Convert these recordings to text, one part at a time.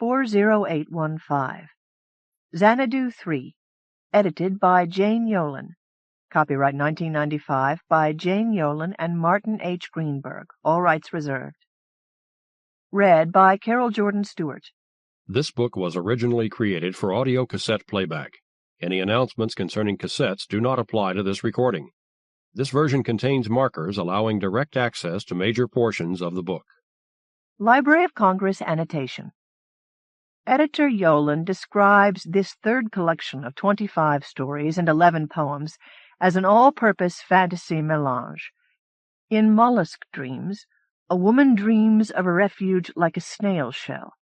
40815. Xanadu 3, edited by Jane Yolen. Copyright 1995 by Jane Yolen and Martin H. Greenberg. All rights reserved. Read by Carole Jordan Stewart. This book was originally created for audio cassette playback. Any announcements concerning cassettes do not apply to this recording. This version contains markers allowing direct access to major portions of the book. Library of Congress annotation. Editor Yolen describes this third collection of 25 stories and 11 poems as an all-purpose fantasy melange. In Mollusk Dreams, a woman dreams of a refuge like a snail shell.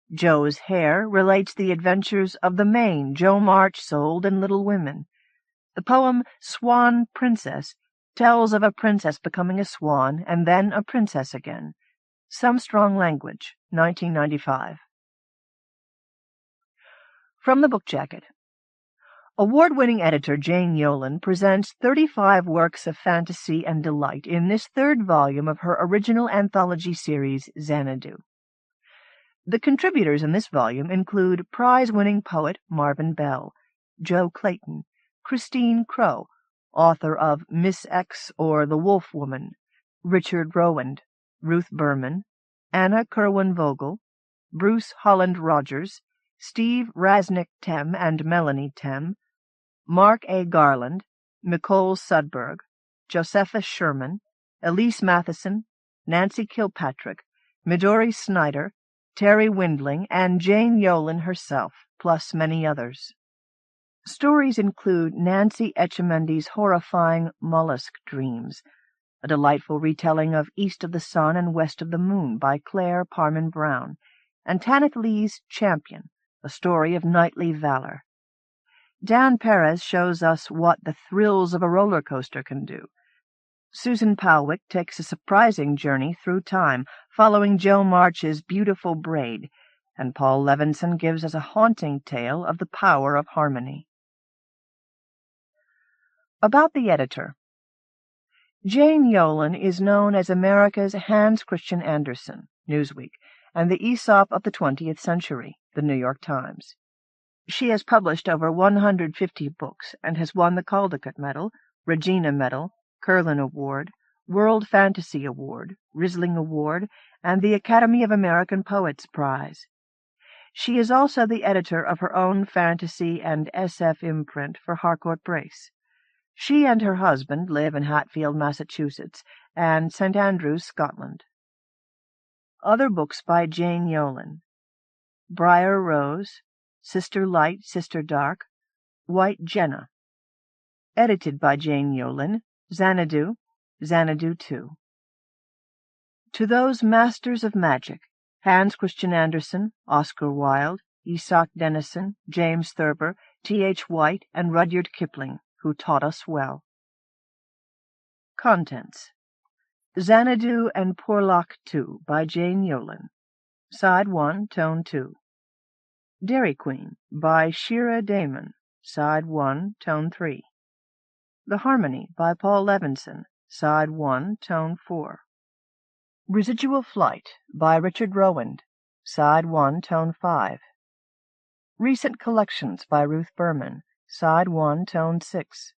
Joe's Hair relates the adventures of the Maine Joe March sold in Little Women. The poem Swan Princess tells of a princess becoming a swan and then a princess again. Some Strong Language, 1995. From the book jacket. Award-winning editor Jane Yolen presents 35 works of fantasy and delight in this third volume of her original anthology series, Xanadu. The contributors in this volume include prize-winning poet Marvin Bell, Joe Clayton, Christine Crowe, author of Miss X or The Wolf Woman, Richard Rowand, Ruth Berman, Anna Kirwan-Vogel, Bruce Holland Rogers, Steve Rasnic Tem and Melanie Tem, Mark A. Garland, Nicole Sudberg, Josepha Sherman, Elise Matheson, Nancy Kilpatrick, Midori Snyder, Terry Windling, and Jane Yolen herself, plus many others. Stories include Nancy Etchemendy's horrifying Mollusk Dreams, a delightful retelling of East of the Sun and West of the Moon by Claire Parman Brown, and Tanith Lee's Champion, a story of knightly valor. Dan Perez shows us what the thrills of a roller coaster can do. Susan Palwick takes a surprising journey through time, following Joe March's Beautiful Braid, and Paul Levinson gives us a haunting tale of the power of harmony. About the editor. Jane Yolen is known as America's Hans Christian Andersen, Newsweek, and the Aesop of the 20th century, the New York Times. She has published over 150 books and has won the Caldecott Medal, Regina Medal, Curlin Award, World Fantasy Award, Risling Award, and the Academy of American Poets Prize. She is also the editor of her own fantasy and SF imprint for Harcourt Brace. She and her husband live in Hatfield, Massachusetts, and St. Andrews, Scotland. Other books by Jane Yolen: Briar Rose, Sister Light, Sister Dark, White Jenna. Edited by Jane Yolen, Xanadu, Xanadu 2. To Those Masters of Magic, Hans Christian Andersen, Oscar Wilde, Isak Dinesen, James Thurber, T.H. White, and Rudyard Kipling, who taught us well. Contents: Xanadu and Porlock 2 by Jane Yolen. Side 1, Tone 2. Dairy Queen by Shira Daemon. Side 1, Tone 3. The Harmony by Paul Levinson. Side 1, Tone 4. Residual Flight by Richard Rowand. Side 1, Tone 5. Recent Collections by Ruth Berman. Side 1, Tone 6.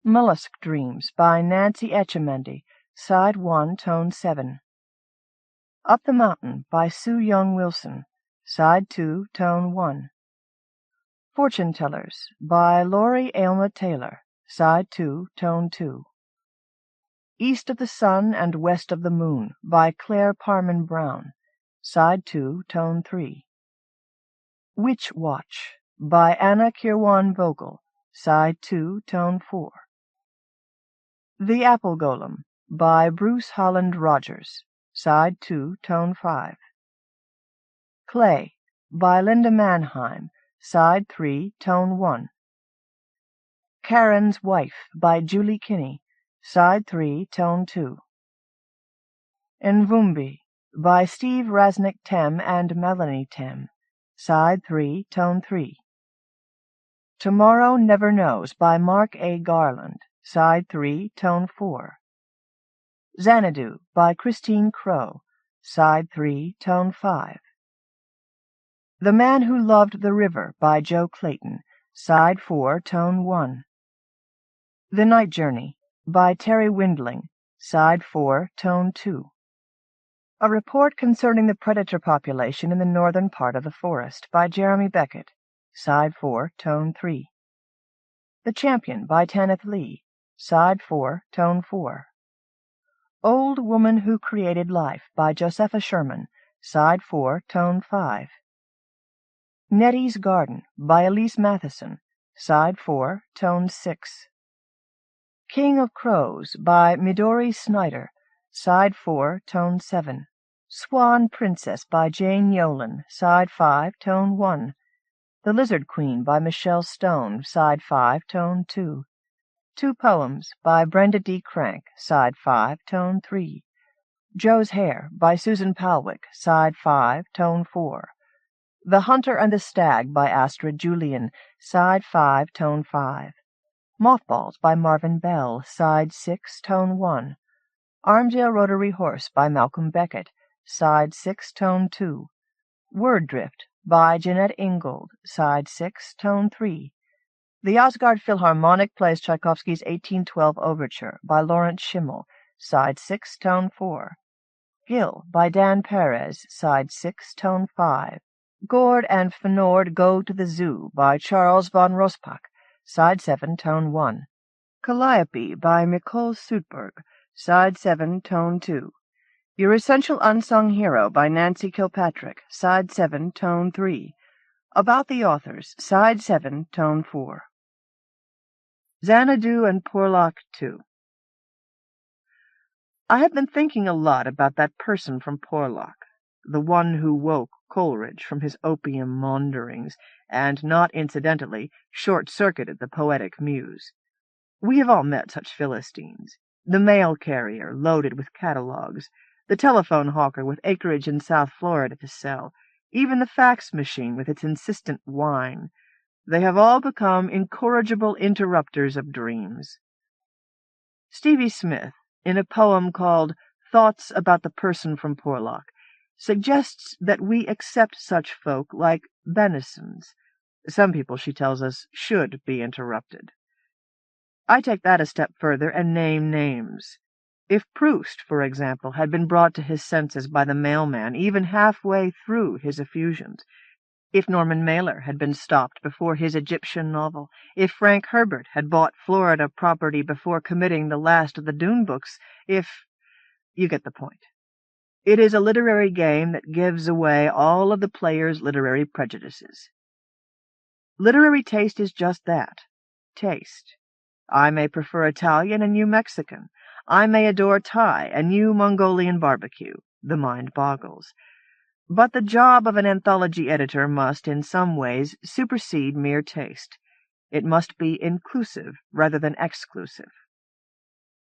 Mollusk Dreams by Nancy Etchemendy. Side 1, Tone 7. Up the Mountain by Sue Young Wilson. Side 2, Tone 1. Fortune Tellers by Laurie Aylmer Taylor. Side 2, Tone 2. East of the Sun and West of the Moon by Claire Parman Brown. Side 2, Tone 3. Witch Watch by Anna Kirwan-Vogel. Side 2, Tone 4. The Apple Golem by Bruce Holland Rogers. Side 2, Tone 5. Clay by Linda Mannheim. Side 3, Tone 1. Charon's Wife by Julie Kinney. Side 3, Tone 2. Nvumbi by Steve Rasnic Tem and Melanie Tem. Side 3, Tone 3. Tomorrow Never Knows by Mark A. Garland. Side 3, Tone 4. Xanadu by Christine Crowe. Side 3, Tone 5. The Man Who Loved the River by Joe Clayton, Side 4, Tone 1. The Night Journey by Terry Windling, Side 4, Tone 2. A Report Concerning the Predator Population in the Northern Part of the Forest by Jeremy Beckett, Side 4, Tone 3. The Champion by Tanith Lee, Side 4, Tone 4. Old Woman Who Created Life by Josepha Sherman, Side 4, Tone 5. Nettie's Garden by Elise Matheson, Side 4, Tone 6. King of Crows by Midori Snyder, Side 4, Tone 7. Swan Princess by Jane Yolen, Side 5, Tone 1. The Lizard Queen by Michelle Stone, Side 5, Tone 2. Two Poems by Brenda D. Crank, Side 5, Tone 3. Joe's Hair by Susan Palwick, Side 5, Tone 4. The Hunter and the Stag by Astrid Julian, Side 5, Tone 5. Mothballs by Marvin Bell, Side 6, Tone 1. Armsdale Rotary Horse by Malcolm Beckett, Side 6, Tone 2. Word Drift by Jeanette Ingold, Side 6, Tone 3. The Asgard Philharmonic plays Tchaikovsky's 1812 Overture by Lawrence Schimmel, Side 6, Tone 4. Gil by Dan Perez, Side 6, Tone 5. Gord and Fenord Go to the Zoo by Charles von Rospach, Side 7, Tone 1. Calliope by Nicole Sudberg, Side 7, Tone 2. Your Essential Unsung Hero by Nancy Kilpatrick, Side 7, Tone 3. About the Authors, Side 7, Tone 4. Xanadu and Porlock 2. I have been thinking a lot about that person from Porlock, the one who woke Coleridge from his opium maunderings, and, not incidentally, short-circuited the poetic muse. We have all met such Philistines. The mail carrier loaded with catalogues, the telephone hawker with acreage in South Florida to sell, even the fax machine with its insistent whine. They have all become incorrigible interrupters of dreams. Stevie Smith, in a poem called Thoughts About the Person from Porlock, suggests that we accept such folk like Benisons. Some people, she tells us, should be interrupted. I take that a step further and name names. If Proust, for example, had been brought to his senses by the mailman even halfway through his effusions, if Norman Mailer had been stopped before his Egyptian novel, if Frank Herbert had bought Florida property before committing the last of the Dune books, you get the point. It is a literary game that gives away all of the player's literary prejudices. Literary taste is just that, taste. I may prefer Italian and you Mexican. I may adore Thai and you Mongolian barbecue. The mind boggles. But the job of an anthology editor must, in some ways, supersede mere taste. It must be inclusive rather than exclusive.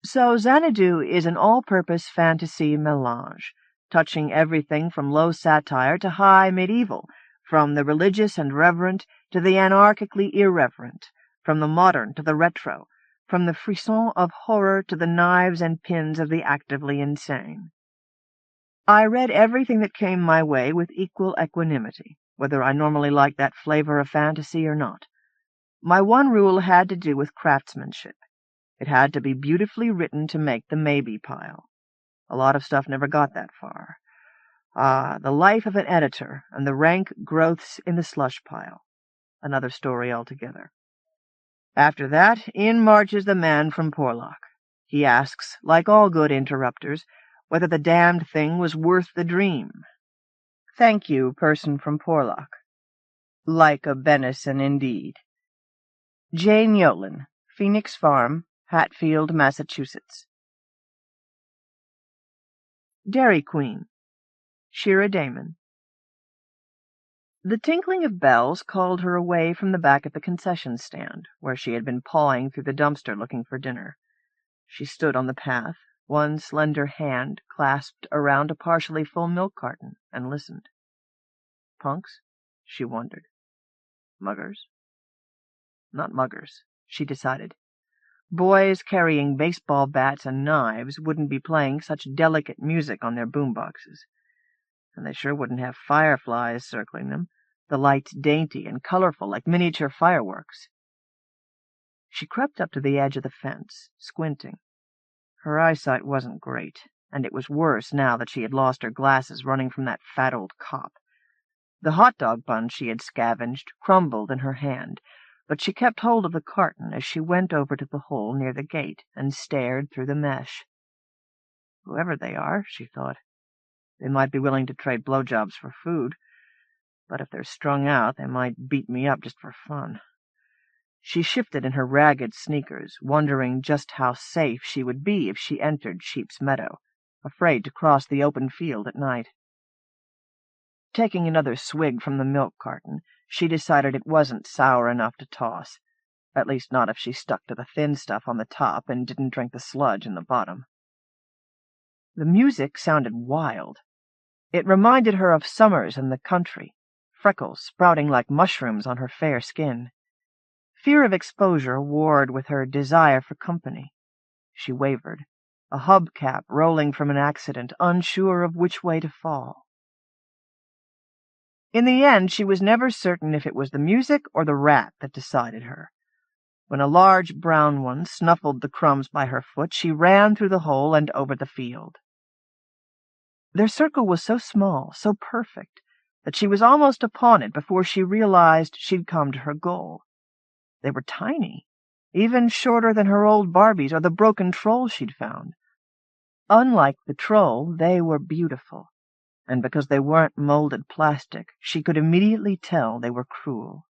So Xanadu is an all-purpose fantasy melange, touching everything from low satire to high medieval, from the religious and reverent to the anarchically irreverent, from the modern to the retro, from the frisson of horror to the knives and pins of the actively insane. I read everything that came my way with equal equanimity, whether I normally liked that flavor of fantasy or not. My one rule had to do with craftsmanship. It had to be beautifully written to make the maybe pile. A lot of stuff never got that far. The life of an editor and the rank growths in the slush pile. Another story altogether. After that, in marches the man from Porlock. He asks, like all good interrupters, whether the damned thing was worth the dream. Thank you, person from Porlock. Like a Benison, indeed. Jane Yolen, Phoenix Farm, Hatfield, Massachusetts. Dairy Queen, Shira Daemon. The tinkling of bells called her away from the back of the concession stand, where she had been pawing through the dumpster looking for dinner. She stood on the path, one slender hand clasped around a partially full milk carton, and listened. Punks? She wondered. Muggers? Not muggers, she decided. Boys carrying baseball bats and knives wouldn't be playing such delicate music on their boomboxes. And they sure wouldn't have fireflies circling them, the lights dainty and colorful like miniature fireworks. She crept up to the edge of the fence, squinting. Her eyesight wasn't great, and it was worse now that she had lost her glasses running from that fat old cop. The hot-dog bun she had scavenged crumbled in her hand, but she kept hold of the carton as she went over to the hole near the gate and stared through the mesh. Whoever they are, she thought, they might be willing to trade blowjobs for food, but if they're strung out, they might beat me up just for fun. She shifted in her ragged sneakers, wondering just how safe she would be if she entered Sheep's Meadow, afraid to cross the open field at night. Taking another swig from the milk carton, she decided it wasn't sour enough to toss, at least not if she stuck to the thin stuff on the top and didn't drink the sludge in the bottom. The music sounded wild. It reminded her of summers in the country, freckles sprouting like mushrooms on her fair skin. Fear of exposure warred with her desire for company. She wavered, a hubcap rolling from an accident, unsure of which way to fall. In the end, she was never certain if it was the music or the rat that decided her. When a large brown one snuffled the crumbs by her foot, she ran through the hole and over the field. Their circle was so small, so perfect, that she was almost upon it before she realized she'd come to her goal. They were tiny, even shorter than her old Barbies or the broken troll she'd found. Unlike the troll, they were beautiful, and because they weren't molded plastic, she could immediately tell they were cruel.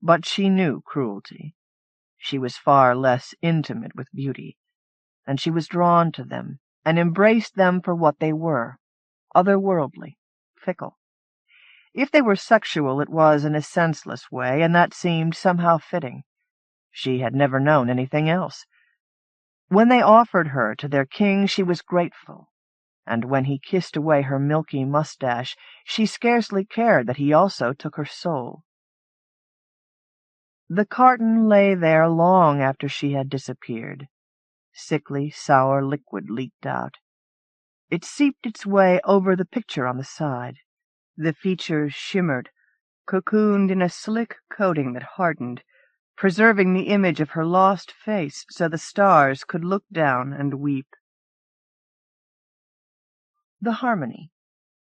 But she knew cruelty. She was far less intimate with beauty, and she was drawn to them and embraced them for what they were, otherworldly, fickle. If they were sexual, it was in a senseless way, and that seemed somehow fitting. She had never known anything else. When they offered her to their king, she was grateful, and when he kissed away her milky mustache, she scarcely cared that he also took her soul. The carton lay there long after she had disappeared. Sickly, sour liquid leaked out. It seeped its way over the picture on the side. The features shimmered, cocooned in a slick coating that hardened, preserving the image of her lost face so the stars could look down and weep. The Harmony,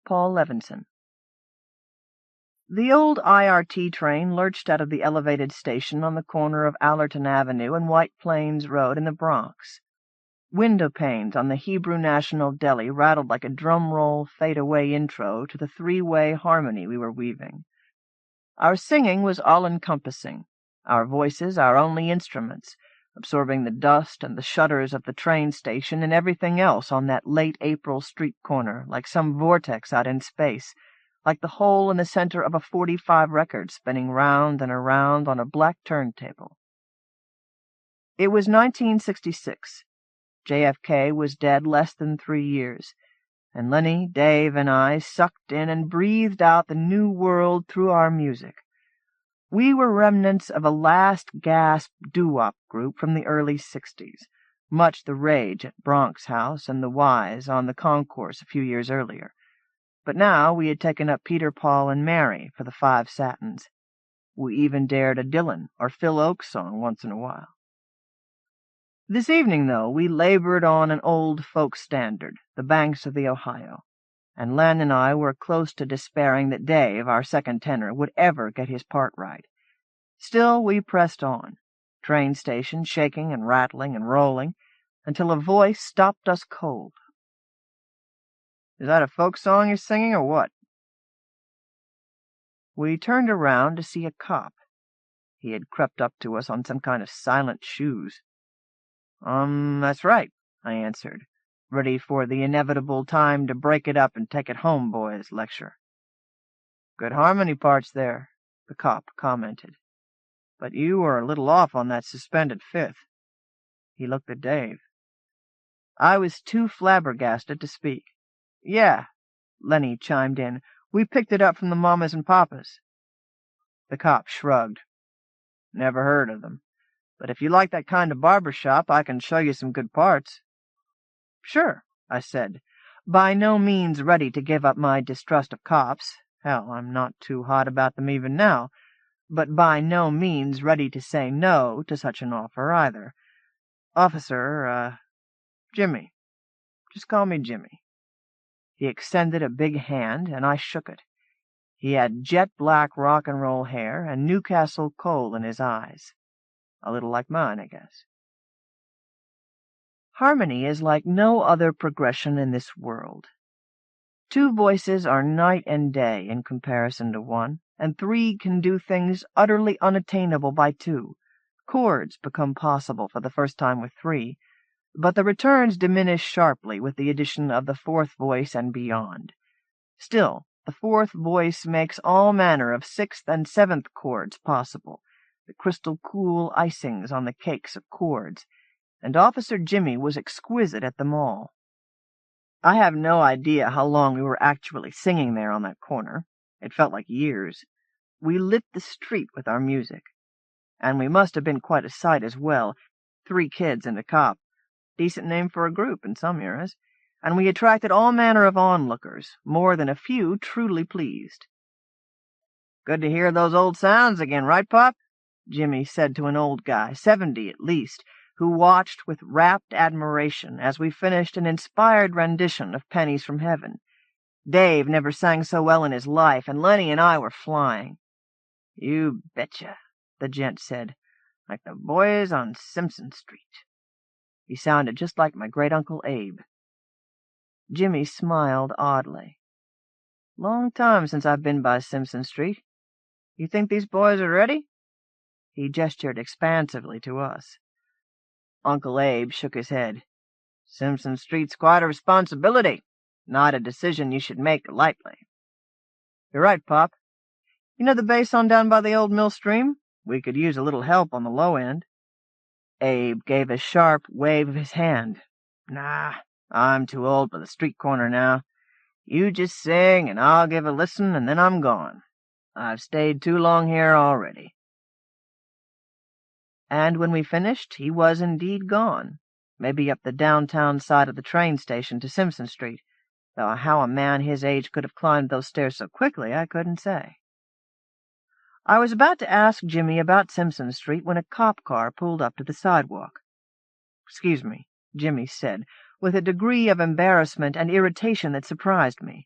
Paul Levinson. The old IRT train lurched out of the elevated station on the corner of Allerton Avenue and White Plains Road in the Bronx. Window panes on the Hebrew National Deli rattled like a drum-roll fade-away intro to the three-way harmony we were weaving. Our singing was all-encompassing, our voices our only instruments, absorbing the dust and the shutters of the train station and everything else on that late April street corner like some vortex out in space, like the hole in the center of a 45 record spinning round and around on a black turntable. It was 1966. JFK was dead less than 3 years, and Lenny, Dave, and I sucked in and breathed out the new world through our music. We were remnants of a last-gasp doo-wop group from the early 60s, much the rage at Bronx House and the Y's on the concourse a few years earlier. But now we had taken up Peter, Paul, and Mary for the Five Satins. We even dared a Dylan or Phil Oakes song once in a while. This evening, though, we labored on an old folk standard, The Banks of the Ohio, and Len and I were close to despairing that Dave, our second tenor, would ever get his part right. Still, we pressed on, train station shaking and rattling and rolling, until a voice stopped us cold. "Is that a folk song you're singing, or what?" We turned around to see a cop. He had crept up to us on some kind of silent shoes. That's right," I answered, ready for the inevitable time to break it up and take it home, boys lecture. "Good harmony parts there," the cop commented. "But you were a little off on that suspended fifth." He looked at Dave. I was too flabbergasted to speak. "Yeah," Lenny chimed in. "We picked it up from the Mamas and Papas." The cop shrugged. "Never heard of them. But if you like that kind of barber shop, I can show you some good parts." "Sure," I said, by no means ready to give up my distrust of cops, Hell, I'm not too hot about them even now, but by no means ready to say no to such an offer either. Officer, Jimmy. Just call me Jimmy." He extended a big hand, and I shook it. He had jet-black rock-and-roll hair and Newcastle coal in his eyes. A little like mine, I guess. Harmony is like no other progression in this world. 2 voices are night and day in comparison to 1, and 3 can do things utterly unattainable by 2. Chords become possible for the first time with 3, but the returns diminish sharply with the addition of the 4th voice and beyond. Still, the 4th voice makes all manner of 6th and 7th chords possible, the crystal-cool icings on the cakes of chords, and Officer Jimmy was exquisite at them all. I have no idea how long we were actually singing there on that corner. It felt like years. We lit the street with our music. And we must have been quite a sight as well, 3 kids and a cop. Decent name for a group in some eras. And we attracted all manner of onlookers, more than a few truly pleased. "Good to hear those old sounds again, right, Pop?" Jimmy said to an old guy, 70 at least, who watched with rapt admiration as we finished an inspired rendition of Pennies from Heaven. Dave never sang so well in his life, and Lenny and I were flying. "You betcha," the gent said, "like the boys on Simpson Street." He sounded just like my great-uncle Abe. Jimmy smiled oddly. "Long time since I've been by Simpson Street. You think these boys are ready?" He gestured expansively to us. Uncle Abe shook his head. "Simpson Street's quite a responsibility. Not a decision you should make lightly." "You're right, Pop. You know the base on down by the old mill stream? We could use a little help on the low end." Abe gave a sharp wave of his hand. "Nah, I'm too old for the street corner now. You just sing, and I'll give a listen, and then I'm gone. I've stayed too long here already." And when we finished, he was indeed gone, maybe up the downtown side of the train station to Simpson Street, though how a man his age could have climbed those stairs so quickly I couldn't say. I was about to ask Jimmy about Simpson Street when a cop car pulled up to the sidewalk. "Excuse me," Jimmy said, with a degree of embarrassment and irritation that surprised me.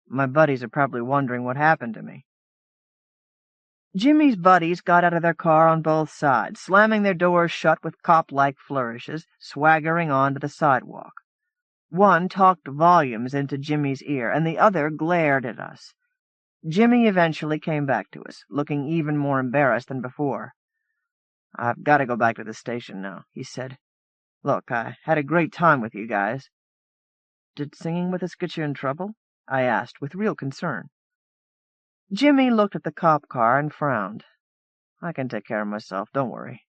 "My buddies are probably wondering what happened to me." Jimmy's buddies got out of their car on both sides, slamming their doors shut with cop-like flourishes, swaggering on to the sidewalk. One talked volumes into Jimmy's ear, and the other glared at us. Jimmy eventually came back to us, looking even more embarrassed than before. "I've got to go back to the station now," he said. "Look, I had a great time with you guys." "Did singing with us get you in trouble?" I asked, with real concern. Jimmy looked at the cop car and frowned. "I can take care of myself, don't worry."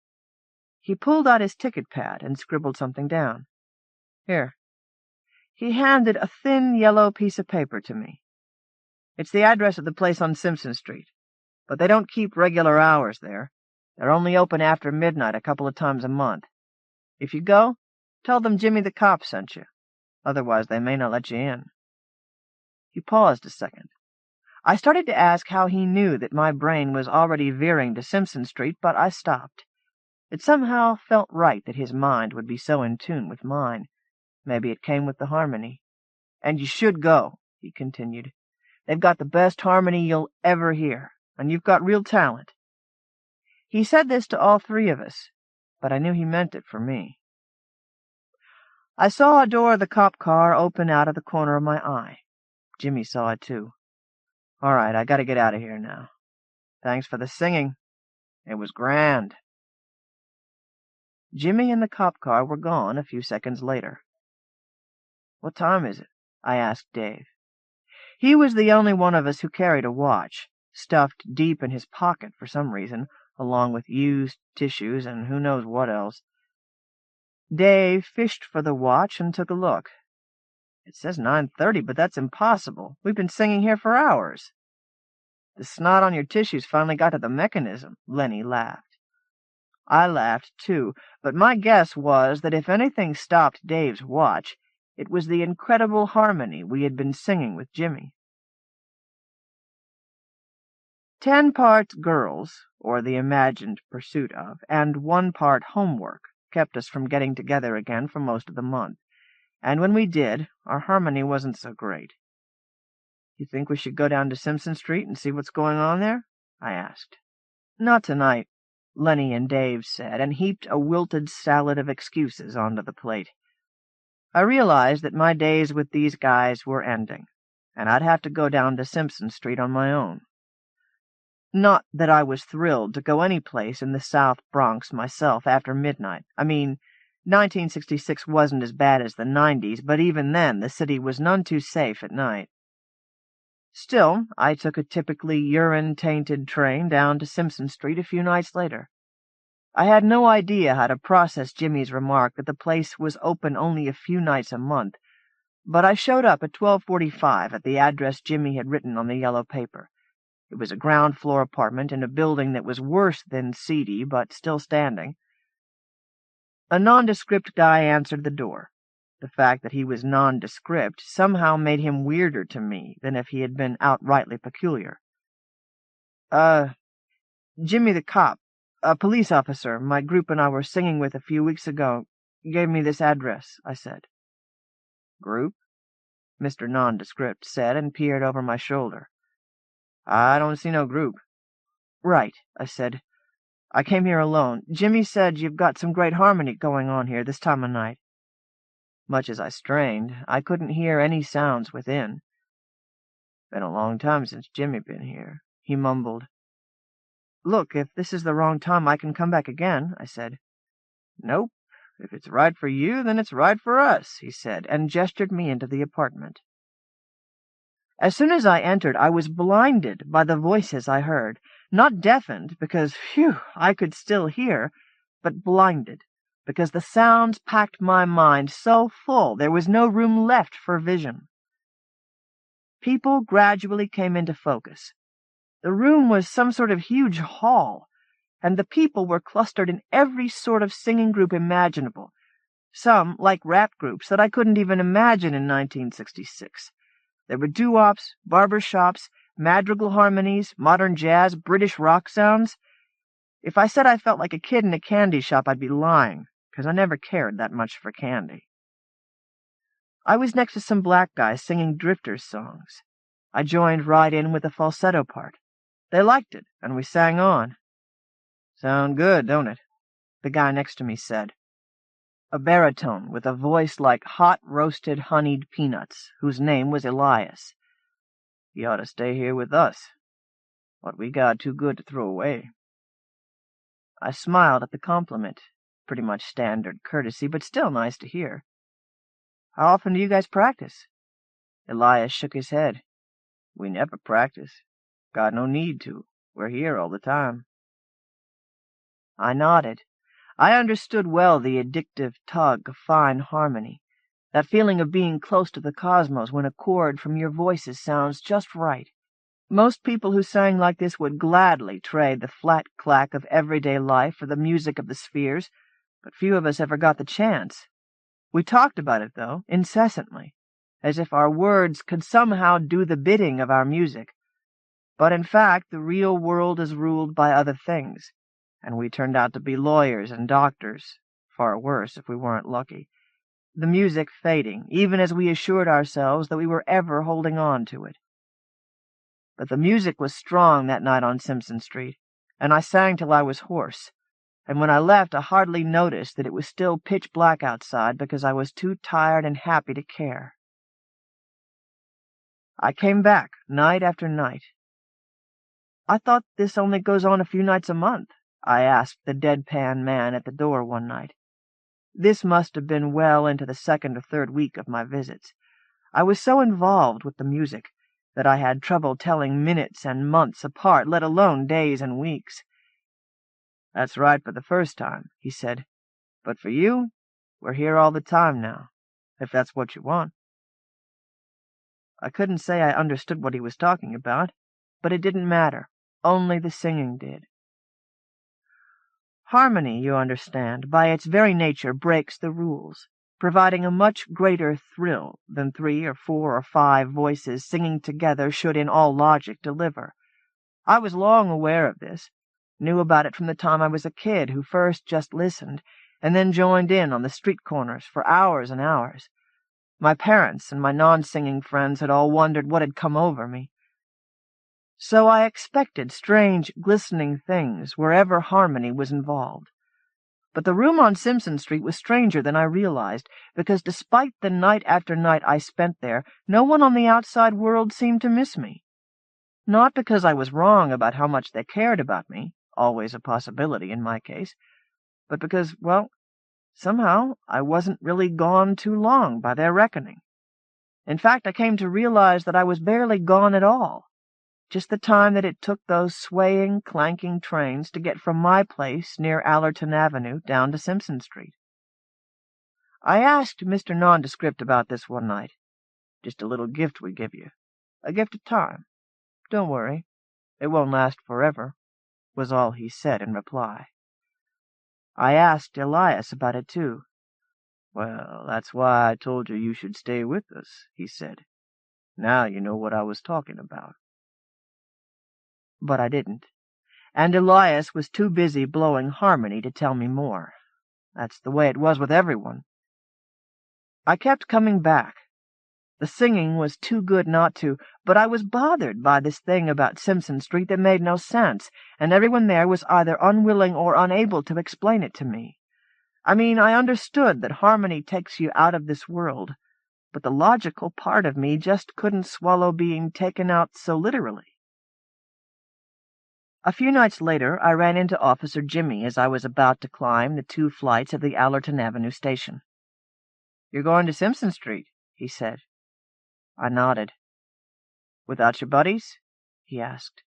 He pulled out his ticket pad and scribbled something down. "Here." He handed a thin yellow piece of paper to me. "It's the address of the place on Simpson Street, but they don't keep regular hours there. They're only open after midnight a couple of times a month. If you go, tell them Jimmy the cop sent you. Otherwise they may not let you in." He paused a second. I started to ask how he knew that my brain was already veering to Simpson Street, but I stopped. It somehow felt right that his mind would be so in tune with mine. Maybe it came with the harmony. "And you should go," he continued. "They've got the best harmony you'll ever hear, and you've got real talent." He said this to all 3 of us, but I knew he meant it for me. I saw a door of the cop car open out of the corner of my eye. Jimmy saw it too. "All right, I gotta get out of here now. Thanks for the singing. It was grand." Jimmy and the cop car were gone a few seconds later. "What time is it?" I asked Dave. He was the only one of us who carried a watch, stuffed deep in his pocket for some reason, along with used tissues and who knows what else. Dave fished for the watch and took a look. "It says 9:30, but that's impossible. We've been singing here for hours." "The snot on your tissues finally got to the mechanism," Lenny laughed. I laughed, too, but my guess was that if anything stopped Dave's watch, it was the incredible harmony we had been singing with Jimmy. 10 parts girls, or the imagined pursuit of, and 1 part homework kept us from getting together again for most of the month, and when we did, our harmony wasn't so great. "You think we should go down to Simpson Street and see what's going on there?" I asked. "Not tonight," Lenny and Dave said, and heaped a wilted salad of excuses onto the plate. I realized that my days with these guys were ending, and I'd have to go down to Simpson Street on my own. Not that I was thrilled to go any place in the South Bronx myself after midnight. I mean, 1966 wasn't as bad as the 90s, but even then the city was none too safe at night. Still, I took a typically urine-tainted train down to Simpson Street a few nights later. I had no idea how to process Jimmy's remark that the place was open only a few nights a month, but I showed up at 12:45 at the address Jimmy had written on the yellow paper. It was a ground-floor apartment in a building that was worse than seedy, but still standing. A nondescript guy answered the door. The fact that he was nondescript somehow made him weirder to me than if he had been outrightly peculiar. Jimmy the cop, a police officer my group and I were singing with a few weeks ago, gave me this address," I said. "Group?" Mr. Nondescript said, and peered over my shoulder. "I don't see no group." "Right," I said. "I came here alone. Jimmy said you've got some great harmony going on here this time of night." Much as I strained, I couldn't hear any sounds within. "Been a long time since Jimmy been here," he mumbled. "Look, if this is the wrong time, I can come back again," I said. "Nope. If it's right for you, then it's right for us," he said, and gestured me into the apartment. As soon as I entered, I was blinded by the voices I heard, not deafened, because, phew, I could still hear, but blinded, because the sounds packed my mind so full there was no room left for vision. People gradually came into focus. The room was some sort of huge hall, and the people were clustered in every sort of singing group imaginable, some like rap groups that I couldn't even imagine in 1966. There were doo-wops, barber shops, madrigal harmonies, modern jazz, British rock sounds. If I said I felt like a kid in a candy shop, I'd be lying, because I never cared that much for candy. I was next to some black guys singing drifters' songs. I joined right in with the falsetto part. They liked it, and we sang on. "Sound good, don't it?" the guy next to me said. A baritone with a voice like hot roasted honeyed peanuts, whose name was Elias. "You ought to stay here with us. What we got too good to throw away." I smiled at the compliment. Pretty much standard courtesy, but still nice to hear. "How often do you guys practice?" Elias shook his head. "We never practice. Got no need to. We're here all the time." I nodded. I understood well the addictive tug of fine harmony, that feeling of being close to the cosmos when a chord from your voices sounds just right. Most people who sang like this would gladly trade the flat clack of everyday life for the music of the spheres, but few of us ever got the chance. We talked about it, though, incessantly, as if our words could somehow do the bidding of our music. But in fact, the real world is ruled by other things, and we turned out to be lawyers and doctors, far worse if we weren't lucky, the music fading, even as we assured ourselves that we were ever holding on to it. But the music was strong that night on Simpson Street, and I sang till I was hoarse, and when I left I hardly noticed that it was still pitch black outside because I was too tired and happy to care. I came back night after night. "I thought this only goes on a few nights a month," I asked the deadpan man at the door one night. This must have been well into the 2nd or 3rd week of my visits. I was so involved with the music that I had trouble telling minutes and months apart, let alone days and weeks. "That's right for the first time," he said. "But for you, we're here all the time now, if that's what you want." I couldn't say I understood what he was talking about, but it didn't matter. Only the singing did. Harmony, you understand, by its very nature breaks the rules, providing a much greater thrill than 3 or 4 or 5 voices singing together should in all logic deliver. I was long aware of this, knew about it from the time I was a kid who first just listened, and then joined in on the street corners for hours and hours. My parents and my non-singing friends had all wondered what had come over me. So I expected strange, glistening things wherever harmony was involved. But the room on Simpson Street was stranger than I realized, because despite the night after night I spent there, no one on the outside world seemed to miss me. Not because I was wrong about how much they cared about me, always a possibility in my case, but because, well, somehow I wasn't really gone too long by their reckoning. In fact, I came to realize that I was barely gone at all, just the time that it took those swaying, clanking trains to get from my place near Allerton Avenue down to Simpson Street. I asked Mr. Nondescript about this one night. Just a little gift we give you. A gift of time. Don't worry. It won't last forever, was all he said in reply. I asked Elias about it, too. Well, that's why I told you should stay with us, he said. Now you know what I was talking about. But I didn't, and Elias was too busy blowing harmony to tell me more. That's the way it was with everyone. I kept coming back. The singing was too good not to, but I was bothered by this thing about Simpson Street that made no sense, and everyone there was either unwilling or unable to explain it to me. I mean, I understood that harmony takes you out of this world, but the logical part of me just couldn't swallow being taken out so literally. A few nights later, I ran into Officer Jimmy as I was about to climb the 2 flights of the Allerton Avenue station. "You're going to Simpson Street," he said. I nodded. "Without your buddies?" he asked.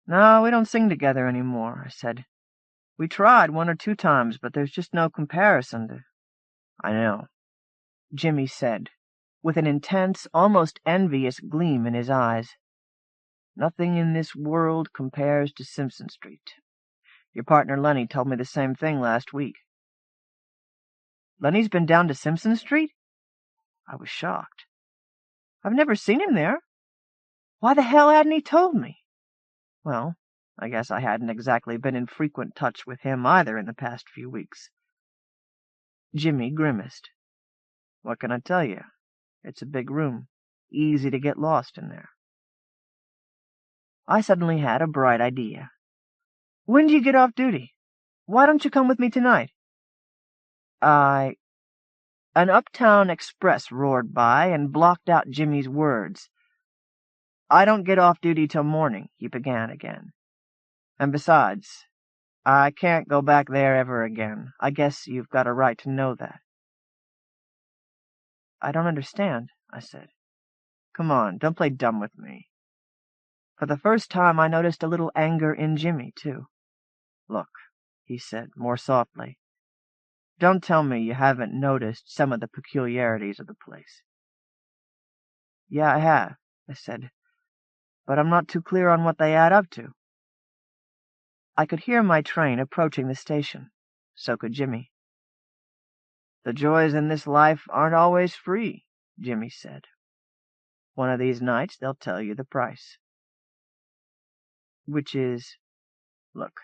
"No, we don't sing together any more," I said. "We tried 1 or 2 times, but there's just no comparison to—" "I know," Jimmy said, with an intense, almost envious gleam in his eyes. "Nothing in this world compares to Simpson Street. Your partner Lenny told me the same thing last week." "Lenny's been down to Simpson Street?" I was shocked. "I've never seen him there. Why the hell hadn't he told me?" Well, I guess I hadn't exactly been in frequent touch with him either in the past few weeks. Jimmy grimaced. "What can I tell you? It's a big room. Easy to get lost in there." I suddenly had a bright idea. "When do you get off duty? Why don't you come with me tonight?" An uptown express roared by and blocked out Jimmy's words. "I don't get off duty till morning," he began again. "And besides, I can't go back there ever again. I guess you've got a right to know that." "I don't understand," I said. "Come on, don't play dumb with me." For the first time I noticed a little anger in Jimmy, too. "Look," he said, more softly, "don't tell me you haven't noticed some of the peculiarities of the place." "Yeah, I have," I said, "but I'm not too clear on what they add up to." I could hear my train approaching the station. So could Jimmy. "The joys in this life aren't always free," Jimmy said. "One of these nights they'll tell you the price." "Which is—" "Look,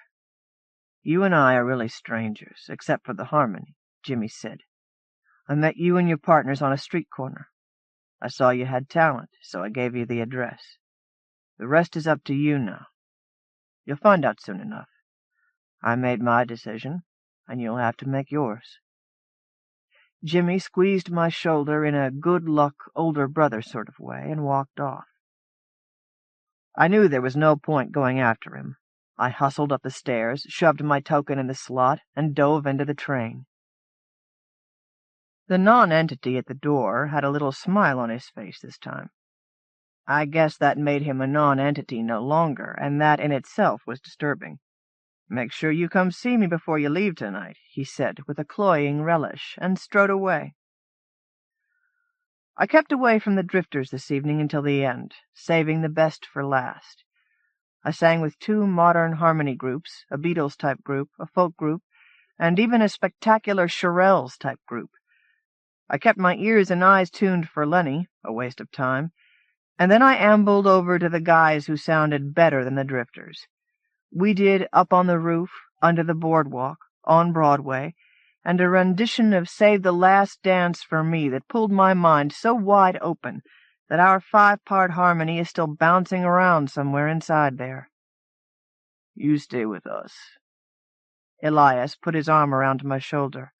you and I are really strangers, except for the harmony," Jimmy said. "I met you and your partners on a street corner. I saw you had talent, so I gave you the address. The rest is up to you now. You'll find out soon enough. I made my decision, and you'll have to make yours." Jimmy squeezed my shoulder in a good-luck, older brother sort of way and walked off. I knew there was no point going after him. I hustled up the stairs, shoved my token in the slot, and dove into the train. The non-entity at the door had a little smile on his face this time. I guess that made him a non-entity no longer, and that in itself was disturbing. "Make sure you come see me before you leave tonight," he said with a cloying relish, and strode away. I kept away from the drifters this evening until the end, saving the best for last. I sang with 2 modern harmony groups, a Beatles-type group, a folk group, and even a spectacular Shirelles-type group. I kept my ears and eyes tuned for Lenny, a waste of time, And then I ambled over to the guys who sounded better than the drifters. We did Up on the Roof, Under the Boardwalk, on Broadway, and a rendition of Save the Last Dance for Me that pulled my mind so wide open that our 5-part harmony is still bouncing around somewhere inside there. You stay with us. Elias put his arm around my shoulder.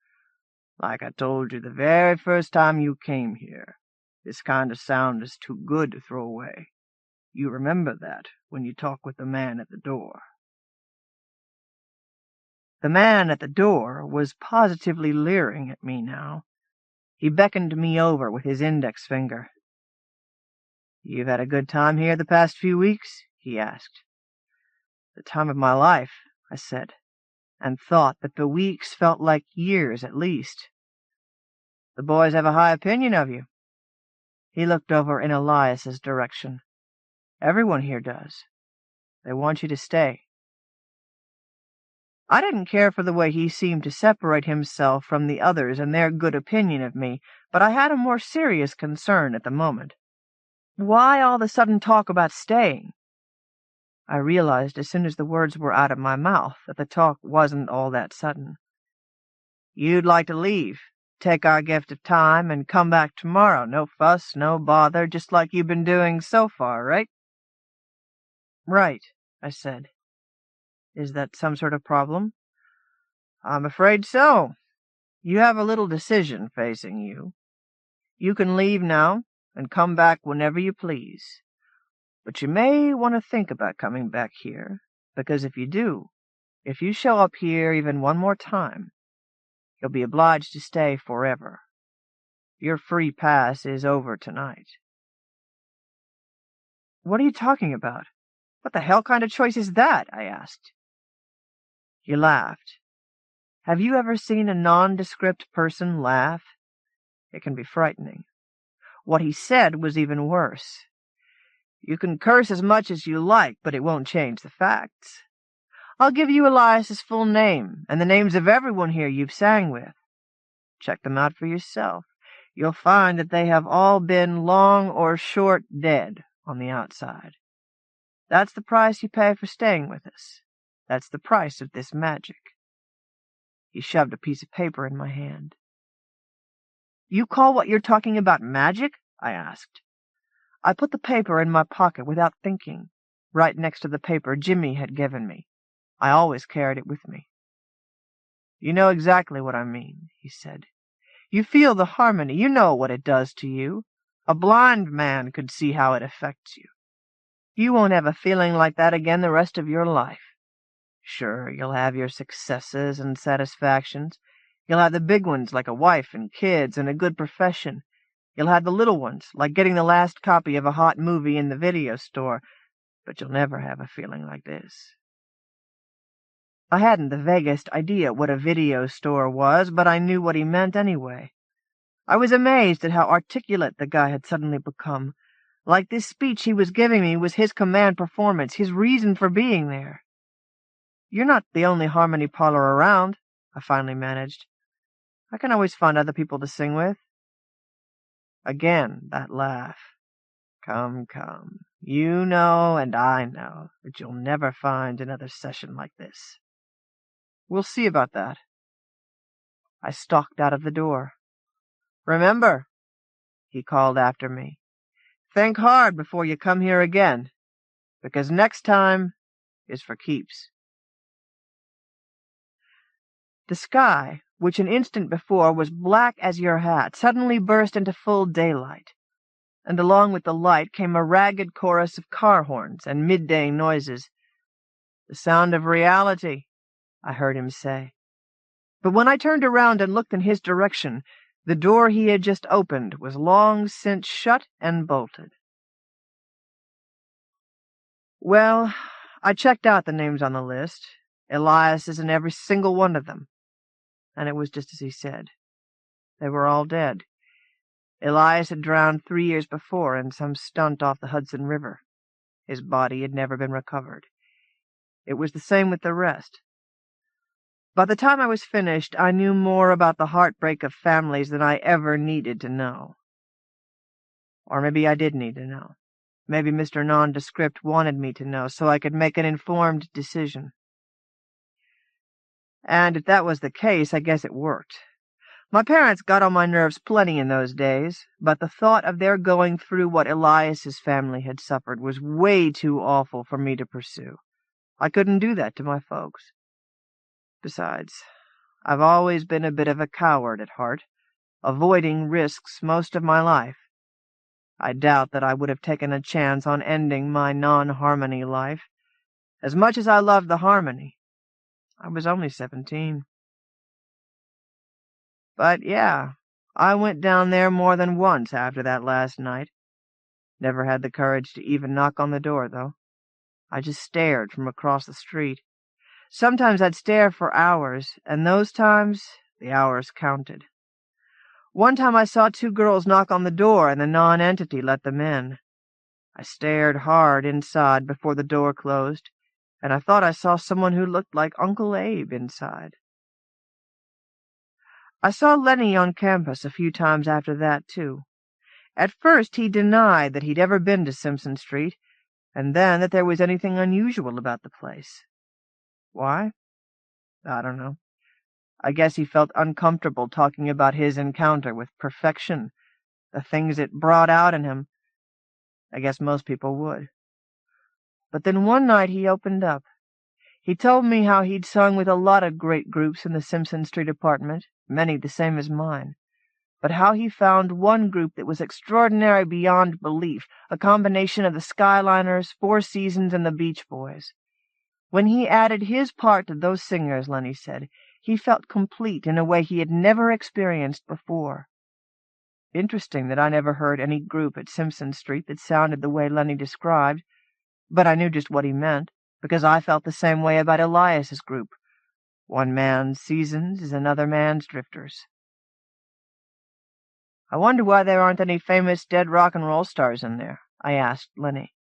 Like I told you the very first time you came here, this kind of sound is too good to throw away. You remember that when you talk with the man at the door. The man at the door was positively leering at me now. He beckoned me over with his index finger. "You've had a good time here the past few weeks?" he asked. "The time of my life," I said, and thought that the weeks felt like years at least. "The boys have a high opinion of you." He looked over in Elias's direction. "Everyone here does. They want you to stay." I didn't care for the way he seemed to separate himself from the others and their good opinion of me, but I had a more serious concern at the moment. Why all the sudden talk about staying? I realized as soon as the words were out of my mouth that the talk wasn't all that sudden. "You'd like to leave, take our gift of time, and come back tomorrow. No fuss, no bother, just like you've been doing so far, right?" "Right," I said. "Is that some sort of problem?" "I'm afraid so. You have a little decision facing you. You can leave now and come back whenever you please. But you may want to think about coming back here, because if you do, if you show up here even one more time, you'll be obliged to stay forever. Your free pass is over tonight." "What are you talking about? What the hell kind of choice is that?" I asked. He laughed. Have you ever seen a nondescript person laugh? It can be frightening. What he said was even worse. "You can curse as much as you like, but it won't change the facts. I'll give you Elias's full name, and the names of everyone here you've sang with. Check them out for yourself. You'll find that they have all been long or short dead on the outside. That's the price you pay for staying with us. That's the price of this magic." He shoved a piece of paper in my hand. "You call what you're talking about magic?" I asked. I put the paper in my pocket without thinking, right next to the paper Jimmy had given me. I always carried it with me. "You know exactly what I mean," he said. "You feel the harmony. You know what it does to you. A blind man could see how it affects you. You won't have a feeling like that again the rest of your life. Sure, you'll have your successes and satisfactions. You'll have the big ones, like a wife and kids and a good profession. You'll have the little ones, like getting the last copy of a hot movie in the video store. But you'll never have a feeling like this." I hadn't the vaguest idea what a video store was, but I knew what he meant anyway. I was amazed at how articulate the guy had suddenly become. Like this speech he was giving me was his command performance, his reason for being there. "You're not the only harmony parlor around," I finally managed. "I can always find other people to sing with." Again that laugh. Come. You know and I know that you'll never find another session like this." "We'll see about that." I stalked out of the door. "Remember," he called after me, "think hard before you come here again, because next time is for keeps." The sky, which an instant before was black as your hat, suddenly burst into full daylight, and along with the light came a ragged chorus of car horns and midday noises. "The sound of reality," I heard him say. But when I turned around and looked in his direction, the door he had just opened was long since shut and bolted. Well, I checked out the names on the list. Elias is in every single one of them. And it was just as he said. They were all dead. Elias had drowned 3 years before in some stunt off the Hudson River. His body had never been recovered. It was the same with the rest. By the time I was finished, I knew more about the heartbreak of families than I ever needed to know. Or maybe I did need to know. Maybe Mr. Nondescript wanted me to know so I could make an informed decision. And if that was the case, I guess it worked. My parents got on my nerves plenty in those days, but the thought of their going through what Elias's family had suffered was way too awful for me to pursue. I couldn't do that to my folks. Besides, I've always been a bit of a coward at heart, avoiding risks most of my life. I doubt that I would have taken a chance on ending my non-harmony life. As much as I loved the harmony, I was only 17. But yeah, I went down there more than once after that last night. Never had the courage to even knock on the door, though. I just stared from across the street. Sometimes I'd stare for hours, and those times the hours counted. One time I saw 2 girls knock on the door, and the non-entity let them in. I stared hard inside before the door closed, and I thought I saw someone who looked like Uncle Abe inside. I saw Lenny on campus a few times after that, too. At first he denied that he'd ever been to Simpson Street, and then that there was anything unusual about the place. Why? I don't know. I guess he felt uncomfortable talking about his encounter with perfection, the things it brought out in him. I guess most people would. But then one night he opened up. He told me how he'd sung with a lot of great groups in the Simpson Street apartment, many the same as mine, but how he found one group that was extraordinary beyond belief, a combination of the Skyliners, Four Seasons, and the Beach Boys. When he added his part to those singers, Lenny said, he felt complete in a way he had never experienced before. Interesting that I never heard any group at Simpson Street that sounded the way Lenny described, but I knew just what he meant, because I felt the same way about Elias's group. One man's Seasons is another man's Drifters. I wonder why there aren't any famous dead rock and roll stars in there, I asked Lenny.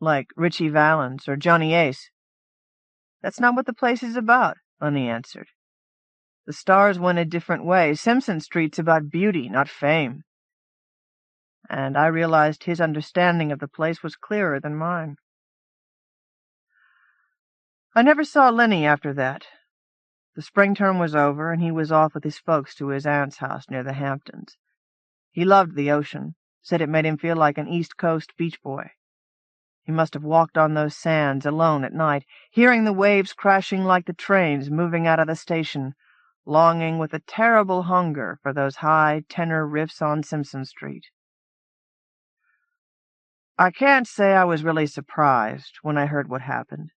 Like Ritchie Valens or Johnny Ace. That's not what the place is about, Lenny answered. The stars went a different way. Simpson Street's about beauty, not fame. And I realized his understanding of the place was clearer than mine. I never saw Lenny after that. The spring term was over, and he was off with his folks to his aunt's house near the Hamptons. He loved the ocean, said it made him feel like an East Coast beach boy. He must have walked on those sands alone at night, hearing the waves crashing like the trains moving out of the station, longing with a terrible hunger for those high tenor riffs on Simpson Street. I can't say I was really surprised when I heard what happened.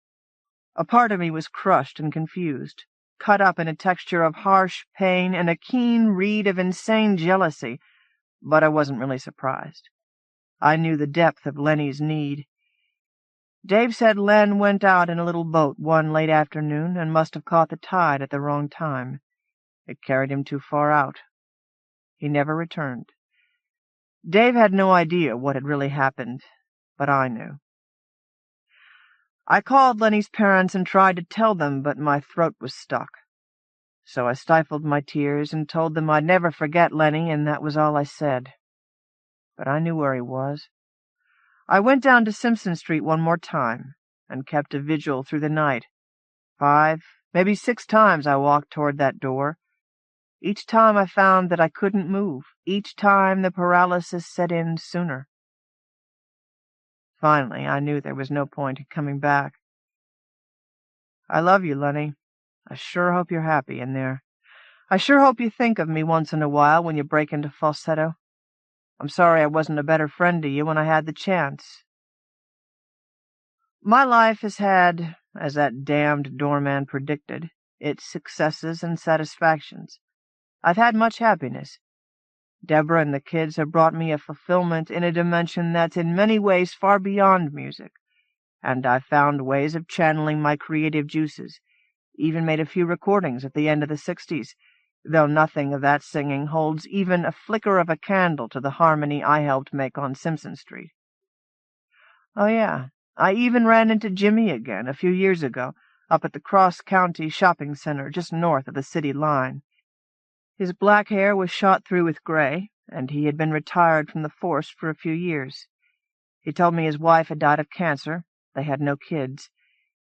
A part of me was crushed and confused, cut up in a texture of harsh pain and a keen reed of insane jealousy, but I wasn't really surprised. I knew the depth of Lenny's need. Dave said Len went out in a little boat one late afternoon and must have caught the tide at the wrong time. It carried him too far out. He never returned. Dave had no idea what had really happened, but I knew. I called Lenny's parents and tried to tell them, but my throat was stuck. So I stifled my tears and told them I'd never forget Lenny, and that was all I said. But I knew where he was. I went down to Simpson Street one more time and kept a vigil through the night. 5, maybe 6 times I walked toward that door. Each time I found that I couldn't move. Each time the paralysis set in sooner. Finally, I knew there was no point in coming back. I love you, Lenny. I sure hope you're happy in there. I sure hope you think of me once in a while when you break into falsetto. I'm sorry I wasn't a better friend to you when I had the chance. My life has had, as that damned doorman predicted, its successes and satisfactions. I've had much happiness. Deborah and the kids have brought me a fulfillment in a dimension that's in many ways far beyond music, and I've found ways of channeling my creative juices, even made a few recordings at the end of the 60s, though nothing of that singing holds even a flicker of a candle to the harmony I helped make on Simpson Street. Oh, yeah, I even ran into Jimmy again a few years ago, up at the Cross-County Shopping Center just north of the city line. His black hair was shot through with gray, and he had been retired from the force for a few years. He told me his wife had died of cancer, they had no kids,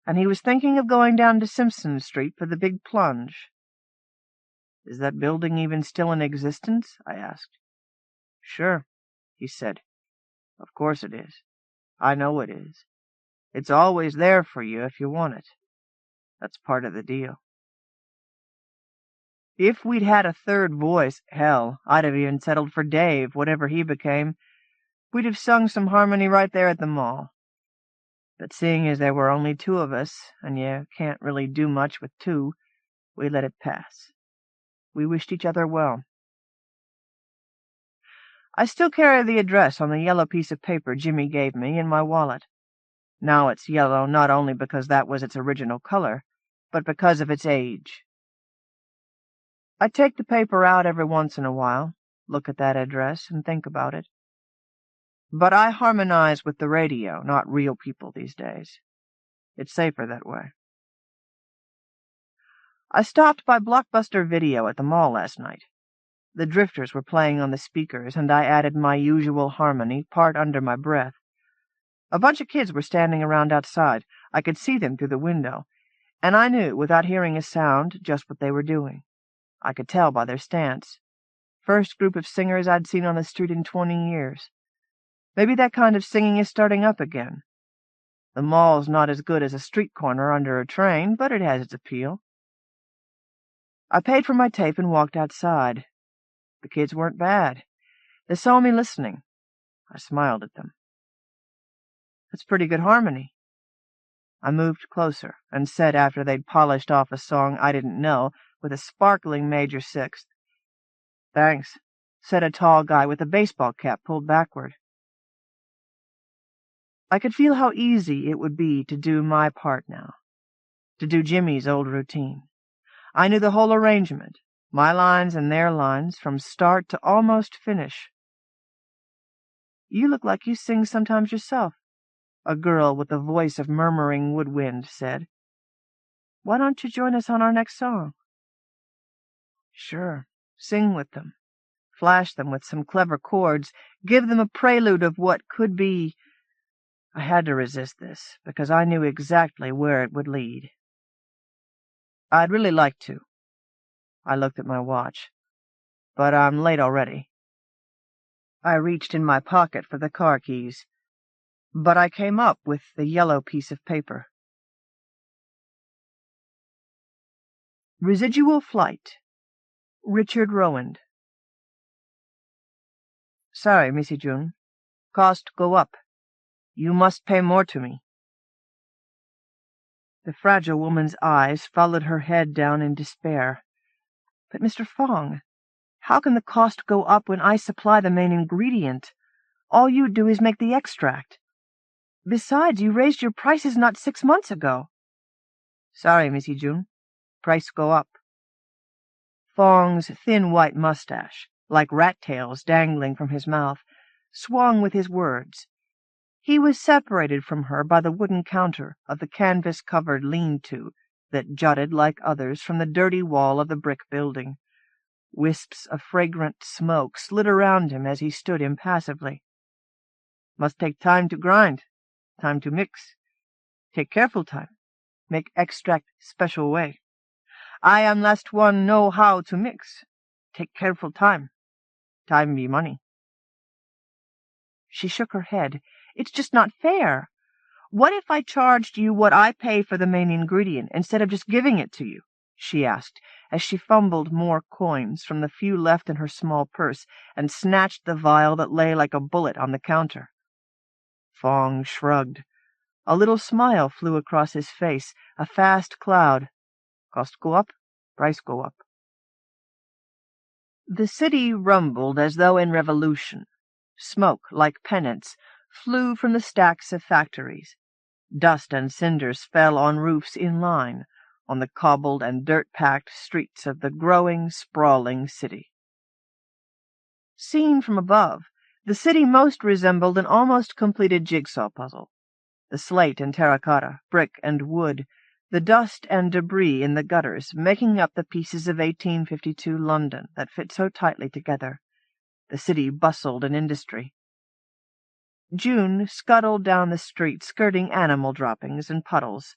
and he was thinking of going down to Simpson Street for the big plunge. "Is that building even still in existence?" I asked. "Sure," he said. "Of course it is. I know it is. It's always there for you if you want it. That's part of the deal." If we'd had a third voice, hell, I'd have even settled for Dave, whatever he became. We'd have sung some harmony right there at the mall. But seeing as there were only two of us, and you can't really do much with two, we let it pass. We wished each other well. I still carry the address on the yellow piece of paper Jimmy gave me in my wallet. Now it's yellow not only because that was its original color, but because of its age. I take the paper out every once in a while, look at that address, and think about it. But I harmonize with the radio, not real people these days. It's safer that way. I stopped by Blockbuster Video at the mall last night. The Drifters were playing on the speakers, and I added my usual harmony, part under my breath. A bunch of kids were standing around outside. I could see them through the window, and I knew, without hearing a sound, just what they were doing. I could tell by their stance. First group of singers I'd seen on the street in 20 years. Maybe that kind of singing is starting up again. The mall's not as good as a street corner under a train, but it has its appeal. I paid for my tape and walked outside. The kids weren't bad. They saw me listening. I smiled at them. "That's pretty good harmony." I moved closer and said, after they'd polished off a song I didn't know with a sparkling major sixth. "Thanks," said a tall guy with a baseball cap pulled backward. I could feel how easy it would be to do my part now, to do Jimmy's old routine. I knew the whole arrangement, my lines and their lines, from start to almost finish. "You look like you sing sometimes yourself," a girl with the voice of murmuring woodwind said. "Why don't you join us on our next song?" "Sure, sing with them, flash them with some clever chords, give them a prelude of what could be." I had to resist this, because I knew exactly where it would lead. "I'd really like to." I looked at my watch. "But I'm late already." I reached in my pocket for the car keys, but I came up with the yellow piece of paper. Residual Flight. Richard Rowand. "Sorry, Missy June. Cost go up. You must pay more to me." The fragile woman's eyes followed her head down in despair. "But, Mr. Fong, how can the cost go up when I supply the main ingredient? All you do is make the extract. Besides, you raised your prices not 6 months ago." "Sorry, Missy June. Price go up." Fong's thin white mustache, like rat-tails dangling from his mouth, swung with his words. He was separated from her by the wooden counter of the canvas-covered lean-to that jutted like others from the dirty wall of the brick building. Wisps of fragrant smoke slid around him as he stood impassively. "Must take time to grind, time to mix. Take careful time. Make extract special way. I am last one know how to mix. Take careful time. Time be money." She shook her head. "It's just not fair. What if I charged you what I pay for the main ingredient instead of just giving it to you?" she asked, as she fumbled more coins from the few left in her small purse and snatched the vial that lay like a bullet on the counter. Fong shrugged. A little smile flew across his face, a fast cloud. "Cost go up, price go up." The city rumbled as though in revolution. Smoke, like pennants, flew from the stacks of factories. Dust and cinders fell on roofs in line, on the cobbled and dirt-packed streets of the growing, sprawling city. Seen from above, the city most resembled an almost completed jigsaw puzzle. The slate and terracotta, brick and wood, the dust and debris in the gutters making up the pieces of 1852 London that fit so tightly together. The city bustled in industry. June scuttled down the street, skirting animal droppings and puddles.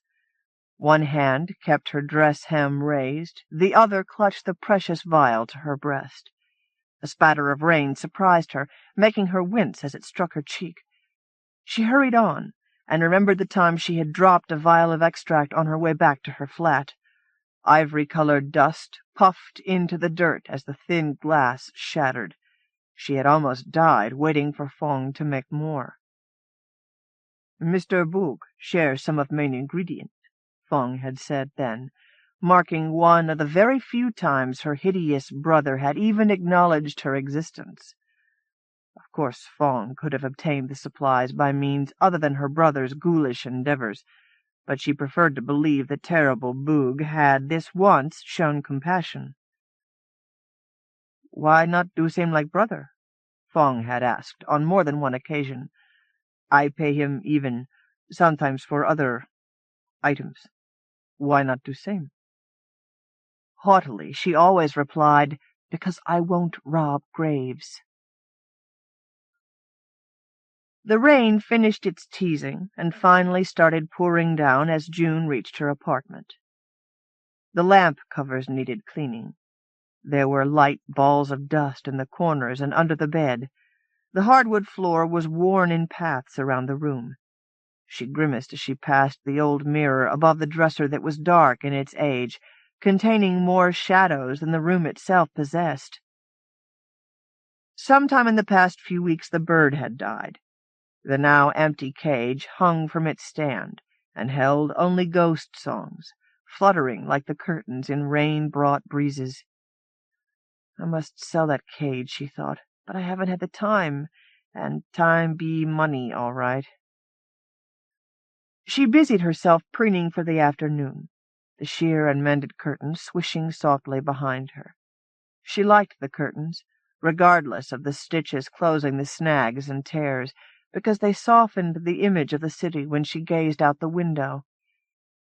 One hand kept her dress hem raised, the other clutched the precious vial to her breast. A spatter of rain surprised her, making her wince as it struck her cheek. She hurried on, and remembered the time she had dropped a vial of extract on her way back to her flat. Ivory-colored dust puffed into the dirt as the thin glass shattered. She had almost died, waiting for Fong to make more. "Mr. Boog shares some of main ingredient," Fong had said then, marking one of the very few times her hideous brother had even acknowledged her existence. Of course Fong could have obtained the supplies by means other than her brother's ghoulish endeavors, but she preferred to believe the terrible Boog had this once shown compassion. "Why not do same like brother?" Fong had asked on more than one occasion. "I pay him even, sometimes for other items. Why not do same?" Haughtily, she always replied, "Because I won't rob graves." The rain finished its teasing and finally started pouring down as June reached her apartment. The lamp covers needed cleaning. There were light balls of dust in the corners and under the bed. The hardwood floor was worn in paths around the room. She grimaced as she passed the old mirror above the dresser that was dark in its age, containing more shadows than the room itself possessed. Sometime in the past few weeks the bird had died. The now empty cage hung from its stand, and held only ghost songs, fluttering like the curtains in rain-brought breezes. "I must sell that cage," she thought, "but I haven't had the time, and time be money, all right." She busied herself preening for the afternoon, the sheer and mended curtains swishing softly behind her. She liked the curtains, regardless of the stitches closing the snags and tears, because they softened the image of the city when she gazed out the window.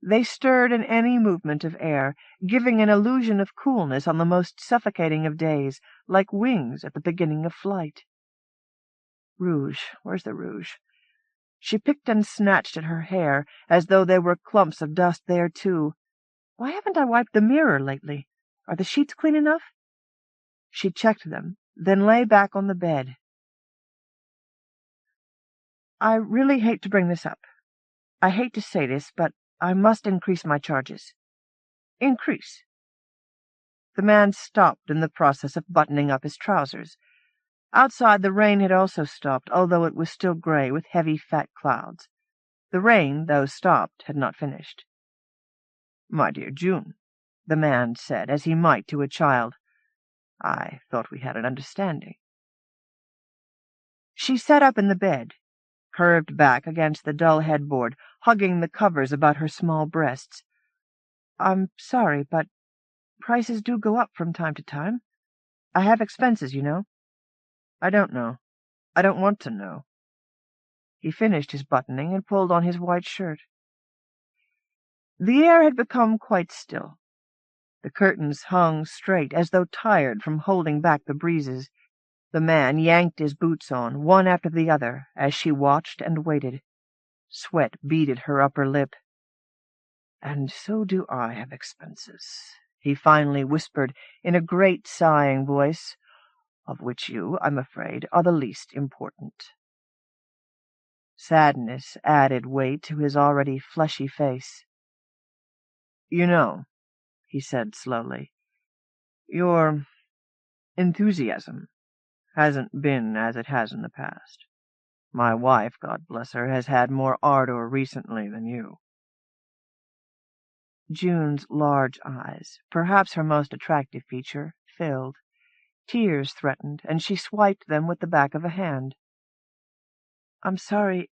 They stirred in any movement of air, giving an illusion of coolness on the most suffocating of days, like wings at the beginning of flight. Rouge, where's the rouge? She picked and snatched at her hair, as though there were clumps of dust there, too. Why haven't I wiped the mirror lately? Are the sheets clean enough? She checked them, then lay back on the bed. I really hate to bring this up. I hate to say this, but I must increase my charges. Increase. The man stopped in the process of buttoning up his trousers. Outside the rain had also stopped, although it was still grey with heavy fat clouds. The rain, though stopped, had not finished. "My dear June," the man said, as he might to a child, "I thought we had an understanding." She sat up in the bed, curved back against the dull headboard, hugging the covers about her small breasts. "I'm sorry, but prices do go up from time to time. I have expenses, you know." "I don't know. I don't want to know." He finished his buttoning and pulled on his white shirt. The air had become quite still. The curtains hung straight, as though tired from holding back the breezes. The man yanked his boots on, one after the other, as she watched and waited. Sweat beaded her upper lip. "And so do I have expenses," he finally whispered in a great sighing voice, "of which you, I'm afraid, are the least important." Sadness added weight to his already fleshy face. "You know," he said slowly, "your enthusiasm hasn't been as it has in the past. My wife, God bless her, has had more ardor recently than you." June's large eyes, perhaps her most attractive feature, filled. Tears threatened, and she swiped them with the back of a hand. "I'm sorry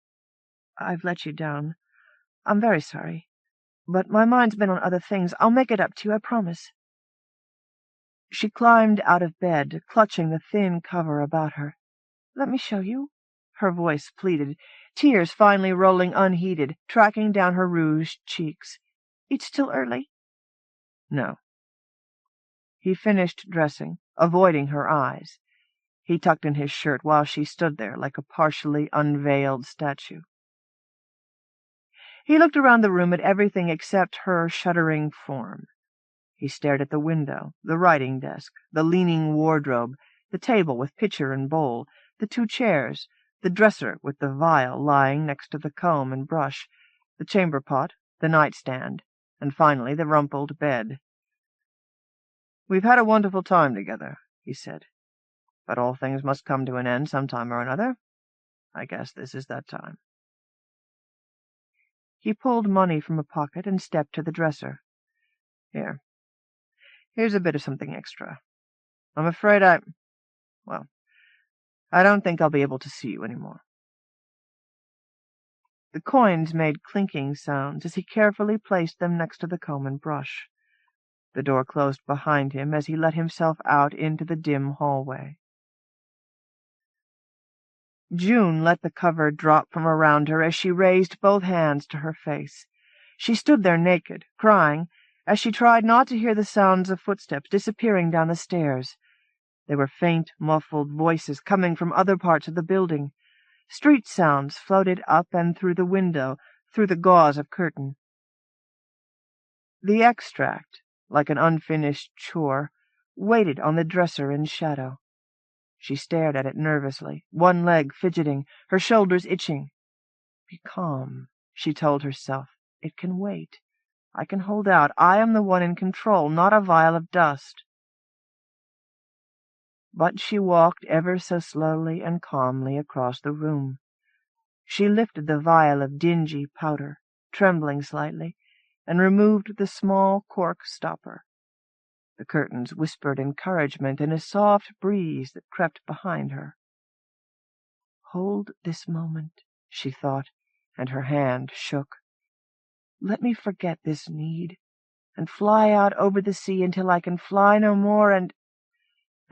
I've let you down. I'm very sorry. But my mind's been on other things. I'll make it up to you, I promise." She climbed out of bed, clutching the thin cover about her. "Let me show you," her voice pleaded, tears finally rolling unheeded, tracking down her rouged cheeks. "It's still early." "No." He finished dressing, avoiding her eyes. He tucked in his shirt while she stood there like a partially unveiled statue. He looked around the room at everything except her shuddering form. He stared at the window, the writing desk, the leaning wardrobe, the table with pitcher and bowl, the 2 chairs, the dresser with the vial lying next to the comb and brush, the chamber pot, the nightstand, and finally the rumpled bed. "We've had a wonderful time together," he said. "But all things must come to an end some time or another. I guess this is that time." He pulled money from a pocket and stepped to the dresser. Here's a bit of something extra. I'm afraid I don't think I'll be able to see you any more." The coins made clinking sounds as he carefully placed them next to the comb and brush. The door closed behind him as he let himself out into the dim hallway. June let the cover drop from around her as she raised both hands to her face. She stood there naked, crying, as she tried not to hear the sounds of footsteps disappearing down the stairs. They were faint, muffled voices coming from other parts of the building. Street sounds floated up and through the window, through the gauze of curtain. The extract, like an unfinished chore, waited on the dresser in shadow. She stared at it nervously, one leg fidgeting, her shoulders itching. "Be calm," she told herself. "It can wait. I can hold out. I am the one in control, not a vial of dust." But she walked ever so slowly and calmly across the room. She lifted the vial of dingy powder, trembling slightly, and removed the small cork stopper. The curtains whispered encouragement in a soft breeze that crept behind her. "Hold this moment," she thought, and her hand shook. "Let me forget this need, and fly out over the sea until I can fly no more, and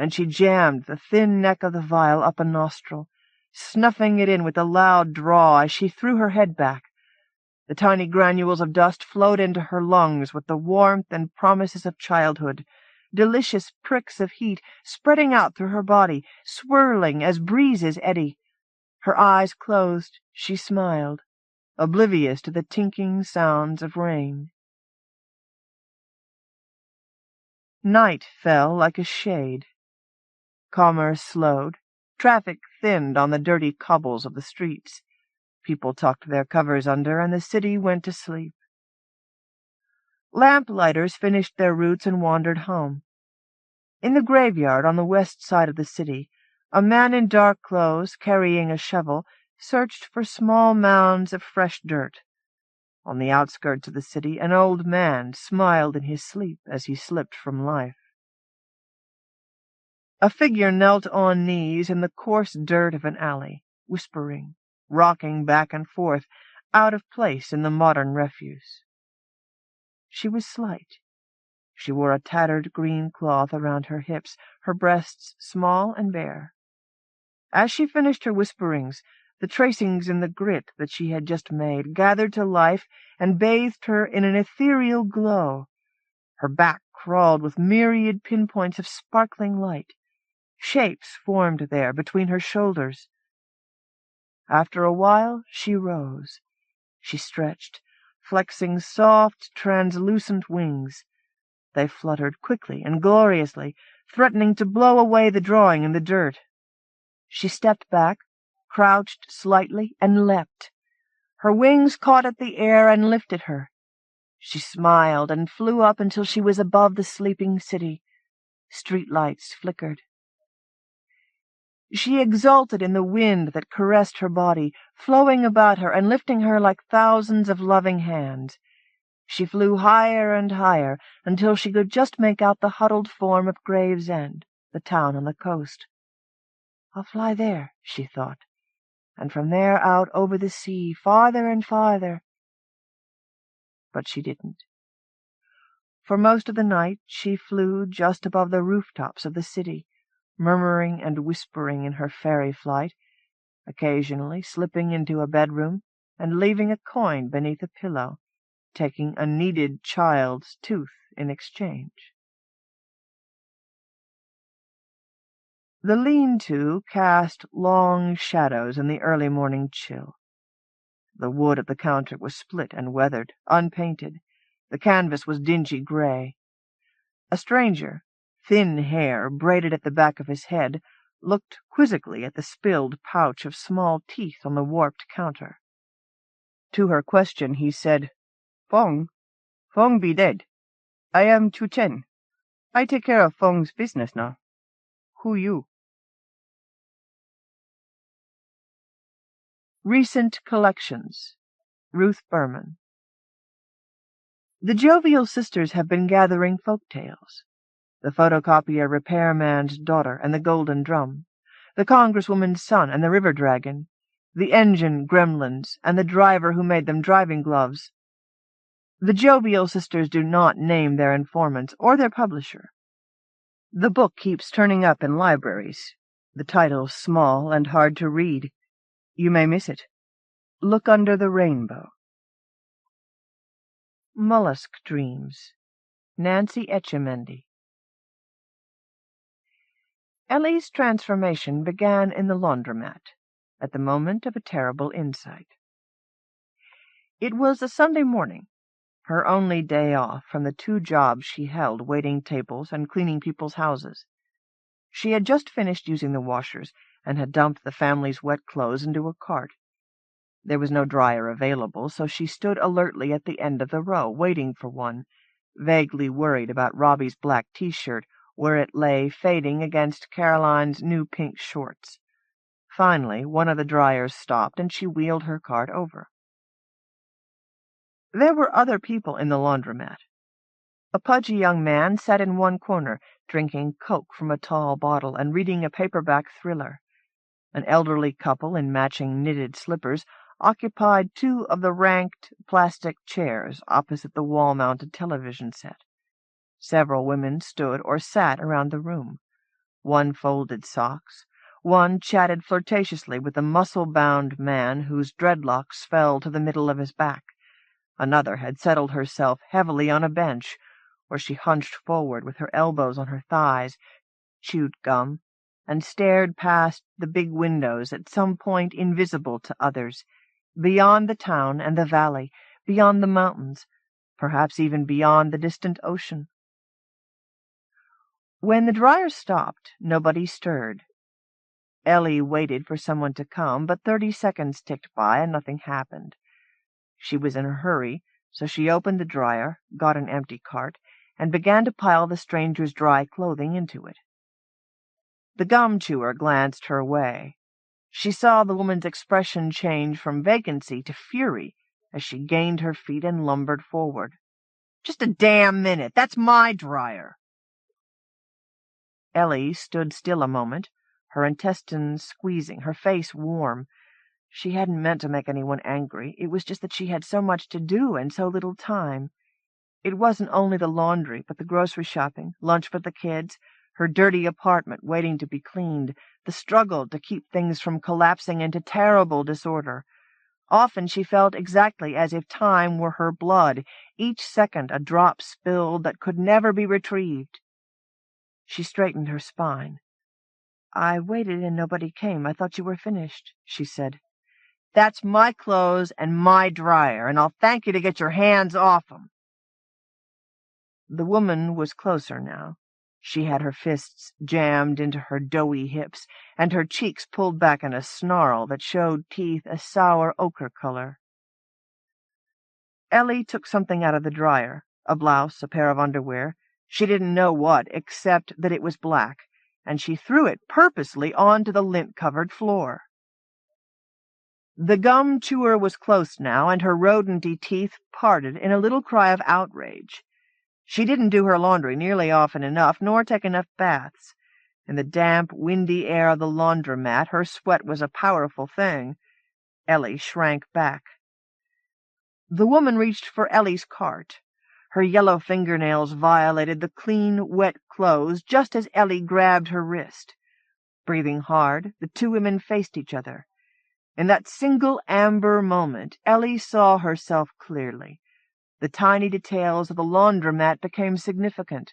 she jammed the thin neck of the vial up a nostril, snuffing it in with a loud draw as she threw her head back. The tiny granules of dust flowed into her lungs with the warmth and promises of childhood, delicious pricks of heat spreading out through her body, swirling as breezes eddy. Her eyes closed, she smiled, oblivious to the tinkling sounds of rain. Night fell like a shade. Commerce slowed. Traffic thinned on the dirty cobbles of the streets. People tucked their covers under, and the city went to sleep. Lamplighters finished their routes and wandered home. In the graveyard on the west side of the city, a man in dark clothes, carrying a shovel, searched for small mounds of fresh dirt. On the outskirts of the city, an old man smiled in his sleep as he slipped from life. A figure knelt on knees in the coarse dirt of an alley, whispering, rocking back and forth, out of place in the modern refuse. She was slight. She wore a tattered green cloth around her hips, her breasts small and bare. As she finished her whisperings, the tracings in the grit that she had just made gathered to life and bathed her in an ethereal glow. Her back crawled with myriad pinpoints of sparkling light. Shapes formed there between her shoulders. After a while she rose. She stretched, flexing soft, translucent wings. They fluttered quickly and gloriously, threatening to blow away the drawing in the dirt. She stepped back, crouched slightly, and leapt. Her wings caught at the air and lifted her. She smiled and flew up until she was above the sleeping city. Street lights flickered. She exulted in the wind that caressed her body, flowing about her and lifting her like thousands of loving hands. She flew higher and higher until she could just make out the huddled form of Gravesend, the town on the coast. "I'll fly there," she thought, "and from there out over the sea, farther and farther." But she didn't. For most of the night she flew just above the rooftops of the city, murmuring and whispering in her fairy flight, occasionally slipping into a bedroom and leaving a coin beneath a pillow, taking a needed child's tooth in exchange. The lean-to cast long shadows in the early morning chill. The wood of the counter was split and weathered, unpainted. The canvas was dingy gray. A stranger, thin hair braided at the back of his head, looked quizzically at the spilled pouch of small teeth on the warped counter. To her question he said, "Fong be dead. I am Chu Chen. I take care of Fong's business now. Who you?" Recent Collections. Ruth Berman. The jovial sisters have been gathering folk tales. The photocopier repairman's daughter and the golden drum, the congresswoman's son and the river dragon, the engine gremlins and the driver who made them driving gloves. The jovial sisters do not name their informants or their publisher. The book keeps turning up in libraries. The title's small and hard to read. You may miss it. Look under the rainbow. Mollusk Dreams. Nancy Etchemendy. Ellie's transformation began in the laundromat, at the moment of a terrible insight. It was a Sunday morning, her only day off from the 2 jobs she held waiting tables and cleaning people's houses. She had just finished using the washers and had dumped the family's wet clothes into a cart. There was no dryer available, so she stood alertly at the end of the row, waiting for one, vaguely worried about Robbie's black T-shirt, where it lay fading against Caroline's new pink shorts. Finally, one of the dryers stopped, and she wheeled her cart over. There were other people in the laundromat. A pudgy young man sat in one corner, drinking Coke from a tall bottle and reading a paperback thriller. An elderly couple in matching knitted slippers occupied 2 of the ranked plastic chairs opposite the wall-mounted television set. Several women stood or sat around the room. One folded socks. One chatted flirtatiously with a muscle-bound man whose dreadlocks fell to the middle of his back. Another had settled herself heavily on a bench, where she hunched forward with her elbows on her thighs, chewed gum, and stared past the big windows at some point invisible to others, beyond the town and the valley, beyond the mountains, perhaps even beyond the distant ocean. When the dryer stopped, nobody stirred. Ellie waited for someone to come, but 30 seconds ticked by and nothing happened. She was in a hurry, so she opened the dryer, got an empty cart, and began to pile the stranger's dry clothing into it. The gum-chewer glanced her way. She saw the woman's expression change from vacancy to fury as she gained her feet and lumbered forward. "Just a damn minute! That's my dryer!" Ellie stood still a moment, her intestines squeezing, her face warm. She hadn't meant to make anyone angry. It was just that she had so much to do and so little time. It wasn't only the laundry, but the grocery shopping, lunch for the kids, her dirty apartment waiting to be cleaned, the struggle to keep things from collapsing into terrible disorder. Often she felt exactly as if time were her blood, each second a drop spilled that could never be retrieved. She straightened her spine. "I waited and nobody came. I thought you were finished," she said. "That's my clothes and my dryer, and I'll thank you to get your hands off 'em." The woman was closer now. She had her fists jammed into her doughy hips, and her cheeks pulled back in a snarl that showed teeth a sour ochre color. Ellie took something out of the dryer, a blouse, a pair of underwear. She didn't know what, except that it was black, and she threw it purposely onto the lint-covered floor. The gum-chewer was close now, and her rodenty teeth parted in a little cry of outrage. She didn't do her laundry nearly often enough, nor take enough baths. In the damp, windy air of the laundromat, her sweat was a powerful thing. Ellie shrank back. The woman reached for Ellie's cart. Her yellow fingernails violated the clean, wet clothes just as Ellie grabbed her wrist. Breathing hard, the 2 women faced each other. In that single amber moment, Ellie saw herself clearly. The tiny details of the laundromat became significant,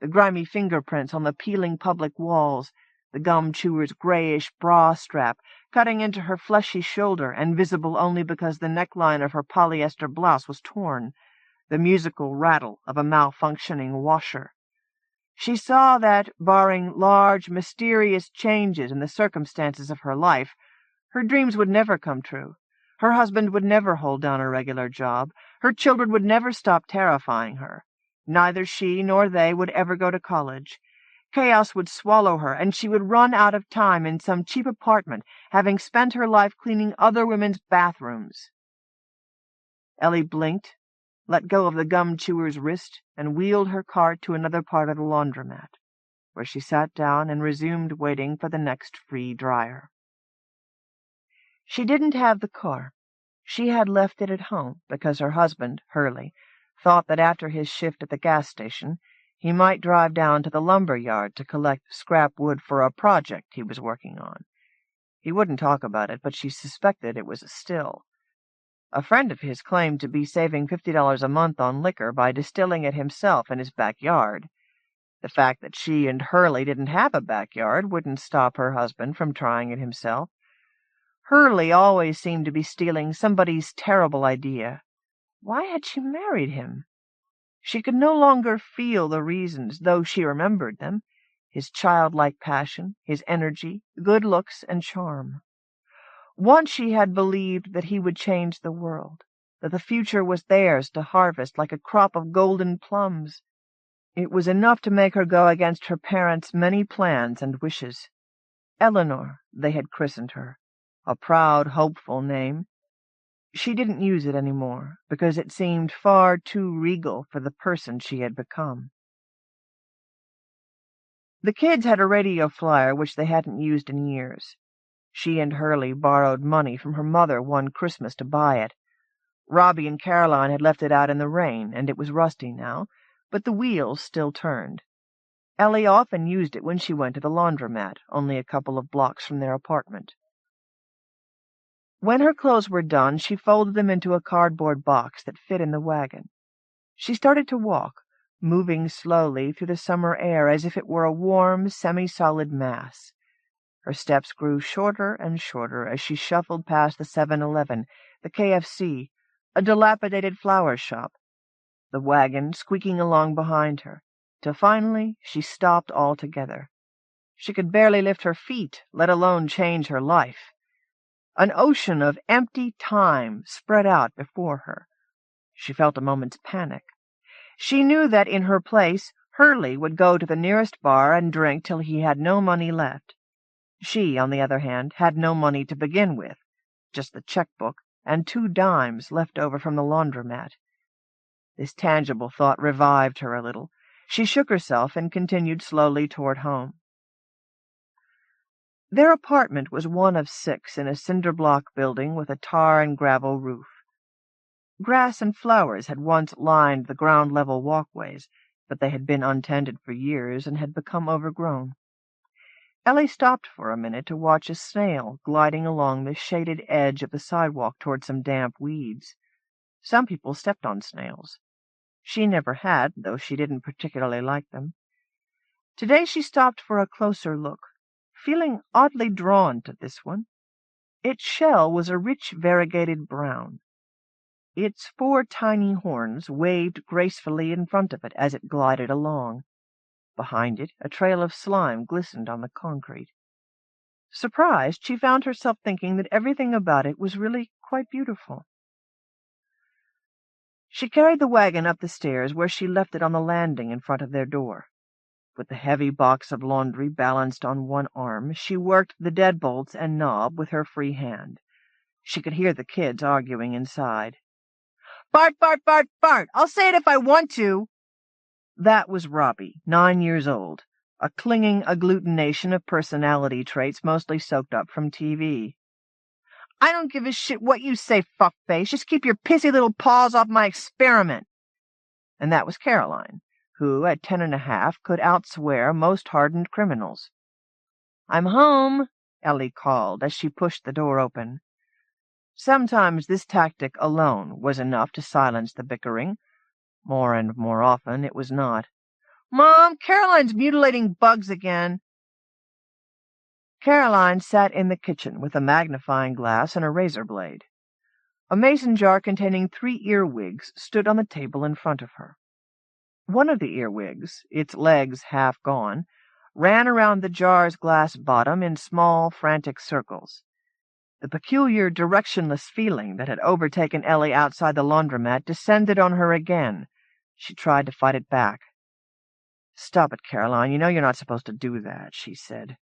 the grimy fingerprints on the peeling public walls, the gum chewer's grayish bra strap cutting into her fleshy shoulder and visible only because the neckline of her polyester blouse was torn, the musical rattle of a malfunctioning washer. She saw that, barring large, mysterious changes in the circumstances of her life, her dreams would never come true. Her husband would never hold down a regular job. Her children would never stop terrifying her. Neither she nor they would ever go to college. Chaos would swallow her, and she would run out of time in some cheap apartment, having spent her life cleaning other women's bathrooms. Ellie blinked, let go of the gum chewer's wrist, and wheeled her cart to another part of the laundromat, where she sat down and resumed waiting for the next free dryer. She didn't have the car. She had left it at home because her husband, Hurley, thought that after his shift at the gas station he might drive down to the lumber yard to collect scrap wood for a project he was working on. He wouldn't talk about it, but she suspected it was a still. A friend of his claimed to be saving $50 a month on liquor by distilling it himself in his backyard. The fact that she and Hurley didn't have a backyard wouldn't stop her husband from trying it himself. Hurley always seemed to be stealing somebody's terrible idea. Why had she married him? She could no longer feel the reasons, though she remembered them: his childlike passion, his energy, good looks, and charm. Once she had believed that he would change the world, that the future was theirs to harvest like a crop of golden plums. It was enough to make her go against her parents' many plans and wishes. Eleanor, they had christened her, a proud, hopeful name. She didn't use it any more, because it seemed far too regal for the person she had become. The kids had a radio flyer which they hadn't used in years. She and Hurley borrowed money from her mother one Christmas to buy it. Robbie and Caroline had left it out in the rain, and it was rusty now, but the wheels still turned. Ellie often used it when she went to the laundromat, only a couple of blocks from their apartment. When her clothes were done, she folded them into a cardboard box that fit in the wagon. She started to walk, moving slowly through the summer air as if it were a warm, semi-solid mass. Her steps grew shorter and shorter as she shuffled past the 7-Eleven, the KFC, a dilapidated flower shop, the wagon squeaking along behind her, till finally she stopped altogether. She could barely lift her feet, let alone change her life. An ocean of empty time spread out before her. She felt a moment's panic. She knew that in her place Hurley would go to the nearest bar and drink till he had no money left. She, on the other hand, had no money to begin with, just the checkbook and 2 dimes left over from the laundromat. This tangible thought revived her a little. She shook herself and continued slowly toward home. Their apartment was one of 6 in a cinder-block building with a tar and gravel roof. Grass and flowers had once lined the ground-level walkways, but they had been untended for years and had become overgrown. Ellie stopped for a minute to watch a snail gliding along the shaded edge of the sidewalk toward some damp weeds. Some people stepped on snails. She never had, though she didn't particularly like them. Today she stopped for a closer look, feeling oddly drawn to this one. Its shell was a rich variegated brown. Its 4 tiny horns waved gracefully in front of it as it glided along. Behind it, a trail of slime glistened on the concrete. Surprised, she found herself thinking that everything about it was really quite beautiful. She carried the wagon up the stairs, where she left it on the landing in front of their door. With the heavy box of laundry balanced on one arm, she worked the deadbolts and knob with her free hand. She could hear the kids arguing inside. "Bart, Bart, Bart, Bart! I'll say it if I want to!" That was Robbie, 9 years old, a clinging agglutination of personality traits mostly soaked up from TV. "I don't give a shit what you say, fuckface. Just keep your pissy little paws off my experiment." And that was Caroline, who, at 10.5, could outswear most hardened criminals. "I'm home," Ellie called as she pushed the door open. Sometimes this tactic alone was enough to silence the bickering. More and more often it was not. "Mom, Caroline's mutilating bugs again." Caroline sat in the kitchen with a magnifying glass and a razor blade. A mason jar containing 3 earwigs stood on the table in front of her. One of the earwigs, its legs half gone, ran around the jar's glass bottom in small, frantic circles. The peculiar, directionless feeling that had overtaken Ellie outside the laundromat descended on her again. She tried to fight it back. "Stop it, Caroline. You know you're not supposed to do that," she said.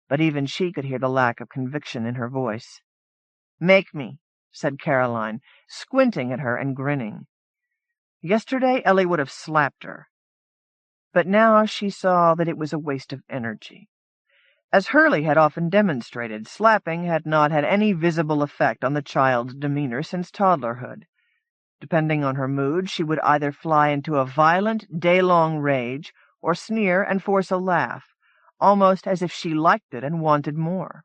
But even she could hear the lack of conviction in her voice. "Make me," said Caroline, squinting at her and grinning. Yesterday Ellie would have slapped her. But now she saw that it was a waste of energy. As Hurley had often demonstrated, slapping had not had any visible effect on the child's demeanor since toddlerhood. Depending on her mood, she would either fly into a violent, day-long rage or sneer and force a laugh, almost as if she liked it and wanted more.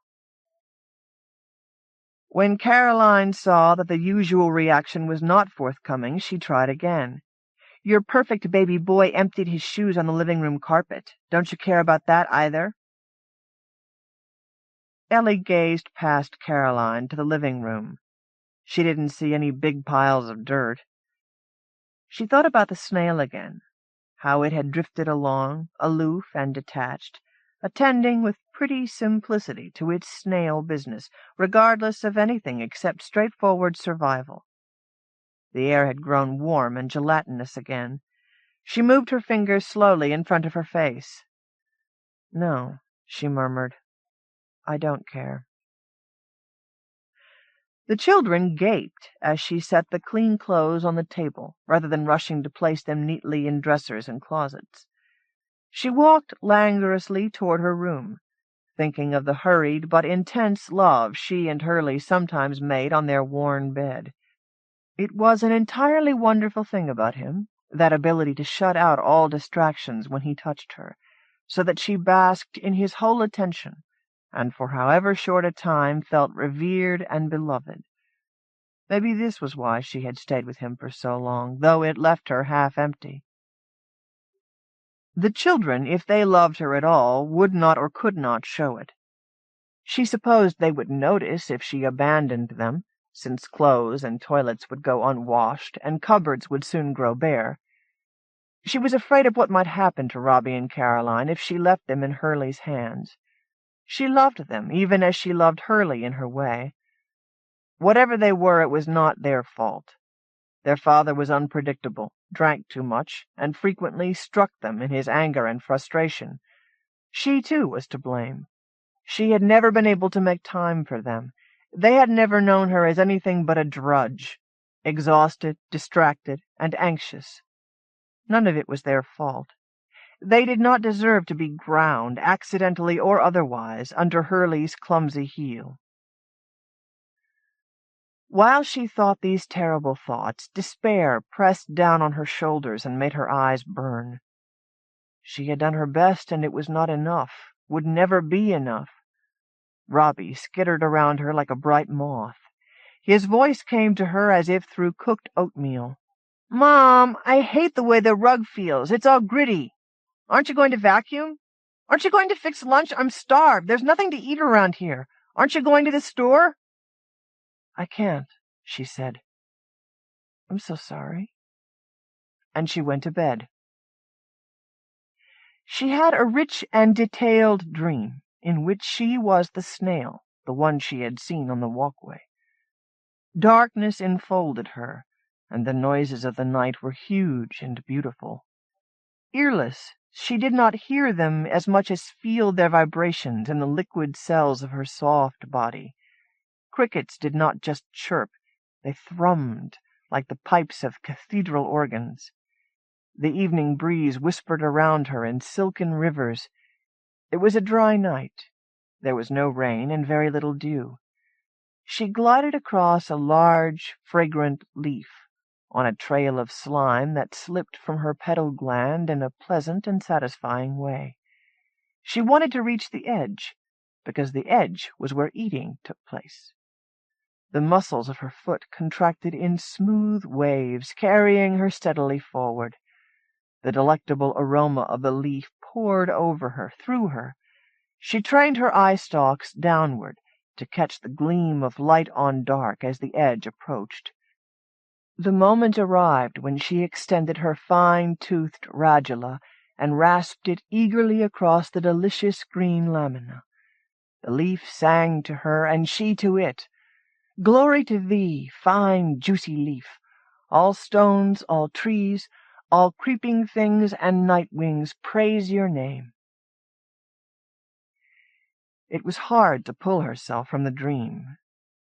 When Caroline saw that the usual reaction was not forthcoming, she tried again. "Your perfect baby boy emptied his shoes on the living-room carpet. Don't you care about that either?" Ellie gazed past Caroline to the living room. She didn't see any big piles of dirt. She thought about the snail again, how it had drifted along, aloof and detached, attending with pretty simplicity to its snail business, regardless of anything except straightforward survival. The air had grown warm and gelatinous again. She moved her fingers slowly in front of her face. "No," she murmured. "I don't care." The children gaped as she set the clean clothes on the table, rather than rushing to place them neatly in dressers and closets. She walked languorously toward her room, thinking of the hurried but intense love she and Hurley sometimes made on their worn bed. It was an entirely wonderful thing about him, that ability to shut out all distractions when he touched her, so that she basked in his whole attention, and for however short a time felt revered and beloved. Maybe this was why she had stayed with him for so long, though it left her half empty. The children, if they loved her at all, would not or could not show it. She supposed they would notice if she abandoned them, since clothes and toilets would go unwashed, and cupboards would soon grow bare. She was afraid of what might happen to Robbie and Caroline if she left them in Hurley's hands. She loved them, even as she loved Hurley in her way. Whatever they were, it was not their fault. Their father was unpredictable, drank too much, and frequently struck them in his anger and frustration. She, too, was to blame. She had never been able to make time for them. They had never known her as anything but a drudge, exhausted, distracted, and anxious. None of it was their fault. They did not deserve to be ground, accidentally or otherwise, under Hurley's clumsy heel. While she thought these terrible thoughts, despair pressed down on her shoulders and made her eyes burn. She had done her best, and it was not enough, would never be enough. Robbie skittered around her like a bright moth. His voice came to her as if through cooked oatmeal. "Mom, I hate the way the rug feels. It's all gritty. Aren't you going to vacuum? Aren't you going to fix lunch? I'm starved. There's nothing to eat around here. Aren't you going to the store?" "I can't," she said. "I'm so sorry." And she went to bed. She had a rich and detailed dream, in which she was the snail, the one she had seen on the walkway. Darkness enfolded her, and the noises of the night were huge and beautiful. Earless, she did not hear them as much as feel their vibrations in the liquid cells of her soft body. Crickets did not just chirp, they thrummed like the pipes of cathedral organs. The evening breeze whispered around her in silken rivers. It was a dry night. There was no rain and very little dew. She glided across a large, fragrant leaf, on a trail of slime that slipped from her petal gland in a pleasant and satisfying way. She wanted to reach the edge, because the edge was where eating took place. The muscles of her foot contracted in smooth waves, carrying her steadily forward. The delectable aroma of the leaf poured over her, through her. She trained her eye stalks downward to catch the gleam of light on dark as the edge approached. The moment arrived when she extended her fine-toothed radula and rasped it eagerly across the delicious green lamina. The leaf sang to her, and she to it. Glory to thee, fine, juicy leaf! All stones, all trees, all creeping things and night wings praise your name. It was hard to pull herself from the dream.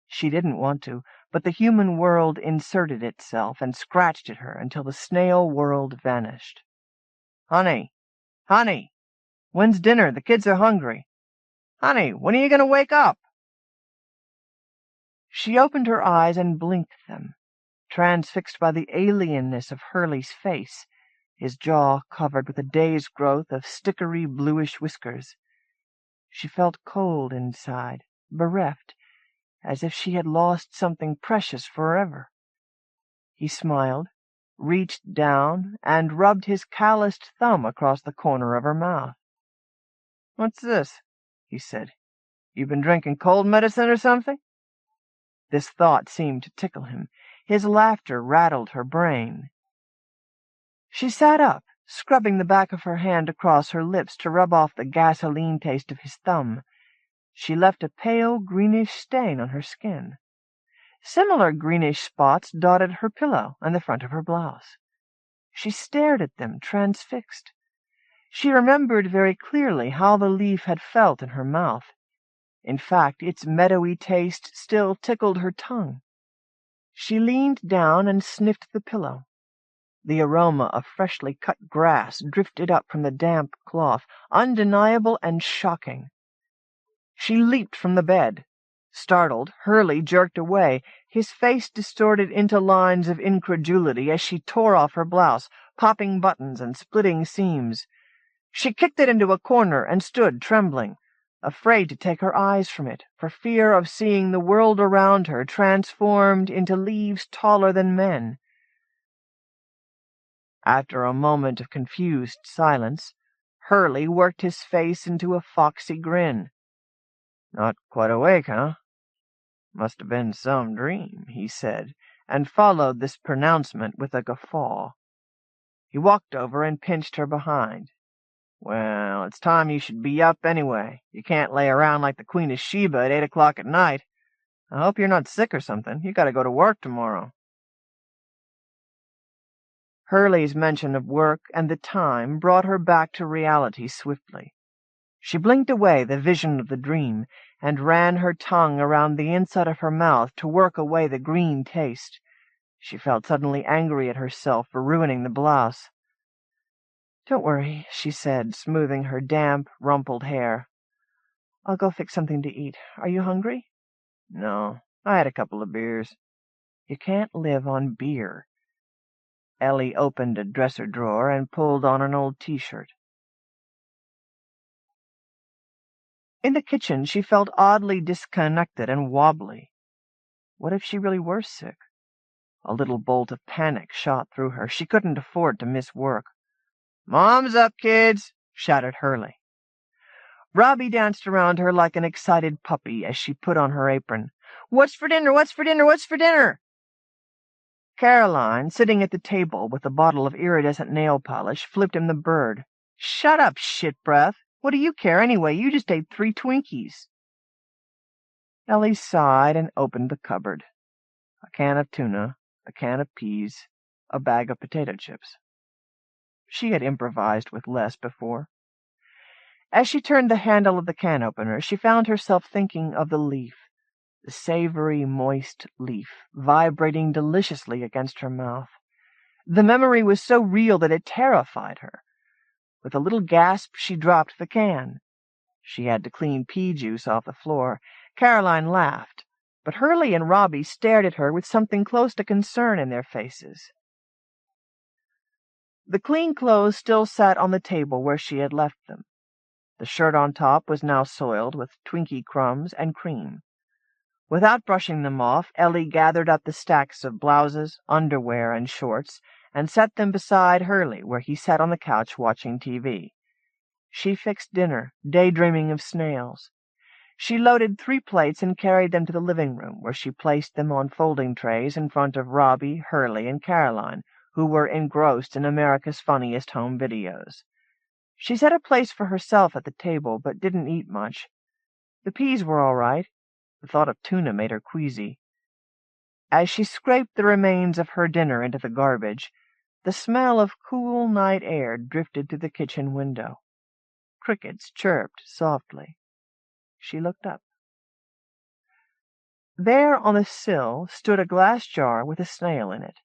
She didn't want to, but the human world inserted itself and scratched at her until the snail world vanished. Honey, honey, when's dinner? The kids are hungry. Honey, when are you going to wake up? She opened her eyes and blinked them, transfixed by the alienness of Hurley's face, his jaw covered with a day's growth of stickery bluish whiskers. She felt cold inside, bereft, as if she had lost something precious forever. He smiled, reached down, and rubbed his calloused thumb across the corner of her mouth. "What's this?" he said. "You been drinking cold medicine or something?" This thought seemed to tickle him. His laughter rattled her brain. She sat up, scrubbing the back of her hand across her lips to rub off the gasoline taste of his thumb. She left a pale greenish stain on her skin. Similar greenish spots dotted her pillow and the front of her blouse. She stared at them, transfixed. She remembered very clearly how the leaf had felt in her mouth. In fact, its meadowy taste still tickled her tongue. She leaned down and sniffed the pillow. The aroma of freshly cut grass drifted up from the damp cloth, undeniable and shocking. She leaped from the bed. Startled, Hurley jerked away, his face distorted into lines of incredulity as she tore off her blouse, popping buttons and splitting seams. She kicked it into a corner and stood trembling, afraid to take her eyes from it, for fear of seeing the world around her transformed into leaves taller than men. After a moment of confused silence, Hurley worked his face into a foxy grin. "Not quite awake, huh? Must have been some dream," he said, and followed this pronouncement with a guffaw. He walked over and pinched her behind. "Well, it's time you should be up anyway. You can't lay around like the Queen of Sheba at 8 o'clock at night. I hope you're not sick or something. You gotta go to work tomorrow." Hurley's mention of work and the time brought her back to reality swiftly. She blinked away the vision of the dream and ran her tongue around the inside of her mouth to work away the green taste. She felt suddenly angry at herself for ruining the blouse. "Don't worry," she said, smoothing her damp, rumpled hair. "I'll go fix something to eat. Are you hungry?" "No, I had a couple of beers." "You can't live on beer." Ellie opened a dresser drawer and pulled on an old T-shirt. In the kitchen, she felt oddly disconnected and wobbly. What if she really were sick? A little bolt of panic shot through her. She couldn't afford to miss work. "Mom's up, kids!" shouted Hurley. Robbie danced around her like an excited puppy as she put on her apron. "What's for dinner? What's for dinner? What's for dinner?" Caroline, sitting at the table with a bottle of iridescent nail polish, flipped him the bird. "Shut up, shit-breath. What do you care anyway? You just ate 3 Twinkies." Ellie sighed and opened the cupboard. A can of tuna, a can of peas, a bag of potato chips. She had improvised with less before. As she turned the handle of the can opener, she found herself thinking of the leaf, the savory, moist leaf, vibrating deliciously against her mouth. The memory was so real that it terrified her. With a little gasp, she dropped the can. She had to clean pea juice off the floor. Caroline laughed, but Hurley and Robbie stared at her with something close to concern in their faces. The clean clothes still sat on the table where she had left them. The shirt on top was now soiled with Twinkie crumbs and cream. Without brushing them off, Ellie gathered up the stacks of blouses, underwear, and shorts, and set them beside Hurley, where he sat on the couch watching TV. She fixed dinner, daydreaming of snails. She loaded 3 plates and carried them to the living room, where she placed them on folding trays in front of Robbie, Hurley, and Caroline, who were engrossed in America's Funniest Home Videos. She set a place for herself at the table, but didn't eat much. The peas were all right. The thought of tuna made her queasy. As she scraped the remains of her dinner into the garbage, the smell of cool night air drifted through the kitchen window. Crickets chirped softly. She looked up. There on the sill stood a glass jar with a snail in it.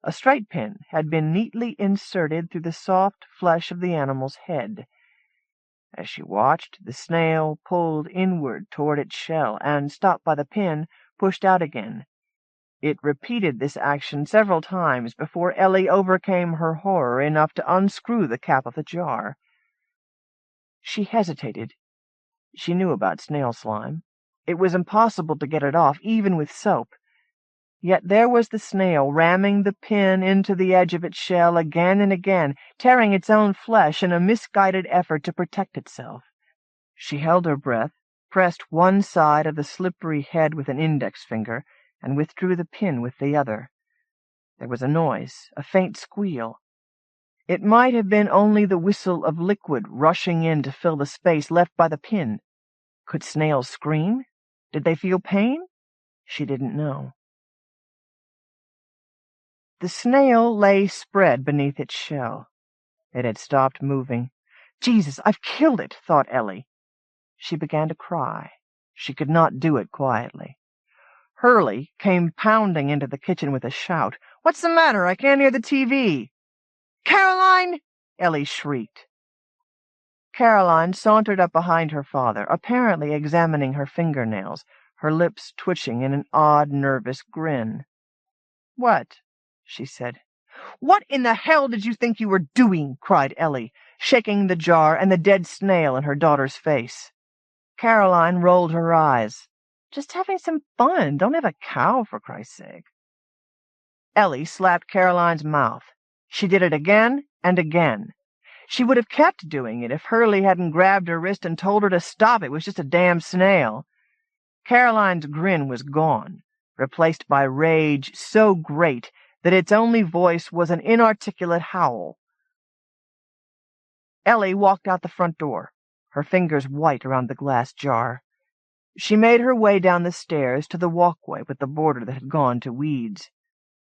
A straight pin had been neatly inserted through the soft flesh of the animal's head. As she watched, the snail pulled inward toward its shell and, stopped by the pin, pushed out again. It repeated this action several times before Ellie overcame her horror enough to unscrew the cap of the jar. She hesitated. She knew about snail slime. It was impossible to get it off, even with soap. Yet there was the snail ramming the pin into the edge of its shell again and again, tearing its own flesh in a misguided effort to protect itself. She held her breath, pressed one side of the slippery head with an index finger, and withdrew the pin with the other. There was a noise, a faint squeal. It might have been only the whistle of liquid rushing in to fill the space left by the pin. Could snails scream? Did they feel pain? She didn't know. The snail lay spread beneath its shell. It had stopped moving. Jesus, I've killed it, thought Ellie. She began to cry. She could not do it quietly. Hurley came pounding into the kitchen with a shout. "What's the matter? I can't hear the TV." "Caroline!" Ellie shrieked. Caroline sauntered up behind her father, apparently examining her fingernails, her lips twitching in an odd, nervous grin. "What?" she said. "What in the hell did you think you were doing?" cried Ellie, shaking the jar and the dead snail in her daughter's face. Caroline rolled her eyes. "Just having some fun. Don't have a cow, for Christ's sake." Ellie slapped Caroline's mouth. She did it again and again. She would have kept doing it if Hurley hadn't grabbed her wrist and told her to stop. It was just a damn snail. Caroline's grin was gone, replaced by rage so great that its only voice was an inarticulate howl. Ellie walked out the front door, her fingers white around the glass jar. She made her way down the stairs to the walkway with the border that had gone to weeds.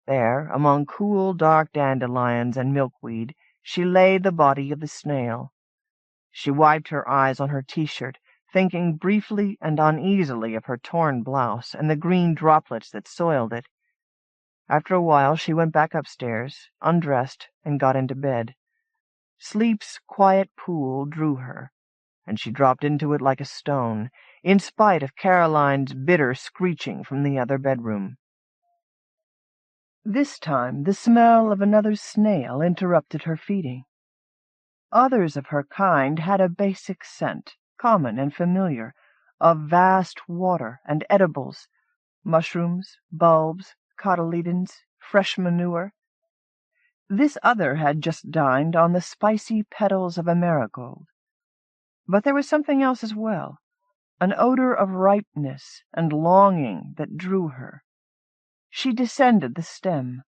There, among cool, dark dandelions and milkweed, she laid the body of the snail. She wiped her eyes on her T-shirt, thinking briefly and uneasily of her torn blouse and the green droplets that soiled it. After a while she went back upstairs, undressed, and got into bed. Sleep's quiet pool drew her, and she dropped into it like a stone, in spite of Caroline's bitter screeching from the other bedroom. This time the smell of another snail interrupted her feeding. Others of her kind had a basic scent, common and familiar, of vast water and edibles, mushrooms, bulbs, cotyledons, fresh manure. This other had just dined on the spicy petals of a marigold. But there was something else as well, an odor of ripeness and longing that drew her. She descended the stem.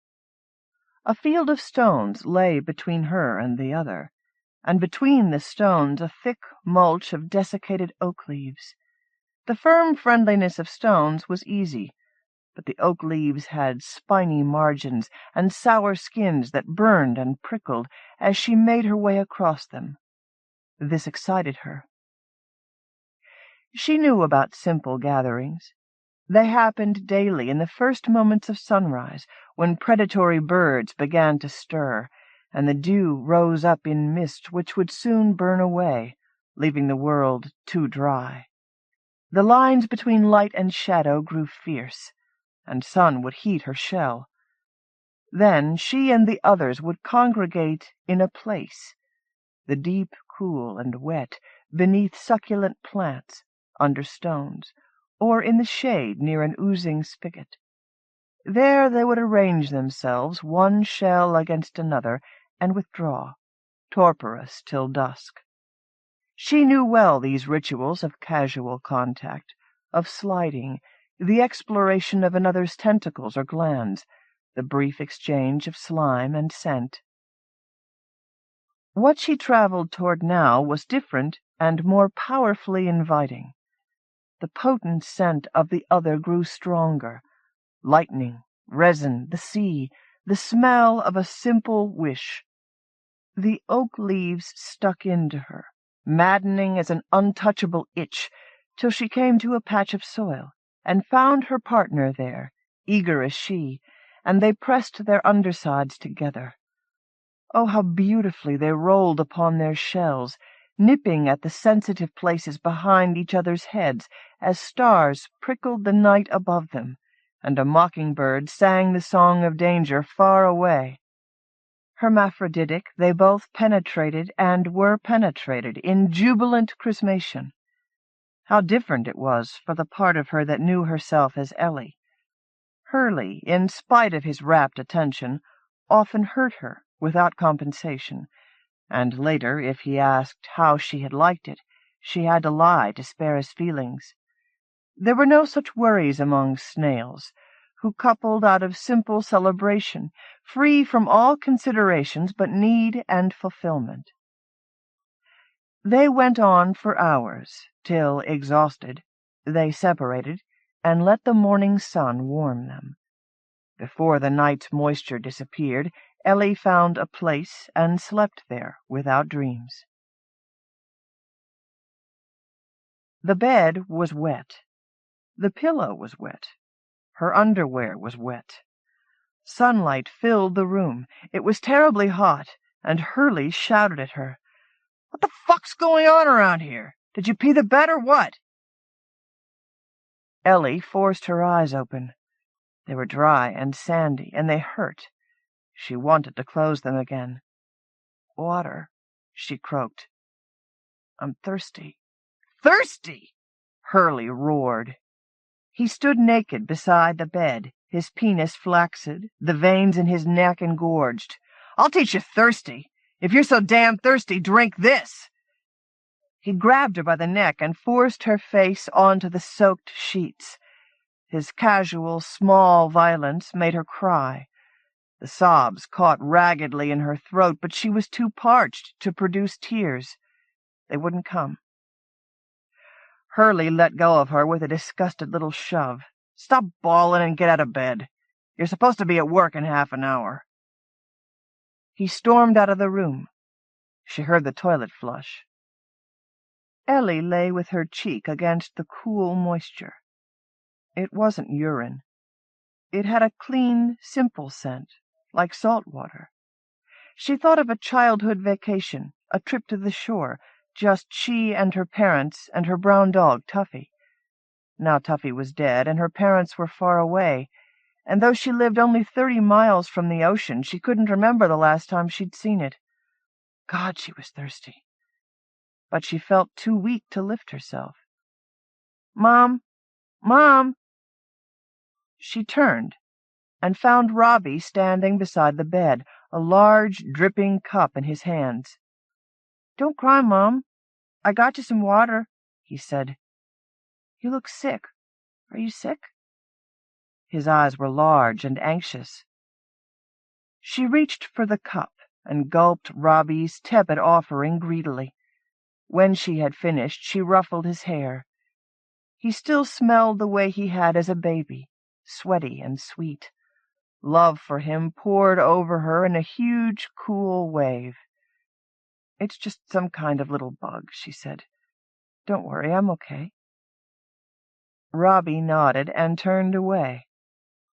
A field of stones lay between her and the other, and between the stones a thick mulch of desiccated oak leaves. The firm friendliness of stones was easy, but the oak leaves had spiny margins and sour skins that burned and prickled as she made her way across them. This excited her. She knew about simple gatherings. They happened daily in the first moments of sunrise, when predatory birds began to stir, and the dew rose up in mist which would soon burn away, leaving the world too dry. The lines between light and shadow grew fierce, and sun would heat her shell. Then she and the others would congregate in a place, the deep, cool, and wet, beneath succulent plants, under stones, or in the shade near an oozing spigot. There they would arrange themselves, one shell against another, and withdraw, torporous till dusk. She knew well these rituals of casual contact, of sliding, the exploration of another's tentacles or glands, the brief exchange of slime and scent. What she traveled toward now was different and more powerfully inviting. The potent scent of the other grew stronger. Lightning, resin, the sea, the smell of a simple wish. The oak leaves stuck into her, maddening as an untouchable itch, till she came to a patch of soil, and found her partner there, eager as she, and they pressed their undersides together. Oh, how beautifully they rolled upon their shells, nipping at the sensitive places behind each other's heads as stars prickled the night above them, and a mockingbird sang the song of danger far away. Hermaphroditic, they both penetrated and were penetrated in jubilant chrismation. How different it was for the part of her that knew herself as Ellie. Hurley, in spite of his rapt attention, often hurt her without compensation, and later, if he asked how she had liked it, she had to lie to spare his feelings. There were no such worries among snails, who coupled out of simple celebration, free from all considerations but need and fulfillment. They went on for hours, till, exhausted, they separated and let the morning sun warm them. Before the night's moisture disappeared, Ellie found a place and slept there without dreams. The bed was wet. The pillow was wet. Her underwear was wet. Sunlight filled the room. It was terribly hot, and Hurley shouted at her. "What the fuck's going on around here? Did you pee the bed or what?" Ellie forced her eyes open. They were dry and sandy, and they hurt. She wanted to close them again. "Water," she croaked. "I'm thirsty." "Thirsty!" Hurley roared. He stood naked beside the bed, his penis flaccid, the veins in his neck engorged. "I'll teach you thirsty. If you're so damn thirsty, drink this." He grabbed her by the neck and forced her face onto the soaked sheets. His casual, small violence made her cry. The sobs caught raggedly in her throat, but she was too parched to produce tears. They wouldn't come. Hurley let go of her with a disgusted little shove. "Stop bawling and get out of bed. You're supposed to be at work in half an hour." He stormed out of the room. She heard the toilet flush. Ellie lay with her cheek against the cool moisture. It wasn't urine. It had a clean, simple scent, like salt water. She thought of a childhood vacation, a trip to the shore, just she and her parents and her brown dog, Tuffy. Now Tuffy was dead, and her parents were far away, and though she lived only 30 miles from the ocean, she couldn't remember the last time she'd seen it. God, she was thirsty. But she felt too weak to lift herself. "Mom! Mom!" She turned and found Robbie standing beside the bed, a large, dripping cup in his hands. "Don't cry, Mom. I got you some water," he said. "You look sick. Are you sick?" His eyes were large and anxious. She reached for the cup and gulped Robbie's tepid offering greedily. When she had finished, she ruffled his hair. He still smelled the way he had as a baby, sweaty and sweet. Love for him poured over her in a huge, cool wave. "It's just some kind of little bug," she said. "Don't worry, I'm okay." Robbie nodded and turned away.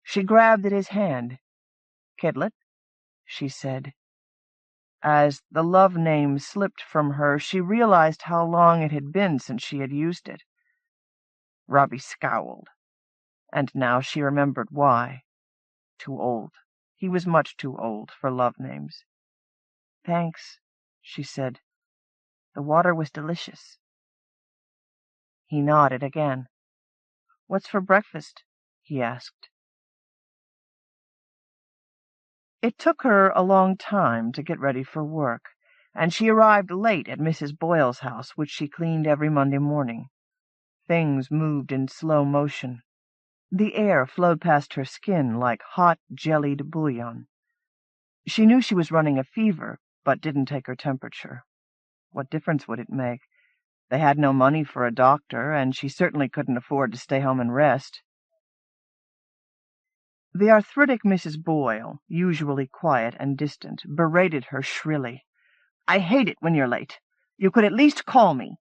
She grabbed at his hand. "Kidlet," she said. As the love name slipped from her, she realized how long it had been since she had used it. Robbie scowled, and now she remembered why. Too old. He was much too old for love names. "Thanks," she said. "The water was delicious." He nodded again. "What's for breakfast?" he asked. It took her a long time to get ready for work, and she arrived late at Mrs. Boyle's house, which she cleaned every Monday morning. Things moved in slow motion. The air flowed past her skin like hot, jellied bouillon. She knew she was running a fever, but didn't take her temperature. What difference would it make? They had no money for a doctor, and she certainly couldn't afford to stay home and rest. The arthritic Mrs. Boyle, usually quiet and distant, berated her shrilly. "I hate it when you're late. You could at least call me.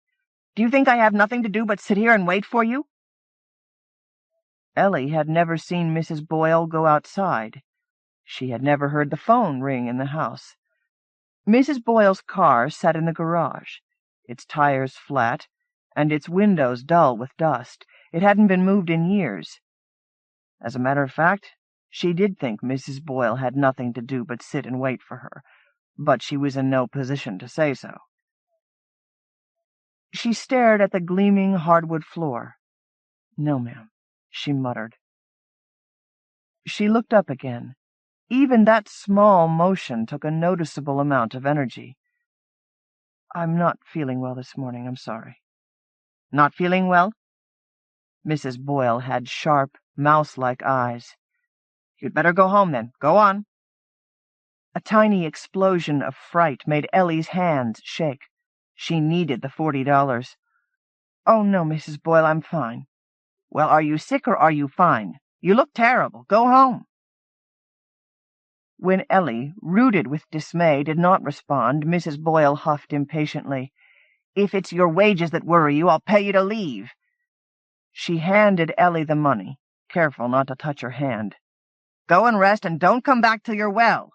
Do you think I have nothing to do but sit here and wait for you?" Ellie had never seen Mrs. Boyle go outside. She had never heard the phone ring in the house. Mrs. Boyle's car sat in the garage, its tires flat, and its windows dull with dust. It hadn't been moved in years. As a matter of fact, she did think Mrs. Boyle had nothing to do but sit and wait for her, but she was in no position to say so. She stared at the gleaming hardwood floor. "No, ma'am," she muttered. She looked up again. Even that small motion took a noticeable amount of energy. "I'm not feeling well this morning, I'm sorry." "Not feeling well?" Mrs. Boyle had sharp, mouse-like eyes. "You'd better go home, then. Go on." A tiny explosion of fright made Ellie's hands shake. She needed the $40. "Oh, no, Mrs. Boyle, I'm fine." "Well, are you sick or are you fine? You look terrible. Go home." When Ellie, rooted with dismay, did not respond, Mrs. Boyle huffed impatiently. "If it's your wages that worry you, I'll pay you to leave." She handed Ellie the money, careful not to touch her hand. "Go and rest, and don't come back till you're well."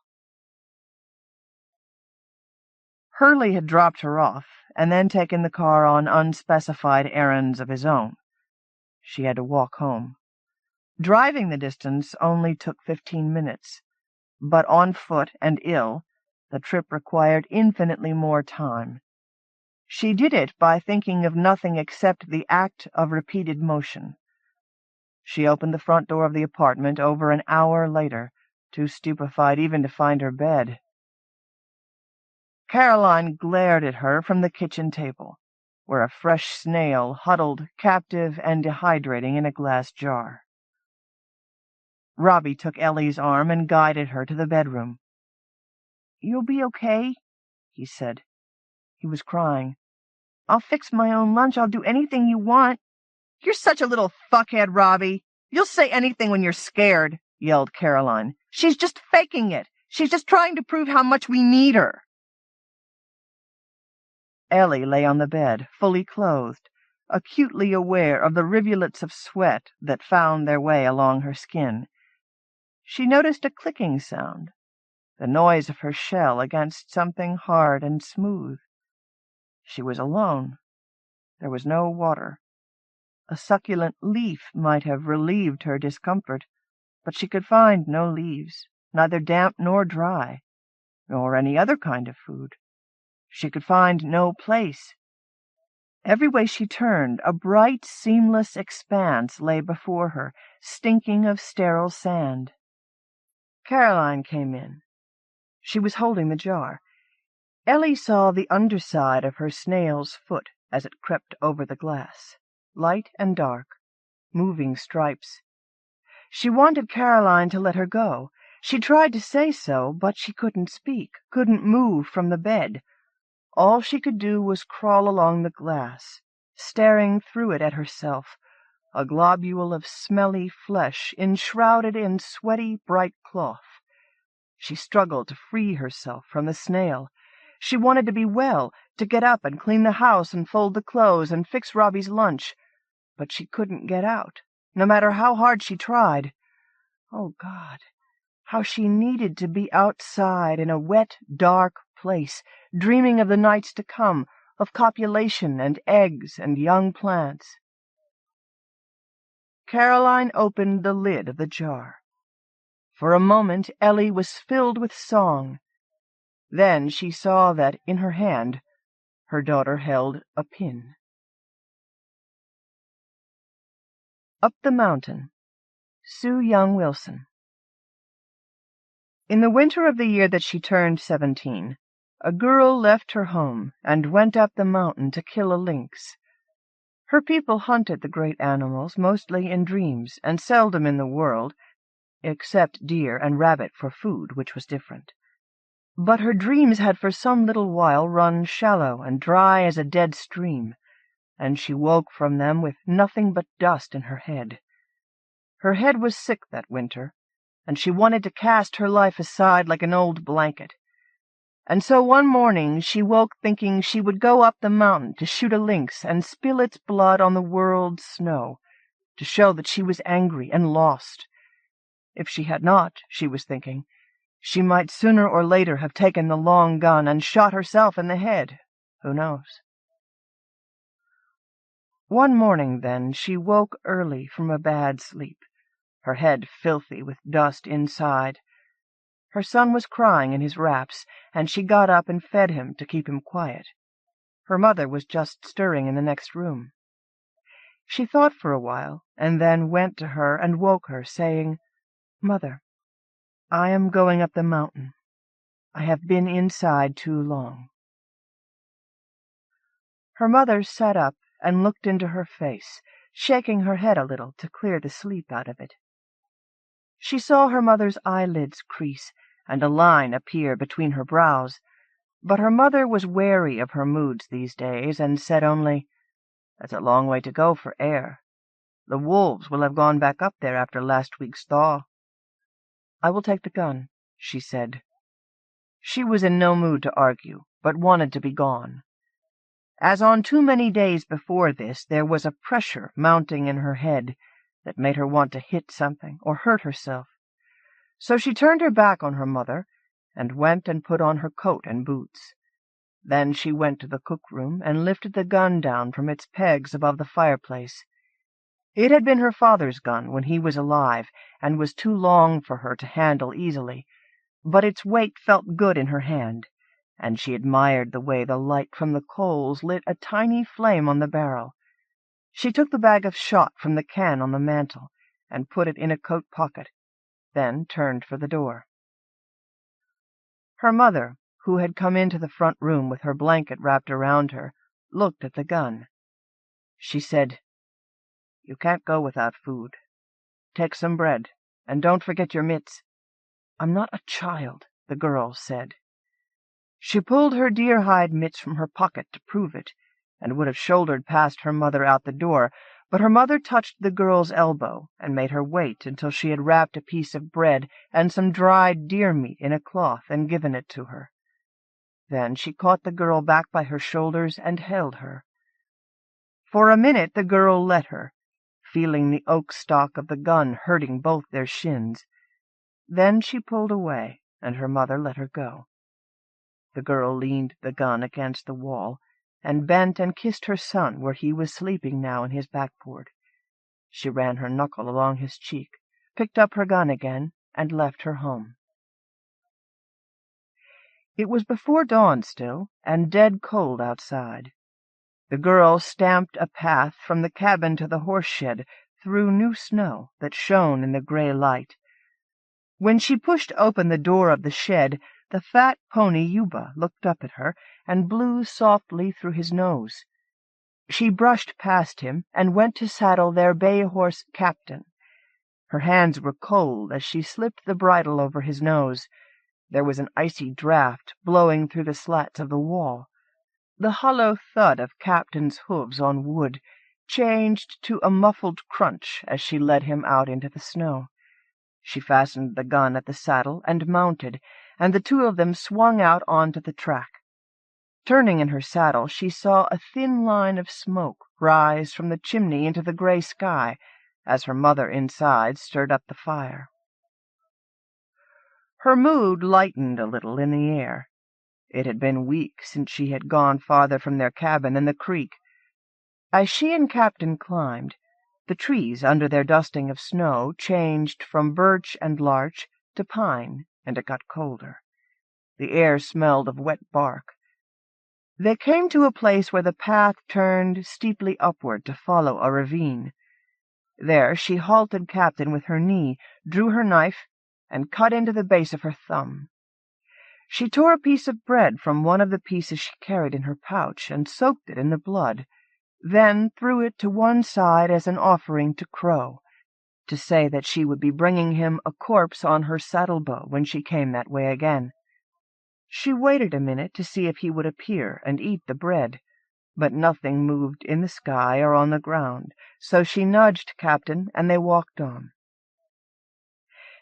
Hurley had dropped her off, and then taken the car on unspecified errands of his own. She had to walk home. Driving the distance only took 15 minutes, but on foot and ill, the trip required infinitely more time. She did it by thinking of nothing except the act of repeated motion. She opened the front door of the apartment over an hour later, too stupefied even to find her bed. Caroline glared at her from the kitchen table, where a fresh snail huddled captive and dehydrating in a glass jar. Robbie took Ellie's arm and guided her to the bedroom. "You'll be okay," he said. He was crying. "I'll fix my own lunch. I'll do anything you want." "You're such a little fuckhead, Robbie. You'll say anything when you're scared," yelled Caroline. "She's just faking it. She's just trying to prove how much we need her." Ellie lay on the bed, fully clothed, acutely aware of the rivulets of sweat that found their way along her skin. She noticed a clicking sound, the noise of her shell against something hard and smooth. She was alone. There was no water. A succulent leaf might have relieved her discomfort, but she could find no leaves, neither damp nor dry, nor any other kind of food. She could find no place. Every way she turned, a bright, seamless expanse lay before her, stinking of sterile sand. Caroline came in. She was holding the jar. Ellie saw the underside of her snail's foot as it crept over the glass, light and dark, moving stripes. She wanted Caroline to let her go. She tried to say so, but she couldn't speak, couldn't move from the bed. All she could do was crawl along the glass, staring through it at herself, a globule of smelly flesh enshrouded in sweaty, bright cloth. She struggled to free herself from the snail. She wanted to be well, to get up and clean the house and fold the clothes and fix Robbie's lunch, but she couldn't get out, no matter how hard she tried. Oh, God, how she needed to be outside in a wet, dark place, dreaming of the nights to come, of copulation and eggs and young plants. Caroline opened the lid of the jar. For a moment Ellie was filled with song. Then she saw that, in her hand, her daughter held a pin. Up the Mountain. Sue Young Wilson. In the winter of the year that she turned 17, a girl left her home and went up the mountain to kill a lynx. Her people hunted the great animals mostly in dreams and seldom in the world, except deer and rabbit for food, which was different. But her dreams had for some little while run shallow and dry as a dead stream, and she woke from them with nothing but dust in her head. Her head was sick that winter, and she wanted to cast her life aside like an old blanket. And so one morning she woke thinking she would go up the mountain to shoot a lynx and spill its blood on the world's snow, to show that she was angry and lost. If she had not, she was thinking, she might sooner or later have taken the long gun and shot herself in the head. Who knows? One morning, then, she woke early from a bad sleep, her head filthy with dust inside. Her son was crying in his wraps, and she got up and fed him to keep him quiet. Her mother was just stirring in the next room. She thought for a while, and then went to her and woke her, saying, "Mother, I am going up the mountain. I have been inside too long." Her mother sat up and looked into her face, shaking her head a little to clear the sleep out of it. She saw her mother's eyelids crease and a line appear between her brows, but her mother was wary of her moods these days, and said only, "That's a long way to go for air. The wolves will have gone back up there after last week's thaw." "I will take the gun," she said. She was in no mood to argue, but wanted to be gone. As on too many days before this, there was a pressure mounting in her head that made her want to hit something or hurt herself. So she turned her back on her mother and went and put on her coat and boots. Then she went to the cook-room and lifted the gun down from its pegs above the fireplace. It had been her father's gun when he was alive, and was too long for her to handle easily, but its weight felt good in her hand, and she admired the way the light from the coals lit a tiny flame on the barrel. She took the bag of shot from the can on the mantel and put it in a coat pocket, then turned for the door. Her mother, who had come into the front room with her blanket wrapped around her, looked at the gun. She said, "You can't go without food. Take some bread, and don't forget your mitts." "I'm not a child," the girl said. She pulled her deer-hide mitts from her pocket to prove it, and would have shouldered past her mother out the door, but her mother touched the girl's elbow and made her wait until she had wrapped a piece of bread and some dried deer meat in a cloth and given it to her. Then she caught the girl back by her shoulders and held her. For a minute the girl let her, feeling the oak stock of the gun hurting both their shins. Then she pulled away, and her mother let her go. The girl leaned the gun against the wall, and bent and kissed her son where he was sleeping now in his backboard. She ran her knuckle along his cheek, picked up her gun again, and left her home. It was before dawn still, and dead cold outside. The girl stamped a path from the cabin to the horse-shed through new snow that shone in the gray light. When she pushed open the door of the shed, the fat pony Yuba looked up at her and blew softly through his nose. She brushed past him and went to saddle their bay horse Captain. Her hands were cold as she slipped the bridle over his nose. There was an icy draught blowing through the slats of the wall. The hollow thud of Captain's hooves on wood changed to a muffled crunch as she led him out into the snow. She fastened the gun at the saddle and mounted, and the two of them swung out onto the track. Turning in her saddle, she saw a thin line of smoke rise from the chimney into the gray sky as her mother inside stirred up the fire. Her mood lightened a little in the air. It had been weeks since she had gone farther from their cabin than the creek. As she and Captain climbed, the trees under their dusting of snow changed from birch and larch to pine, and it got colder. The air smelled of wet bark. They came to a place where the path turned steeply upward to follow a ravine. There she halted Captain with her knee, drew her knife, and cut into the base of her thumb. She tore a piece of bread from one of the pieces she carried in her pouch and soaked it in the blood, then threw it to one side as an offering to Crow, to say that she would be bringing him a corpse on her saddle-bow when she came that way again. She waited a minute to see if he would appear and eat the bread, but nothing moved in the sky or on the ground, so she nudged Captain, and they walked on.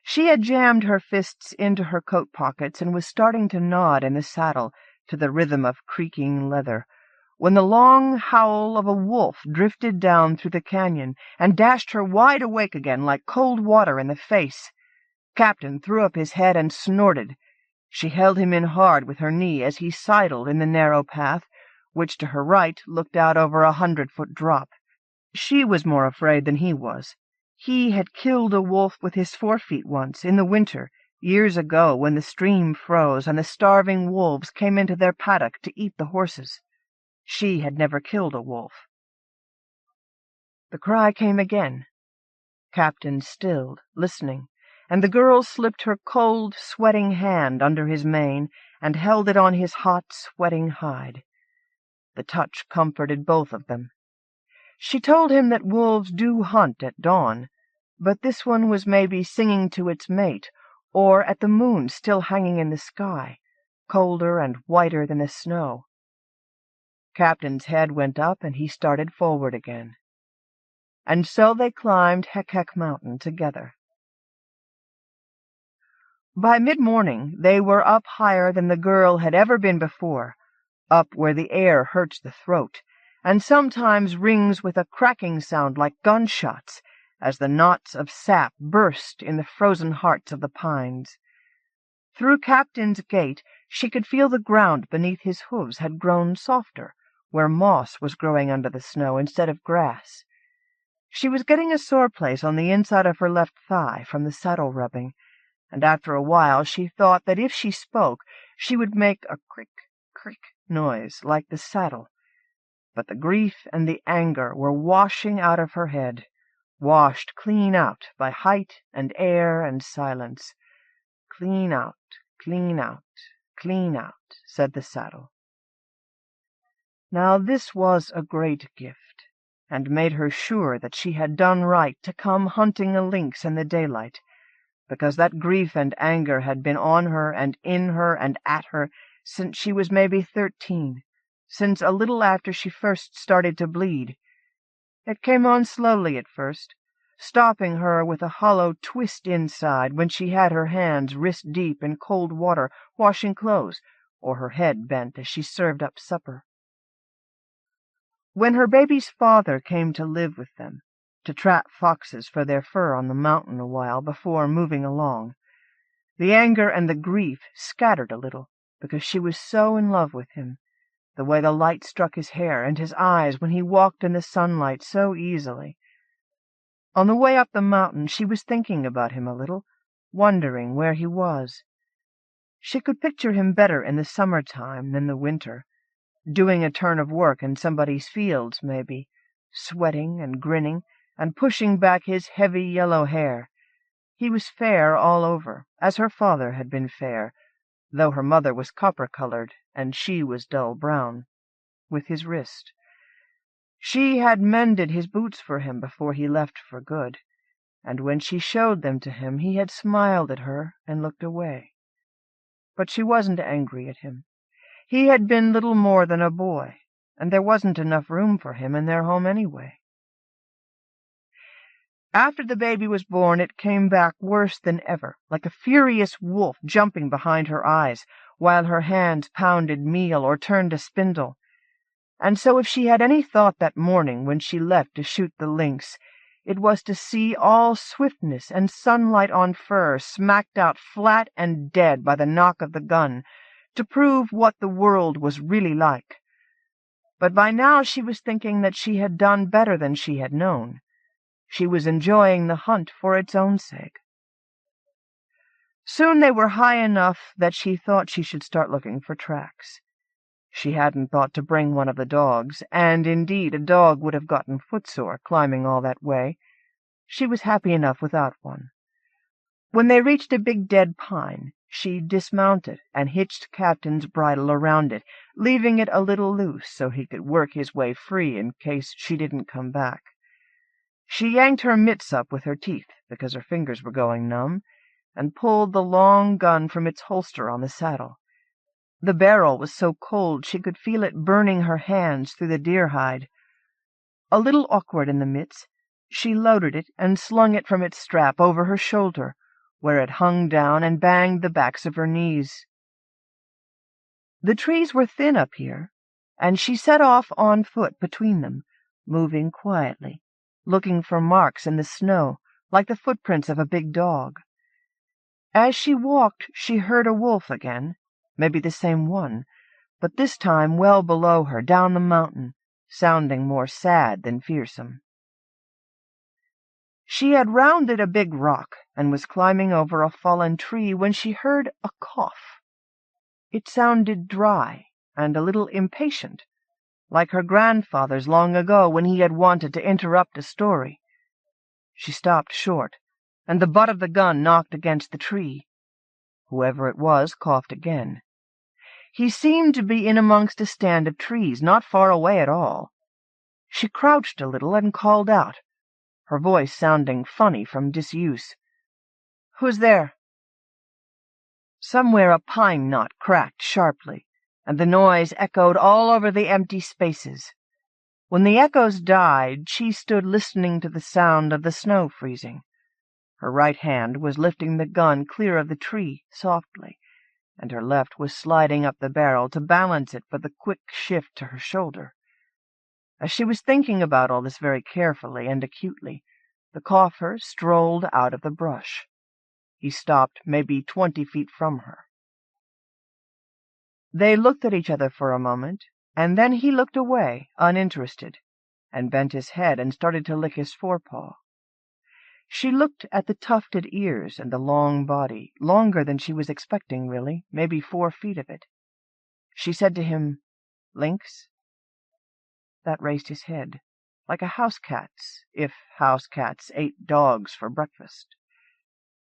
She had jammed her fists into her coat pockets and was starting to nod in the saddle to the rhythm of creaking leather, when the long howl of a wolf drifted down through the canyon and dashed her wide awake again like cold water in the face. Captain threw up his head and snorted. She held him in hard with her knee as he sidled in the narrow path, which to her right looked out over 100-foot drop. She was more afraid than he was. He had killed a wolf with his forefeet once, in the winter, years ago when the stream froze and the starving wolves came into their paddock to eat the horses. She had never killed a wolf. The cry came again. Captain stilled, listening, and the girl slipped her cold, sweating hand under his mane and held it on his hot, sweating hide. The touch comforted both of them. She told him that wolves do hunt at dawn, but this one was maybe singing to its mate, or at the moon still hanging in the sky, colder and whiter than the snow. Captain's head went up, and he started forward again. And so they climbed Hek Mountain together. By mid-morning they were up higher than the girl had ever been before, up where the air hurts the throat, and sometimes rings with a cracking sound like gunshots, as the knots of sap burst in the frozen hearts of the pines. Through Captain's gate she could feel the ground beneath his hooves had grown softer, where moss was growing under the snow instead of grass. She was getting a sore place on the inside of her left thigh from the saddle rubbing, and after a while she thought that if she spoke she would make a crick, crick noise like the saddle. But the grief and the anger were washing out of her head, washed clean out by height and air and silence. Clean out, clean out, clean out, said the saddle. Now this was a great gift, and made her sure that she had done right to come hunting a lynx in the daylight, because that grief and anger had been on her and in her and at her since she was maybe 13, since a little after she first started to bleed. It came on slowly at first, stopping her with a hollow twist inside when she had her hands wrist-deep in cold water washing clothes, or her head bent as she served up supper. When her baby's father came to live with them, to trap foxes for their fur on the mountain a while before moving along, the anger and the grief scattered a little, because she was so in love with him, the way the light struck his hair and his eyes when he walked in the sunlight so easily. On the way up the mountain she was thinking about him a little, wondering where he was. She could picture him better in the summer-time than the winter, doing a turn of work in somebody's fields, maybe, sweating and grinning, and pushing back his heavy yellow hair. He was fair all over, as her father had been fair, though her mother was copper-colored, and she was dull brown, with his wrist. She had mended his boots for him before he left for good, and when she showed them to him he had smiled at her and looked away. But she wasn't angry at him. He had been little more than a boy, and there wasn't enough room for him in their home anyway. After the baby was born, it came back worse than ever, like a furious wolf jumping behind her eyes, while her hands pounded meal or turned a spindle. And so if she had any thought that morning when she left to shoot the lynx, it was to see all swiftness and sunlight on fur smacked out flat and dead by the knock of the gun, to prove what the world was really like. But by now she was thinking that she had done better than she had known. She was enjoying the hunt for its own sake. Soon they were high enough that she thought she should start looking for tracks. She hadn't thought to bring one of the dogs, and indeed a dog would have gotten footsore climbing all that way. She was happy enough without one. When they reached a big dead pine, She dismounted and hitched Captain's bridle around it, leaving it a little loose so he could work his way free in case she didn't come back. She yanked her mitts up with her teeth, because her fingers were going numb, and pulled the long gun from its holster on the saddle. The barrel was so cold she could feel it burning her hands through the deer hide. A little awkward in the mitts, she loaded it and slung it from its strap over her shoulder, where it hung down and banged the backs of her knees. The trees were thin up here, and she set off on foot between them, moving quietly, looking for marks in the snow, like the footprints of a big dog. As she walked, she heard a wolf again, maybe the same one, but this time well below her, down the mountain, sounding more sad than fearsome. She had rounded a big rock and was climbing over a fallen tree when she heard a cough. It sounded dry and a little impatient, like her grandfather's long ago when he had wanted to interrupt a story. She stopped short, and the butt of the gun knocked against the tree. Whoever it was coughed again. He seemed to be in amongst a stand of trees, not far away at all. She crouched a little and called out, her voice sounding funny from disuse. "Who's there?" Somewhere a pine knot cracked sharply, and the noise echoed all over the empty spaces. When the echoes died, she stood listening to the sound of the snow freezing. Her right hand was lifting the gun clear of the tree, softly, and her left was sliding up the barrel to balance it for the quick shift to her shoulder. As she was thinking about all this very carefully and acutely, the cougher strolled out of the brush. He stopped maybe 20 feet from her. They looked at each other for a moment, and then he looked away, uninterested, and bent his head and started to lick his forepaw. She looked at the tufted ears and the long body, longer than she was expecting, really, maybe 4 feet of it. She said to him, "Lynx?" That raised his head, like a house-cat's, if house-cats ate dogs for breakfast.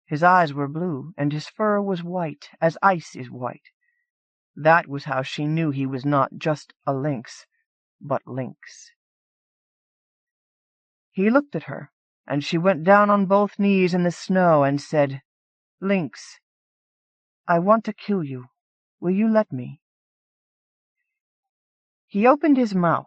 His eyes were blue, and his fur was white, as ice is white. That was how she knew he was not just a lynx, but lynx. He looked at her, and she went down on both knees in the snow and said, "Lynx, I want to kill you. Will you let me?" He opened his mouth.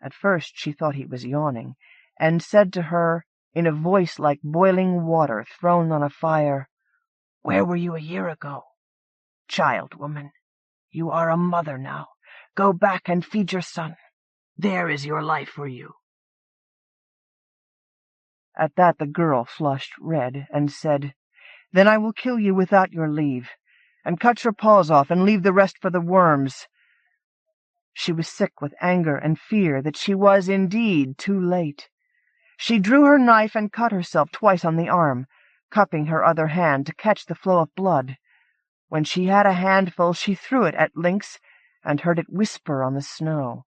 At first she thought he was yawning, and said to her, in a voice like boiling water thrown on a fire, "Where were you a year ago? Child woman, you are a mother now. Go back and feed your son. There is your life for you." At that the girl flushed red and said, "Then I will kill you without your leave, and cut your paws off and leave the rest for the worms." She was sick with anger and fear that she was indeed too late. She drew her knife and cut herself twice on the arm, cupping her other hand to catch the flow of blood. When she had a handful, she threw it at Lynx and heard it whisper on the snow.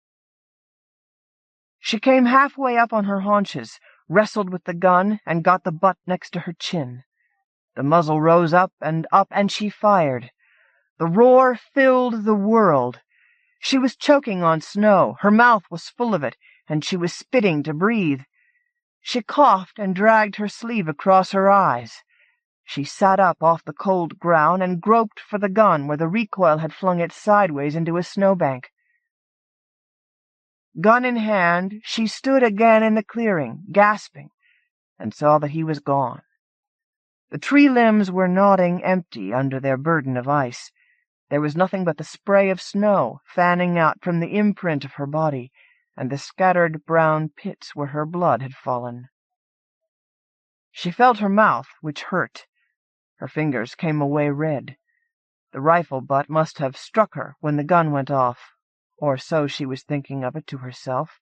She came halfway up on her haunches, wrestled with the gun, and got the butt next to her chin. The muzzle rose up, and she fired. The roar filled the world. She was choking on snow, her mouth was full of it, and she was spitting to breathe. She coughed and dragged her sleeve across her eyes. She sat up off the cold ground and groped for the gun where the recoil had flung it sideways into a snowbank. Gun in hand, she stood again in the clearing, gasping, and saw that he was gone. The tree limbs were nodding empty under their burden of ice. There was nothing but the spray of snow fanning out from the imprint of her body, and the scattered brown pits where her blood had fallen. She felt her mouth, which hurt. Her fingers came away red. The rifle butt must have struck her when the gun went off, or so she was thinking of it to herself,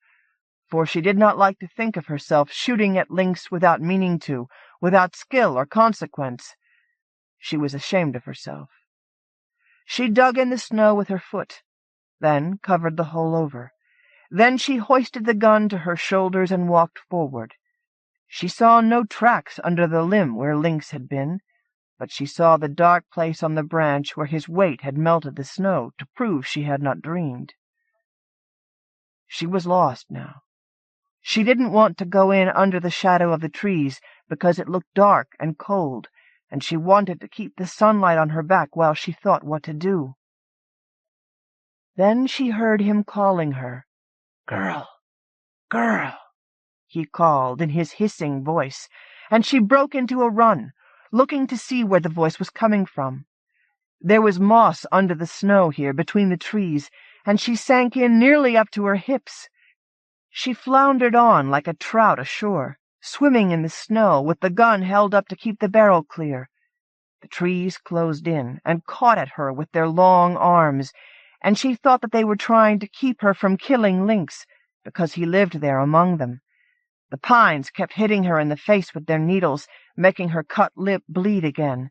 for she did not like to think of herself shooting at Lynx without meaning to, without skill or consequence. She was ashamed of herself. She dug in the snow with her foot, then covered the hole over. Then she hoisted the gun to her shoulders and walked forward. She saw no tracks under the limb where Lynx had been, but she saw the dark place on the branch where his weight had melted the snow to prove she had not dreamed. She was lost now. She didn't want to go in under the shadow of the trees because it looked dark and cold, and she wanted to keep the sunlight on her back while she thought what to do. Then she heard him calling her. "Girl, girl," he called in his hissing voice, and she broke into a run, looking to see where the voice was coming from. There was moss under the snow here between the trees, and she sank in nearly up to her hips. She floundered on like a trout ashore, swimming in the snow with the gun held up to keep the barrel clear. The trees closed in and caught at her with their long arms, and she thought that they were trying to keep her from killing Lynx, because he lived there among them. The pines kept hitting her in the face with their needles, making her cut lip bleed again.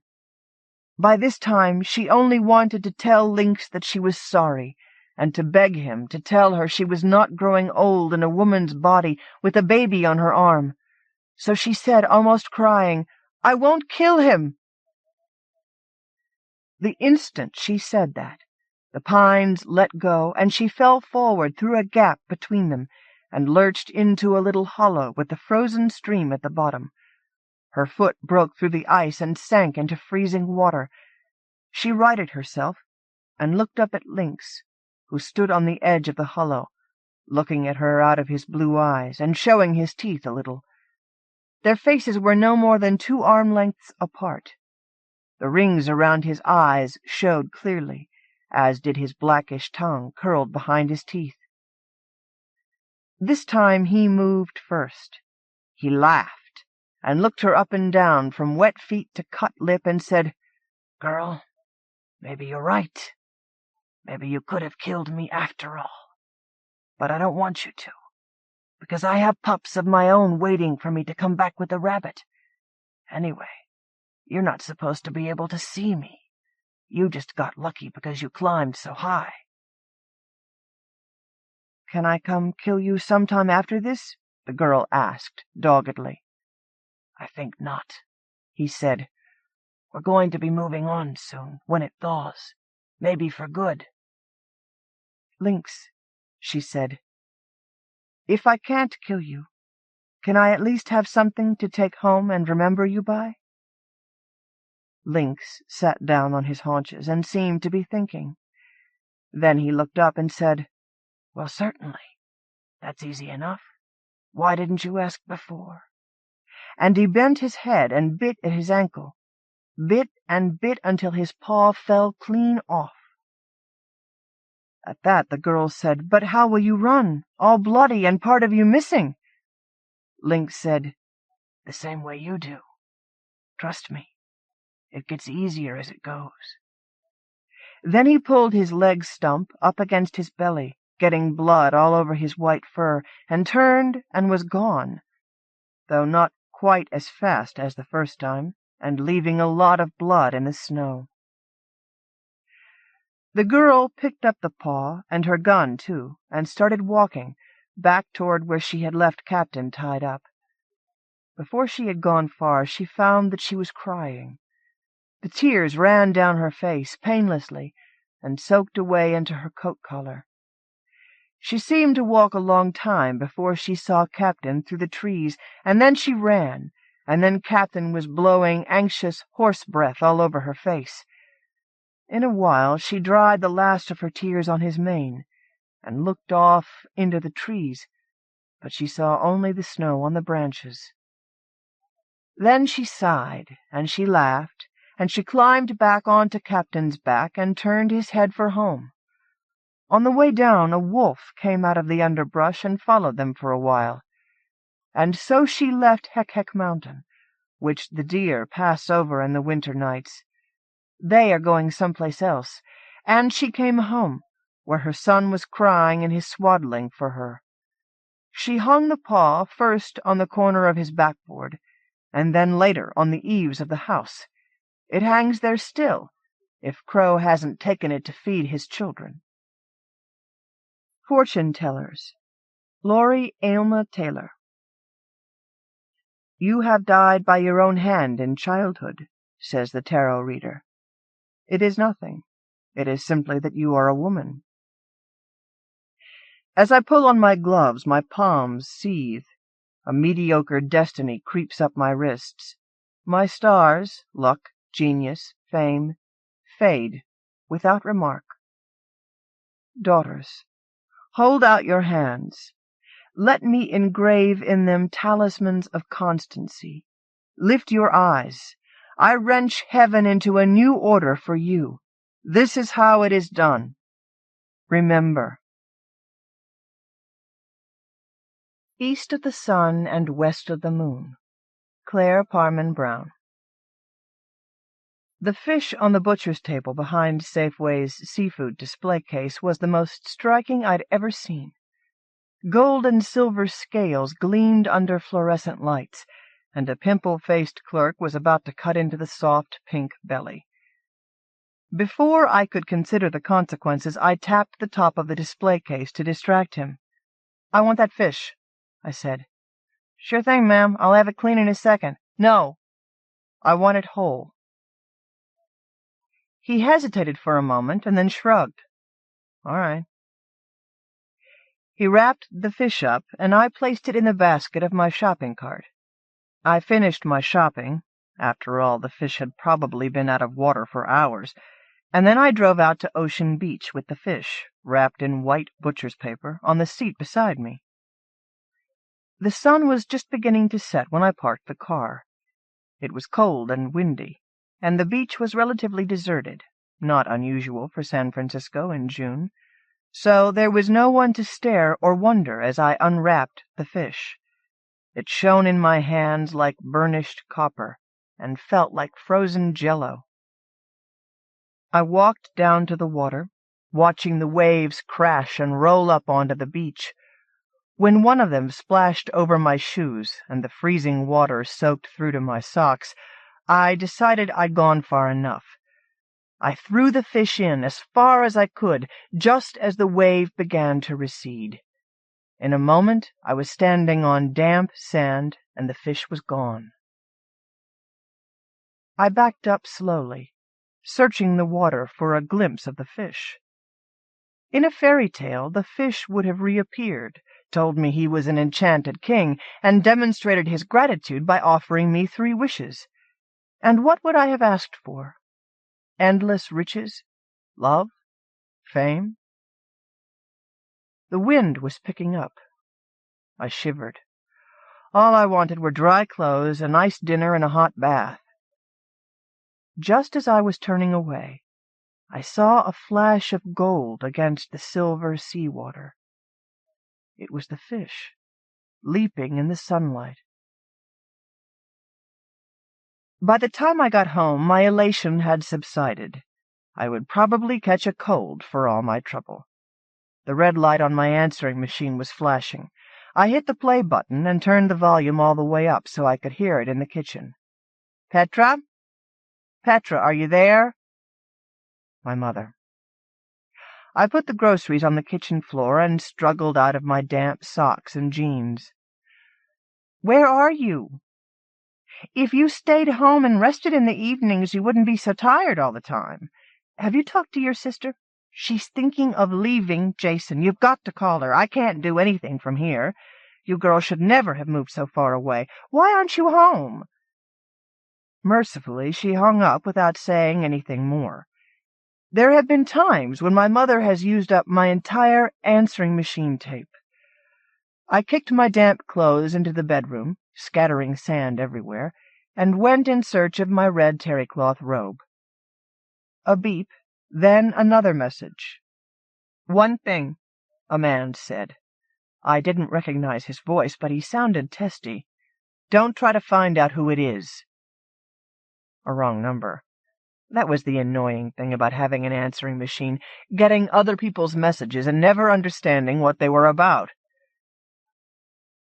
By this time she only wanted to tell Lynx that she was sorry, and to beg him to tell her she was not growing old in a woman's body with a baby on her arm. So she said, almost crying, "I won't kill him." The instant she said that, the pines let go, and she fell forward through a gap between them, and lurched into a little hollow with the frozen stream at the bottom. Her foot broke through the ice and sank into freezing water. She righted herself and looked up at Lynx, who stood on the edge of the hollow, looking at her out of his blue eyes and showing his teeth a little. Their faces were no more than 2 arm lengths apart. The rings around his eyes showed clearly, as did his blackish tongue curled behind his teeth. This time he moved first. He laughed, and looked her up and down from wet feet to cut lip, and said, "Girl, maybe you're right. Maybe you could have killed me after all. But I don't want you to, because I have pups of my own waiting for me to come back with a rabbit. Anyway, you're not supposed to be able to see me. You just got lucky because you climbed so high." "Can I come kill you sometime after this?" the girl asked, doggedly. "I think not," he said. "We're going to be moving on soon, when it thaws. Maybe for good." "Lynx," she said, "if I can't kill you, can I at least have something to take home and remember you by?" Lynx sat down on his haunches and seemed to be thinking. Then he looked up and said, "Well, certainly. That's easy enough. Why didn't you ask before?" And he bent his head and bit at his ankle, bit and bit until his paw fell clean off. At that the girl said, "But how will you run, all bloody and part of you missing?" Lynx said, "The same way you do. Trust me, it gets easier as it goes." Then he pulled his leg stump up against his belly, getting blood all over his white fur, and turned and was gone, though not quite as fast as the first time, and leaving a lot of blood in the snow. The girl picked up the paw, and her gun, too, and started walking, back toward where she had left Captain tied up. Before she had gone far, she found that she was crying. The tears ran down her face painlessly and soaked away into her coat collar. She seemed to walk a long time before she saw Captain through the trees, and then she ran, and then Captain was blowing anxious horse breath all over her face. In a while she dried the last of her tears on his mane, and looked off into the trees, but she saw only the snow on the branches. Then she sighed, and she laughed, and she climbed back onto Captain's back and turned his head for home. On the way down a wolf came out of the underbrush and followed them for a while. And so she left Heck Mountain, which the deer pass over in the winter nights. They are going someplace else, and she came home, where her son was crying in his swaddling for her. She hung the paw first on the corner of his backboard, and then later on the eaves of the house. It hangs there still, if Crow hasn't taken it to feed his children. Fortune Tellers. Laurie Aylma Taylor. You have died by your own hand in childhood. says the tarot reader. It is nothing. It is simply that you are a woman. As I pull on my gloves, my palms seethe. A mediocre destiny creeps up my wrists. My stars, luck, genius, fame, fade without remark. Daughters, hold out your hands. Let me engrave in them talismans of constancy. Lift your eyes. I wrench heaven into a new order for you. This is how it is done. Remember. East of the sun and west of the moon. Claire Parman Brown. The fish on the butcher's table behind Safeway's seafood display case was the most striking I'd ever seen. Gold and silver scales gleamed under fluorescent lights, and a pimple-faced clerk was about to cut into the soft pink belly. Before I could consider the consequences, I tapped the top of the display case to distract him. "I want that fish," I said. "Sure thing, ma'am. I'll have it clean in a second." "No. I want it whole." He hesitated for a moment and then shrugged. "All right." He wrapped the fish up, and I placed it in the basket of my shopping cart. I finished my shopping. After all, the fish had probably been out of water for hours, and then I drove out to Ocean Beach with the fish, wrapped in white butcher's paper, on the seat beside me. The sun was just beginning to set when I parked the car. It was cold and windy, and the beach was relatively deserted, not unusual for San Francisco in June. So there was no one to stare or wonder as I unwrapped the fish. It shone in my hands like burnished copper, and felt like frozen jello. I walked down to the water, watching the waves crash and roll up onto the beach. When one of them splashed over my shoes and the freezing water soaked through to my socks, I decided I'd gone far enough. I threw the fish in as far as I could, just as the wave began to recede. In a moment I was standing on damp sand, and the fish was gone. I backed up slowly, searching the water for a glimpse of the fish. In a fairy tale, the fish would have reappeared, told me he was an enchanted king, and demonstrated his gratitude by offering me 3 wishes. And what would I have asked for? Endless riches? Love? Fame? The wind was picking up. I shivered. All I wanted were dry clothes, a nice dinner, and a hot bath. Just as I was turning away, I saw a flash of gold against the silver sea-water. It was the fish, leaping in the sunlight. By the time I got home, my elation had subsided. I would probably catch a cold for all my trouble. The red light on my answering machine was flashing. I hit the play button and turned the volume all the way up so I could hear it in the kitchen. "Petra? Petra, are you there?" My mother. I put the groceries on the kitchen floor and struggled out of my damp socks and jeans. "Where are you? If you stayed home and rested in the evenings, you wouldn't be so tired all the time. Have you talked to your sister? She's thinking of leaving Jason. You've got to call her. I can't do anything from here. You girls should never have moved so far away. Why aren't you home?" Mercifully, she hung up without saying anything more. There have been times when my mother has used up my entire answering machine tape. I kicked my damp clothes into the bedroom, scattering sand everywhere, and went in search of my red terrycloth robe. A beep, then another message. "One thing," a man said. I didn't recognize his voice, but he sounded testy. "Don't try to find out who it is." A wrong number. That was the annoying thing about having an answering machine, getting other people's messages and never understanding what they were about.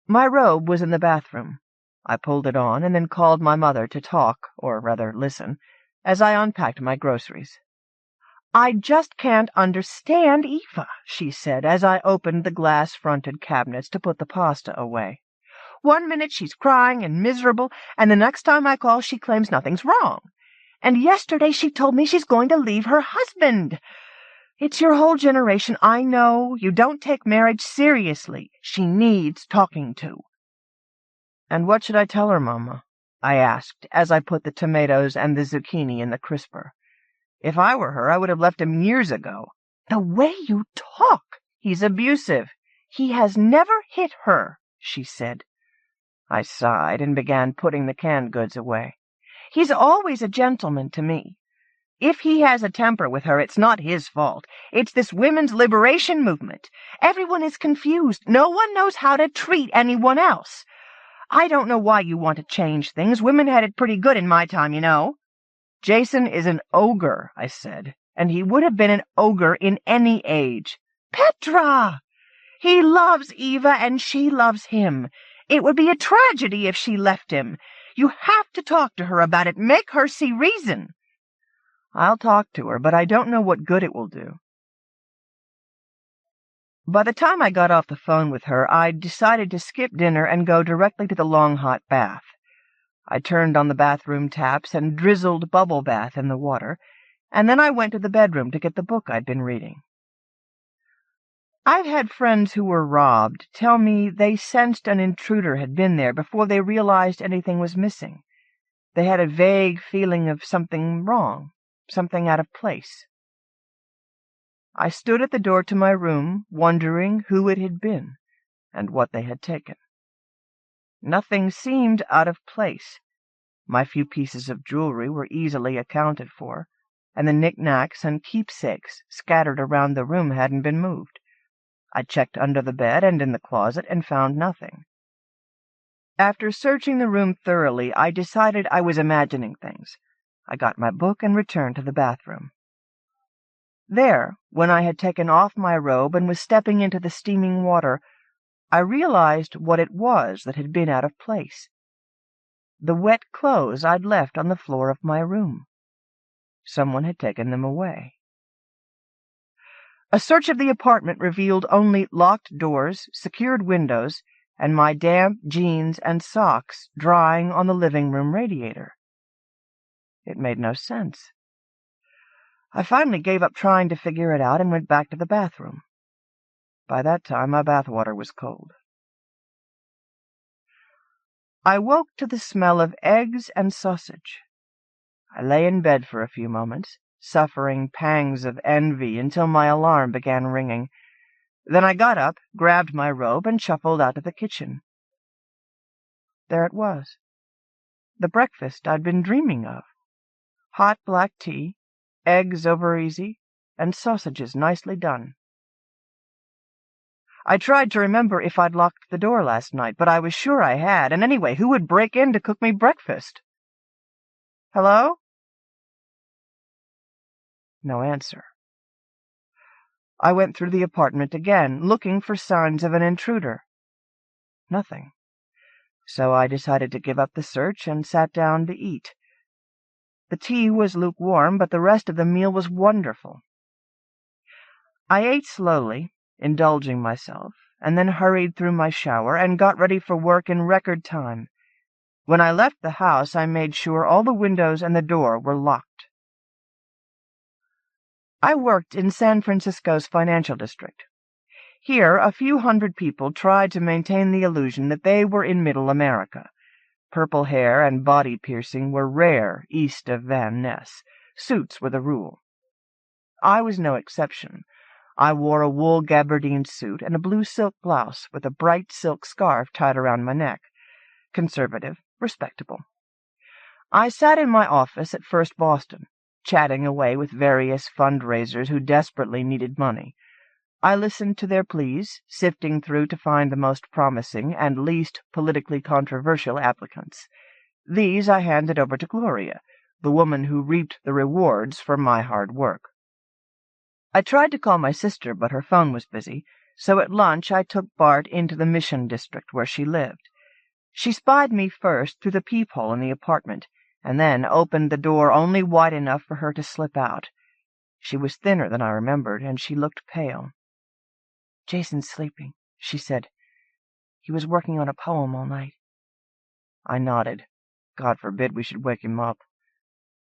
My robe was in the bathroom. I pulled it on and then called my mother to talk, or rather listen, as I unpacked my groceries. "I just can't understand Eva," she said as I opened the glass-fronted cabinets to put the pasta away. "One minute she's crying and miserable, and the next time I call she claims nothing's wrong. And yesterday she told me she's going to leave her husband. It's your whole generation, I know. You don't take marriage seriously. She needs talking to. And what should I tell her, Mama? I asked, as I put the tomatoes and the zucchini in the crisper. If I were her, I would have left him years ago. The way you talk! He's abusive. He has never hit her, she said. I sighed and began putting the canned goods away. He's always a gentleman to me. If he has a temper with her, it's not his fault. It's this women's liberation movement. Everyone is confused. No one knows how to treat anyone else. I don't know why you want to change things. Women had it pretty good in my time, you know. Jason is an ogre, I said, and he would have been an ogre in any age. Petra! He loves Eva and she loves him. It would be a tragedy if she left him. You have to talk to her about it. Make her see reason. I'll talk to her, but I don't know what good it will do. By the time I got off the phone with her, I'd decided to skip dinner and go directly to the long hot bath. I turned on the bathroom taps and drizzled bubble bath in the water, and then I went to the bedroom to get the book I'd been reading. I've had friends who were robbed tell me they sensed an intruder had been there before they realized anything was missing. They had a vague feeling of something wrong, something out of place. I stood at the door to my room, wondering who it had been and what they had taken. Nothing seemed out of place. My few pieces of jewelry were easily accounted for, and the knickknacks and keepsakes scattered around the room hadn't been moved. I checked under the bed and in the closet and found nothing. After searching the room thoroughly, I decided I was imagining things. I got my book and returned to the bathroom. There, when I had taken off my robe and was stepping into the steaming water, I realized what it was that had been out of place. The wet clothes I'd left on the floor of my room. Someone had taken them away. A search of the apartment revealed only locked doors, secured windows, and my damp jeans and socks drying on the living room radiator. It made no sense. I finally gave up trying to figure it out and went back to the bathroom. By that time, my bathwater was cold. I woke to the smell of eggs and sausage. I lay in bed for a few moments, suffering pangs of envy until my alarm began ringing. Then I got up, grabbed my robe, and shuffled out to the kitchen. There it was, the breakfast I'd been dreaming of. Hot black tea, eggs over easy, and sausages nicely done. I tried to remember if I'd locked the door last night, but I was sure I had, and anyway, who would break in to cook me breakfast? Hello? No answer. I went through the apartment again, looking for signs of an intruder. Nothing. So I decided to give up the search and sat down to eat. The tea was lukewarm, but the rest of the meal was wonderful. I ate slowly, indulging myself, and then hurried through my shower and got ready for work in record time. When I left the house, I made sure all the windows and the door were locked. I worked in San Francisco's financial district. Here, a few hundred people tried to maintain the illusion that they were in Middle America. Purple hair and body piercing were rare east of Van Ness. Suits were the rule. I was no exception. I wore a wool gabardine suit and a blue silk blouse with a bright silk scarf tied around my neck. Conservative, respectable. I sat in my office at First Boston, chatting away with various fundraisers who desperately needed money. I listened to their pleas, sifting through to find the most promising and least politically controversial applicants. These I handed over to Gloria, the woman who reaped the rewards for my hard work. I tried to call my sister, but her phone was busy, so at lunch I took Bart into the Mission District where she lived. She spied me first through the peephole in the apartment, and then opened the door only wide enough for her to slip out. She was thinner than I remembered, and she looked pale. "Jason's sleeping," she said. "He was working on a poem all night." I nodded. God forbid we should wake him up.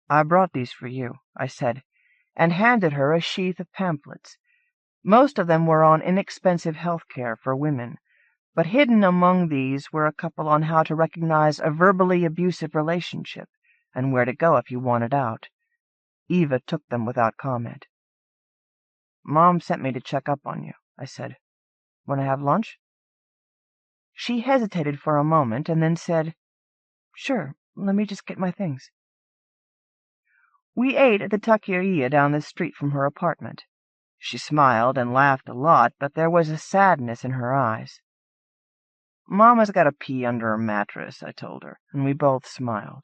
"I brought these for you," I said, and handed her a sheath of pamphlets. Most of them were on inexpensive health care for women, but hidden among these were a couple on how to recognize a verbally abusive relationship and where to go if you wanted out. Eva took them without comment. "Mom sent me to check up on you," I said. "Want to have lunch?" She hesitated for a moment and then said, "Sure, let me just get my things." We ate at the taqueria down the street from her apartment. She smiled and laughed a lot, but there was a sadness in her eyes. "Mama's got a pea under her mattress," I told her, and we both smiled.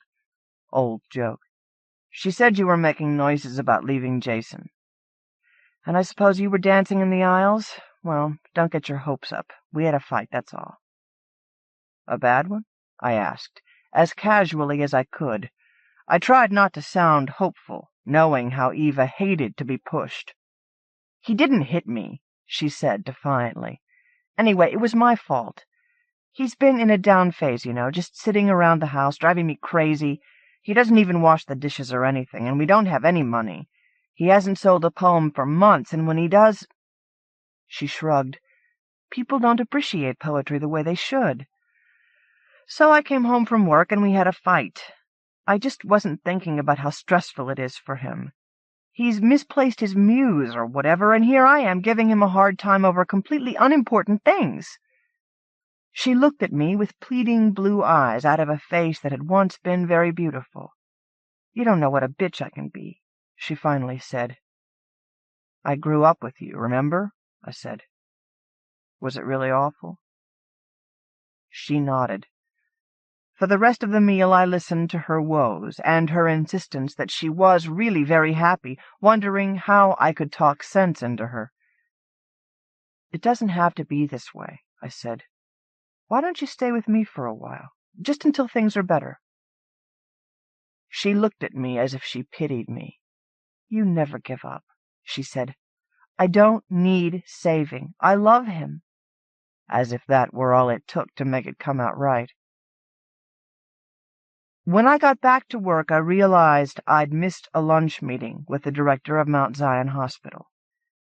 Old joke. "She said you were making noises about leaving Jason. And I suppose you were dancing in the aisles? Well, don't get your hopes up. We had a fight, that's all." "A bad one?" I asked, as casually as I could. I tried not to sound hopeful, knowing how Eva hated to be pushed. "He didn't hit me," she said defiantly. "Anyway, it was my fault. He's been in a down phase, just sitting around the house, driving me crazy. He doesn't even wash the dishes or anything, and we don't have any money. He hasn't sold a poem for months, and when he does—" She shrugged. "People don't appreciate poetry the way they should. So I came home from work, and we had a fight. I just wasn't thinking about how stressful it is for him. He's misplaced his muse or whatever, and here I am giving him a hard time over completely unimportant things." She looked at me with pleading blue eyes out of a face that had once been very beautiful. "You don't know what a bitch I can be," she finally said. "I grew up with you, remember?" I said. "Was it really awful?" She nodded. For the rest of the meal I listened to her woes, and her insistence that she was really very happy, wondering how I could talk sense into her. "It doesn't have to be this way," I said. "Why don't you stay with me for a while, just until things are better?" She looked at me as if she pitied me. "You never give up," she said. "I don't need saving. I love him." As if that were all it took to make it come out right. When I got back to work, I realized I'd missed a lunch meeting with the director of Mount Zion Hospital.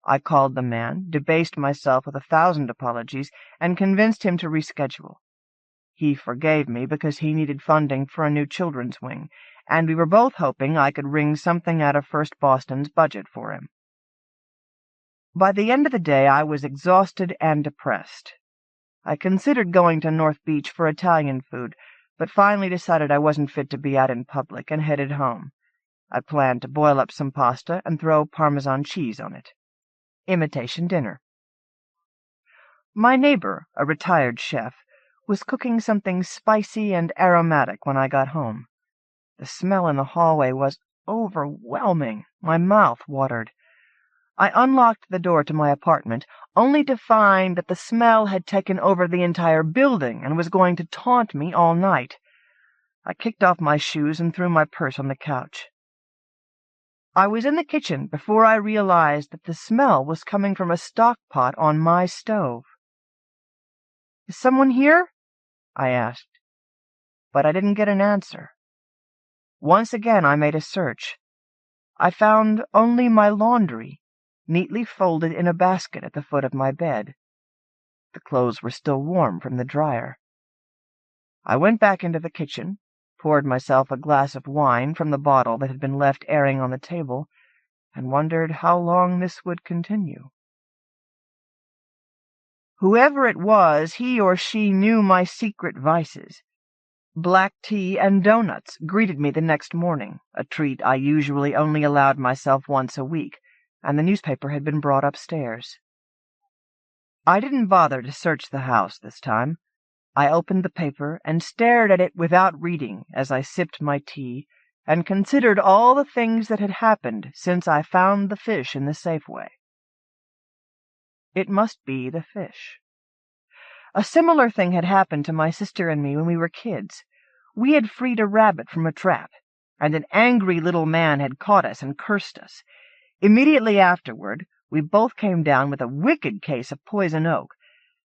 I called the man, debased myself with 1,000 apologies, and convinced him to reschedule. He forgave me because he needed funding for a new children's wing, and we were both hoping I could wring something out of First Boston's budget for him. By the end of the day, I was exhausted and depressed. I considered going to North Beach for Italian food, but finally decided I wasn't fit to be out in public and headed home. I planned to boil up some pasta and throw Parmesan cheese on it. Imitation dinner. My neighbor, a retired chef, was cooking something spicy and aromatic when I got home. The smell in the hallway was overwhelming. My mouth watered. I unlocked the door to my apartment, only to find that the smell had taken over the entire building and was going to taunt me all night. I kicked off my shoes and threw my purse on the couch. I was in the kitchen before I realized that the smell was coming from a stock pot on my stove. "Is someone here?" I asked, but I didn't get an answer. Once again I made a search. I found only my laundry, neatly folded in a basket at the foot of my bed. The clothes were still warm from the dryer. I went back into the kitchen, poured myself a glass of wine from the bottle that had been left airing on the table, and wondered how long this would continue. Whoever it was, he or she knew my secret vices. Black tea and donuts greeted me the next morning, a treat I usually only allowed myself once a week, and the newspaper had been brought upstairs. I didn't bother to search the house this time. I opened the paper and stared at it without reading as I sipped my tea and considered all the things that had happened since I found the fish in the Safeway. It must be the fish. A similar thing had happened to my sister and me when we were kids. We had freed a rabbit from a trap, and an angry little man had caught us and cursed us. Immediately afterward, we both came down with a wicked case of poison oak,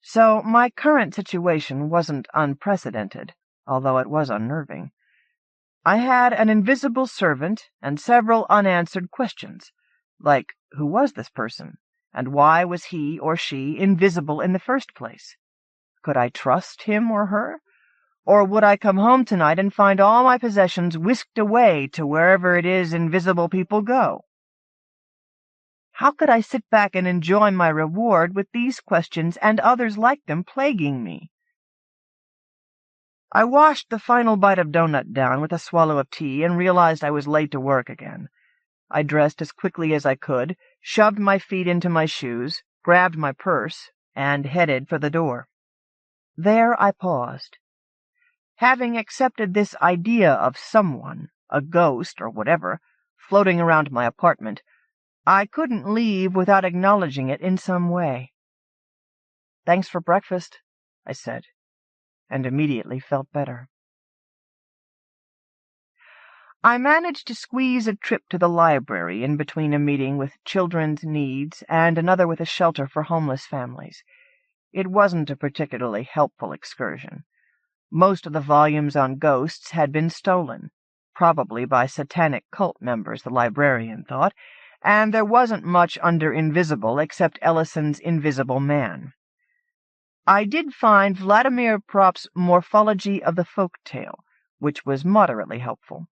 so my current situation wasn't unprecedented, although it was unnerving. I had an invisible servant and several unanswered questions, like who was this person, and why was he or she invisible in the first place? Could I trust him or her? Or would I come home tonight and find all my possessions whisked away to wherever it is invisible people go? How could I sit back and enjoy my reward with these questions and others like them plaguing me? I washed the final bite of doughnut down with a swallow of tea and realized I was late to work again. I dressed as quickly as I could, shoved my feet into my shoes, grabbed my purse, and headed for the door. There I paused. Having accepted this idea of someone, a ghost or whatever, floating around my apartment, I couldn't leave without acknowledging it in some way. "Thanks for breakfast," I said, and immediately felt better. I managed to squeeze a trip to the library in between a meeting with Children's Needs and another with a shelter for homeless families. It wasn't a particularly helpful excursion. Most of the volumes on ghosts had been stolen, probably by satanic cult members, the librarian thought, and there wasn't much under Invisible except Ellison's Invisible Man. I did find Vladimir Propp's Morphology of the Folk Tale, which was moderately helpful.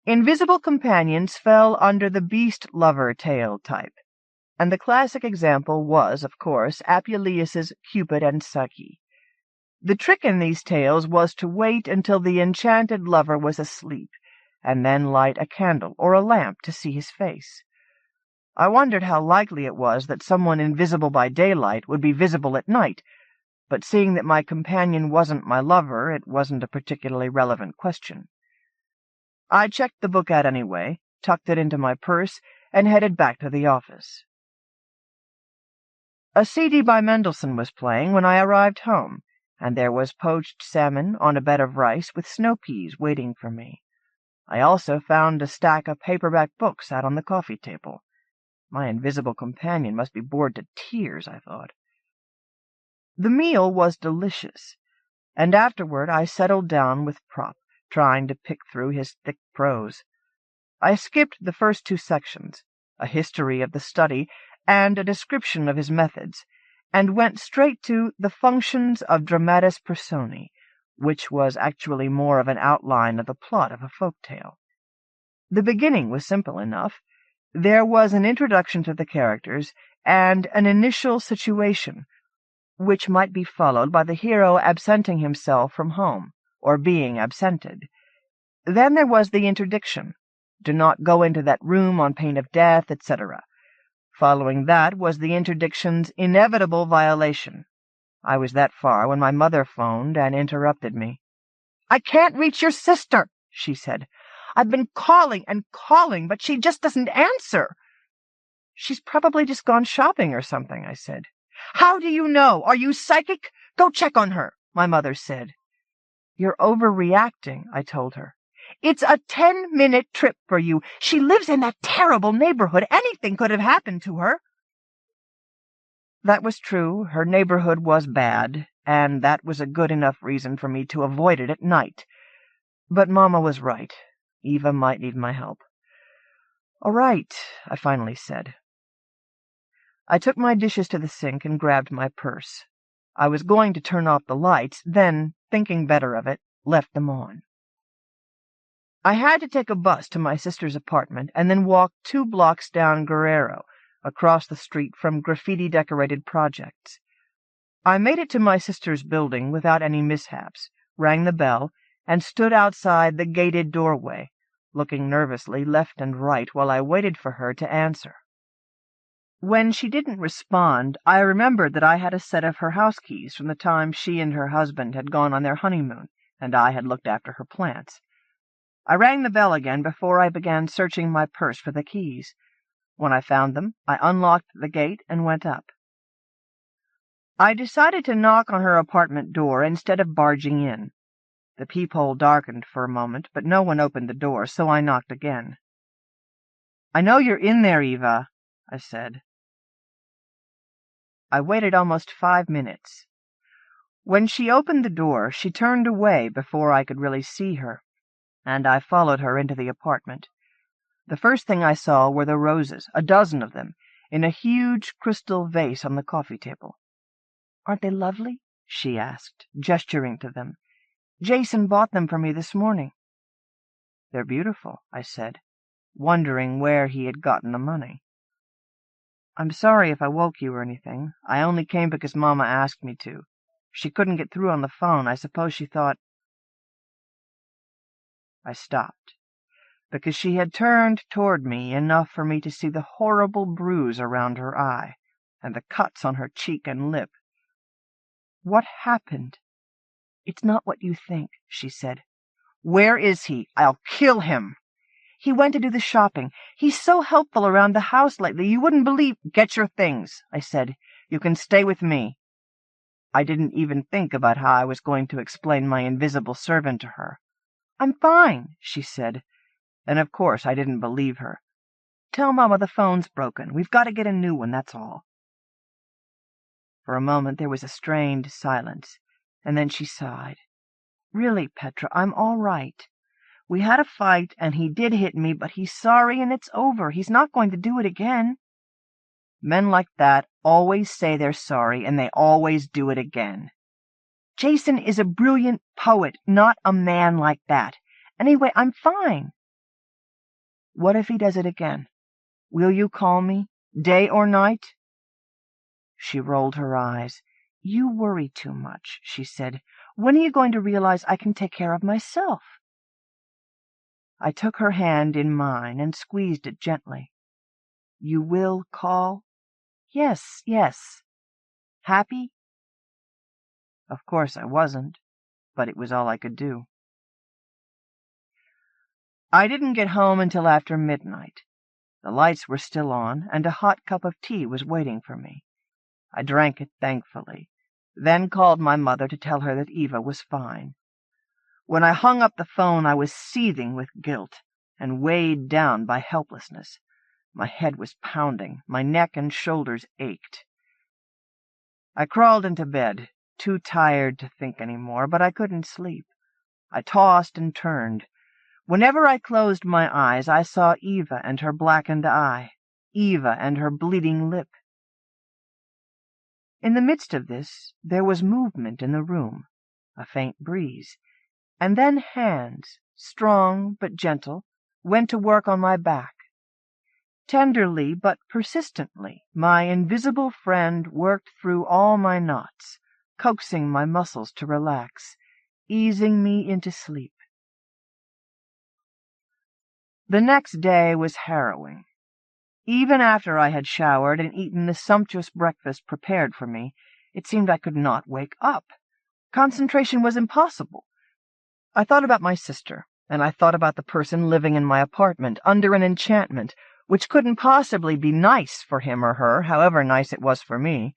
Invisible companions fell under the beast lover tale type, and the classic example was, of course, Apuleius's Cupid and Psyche. The trick in these tales was to wait until the enchanted lover was asleep, and then light a candle or a lamp to see his face. I wondered how likely it was that someone invisible by daylight would be visible at night, but seeing that my companion wasn't my lover, it wasn't a particularly relevant question. I checked the book out anyway, tucked it into my purse, and headed back to the office. A CD by Mendelssohn was playing when I arrived home, and there was poached salmon on a bed of rice with snow peas waiting for me. I also found a stack of paperback books out on the coffee table. My invisible companion must be bored to tears, I thought. The meal was delicious, and afterward I settled down with Propp, trying to pick through his thick prose. I skipped the first two sections, a history of the study and a description of his methods, and went straight to the functions of dramatis personae, which was actually more of an outline of the plot of a folk tale. The beginning was simple enough. There was an introduction to the characters and an initial situation, which might be followed by the hero absenting himself from home, or being absented. Then there was the interdiction, do not go into that room on pain of death, etc. Following that was the interdiction's inevitable violation. I was that far when my mother phoned and interrupted me. "I can't reach your sister," she said. "I've been calling and calling, but she just doesn't answer." "She's probably just gone shopping or something," I said. "How do you know? Are you psychic? Go check on her," my mother said. "You're overreacting," I told her. "It's a 10-minute trip for you. She lives in that terrible neighborhood. Anything could have happened to her." That was true. Her neighborhood was bad, and that was a good enough reason for me to avoid it at night. But Mama was right. Eva might need my help. "All right," I finally said. I took my dishes to the sink and grabbed my purse. I was going to turn off the lights, then, thinking better of it, left them on. I had to take a bus to my sister's apartment and then walk 2 blocks down Guerrero, across the street from graffiti-decorated projects. I made it to my sister's building without any mishaps, rang the bell, and stood outside the gated doorway, looking nervously left and right while I waited for her to answer. When she didn't respond, I remembered that I had a set of her house keys from the time she and her husband had gone on their honeymoon, and I had looked after her plants. I rang the bell again before I began searching my purse for the keys. When I found them, I unlocked the gate and went up. I decided to knock on her apartment door instead of barging in. The peephole darkened for a moment, but no one opened the door, so I knocked again. "I know you're in there, Eva," I said. I waited almost 5 minutes. When she opened the door, she turned away before I could really see her. and I followed her into the apartment. The first thing I saw were the roses, a dozen of them, in a huge crystal vase on the coffee table. "Aren't they lovely?" she asked, gesturing to them. "Jason bought them for me this morning." "They're beautiful," I said, wondering where he had gotten the money. "I'm sorry if I woke you or anything. I only came because Mama asked me to. She couldn't get through on the phone. I suppose she thought—" I stopped, because she had turned toward me enough for me to see the horrible bruise around her eye, and the cuts on her cheek and lip. "What happened?" "It's not what you think," she said. "Where is he? I'll kill him." "He went to do the shopping. He's so helpful around the house lately. You wouldn't believe—" "Get your things," I said. "You can stay with me." I didn't even think about how I was going to explain my invisible servant to her. "I'm fine," she said, and of course I didn't believe her. "Tell Mama the phone's broken. We've got to get a new one, that's all." For a moment there was a strained silence, and then she sighed. "Really, Petra, I'm all right. We had a fight, and he did hit me, but he's sorry and it's over. He's not going to do it again." Men like that always say they're sorry, and they always do it again. Jason is a brilliant poet, not a man like that. Anyway, I'm fine. "What if he does it again? Will you call me, day or night?" She rolled her eyes. "You worry too much," she said. "When are you going to realize I can take care of myself?" I took her hand in mine and squeezed it gently. "You will call?" "Yes, yes." "Happy?" Of course I wasn't, but it was all I could do. I didn't get home until after midnight. The lights were still on, and a hot cup of tea was waiting for me. I drank it thankfully, then called my mother to tell her that Eva was fine. When I hung up the phone, I was seething with guilt and weighed down by helplessness. My head was pounding, my neck and shoulders ached. I crawled into bed, too tired to think any more, but I couldn't sleep. I tossed and turned. Whenever I closed my eyes, I saw Eva and her blackened eye, Eva and her bleeding lip. In the midst of this, there was movement in the room, a faint breeze, and then hands, strong but gentle, went to work on my back. Tenderly but persistently, my invisible friend worked through all my knots, coaxing my muscles to relax, easing me into sleep. The next day was harrowing. Even after I had showered and eaten the sumptuous breakfast prepared for me, it seemed I could not wake up. Concentration was impossible. I thought about my sister, and I thought about the person living in my apartment, under an enchantment, which couldn't possibly be nice for him or her, however nice it was for me.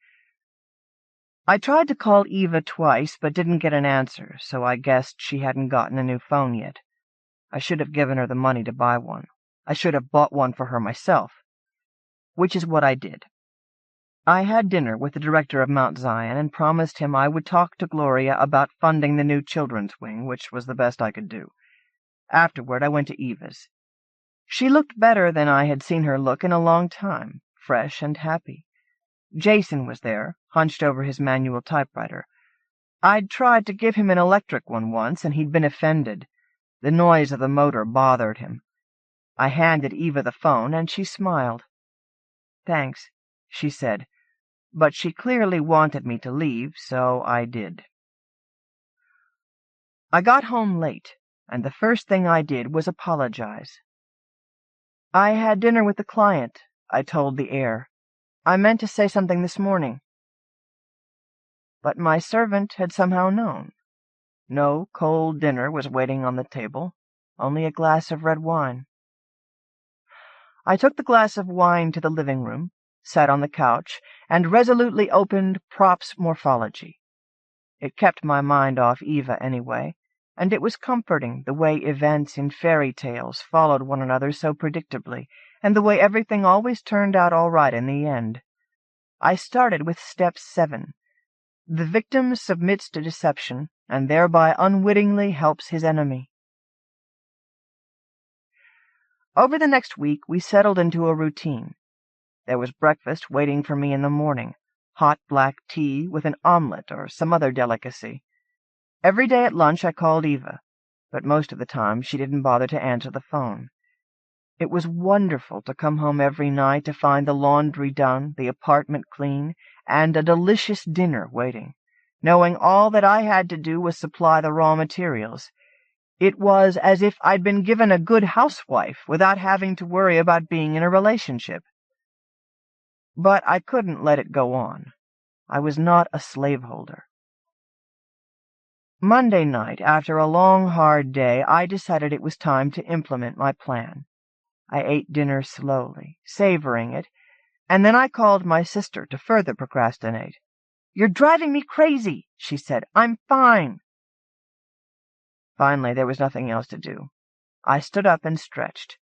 I tried to call Eva twice, but didn't get an answer, so I guessed she hadn't gotten a new phone yet. I should have given her the money to buy one. I should have bought one for her myself. Which is what I did. I had dinner with the director of Mount Zion and promised him I would talk to Gloria about funding the new children's wing, which was the best I could do. Afterward, I went to Eva's. She looked better than I had seen her look in a long time, fresh and happy. Jason was there, hunched over his manual typewriter. I'd tried to give him an electric one once, and he'd been offended. The noise of the motor bothered him. I handed Eva the phone, and she smiled. "Thanks," she said, but she clearly wanted me to leave, so I did. I got home late, and the first thing I did was apologize. "I had dinner with the client," I told the heir. "I meant to say something this morning." But my servant had somehow known. No cold dinner was waiting on the table, only a glass of red wine. I took the glass of wine to the living room, sat on the couch, and resolutely opened Propp's Morphology. It kept my mind off Eva anyway, and it was comforting the way events in fairy tales followed one another so predictably, and the way everything always turned out all right in the end. I started with step 7. The victim submits to deception, and thereby unwittingly helps his enemy. Over the next week, we settled into a routine. There was breakfast waiting for me in the morning, hot black tea with an omelette or some other delicacy. Every day at lunch I called Eva, but most of the time she didn't bother to answer the phone. It was wonderful to come home every night to find the laundry done, the apartment clean, and a delicious dinner waiting, knowing all that I had to do was supply the raw materials. It was as if I'd been given a good housewife without having to worry about being in a relationship. But I couldn't let it go on. I was not a slaveholder. Monday night, after a long, hard day, I decided it was time to implement my plan. I ate dinner slowly, savoring it, and then I called my sister to further procrastinate. "You're driving me crazy," she said. "I'm fine." Finally, there was nothing else to do. I stood up and stretched.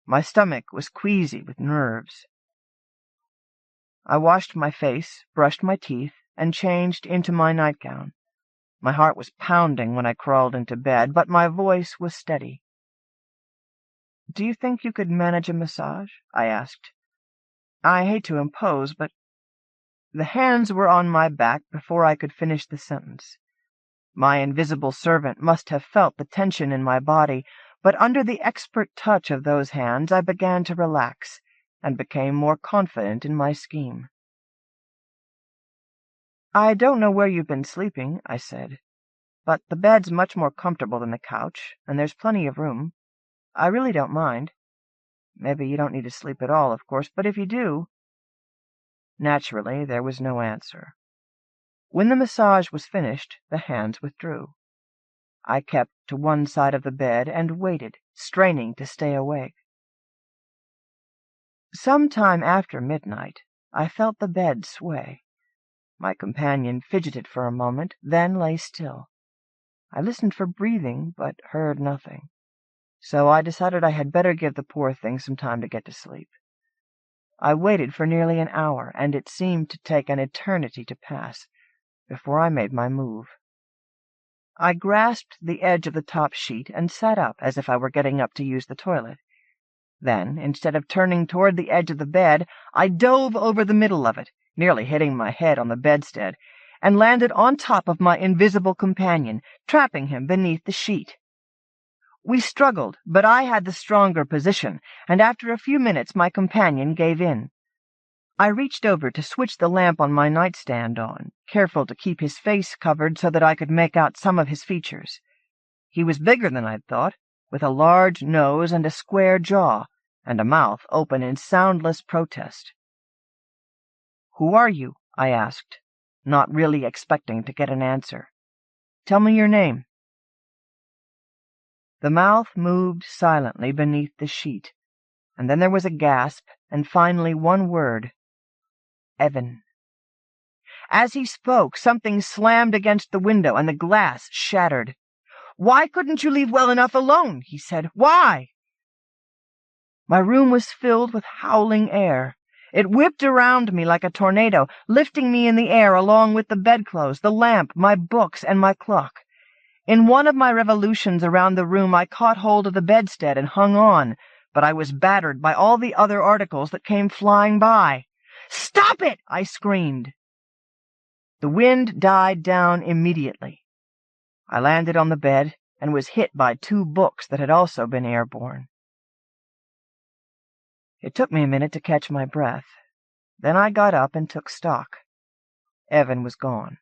My stomach was queasy with nerves. I washed my face, brushed my teeth, and changed into my nightgown. My heart was pounding when I crawled into bed, but my voice was steady. "Do you think you could manage a massage?" I asked. I hate to impose, but— The hands were on my back before I could finish the sentence. My invisible servant must have felt the tension in my body, but under the expert touch of those hands I began to relax, and became more confident in my scheme. "I don't know where you've been sleeping," I said, "but the bed's much more comfortable than the couch, and there's plenty of room. I really don't mind. Maybe you don't need to sleep at all, of course, but if you do—" Naturally, there was no answer. When the massage was finished, the hands withdrew. I kept to one side of the bed and waited, straining to stay awake. Some time after midnight, I felt the bed sway. My companion fidgeted for a moment, then lay still. I listened for breathing, but heard nothing. So I decided I had better give the poor thing some time to get to sleep. I waited for nearly an hour, and it seemed to take an eternity to pass before I made my move. I grasped the edge of the top sheet and sat up as if I were getting up to use the toilet. Then, instead of turning toward the edge of the bed, I dove over the middle of it, nearly hitting my head on the bedstead, and landed on top of my invisible companion, trapping him beneath the sheet. We struggled, but I had the stronger position, and after a few minutes my companion gave in. I reached over to switch the lamp on my nightstand on, careful to keep his face covered so that I could make out some of his features. He was bigger than I'd thought, with a large nose and a square jaw, and a mouth open in soundless protest. "Who are you?" I asked, not really expecting to get an answer. "Tell me your name." The mouth moved silently beneath the sheet, and then there was a gasp, and finally one word: "Evan." As he spoke, something slammed against the window, and the glass shattered. "Why couldn't you leave well enough alone?" he said. "Why?" My room was filled with howling air. It whipped around me like a tornado, lifting me in the air along with the bedclothes, the lamp, my books, and my clock. In one of my revolutions around the room, I caught hold of the bedstead and hung on, but I was battered by all the other articles that came flying by. "Stop it!" I screamed. The wind died down immediately. I landed on the bed and was hit by 2 books that had also been airborne. It took me a minute to catch my breath. Then I got up and took stock. Evan was gone.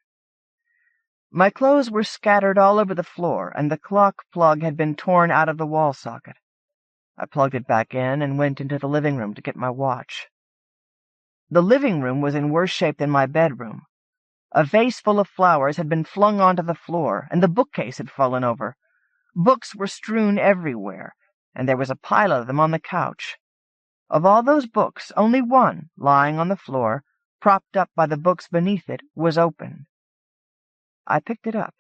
My clothes were scattered all over the floor, and the clock plug had been torn out of the wall socket. I plugged it back in and went into the living room to get my watch. The living room was in worse shape than my bedroom. A vase full of flowers had been flung onto the floor, and the bookcase had fallen over. Books were strewn everywhere, and there was a pile of them on the couch. Of all those books, only one, lying on the floor, propped up by the books beneath it, was open. I picked it up.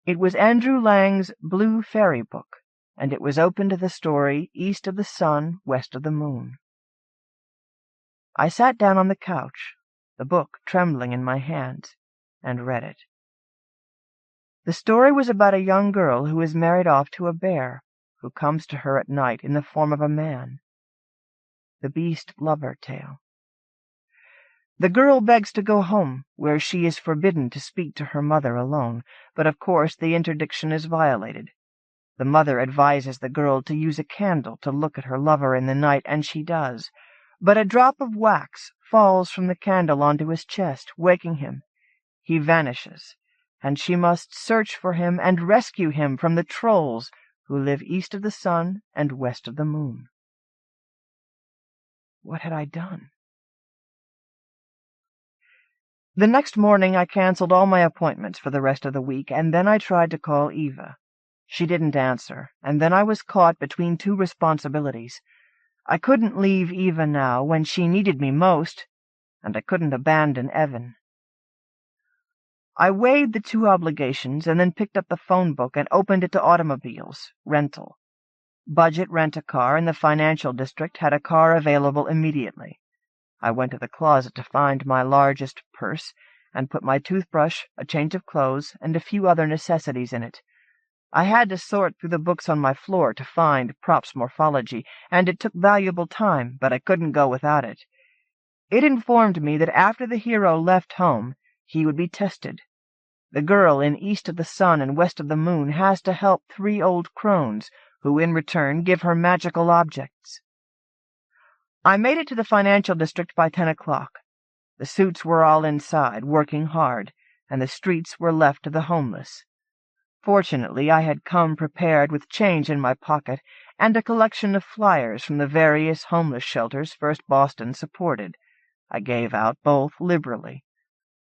It was Andrew Lang's Blue Fairy book, and it was open to the story East of the Sun, West of the Moon. I sat down on the couch, the book trembling in my hands, and read it. The story was about a young girl who was married off to a bear, who comes to her at night in the form of a man. The beast lover tale. The girl begs to go home, where she is forbidden to speak to her mother alone, but of course the interdiction is violated. The mother advises the girl to use a candle to look at her lover in the night, and she does. But a drop of wax falls from the candle onto his chest, waking him. He vanishes, and she must search for him and rescue him from the trolls who live east of the sun and west of the moon. What had I done? The next morning I canceled all my appointments for the rest of the week, and then I tried to call Eva. She didn't answer, and then I was caught between two responsibilities. I couldn't leave Eva now, when she needed me most, and I couldn't abandon Evan. I weighed the two obligations, and then picked up the phone book and opened it to automobiles, rental. Budget Rent-A-Car in the financial district had a car available immediately. I went to the closet to find my largest purse, and put my toothbrush, a change of clothes, and a few other necessities in it. I had to sort through the books on my floor to find Props Morphology, and it took valuable time, but I couldn't go without it. It informed me that after the hero left home, he would be tested. The girl in East of the Sun and West of the Moon has to help 3 old crones, who in return give her magical objects. I made it to the financial district by 10 o'clock. The suits were all inside, working hard, and the streets were left to the homeless. Fortunately, I had come prepared with change in my pocket and a collection of flyers from the various homeless shelters First Boston supported. I gave out both liberally.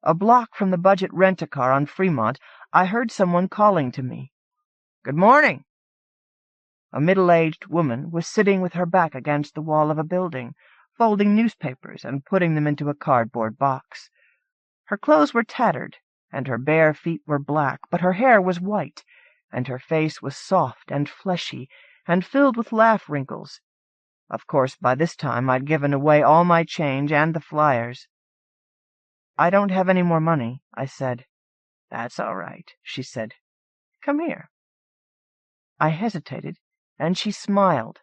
A block from the Budget Rent-A-Car on Fremont, I heard someone calling to me. "Good morning." A middle-aged woman was sitting with her back against the wall of a building, folding newspapers and putting them into a cardboard box. Her clothes were tattered, and her bare feet were black, but her hair was white, and her face was soft and fleshy, and filled with laugh wrinkles. Of course, by this time I'd given away all my change and the flyers. "I don't have any more money," I said. "That's all right," she said. "Come here." I hesitated, and she smiled.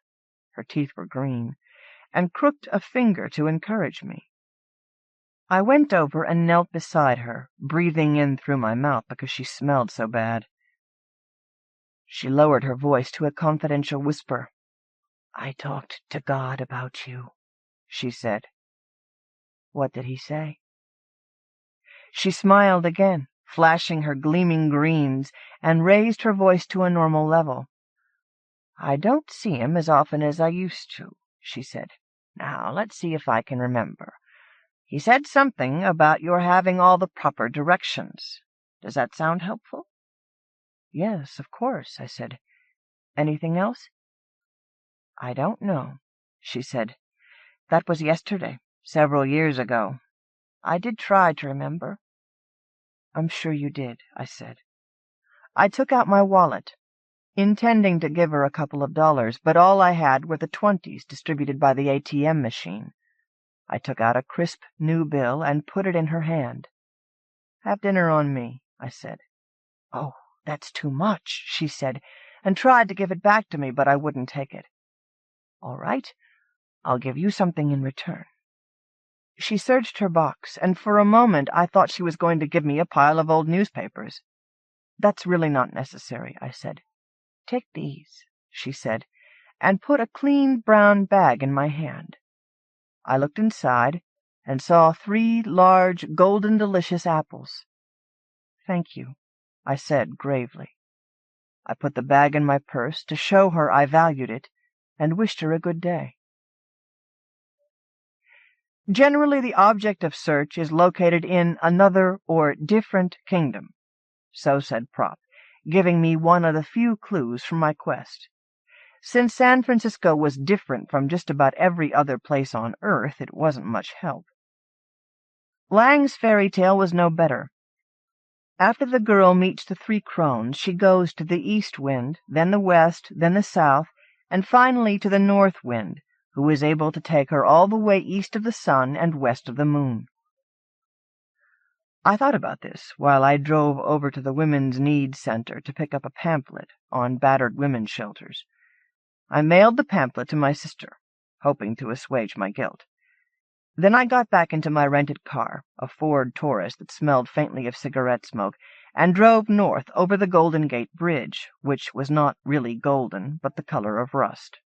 Her teeth were green, and crooked a finger to encourage me. I went over and knelt beside her, breathing in through my mouth because she smelled so bad. She lowered her voice to a confidential whisper. "I talked to God about you," she said. "What did he say?" She smiled again, flashing her gleaming greens, and raised her voice to a normal level. "I don't see him as often as I used to," she said. "Now, let's see if I can remember. He said something about your having all the proper directions. Does that sound helpful?" "Yes, of course," I said. "Anything else?" "I don't know," she said. "That was yesterday, several years ago. I did try to remember." "I'm sure you did," I said. I took out my wallet, intending to give her a couple of dollars, but all I had were the 20s distributed by the ATM machine. I took out a crisp new bill and put it in her hand. "Have dinner on me," I said. "Oh, that's too much," she said, and tried to give it back to me, but I wouldn't take it. "All right, I'll give you something in return." She searched her box, and for a moment I thought she was going to give me a pile of old newspapers. "That's really not necessary," I said. "Take these," she said, and put a clean brown bag in my hand. I looked inside and saw 3 large, golden delicious apples. "Thank you," I said gravely. I put the bag in my purse to show her I valued it, and wished her a good day. Generally, the object of search is located in another or different kingdom. So said Prop, giving me one of the few clues from my quest. Since San Francisco was different from just about every other place on Earth, it wasn't much help. Lang's fairy tale was no better. After the girl meets the 3 crones, she goes to the east wind, then the west, then the south, and finally to the north wind, who is able to take her all the way east of the sun and west of the moon. I thought about this while I drove over to the Women's Needs Center to pick up a pamphlet on battered women's shelters. I mailed the pamphlet to my sister, hoping to assuage my guilt. Then I got back into my rented car, a Ford Taurus that smelled faintly of cigarette smoke, and drove north over the Golden Gate Bridge, which was not really golden, but the color of rust.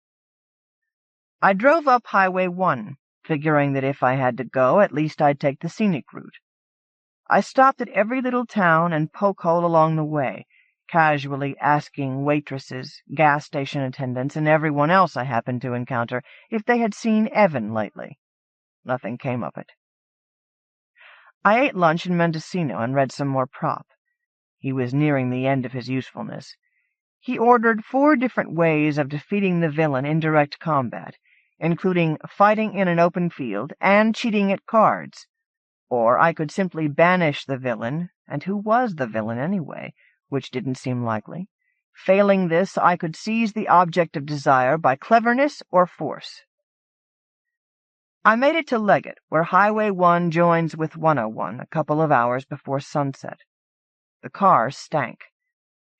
I drove up Highway 1, figuring that if I had to go, at least I'd take the scenic route. I stopped at every little town and poke-hole along the way, casually asking waitresses, gas station attendants, and everyone else I happened to encounter if they had seen Evan lately. Nothing came of it. I ate lunch in Mendocino and read some more prop. He was nearing the end of his usefulness. He ordered 4 different ways of defeating the villain in direct combat, including fighting in an open field and cheating at cards. Or I could simply banish the villain, and who was the villain anyway, which didn't seem likely. Failing this, I could seize the object of desire by cleverness or force. I made it to Leggett, where Highway 1 joins with 101 a couple of hours before sunset. The car stank.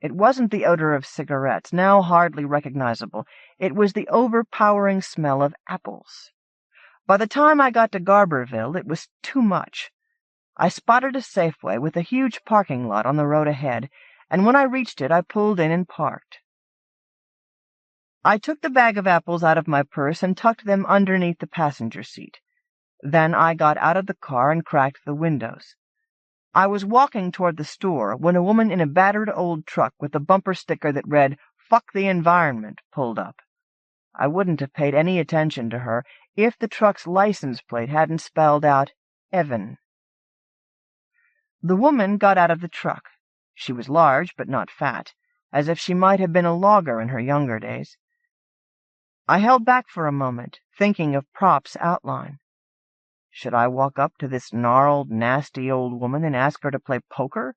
It wasn't the odor of cigarettes, now hardly recognizable. It was the overpowering smell of apples. By the time I got to Garberville, it was too much. I spotted a Safeway with a huge parking lot on the road ahead, and when I reached it, I pulled in and parked. I took the bag of apples out of my purse and tucked them underneath the passenger seat. Then I got out of the car and cracked the windows. I was walking toward the store when a woman in a battered old truck with a bumper sticker that read, "Fuck the environment," pulled up. I wouldn't have paid any attention to her if the truck's license plate hadn't spelled out Evan. The woman got out of the truck. She was large but not fat, as if she might have been a logger in her younger days. I held back for a moment, thinking of Prop's outline. Should I walk up to this gnarled, nasty old woman and ask her to play poker,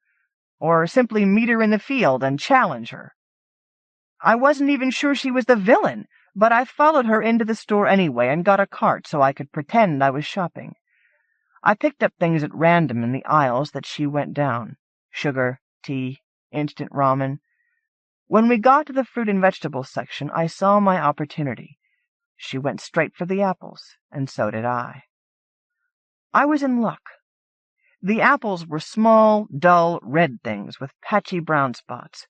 or simply meet her in the field and challenge her? I wasn't even sure she was the villain, but I followed her into the store anyway and got a cart so I could pretend I was shopping. I picked up things at random in the aisles that she went down: sugar, tea, instant ramen. When we got to the fruit and vegetables section, I saw my opportunity. She went straight for the apples, and so did I. I was in luck. The apples were small, dull, red things with patchy brown spots.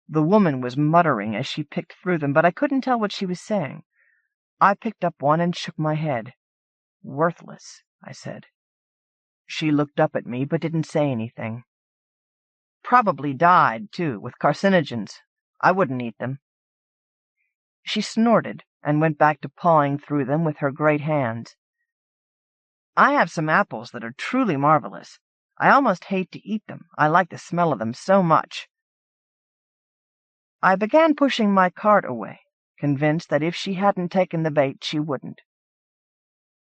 The woman was muttering as she picked through them, but I couldn't tell what she was saying. I picked up one and shook my head. "Worthless," I said. She looked up at me, but didn't say anything. "Probably dyed, too, with carcinogens. I wouldn't eat them." She snorted and went back to pawing through them with her great hands. "I have some apples that are truly marvelous. I almost hate to eat them. I like the smell of them so much." I began pushing my cart away, convinced that if she hadn't taken the bait, she wouldn't.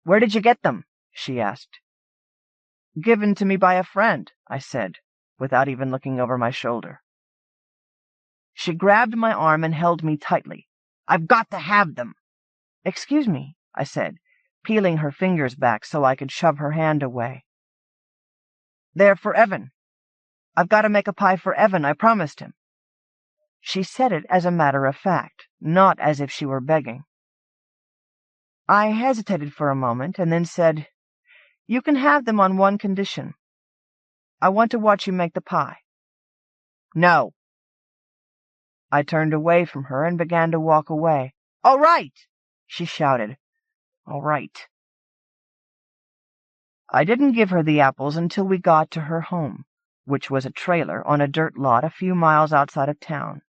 "Where did you get them?" she asked. "Given to me by a friend," I said, without even looking over my shoulder. She grabbed my arm and held me tightly. "I've got to have them." "Excuse me," I said, peeling her fingers back so I could shove her hand away. "They're for Evan. I've got to make a pie for Evan. I promised him." She said it as a matter of fact, not as if she were begging. I hesitated for a moment and then said, "You can have them on one condition. I want to watch you make the pie." "No." I turned away from her and began to walk away. "All right!" she shouted. "All right." I didn't give her the apples until we got to her home, which was a trailer on a dirt lot a few miles outside of town.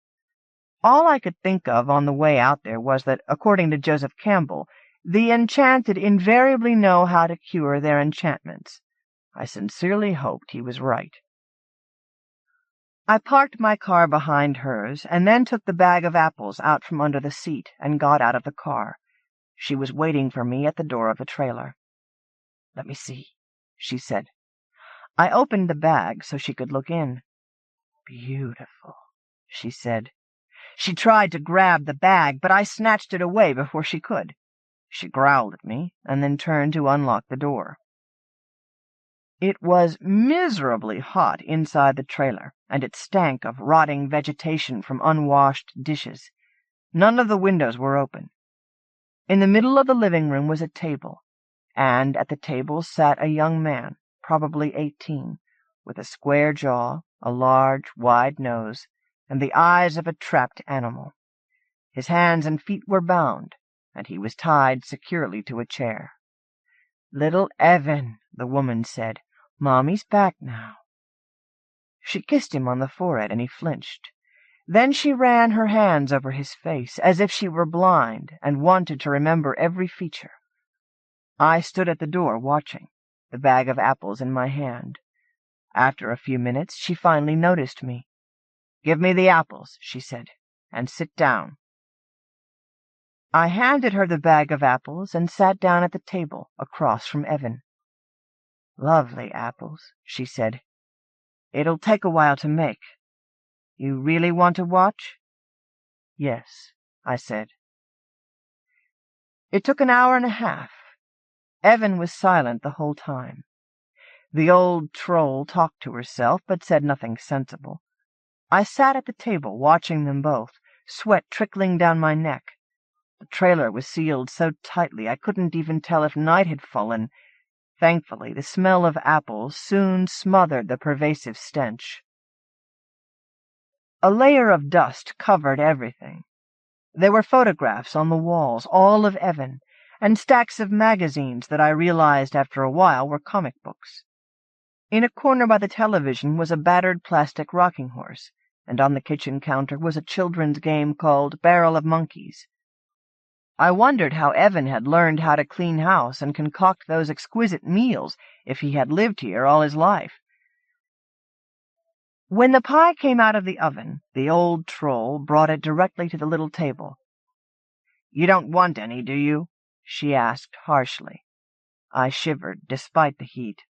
All I could think of on the way out there was that, according to Joseph Campbell, the enchanted invariably know how to cure their enchantments. I sincerely hoped he was right. I parked my car behind hers, and then took the bag of apples out from under the seat and got out of the car. She was waiting for me at the door of the trailer. "Let me see," she said. I opened the bag so she could look in. "Beautiful," she said. She tried to grab the bag, but I snatched it away before she could. She growled at me, and then turned to unlock the door. It was miserably hot inside the trailer, and it stank of rotting vegetation from unwashed dishes. None of the windows were open. In the middle of the living room was a table, and at the table sat a young man, probably 18, with a square jaw, a large, wide nose, and the eyes of a trapped animal. His hands and feet were bound, and he was tied securely to a chair. "Little Evan," the woman said, "Mommy's back now." She kissed him on the forehead, and he flinched. Then she ran her hands over his face, as if she were blind and wanted to remember every feature. I stood at the door watching, the bag of apples in my hand. After a few minutes, she finally noticed me. "Give me the apples," she said, "and sit down." I handed her the bag of apples and sat down at the table across from Evan. "Lovely apples," she said. "It'll take a while to make. You really want to watch?" "Yes," I said. It took an hour and a half. Evan was silent the whole time. The old troll talked to herself, but said nothing sensible. I sat at the table, watching them both, sweat trickling down my neck. The trailer was sealed so tightly I couldn't even tell if night had fallen. Thankfully, the smell of apples soon smothered the pervasive stench. A layer of dust covered everything. There were photographs on the walls, all of Evan, and stacks of magazines that I realized after a while were comic books. In a corner by the television was a battered plastic rocking horse, and on the kitchen counter was a children's game called Barrel of Monkeys. I wondered how Evan had learned how to clean house and concoct those exquisite meals if he had lived here all his life. When the pie came out of the oven, the old troll brought it directly to the little table. "You don't want any, do you?" she asked harshly. I shivered, despite the heat.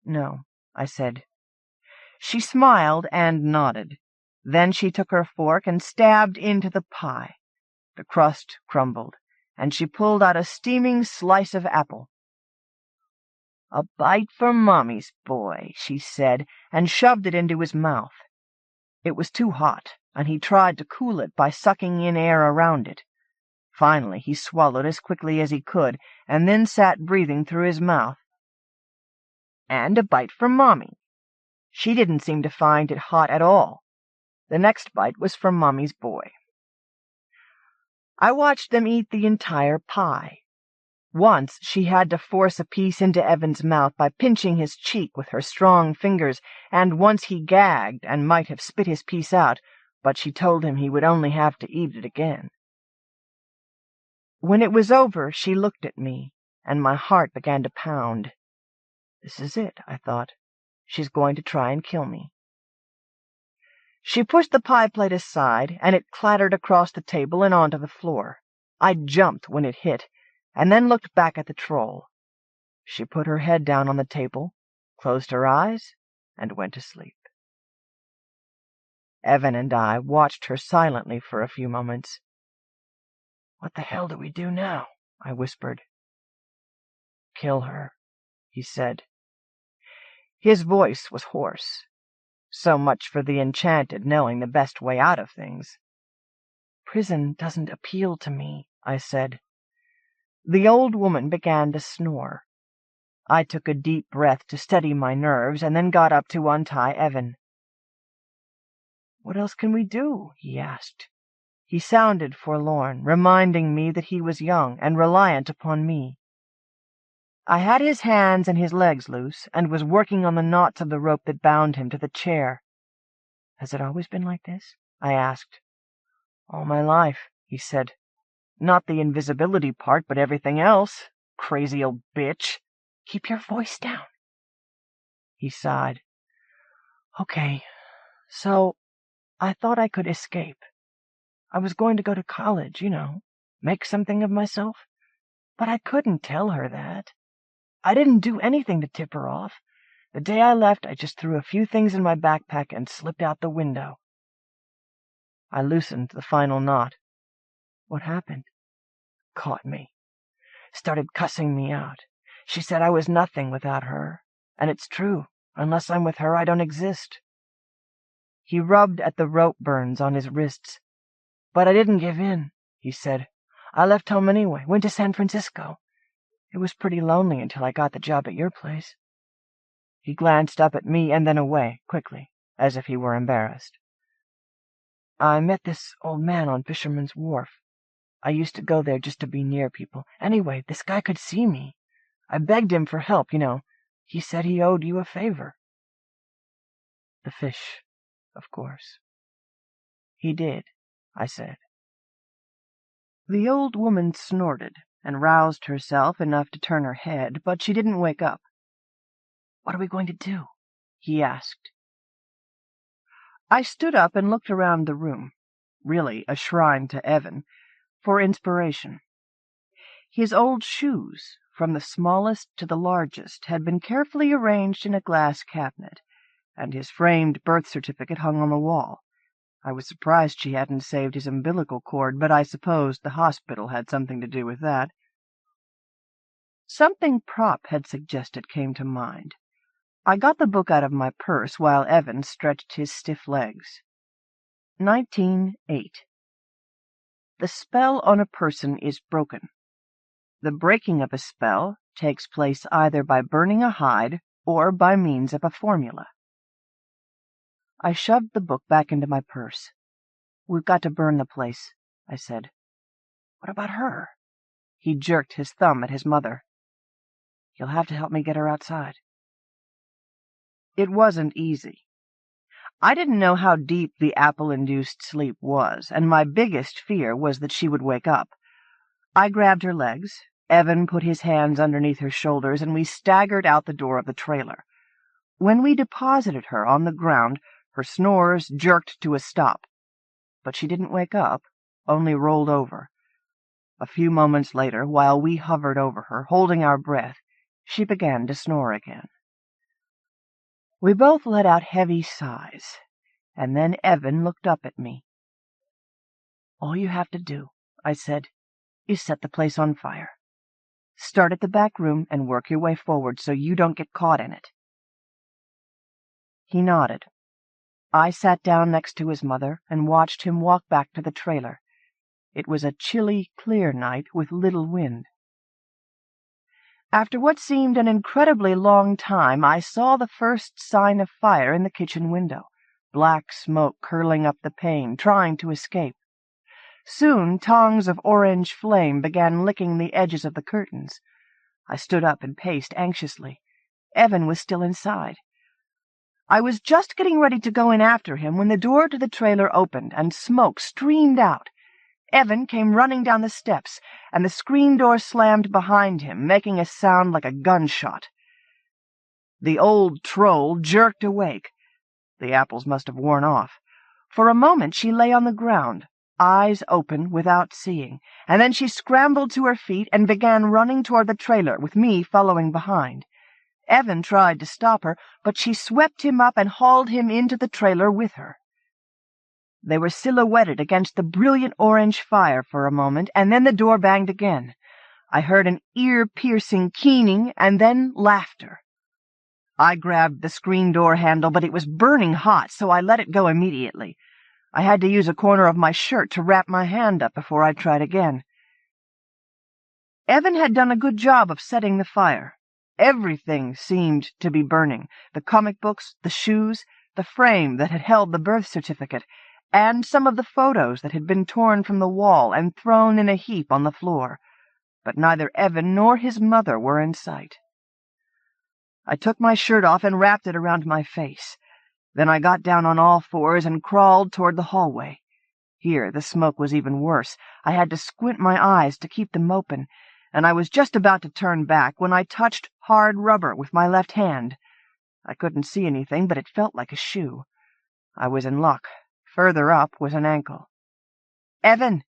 "No," I said. She smiled and nodded. Then she took her fork and stabbed into the pie. The crust crumbled, and she pulled out a steaming slice of apple. "A bite for Mommy's boy," she said, and shoved it into his mouth. It was too hot, and he tried to cool it by sucking in air around it. Finally, he swallowed as quickly as he could, and then sat breathing through his mouth. "And a bite for Mommy." She didn't seem to find it hot at all. The next bite was for Mommy's boy. I watched them eat the entire pie. Once she had to force a piece into Evan's mouth by pinching his cheek with her strong fingers, and once he gagged and might have spit his piece out, but she told him he would only have to eat it again. When it was over, she looked at me, and my heart began to pound. This is it, I thought. She's going to try and kill me. She pushed the pie plate aside, and it clattered across the table and onto the floor. I jumped when it hit, and then looked back at the troll. She put her head down on the table, closed her eyes, and went to sleep. Evan and I watched her silently for a few moments. "What the hell do we do now?" I whispered. "Kill her," he said. His voice was hoarse. So much for the enchanted knowing the best way out of things. "Prison doesn't appeal to me," I said. The old woman began to snore. I took a deep breath to steady my nerves, and then got up to untie Evan. "What else can we do?" he asked. He sounded forlorn, reminding me that he was young and reliant upon me. I had his hands and his legs loose, and was working on the knots of the rope that bound him to the chair. "Has it always been like this?" I asked. "All my life," he said. "Not the invisibility part, but everything else. Crazy old bitch. Keep your voice down." He sighed. "Okay, so I thought I could escape. I was going to go to college, make something of myself. But I couldn't tell her that. I didn't do anything to tip her off. The day I left, I just threw a few things in my backpack and slipped out the window." I loosened the final knot. "What happened?" "Caught me. Started cussing me out. She said I was nothing without her. And it's true. Unless I'm with her, I don't exist." He rubbed at the rope burns on his wrists. "But I didn't give in," he said. "I left home anyway, went to San Francisco. It was pretty lonely until I got the job at your place." He glanced up at me and then away, quickly, as if he were embarrassed. "I met this old man on Fisherman's Wharf. I used to go there just to be near people. Anyway, this guy could see me. I begged him for help, you know. He said he owed you a favor." "The fish, of course." "He did," I said. The old woman snorted and roused herself enough to turn her head, but she didn't wake up. "What are we going to do?" he asked. I stood up and looked around the room, really a shrine to Evan, for inspiration. His old shoes, from the smallest to the largest, had been carefully arranged in a glass cabinet, and his framed birth certificate hung on the wall. I was surprised she hadn't saved his umbilical cord, but I supposed the hospital had something to do with that. Something Prop had suggested came to mind. I got the book out of my purse while Evan stretched his stiff legs. 19:8. The spell on a person is broken. The breaking of a spell takes place either by burning a hide or by means of a formula. I shoved the book back into my purse. "We've got to burn the place," I said. "What about her?" He jerked his thumb at his mother. "You'll have to help me get her outside." It wasn't easy. I didn't know how deep the apple-induced sleep was, and my biggest fear was that she would wake up. I grabbed her legs. Evan put his hands underneath her shoulders, and we staggered out the door of the trailer. When we deposited her on the ground, her snores jerked to a stop. But she didn't wake up, only rolled over. A few moments later, while we hovered over her, holding our breath, she began to snore again. We both let out heavy sighs, and then Evan looked up at me. "All you have to do," I said, "is set the place on fire. Start at the back room and work your way forward so you don't get caught in it." He nodded. I sat down next to his mother and watched him walk back to the trailer. It was a chilly, clear night with little wind. After what seemed an incredibly long time, I saw the first sign of fire in the kitchen window, black smoke curling up the pane, trying to escape. Soon tongues of orange flame began licking the edges of the curtains. I stood up and paced anxiously. Evan was still inside. I was just getting ready to go in after him when the door to the trailer opened and smoke streamed out. Evan came running down the steps, and the screen door slammed behind him, making a sound like a gunshot. The old troll jerked awake. The apples must have worn off. For a moment she lay on the ground, eyes open without seeing, and then she scrambled to her feet and began running toward the trailer, with me following behind. Evan tried to stop her, but she swept him up and hauled him into the trailer with her. They were silhouetted against the brilliant orange fire for a moment, and then the door banged again. I heard an ear-piercing keening and then laughter. I grabbed the screen door handle, but it was burning hot, so I let it go immediately. I had to use a corner of my shirt to wrap my hand up before I tried again. Evan had done a good job of setting the fire. Everything seemed to be burning, the comic books, the shoes, the frame that had held the birth certificate, and some of the photos that had been torn from the wall and thrown in a heap on the floor, but neither Evan nor his mother were in sight. I took my shirt off and wrapped it around my face. Then I got down on all fours and crawled toward the hallway. Here the smoke was even worse. I had to squint my eyes to keep them open, and I was just about to turn back when I touched hard rubber with my left hand. I couldn't see anything, but it felt like a shoe. I was in luck. Further up was an ankle. "Evan!"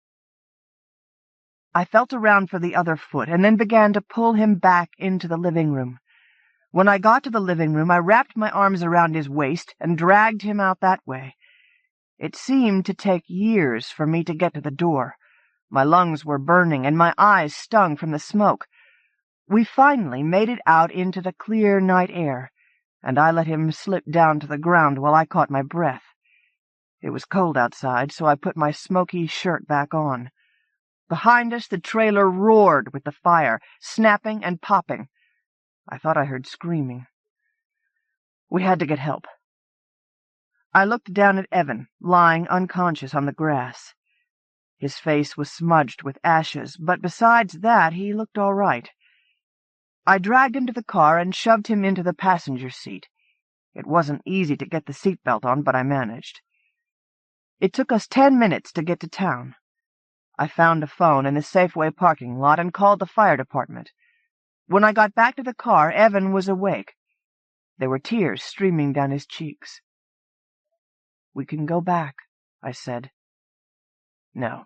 I felt around for the other foot and then began to pull him back into the living room. When I got to the living room, I wrapped my arms around his waist and dragged him out that way. It seemed to take years for me to get to the door. My lungs were burning and my eyes stung from the smoke. We finally made it out into the clear night air, and I let him slip down to the ground while I caught my breath. It was cold outside, so I put my smoky shirt back on. Behind us, the trailer roared with the fire, snapping and popping. I thought I heard screaming. We had to get help. I looked down at Evan, lying unconscious on the grass. His face was smudged with ashes, but besides that, he looked all right. I dragged him to the car and shoved him into the passenger seat. It wasn't easy to get the seatbelt on, but I managed. It took us 10 minutes to get to town. I found a phone in the Safeway parking lot and called the fire department. When I got back to the car, Evan was awake. There were tears streaming down his cheeks. "We can go back," I said. "No,"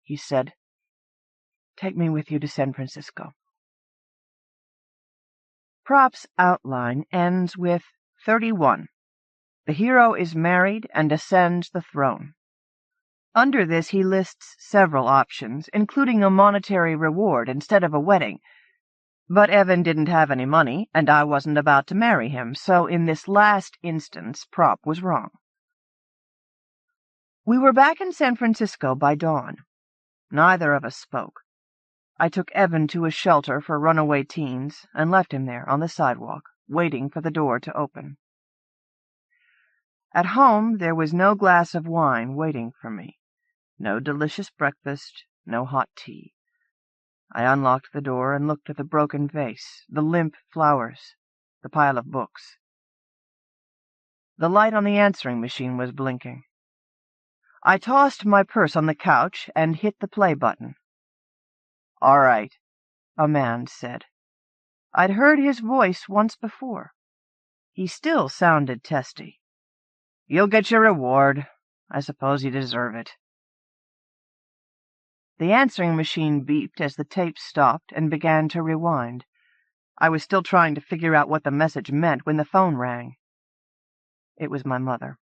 he said. "Take me with you to San Francisco." Prop's outline ends with 31. The hero is married and ascends the throne. Under this he lists several options, including a monetary reward instead of a wedding. But Evan didn't have any money, and I wasn't about to marry him, so in this last instance Prop was wrong. We were back in San Francisco by dawn. Neither of us spoke. I took Evan to a shelter for runaway teens and left him there on the sidewalk, waiting for the door to open. At home there was no glass of wine waiting for me, no delicious breakfast, no hot tea. I unlocked the door and looked at the broken vase, the limp flowers, the pile of books. The light on the answering machine was blinking. I tossed my purse on the couch and hit the play button. "All right," a man said. I'd heard his voice once before. He still sounded testy. "You'll get your reward. I suppose you deserve it." The answering machine beeped as the tape stopped and began to rewind. I was still trying to figure out what the message meant when the phone rang. It was my mother.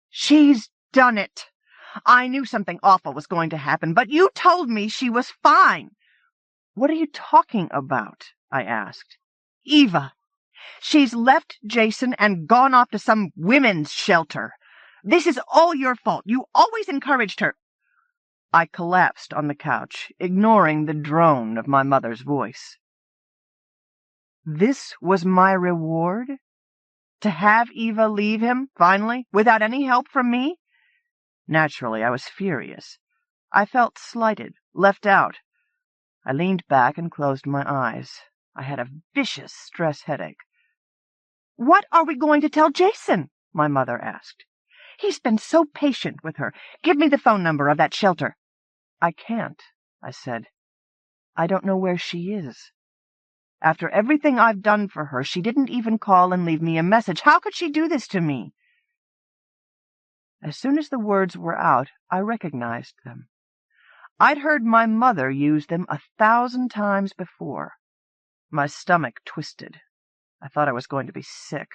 "She's done it! I knew something awful was going to happen, but you told me she was fine." "What are you talking about?" I asked. "Eva. She's left Jason and gone off to some women's shelter. This is all your fault. You always encouraged her." I collapsed on the couch, ignoring the drone of my mother's voice. This was my reward? To have Eva leave him, finally, without any help from me? Naturally, I was furious. I felt slighted, left out. I leaned back and closed my eyes. I had a vicious stress headache. "What are we going to tell Jason?" my mother asked. "He's been so patient with her. Give me the phone number of that shelter." "I can't," I said. "I don't know where she is. After everything I've done for her, she didn't even call and leave me a message. How could she do this to me?" As soon as the words were out, I recognized them. I'd heard my mother use them 1,000 times before. My stomach twisted. I thought I was going to be sick.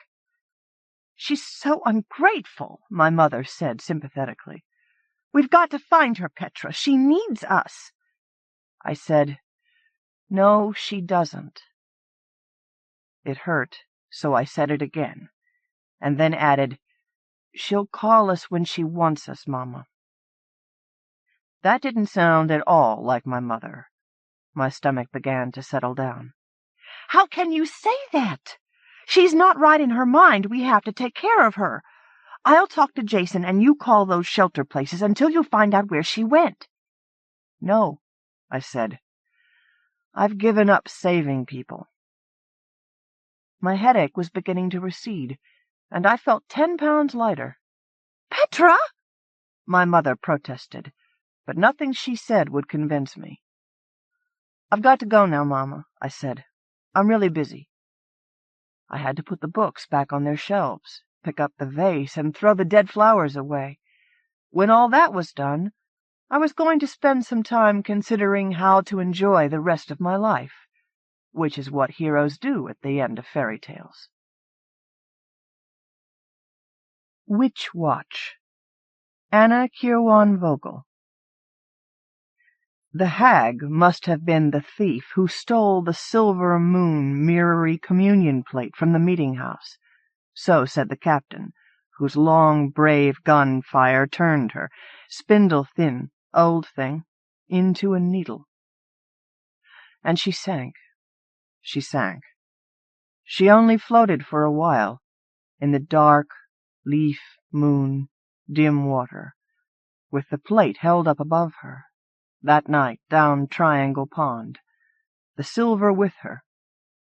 "She's so ungrateful," my mother said sympathetically. "We've got to find her, Petra. She needs us." I said, "No, she doesn't." It hurt, so I said it again, and then added, "She'll call us when she wants us, Mama." That didn't sound at all like my mother. My stomach began to settle down. "How can you say that? She's not right in her mind. We have to take care of her. I'll talk to Jason and you call those shelter places until you find out where she went." "No," I said. "I've given up saving people." My headache was beginning to recede, and I felt 10 pounds lighter. "Petra!" my mother protested, but nothing she said would convince me. "I've got to go now, Mama," I said. "I'm really busy." I had to put the books back on their shelves, pick up the vase, and throw the dead flowers away. When all that was done, I was going to spend some time considering how to enjoy the rest of my life, which is what heroes do at the end of fairy tales. Witch Watch. Anna Kirwan-Vogel. The hag must have been the thief who stole the silver moon mirrory communion plate from the meeting-house, so said the captain, whose long, brave gun-fire turned her, spindle-thin, old thing, into a needle. And she sank. She sank. She only floated for a while, in the dark, leaf, moon, dim water, with the plate held up above her, that night down Triangle Pond, the silver with her,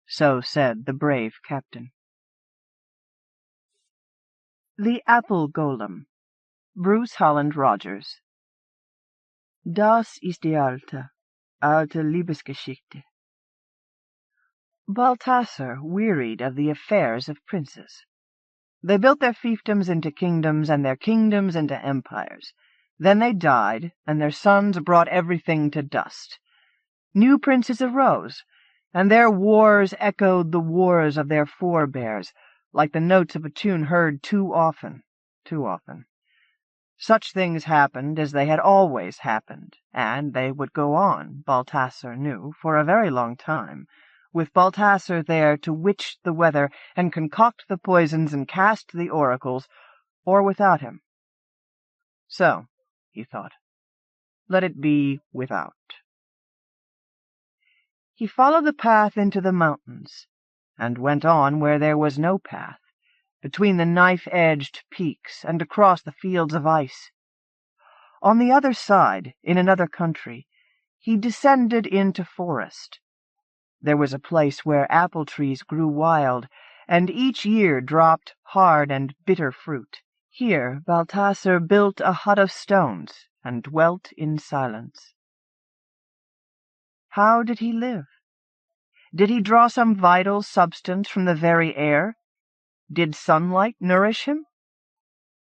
so said the brave captain. The Apple Golem, Bruce Holland Rogers. Das ist die alte Liebesgeschichte. Balthasar wearied of the affairs of princes. They built their fiefdoms into kingdoms, and their kingdoms into empires. Then they died, and their sons brought everything to dust. New princes arose, and their wars echoed the wars of their forebears, like the notes of a tune heard too often, too often. Such things happened as they had always happened, and they would go on, Balthasar knew, for a very long time, with Balthasar there to witch the weather and concoct the poisons and cast the oracles, or without him. So, he thought, let it be without. He followed the path into the mountains, and went on where there was no path, between the knife-edged peaks and across the fields of ice. On the other side, in another country, he descended into forest. There was a place where apple trees grew wild, and each year dropped hard and bitter fruit. Here Balthasar built a hut of stones and dwelt in silence. How did he live? Did he draw some vital substance from the very air? Did sunlight nourish him?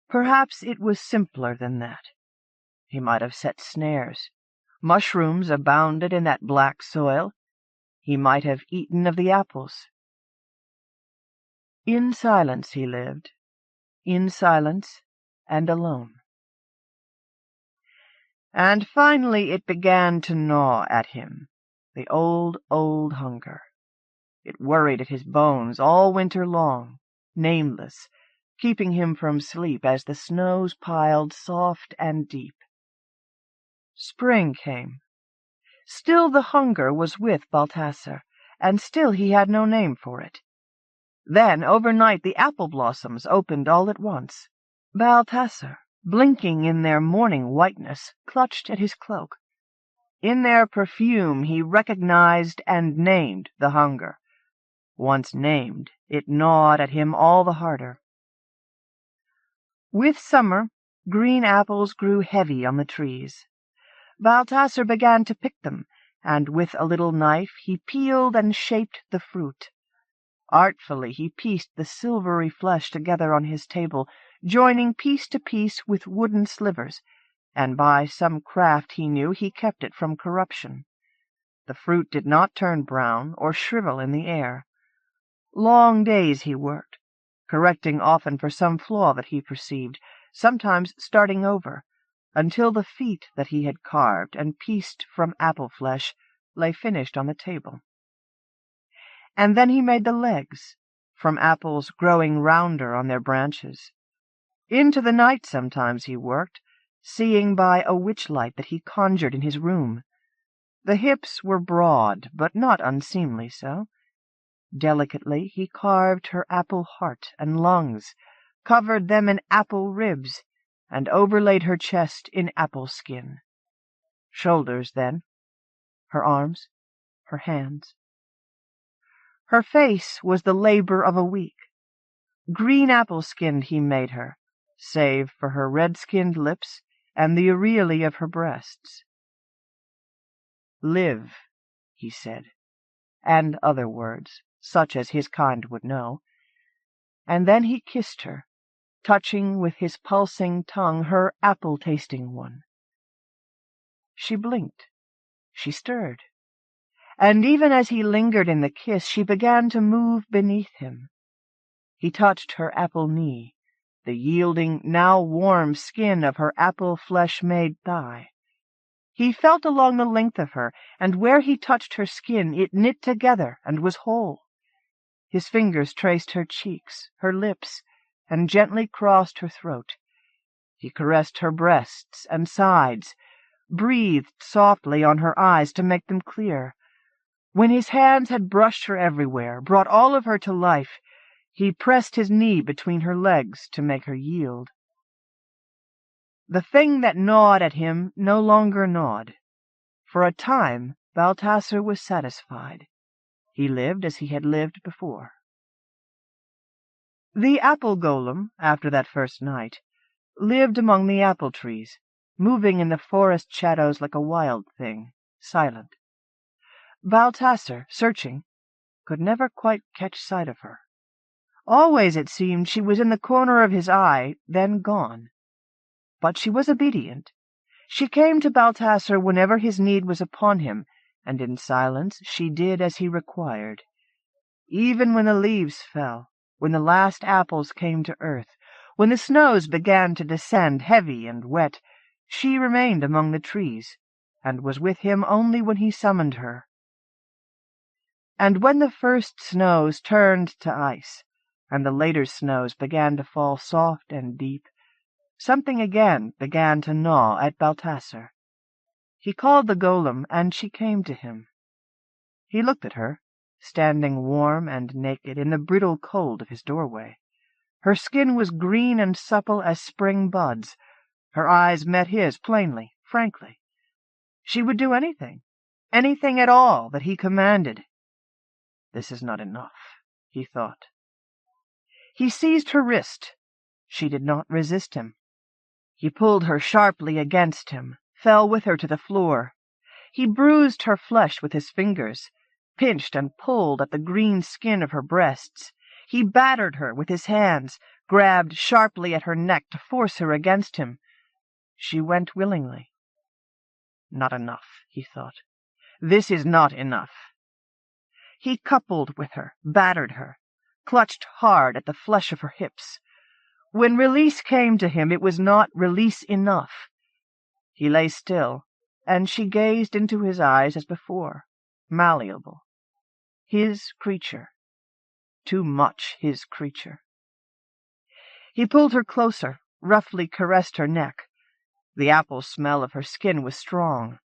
Perhaps it was simpler than that. He might have set snares. Mushrooms abounded in that black soil. He might have eaten of the apples. In silence he lived, in silence and alone. And finally it began to gnaw at him, the old, old hunger. It worried at his bones all winter long, nameless, keeping him from sleep as the snows piled soft and deep. Spring came. Still the hunger was with Balthasar, and still he had no name for it. Then, overnight, the apple blossoms opened all at once. Balthasar, blinking in their morning whiteness, clutched at his cloak. In their perfume he recognized and named the hunger. Once named, it gnawed at him all the harder. With summer, green apples grew heavy on the trees. Balthasar began to pick them, and with a little knife he peeled and shaped the fruit. Artfully he pieced the silvery flesh together on his table, joining piece to piece with wooden slivers, and by some craft he knew he kept it from corruption. The fruit did not turn brown or shrivel in the air. Long days he worked, correcting often for some flaw that he perceived, sometimes starting over, until the feet that he had carved and pieced from apple flesh lay finished on the table. And then he made the legs, from apples growing rounder on their branches. Into the night sometimes he worked, seeing by a witch-light that he conjured in his room. The hips were broad, but not unseemly so. Delicately he carved her apple heart and lungs, covered them in apple ribs, and overlaid her chest in apple skin. Shoulders, then, her arms, her hands. Her face was the labor of a week. Green apple-skinned he made her, save for her red-skinned lips and the aureole of her breasts. Live, he said, and other words, such as his kind would know. And then he kissed her, touching with his pulsing tongue her apple-tasting one. She blinked. She stirred. And even as he lingered in the kiss, she began to move beneath him. He touched her apple knee, the yielding, now warm skin of her apple-flesh-made thigh. He felt along the length of her, and where he touched her skin it knit together and was whole. His fingers traced her cheeks, her lips, and gently crossed her throat. He caressed her breasts and sides, breathed softly on her eyes to make them clear. When his hands had brushed her everywhere, brought all of her to life, he pressed his knee between her legs to make her yield. The thing that gnawed at him no longer gnawed. For a time, Balthasar was satisfied. He lived as he had lived before. The apple golem, after that first night, lived among the apple trees, moving in the forest shadows like a wild thing, silent. Balthasar, searching, could never quite catch sight of her. Always, it seemed, she was in the corner of his eye, then gone. But she was obedient. She came to Balthasar whenever his need was upon him, and in silence she did as he required. Even when the leaves fell, when the last apples came to earth, when the snows began to descend heavy and wet, she remained among the trees, and was with him only when he summoned her. And when the first snows turned to ice, and the later snows began to fall soft and deep, something again began to gnaw at Balthasar. He called the golem, and she came to him. He looked at her, standing warm and naked in the brittle cold of his doorway. Her skin was green and supple as spring buds. Her eyes met his plainly, frankly. She would do anything at all that he commanded. This is not enough, he thought. He seized her wrist. She did not resist him. He pulled her sharply against him, fell with her to the floor. He bruised her flesh with his fingers, pinched and pulled at the green skin of her breasts. He battered her with his hands, grabbed sharply at her neck to force her against him. She went willingly. Not enough, he thought. This is not enough. He coupled with her, battered her, clutched hard at the flesh of her hips. When release came to him, it was not release enough. He lay still, and she gazed into his eyes as before, malleable. His creature. Too much his creature. He pulled her closer, roughly caressed her neck. The apple smell of her skin was strong.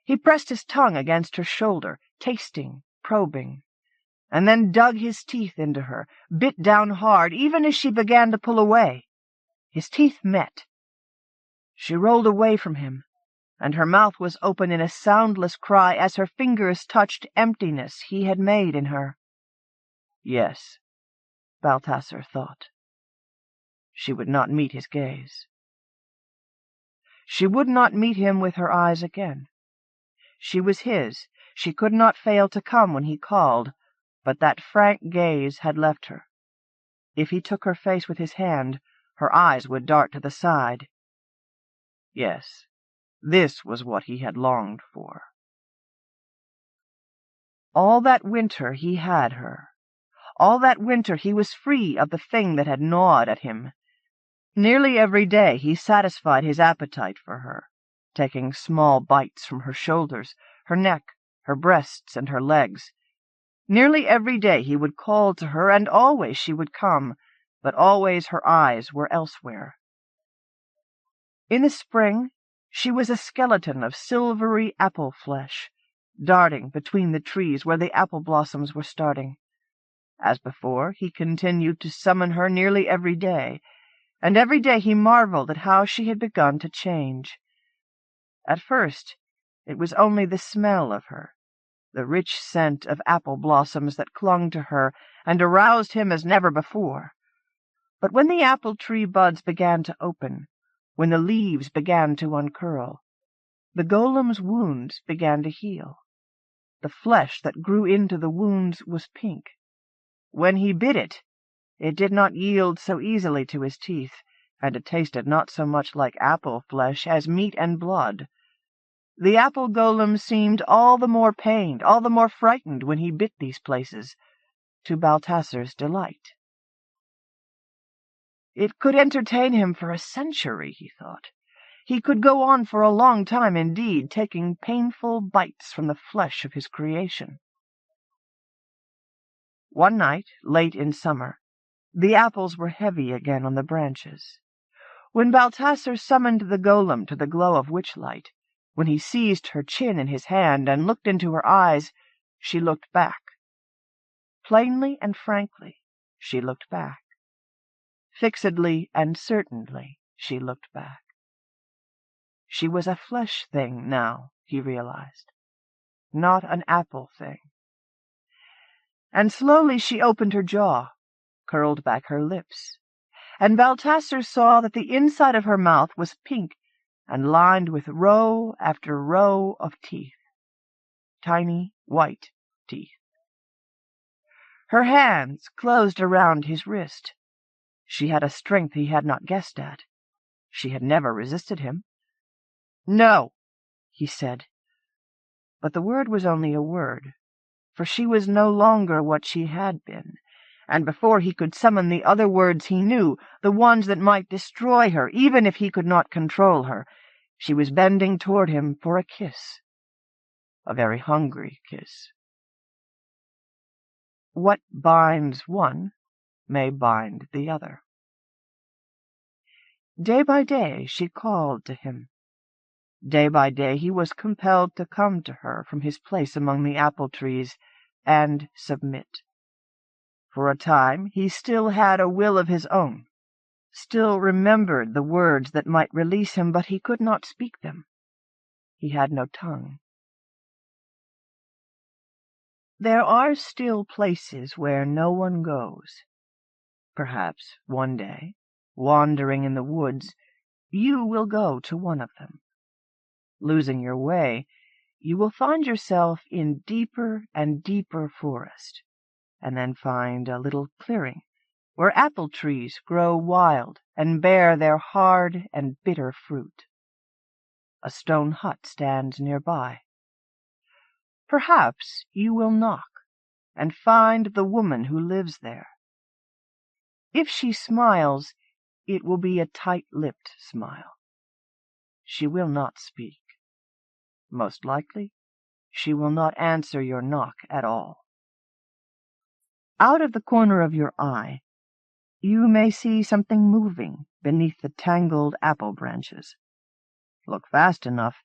He pressed his tongue against her shoulder, tasting, probing, and then dug his teeth into her, bit down hard, even as she began to pull away. His teeth met. She rolled away from him, and her mouth was open in a soundless cry as her fingers touched emptiness he had made in her. Yes, Balthasar thought. She would not meet his gaze. She would not meet him with her eyes again. She was his. She could not fail to come when he called, but that frank gaze had left her. If he took her face with his hand, her eyes would dart to the side. Yes, this was what he had longed for. All that winter he had her. All that winter he was free of the thing that had gnawed at him. Nearly every day he satisfied his appetite for her, taking small bites from her shoulders, her neck, her breasts, and her legs. Nearly every day he would call to her, and always she would come, but always her eyes were elsewhere. In the spring she was a skeleton of silvery apple flesh, darting between the trees where the apple blossoms were starting. As before, he continued to summon her nearly every day, and every day he marveled at how she had begun to change. At first, it was only the smell of her, the rich scent of apple blossoms that clung to her and aroused him as never before. But when the apple tree buds began to open, when the leaves began to uncurl, the golem's wounds began to heal. The flesh that grew into the wounds was pink. When he bit it, it did not yield so easily to his teeth, and it tasted not so much like apple flesh as meat and blood. The apple golem seemed all the more pained, all the more frightened when he bit these places, to Balthasar's delight. It could entertain him for a century, he thought. He could go on for a long time indeed, taking painful bites from the flesh of his creation. One night, late in summer, The apples were heavy again on the branches. When Baltasar summoned the golem to the glow of witchlight, when he seized her chin in his hand and looked into her eyes, she looked back. Plainly and frankly, she looked back. Fixedly and certainly, she looked back. She was a flesh thing now, he realized, not an apple thing. And slowly she opened her jaw, curled back her lips, and Baltasar saw that the inside of her mouth was pink and lined with row after row of teeth, tiny white teeth. Her hands closed around his wrist. She had a strength he had not guessed at. She had never resisted him. "No," he said. But the word was only a word, for she was no longer what she had been, and before he could summon the other words he knew, the ones that might destroy her, even if he could not control her, she was bending toward him for a kiss. A very hungry kiss. What binds one may bind the other. Day by day she called to him. Day by day he was compelled to come to her from his place among the apple trees and submit. For a time he still had a will of his own, still remembered the words that might release him, but he could not speak them. He had no tongue. There are still places where no one goes. Perhaps one day, wandering in the woods, you will go to one of them. Losing your way, you will find yourself in deeper and deeper forest, and then find a little clearing where apple trees grow wild and bear their hard and bitter fruit. A stone hut stands nearby. Perhaps you will knock and find the woman who lives there. If she smiles, it will be a tight-lipped smile. She will not speak. Most likely, she will not answer your knock at all. Out of the corner of your eye, you may see something moving beneath the tangled apple branches. Look fast enough,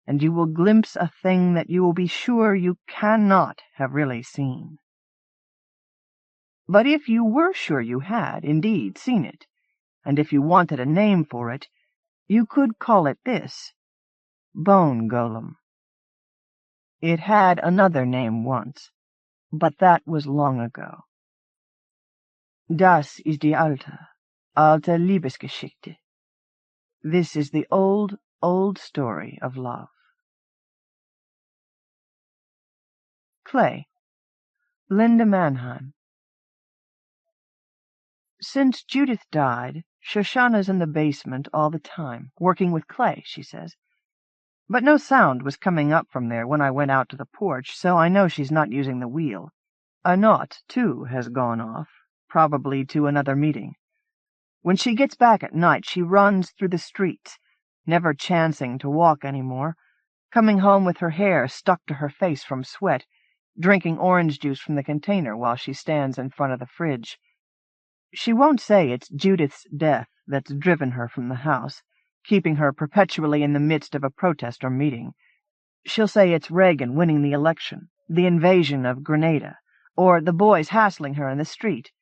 and you will glimpse a thing that you will be sure you cannot have really seen. But if you were sure you had indeed seen it, and if you wanted a name for it, you could call it this: Bone Golem. It had another name once, but that was long ago. Das ist die alte Liebesgeschichte. This is the old, old story of love. Clay. Linda Mannheim. Since Judith died, Shoshana's in the basement all the time, working with clay, she says. But no sound was coming up from there when I went out to the porch, so I know she's not using the wheel. A knot, too, has gone off, probably to another meeting. When she gets back at night, she runs through the streets, never chancing to walk any more, coming home with her hair stuck to her face from sweat, drinking orange juice from the container while she stands in front of the fridge. She won't say it's Judith's death that's driven her from the house, keeping her perpetually in the midst of a protest or meeting. She'll say it's Reagan winning the election, the invasion of Grenada, or the boys hassling her in the street.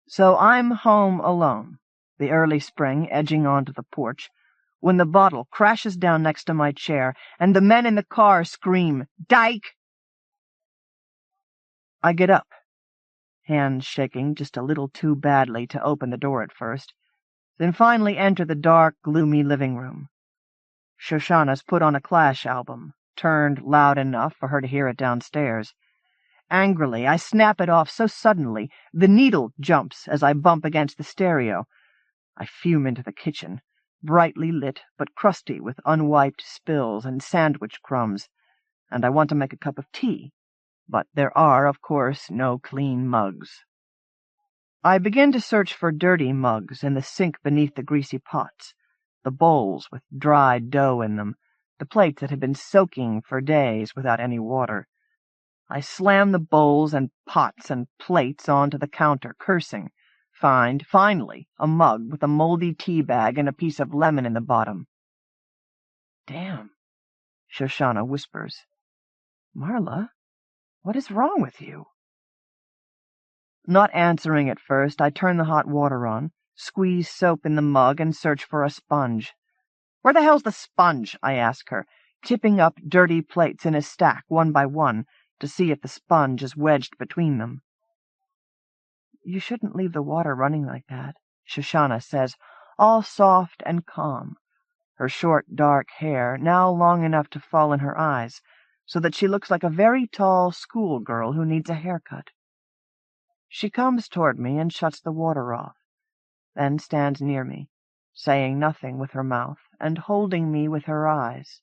So I'm home alone, the early spring edging onto the porch, when the bottle crashes down next to my chair, and the men in the car scream, "Dyke!" I get up, hands shaking just a little too badly to open the door at first, then finally enter the dark, gloomy living room. Shoshana's put on a Clash album, turned loud enough for her to hear it downstairs. Angrily, I snap it off so suddenly, the needle jumps as I bump against the stereo. I fume into the kitchen, brightly lit but crusty with unwiped spills and sandwich crumbs, and I want to make a cup of tea, but there are, of course, no clean mugs. I begin to search for dirty mugs in the sink beneath the greasy pots, the bowls with dry dough in them, the plates that had been soaking for days without any water. I slam the bowls and pots and plates onto the counter, cursing, Finally, a mug with a moldy tea bag and a piece of lemon in the bottom. "Damn," Shoshana whispers. "Marla, what is wrong with you?" Not answering at first, I turn the hot water on, squeeze soap in the mug, and search for a sponge. "Where the hell's the sponge?" I ask her, tipping up dirty plates in a stack, one by one, to see if the sponge is wedged between them. "You shouldn't leave the water running like that," Shoshana says, all soft and calm, her short dark hair now long enough to fall in her eyes, so that she looks like a very tall schoolgirl who needs a haircut. She comes toward me and shuts the water off, then stands near me, saying nothing with her mouth and holding me with her eyes.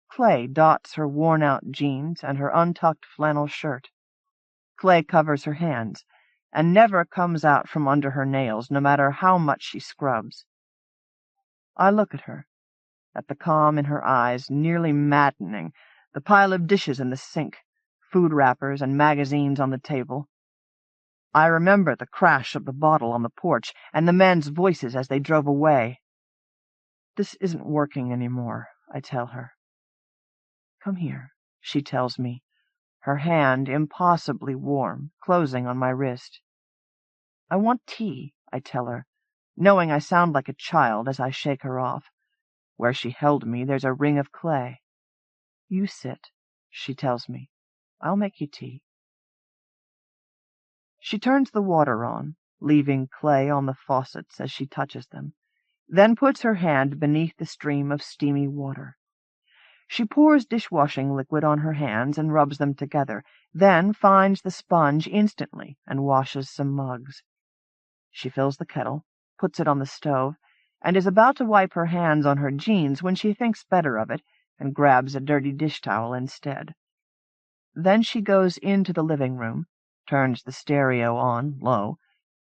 Clay dots her worn-out jeans and her untucked flannel shirt. Clay covers her hands, and never comes out from under her nails, no matter how much she scrubs. I look at her, at the calm in her eyes, nearly maddening, the pile of dishes in the sink, food wrappers and magazines on the table. I remember the crash of the bottle on the porch and the men's voices as they drove away. "This isn't working anymore," I tell her. "Come here," she tells me, her hand impossibly warm, closing on my wrist. "I want tea," I tell her, knowing I sound like a child as I shake her off. Where she held me, there's a ring of clay. "You sit," she tells me. "I'll make you tea." She turns the water on, leaving clay on the faucets as she touches them, then puts her hand beneath the stream of steamy water. She pours dishwashing liquid on her hands and rubs them together, then finds the sponge instantly and washes some mugs. She fills the kettle, puts it on the stove, and is about to wipe her hands on her jeans when she thinks better of it and grabs a dirty dish towel instead. Then she goes into the living room, turns the stereo on low,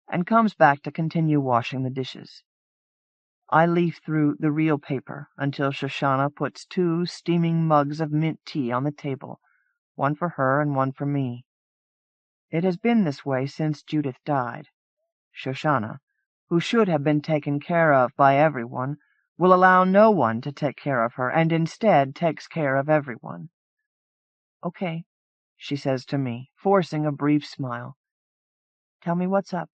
and comes back to continue washing the dishes. I leaf through the real paper until Shoshana puts 2 steaming mugs of mint tea on the table, one for her and one for me. It has been this way since Judith died. Shoshana, who should have been taken care of by everyone, will allow no one to take care of her, and instead takes care of everyone. "Okay," she says to me, forcing a brief smile. "Tell me what's up."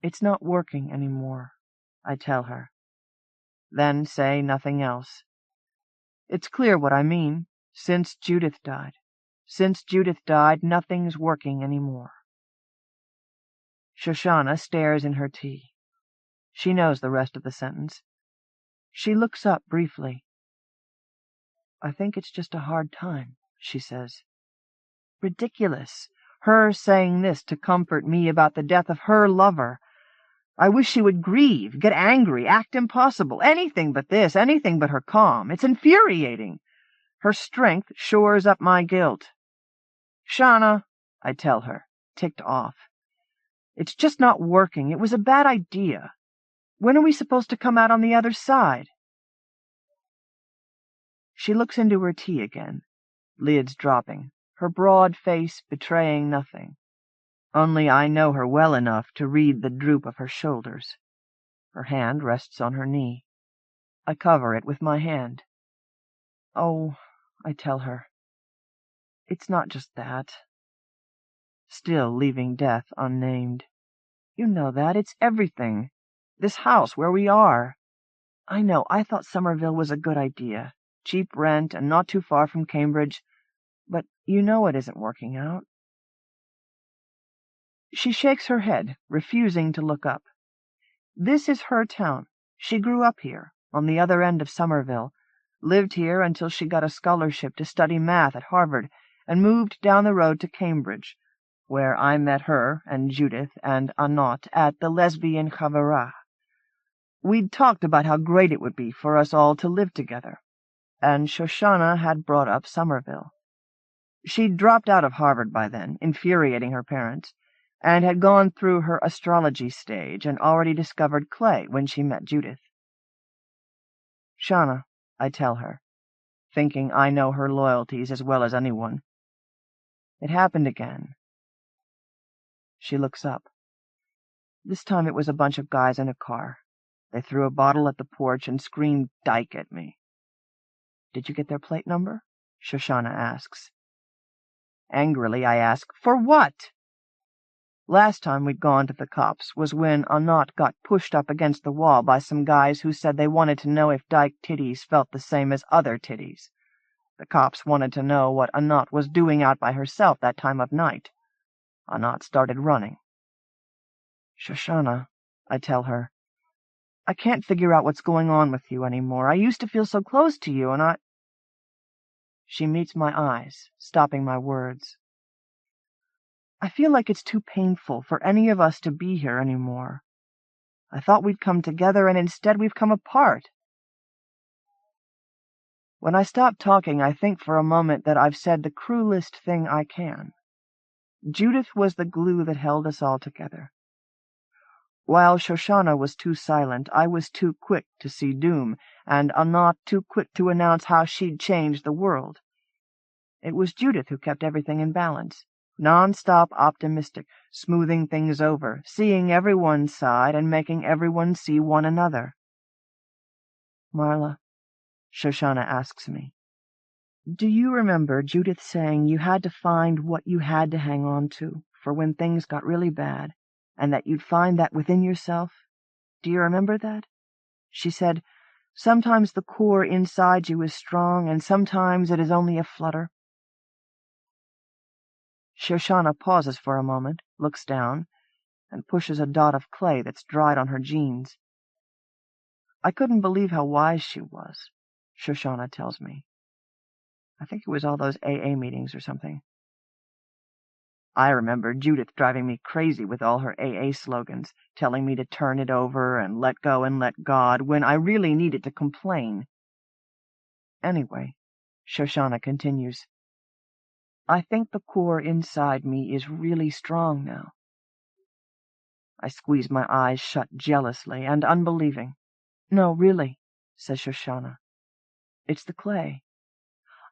"It's not working anymore," I tell her. Then say nothing else. It's clear what I mean. Since Judith died. Since Judith died, nothing's working anymore. Shoshana stares in her tea. She knows the rest of the sentence. She looks up briefly. "I think it's just a hard time," she says. Ridiculous. Her saying this to comfort me about the death of her lover. I wish she would grieve, get angry, act impossible. Anything but this, anything but her calm. It's infuriating. Her strength shores up my guilt. "Shana," I tell her, ticked off. "It's just not working. It was a bad idea. When are we supposed to come out on the other side?" She looks into her tea again, lids dropping, her broad face betraying nothing. Only I know her well enough to read the droop of her shoulders. Her hand rests on her knee. I cover it with my hand. "Oh," I tell her, "it's not just that." Still leaving death unnamed. "You know that. It's everything. This house where we are. I know, I thought Somerville was a good idea. Cheap rent and not too far from Cambridge. But you know it isn't working out." She shakes her head, refusing to look up. This is her town. She grew up here, on the other end of Somerville, lived here until she got a scholarship to study math at Harvard, and moved down the road to Cambridge, where I met her and Judith and Anat at the Lesbian Chavara. We'd talked about how great it would be for us all to live together, and Shoshana had brought up Somerville. She'd dropped out of Harvard by then, infuriating her parents, and had gone through her astrology stage and already discovered clay when she met Judith. "Shana," I tell her, thinking I know her loyalties as well as anyone. "It happened again." She looks up. This time it was a bunch of guys in a car. They threw a bottle at the porch and screamed "Dyke" at me. Did you get their plate number? Shoshana asks. Angrily, I ask, for what? Last time we'd gone to the cops was when Anat got pushed up against the wall by some guys who said they wanted to know if Dyke titties felt the same as other titties. The cops wanted to know what Anat was doing out by herself that time of night. Anat started running. Shoshana, I tell her, I can't figure out what's going on with you anymore. I used to feel so close to you, and I... She meets my eyes, stopping my words. I feel like it's too painful for any of us to be here anymore. I thought we'd come together, and instead we've come apart. When I stop talking, I think for a moment that I've said the cruelest thing I can. Judith was the glue that held us all together. While Shoshana was too silent, I was too quick to see doom, and Anat too quick to announce how she'd changed the world. It was Judith who kept everything in balance, non-stop optimistic, smoothing things over, seeing everyone's side and making everyone see one another. Marla, Shoshana asks me, do you remember Judith saying you had to find what you had to hang on to for when things got really bad, and that you'd find that within yourself? Do you remember that? She said, sometimes the core inside you is strong, and sometimes it is only a flutter. Shoshana pauses for a moment, looks down, and pushes a dot of clay that's dried on her jeans. I couldn't believe how wise she was, Shoshana tells me. I think it was all those AA meetings or something. I remember Judith driving me crazy with all her AA slogans, telling me to turn it over and let go and let God, when I really needed to complain. Anyway, Shoshana continues, I think the core inside me is really strong now. I squeeze my eyes shut jealously and unbelieving. No, really, says Shoshana. It's the clay.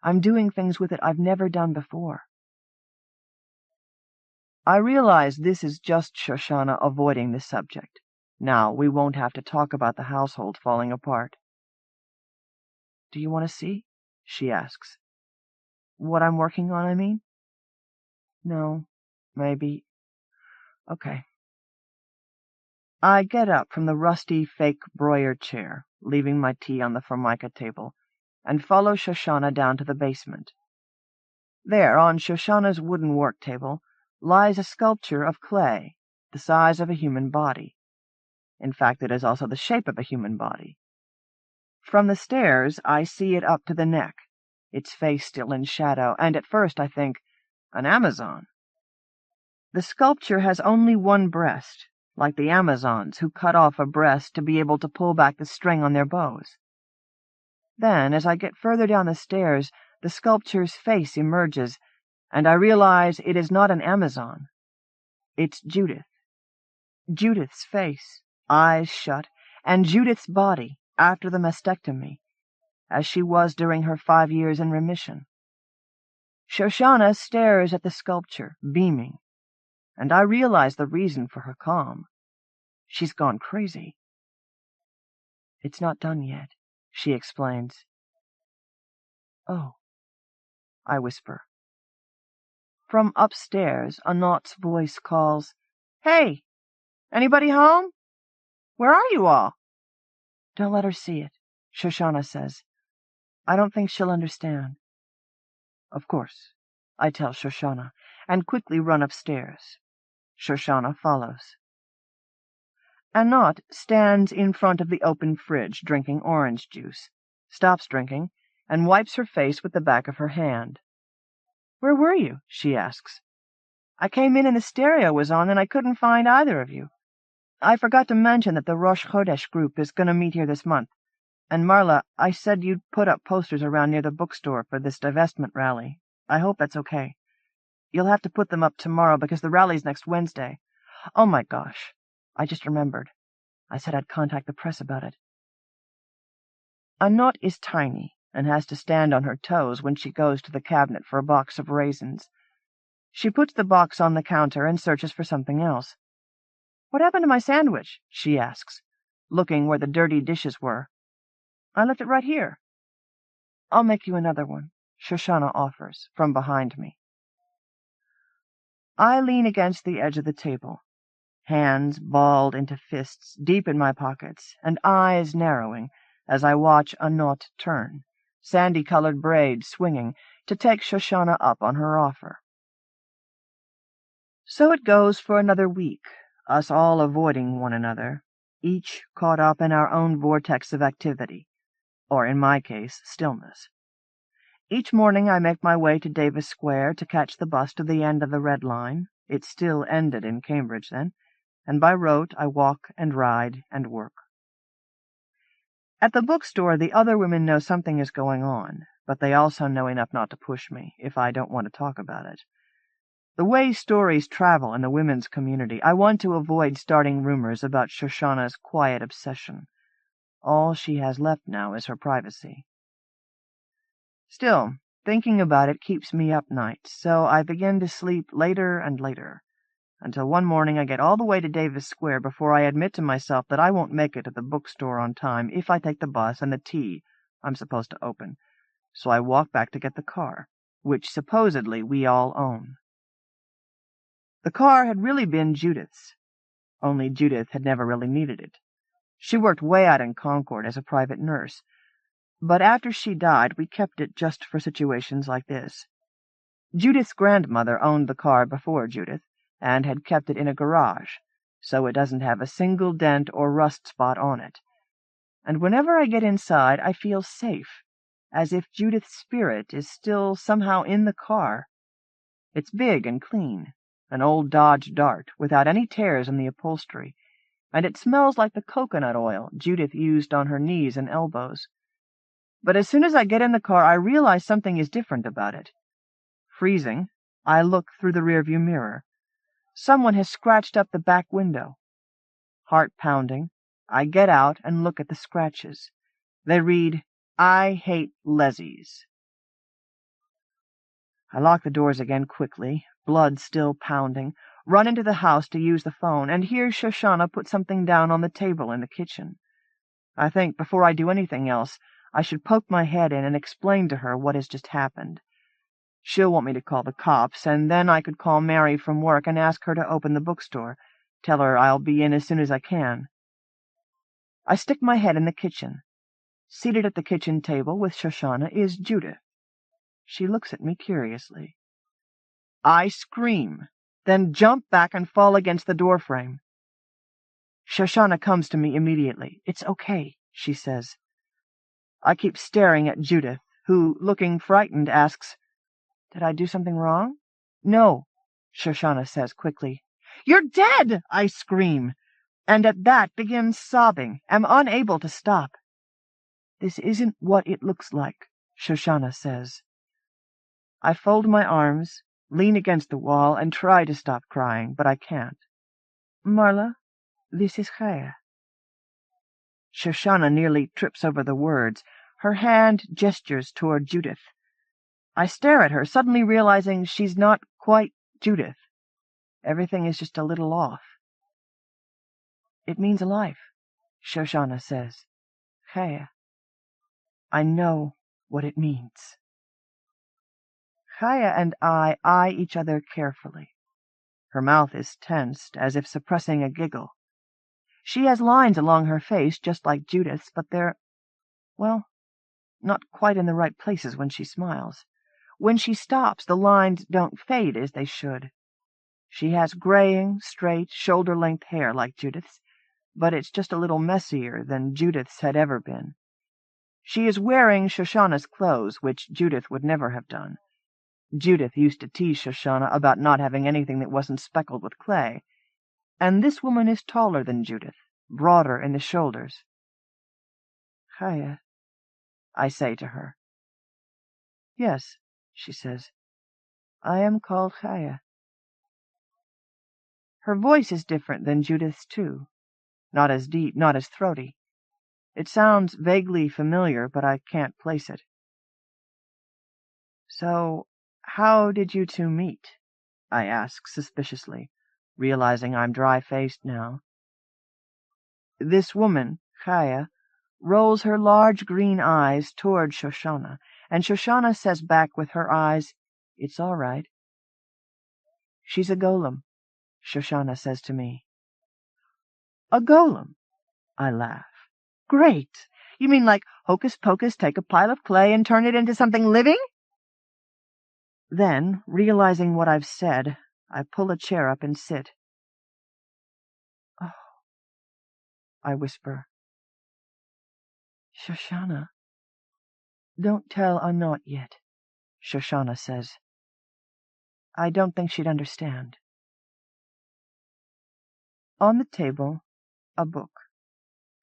I'm doing things with it I've never done before. I realize this is just Shoshana avoiding the subject. Now we won't have to talk about the household falling apart. Do you want to see? She asks. What I'm working on, I mean? No, maybe. Okay. I get up from the rusty fake broiler chair, leaving my tea on the formica table, and follow Shoshana down to the basement. There, on Shoshana's wooden work table, lies a sculpture of clay, the size of a human body. In fact, it is also the shape of a human body. From the stairs, I see it up to the neck, its face still in shadow, and at first I think, an Amazon. The sculpture has only one breast, like the Amazons who cut off a breast to be able to pull back the string on their bows. Then, as I get further down the stairs, the sculpture's face emerges, and I realize it is not an Amazon. It's Judith. Judith's face, eyes shut, and Judith's body after the mastectomy, as she was during her 5 years in remission. Shoshana stares at the sculpture, beaming, and I realize the reason for her calm. She's gone crazy. It's not done yet, she explains. Oh, I whisper. From upstairs, Anat's voice calls, Hey, anybody home? Where are you all? Don't let her see it, Shoshana says. I don't think she'll understand. Of course, I tell Shoshana, and quickly run upstairs. Shoshana follows. Anat stands in front of the open fridge drinking orange juice, stops drinking, and wipes her face with the back of her hand. Where were you? She asks. I came in and the stereo was on, and I couldn't find either of you. I forgot to mention that the Rosh Chodesh group is going to meet here this month. And Marla, I said you'd put up posters around near the bookstore for this divestment rally. I hope that's okay. You'll have to put them up tomorrow because the rally's next Wednesday. Oh my gosh, I just remembered. I said I'd contact the press about it. Anat is tiny and has to stand on her toes when she goes to the cabinet for a box of raisins. She puts the box on the counter and searches for something else. "What happened to my sandwich?" she asks, looking where the dirty dishes were. "I left it right here." "I'll make you another one," Shoshana offers, from behind me. I lean against the edge of the table, hands balled into fists deep in my pockets, and eyes narrowing as I watch a knot turn, sandy-colored braid swinging, to take Shoshana up on her offer. So it goes for another week, us all avoiding one another, each caught up in our own vortex of activity, or in my case, stillness. Each morning I make my way to Davis Square to catch the bus to the end of the Red Line. It still ended in Cambridge then, and by rote I walk and ride and work. At the bookstore the other women know something is going on, but they also know enough not to push me, if I don't want to talk about it. The way stories travel in the women's community, I want to avoid starting rumors about Shoshana's quiet obsession. All she has left now is her privacy. Still, thinking about it keeps me up nights, so I begin to sleep later and later, until one morning I get all the way to Davis Square before I admit to myself that I won't make it to the bookstore on time if I take the bus and the tea I'm supposed to open, so I walk back to get the car, which supposedly we all own. The car had really been Judith's, only Judith had never really needed it. She worked way out in Concord as a private nurse, but after she died we kept it just for situations like this. Judith's grandmother owned the car before Judith, and had kept it in a garage, so it doesn't have a single dent or rust spot on it. And whenever I get inside I feel safe, as if Judith's spirit is still somehow in the car. It's big and clean, an old Dodge Dart, without any tears in the upholstery, and it smells like the coconut oil Judith used on her knees and elbows. But as soon as I get in the car, I realize something is different about it. Freezing, I look through the rearview mirror. Someone has scratched up the back window. Heart pounding, I get out and look at the scratches. They read, "I hate lessies." I lock the doors again quickly, blood still pounding, run into the house to use the phone, and hear Shoshana put something down on the table in the kitchen. I think, before I do anything else, I should poke my head in and explain to her what has just happened. She'll want me to call the cops, and then I could call Mary from work and ask her to open the bookstore, tell her I'll be in as soon as I can. I stick my head in the kitchen. Seated at the kitchen table with Shoshana is Judith. She looks at me curiously. I scream, then jump back and fall against the doorframe. Shoshana comes to me immediately. "It's okay," she says. I keep staring at Judith, who, looking frightened, asks, "Did I do something wrong?" "No," Shoshana says quickly. "You're dead!" I scream, and at that begin sobbing, am unable to stop. "This isn't what it looks like," Shoshana says. I fold my arms, lean against the wall, and try to stop crying, but I can't. "Marla, this is Chaya." Shoshana nearly trips over the words. Her hand gestures toward Judith. I stare at her, suddenly realizing she's not quite Judith. Everything is just a little off. "It means a life," Shoshana says. "Chaya, I know what it means." Chaya and I eye each other carefully. Her mouth is tensed, as if suppressing a giggle. She has lines along her face, just like Judith's, but they're, well, not quite in the right places when she smiles. When she stops, the lines don't fade as they should. She has graying, straight, shoulder-length hair like Judith's, but it's just a little messier than Judith's had ever been. She is wearing Shoshana's clothes, which Judith would never have done. Judith used to tease Shoshana about not having anything that wasn't speckled with clay. And this woman is taller than Judith, broader in the shoulders. "Chaya," I say to her. "Yes," she says. "I am called Chaya." Her voice is different than Judith's, too. Not as deep, not as throaty. It sounds vaguely familiar, but I can't place it. "So, how did you two meet?" I ask suspiciously, realizing I'm dry-faced now. This woman, Chaya, rolls her large green eyes toward Shoshana, and Shoshana says back with her eyes, "It's all right." "She's a golem," Shoshana says to me. "A golem?" I laugh. "Great! You mean like hocus pocus, take a pile of clay and turn it into something living?" Then, realizing what I've said, I pull a chair up and sit. "Oh," I whisper. "Shoshana." "Don't tell Anot yet," Shoshana says. "I don't think she'd understand." On the table, a book,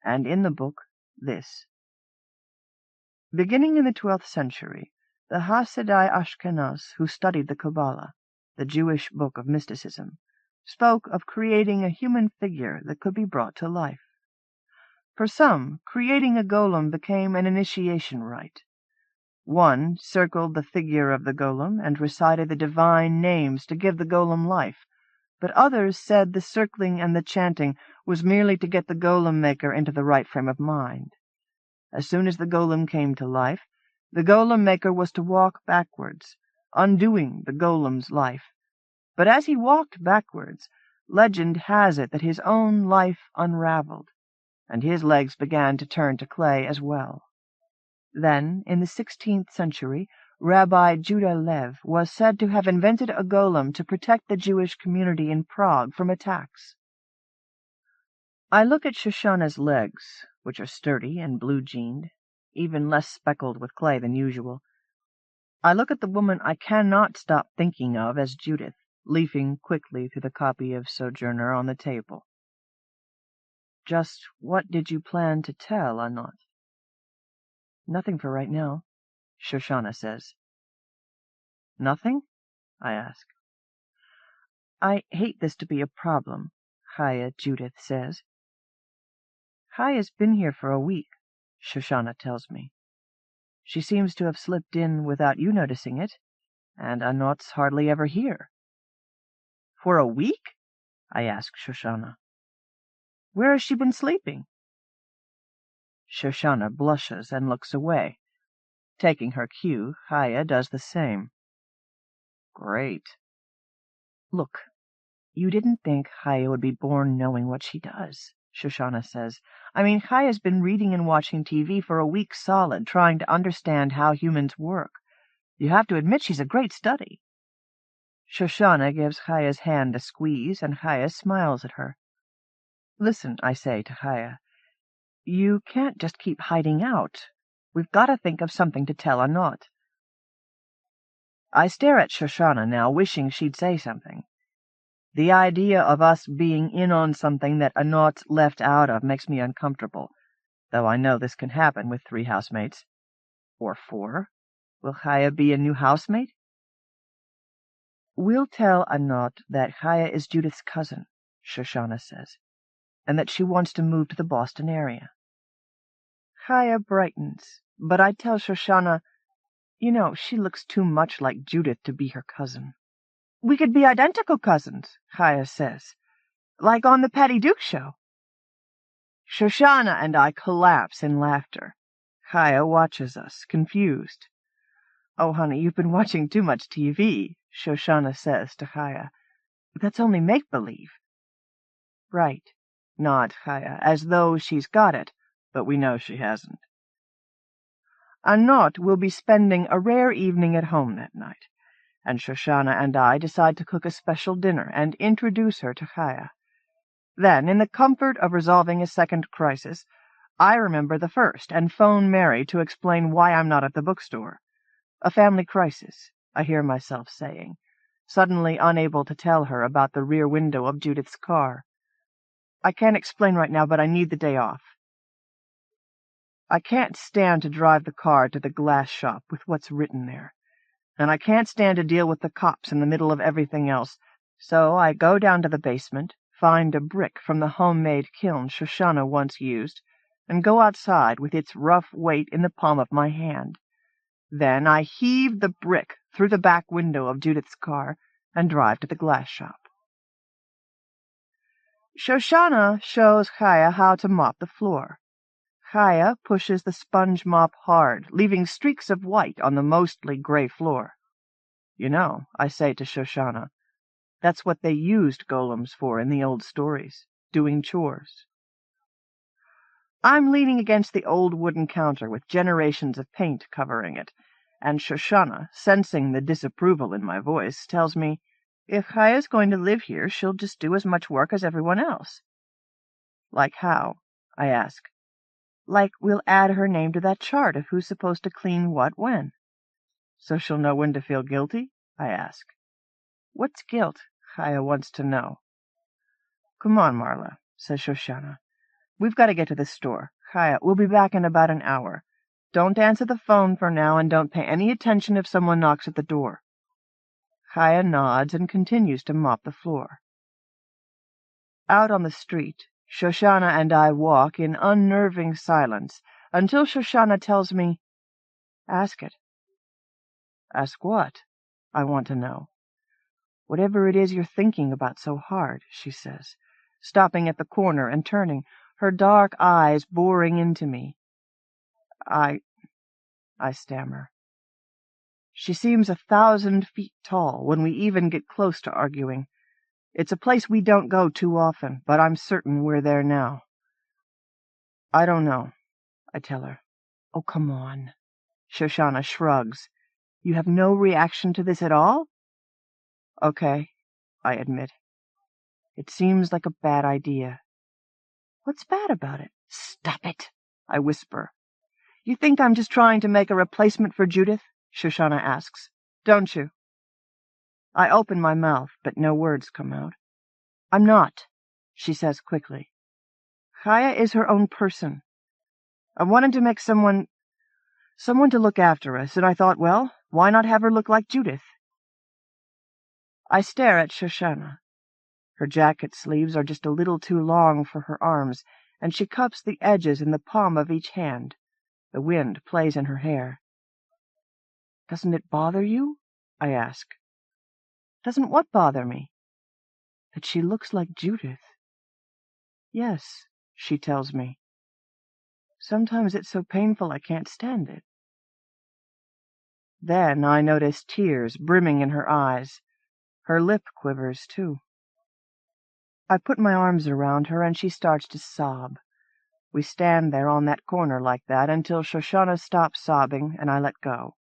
and in the book, this. Beginning in the 12th century, the Hasidai Ashkenaz, who studied the Kabbalah, the Jewish book of mysticism, spoke of creating a human figure that could be brought to life. For some, creating a golem became an initiation rite. One circled the figure of the golem and recited the divine names to give the golem life, but others said the circling and the chanting was merely to get the golem maker into the right frame of mind. As soon as the golem came to life, the golem maker was to walk backwards, undoing the golem's life. But as he walked backwards, legend has it that his own life unraveled, and his legs began to turn to clay as well. Then, in the 16th century, Rabbi Judah Lev was said to have invented a golem to protect the Jewish community in Prague from attacks. I look at Shoshana's legs, which are sturdy and blue-jeaned, even less speckled with clay than usual. I look at the woman I cannot stop thinking of as Judith, leafing quickly through the copy of Sojourner on the table. "Just what did you plan to tell Anot?" "Nothing for right now," Shoshana says. "Nothing?" I ask. "I hate this to be a problem," Chaya Judith says. "Chaya's been here for a week," Shoshana tells me. "She seems to have slipped in without you noticing it, and Anot's hardly ever here." "For a week?" I ask Shoshana. "Where has she been sleeping?" Shoshana blushes and looks away. Taking her cue, Chaya does the same. "Great." "Look, you didn't think Chaya would be born knowing what she does," Shoshana says. "I mean, Chaya's been reading and watching TV for a week solid, trying to understand how humans work. You have to admit she's a great study." Shoshana gives Chaya's hand a squeeze, and Chaya smiles at her. "Listen," I say to Chaya, "you can't just keep hiding out. We've got to think of something to tell Anot." I stare at Shoshana now, wishing she'd say something. The idea of us being in on something that Anot's left out of makes me uncomfortable, though I know this can happen with 3 housemates. Or 4. Will Chaya be a new housemate? "We'll tell Anot that Chaya is Judith's cousin," Shoshana says, "and that she wants to move to the Boston area." Chaya brightens, but I tell Shoshana, she looks too much like Judith to be her cousin. "We could be identical cousins," Chaya says, "like on the Patty Duke show." Shoshana and I collapse in laughter. Chaya watches us, confused. "Oh, honey, you've been watching too much TV," Shoshana says to Chaya. "That's only make-believe." "Right," nods Chaya, as though she's got it, but we know she hasn't. Anot will be spending a rare evening at home that night, and Shoshana and I decide to cook a special dinner and introduce her to Chaya. Then, in the comfort of resolving a second crisis, I remember the first and phone Mary to explain why I'm not at the bookstore. "A family crisis," I hear myself saying, suddenly unable to tell her about the rear window of Judith's car. "I can't explain right now, but I need the day off." I can't stand to drive the car to the glass shop with what's written there, and I can't stand to deal with the cops in the middle of everything else, so I go down to the basement, find a brick from the homemade kiln Shoshana once used, and go outside with its rough weight in the palm of my hand. Then I heave the brick through the back window of Judith's car and drive to the glass shop. Shoshana shows Chaya how to mop the floor. Chaya pushes the sponge mop hard, leaving streaks of white on the mostly gray floor. You know, I say to Shoshana, that's what they used golems for in the old stories, doing chores. I'm leaning against the old wooden counter with generations of paint covering it, and Shoshana, sensing the disapproval in my voice, tells me, if Chaya's going to live here, she'll just do as much work as everyone else. Like how? I ask. Like we'll add her name to that chart of who's supposed to clean what when. So she'll know when to feel guilty? I ask. What's guilt? Chaya wants to know. Come on, Marla, says Shoshana. We've got to get to the store. Chaya, we'll be back in about an hour. Don't answer the phone for now, and don't pay any attention if someone knocks at the door. Chaya nods and continues to mop the floor. Out on the street, Shoshana and I walk in unnerving silence until Shoshana tells me, Ask it. Ask what? I want to know. Whatever it is you're thinking about so hard, she says, stopping at the corner and turning, her dark eyes boring into me. I stammer. She seems 1,000 feet tall when we even get close to arguing. It's a place we don't go too often, but I'm certain we're there now. I don't know, I tell her. Oh, come on. Shoshana shrugs. You have no reaction to this at all? Okay, I admit. It seems like a bad idea. What's bad about it? Stop it, I whisper. You think I'm just trying to make a replacement for Judith? Shoshana asks. Don't you? I open my mouth, but no words come out. I'm not, she says quickly. Chaya is her own person. I wanted to make someone to look after us, and I thought, well, why not have her look like Judith? I stare at Shoshana. Her jacket sleeves are just a little too long for her arms, and she cups the edges in the palm of each hand. The wind plays in her hair. Doesn't it bother you? I ask. Doesn't what bother me? That she looks like Judith. Yes, she tells me. Sometimes it's so painful I can't stand it. Then I notice tears brimming in her eyes. Her lip quivers, too. I put my arms around her, and she starts to sob. We stand there on that corner like that until Shoshana stops sobbing, and I let go.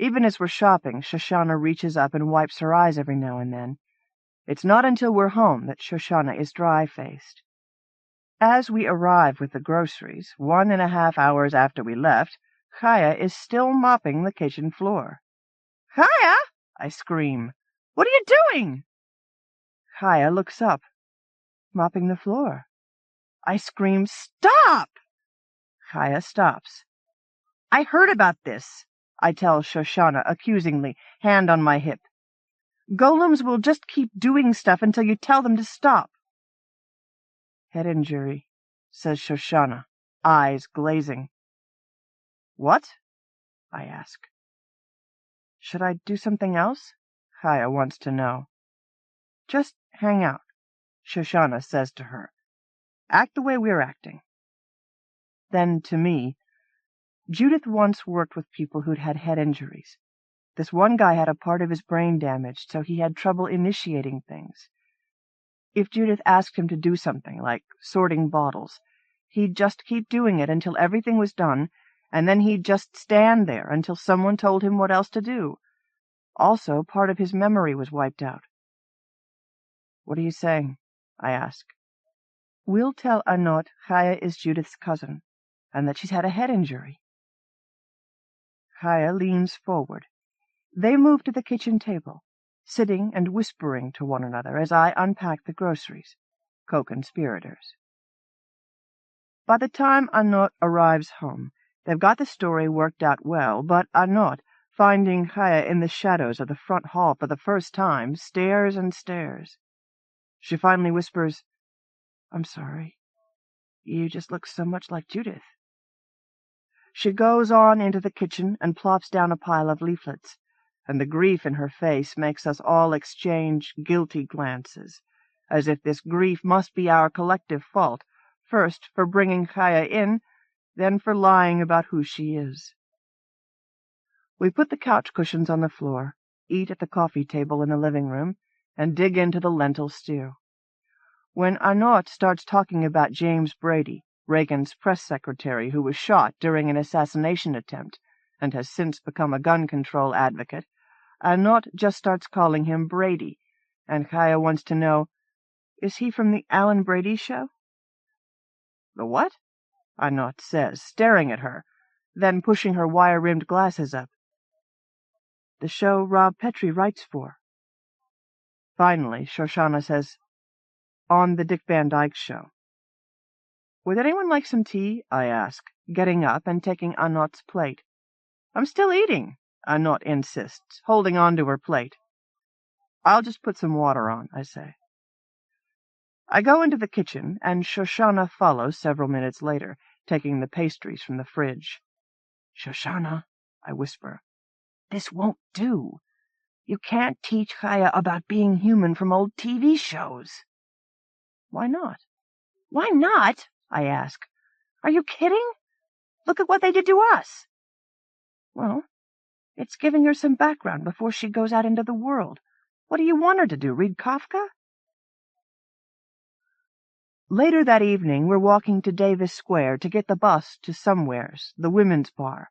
Even as we're shopping, Shoshana reaches up and wipes her eyes every now and then. It's not until we're home that Shoshana is dry-faced. As we arrive with the groceries, 1.5 hours after we left, Chaya is still mopping the kitchen floor. Chaya! I scream. What are you doing? Chaya looks up. Mopping the floor. I scream, Stop! Chaya stops. I heard about this, I tell Shoshana accusingly, hand on my hip. Golems will just keep doing stuff until you tell them to stop. Head injury, says Shoshana, eyes glazing. What? I ask. Should I do something else? Chaya wants to know. Just hang out, Shoshana says to her. Act the way we're acting. Then to me, Judith once worked with people who'd had head injuries. This one guy had a part of his brain damaged, so he had trouble initiating things. If Judith asked him to do something, like sorting bottles, he'd just keep doing it until everything was done, and then he'd just stand there until someone told him what else to do. Also, part of his memory was wiped out. What are you saying? I ask. We'll tell Anot Chaya is Judith's cousin, and that she's had a head injury. Chaya leans forward. They move to the kitchen table, sitting and whispering to one another as I unpack the groceries, co-conspirators. By the time Anot arrives home, they've got the story worked out well, but Anot, finding Chaya in the shadows of the front hall for the first time, stares and stares. She finally whispers, I'm sorry. You just look so much like Judith. She goes on into the kitchen and plops down a pile of leaflets, and the grief in her face makes us all exchange guilty glances, as if this grief must be our collective fault, first for bringing Chaya in, then for lying about who she is. We put the couch cushions on the floor, eat at the coffee table in the living room, and dig into the lentil stew. When Arnaut starts talking about James Brady, Reagan's press secretary who was shot during an assassination attempt and has since become a gun control advocate, Arnaut just starts calling him Brady, and Chaya wants to know, is he from the Alan Brady show? The what? Arnaut says, staring at her, then pushing her wire-rimmed glasses up. The show Rob Petrie writes for. Finally, Shoshana says, on the Dick Van Dyke Show. Would anyone like some tea? I ask, getting up and taking Arnaut's plate. I'm still eating, Arnaut insists, holding on to her plate. I'll just put some water on, I say. I go into the kitchen, and Shoshana follows several minutes later, taking the pastries from the fridge. Shoshana, I whisper, this won't do. You can't teach Chaya about being human from old TV shows. Why not? Why not? I ask. Are you kidding? Look at what they did to us. Well, it's giving her some background before she goes out into the world. What do you want her to do, read Kafka? Later that evening, we're walking to Davis Square to get the bus to Somewheres, the women's bar,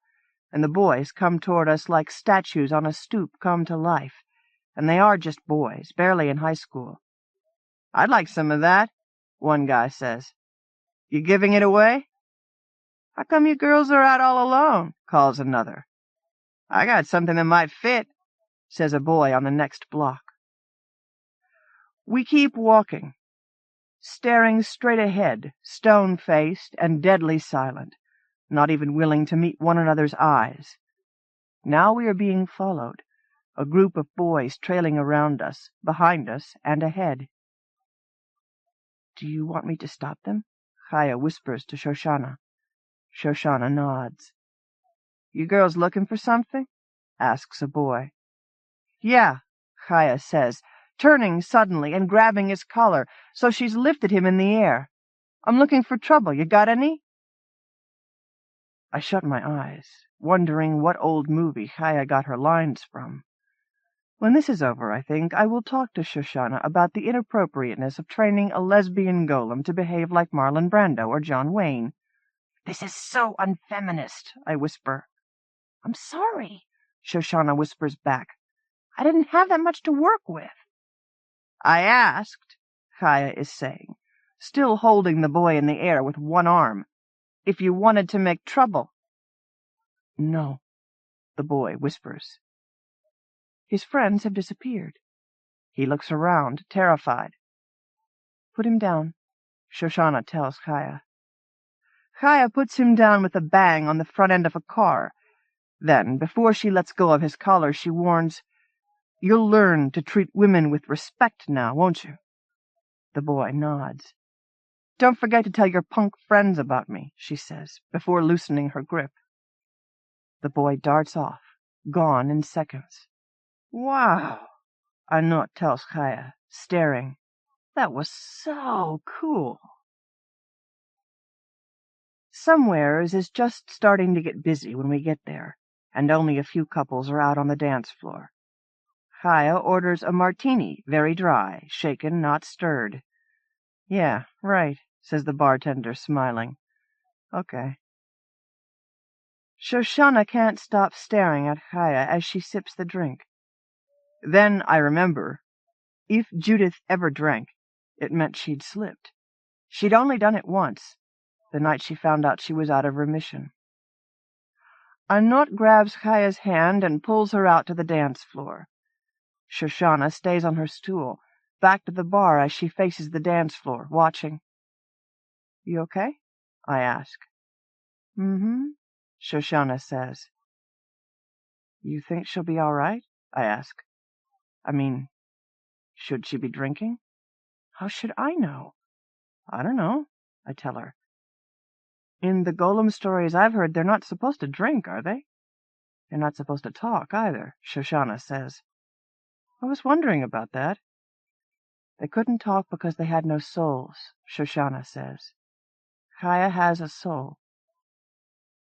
and the boys come toward us like statues on a stoop come to life, and they are just boys, barely in high school. I'd like some of that, one guy says. You giving it away? How come you girls are out all alone? Calls another. I got something that might fit, says a boy on the next block. We keep walking, staring straight ahead, stone-faced and deadly silent, not even willing to meet one another's eyes. Now we are being followed, a group of boys trailing around us, behind us, and ahead. Do you want me to stop them? Chaya whispers to Shoshana. Shoshana nods. You girls looking for something? Asks a boy. Yeah, Chaya says, turning suddenly and grabbing his collar so she's lifted him in the air. I'm looking for trouble. You got any? I shut my eyes, wondering what old movie Chaya got her lines from. When this is over, I think, I will talk to Shoshana about the inappropriateness of training a lesbian golem to behave like Marlon Brando or John Wayne. This is so unfeminist, I whisper. I'm sorry, Shoshana whispers back. I didn't have that much to work with. I asked, Chaya is saying, still holding the boy in the air with one arm, if you wanted to make trouble. No, the boy whispers. His friends have disappeared. He looks around, terrified. Put him down, Shoshana tells Chaya. Chaya puts him down with a bang on the front end of a car. Then, before she lets go of his collar, she warns, You'll learn to treat women with respect now, won't you? The boy nods. Don't forget to tell your punk friends about me, she says, before loosening her grip. The boy darts off, gone in seconds. Wow, Arnaut tells Chaya, staring. That was so cool. Somewheres is just starting to get busy when we get there, and only a few couples are out on the dance floor. Chaya orders a martini, very dry, shaken, not stirred. Yeah, right, says the bartender, smiling. Okay. Shoshana can't stop staring at Chaya as she sips the drink. Then I remember, if Judith ever drank, it meant she'd slipped. She'd only done it once, the night she found out she was out of remission. Arnaut grabs Chaya's hand and pulls her out to the dance floor. Shoshana stays on her stool, back to the bar as she faces the dance floor, watching. You okay? I ask. Mm-hmm, Shoshana says. You think she'll be all right? I ask. I mean, should she be drinking? How should I know? I don't know, I tell her. In the Golem stories I've heard, they're not supposed to drink, are they? They're not supposed to talk, either, Shoshana says. I was wondering about that. They couldn't talk because they had no souls, Shoshana says. Chaya has a soul.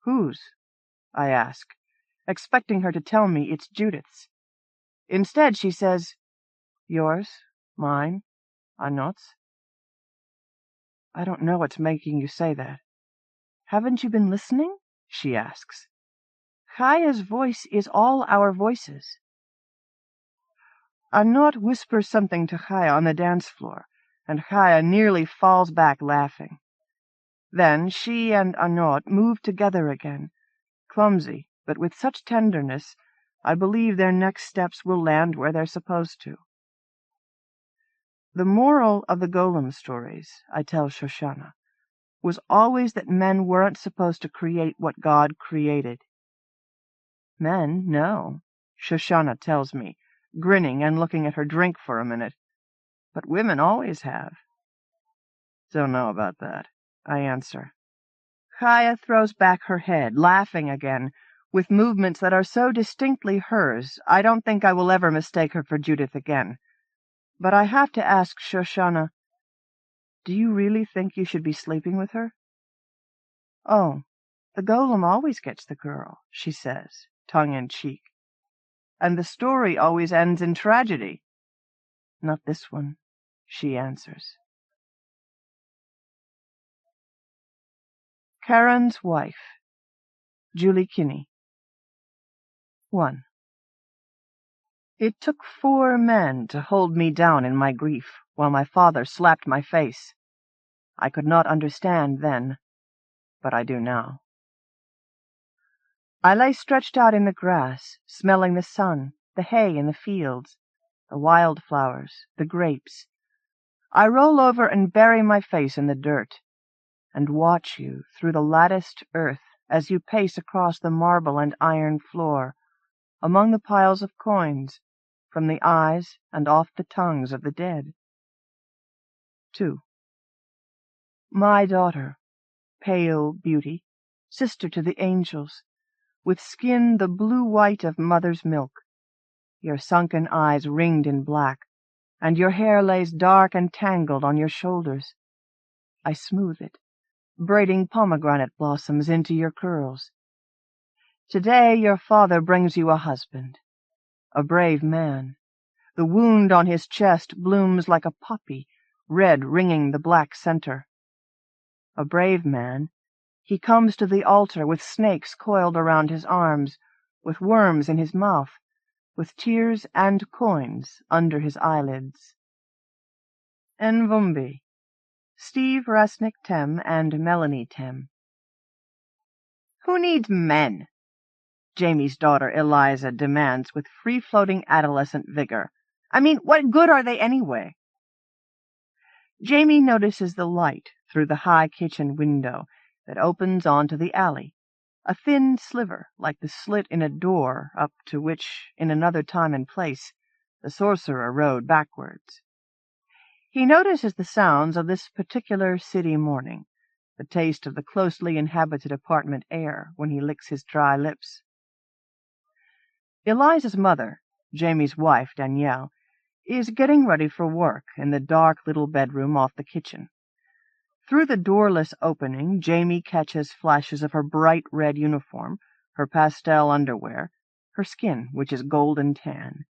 Whose? I ask, expecting her to tell me it's Judith's. Instead, she says, yours, mine, Anot's. I don't know what's making you say that. Haven't you been listening? She asks. Chaya's voice is all our voices. Anot whispers something to Chaya on the dance floor, and Chaya nearly falls back laughing. Then she and Anot move together again, clumsy, but with such tenderness, I believe their next steps will land where they're supposed to. The moral of the Golem stories, I tell Shoshana, was always that men weren't supposed to create what God created. Men, no, Shoshana tells me, grinning and looking at her drink for a minute. But women always have. Don't know about that, I answer. Chaya throws back her head, laughing again, with movements that are so distinctly hers, I don't think I will ever mistake her for Judith again. But I have to ask Shoshana, do you really think you should be sleeping with her? Oh, the Golem always gets the girl, she says, tongue-in-cheek. And the story always ends in tragedy. Not this one, she answers. Charon's Wife, Julie Kinney. 1. It took 4 men to hold me down in my grief while my father slapped my face. I could not understand then, but I do now. I lay stretched out in the grass, smelling the sun, the hay in the fields, the wildflowers, the grapes. I roll over and bury my face in the dirt, and watch you through the latticed earth as you pace across the marble and iron floor, among the piles of coins, from the eyes and off the tongues of the dead. 2. My daughter, pale beauty, sister to the angels, with skin the blue-white of mother's milk, your sunken eyes ringed in black, and your hair lays dark and tangled on your shoulders. I smooth it, braiding pomegranate blossoms into your curls. Today your father brings you a husband, a brave man. The wound on his chest blooms like a poppy, red ringing the black center. A brave man, he comes to the altar with snakes coiled around his arms, with worms in his mouth, with tears and coins under his eyelids. Nvumbi, Steve Rasnic Tem and Melanie Tem. Who needs men? Jamie's daughter Eliza demands with free-floating adolescent vigor. I mean, what good are they anyway? Jamie notices the light through the high kitchen window that opens onto the alley, a thin sliver like the slit in a door up to which, in another time and place, the sorcerer rode backwards. He notices the sounds of this particular city morning, the taste of the closely inhabited apartment air when he licks his dry lips. Eliza's mother, Jamie's wife, Danielle, is getting ready for work in the dark little bedroom off the kitchen. Through the doorless opening, Jamie catches flashes of her bright red uniform, her pastel underwear, her skin, which is golden tan.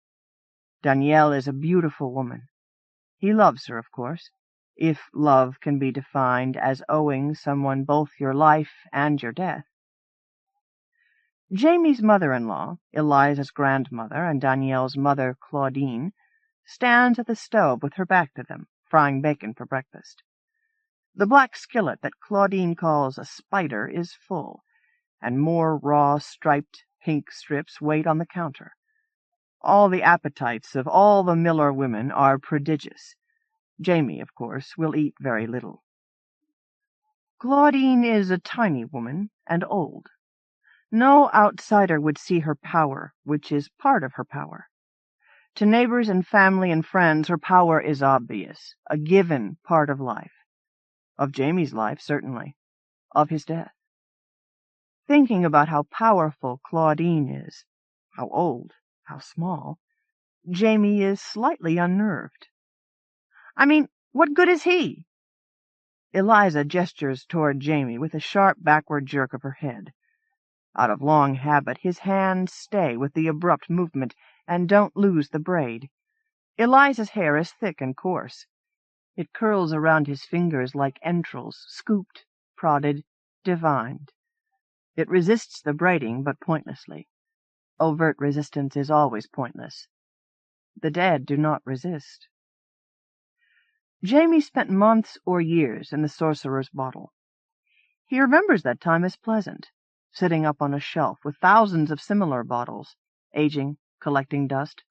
Danielle is a beautiful woman. He loves her, of course, if love can be defined as owing someone both your life and your death. Jamie's mother-in-law, Eliza's grandmother, and Danielle's mother, Claudine, stands at the stove with her back to them, frying bacon for breakfast. The black skillet that Claudine calls a spider is full, and more raw, striped pink strips wait on the counter. All the appetites of all the Miller women are prodigious. Jamie, of course, will eat very little. Claudine is a tiny woman, and old. No outsider would see her power, which is part of her power. To neighbors and family and friends, her power is obvious, a given part of life. Of Jamie's life, certainly. Of his death. Thinking about how powerful Claudine is, how old, how small, Jamie is slightly unnerved. I mean, what good is he?" Eliza gestures toward Jamie with a sharp backward jerk of her head. Out of long habit, his hands stay with the abrupt movement and don't lose the braid. Eliza's hair is thick and coarse. It curls around his fingers like entrails, scooped, prodded, divined. It resists the braiding, but pointlessly. Overt resistance is always pointless. The dead do not resist. Jamie spent months or years in the sorcerer's bottle. He remembers that time as pleasant, sitting up on a shelf with thousands of similar bottles, aging, collecting dust,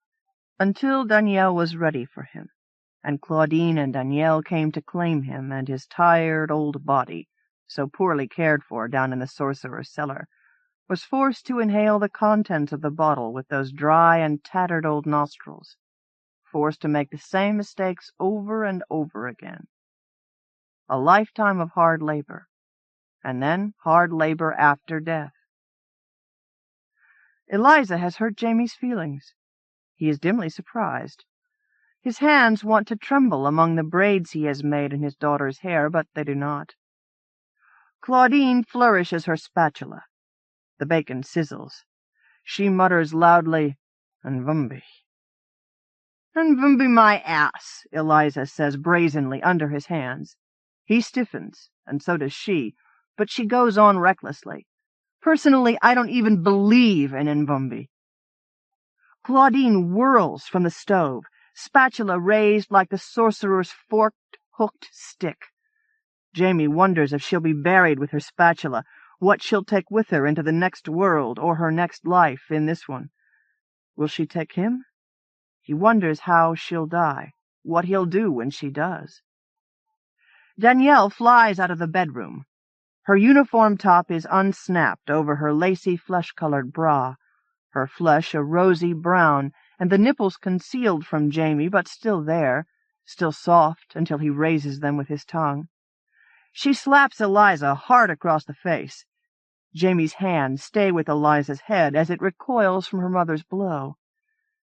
until Danielle was ready for him, and Claudine and Danielle came to claim him and his tired old body, so poorly cared for down in the sorcerer's cellar, was forced to inhale the contents of the bottle with those dry and tattered old nostrils, forced to make the same mistakes over and over again. A lifetime of hard labor, and then hard labor after death. Eliza has hurt Jamie's feelings. He is dimly surprised. His hands want to tremble among the braids he has made in his daughter's hair, but they do not. Claudine flourishes her spatula. The bacon sizzles. She mutters loudly, "Nvumbi." "Nvumbi my ass," Eliza says brazenly under his hands. He stiffens, and so does she, but she goes on recklessly. "Personally, I don't even believe in Nvumbi." Claudine whirls from the stove, spatula raised like the sorcerer's forked, hooked stick. Jamie wonders if she'll be buried with her spatula, what she'll take with her into the next world or her next life in this one. Will she take him? He wonders how she'll die, what he'll do when she does. Danielle flies out of the bedroom. Her uniform top is unsnapped over her lacy flesh-colored bra, her flesh a rosy brown, and the nipples concealed from Jamie, but still there, still soft until he raises them with his tongue. She slaps Eliza hard across the face. Jamie's hands stay with Eliza's head as it recoils from her mother's blow.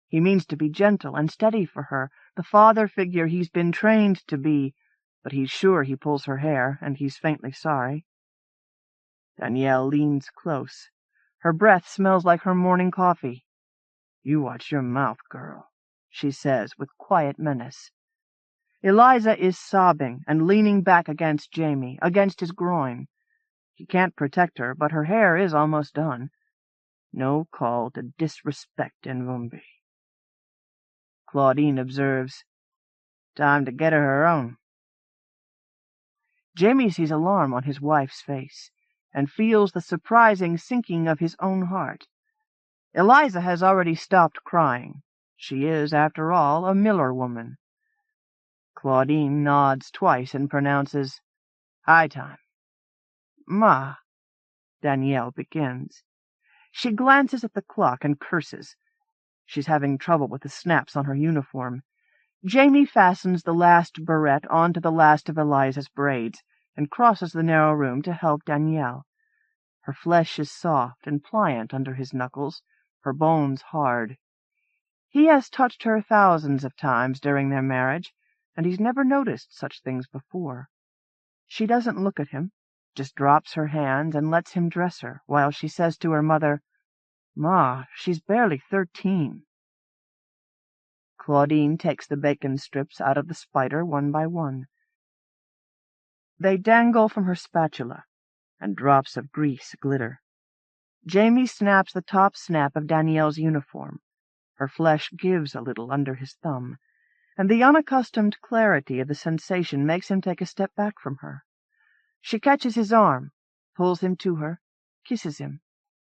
He means to be gentle and steady for her, the father figure he's been trained to be, but he's sure he pulls her hair, and he's faintly sorry. Danielle leans close. Her breath smells like her morning coffee. "You watch your mouth, girl," she says with quiet menace. Eliza is sobbing and leaning back against Jamie, against his groin. He can't protect her, but her hair is almost done. No call to disrespect Nvumbi. Claudine observes, "Time to get her own." Jamie sees alarm on his wife's face, and feels the surprising sinking of his own heart. Eliza has already stopped crying. She is, after all, a miller woman. Claudine nods twice and pronounces, "High time." "Ma," Danielle begins. She glances at the clock and curses. She's having trouble with the snaps on her uniform. Jamie fastens the last barrette onto the last of Eliza's braids and crosses the narrow room to help Danielle. Her flesh is soft and pliant under his knuckles, her bones hard. He has touched her thousands of times during their marriage, and he's never noticed such things before. She doesn't look at him, just drops her hands and lets him dress her, while she says to her mother, "Ma, she's barely 13. Claudine takes the bacon strips out of the spider one by one. They dangle from her spatula, and drops of grease glitter. Jamie snaps the top snap of Danielle's uniform. Her flesh gives a little under his thumb, and the unaccustomed clarity of the sensation makes him take a step back from her. She catches his arm, pulls him to her, kisses him,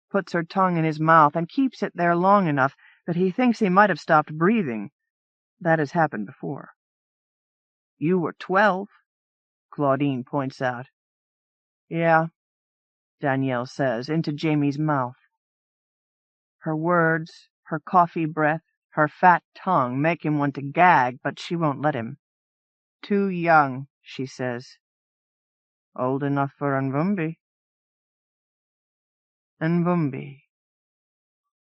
puts her tongue in his mouth, and keeps it there long enough that he thinks he might have stopped breathing. That has happened before. "You were 12, Claudine points out. "Yeah," Danielle says, into Jamie's mouth. Her words, her coffee breath, her fat tongue make him want to gag, but she won't let him. "Too young," she says. "Old enough for Nvumbi." Nvumbi.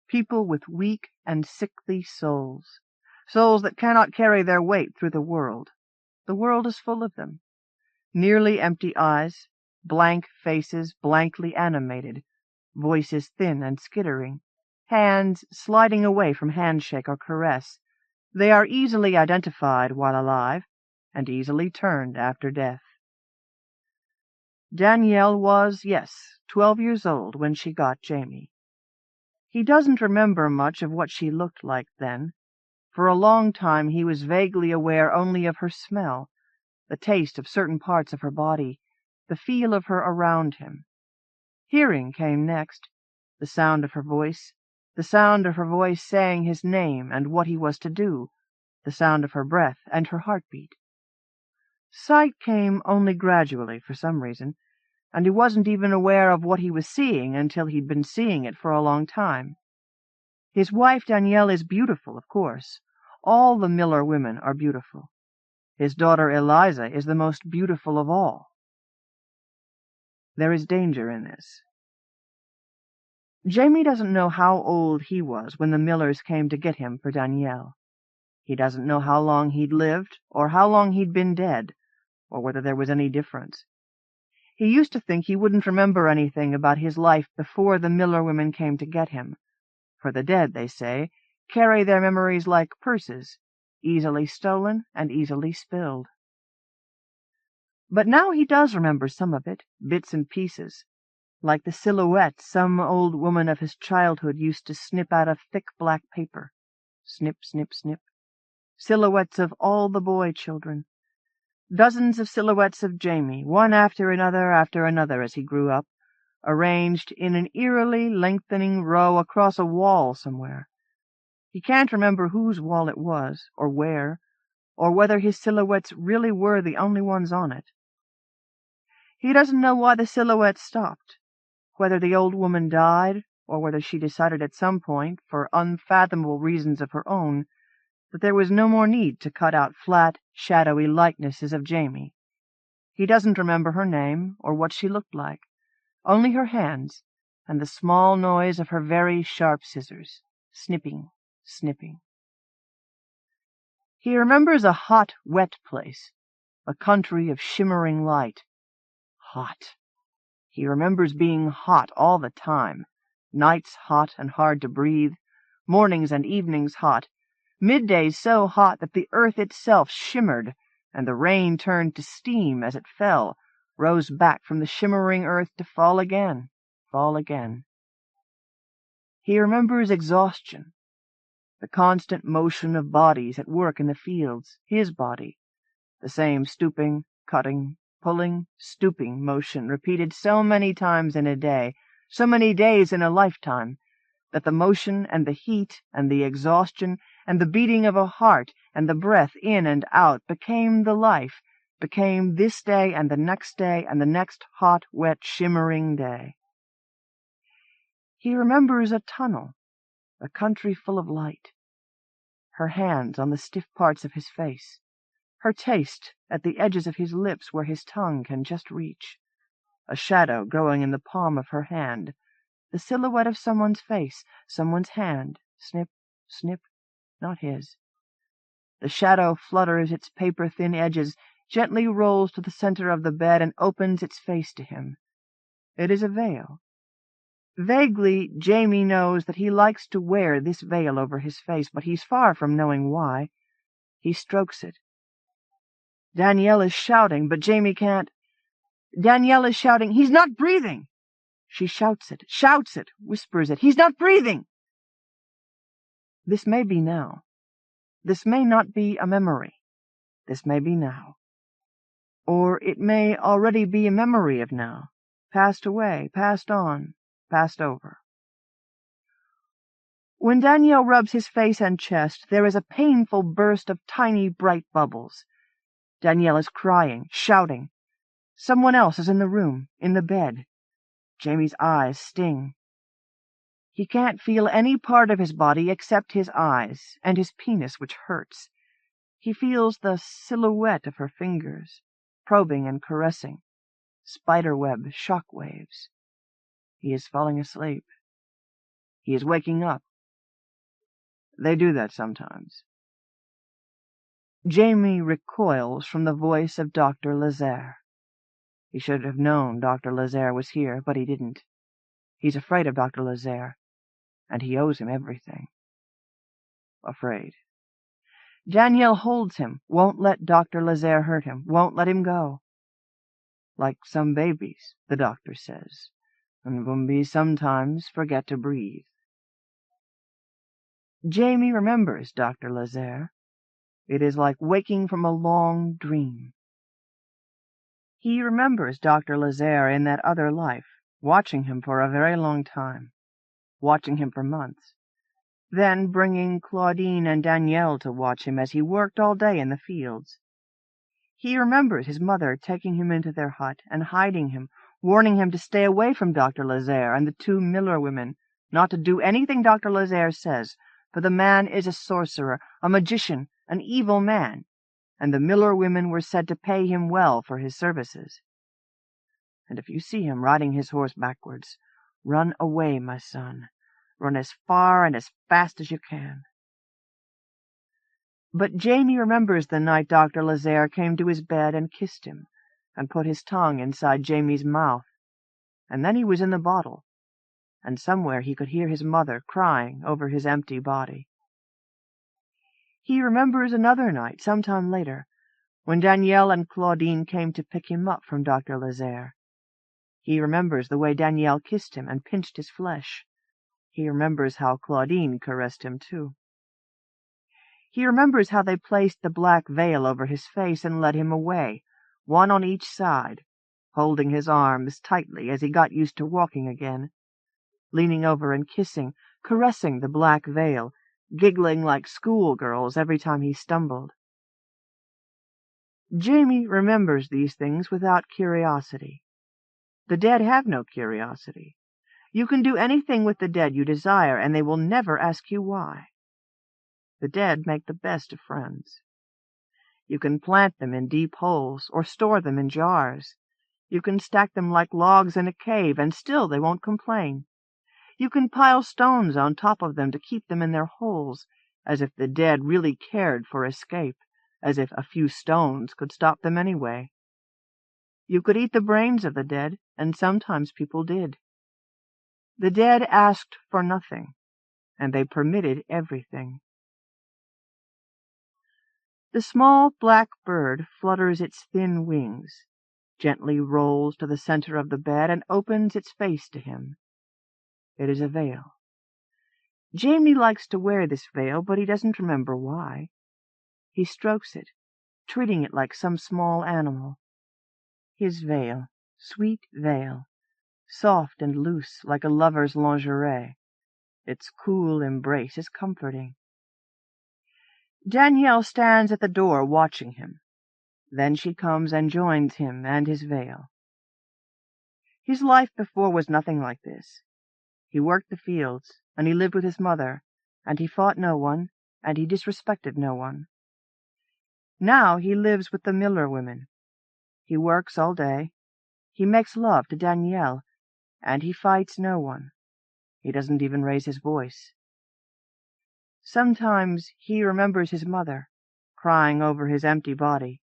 People with weak and sickly souls, souls that cannot carry their weight through the world. The world is full of them. Nearly empty eyes, blank faces blankly animated, voices thin and skittering, hands sliding away from handshake or caress. They are easily identified while alive, and easily turned after death. Danielle was, yes, 12 years old when she got Jamie. He doesn't remember much of what she looked like then. For a long time he was vaguely aware only of her smell, the taste of certain parts of her body, the feel of her around him. Hearing came next, the sound of her voice saying his name and what he was to do, the sound of her breath and her heartbeat. Sight came only gradually for some reason, and he wasn't even aware of what he was seeing until he'd been seeing it for a long time. His wife Danielle is beautiful, of course. All the Miller women are beautiful. His daughter Eliza is the most beautiful of all. There is danger in this. Jamie doesn't know how old he was when the Millers came to get him for Danielle. He doesn't know how long he'd lived, or how long he'd been dead, or whether there was any difference. He used to think he wouldn't remember anything about his life before the Miller women came to get him. For the dead, they say, carry their memories like purses, easily stolen and easily spilled. But now he does remember some of it, bits and pieces, like the silhouette some old woman of his childhood used to snip out of thick black paper. Snip, snip, snip. Silhouettes of all the boy children. Dozens of silhouettes of Jamie, one after another as he grew up, arranged in an eerily lengthening row across a wall somewhere. He can't remember whose wall it was, or where, or whether his silhouettes really were the only ones on it. He doesn't know why the silhouettes stopped, whether the old woman died, or whether she decided at some point, for unfathomable reasons of her own, that there was no more need to cut out flat, shadowy likenesses of Jamie. He doesn't remember her name, or what she looked like, only her hands, and the small noise of her very sharp scissors, snipping, snipping. He remembers a hot, wet place, a country of shimmering light. Hot. He remembers being hot all the time, nights hot and hard to breathe, mornings and evenings hot, middays so hot that the earth itself shimmered, and the rain turned to steam as it fell, rose back from the shimmering earth to fall again, fall again. He remembers exhaustion, the constant motion of bodies at work in the fields, his body, the same stooping, cutting, pulling, stooping motion repeated so many times in a day, so many days in a lifetime, that the motion and the heat and the exhaustion and the beating of a heart and the breath in and out became the life, became this day and the next hot, wet, shimmering day. He remembers a tunnel, a country full of light, her hands on the stiff parts of his face, her taste at the edges of his lips where his tongue can just reach, a shadow growing in the palm of her hand, the silhouette of someone's face, someone's hand, snip, snip, not his. The shadow flutters its paper-thin edges, gently rolls to the center of the bed, and opens its face to him. It is a veil. Vaguely, Jamie knows that he likes to wear this veil over his face, but he's far from knowing why. He strokes it. Danielle is shouting, but Jamie can't. Danielle is shouting, "He's not breathing!" She shouts it, whispers it, "He's not breathing!" This may be now. This may not be a memory. This may be now. Or it may already be a memory of now, passed away, passed on, passed over. When Danielle rubs his face and chest, there is a painful burst of tiny, bright bubbles. Danielle is crying, shouting. Someone else is in the room, in the bed. Jamie's eyes sting. He can't feel any part of his body except his eyes, and his penis, which hurts. He feels the silhouette of her fingers, probing and caressing, spiderweb shock waves. He is falling asleep. He is waking up. They do that sometimes. Jamie recoils from the voice of Dr. Lazare. He should have known Dr. Lazare was here, but he didn't. He's afraid of Dr. Lazare, and he owes him everything. Afraid. Danielle holds him, won't let Dr. Lazare hurt him, won't let him go. Like some babies, the doctor says, Nvumbi sometimes forget to breathe. Jamie remembers Dr. Lazare. It is like waking from a long dream. He remembers Dr. Lazare in that other life, watching him for a very long time, watching him for months, then bringing Claudine and Danielle to watch him as he worked all day in the fields. He remembers his mother taking him into their hut and hiding him, warning him to stay away from Dr. Lazare and the two Miller women, not to do anything Dr. Lazare says, for the man is a sorcerer, a magician, an evil man, and the Miller women were said to pay him well for his services. And if you see him riding his horse backwards, run away, my son. Run as far and as fast as you can. But Jamie remembers the night Dr. Lazare came to his bed and kissed him, and put his tongue inside Jamie's mouth, and then he was in the bottle, and somewhere he could hear his mother crying over his empty body. He remembers another night, sometime later, when Danielle and Claudine came to pick him up from Dr. Lazare. He remembers the way Danielle kissed him and pinched his flesh. He remembers how Claudine caressed him, too. He remembers how they placed the black veil over his face and led him away, one on each side, holding his arms tightly as he got used to walking again, leaning over and kissing, caressing the black veil, giggling like schoolgirls every time he stumbled. Jamie remembers these things without curiosity. The dead have no curiosity. You can do anything with the dead you desire, and they will never ask you why. The dead make the best of friends. You can plant them in deep holes, or store them in jars. You can stack them like logs in a cave, and still they won't complain. You can pile stones on top of them to keep them in their holes, as if the dead really cared for escape, as if a few stones could stop them anyway. You could eat the brains of the dead, and sometimes people did. The dead asked for nothing, and they permitted everything. The small black bird flutters its thin wings, gently rolls to the center of the bed, and opens its face to him. It is a veil. Jamie likes to wear this veil, but he doesn't remember why. He strokes it, treating it like some small animal. His veil, sweet veil, soft and loose like a lover's lingerie. Its cool embrace is comforting. Danielle stands at the door watching him. Then she comes and joins him and his veil. His life before was nothing like this. He worked the fields, and he lived with his mother, and he fought no one, and he disrespected no one. Now he lives with the Miller women. He works all day. He makes love to Danielle, and he fights no one. He doesn't even raise his voice. Sometimes he remembers his mother, crying over his empty body.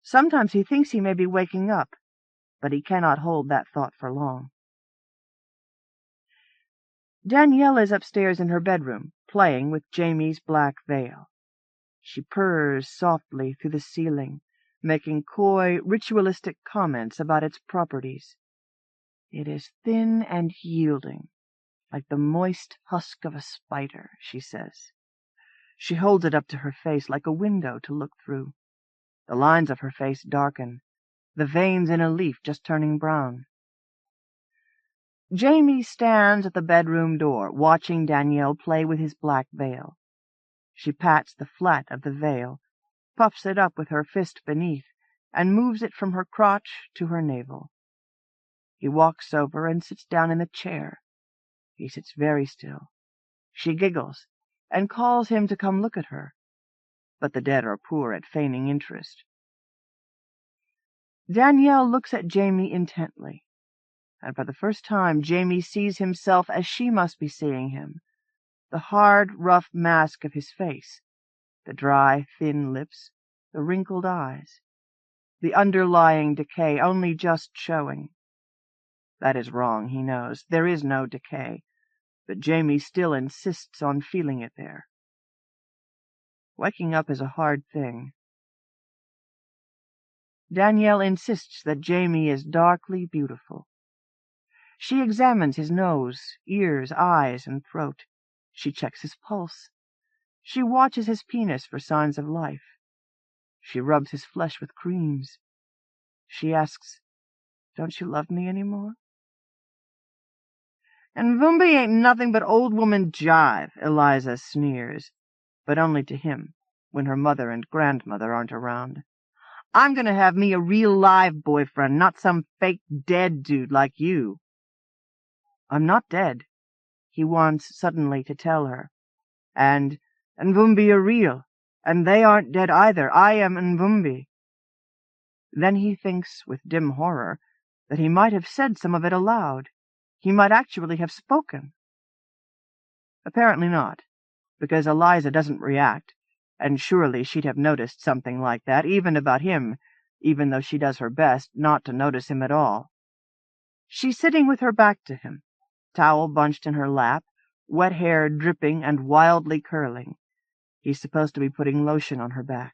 Sometimes he thinks he may be waking up, but he cannot hold that thought for long. Danielle is upstairs in her bedroom, playing with Jamie's black veil. She purrs softly through the ceiling, making coy, ritualistic comments about its properties. It is thin and yielding, like the moist husk of a spider, she says. She holds it up to her face like a window to look through. The lines of her face darken, the veins in a leaf just turning brown. Jamie stands at the bedroom door, watching Danielle play with his black veil. She pats the flat of the veil, puffs it up with her fist beneath, and moves it from her crotch to her navel. He walks over and sits down in the chair. He sits very still. She giggles, and calls him to come look at her, but the dead are poor at feigning interest. Danielle looks at Jamie intently, and for the first time Jamie sees himself as she must be seeing him, the hard, rough mask of his face, the dry, thin lips, the wrinkled eyes, the underlying decay only just showing. That is wrong, he knows. There is no decay, but Jamie still insists on feeling it there. Waking up is a hard thing. Danielle insists that Jamie is darkly beautiful. She examines his nose, ears, eyes, and throat. She checks his pulse. She watches his penis for signs of life. She rubs his flesh with creams. She asks, "Don't you love me any more?" "Nvumbi ain't nothing but old woman jive," Eliza sneers, but only to him, when her mother and grandmother aren't around. "I'm going to have me a real live boyfriend, not some fake dead dude like you." "I'm not dead," he wants suddenly to tell her. "And Nvumbi are real, and they aren't dead either. I am Nvumbi." Then he thinks, with dim horror, that he might have said some of it aloud. He might actually have spoken. Apparently not, because Eliza doesn't react, and surely she'd have noticed something like that, even about him, even though she does her best not to notice him at all. She's sitting with her back to him, towel bunched in her lap, wet hair dripping and wildly curling. He's supposed to be putting lotion on her back.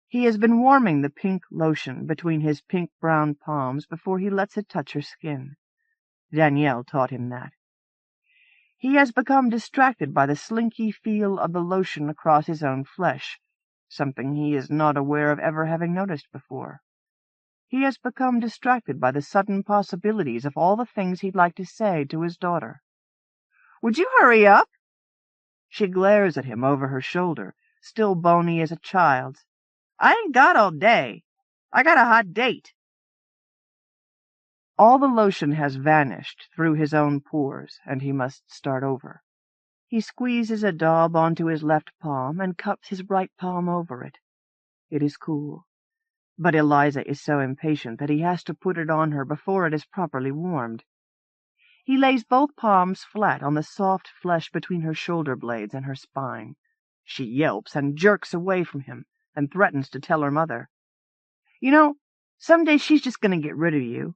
He has been warming the pink lotion between his pink-brown palms before he lets it touch her skin. Danielle taught him that. He has become distracted by the slinky feel of the lotion across his own flesh, something he is not aware of ever having noticed before. He has become distracted by the sudden possibilities of all the things he'd like to say to his daughter. "Would you hurry up?" She glares at him over her shoulder, still bony as a child's. "I ain't got all day. I got a hot date." All the lotion has vanished through his own pores, and he must start over. He squeezes a daub onto his left palm and cups his right palm over it. It is cool, but Eliza is so impatient that he has to put it on her before it is properly warmed. He lays both palms flat on the soft flesh between her shoulder blades and her spine. She yelps and jerks away from him and threatens to tell her mother. "You know, someday she's just going to get rid of you.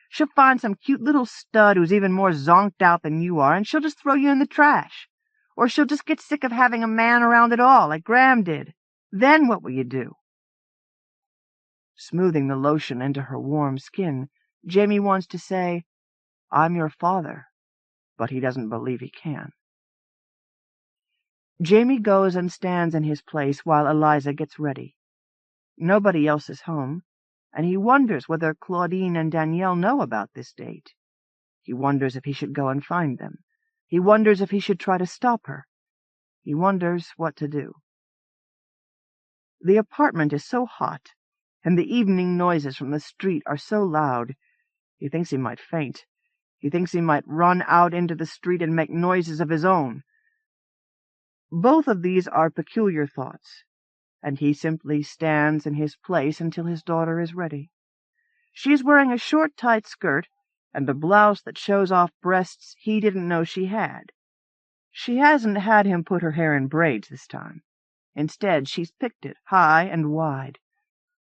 She'll find some cute little stud who's even more zonked out than you are, and she'll just throw you in the trash. Or she'll just get sick of having a man around at all, like Graham did. Then what will you do?" Smoothing the lotion into her warm skin, Jamie wants to say, "I'm your father," but he doesn't believe he can. Jamie goes and stands in his place while Eliza gets ready. Nobody else is home, and he wonders whether Claudine and Danielle know about this date. He wonders if he should go and find them. He wonders if he should try to stop her. He wonders what to do. The apartment is so hot, and the evening noises from the street are so loud. He thinks he might faint. He thinks he might run out into the street and make noises of his own. Both of these are peculiar thoughts, and he simply stands in his place until his daughter is ready. She is wearing a short, tight skirt and a blouse that shows off breasts he didn't know she had. She hasn't had him put her hair in braids this time. Instead, she's picked it high and wide.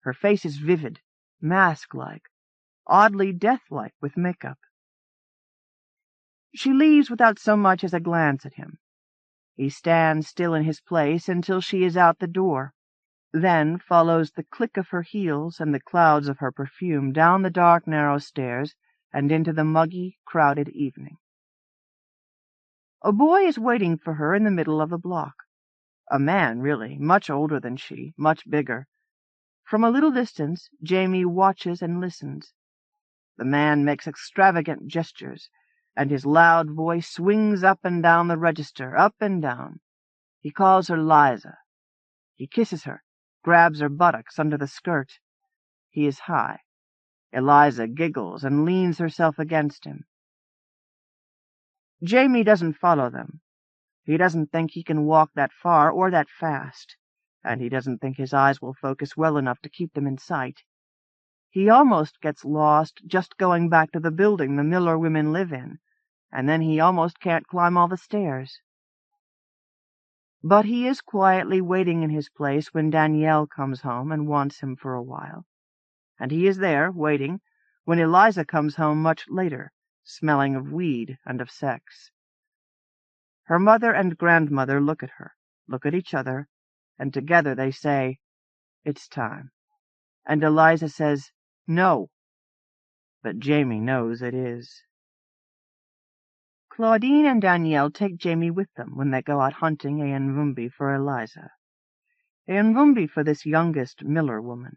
Her face is vivid, mask-like, oddly death-like with makeup. She leaves without so much as a glance at him. He stands still in his place until she is out the door. Then follows the click of her heels and the clouds of her perfume down the dark, narrow stairs and into the muggy, crowded evening. A boy is waiting for her in the middle of the block. A man, really, much older than she, much bigger. From a little distance, Jamie watches and listens. The man makes extravagant gestures, and his loud voice swings up and down the register, up and down. He calls her Liza. He kisses her, grabs her buttocks under the skirt. He is high. Eliza giggles and leans herself against him. Jamie doesn't follow them. He doesn't think he can walk that far or that fast, and he doesn't think his eyes will focus well enough to keep them in sight. He almost gets lost just going back to the building the Miller women live in, and then he almost can't climb all the stairs. But he is quietly waiting in his place when Danielle comes home and wants him for a while. And he is there, waiting, when Eliza comes home much later, smelling of weed and of sex. Her mother and grandmother look at her, look at each other, and together they say, "It's time." And Eliza says, "No." But Jamie knows it is. Claudine and Danielle take Jamie with them when they go out hunting a Nvumbi for Eliza. A Nvumbi for this youngest Miller woman,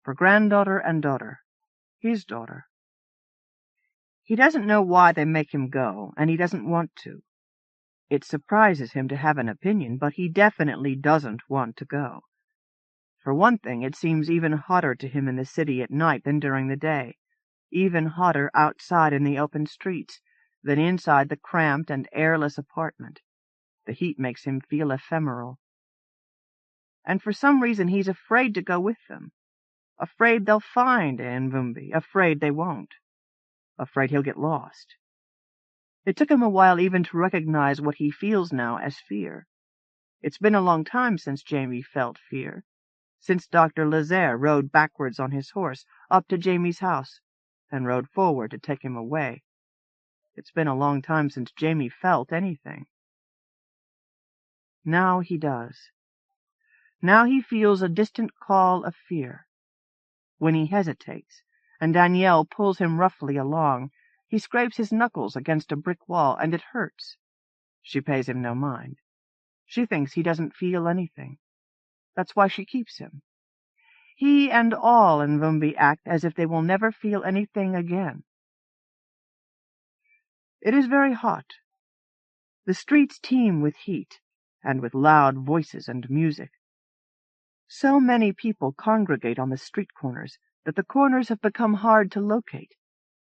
for granddaughter and daughter, his daughter. He doesn't know why they make him go, and he doesn't want to. It surprises him to have an opinion, but he definitely doesn't want to go. For one thing, it seems even hotter to him in the city at night than during the day, even hotter outside in the open streets than inside the cramped and airless apartment. The heat makes him feel ephemeral. And for some reason he's afraid to go with them, afraid they'll find Nvumbi, afraid they won't, afraid he'll get lost. It took him a while even to recognize what he feels now as fear. It's been a long time since Jamie felt fear, since Dr. Lazare rode backwards on his horse up to Jamie's house, and rode forward to take him away. It's been a long time since Jamie felt anything. Now he does. Now he feels a distant call of fear. When he hesitates, and Danielle pulls him roughly along, he scrapes his knuckles against a brick wall, and it hurts. She pays him no mind. She thinks he doesn't feel anything. That's why she keeps him. He and all Nvumbi act as if they will never feel anything again. It is very hot. The streets teem with heat, and with loud voices and music. So many people congregate on the street corners that the corners have become hard to locate.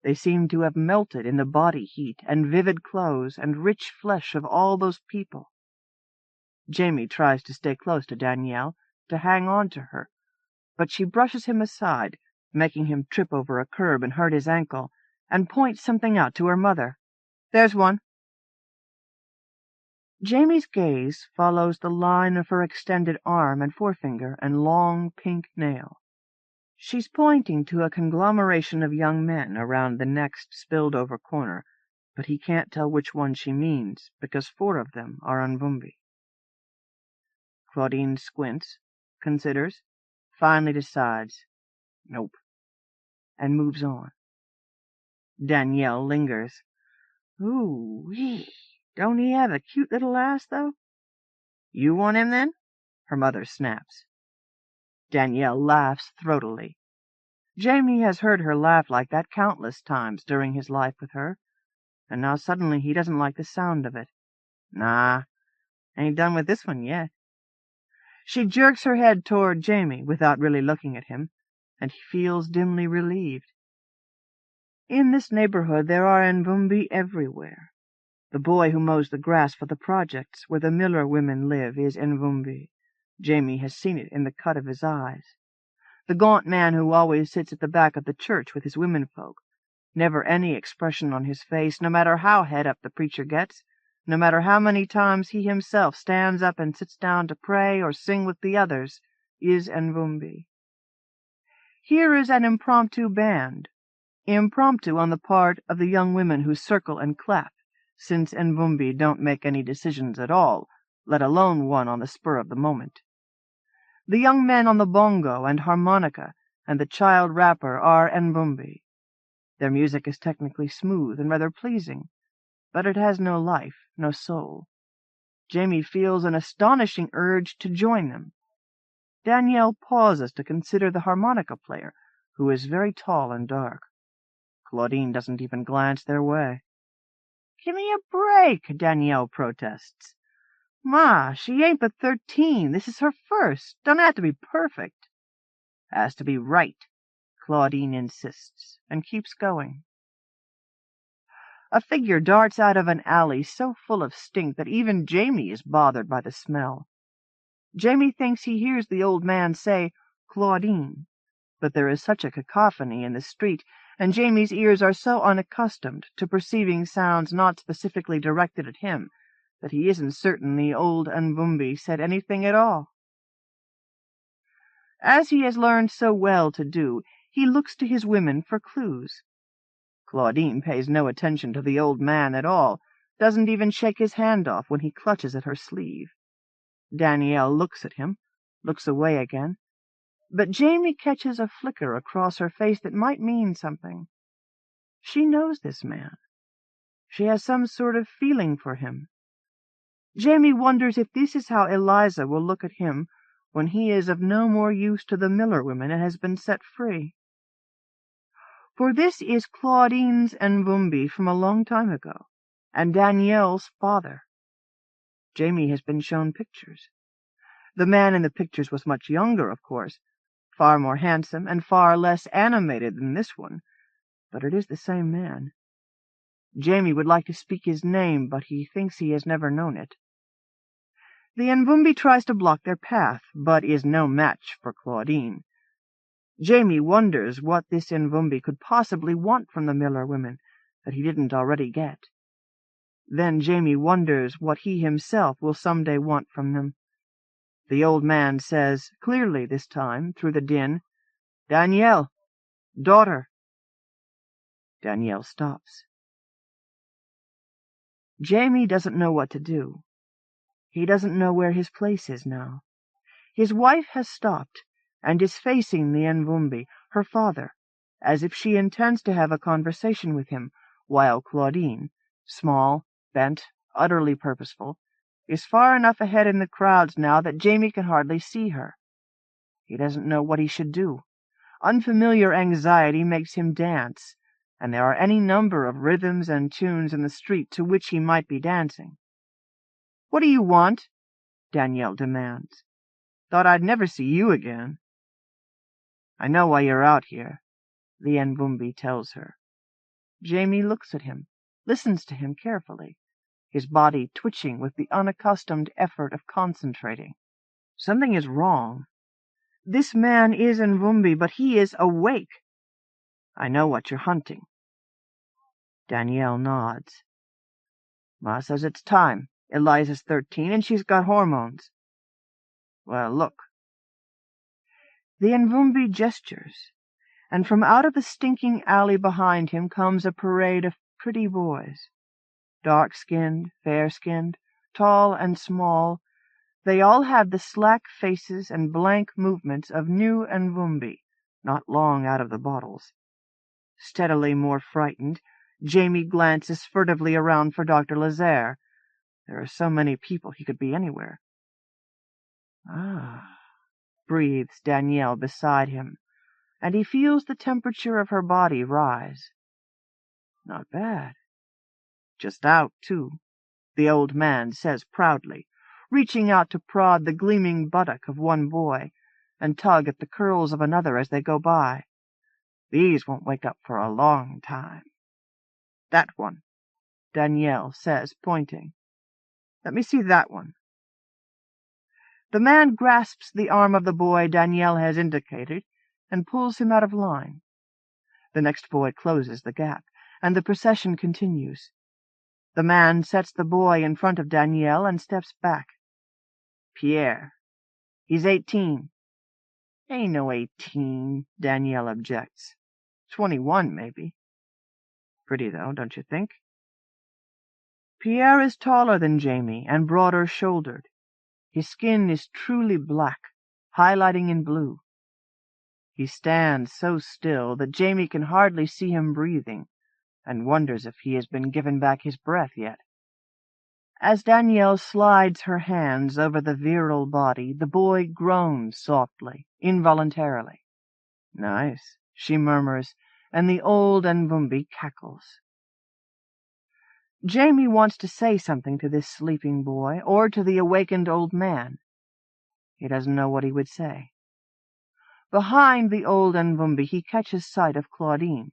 They seem to have melted in the body heat and vivid clothes and rich flesh of all those people. Jamie tries to stay close to Danielle, to hang on to her, but she brushes him aside, making him trip over a curb and hurt his ankle, and points something out to her mother. "There's one." Jamie's gaze follows the line of her extended arm and forefinger and long pink nail. She's pointing to a conglomeration of young men around the next spilled-over corner, but he can't tell which one she means, because 4 of them are Nvumbi. Claudine squints, considers, finally decides, "Nope," and moves on. Danielle lingers. "Ooh-wee, don't he have a cute little ass, though?" "You want him, then?" her mother snaps. Danielle laughs throatily. Jamie has heard her laugh like that countless times during his life with her, and now suddenly he doesn't like the sound of it. "Nah, ain't done with this one yet." She jerks her head toward Jamie without really looking at him, and he feels dimly relieved. In this neighborhood there are Nvumbi everywhere. The boy who mows the grass for the projects where the Miller women live is Nvumbi. Jamie has seen it in the cut of his eyes. The gaunt man who always sits at the back of the church with his womenfolk, never any expression on his face, no matter how head up the preacher gets, no matter how many times he himself stands up and sits down to pray or sing with the others, is Nvumbi. Here is an impromptu band, impromptu on the part of the young women who circle and clap, since Nvumbi don't make any decisions at all, let alone one on the spur of the moment. The young men on the bongo and harmonica and the child rapper are Nvumbi. Their music is technically smooth and rather pleasing, but it has no life, no soul. Jamie feels an astonishing urge to join them. Danielle pauses to consider the harmonica player, who is very tall and dark. Claudine doesn't even glance their way. "Give me a break," Danielle protests. "Ma, she ain't but 13. This is her first. Don't have to be perfect." "Has to be right," Claudine insists, and keeps going. A figure darts out of an alley so full of stink that even Jamie is bothered by the smell. Jamie thinks he hears the old man say, "Claudine," but there is such a cacophony in the street, and Jamie's ears are so unaccustomed to perceiving sounds not specifically directed at him, that he isn't certain the old Nvumbi said anything at all. As he has learned so well to do, he looks to his women for clues. Claudine pays no attention to the old man at all, doesn't even shake his hand off when he clutches at her sleeve. Danielle looks at him, looks away again, but Jamie catches a flicker across her face that might mean something. She knows this man. She has some sort of feeling for him. Jamie wonders if this is how Eliza will look at him when he is of no more use to the Miller women and has been set free. For this is Claudine's Nvumbi from a long time ago, and Danielle's father. Jamie has been shown pictures. The man in the pictures was much younger, of course, far more handsome and far less animated than this one, but it is the same man. Jamie would like to speak his name, but he thinks he has never known it. The Nvumbi tries to block their path, but is no match for Claudine. Jamie wonders what this Nvumbi could possibly want from the Miller women that he didn't already get. Then Jamie wonders what he himself will someday want from them. The old man says, clearly this time, through the din, "Danielle, daughter." Danielle stops. Jamie doesn't know what to do. He doesn't know where his place is now. His wife has stopped and is facing the Nvumbi, her father, as if she intends to have a conversation with him, while Claudine, small, bent, utterly purposeful, is far enough ahead in the crowds now that Jamie can hardly see her. He doesn't know what he should do. Unfamiliar anxiety makes him dance, and there are any number of rhythms and tunes in the street to which he might be dancing. "What do you want?" Danielle demands. "Thought I'd never see you again." "I know why you're out here," the Nvumbi tells her. Jamie looks at him, listens to him carefully, his body twitching with the unaccustomed effort of concentrating. Something is wrong. This man is Nvumbi, but he is awake. "I know what you're hunting." Danielle nods. "Ma says it's time. Eliza's 13, and she's got hormones." "Well, look." The Nvumbi gestures, and from out of the stinking alley behind him comes a parade of pretty boys. Dark-skinned, fair-skinned, tall and small, they all have the slack faces and blank movements of new Nvumbi, not long out of the bottles. Steadily more frightened, Jamie glances furtively around for Dr. Lazare. There are so many people he could be anywhere. "Ah," breathes Danielle beside him, and he feels the temperature of her body rise. "Not bad." "Just out, too," the old man says proudly, reaching out to prod the gleaming buttock of one boy and tug at the curls of another as they go by. "These won't wake up for a long time." "That one," Danielle says, pointing. "Let me see that one." The man grasps the arm of the boy Danielle has indicated and pulls him out of line. The next boy closes the gap, and the procession continues. The man sets the boy in front of Danielle and steps back. "Pierre. He's 18. "Ain't no 18, Danielle objects. 21, maybe. "Pretty, though, don't you think?" Pierre is taller than Jamie and broader-shouldered. His skin is truly black, highlighting in blue. He stands so still that Jamie can hardly see him breathing, and wonders if he has been given back his breath yet. As Danielle slides her hands over the virile body, the boy groans softly, involuntarily. "Nice," she murmurs, and the old Nvumbi cackles. Jamie wants to say something to this sleeping boy, or to the awakened old man. He doesn't know what he would say. Behind the old Nvumbi he catches sight of Claudine.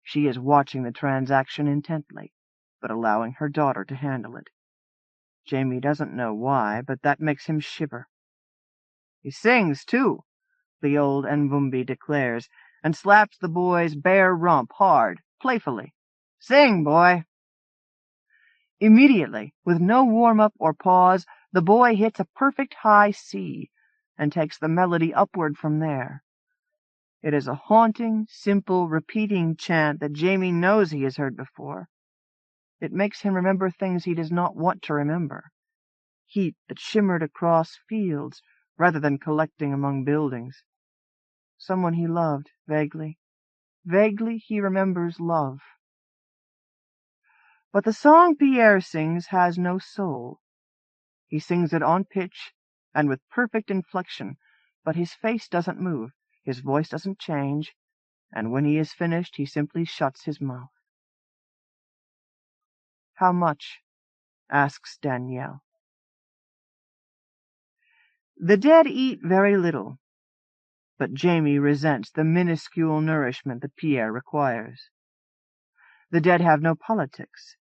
She is watching the transaction intently, but allowing her daughter to handle it. Jamie doesn't know why, but that makes him shiver. "He sings, too," the old Nvumbi declares, and slaps the boy's bare rump hard, playfully. "Sing, boy!" Immediately, with no warm-up or pause, the boy hits a perfect high C and takes the melody upward from there. It is a haunting, simple, repeating chant that Jamie knows he has heard before. It makes him remember things he does not want to remember. Heat that shimmered across fields rather than collecting among buildings. Someone he loved, vaguely. Vaguely he remembers love. But the song Pierre sings has no soul. He sings it on pitch and with perfect inflection, but his face doesn't move, his voice doesn't change, and when he is finished he simply shuts his mouth. "How much?" asks Danielle. The dead eat very little, but Jamie resents the minuscule nourishment that Pierre requires. The dead have no politics,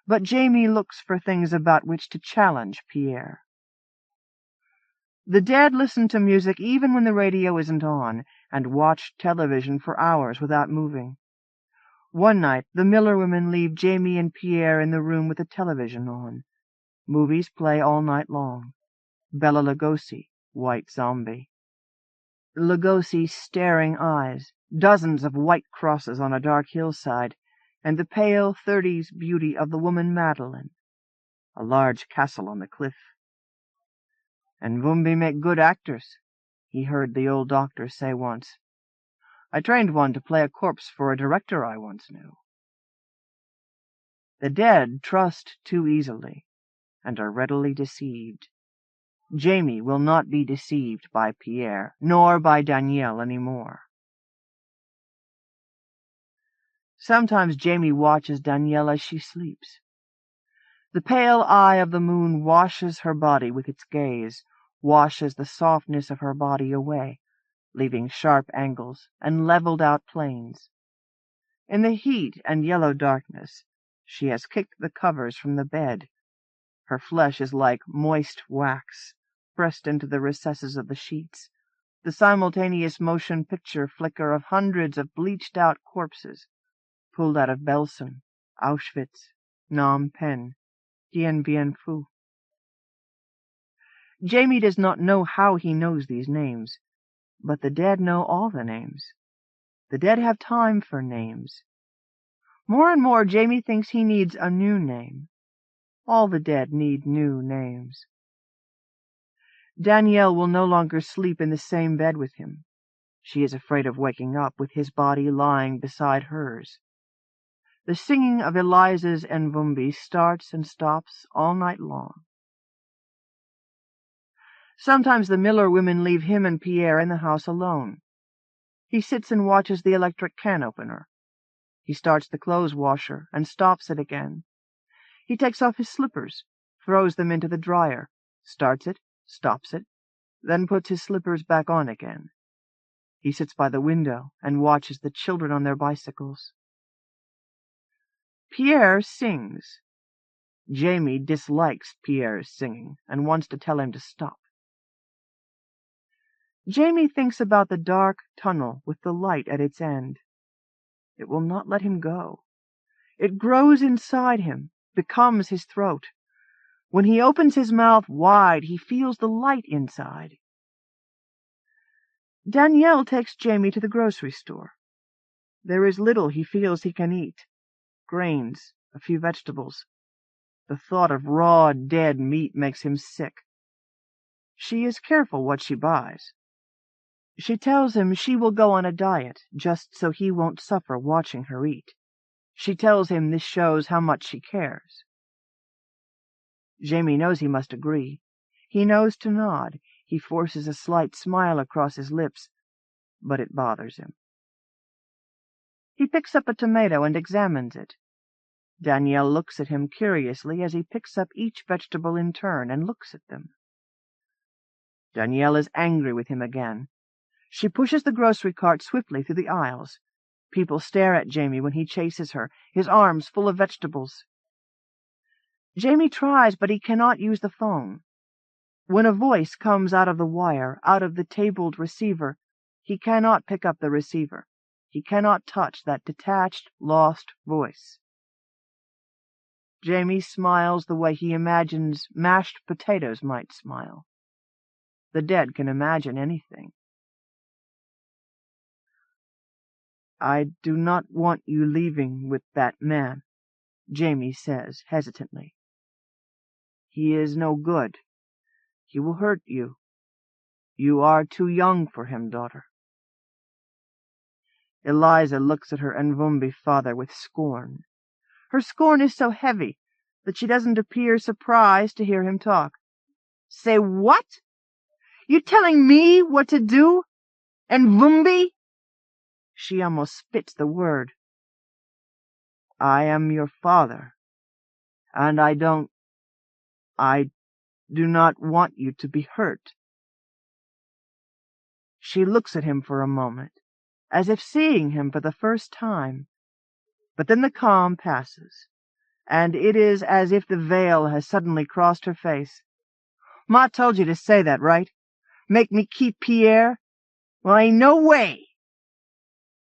but Jamie looks for things about which to challenge Pierre. The dead listen to music even when the radio isn't on, and watch television for hours without moving. One night the Miller women leave Jamie and Pierre in the room with the television on. Movies play all night long. Bela Lugosi, White Zombie. Lugosi's staring eyes, dozens of white crosses on a dark hillside, and the pale 30s beauty of the woman Madeline, a large castle on the cliff. "Nvumbi make good actors," he heard the old doctor say once. "I trained one to play a corpse for a director I once knew." The dead trust too easily, and are readily deceived. Jamie will not be deceived by Pierre, nor by Danielle any more. Sometimes Jamie watches Danielle as she sleeps. The pale eye of the moon washes her body with its gaze, washes the softness of her body away, leaving sharp angles and leveled-out planes. In the heat and yellow darkness, she has kicked the covers from the bed. Her flesh is like moist wax, pressed into the recesses of the sheets, the simultaneous motion picture flicker of hundreds of bleached-out corpses, pulled out of Belsen, Auschwitz, Phnom Penh, Dien Bien Phu. Jamie does not know how he knows these names, but the dead know all the names. The dead have time for names. More and more Jamie thinks he needs a new name. All the dead need new names. Danielle will no longer sleep in the same bed with him. She is afraid of waking up with his body lying beside hers. The singing of Eliza's Nvumbi starts and stops all night long. Sometimes the Miller women leave him and Pierre in the house alone. He sits and watches the electric can opener. He starts the clothes washer and stops it again. He takes off his slippers, throws them into the dryer, starts it, stops it, then puts his slippers back on again. He sits by the window and watches the children on their bicycles. Pierre sings. Jamie dislikes Pierre's singing and wants to tell him to stop. Jamie thinks about the dark tunnel with the light at its end. It will not let him go. It grows inside him, becomes his throat. When he opens his mouth wide, he feels the light inside. Danielle takes Jamie to the grocery store. There is little he feels he can eat. Grains, a few vegetables. The thought of raw, dead meat makes him sick. She is careful what she buys. She tells him she will go on a diet, just so he won't suffer watching her eat. She tells him this shows how much she cares. Jamie knows he must agree. He knows to nod. He forces a slight smile across his lips, but it bothers him. He picks up a tomato and examines it. Danielle looks at him curiously as he picks up each vegetable in turn and looks at them. Danielle is angry with him again. She pushes the grocery cart swiftly through the aisles. People stare at Jamie when he chases her, his arms full of vegetables. Jamie tries, but he cannot use the phone. When a voice comes out of the wire, out of the tabled receiver, he cannot pick up the receiver. He cannot touch that detached, lost voice. Jamie smiles the way he imagines mashed potatoes might smile. The dead can imagine anything. "I do not want you leaving with that man," Jamie says hesitantly. "He is no good. He will hurt you. You are too young for him, daughter." Eliza looks at her Nvumbi father with scorn. Her scorn is so heavy that she doesn't appear surprised to hear him talk. "Say what? You telling me what to do? Nvumbi?" She almost spits the word. "I am your father, and I do not want you to be hurt." She looks at him for a moment, as if seeing him for the first time, but then the calm passes, and it is as if the veil has suddenly crossed her face. "Ma told you to say that, right? Make me keep Pierre? Well, ain't no way."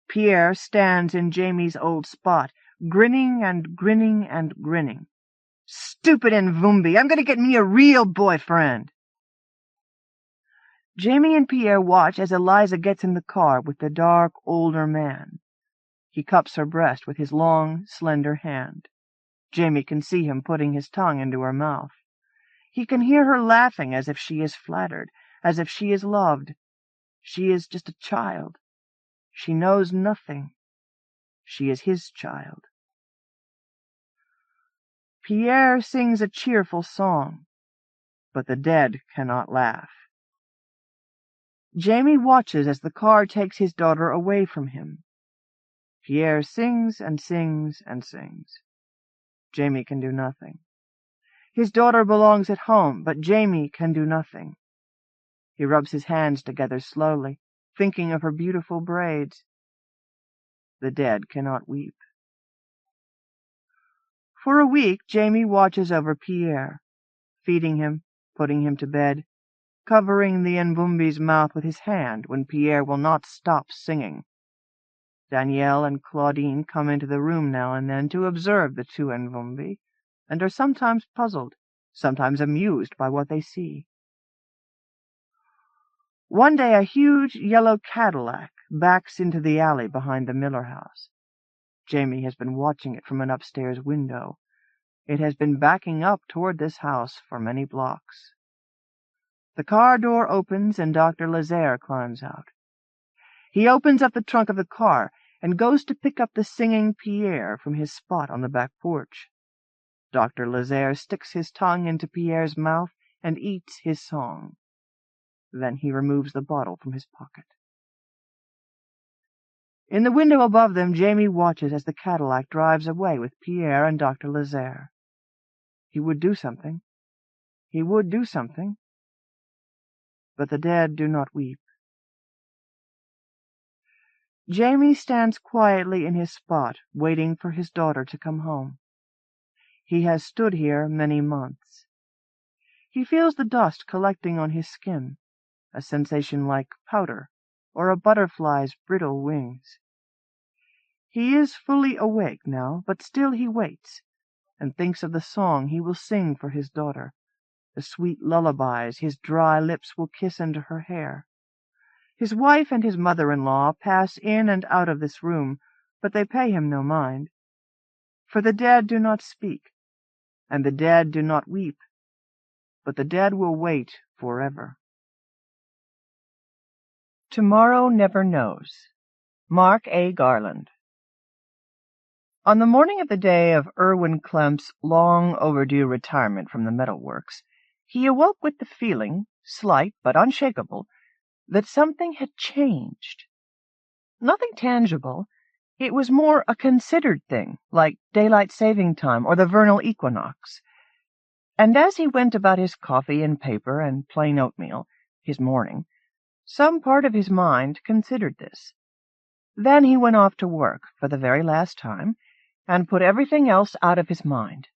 Pierre stands in Jamie's old spot, grinning and grinning and grinning. "Stupid Nvumbi! I'm going to get me a real boyfriend." Jamie and Pierre watch as Eliza gets in the car with the dark, older man. He cups her breast with his long, slender hand. Jamie can see him putting his tongue into her mouth. He can hear her laughing as if she is flattered, as if she is loved. She is just a child. She knows nothing. She is his child. Pierre sings a cheerful song, but the dead cannot laugh. Jamie watches as the car takes his daughter away from him. Pierre sings and sings and sings. Jamie can do nothing. His daughter belongs at home, but Jamie can do nothing. He rubs his hands together slowly, thinking of her beautiful braids. The dead cannot weep. For a week, Jamie watches over Pierre, feeding him, putting him to bed, covering the Nvumbi's mouth with his hand when Pierre will not stop singing. Danielle and Claudine come into the room now and then to observe the two Nvumbi, and are sometimes puzzled, sometimes amused by what they see. One day a huge yellow Cadillac backs into the alley behind the Miller house. Jamie has been watching it from an upstairs window. It has been backing up toward this house for many blocks. The car door opens and Dr. Lazare climbs out. He opens up the trunk of the car and goes to pick up the singing Pierre from his spot on the back porch. Dr. Lazare sticks his tongue into Pierre's mouth and eats his song. Then he removes the bottle from his pocket. In the window above them, Jamie watches as the Cadillac drives away with Pierre and Dr. Lazare. He would do something. He would do something. But the dead do not weep. Jamie stands quietly in his spot, waiting for his daughter to come home. He has stood here many months. He feels the dust collecting on his skin, a sensation like powder or a butterfly's brittle wings. He is fully awake now, but still he waits, and thinks of the song he will sing for his daughter, the sweet lullabies his dry lips will kiss into her hair. His wife and his mother-in-law pass in and out of this room, but they pay him no mind. For the dead do not speak, and the dead do not weep, but the dead will wait forever. Tomorrow Never Knows. Mark A. Garland. On the morning of the day of Irwin Klemp's long-overdue retirement from the metalworks, he awoke with the feeling, slight but unshakable, that something had changed. Nothing tangible. It was more a considered thing, like daylight saving time or the vernal equinox. And as he went about his coffee and paper and plain oatmeal, his morning, some part of his mind considered this. Then he went off to work for the very last time, and put everything else out of his mind.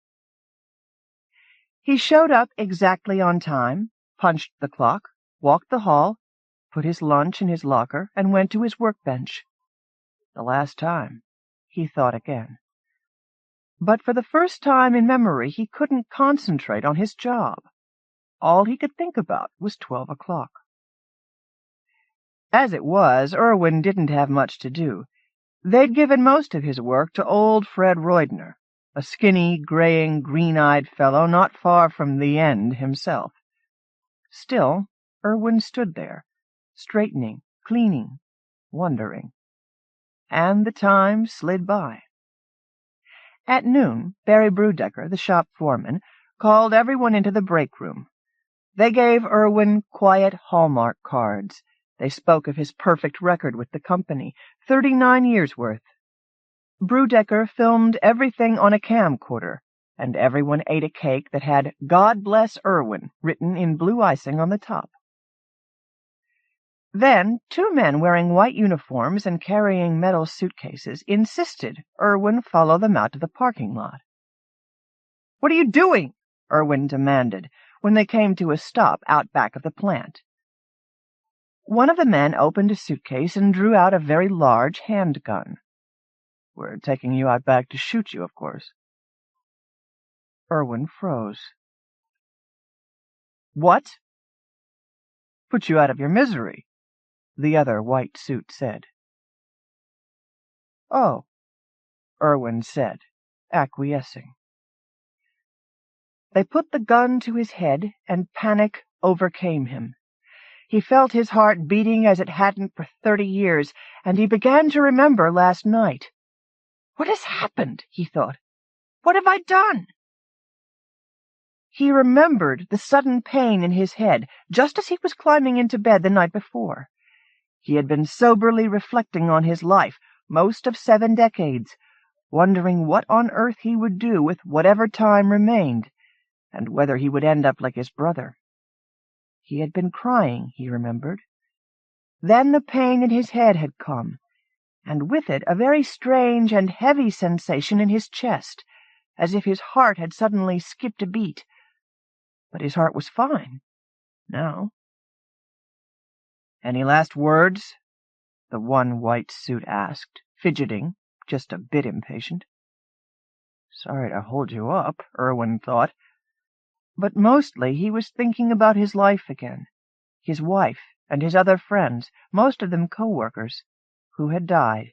He showed up exactly on time, punched the clock, walked the hall, put his lunch in his locker, and went to his workbench. The last time, he thought again. But for the first time in memory he couldn't concentrate on his job. All he could think about was 12 o'clock. As it was, Irwin didn't have much to do. They'd given most of his work to old Fred Roydner, a skinny, graying, green-eyed fellow not far from the end himself. Still, Irwin stood there, straightening, cleaning, wondering. And the time slid by. At noon, Barry Brudecker, the shop foreman, called everyone into the break room. They gave Irwin quiet Hallmark cards. They spoke of his perfect record with the company, 39 years' worth. Brudecker filmed everything on a camcorder, and everyone ate a cake that had "God Bless Irwin" written in blue icing on the top. Then 2 men wearing white uniforms and carrying metal suitcases insisted Irwin follow them out to the parking lot. "What are you doing?" Irwin demanded when they came to a stop out back of the plant. One of the men opened a suitcase and drew out a very large handgun. "We're taking you out back to shoot you, of course." Irwin froze. "What?" "Put you out of your misery," the other white suit said. "Oh," Irwin said, acquiescing. They put the gun to his head, and panic overcame him. He felt his heart beating as it hadn't for 30 years, and he began to remember last night. "What has happened?" he thought. "What have I done?" He remembered the sudden pain in his head, just as he was climbing into bed the night before. He had been soberly reflecting on his life, most of 7 decades, wondering what on earth he would do with whatever time remained, and whether he would end up like his brother. He had been crying, he remembered. Then the pain in his head had come, and with it a very strange and heavy sensation in his chest, as if his heart had suddenly skipped a beat. But his heart was fine, now. "Any last words?" the one white suit asked, fidgeting, just a bit impatient. Sorry to hold you up, Irwin thought. But mostly he was thinking about his life again, his wife and his other friends, most of them co-workers, who had died.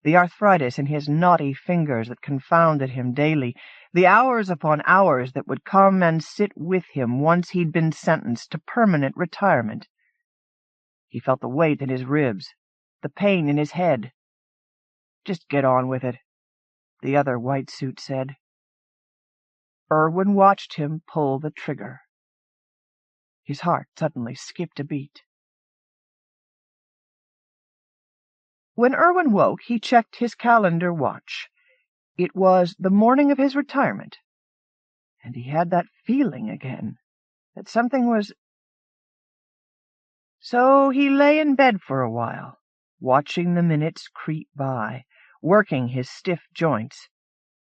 The arthritis in his knotty fingers that confounded him daily, the hours upon hours that would come and sit with him once he'd been sentenced to permanent retirement. He felt the weight in his ribs, the pain in his head. "Just get on with it," the other white suit said. Irwin watched him pull the trigger. His heart suddenly skipped a beat. When Irwin woke, he checked his calendar watch. It was the morning of his retirement, and he had that feeling again, that something was... So he lay in bed for a while, watching the minutes creep by, working his stiff joints.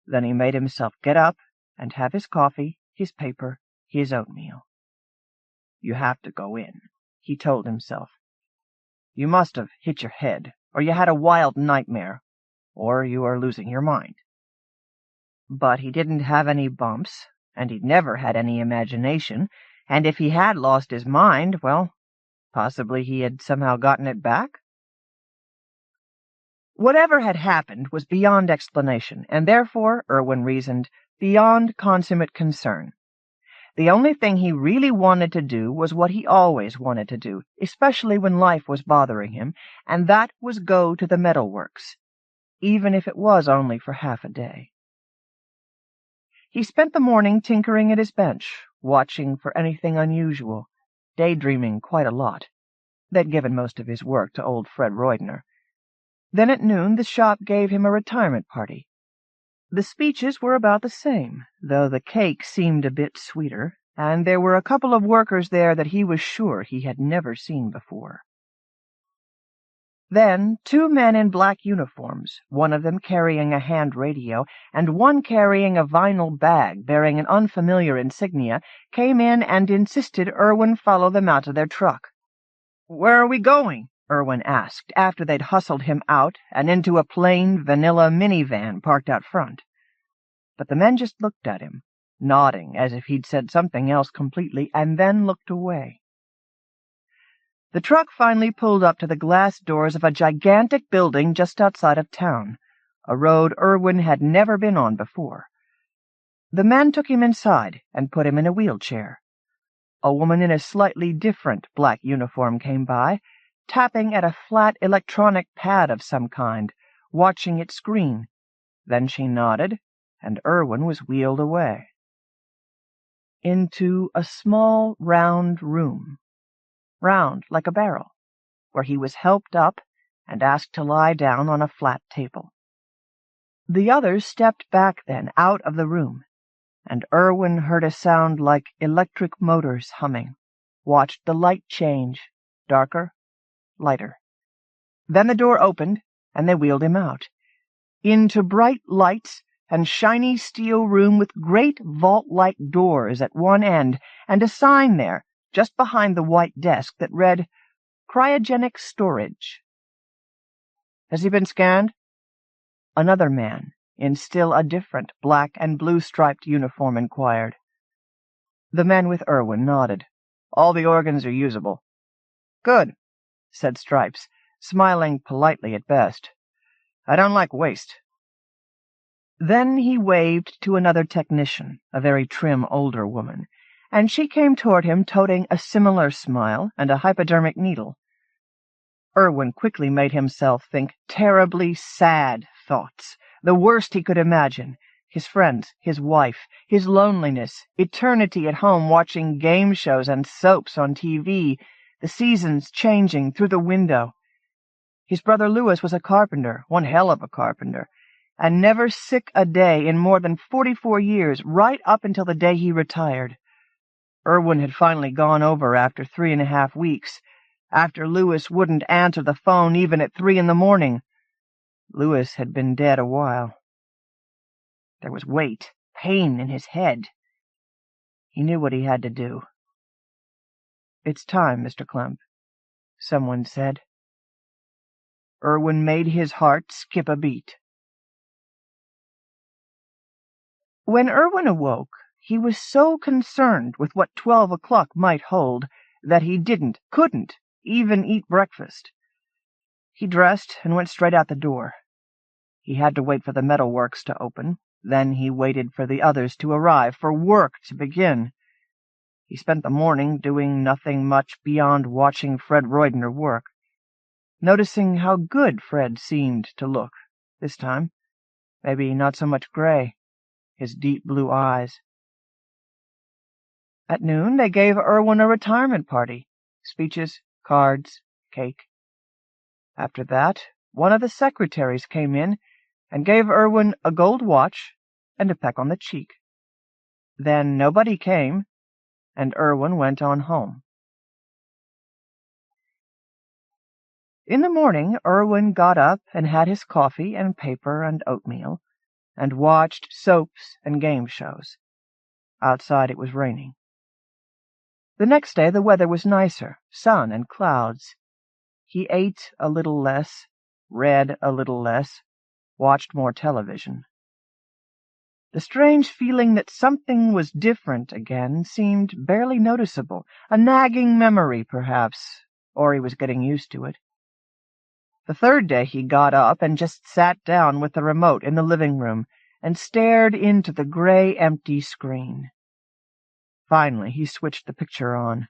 Then he made himself get up and have his coffee, his paper, his oatmeal. "You have to go in," he told himself. "You must have hit your head, or you had a wild nightmare, or you are losing your mind." But he didn't have any bumps, and he'd never had any imagination, and if he had lost his mind, well, possibly he had somehow gotten it back. Whatever had happened was beyond explanation, and therefore, Irwin reasoned, beyond consummate concern. The only thing he really wanted to do was what he always wanted to do, especially when life was bothering him, and that was go to the metalworks, even if it was only for half a day. He spent the morning tinkering at his bench, watching for anything unusual, daydreaming quite a lot. They'd given most of his work to old Fred Roydner. Then at noon the shop gave him a retirement party. The speeches were about the same, though the cake seemed a bit sweeter, and there were a couple of workers there that he was sure he had never seen before. Then 2 men in black uniforms, one of them carrying a hand radio, and one carrying a vinyl bag bearing an unfamiliar insignia, came in and insisted Irwin follow them out to their truck. "Where are we going?" Irwin asked, after they'd hustled him out and into a plain, vanilla minivan parked out front. but the men just looked at him, nodding as if he'd said something else completely, and then looked away. The truck finally pulled up to the glass doors of a gigantic building just outside of town, a road Irwin had never been on before. The men took him inside and put him in a wheelchair. A woman in a slightly different black uniform came by, tapping at a flat electronic pad of some kind, watching its screen. Then she nodded, and Irwin was wheeled away. Into a small, round room, round like a barrel, where he was helped up and asked to lie down on a flat table. The others stepped back then out of the room, and Irwin heard a sound like electric motors humming, watched the light change, darker, lighter. Then the door opened, and they wheeled him out, into bright lights and shiny steel room with great vault-like doors at one end, and a sign there, just behind the white desk, that read, "Cryogenic Storage." "Has he been scanned?" Another man, in still a different black and blue-striped uniform, inquired. The man with Irwin nodded. "All the organs are usable." "Good," said Stripes, smiling politely at best. "I don't like waste." Then he waved to another technician, a very trim older woman, and she came toward him toting a similar smile and a hypodermic needle. Irwin quickly made himself think terribly sad thoughts, the worst he could imagine: his friends, his wife, his loneliness, eternity at home watching game shows and soaps on TV, the seasons changing through the window. His brother Louis was a carpenter, one hell of a carpenter, and never sick a day in more than 44 years, right up until the day he retired. Irwin had finally gone over after 3.5 weeks, after Louis wouldn't answer the phone even at 3 in the morning. Louis had been dead a while. There was weight, pain in his head. He knew what he had to do. "It's time, Mr. Clemp," someone said. Irwin made his heart skip a beat. When Irwin awoke, he was so concerned with what 12 o'clock might hold that he couldn't even eat breakfast. He dressed and went straight out the door. He had to wait for the metalworks to open. Then he waited for the others to arrive, for work to begin. He spent the morning doing nothing much beyond watching Fred Roydner work, noticing how good Fred seemed to look this time. Maybe not so much gray, his deep blue eyes. At noon they gave Irwin a retirement party, speeches, cards, cake. After that, one of the secretaries came in and gave Irwin a gold watch and a peck on the cheek. Then nobody came, and Irwin went on home. In the morning, Irwin got up and had his coffee and paper and oatmeal, and watched soaps and game shows. Outside it was raining. The next day the weather was nicer, sun and clouds. He ate a little less, read a little less, watched more television. The strange feeling that something was different again seemed barely noticeable, a nagging memory, perhaps, or he was getting used to it. The third day he got up and just sat down with the remote in the living room and stared into the gray, empty screen. Finally he switched the picture on.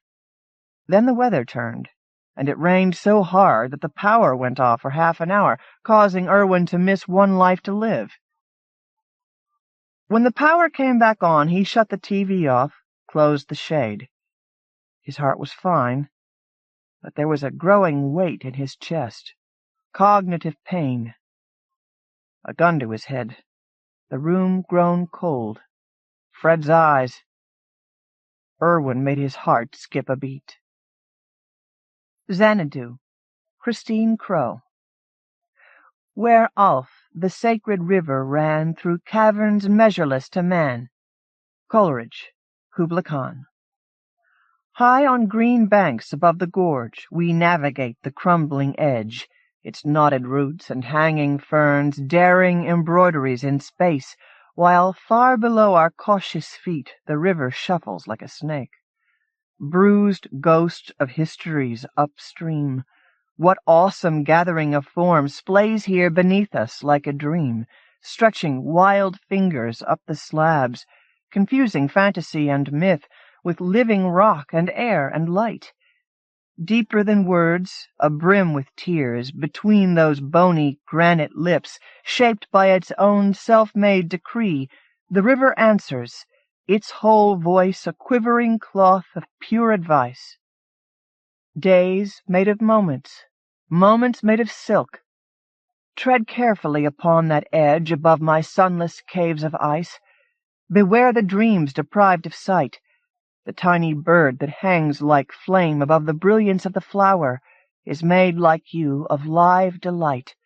Then the weather turned, and it rained so hard that the power went off for half an hour, causing Irwin to miss one life to live. When the power came back on, he shut the TV off, closed the shade. His heart was fine, but there was a growing weight in his chest, cognitive pain. A gun to his head, the room grown cold, Fred's eyes. Irwin made his heart skip a beat. Xanadu, Christine Crow. Where Alf, the sacred river, ran through caverns measureless to man. Coleridge, Kubla Khan. High on green banks above the gorge, we navigate the crumbling edge, its knotted roots and hanging ferns, daring embroideries in space, while far below our cautious feet the river shuffles like a snake. Bruised ghost of histories upstream, what awesome gathering of forms splays here beneath us like a dream, stretching wild fingers up the slabs, confusing fantasy and myth with living rock and air and light. Deeper than words, abrim with tears, between those bony granite lips, shaped by its own self-made decree, the river answers, its whole voice a quivering cloth of pure advice. Days made of moments, moments made of silk. Tread carefully upon that edge above my sunless caves of ice. Beware the dreams deprived of sight. The tiny bird that hangs like flame above the brilliance of the flower is made like you of live delight,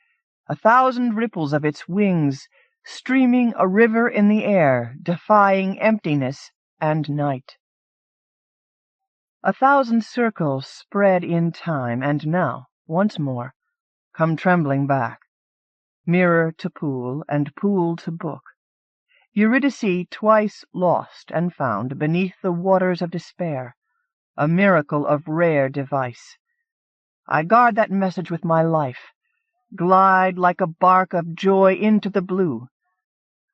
1,000 ripples of its wings streaming a river in the air, defying emptiness and night. 1,000 circles spread in time, and now, once more, come trembling back, mirror to pool and pool to book. Eurydice twice lost and found beneath the waters of despair, a miracle of rare device. I guard that message with my life, glide like a bark of joy into the blue,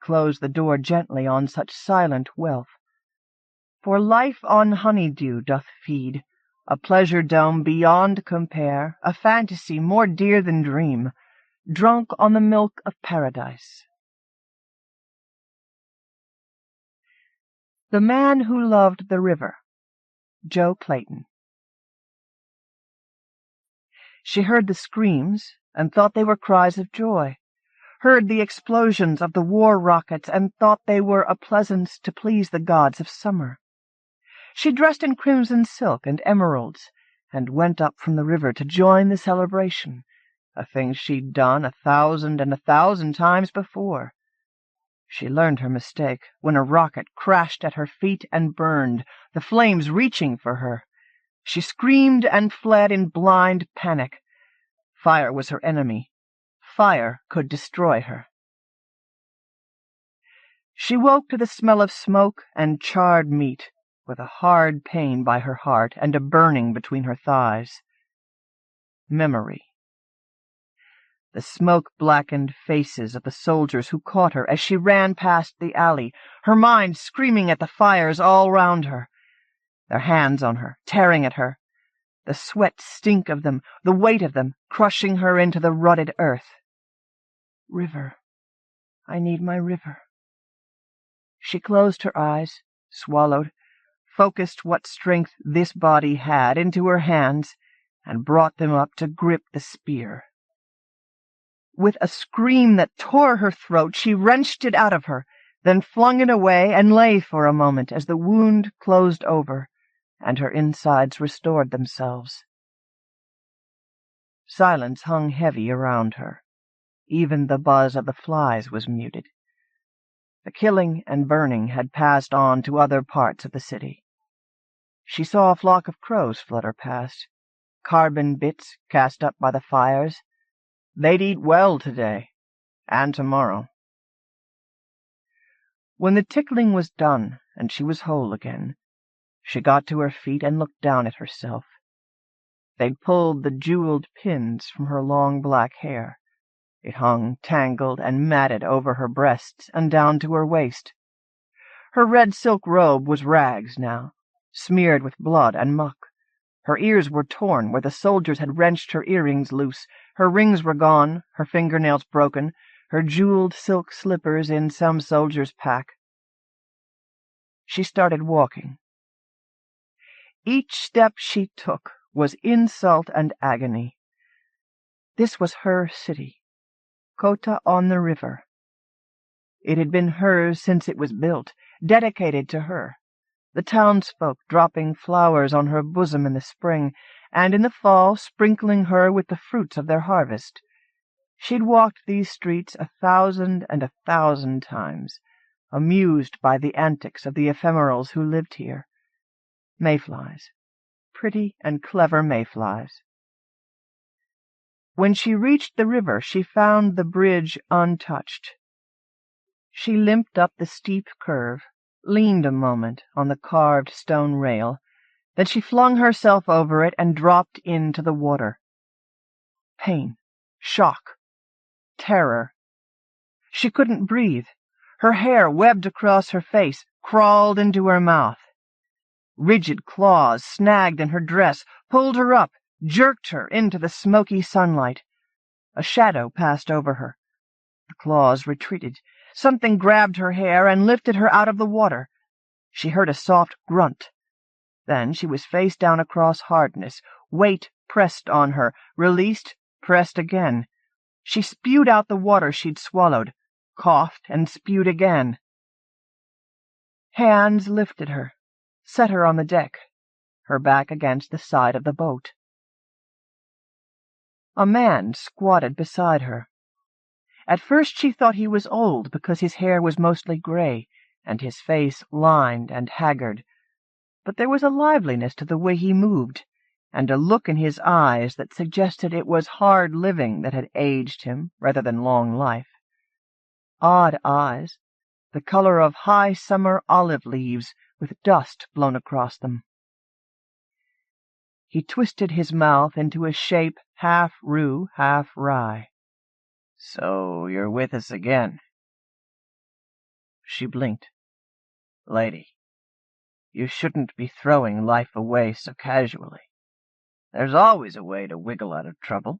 close the door gently on such silent wealth. For life on honeydew doth feed, a pleasure dome beyond compare, a fantasy more dear than dream, drunk on the milk of paradise. The Man Who Loved the River, Joe Clayton. She heard the screams and thought they were cries of joy, heard the explosions of the war rockets and thought they were a pleasance to please the gods of summer. She dressed in crimson silk and emeralds, and went up from the river to join the celebration, a thing she'd done 1,000 and 1,000 times before. She learned her mistake when a rocket crashed at her feet and burned, the flames reaching for her. She screamed and fled in blind panic. Fire was her enemy. Fire could destroy her. She woke to the smell of smoke and charred meat, with a hard pain by her heart and a burning between her thighs. Memory. The smoke-blackened faces of the soldiers who caught her as she ran past the alley, her mind screaming at the fires all round her. Their hands on her, tearing at her. The sweat stink of them, the weight of them, crushing her into the rutted earth. River. I need my river. She closed her eyes, swallowed, focused what strength this body had into her hands, and brought them up to grip the spear. With a scream that tore her throat, she wrenched it out of her, then flung it away and lay for a moment as the wound closed over and her insides restored themselves. Silence hung heavy around her. Even the buzz of the flies was muted. The killing and burning had passed on to other parts of the city. She saw a flock of crows flutter past, carbon bits cast up by the fires. They'd eat well today, and tomorrow. When the tickling was done and she was whole again, she got to her feet and looked down at herself. They'd pulled the jeweled pins from her long black hair. It hung tangled and matted over her breasts and down to her waist. Her red silk robe was rags now, smeared with blood and muck. Her ears were torn where the soldiers had wrenched her earrings loose. Her rings were gone, her fingernails broken, her jeweled silk slippers in some soldier's pack. She started walking. Each step she took was insult and agony. This was her city, Kota on the river. It had been hers since it was built, dedicated to her. The townsfolk dropping flowers on her bosom in the spring, and in the fall sprinkling her with the fruits of their harvest. She'd walked these streets 1,000 and 1,000 times, amused by the antics of the ephemerals who lived here. Mayflies, pretty and clever mayflies. When she reached the river, she found the bridge untouched. She limped up the steep curve, leaned a moment on the carved stone rail, then she flung herself over it and dropped into the water. Pain, shock, terror. She couldn't breathe. Her hair webbed across her face, crawled into her mouth. Rigid claws snagged in her dress, pulled her up, jerked her into the smoky sunlight. A shadow passed over her. The claws retreated. Something grabbed her hair and lifted her out of the water. She heard a soft grunt. Then she was face down across hardness, weight pressed on her, released, pressed again. She spewed out the water she'd swallowed, coughed and spewed again. Hands lifted her, set her on the deck, her back against the side of the boat. A man squatted beside her. At first she thought he was old because his hair was mostly gray, and his face lined and haggard, but there was a liveliness to the way he moved, and a look in his eyes that suggested it was hard living that had aged him rather than long life. Odd eyes, the color of high summer olive leaves with dust blown across them. He twisted his mouth into a shape half rue, half wry. "So you're with us again." She blinked. "Lady, you shouldn't be throwing life away so casually. There's always a way to wiggle out of trouble."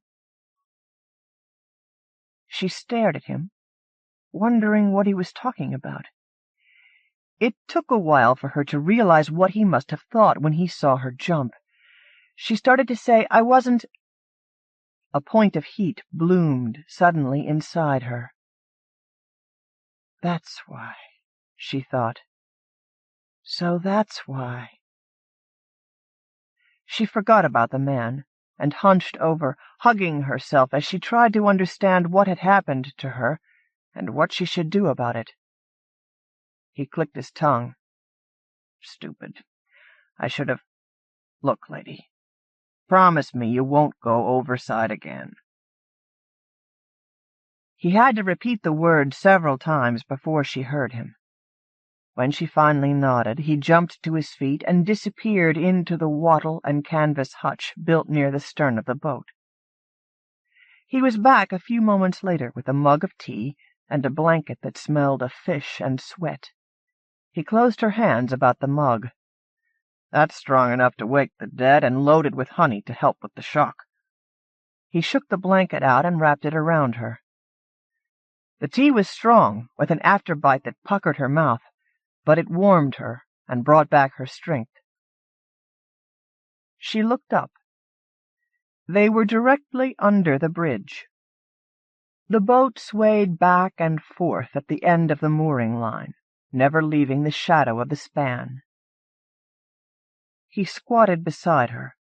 She stared at him, wondering what he was talking about. It took a while for her to realize what he must have thought when he saw her jump. She started to say, "I wasn't—" A point of heat bloomed suddenly inside her. "That's why," she thought. "So that's why." She forgot about the man and hunched over, hugging herself as she tried to understand what had happened to her and what she should do about it. He clicked his tongue. "Stupid. I should have— Look, lady, promise me you won't go overside again." He had to repeat the word several times before she heard him. When she finally nodded, he jumped to his feet and disappeared into the wattle and canvas hutch built near the stern of the boat. He was back a few moments later with a mug of tea and a blanket that smelled of fish and sweat. He closed her hands about the mug. "That's strong enough to wake the dead and loaded with honey to help with the shock." He shook the blanket out and wrapped it around her. The tea was strong, with an afterbite that puckered her mouth, but it warmed her and brought back her strength. She looked up. They were directly under the bridge. The boat swayed back and forth at the end of the mooring line, never leaving the shadow of the span. He squatted beside her,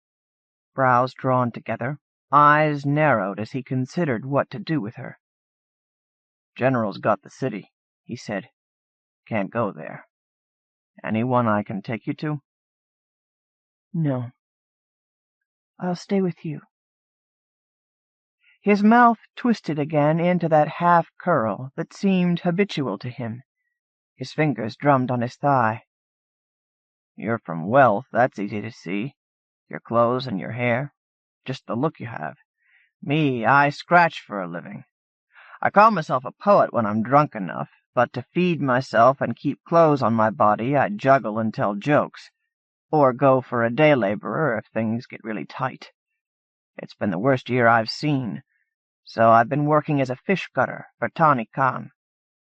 brows drawn together, eyes narrowed as he considered what to do with her. "General's got the city," he said. "Can't go there. Anyone I can take you to?" "No. I'll stay with you." His mouth twisted again into that half-curl that seemed habitual to him. His fingers drummed on his thigh. "You're from wealth, that's easy to see. Your clothes and your hair. Just the look you have. Me, I scratch for a living. I call myself a poet when I'm drunk enough, but to feed myself and keep clothes on my body I juggle and tell jokes, or go for a day laborer if things get really tight. It's been the worst year I've seen, so I've been working as a fish cutter for Tani Khan.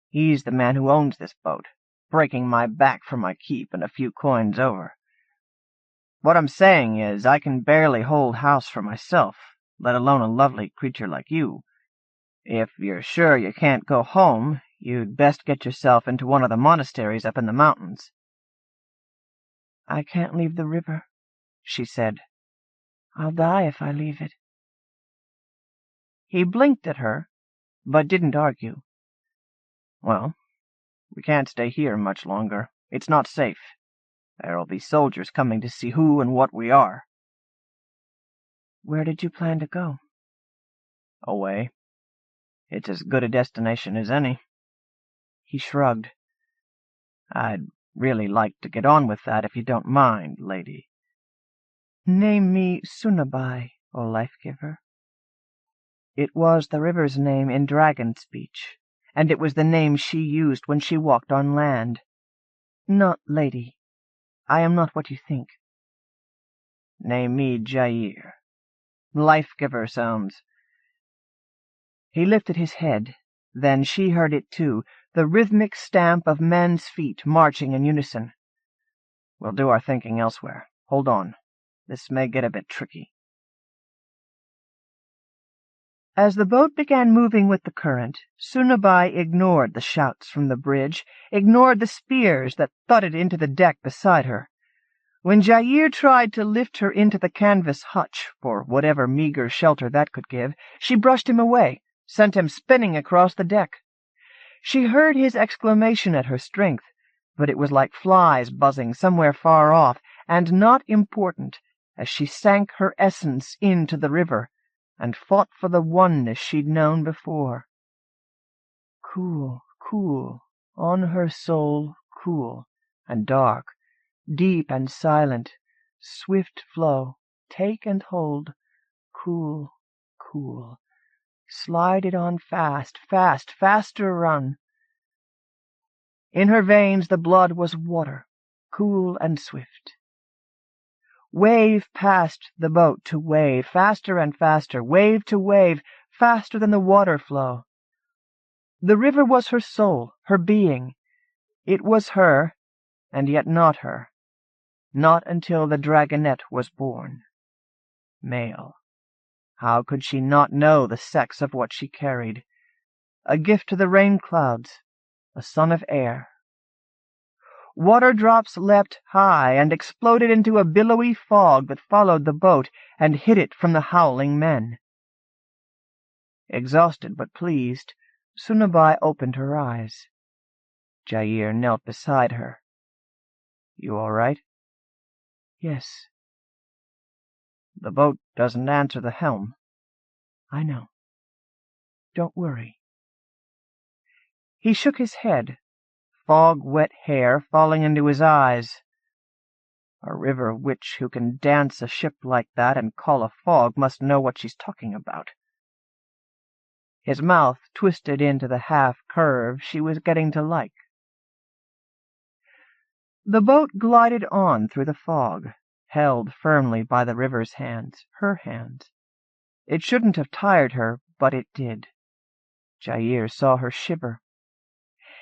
He's the man who owns this boat, breaking my back for my keep and a few coins over. What I'm saying is I can barely hold house for myself, let alone a lovely creature like you. If you're sure you can't go home, you'd best get yourself into one of the monasteries up in the mountains." "I can't leave the river," she said. "I'll die if I leave it." He blinked at her, but didn't argue. "Well, we can't stay here much longer. It's not safe. There'll be soldiers coming to see who and what we are." "Where did you plan to go?" "Away. It's as good a destination as any." He shrugged. "I'd really like to get on with that if you don't mind, lady." "Name me Sunabai, O life-giver." It was the river's name in dragon speech, and it was the name she used when she walked on land. "Not lady. I am not what you think." "Name me Jair. Life-giver sounds—" He lifted his head. Then she heard it too, the rhythmic stamp of men's feet marching in unison. "We'll do our thinking elsewhere. Hold on. This may get a bit tricky." As the boat began moving with the current, Sunabai ignored the shouts from the bridge, ignored the spears that thudded into the deck beside her. When Jair tried to lift her into the canvas hutch, for whatever meager shelter that could give, she brushed him away, sent him spinning across the deck. She heard his exclamation at her strength, but it was like flies buzzing somewhere far off, and not important, as she sank her essence into the river, and fought for the oneness she'd known before. Cool, cool, on her soul, cool, and dark, deep and silent, swift flow, take and hold, cool, cool, slide it on fast, fast, faster run. In her veins the blood was water, cool and swift. Wave passed the boat to wave, faster and faster, wave to wave, faster than the water flow. The river was her soul, her being. It was her, and yet not her. Not until the dragonette was born. Male. How could she not know the sex of what she carried? A gift to the rain clouds, a son of air. Water drops leapt high and exploded into a billowy fog that followed the boat and hid it from the howling men. Exhausted but pleased, Sunabai opened her eyes. Jair knelt beside her. "You all right?" "Yes." "The boat doesn't answer the helm." "I know. Don't worry." He shook his head, fog-wet hair falling into his eyes. A river witch who can dance a ship like that and call a fog must know what she's talking about. His mouth twisted into the half-curve she was getting to like. The boat glided on through the fog, held firmly by the river's hands, her hands. It shouldn't have tired her, but it did. Jair saw her shiver.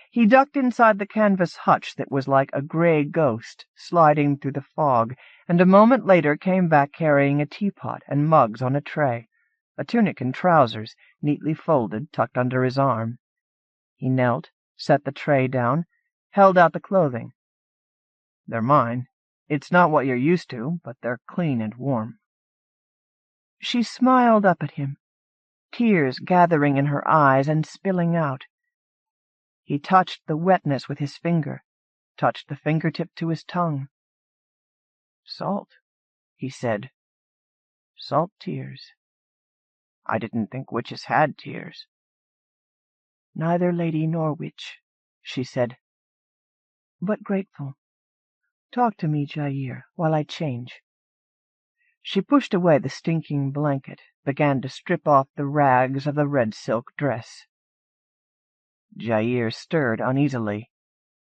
He ducked inside the canvas hutch that was like a gray ghost sliding through the fog, and a moment later came back carrying a teapot and mugs on a tray, a tunic and trousers, neatly folded, tucked under his arm. He knelt, set the tray down, held out the clothing. "They're mine. It's not what you're used to, but they're clean and warm." She smiled up at him, tears gathering in her eyes and spilling out. He touched the wetness with his finger, touched the fingertip to his tongue. "Salt," he said. "Salt tears. I didn't think witches had tears." "Neither lady nor witch," she said. "But grateful. Talk to me, Jair, while I change." She pushed away the stinking blanket, began to strip off the rags of the red silk dress. Jair stirred uneasily.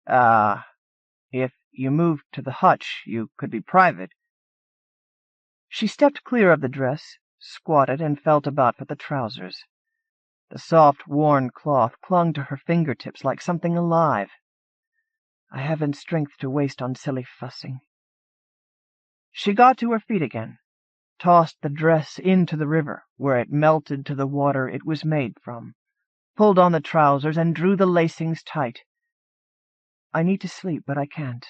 If you moved to the hutch, you could be private." She stepped clear of the dress, squatted, and felt about for the trousers. The soft, worn cloth clung to her fingertips like something alive. "I haven't strength to waste on silly fussing." She got to her feet again, tossed the dress into the river, where it melted to the water it was made from, pulled on the trousers, and drew the lacings tight. "I need to sleep, but I can't.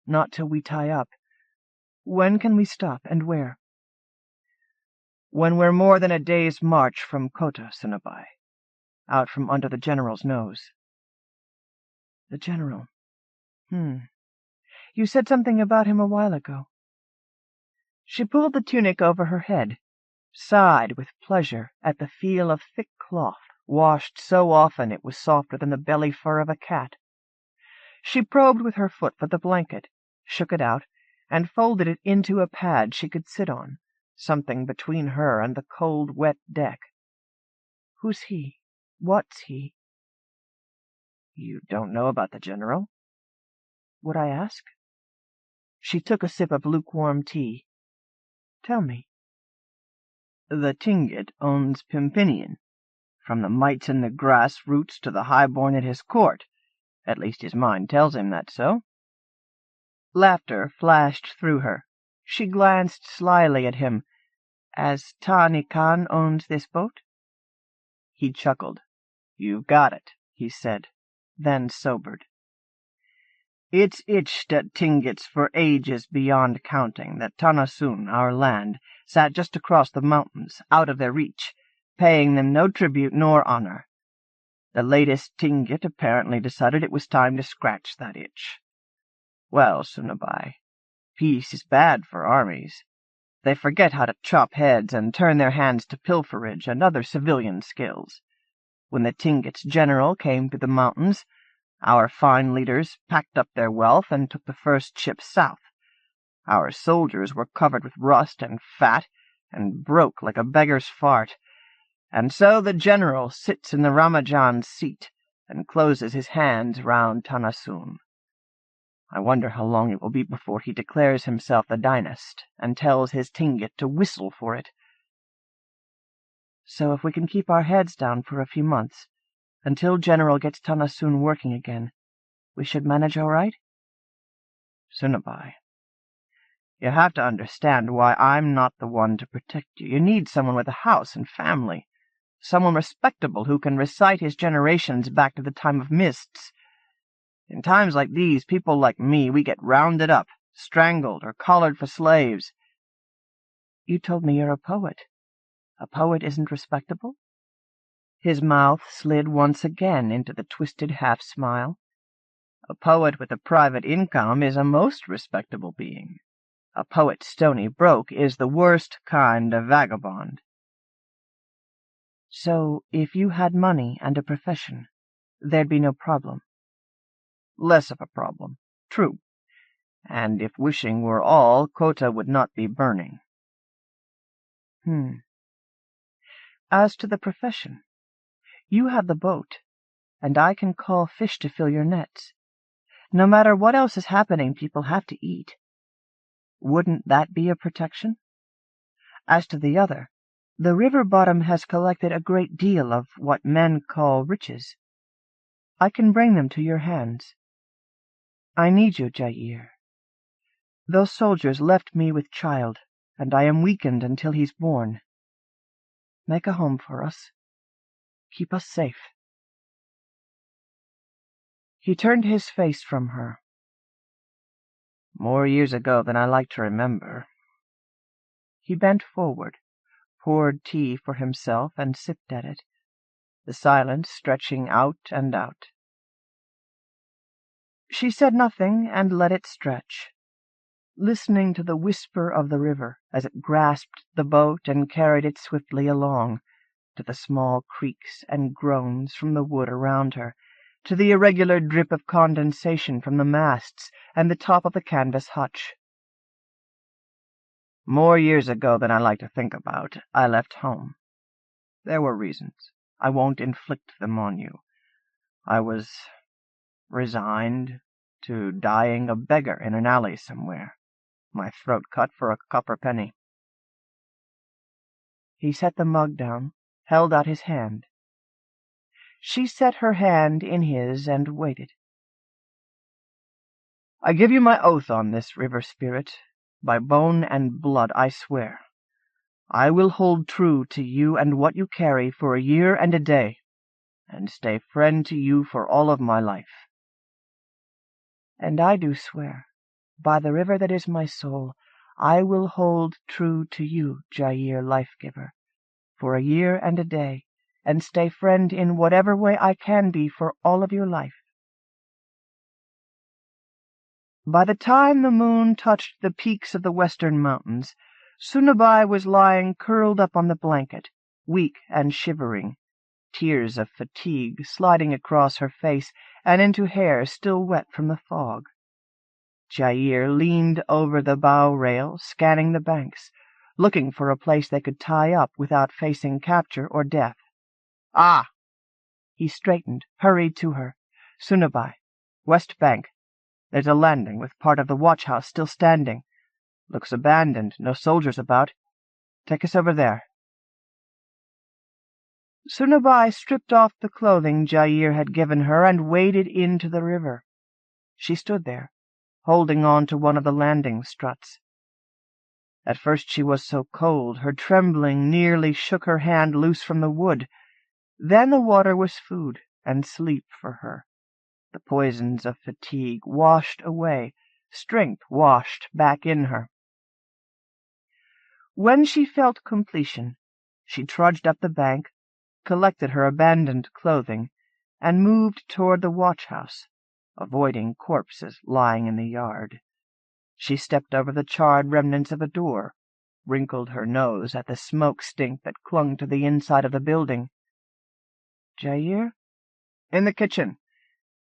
Not till we tie up. When can we stop, and where?" "When we're more than a day's march from Kota, Sunabai. Out from under the general's nose." "The general. You said something about him a while ago." She pulled the tunic over her head, sighed with pleasure at the feel of thick cloth washed so often it was softer than the belly fur of a cat. She probed with her foot for the blanket, shook it out, and folded it into a pad she could sit on, something between her and the cold, wet deck. Who's he? What's he? You don't know about the General? Would I ask? She took a sip of lukewarm tea. Tell me. The Tingit owns Pimpinian, from the mites in the grass roots to the highborn at his court. At least his mind tells him that so. Laughter flashed through her. She glanced slyly at him. As Tani Khan owns this boat? He chuckled. You've got it, he said, then sobered. It's itched at Tingits for ages beyond counting that Tanasun, our land, sat just across the mountains, out of their reach, paying them no tribute nor honor. The latest Tingit apparently decided it was time to scratch that itch. Well, Sunabai, peace is bad for armies. They forget how to chop heads and turn their hands to pilferage and other civilian skills. When the Tingit's general came to the mountains, our fine leaders packed up their wealth and took the first ship south. Our soldiers were covered with rust and fat and broke like a beggar's fart. And so the general sits in the Ramajan's seat and closes his hands round Tanasun. I wonder how long it will be before he declares himself the dynast and tells his Tingit to whistle for it. So if we can keep our heads down for a few months, until General gets Tanasun working again, we should manage all right? Sunabai, you have to understand why I'm not the one to protect you. You need someone with a house and family, someone respectable who can recite his generations back to the time of mists. In times like these, people like me, we get rounded up, strangled, or collared for slaves. You told me you're a poet. A poet isn't respectable? His mouth slid once again into the twisted half-smile. A poet with a private income is a most respectable being. A poet stony broke is the worst kind of vagabond. So, if you had money and a profession, there'd be no problem. Less of a problem, true. And if wishing were all, Kota would not be burning. As to the profession, you have the boat, and I can call fish to fill your nets. No matter what else is happening, people have to eat. Wouldn't that be a protection? As to the other, the river bottom has collected a great deal of what men call riches. I can bring them to your hands. I need you, Jair. Those soldiers left me with child, and I am weakened until he's born. Make a home for us. Keep us safe. He turned his face from her. More years ago than I like to remember. He bent forward, poured tea for himself, and sipped at it, the silence stretching out and out. She said nothing and let it stretch, listening to the whisper of the river as it grasped the boat and carried it swiftly along, to the small creaks and groans from the wood around her, to the irregular drip of condensation from the masts and the top of the canvas hutch. More years ago than I like to think about, I left home. There were reasons. I won't inflict them on you. I was resigned to dying a beggar in an alley somewhere, my throat cut for a copper penny. He set the mug down, held out his hand. She set her hand in his and waited. I give you my oath on this, river spirit. By bone and blood I swear. I will hold true to you and what you carry for a year and a day, and stay friend to you for all of my life. And I do swear, by the river that is my soul, I will hold true to you, Jair Life-Giver, for a year and a day, and stay friend in whatever way I can be for all of your life. By the time the moon touched the peaks of the western mountains, Sunabai was lying curled up on the blanket, weak and shivering, tears of fatigue sliding across her face and into hair still wet from the fog. Jair leaned over the bow rail, scanning the banks, looking for a place they could tie up without facing capture or death. "Ah!" He straightened, hurried to her. "Sunabai, West Bank. There's a landing with part of the watch-house still standing. Looks abandoned, no soldiers about. Take us over there." Sunabai stripped off the clothing Jair had given her and waded into the river. She stood there, holding on to one of the landing struts. At first she was so cold, her trembling nearly shook her hand loose from the wood. Then the water was food and sleep for her. The poisons of fatigue washed away, strength washed back in her. When she felt completion, she trudged up the bank, collected her abandoned clothing, and moved toward the watch-house, avoiding corpses lying in the yard. She stepped over the charred remnants of a door, wrinkled her nose at the smoke stink that clung to the inside of the building. "Jair?" "In the kitchen.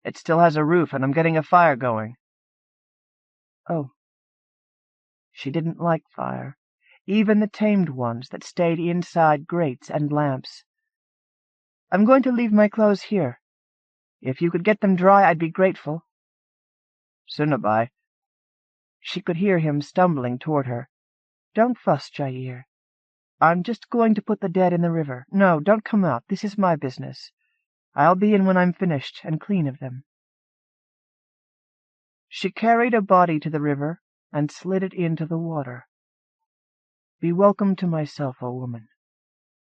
It still has a roof, and I'm getting a fire going." Oh. She didn't like fire, even the tamed ones that stayed inside grates and lamps. "I'm going to leave my clothes here. If you could get them dry, I'd be grateful." "Sunabai." She could hear him stumbling toward her. "Don't fuss, Jair. I'm just going to put the dead in the river. No, don't come out. This is my business. I'll be in when I'm finished and clean of them." She carried a body to the river and slid it into the water. "Be welcome to myself, O woman.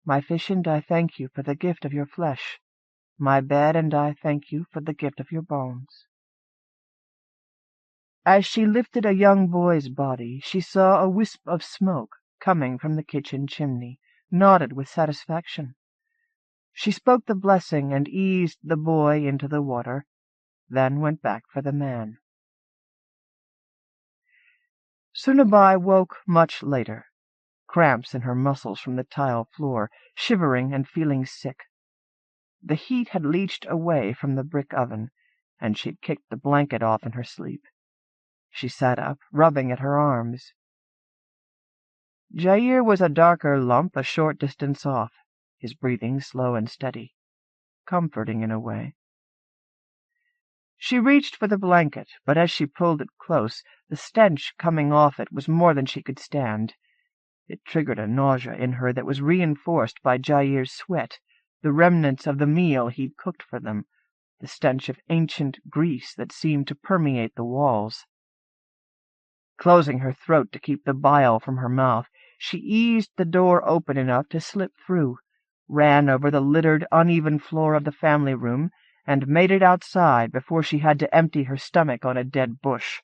My fish and I thank you for the gift of your flesh. My bed and I thank you for the gift of your bones." As she lifted a young boy's body, she saw a wisp of smoke coming from the kitchen chimney, nodded with satisfaction. She spoke the blessing and eased the boy into the water, then went back for the man. Sunabai woke much later, cramps in her muscles from the tile floor, shivering and feeling sick. The heat had leached away from the brick oven, and she'd kicked the blanket off in her sleep. She sat up, rubbing at her arms. Jair was a darker lump a short distance off, his breathing slow and steady, comforting in a way. She reached for the blanket, but as she pulled it close, the stench coming off it was more than she could stand. It triggered a nausea in her that was reinforced by Jair's sweat, the remnants of the meal he'd cooked for them, the stench of ancient grease that seemed to permeate the walls. Closing her throat to keep the bile from her mouth, she eased the door open enough to slip through, ran over the littered, uneven floor of the family room, and made it outside before she had to empty her stomach on a dead bush.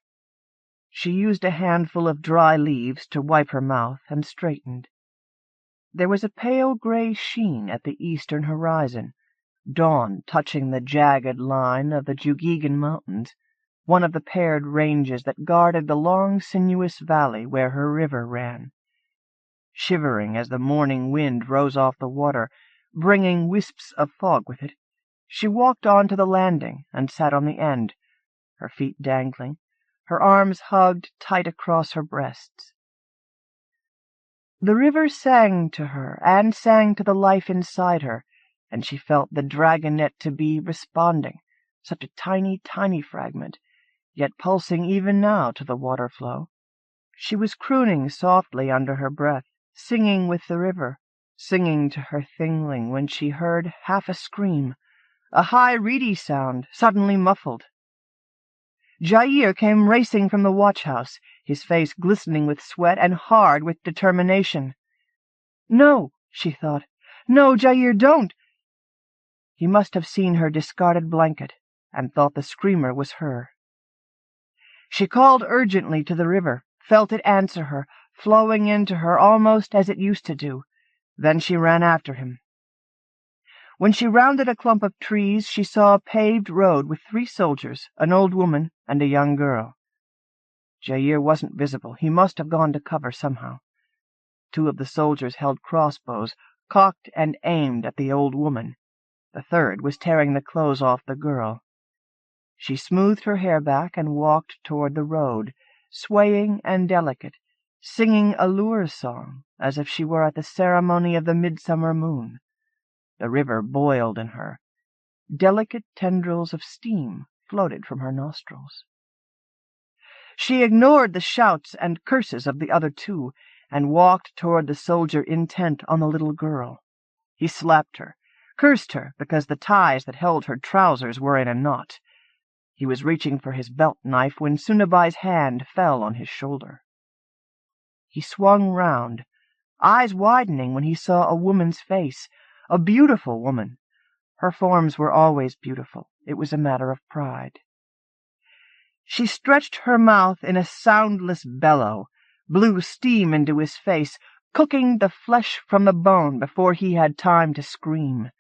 She used a handful of dry leaves to wipe her mouth and straightened. There was a pale gray sheen at the eastern horizon, dawn touching the jagged line of the Jugegan Mountains, one of the paired ranges that guarded the long, sinuous valley where her river ran. Shivering as the morning wind rose off the water, bringing wisps of fog with it, she walked on to the landing and sat on the end, her feet dangling, her arms hugged tight across her breasts. The river sang to her, and sang to the life inside her, and she felt the dragonet to be responding, such a tiny, tiny fragment, yet pulsing even now to the water flow. She was crooning softly under her breath, singing with the river, singing to her thingling when she heard half a scream, a high, reedy sound, suddenly muffled. Jair came racing from the watch-house, his face glistening with sweat and hard with determination. "No," she thought. "No, Jair, don't!" He must have seen her discarded blanket and thought the screamer was her. She called urgently to the river, felt it answer her, flowing into her almost as it used to do. Then she ran after him. When she rounded a clump of trees, she saw a paved road with 3 soldiers, an old woman, and a young girl. Jair wasn't visible. He must have gone to cover somehow. 2 of the soldiers held crossbows, cocked and aimed at the old woman, The third was tearing the clothes off the girl. She smoothed her hair back and walked toward the road, swaying and delicate, singing a lure song as if she were at the ceremony of the midsummer moon. The river boiled in her. Delicate tendrils of steam floated from her nostrils. She ignored the shouts and curses of the other two and walked toward the soldier intent on the little girl. He slapped her, cursed her because the ties that held her trousers were in a knot. He was reaching for his belt knife when Sunabai's hand fell on his shoulder. He swung round, eyes widening when he saw a woman's face, a beautiful woman. Her forms were always beautiful. It was a matter of pride. She stretched her mouth in a soundless bellow, blew steam into his face, cooking the flesh from the bone before he had time to scream.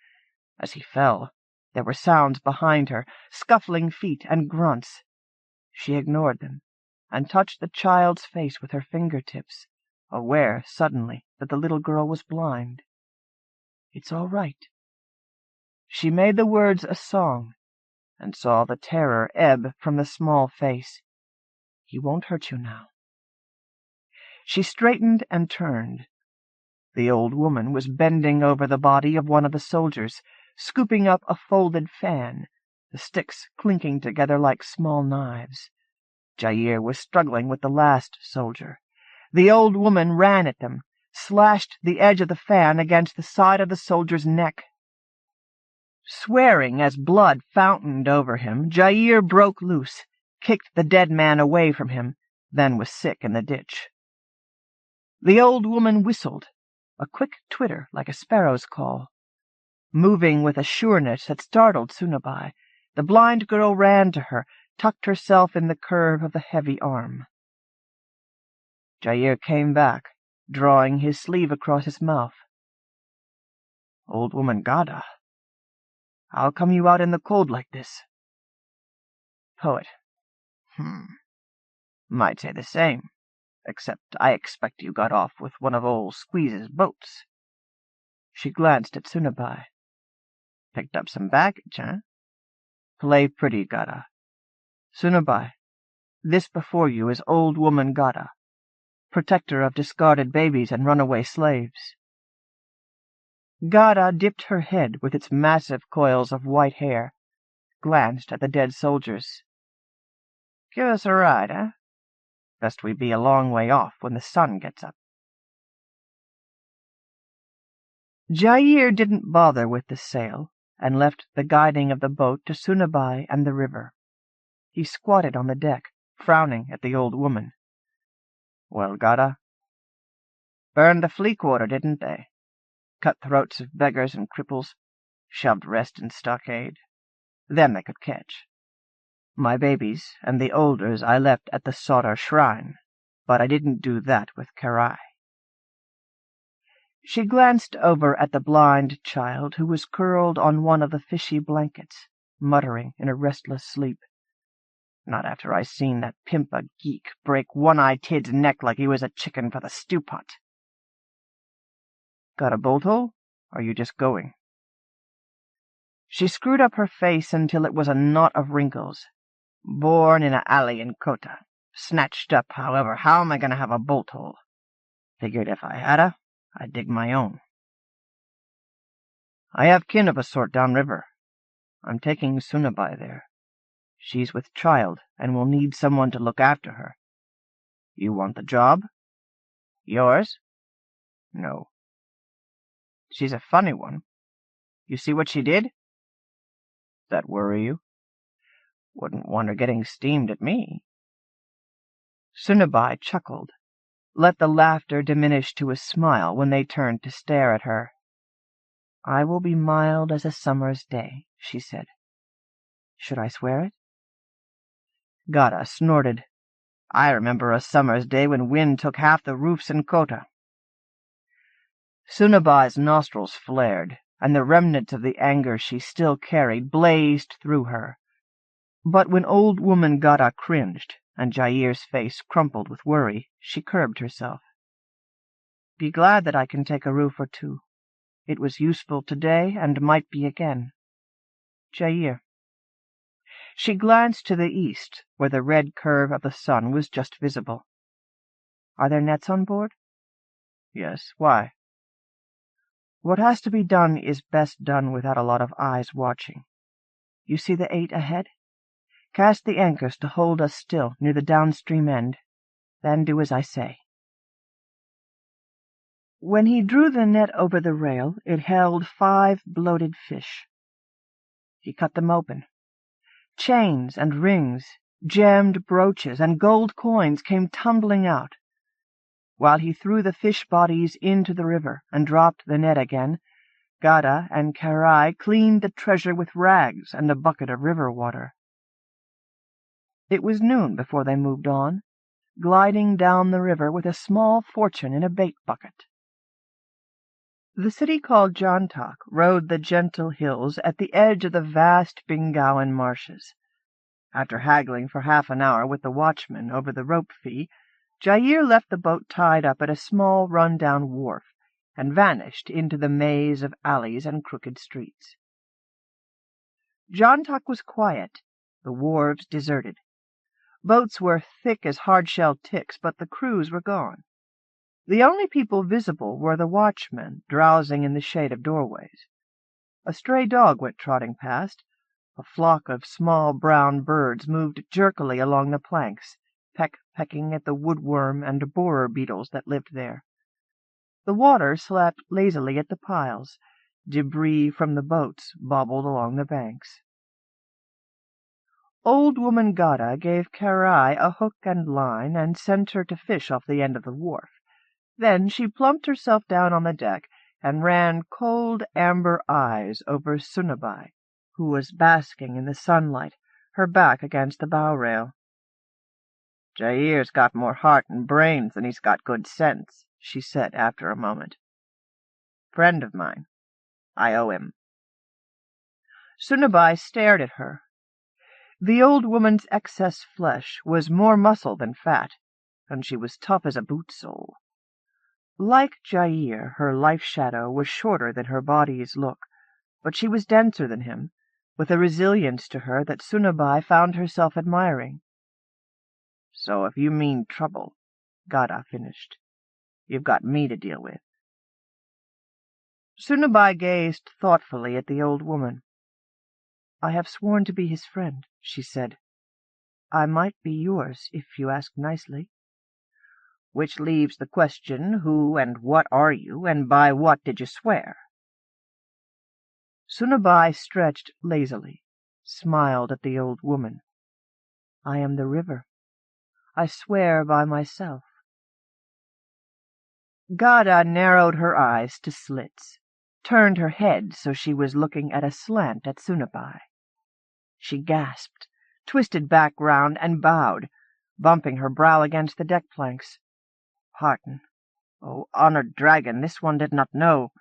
As he fell, there were sounds behind her, scuffling feet and grunts. She ignored them and touched the child's face with her fingertips, aware suddenly that the little girl was blind. "It's all right." She made the words a song and saw the terror ebb from the small face. "He won't hurt you now." She straightened and turned. The old woman was bending over the body of one of the soldiers, scooping up a folded fan, the sticks clinking together like small knives. Jair was struggling with the last soldier. The old woman ran at them, slashed the edge of the fan against the side of the soldier's neck. Swearing as blood fountained over him, Jair broke loose, kicked the dead man away from him, then was sick in the ditch. The old woman whistled, a quick twitter like a sparrow's call. Moving with a sureness that startled Sunabai, the blind girl ran to her, tucked herself in the curve of the heavy arm. Jair came back, drawing his sleeve across his mouth. "Old woman Gada, how come you out in the cold like this?" Poet. Might say the same, except I expect you got off with one of old Squeeze's boats. She glanced at Sunabai. Picked up some baggage, eh? Play pretty, Gada. Sunabai, this before you is old woman Gada, protector of discarded babies and runaway slaves. Gada dipped her head with its massive coils of white hair, glanced at the dead soldiers. "Give us a ride, eh? Best we be a long way off when the sun gets up." Jair didn't bother with the sail, and left the guiding of the boat to Sunabai and the river. He squatted on the deck, frowning at the old woman. "Well, Gada, burned the flea quarter, didn't they? Cut throats of beggars and cripples, shoved rest in stockade. Them they could catch. My babies and the olders I left at the Sauter Shrine, but I didn't do that with Carole." She glanced over at the blind child who was curled on one of the fishy blankets, muttering in a restless sleep. "Not after I seen that pimp a geek break One-Eye Tid's neck like he was a chicken for the stew pot." "Got a bolt hole? Or are you just going?" She screwed up her face until it was a knot of wrinkles. "Born in a alley in Kota. Snatched up, however. How am I going to have a bolt hole? Figured if I hadda, I'd dig my own." "I have kin of a sort downriver. I'm taking Sunabai there. She's with child and will need someone to look after her. You want the job? Yours?" "No." "She's a funny one. You see what she did?" "That worry you?" "Wouldn't want her getting steamed at me." Sunabai chuckled, let the laughter diminish to a smile when they turned to stare at her. "I will be mild as a summer's day," she said. "Should I swear it?" Gada snorted. "I remember a summer's day when wind took half the roofs in Kota." Sunabai's nostrils flared, and the remnants of the anger she still carried blazed through her. But when old woman Gada cringed, and Jair's face crumpled with worry, she curbed herself. "Be glad that I can take a roof or two. It was useful today, and might be again. Jair. She glanced to the east, where the red curve of the sun was just visible. Are there nets on board? Yes. Why? What has to be done is best done without a lot of eyes watching. You see the 8 ahead? Cast the anchors to hold us still near the downstream end. Then do as I say. When he drew the net over the rail, it held 5 bloated fish. He cut them open. Chains and rings, gemmed brooches, and gold coins came tumbling out. While he threw the fish bodies into the river and dropped the net again, Gada and Carole cleaned the treasure with rags and a bucket of river water. It was noon before they moved on, gliding down the river with a small fortune in a bait bucket. The city called Jantak rode the gentle hills at the edge of the vast Bingawan marshes. After haggling for half an hour with the watchman over the rope fee, Jair left the boat tied up at a small run-down wharf and vanished into the maze of alleys and crooked streets. Jantak was quiet, the wharves deserted. Boats were thick as hard-shelled ticks, but the crews were gone. The only people visible were the watchmen, drowsing in the shade of doorways. A stray dog went trotting past. A flock of small brown birds moved jerkily along the planks, pecking at the woodworm and borer beetles that lived there. The water slapped lazily at the piles. Debris from the boats bobbled along the banks. Old woman Gada gave Carole a hook and line and sent her to fish off the end of the wharf. Then she plumped herself down on the deck and ran cold amber eyes over Sunabai, who was basking in the sunlight, her back against the bow rail. "Jair's got more heart and brains than he's got good sense," she said after a moment. "Friend of mine. I owe him." Sunabai stared at her. The old woman's excess flesh was more muscle than fat, and she was tough as a boot sole. Like Jair, her life-shadow was shorter than her body's look, but she was denser than him, with a resilience to her that Sunabai found herself admiring. "So if you mean trouble," Gada finished, "you've got me to deal with." Sunabai gazed thoughtfully at the old woman. "I have sworn to be his friend," she said. "I might be yours, if you ask nicely." "Which leaves the question, who and what are you, and by what did you swear?" Sunabai stretched lazily, smiled at the old woman. "I am the river. I swear by myself." Gada narrowed her eyes to slits, turned her head so she was looking at a slant at Sunabai. She gasped, twisted back round, and bowed, bumping her brow against the deck planks. "Pardon. Oh, honored dragon, this one did not know."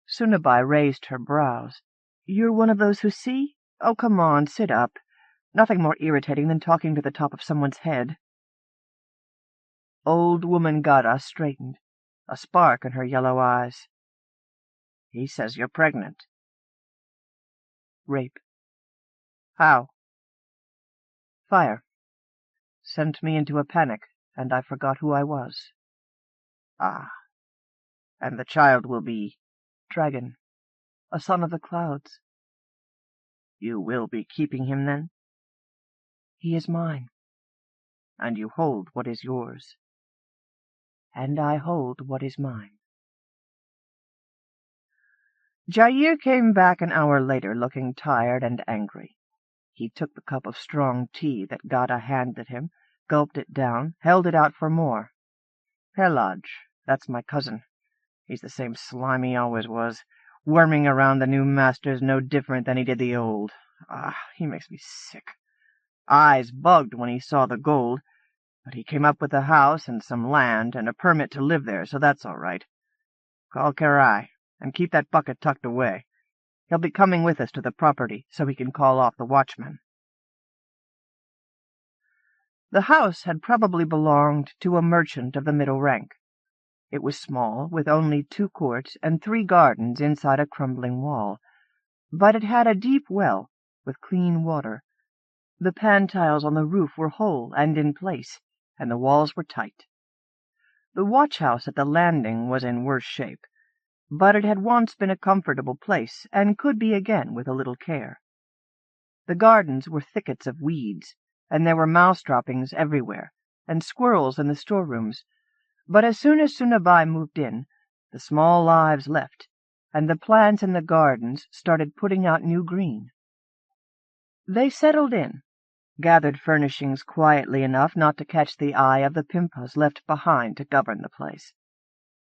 Sunabai raised her brows. "You're one of those who see? Oh, come on, sit up. Nothing more irritating than talking to the top of someone's head." Old woman Gada straightened, a spark in her yellow eyes. "He says you're pregnant." "Rape." "How?" "Fire. Sent me into a panic, and I forgot who I was." "Ah. And the child will be—" "Dragon. A son of the clouds." "You will be keeping him, then?" "He is mine." "And you hold what is yours?" "And I hold what is mine." Jair came back an hour later, looking tired and angry. He took the cup of strong tea that Gada handed him, gulped it down, held it out for more. "Pelaj, that's my cousin. He's the same slime he always was, worming around the new masters no different than he did the old. Ah, he makes me sick. Eyes bugged when he saw the gold, but he came up with a house and some land and a permit to live there, so that's all right. Call Carole, and keep that bucket tucked away. He'll be coming with us to the property, so he can call off the watchman." The house had probably belonged to a merchant of the middle rank. It was small, with only 2 courts and 3 gardens inside a crumbling wall. but it had a deep well with clean water. The pan-tiles on the roof were whole and in place, and the walls were tight. The watch-house at the landing was in worse shape, but it had once been a comfortable place, and could be again with a little care. The gardens were thickets of weeds, and there were mouse droppings everywhere, and squirrels in the storerooms, but as soon as Sunabai moved in, the small lives left, and the plants in the gardens started putting out new green. They settled in, gathered furnishings quietly enough not to catch the eye of the Pimpas left behind to govern the place.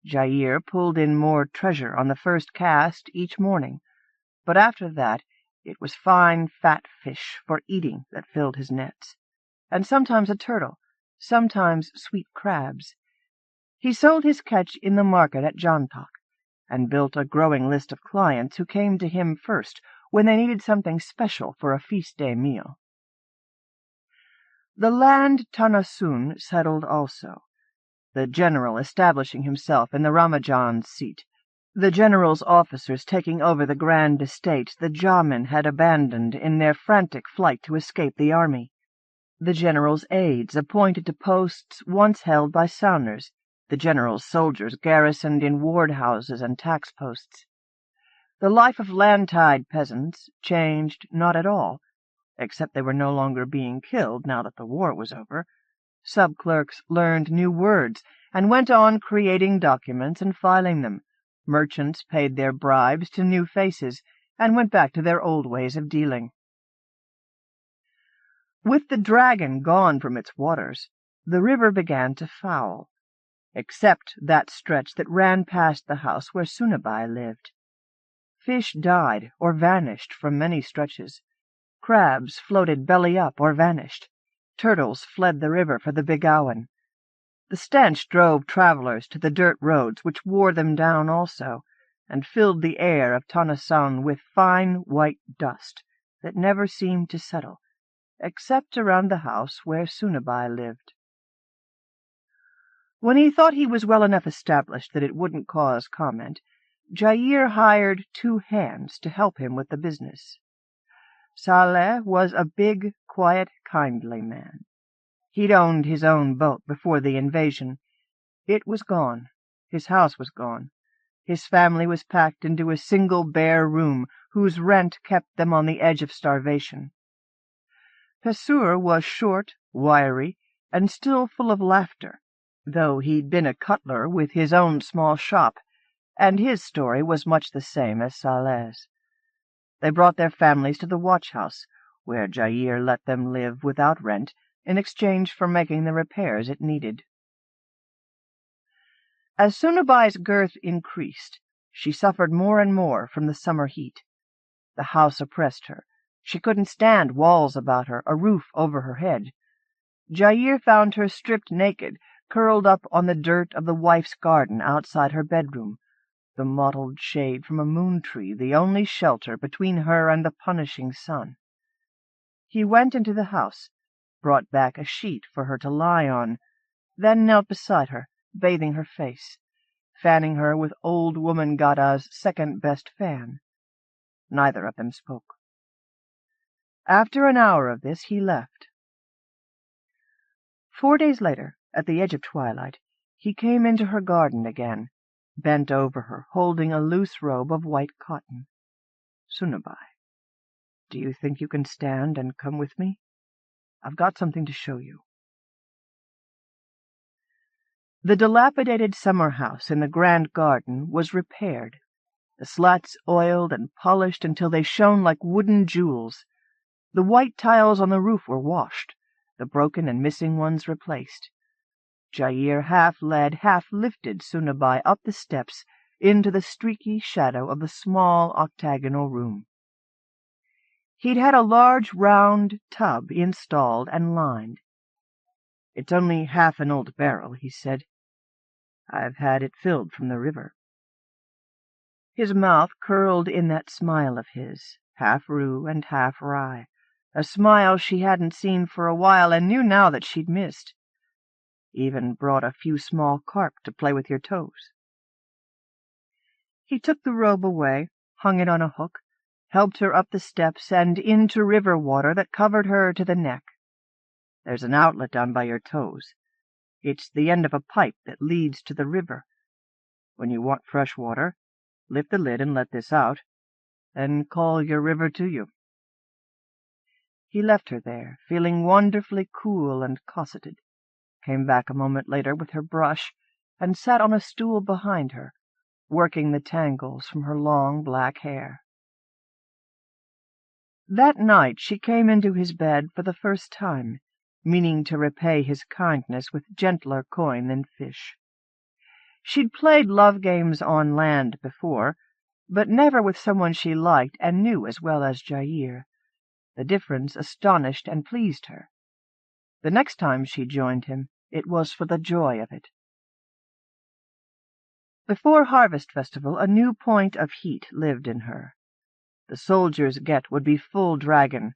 Jair pulled in more treasure on the first cast each morning, but after that it was fine fat fish for eating that filled his nets, and sometimes a turtle, sometimes sweet crabs. He sold his catch in the market at Jantok, and built a growing list of clients who came to him first when they needed something special for a feast-day meal. The land Tanasun settled also, the general establishing himself in the Ramajan's seat, the general's officers taking over the grand estates the Jamin had abandoned in their frantic flight to escape the army, the general's aides appointed to posts once held by Sowners, the general's soldiers garrisoned in ward-houses and tax posts. The life of land-tied peasants changed not at all, except they were no longer being killed now that the war was over. Sub-clerks learned new words and went on creating documents and filing them. Merchants paid their bribes to new faces and went back to their old ways of dealing. With the dragon gone from its waters, the river began to foul, except that stretch that ran past the house where Sunabai lived. Fish died or vanished from many stretches. Crabs floated belly up or vanished. Turtles fled the river for the Bigawan. The stench drove travelers to the dirt roads which wore them down also, and filled the air of Tanasun with fine white dust that never seemed to settle, except around the house where Sunabai lived. When he thought he was well enough established that it wouldn't cause comment, Jair hired 2 hands to help him with the business. Saleh was a big, quiet, kindly man. He'd owned his own boat before the invasion. It was gone. His house was gone. His family was packed into a single bare room whose rent kept them on the edge of starvation. Pesur was short, wiry, and still full of laughter, though he'd been a cutler with his own small shop, and his story was much the same as Saleh's. They brought their families to the watch-house, where Jair let them live without rent in exchange for making the repairs it needed. As Sunabai's girth increased, she suffered more and more from the summer heat. The house oppressed her. She couldn't stand walls about her, a roof over her head. Jair found her stripped naked, curled up on the dirt of the wife's garden outside her bedroom, the mottled shade from a moon-tree the only shelter between her and the punishing sun. He went into the house, brought back a sheet for her to lie on, then knelt beside her, bathing her face, fanning her with old woman Gada's second-best fan. Neither of them spoke. After an hour of this, he left. 4 days later, at the edge of twilight, he came into her garden again, bent over her, holding a loose robe of white cotton. "Sunabai, do you think you can stand and come with me? I've got something to show you." The dilapidated summer house in the grand garden was repaired, the slats oiled and polished until they shone like wooden jewels. The white tiles on the roof were washed, the broken and missing ones replaced. Jair half-led, half-lifted Sunabai up the steps into the streaky shadow of the small octagonal room. He'd had a large round tub installed and lined. "It's only half an old barrel," he said. "I've had it filled from the river." His mouth curled in that smile of his, half rue and half wry, a smile she hadn't seen for a while and knew now that she'd missed. "Even brought a few small carp to play with your toes." He took the robe away, hung it on a hook, helped her up the steps and into river water that covered her to the neck. There's an outlet down by your toes. It's the end of a pipe that leads to the river. When you want fresh water, lift the lid and let this out, then call your river to you." He left her there, feeling wonderfully cool and cosseted, came back a moment later with her brush, and sat on a stool behind her, working the tangles from her long black hair. That night she came into his bed for the first time, meaning to repay his kindness with gentler coin than fish. She'd played love games on land before, but never with someone she liked and knew as well as Jair. The difference astonished and pleased her. The next time she joined him, it was for the joy of it. Before Harvest Festival, a new point of heat lived in her. The soldiers' get would be full dragon,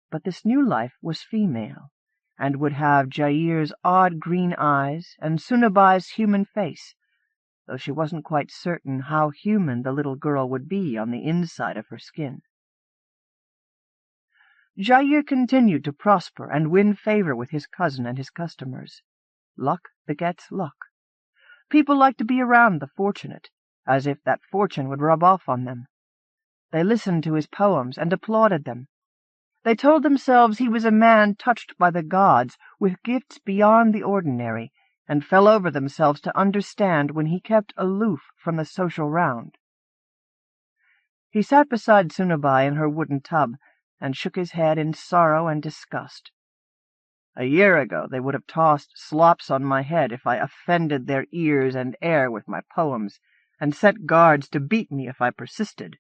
but this new life was female, and would have Jair's odd green eyes and Sunabai's human face, though she wasn't quite certain how human the little girl would be on the inside of her skin. Jair continued to prosper and win favor with his cousin and his customers. Luck begets luck. People liked to be around the fortunate, as if that fortune would rub off on them. They listened to his poems and applauded them. They told themselves he was a man touched by the gods with gifts beyond the ordinary, and fell over themselves to understand when he kept aloof from the social round. He sat beside Sunabai in her wooden tub, and shook his head in sorrow and disgust. "A year ago they would have tossed slops on my head if I offended their ears and air with my poems, and set guards to beat me if I persisted.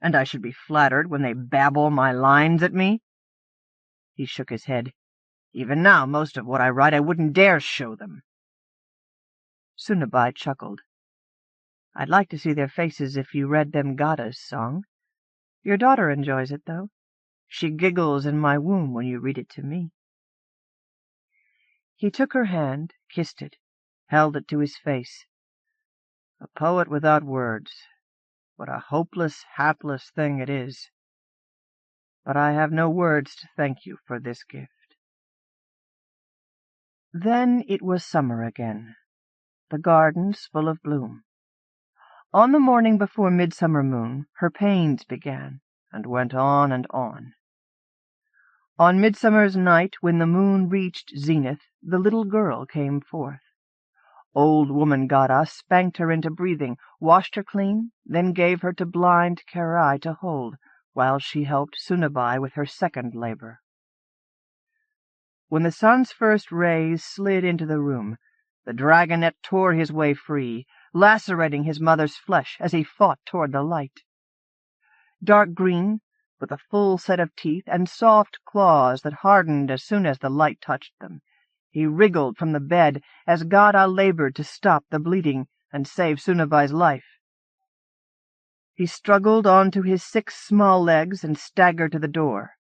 And I should be flattered when they babble my lines at me." He shook his head. "Even now, most of what I write I wouldn't dare show them." Sunabai chuckled. "I'd like to see their faces if you read them Gada's song. Your daughter enjoys it, though. She giggles in my womb when you read it to me." He took her hand, kissed it, held it to his face. "A poet without words. What a hopeless, hapless thing it is. But I have no words to thank you for this gift." Then it was summer again, the gardens full of bloom. On the morning before Midsummer Moon, her pains began, and went on and on. On Midsummer's night, when the moon reached zenith, the little girl came forth. Old woman Gada spanked her into breathing, washed her clean, then gave her to blind Carole to hold, while she helped Sunabai with her second labor. When the sun's first rays slid into the room, the dragonet tore his way free, lacerating his mother's flesh as he fought toward the light. Dark green, with a full set of teeth and soft claws that hardened as soon as the light touched them, he wriggled from the bed as Gada labored to stop the bleeding and save Sunabai's life. He struggled onto his 6 small legs and staggered to the door.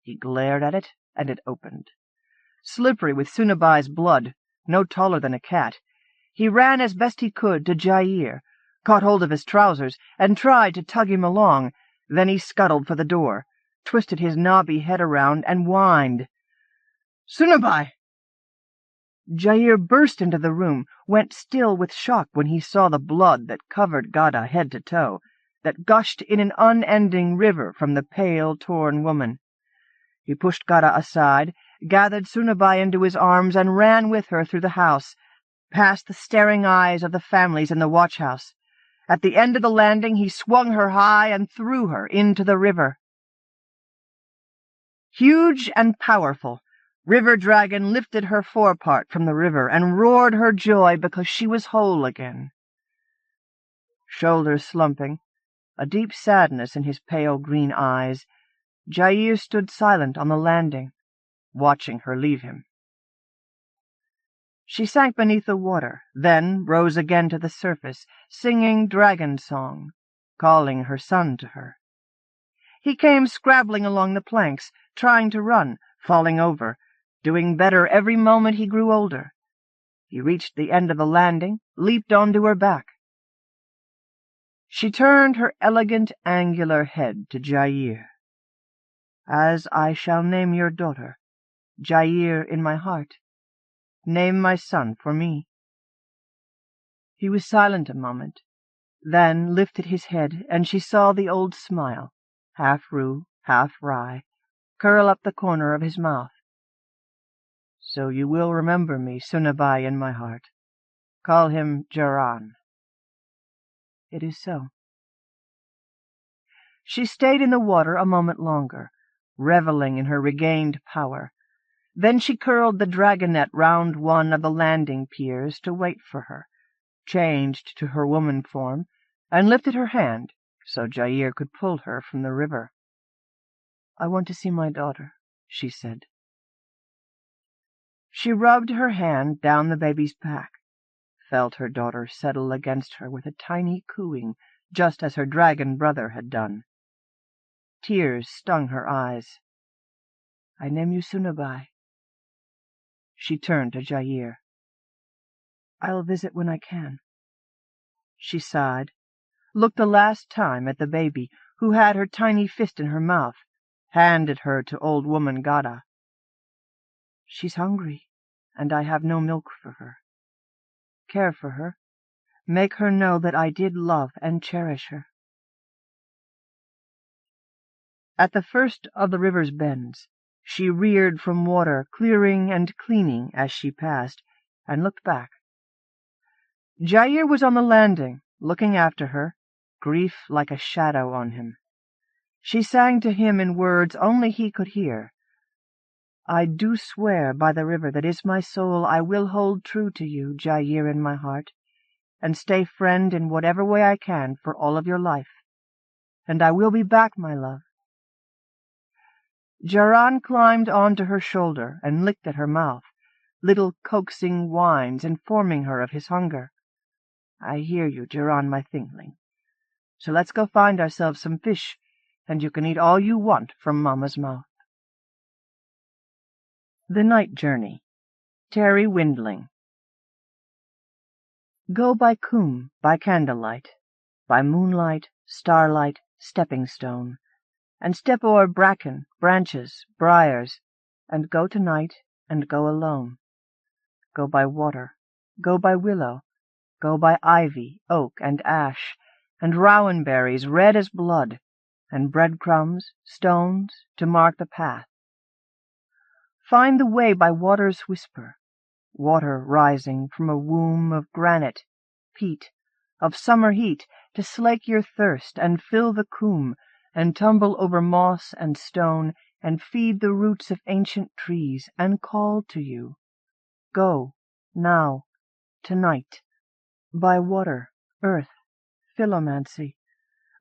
He glared at it, and it opened. Slippery with Sunabai's blood, no taller than a cat, he ran as best he could to Jair, caught hold of his trousers, and tried to tug him along. Then he scuttled for the door, twisted his knobby head around, and whined, "Sunabai!" Jair burst into the room, went still with shock when he saw the blood that covered Gada head to toe, that gushed in an unending river from the pale, torn woman. He pushed Gada aside, gathered Sunabai into his arms, and ran with her through the house, past the staring eyes of the families in the watch-house. At the end of the landing he swung her high and threw her into the river. Huge and powerful, River Dragon lifted her forepart from the river and roared her joy because she was whole again. Shoulders slumping, a deep sadness in his pale green eyes, Jair stood silent on the landing, watching her leave him. She sank beneath the water, then rose again to the surface, singing dragon song, calling her son to her. He came scrabbling along the planks, trying to run, falling over, doing better every moment he grew older. He reached the end of the landing, leaped onto her back. She turned her elegant angular head to Jair. "As I shall name your daughter, Jair in my heart, name my son for me." He was silent a moment, then lifted his head, and she saw the old smile, half rue, half wry, curl up the corner of his mouth. "So you will remember me, Sunabai in my heart. Call him Charon." "It is so." She stayed in the water a moment longer, reveling in her regained power. Then she curled the dragonet round one of the landing piers to wait for her, changed to her woman form, and lifted her hand so Jair could pull her from the river. "I want to see my daughter," she said. She rubbed her hand down the baby's back, felt her daughter settle against her with a tiny cooing, just as her dragon brother had done. Tears stung her eyes. "I name you Sunabai." She turned to Jair. "I'll visit when I can." She sighed, looked a last time at the baby, who had her tiny fist in her mouth, handed her to old woman Gada. "She's hungry, and I have no milk for her. Care for her. Make her know that I did love and cherish her." At the first of the river's bends, she reared from water, clearing and cleaning as she passed, and looked back. Jair was on the landing, looking after her, grief like a shadow on him. She sang to him in words only he could hear. "I do swear by the river that is my soul I will hold true to you, Jair in my heart, and stay friend in whatever way I can for all of your life. And I will be back, my love." Charon climbed onto her shoulder and licked at her mouth, little coaxing whines informing her of his hunger. "I hear you, Charon, my thingling. So let's go find ourselves some fish, and you can eat all you want from Mamma's mouth." The Night Journey. Terry Windling. Go by coombe, by candlelight, by moonlight, starlight, stepping stone, and step o'er bracken, branches, briars, and go tonight, and go alone. Go by water, go by willow, go by ivy, oak, and ash, and rowan berries red as blood, and breadcrumbs, stones, to mark the path. Find the way by water's whisper, water rising from a womb of granite, peat, of summer heat, to slake your thirst and fill the coombe, and tumble over moss and stone, and feed the roots of ancient trees, and call to you. Go, now, tonight, by water, earth, philomancy,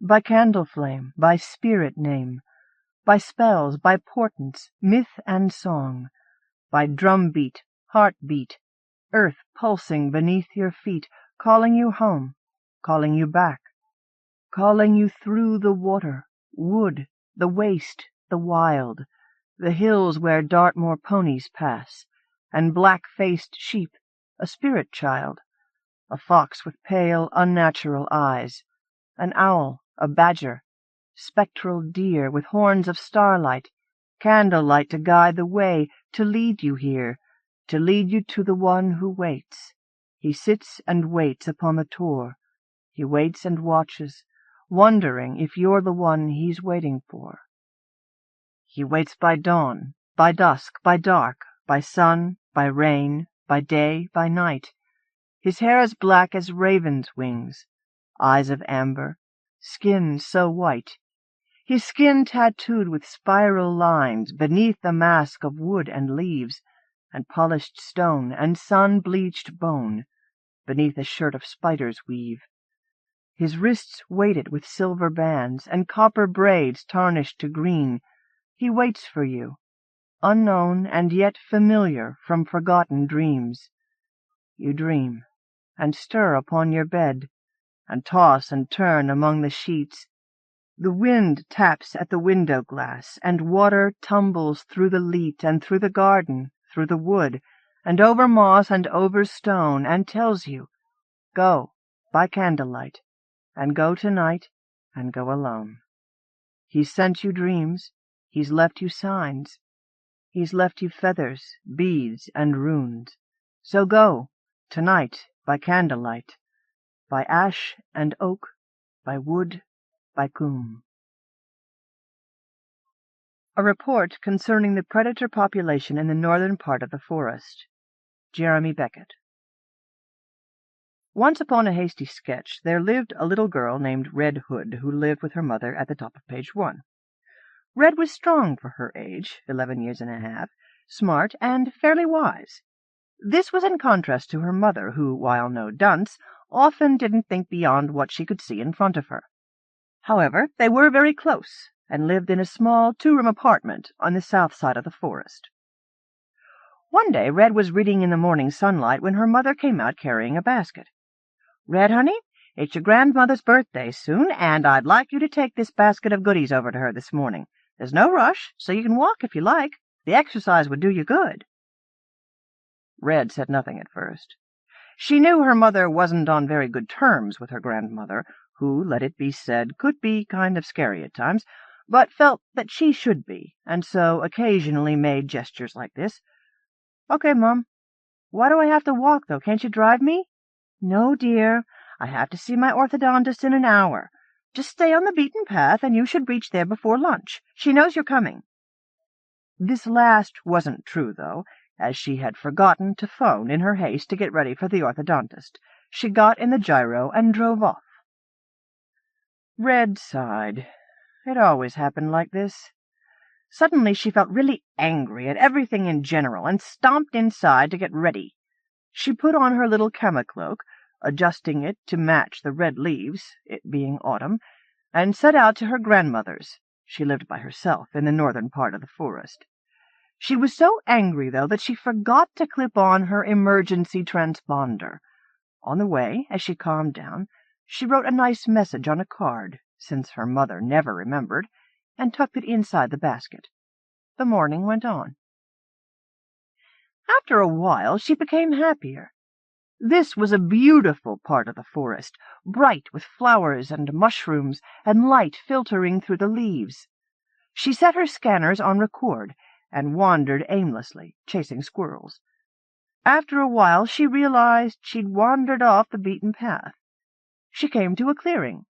by candle flame, by spirit name, by spells, by portents, myth and song, by drumbeat, heartbeat, earth pulsing beneath your feet, calling you home, calling you back, calling you through the water, wood, the waste, the wild, the hills where Dartmoor ponies pass, and black-faced sheep, a spirit child, a fox with pale, unnatural eyes, an owl, a badger, spectral deer with horns of starlight, candlelight to guide the way, to lead you here, to lead you to the one who waits. He sits and waits upon the tor. He waits and watches, wondering if you're the one he's waiting for. He waits by dawn, by dusk, by dark, by sun, by rain, by day, by night. His hair as black as raven's wings, eyes of amber, skin so white, his skin tattooed with spiral lines beneath a mask of wood and leaves, and polished stone and sun-bleached bone, beneath a shirt of spider's weave. His wrists weighted with silver bands, and copper braids tarnished to green. He waits for you, unknown and yet familiar from forgotten dreams. You dream, and stir upon your bed, and toss and turn among the sheets. The wind taps at the window glass, and water tumbles through the leat and through the garden, through the wood, and over moss and over stone, and tells you, go, by candlelight, and go tonight, and go alone. He's sent you dreams, he's left you signs, he's left you feathers, beads, and runes. So go, tonight, by candlelight, by ash and oak, by wood, by coombe. A report concerning the predator population in the northern part of the forest. Jeremy Beckett. Once upon a hasty sketch there lived a little girl named Red Hood, who lived with her mother at the top of page 1. Red was strong for her age, 11 years and a half, smart, and fairly wise. This was in contrast to her mother, who, while no dunce, often didn't think beyond what she could see in front of her. However, they were very close, and lived in a small 2-room apartment on the south side of the forest. One day Red was reading in the morning sunlight when her mother came out carrying a basket. "Red, honey, it's your grandmother's birthday soon, and I'd like you to take this basket of goodies over to her this morning. There's no rush, so you can walk if you like. The exercise would do you good." Red said nothing at first. She knew her mother wasn't on very good terms with her grandmother, who, let it be said, could be kind of scary at times, but felt that she should be, and so occasionally made gestures like this. "Okay, Mum. Why do I have to walk, though? Can't you drive me?" "No, dear. I have to see my orthodontist in an hour. Just stay on the beaten path, and you should reach there before lunch. She knows you're coming." This last wasn't true, though, as she had forgotten to phone in her haste to get ready for the orthodontist. She got in the gyro and drove off. Red sighed. It always happened like this. Suddenly she felt really angry at everything in general, and stomped inside to get ready. She put on her little cama-cloak, adjusting it to match the red leaves, it being autumn, and set out to her grandmother's. She lived by herself in the northern part of the forest. She was so angry, though, that she forgot to clip on her emergency transponder. On the way, as she calmed down, she wrote a nice message on a card, since her mother never remembered, and tucked it inside the basket. The morning went on. After a while she became happier. This was a beautiful part of the forest, bright with flowers and mushrooms, and light filtering through the leaves. She set her scanners on record, and wandered aimlessly, chasing squirrels. After a while she realized she'd wandered off the beaten path. She came to a clearing.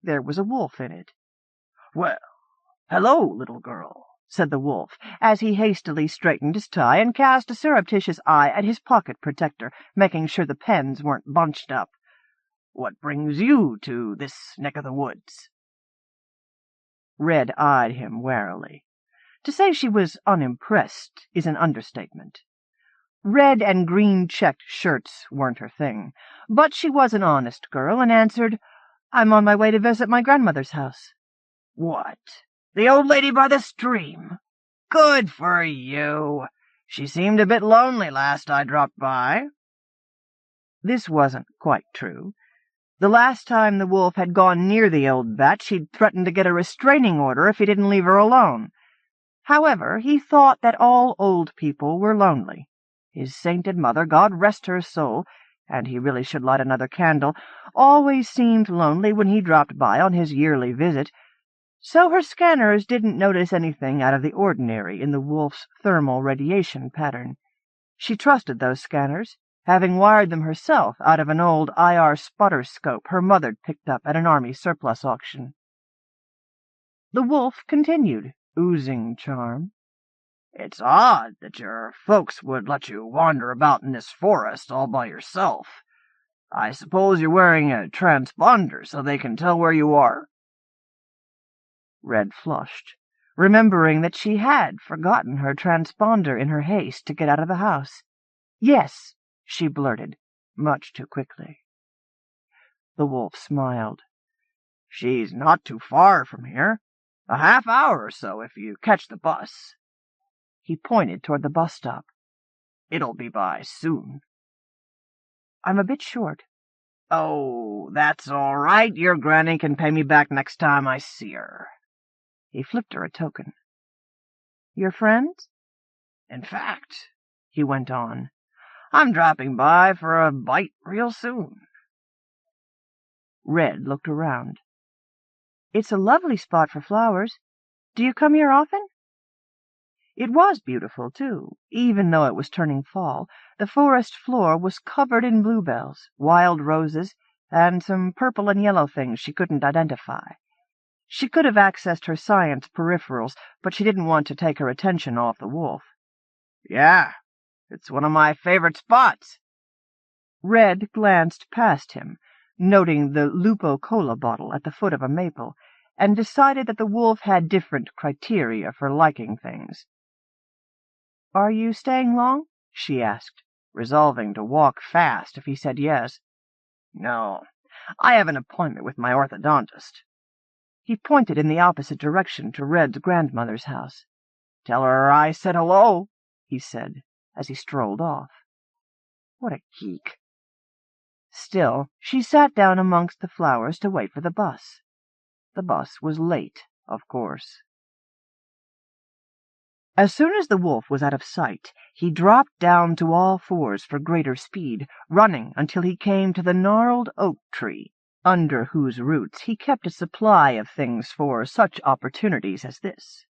There was a wolf in it. "Well, hello, little girl," said the wolf, as he hastily straightened his tie and cast a surreptitious eye at his pocket protector, making sure the pens weren't bunched up. "What brings you to this neck of the woods?" Red eyed him warily. To say she was unimpressed is an understatement. Red and green-checked shirts weren't her thing, but she was an honest girl, and answered, "I'm on my way to visit my grandmother's house." "What, the old lady by the stream? Good for you. She seemed a bit lonely last I dropped by." This wasn't quite true. The last time the wolf had gone near the old bat, she'd threatened to get a restraining order if he didn't leave her alone. However, he thought that all old people were lonely. His sainted mother, God rest her soul, and he really should light another candle, always seemed lonely when he dropped by on his yearly visit, so her scanners didn't notice anything out of the ordinary in the wolf's thermal radiation pattern. She trusted those scanners, having wired them herself out of an old IR spotter scope her mother'd picked up at an army surplus auction. The wolf continued, oozing charm. "It's odd that your folks would let you wander about in this forest all by yourself. I suppose you're wearing a transponder so they can tell where you are?" Red flushed, remembering that she had forgotten her transponder in her haste to get out of the house. "Yes," she blurted, much too quickly. The wolf smiled. "She's not too far from here. A half-hour or so if you catch the bus." He pointed toward the bus stop. "It'll be by soon." "I'm a bit short." "Oh, that's all right. Your granny can pay me back next time I see her." He flipped her a token. "Your friends?" "In fact," he went on, "I'm dropping by for a bite real soon." Red looked around. "It's a lovely spot for flowers. Do you come here often?" It was beautiful, too. Even though it was turning fall, the forest floor was covered in bluebells, wild roses, and some purple and yellow things she couldn't identify. She could have accessed her science peripherals, but she didn't want to take her attention off the wolf. "Yeah, it's one of my favorite spots." Red glanced past him, noting the Lupo Cola bottle at the foot of a maple, and decided that the wolf had different criteria for liking things. "Are you staying long?" she asked, resolving to walk fast if he said yes. "No, I have an appointment with my orthodontist." He pointed in the opposite direction to Red's grandmother's house. "Tell her I said hello," he said, as he strolled off. What a geek. Still, she sat down amongst the flowers to wait for the bus. The bus was late, of course. As soon as the wolf was out of sight, he dropped down to all fours for greater speed, running until he came to the gnarled oak tree, under whose roots he kept a supply of things for such opportunities as this.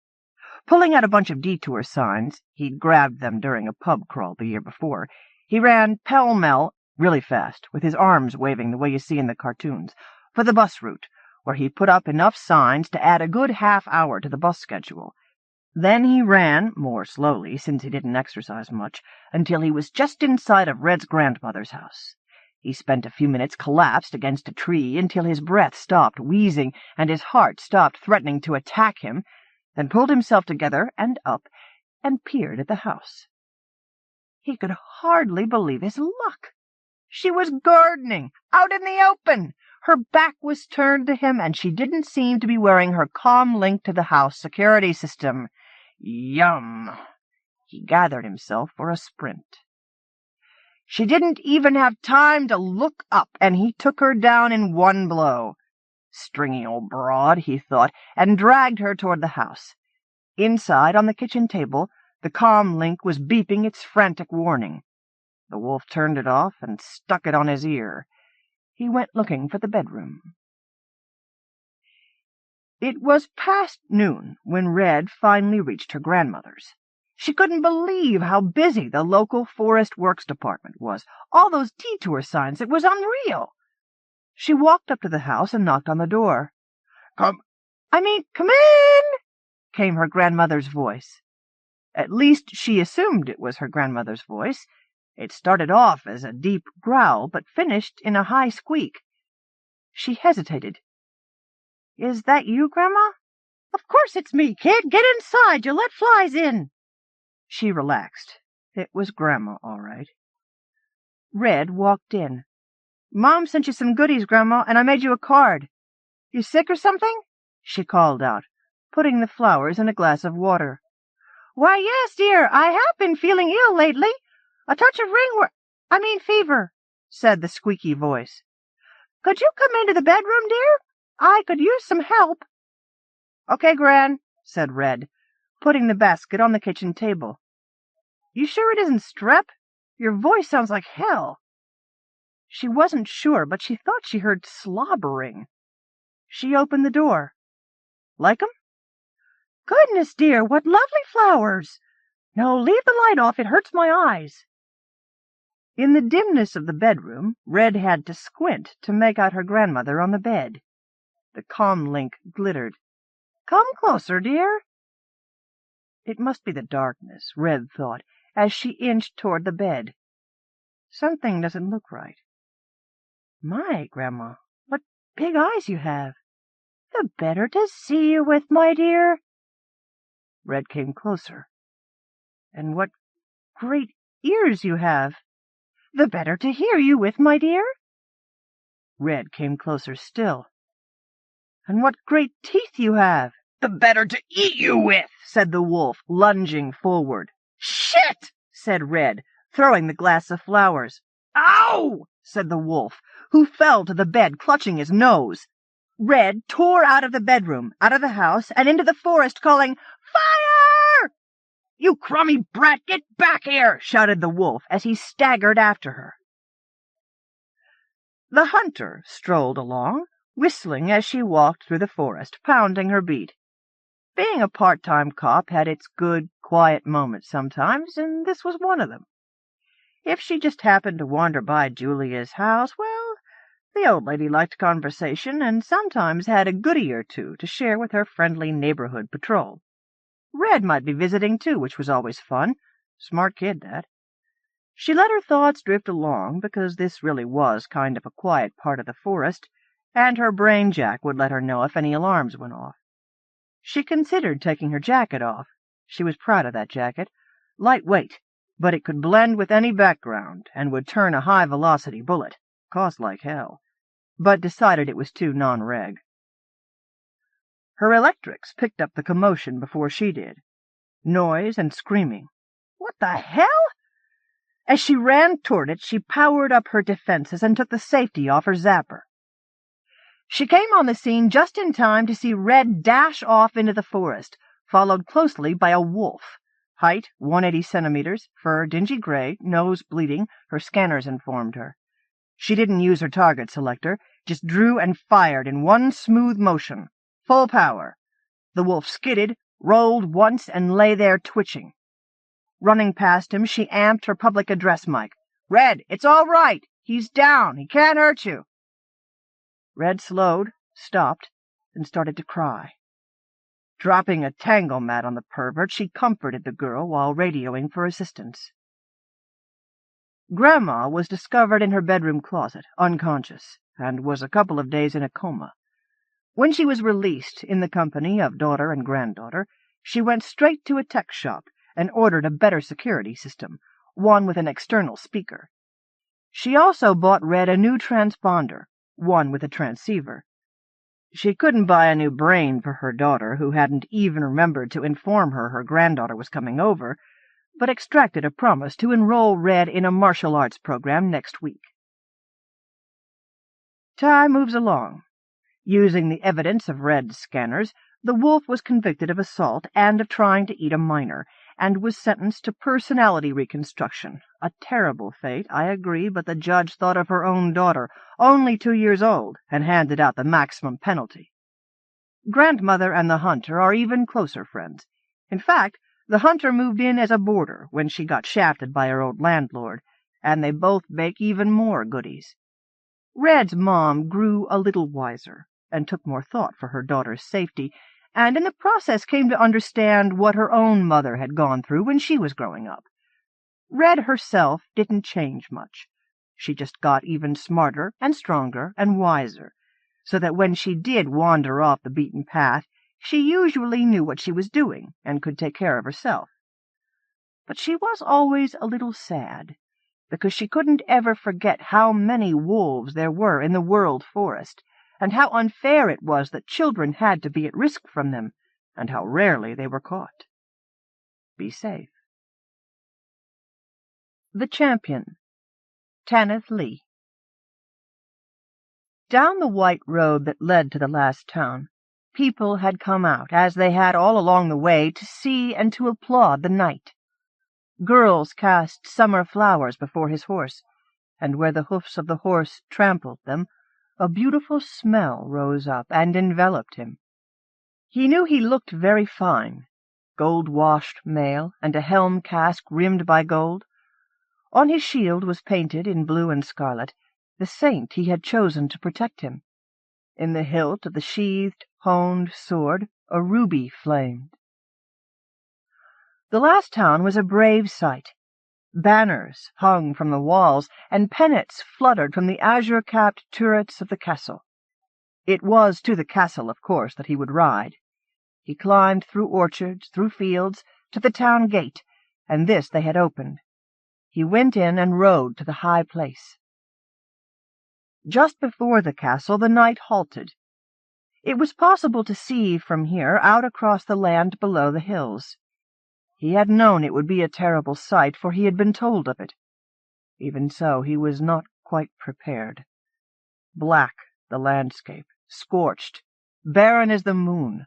Pulling out a bunch of detour signs, he'd grabbed them during a pub crawl the year before, he ran pell-mell, really fast, with his arms waving the way you see in the cartoons, for the bus route, where he put up enough signs to add a good half-hour to the bus schedule. Then he ran, more slowly since he didn't exercise much, until he was just inside of Red's grandmother's house. He spent a few minutes collapsed against a tree until his breath stopped wheezing and his heart stopped threatening to attack him, then pulled himself together and up and peered at the house. He could hardly believe his luck. She was gardening, out in the open. Her back was turned to him, and she didn't seem to be wearing her comm link to the house security system. Yum! He gathered himself for a sprint. She didn't even have time to look up, and he took her down in one blow. Stringy old broad, he thought, and dragged her toward the house. Inside, on the kitchen table, the comm link was beeping its frantic warning. The wolf turned it off and stuck it on his ear. He went looking for the bedroom. It was past noon when Red finally reached her grandmother's. She couldn't believe how busy the local Forest Works department was. All those detour signs, it was unreal. She walked up to the house and knocked on the door. Come in, came her grandmother's voice. At least she assumed it was her grandmother's voice. It started off as a deep growl, but finished in a high squeak. She hesitated. "Is that you, Grandma?" "Of course it's me, kid. Get inside. You'll let flies in." She relaxed. It was Grandma, all right. Red walked in. "Mom sent you some goodies, Grandma, and I made you a card. You sick or something?" she called out, putting the flowers in a glass of water. "Why, yes, dear. I have been feeling ill lately. A touch of fever," said the squeaky voice. "Could you come into the bedroom, dear? I could use some help." "Okay, Gran," said Red, putting the basket on the kitchen table. "You sure it isn't strep? Your voice sounds like hell." She wasn't sure, but she thought she heard slobbering. She opened the door. "Like 'em?" "Goodness, dear, what lovely flowers! No, leave the light off. It hurts my eyes." In the dimness of the bedroom, Red had to squint to make out her grandmother on the bed. The comm link glittered. "Come closer, dear." It must be the darkness, Red thought, as she inched toward the bed. Something doesn't look right. "My, Grandma, what big eyes you have." "The better to see you with, my dear." Red came closer. "And what great ears you have." "The better to hear you with, my dear." Red came closer still. "And what great teeth you have." "The better to eat you with," said the wolf, lunging forward. "Shit!" said Red, throwing the glass of flowers. "Ow!" said the wolf, who fell to the bed, clutching his nose. Red tore out of the bedroom, out of the house, and into the forest, calling, "Fire!" "You crummy brat, get back here!" shouted the wolf as he staggered after her. The hunter strolled along, whistling as she walked through the forest, pounding her beat. Being a part-time cop had its good, quiet moments sometimes, and this was one of them. If she just happened to wander by Julia's house, well, the old lady liked conversation and sometimes had a goodie or two to share with her friendly neighborhood patrol. Red might be visiting, too, which was always fun. Smart kid, that. She let her thoughts drift along, because this really was kind of a quiet part of the forest, and her brain jack would let her know if any alarms went off. She considered taking her jacket off. She was proud of that jacket. Lightweight, but it could blend with any background, and would turn a high-velocity bullet. Cost like hell. But decided it was too non-reg. Her electrics picked up the commotion before she did. Noise and screaming. What the hell? As she ran toward it, she powered up her defenses and took the safety off her zapper. She came on the scene just in time to see Red dash off into the forest, followed closely by a wolf. Height, 180 centimeters, fur dingy gray, nose bleeding, her scanners informed her. She didn't use her target selector, just drew and fired in one smooth motion. Full power. The wolf skidded, rolled once, and lay there twitching. Running past him, she amped her public address mic. "Red, it's all right. He's down. He can't hurt you." Red slowed, stopped, and started to cry. Dropping a tangle mat on the pervert, she comforted the girl while radioing for assistance. Grandma was discovered in her bedroom closet, unconscious, and was a couple of days in a coma. When she was released, in the company of daughter and granddaughter, she went straight to a tech shop and ordered a better security system, one with an external speaker. She also bought Red a new transponder, one with a transceiver. She couldn't buy a new brain for her daughter, who hadn't even remembered to inform her granddaughter was coming over, but extracted a promise to enroll Red in a martial arts program next week. Time moves along. Using the evidence of Red's scanners, the wolf was convicted of assault and of trying to eat a minor, and was sentenced to personality reconstruction. A terrible fate, I agree, but the judge thought of her own daughter, only 2 years old, and handed out the maximum penalty. Grandmother and the hunter are even closer friends. In fact, the hunter moved in as a boarder when she got shafted by her old landlord, and they both bake even more goodies. Red's mom grew a little wiser, and took more thought for her daughter's safety, and in the process came to understand what her own mother had gone through when she was growing up. Red herself didn't change much. She just got even smarter and stronger and wiser, so that when she did wander off the beaten path, she usually knew what she was doing and could take care of herself. But she was always a little sad, because she couldn't ever forget how many wolves there were in the world forest, and how unfair it was that children had to be at risk from them, and how rarely they were caught. Be safe. The Champion, Tanith Lee. Down the white road that led to the last town, people had come out, as they had all along the way, to see and to applaud the knight. Girls cast summer flowers before his horse, and where the hoofs of the horse trampled them, a beautiful smell rose up and enveloped him. He knew he looked very fine, gold-washed mail, and a helm casque rimmed by gold. On his shield was painted, in blue and scarlet, the saint he had chosen to protect him. In the hilt of the sheathed, honed sword a ruby flamed. The last town was a brave sight. Banners hung from the walls, and pennants fluttered from the azure-capped turrets of the castle. It was to the castle, of course, that he would ride. He climbed through orchards, through fields, to the town gate, and this they had opened. He went in and rode to the high place. Just before the castle the knight halted. It was possible to see from here out across the land below the hills. He had known it would be a terrible sight, for he had been told of it. Even so, he was not quite prepared. Black the landscape, scorched, barren as the moon.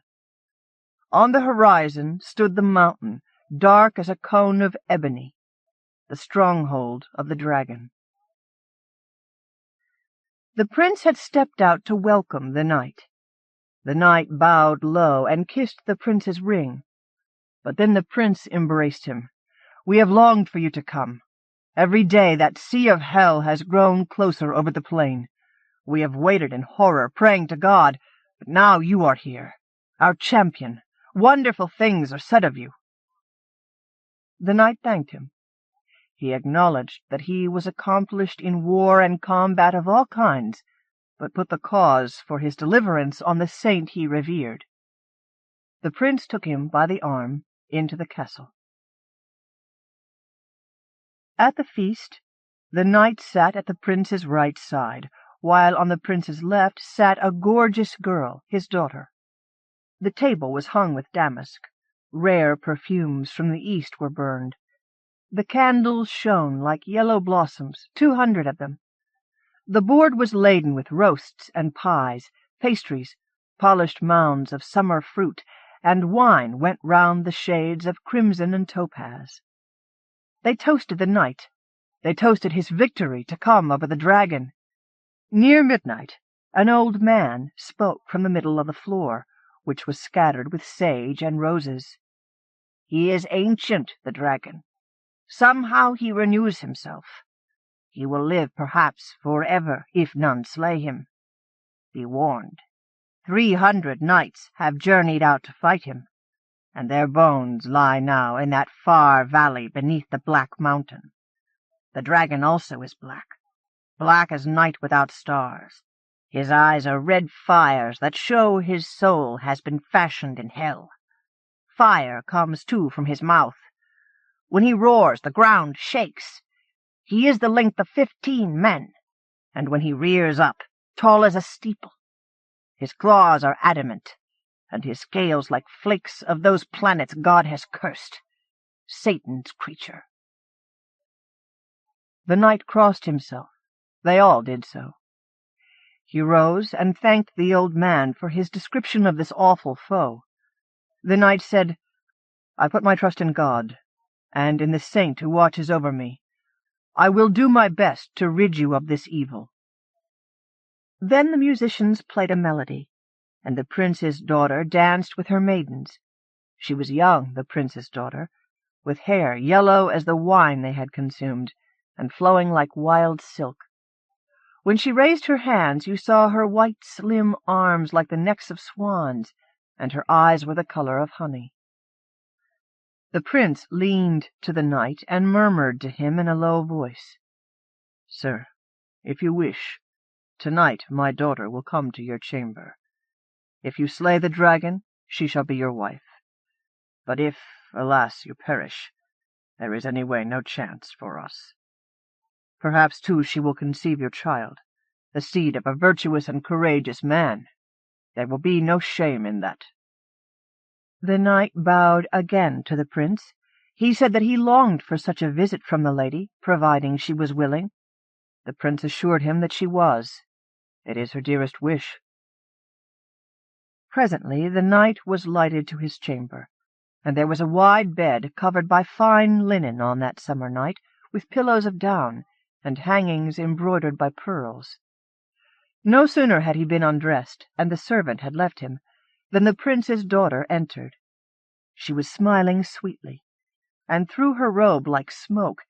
On the horizon stood the mountain, dark as a cone of ebony, the stronghold of the dragon. The prince had stepped out to welcome the knight. The knight bowed low and kissed the prince's ring. But then the prince embraced him. "We have longed for you to come. Every day that sea of hell has grown closer over the plain. We have waited in horror, praying to God, but now you are here, our champion. Wonderful things are said of you." The knight thanked him. He acknowledged that he was accomplished in war and combat of all kinds, but put the cause for his deliverance on the saint he revered. The prince took him by the arm into the castle. At the feast, the knight sat at the prince's right side, while on the prince's left sat a gorgeous girl, his daughter. The table was hung with damask. Rare perfumes from the east were burned. The candles shone like yellow blossoms, 200 of them. The board was laden with roasts and pies, pastries, polished mounds of summer fruit, and wine went round the shades of crimson and topaz. They toasted the knight. They toasted his victory to come over the dragon. Near midnight, an old man spoke from the middle of the floor, which was scattered with sage and roses. "He is ancient, the dragon. Somehow he renews himself. He will live perhaps forever if none slay him. Be warned. 300 knights have journeyed out to fight him, and their bones lie now in that far valley beneath the Black Mountain. The dragon also is black, black as night without stars. His eyes are red fires that show his soul has been fashioned in hell. Fire comes too from his mouth. When he roars, the ground shakes. He is the length of 15 men, and when he rears up, tall as a steeple. His claws are adamant, and his scales like flakes of those planets God has cursed. Satan's creature." The knight crossed himself. They all did so. He rose and thanked the old man for his description of this awful foe. The knight said, "I put my trust in God, and in the saint who watches over me. I will do my best to rid you of this evil." Then the musicians played a melody, and the prince's daughter danced with her maidens. She was young, the prince's daughter, with hair yellow as the wine they had consumed, and flowing like wild silk. When she raised her hands, you saw her white, slim arms like the necks of swans, and her eyes were the color of honey. The prince leaned to the knight and murmured to him in a low voice, "Sir, if you wish, tonight my daughter will come to your chamber. If you slay the dragon, she shall be your wife. But if, alas, you perish, there is anyway no chance for us. Perhaps, too, she will conceive your child, the seed of a virtuous and courageous man. There will be no shame in that." The knight bowed again to the prince. He said that he longed for such a visit from the lady, providing she was willing. The prince assured him that she was. It is her dearest wish. Presently the knight was lighted to his chamber, and there was a wide bed covered by fine linen on that summer night, with pillows of down, and hangings embroidered by pearls. No sooner had he been undressed, and the servant had left him, than the prince's daughter entered. She was smiling sweetly, and through her robe like smoke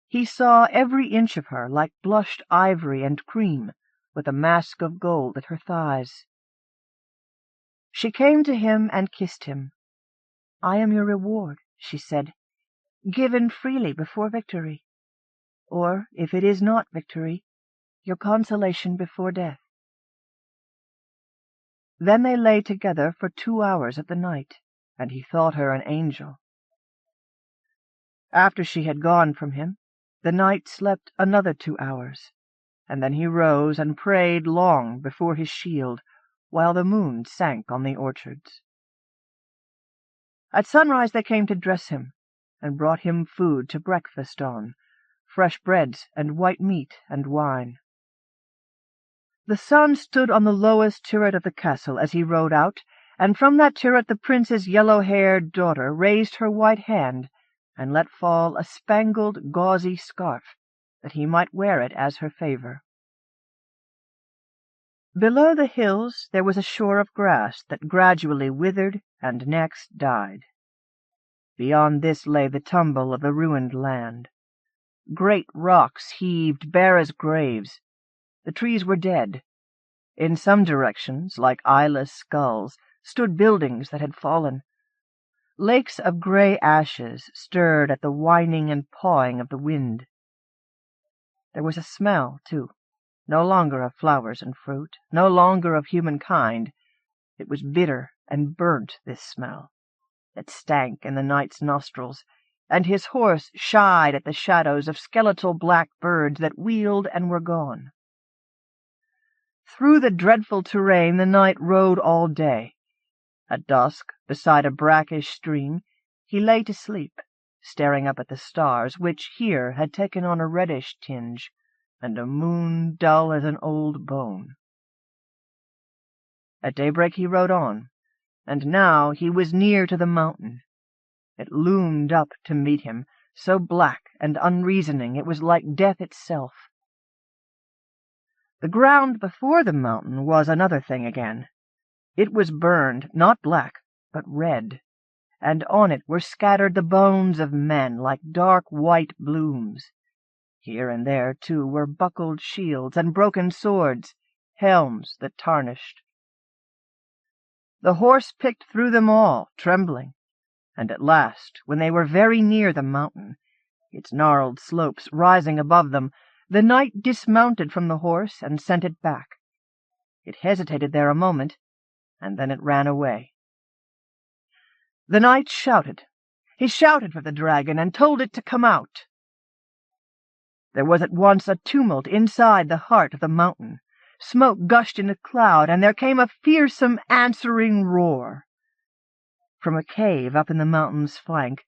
he saw every inch of her like blushed ivory and cream, with a mask of gold at her thighs. She came to him and kissed him. "I am your reward," she said, "given freely before victory. Or, if it is not victory, your consolation before death." Then they lay together for 2 hours at the night, and he thought her an angel. After she had gone from him, the knight slept another 2 hours, and then he rose and prayed long before his shield, while the moon sank on the orchards. At sunrise they came to dress him, and brought him food to breakfast on, fresh breads and white meat and wine. The sun stood on the lowest turret of the castle as he rode out, and from that turret the prince's yellow-haired daughter raised her white hand and let fall a spangled, gauzy scarf, that he might wear it as her favor. Below the hills there was a shore of grass that gradually withered and next died. Beyond this lay the tumble of the ruined land. Great rocks heaved bare as graves. The trees were dead. In some directions, like eyeless skulls, stood buildings that had fallen. Lakes of grey ashes stirred at the whining and pawing of the wind. There was a smell, too, no longer of flowers and fruit, no longer of humankind. It was bitter and burnt, this smell. It stank in the night's nostrils, and his horse shied at the shadows of skeletal black birds that wheeled and were gone. Through the dreadful terrain the knight rode all day. At dusk, beside a brackish stream, he lay to sleep, staring up at the stars, which here had taken on a reddish tinge, and a moon dull as an old bone. At daybreak he rode on, and now he was near to the mountain. It loomed up to meet him, so black and unreasoning it was like death itself. The ground before the mountain was another thing again. It was burned, not black, but red, and on it were scattered the bones of men like dark white blooms. Here and there, too, were buckled shields and broken swords, helms that tarnished. The horse picked through them all, trembling, and at last, when they were very near the mountain, its gnarled slopes rising above them, the knight dismounted from the horse and sent it back. It hesitated there a moment, and then it ran away. The knight shouted. He shouted for the dragon and told it to come out. There was at once a tumult inside the heart of the mountain. Smoke gushed in a cloud, and there came a fearsome answering roar. From a cave up in the mountain's flank,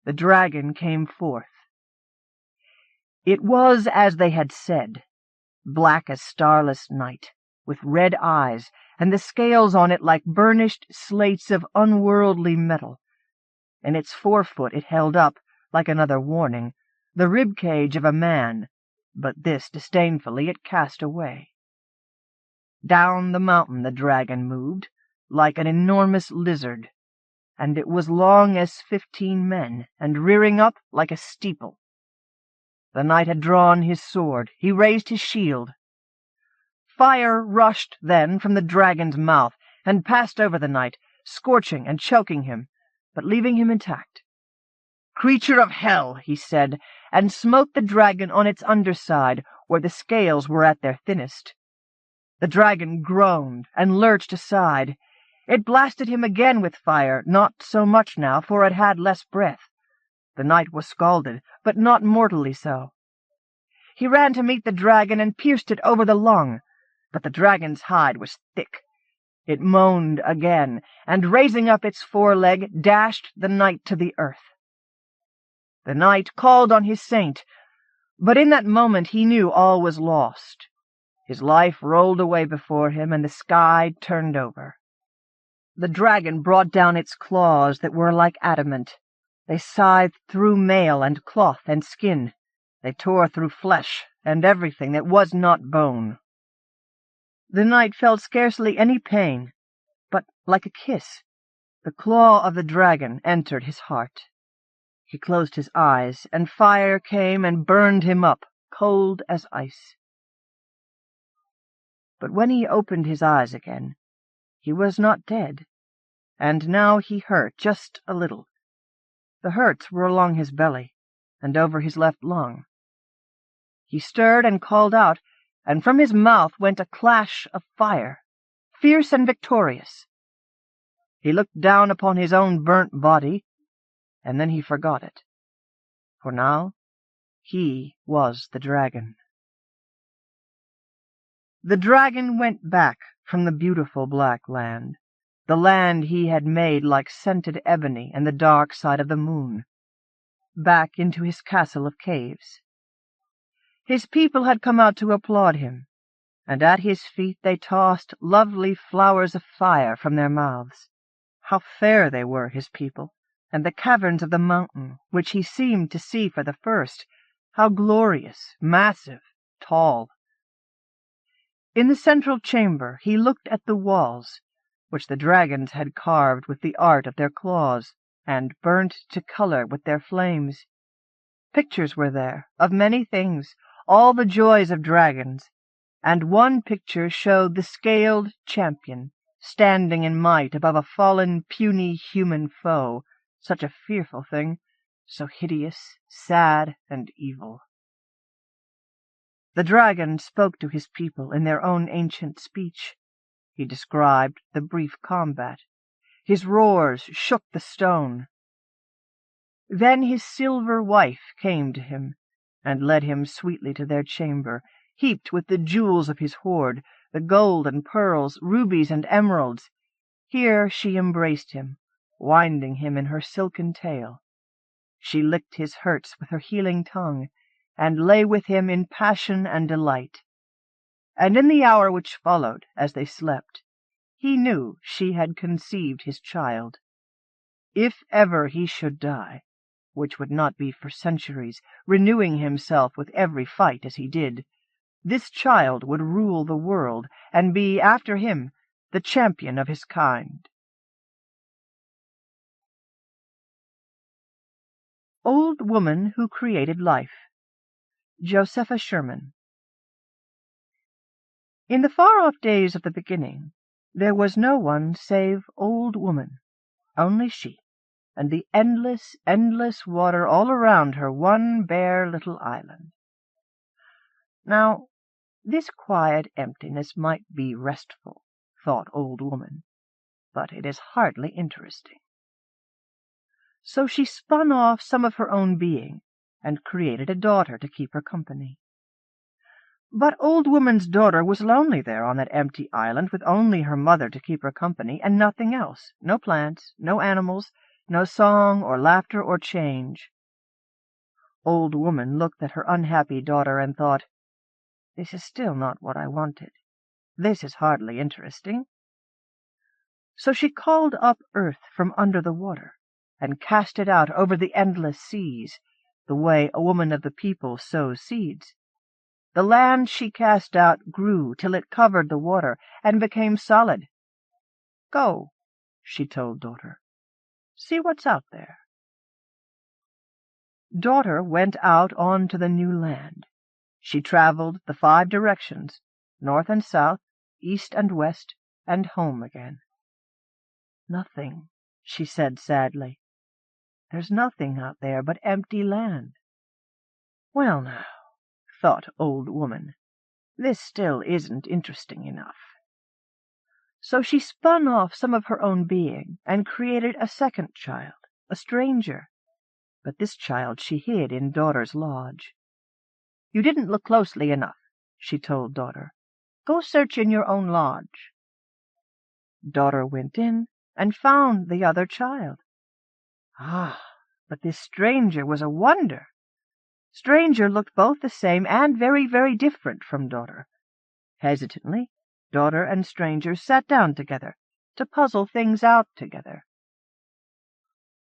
the dragon came forth. It was as they had said, black as starless night, with red eyes, and the scales on it like burnished slates of unworldly metal. In its forefoot it held up, like another warning, the rib-cage of a man, but this disdainfully it cast away. Down the mountain the dragon moved, like an enormous lizard, and it was long as 15 men, and rearing up like a steeple. The knight had drawn his sword. He raised his shield. Fire rushed then from the dragon's mouth, and passed over the knight, scorching and choking him, but leaving him intact. "Creature of hell," he said, and smote the dragon on its underside, where the scales were at their thinnest. The dragon groaned and lurched aside. It blasted him again with fire, not so much now, for it had less breath. The knight was scalded, but not mortally so. He ran to meet the dragon and pierced it over the lung, but the dragon's hide was thick. It moaned again, and raising up its foreleg, dashed the knight to the earth. The knight called on his saint, but in that moment he knew all was lost. His life rolled away before him, and the sky turned over. The dragon brought down its claws that were like adamant. They scythed through mail and cloth and skin. They tore through flesh and everything that was not bone. The knight felt scarcely any pain, but, like a kiss, the claw of the dragon entered his heart. He closed his eyes, and fire came and burned him up, cold as ice. But when he opened his eyes again, he was not dead, and now he hurt just a little. The hurts were along his belly, and over his left lung. He stirred and called out, and from his mouth went a clash of fire, fierce and victorious. He looked down upon his own burnt body, and then he forgot it, for now he was the dragon. The dragon went back from the beautiful black land, the land he had made like scented ebony and the dark side of the moon, back into his castle of caves. His people had come out to applaud him, and at his feet they tossed lovely flowers of fire from their mouths. How fair they were, his people, and the caverns of the mountain, which he seemed to see for the first, how glorious, massive, tall. In the central chamber he looked at the walls, which the dragons had carved with the art of their claws, and burnt to color with their flames. Pictures were there, of many things, all the joys of dragons, and one picture showed the scaled champion, standing in might above a fallen, puny human foe, such a fearful thing, so hideous, sad, and evil. The dragon spoke to his people in their own ancient speech. He described the brief combat. His roars shook the stone. Then his silver wife came to him, and led him sweetly to their chamber, heaped with the jewels of his hoard, the gold and pearls, rubies and emeralds. Here she embraced him, winding him in her silken tail. She licked his hurts with her healing tongue, and lay with him in passion and delight. And in the hour which followed, as they slept, he knew she had conceived his child. If ever he should die, which would not be for centuries, renewing himself with every fight as he did, this child would rule the world, and be, after him, the champion of his kind. Old Woman Who Created Life. Josepha Sherman. In the far-off days of the beginning, there was no one save Old Woman, only she, and the endless, endless water all around her one bare little island. Now, this quiet emptiness might be restful, thought Old Woman, but it is hardly interesting. So she spun off some of her own being, and created a daughter to keep her company. But Old Woman's daughter was lonely there on that empty island, with only her mother to keep her company, and nothing else, no plants, no animals, no song or laughter or change. Old Woman looked at her unhappy daughter and thought, "This is still not what I wanted. This is hardly interesting." So she called up earth from under the water, and cast it out over the endless seas, the way a woman of the people sows seeds. The land she cast out grew till it covered the water, and became solid. "Go," she told daughter. "See what's out there." Daughter went out on to the new land. She traveled the 5 directions, north and south, east and west, and home again. "Nothing," she said sadly. "There's nothing out there but empty land." "Well now," thought Old Woman, "this still isn't interesting enough." So she spun off some of her own being, and created a second child, a stranger. But this child she hid in daughter's lodge. "You didn't look closely enough," she told daughter. "Go search in your own lodge." Daughter went in, and found the other child. Ah, but this stranger was a wonder. Stranger looked both the same and very, very different from daughter. Hesitantly, daughter and stranger sat down together to puzzle things out together.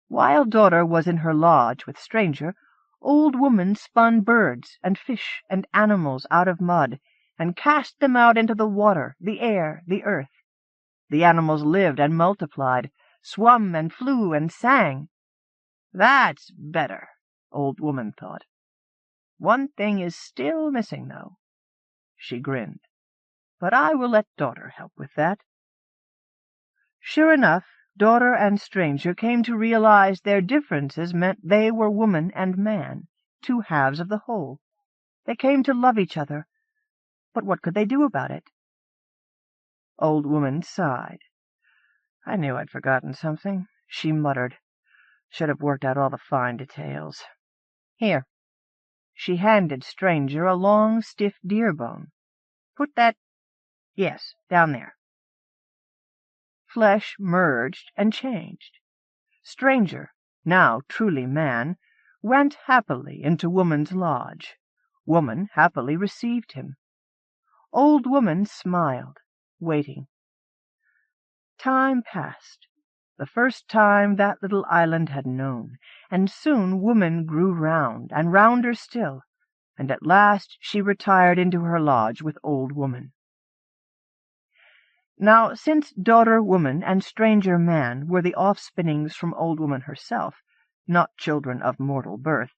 While daughter was in her lodge with stranger, Old Woman spun birds and fish and animals out of mud, and cast them out into the water, the air, the earth. The animals lived and multiplied, swum and flew and sang. "That's better," Old Woman thought. "One thing is still missing, though." She grinned. "But I will let daughter help with that." Sure enough, daughter and stranger came to realize their differences meant they were woman and man, 2 halves of the whole. They came to love each other, but what could they do about it? Old Woman sighed. "I knew I'd forgotten something," she muttered. "Should have worked out all the fine details. Here." She handed stranger a long, stiff deer bone. "Put that— yes, down there." Flesh merged and changed. Stranger, now truly man, went happily into woman's lodge. Woman happily received him. Old Woman smiled, waiting. Time passed, the first time that little island had known, and soon woman grew round, and rounder still, and at last she retired into her lodge with Old Woman. Now, since daughter-woman and stranger-man were the offspringings from old woman herself, not children of mortal birth,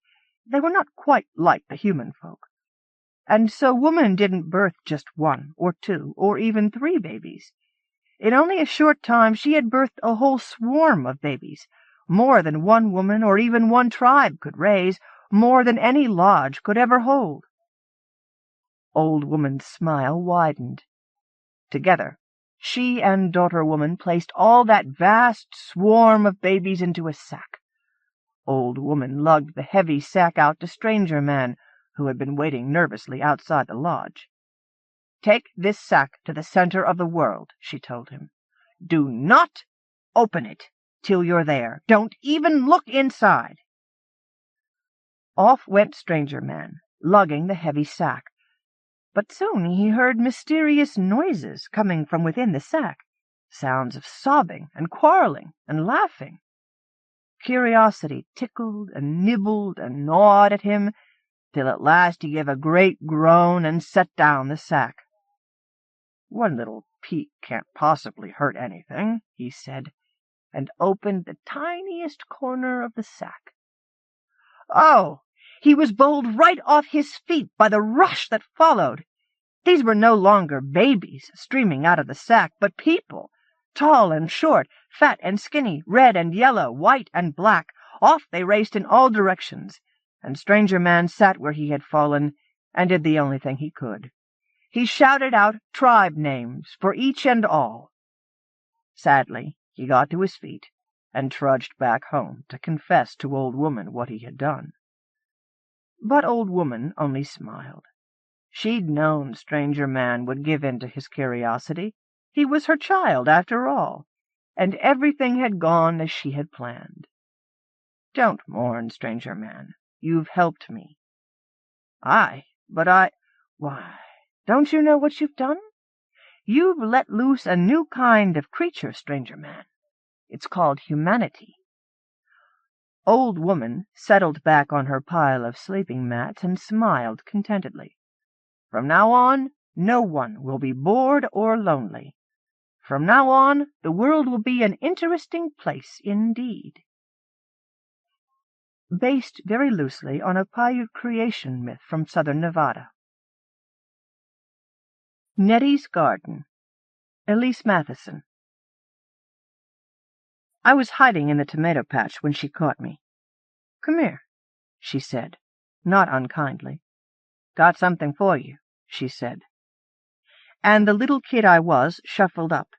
they were not quite like the human folk. And so woman didn't birth just one, or two, or even 3 babies. In only a short time she had birthed a whole swarm of babies, more than one woman or even one tribe could raise, more than any lodge could ever hold. Old woman's smile widened. Together, she and daughter-woman placed all that vast swarm of babies into a sack. Old woman lugged the heavy sack out to stranger man, who had been waiting nervously outside the lodge. "Take this sack to the center of the world," she told him. "Do not open it till you're there. Don't even look inside." Off went stranger man, lugging the heavy sack. But soon he heard mysterious noises coming from within the sack, sounds of sobbing and quarreling and laughing. Curiosity tickled and nibbled and gnawed at him, till at last he gave a great groan and set down the sack. "One little peek can't possibly hurt anything," he said, and opened the tiniest corner of the sack. Oh! He was bowled right off his feet by the rush that followed. These were no longer babies streaming out of the sack, but people, tall and short, fat and skinny, red and yellow, white and black. Off they raced in all directions, and stranger man sat where he had fallen and did the only thing he could. He shouted out tribe names for each and all. Sadly, he got to his feet and trudged back home to confess to old woman what he had done. But old woman only smiled. She'd known stranger man would give in to his curiosity. He was her child, after all, and everything had gone as she had planned. "Don't mourn, stranger man. You've helped me." "Aye, but why, don't you know what you've done? You've let loose a new kind of creature, stranger man. It's called humanity." Old woman settled back on her pile of sleeping mats and smiled contentedly. "From now on, no one will be bored or lonely. From now on, the world will be an interesting place indeed." Based very loosely on a Paiute creation myth from southern Nevada. Nettie's Garden. Elise Matheson. I was hiding in the tomato patch when she caught me. "Come here," she said, not unkindly. "Got something for you," she said. And the little kid I was shuffled up,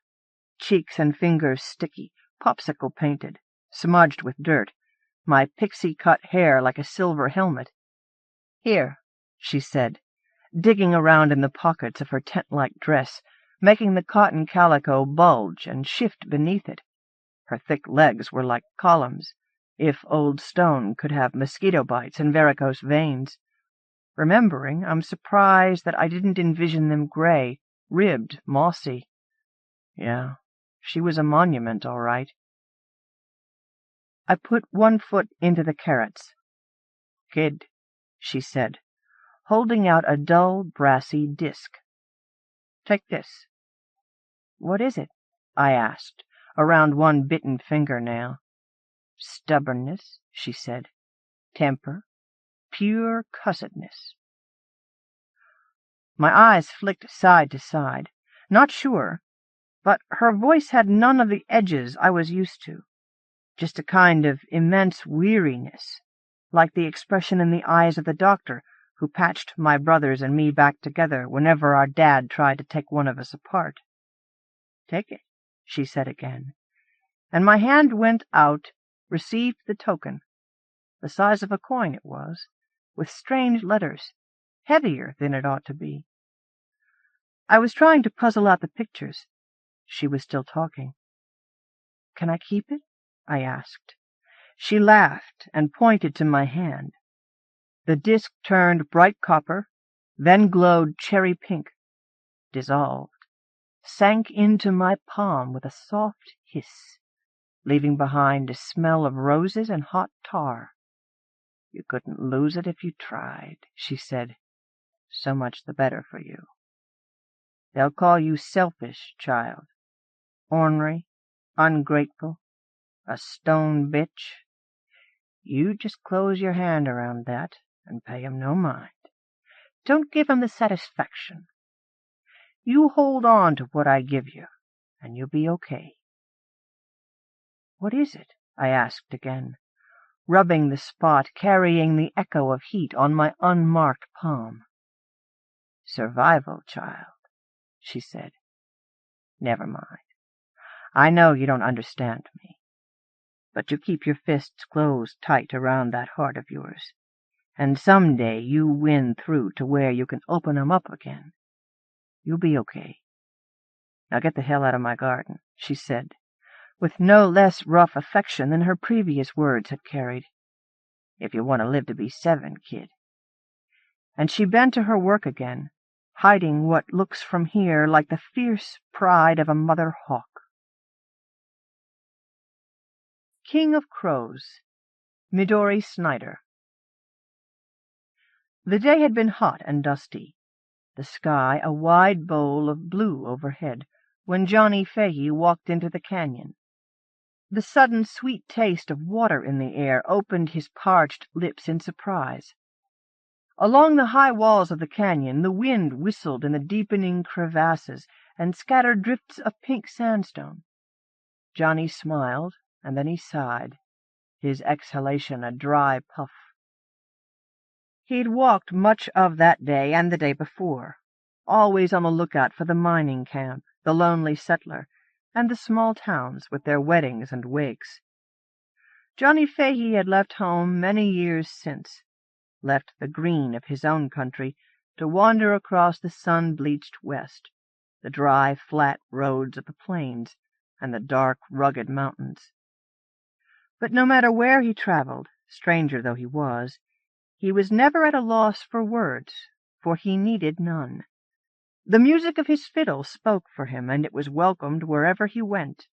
cheeks and fingers sticky, popsicle painted, smudged with dirt, my pixie-cut hair like a silver helmet. "Here," she said, digging around in the pockets of her tent-like dress, making the cotton calico bulge and shift beneath it. Her thick legs were like columns, if old stone could have mosquito bites and varicose veins. Remembering, I'm surprised that I didn't envision them gray, ribbed, mossy. Yeah, she was a monument, all right. I put one foot into the carrots. "Kid," she said, holding out a dull, brassy disc. "Take this." "What is it?" I asked, around one bitten fingernail. "Stubbornness," she said. "Temper. Pure cussedness." My eyes flicked side to side, not sure, but her voice had none of the edges I was used to, just a kind of immense weariness, like the expression in the eyes of the doctor who patched my brothers and me back together whenever our dad tried to take one of us apart. "Take it," she said again, and my hand went out, received the token. The size of a coin it was, with strange letters, heavier than it ought to be. I was trying to puzzle out the pictures. She was still talking. "Can I keep it?" I asked. She laughed and pointed to my hand. The disc turned bright copper, then glowed cherry pink, dissolved, sank into my palm with a soft hiss, leaving behind a smell of roses and hot tar. "You couldn't lose it if you tried," she said. "So much the better for you. They'll call you selfish, child, Ornery, ungrateful, a stone bitch. You just close your hand around that and pay him no mind. Don't give him the satisfaction. You hold on to what I give you, and you'll be okay." "What is it?" I asked again, rubbing the spot, carrying the echo of heat on my unmarked palm. "Survival, child," she said. "Never mind. I know you don't understand me, but you keep your fists closed tight around that heart of yours, and some day you win through to where you can open 'em up again. You'll be okay. Now get the hell out of my garden," she said, with no less rough affection than her previous words had carried. "If you want to live to be 7, kid." And she bent to her work again, hiding what looks from here like the fierce pride of a mother hawk. King of Crows, Midori Snyder. The day had been hot and dusty, the sky a wide bowl of blue overhead, when Johnny Fahey walked into the canyon. The sudden sweet taste of water in the air opened his parched lips in surprise. Along the high walls of the canyon the wind whistled in the deepening crevasses and scattered drifts of pink sandstone. Johnny smiled, and then he sighed, his exhalation a dry puff. He'd walked much of that day and the day before, always on the lookout for the mining camp, the lonely settler, and the small towns with their weddings and wakes. Johnny Fahey had left home many years since, left the green of his own country to wander across the sun-bleached west, the dry, flat roads of the plains, and the dark, rugged mountains. But no matter where he traveled, stranger though he was never at a loss for words, for he needed none. The music of his fiddle spoke for him, and it was welcomed wherever he went.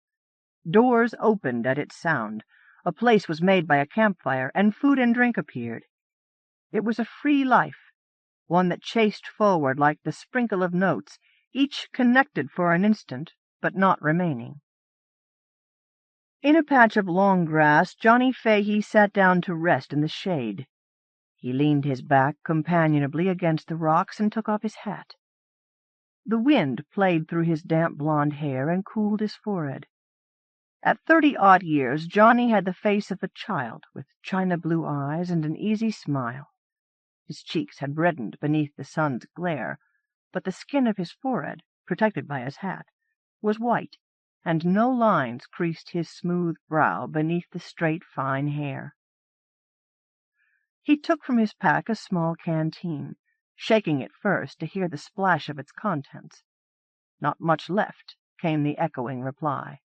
Doors opened at its sound, a place was made by a campfire, and food and drink appeared. It was a free life, one that chased forward like the sprinkle of notes, each connected for an instant, but not remaining. In a patch of long grass, Johnny Fahey sat down to rest in the shade. He leaned his back companionably against the rocks and took off his hat. The wind played through his damp blonde hair and cooled his forehead. At 30-odd years, Johnny had the face of a child, with china-blue eyes and an easy smile. His cheeks had reddened beneath the sun's glare, but the skin of his forehead, protected by his hat, was white, and no lines creased his smooth brow beneath the straight, fine hair. He took from his pack a small canteen, shaking it first to hear the splash of its contents. "Not much left," came the echoing reply.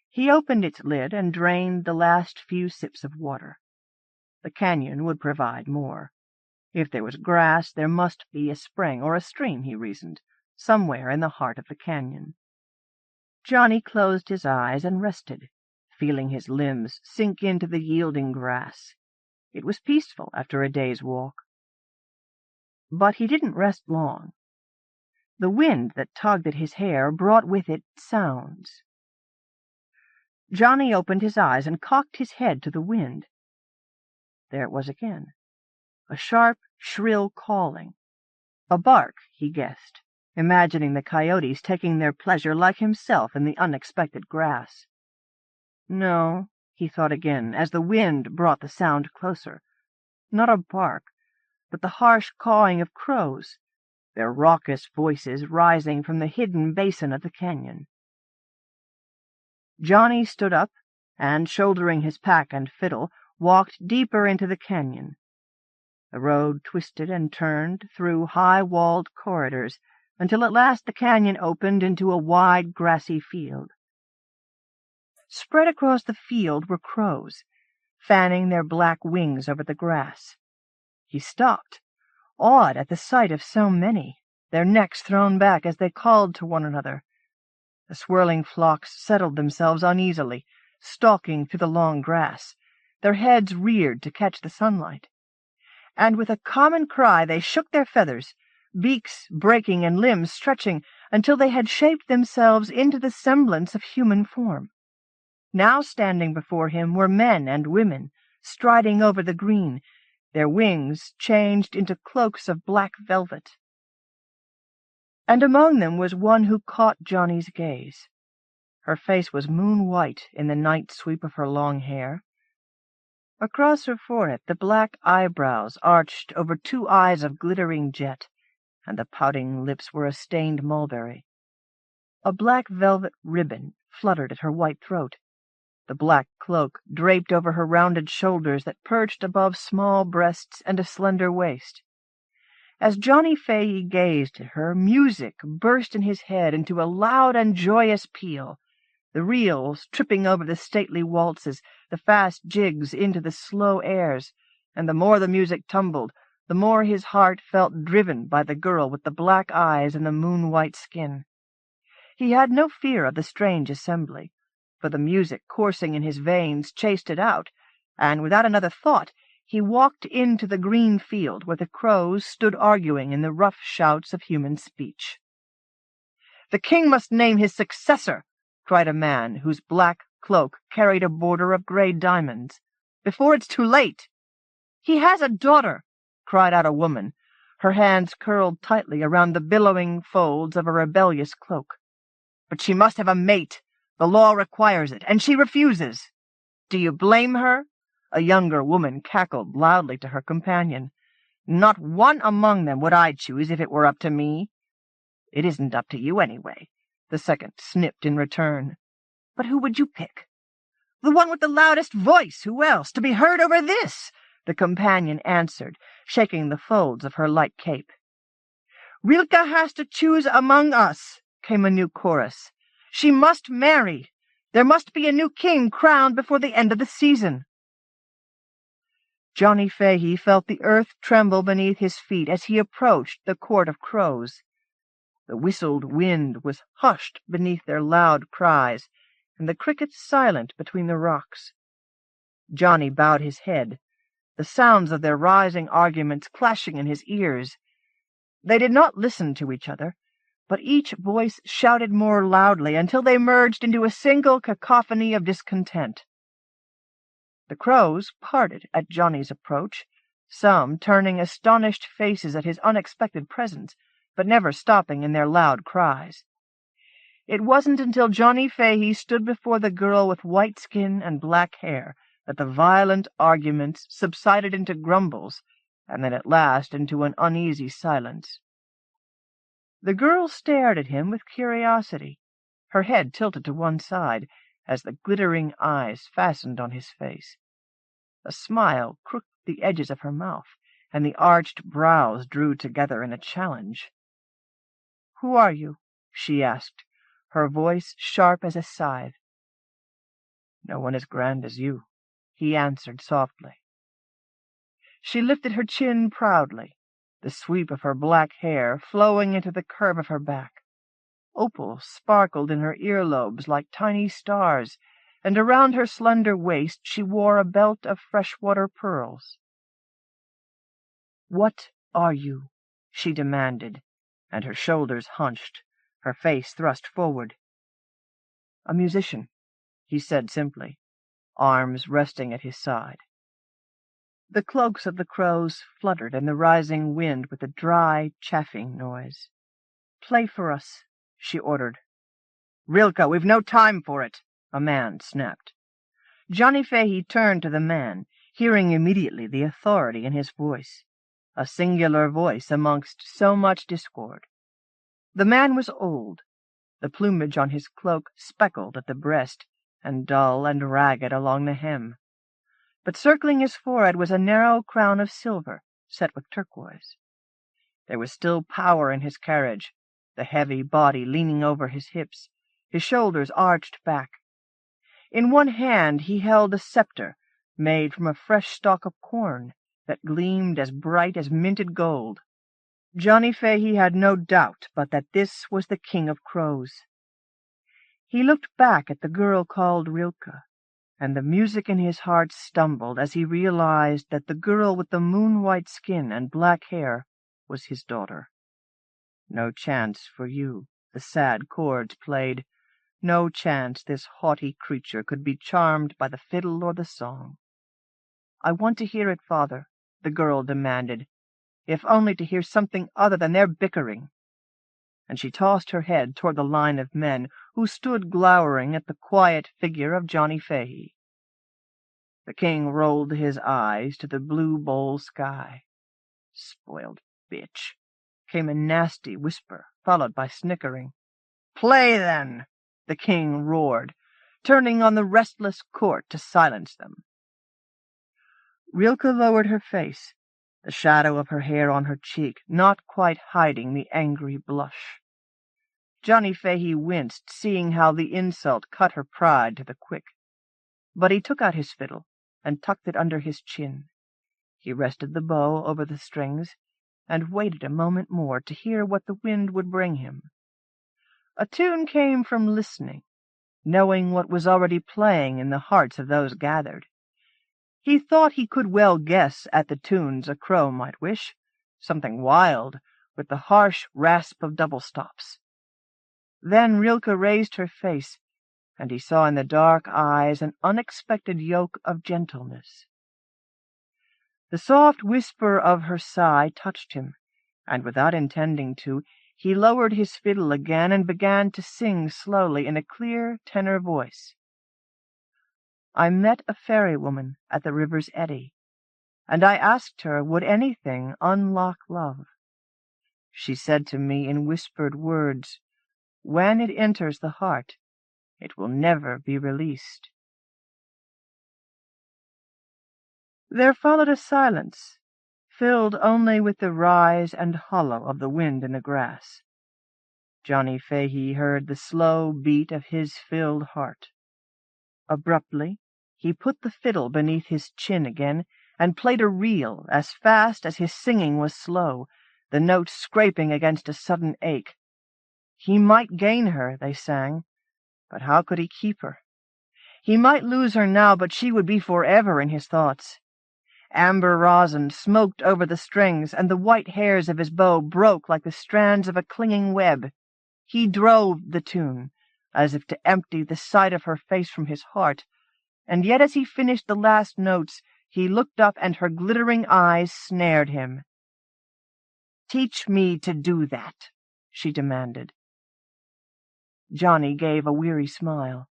He opened its lid and drained the last few sips of water. The canyon would provide more. If there was grass, there must be a spring or a stream, he reasoned, somewhere in the heart of the canyon. Johnny closed his eyes and rested, feeling his limbs sink into the yielding grass. It was peaceful after a day's walk. But he didn't rest long. The wind that tugged at his hair brought with it sounds. Johnny opened his eyes and cocked his head to the wind. There it was again, a sharp, shrill calling. A bark, he guessed, imagining the coyotes taking their pleasure like himself in the unexpected grass. No, he thought again, as the wind brought the sound closer. Not a bark, but the harsh cawing of crows, their raucous voices rising from the hidden basin of the canyon. Johnny stood up, and, shouldering his pack and fiddle, walked deeper into the canyon. The road twisted and turned through high-walled corridors, until at last the canyon opened into a wide, grassy field. Spread across the field were crows, fanning their black wings over the grass. He stopped, awed at the sight of so many, their necks thrown back as they called to one another. The swirling flocks settled themselves uneasily, stalking through the long grass, their heads reared to catch the sunlight. And with a common cry they shook their feathers, beaks breaking and limbs stretching, until they had shaped themselves into the semblance of human form. Now standing before him were men and women, striding over the green, their wings changed into cloaks of black velvet. And among them was one who caught Johnny's gaze. Her face was moon-white in the night sweep of her long hair. Across her forehead the black eyebrows arched over 2 eyes of glittering jet, and the pouting lips were a stained mulberry. A black velvet ribbon fluttered at her white throat. The black cloak draped over her rounded shoulders that perched above small breasts and a slender waist. As Johnny Fahey gazed at her, music burst in his head into a loud and joyous peal, the reels tripping over the stately waltzes, the fast jigs into the slow airs, and the more the music tumbled, the more his heart felt driven by the girl with the black eyes and the moon-white skin. He had no fear of the strange assembly, for the music coursing in his veins chased it out, and without another thought he walked into the green field where the crows stood arguing in the rough shouts of human speech. "The king must name his successor," cried a man whose black cloak carried a border of grey diamonds, "before it's too late." "He has a daughter," cried out a woman, her hands curled tightly around the billowing folds of a rebellious cloak. "But she must have a mate. The law requires it, and she refuses." "Do you blame her?" A younger woman cackled loudly to her companion. "Not one among them would I choose if it were up to me." "It isn't up to you, anyway," the second snipped in return. "But who would you pick?" "The one with the loudest voice. Who else? To be heard over this," the companion answered, shaking the folds of her light cape. "Rilke has to choose among us," came a new chorus. "She must marry. There must be a new king crowned before the end of the season." Johnny Fahey felt the earth tremble beneath his feet as he approached the court of crows. The whistled wind was hushed beneath their loud cries, and the crickets silent between the rocks. Johnny bowed his head, the sounds of their rising arguments clashing in his ears. They did not listen to each other, but each voice shouted more loudly until they merged into a single cacophony of discontent. The crows parted at Johnny's approach, some turning astonished faces at his unexpected presence, but never stopping in their loud cries. It wasn't until Johnny Fahey stood before the girl with white skin and black hair that the violent arguments subsided into grumbles, and then at last into an uneasy silence. The girl stared at him with curiosity, her head tilted to one side, as the glittering eyes fastened on his face. A smile crooked the edges of her mouth, and the arched brows drew together in a challenge. "Who are you?" she asked, her voice sharp as a scythe. "No one as grand as you," he answered softly. She lifted her chin proudly, the sweep of her black hair flowing into the curve of her back. Opals sparkled in her earlobes like tiny stars, and around her slender waist she wore a belt of freshwater pearls. "What are you?" she demanded, and her shoulders hunched, her face thrust forward. "A musician," he said simply, arms resting at his side. The cloaks of the crows fluttered in the rising wind with a dry, chaffing noise. "Play for us," she ordered. "Rilke, we've no time for it," a man snapped. Johnny Fahey turned to the man, hearing immediately the authority in his voice, a singular voice amongst so much discord. The man was old, the plumage on his cloak speckled at the breast and dull and ragged along the hem. But circling his forehead was a narrow crown of silver, set with turquoise. There was still power in his carriage, the heavy body leaning over his hips, his shoulders arched back. In one hand he held a scepter made from a fresh stalk of corn that gleamed as bright as minted gold. Johnny Fahey had no doubt but that this was the King of Crows. He looked back at the girl called Rilke, and the music in his heart stumbled as he realized that the girl with the moon-white skin and black hair was his daughter. "No chance for you," The sad chords played. No chance this haughty creature could be charmed by the fiddle or the song. "I want to hear it, father," the girl demanded, "if only to hear something other than their bickering." And she tossed her head toward the line of men who stood glowering at the quiet figure of Johnny Fahey. The king rolled his eyes to the blue bowl sky. "Spoiled bitch," came a nasty whisper, followed by snickering. "Play, then!" the king roared, turning on the restless court to silence them. Rilke lowered her face, the shadow of her hair on her cheek not quite hiding the angry blush. Johnny Fahey winced, seeing how the insult cut her pride to the quick. But he took out his fiddle and tucked it under his chin. He rested the bow over the strings and waited a moment more to hear what the wind would bring him. A tune came from listening, knowing what was already playing in the hearts of those gathered. He thought he could well guess at the tunes a crow might wish, something wild, with the harsh rasp of double stops. Then Rilke raised her face, and he saw in the dark eyes an unexpected yoke of gentleness. The soft whisper of her sigh touched him, and without intending to, he lowered his fiddle again and began to sing slowly in a clear tenor voice. "I met a fairy woman at the river's eddy, and I asked her would anything unlock love. She said to me in whispered words, 'When it enters the heart, it will never be released.'" There followed a silence, filled only with the rise and hollow of the wind in the grass. Johnny Fahey heard the slow beat of his filled heart. Abruptly, he put the fiddle beneath his chin again and played a reel as fast as his singing was slow, the notes scraping against a sudden ache. He might gain her, they sang, but how could he keep her? He might lose her now, but she would be forever in his thoughts. Amber rosin smoked over the strings, and the white hairs of his bow broke like the strands of a clinging web. He drove the tune, as if to empty the sight of her face from his heart, and yet as he finished the last notes, he looked up and her glittering eyes snared him. "Teach me to do that," she demanded. Johnny gave a weary smile.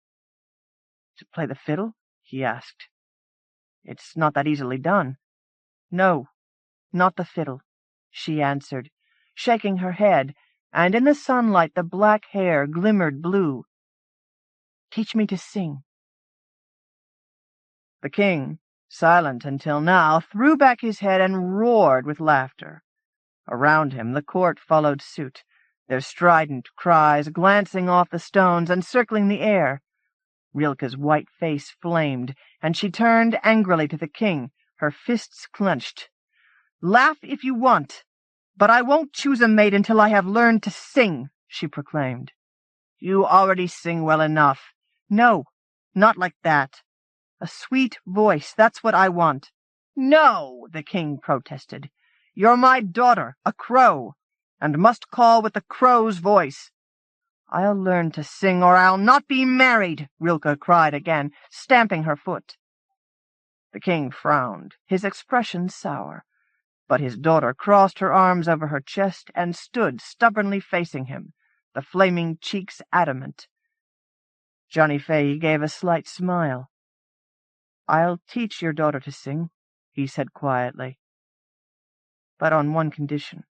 "To play the fiddle?" he asked. "It's not that easily done." "No, not the fiddle," she answered, shaking her head, and in the sunlight the black hair glimmered blue. "Teach me to sing." The king, silent until now, threw back his head and roared with laughter. Around him the court followed suit, their strident cries glancing off the stones and circling the air. Rilke's white face flamed, and she turned angrily to the king, her fists clenched. "Laugh if you want, but I won't choose a mate until I have learned to sing," she proclaimed. "You already sing well enough." "No, not like that. A sweet voice, that's what I want." "No," the king protested. "You're my daughter, a crow, and must call with the crow's voice." "I'll learn to sing, or I'll not be married," Rilke cried again, stamping her foot. The king frowned, his expression sour, but his daughter crossed her arms over her chest and stood stubbornly facing him, the flaming cheeks adamant. Johnny Fahey gave a slight smile. "I'll teach your daughter to sing," he said quietly, "but on one condition."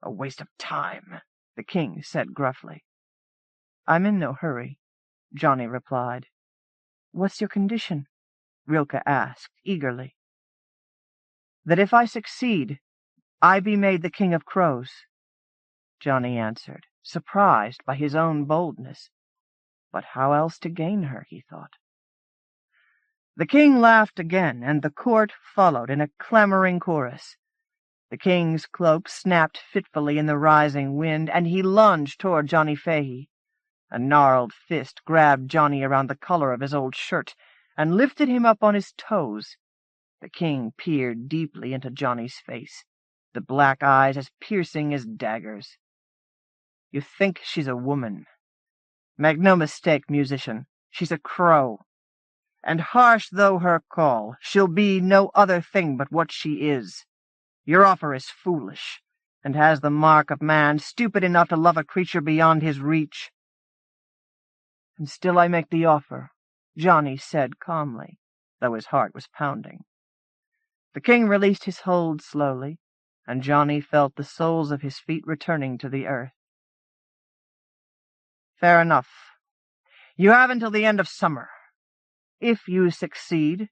"A waste of time," the king said gruffly. "I'm in no hurry," Johnny replied. "What's your condition?" Rilke asked eagerly. "That if I succeed, I be made the king of crows," Johnny answered, surprised by his own boldness. But how else to gain her, he thought. The king laughed again, and the court followed in a clamoring chorus. The king's cloak snapped fitfully in the rising wind, and he lunged toward Johnny Fahey. A gnarled fist grabbed Johnny around the collar of his old shirt and lifted him up on his toes. The king peered deeply into Johnny's face, the black eyes as piercing as daggers. You think she's a woman. Make no mistake, musician, she's a crow. And harsh though her call, she'll be no other thing but what she is. Your offer is foolish, and has the mark of man, stupid enough to love a creature beyond his reach. And still I make the offer, Johnny said calmly, though his heart was pounding. The king released his hold slowly, and Johnny felt the soles of his feet returning to the earth. Fair enough. You have until the end of summer. If you succeed,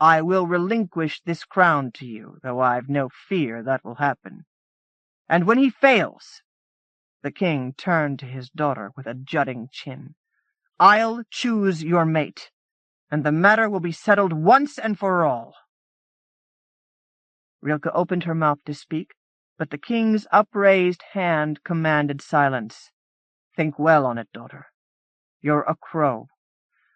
I will relinquish this crown to you, though I've no fear that will happen. And when he fails, the king turned to his daughter with a jutting chin, I'll choose your mate, and the matter will be settled once and for all. Rilke opened her mouth to speak, but the king's upraised hand commanded silence. Think well on it, daughter. You're a crow,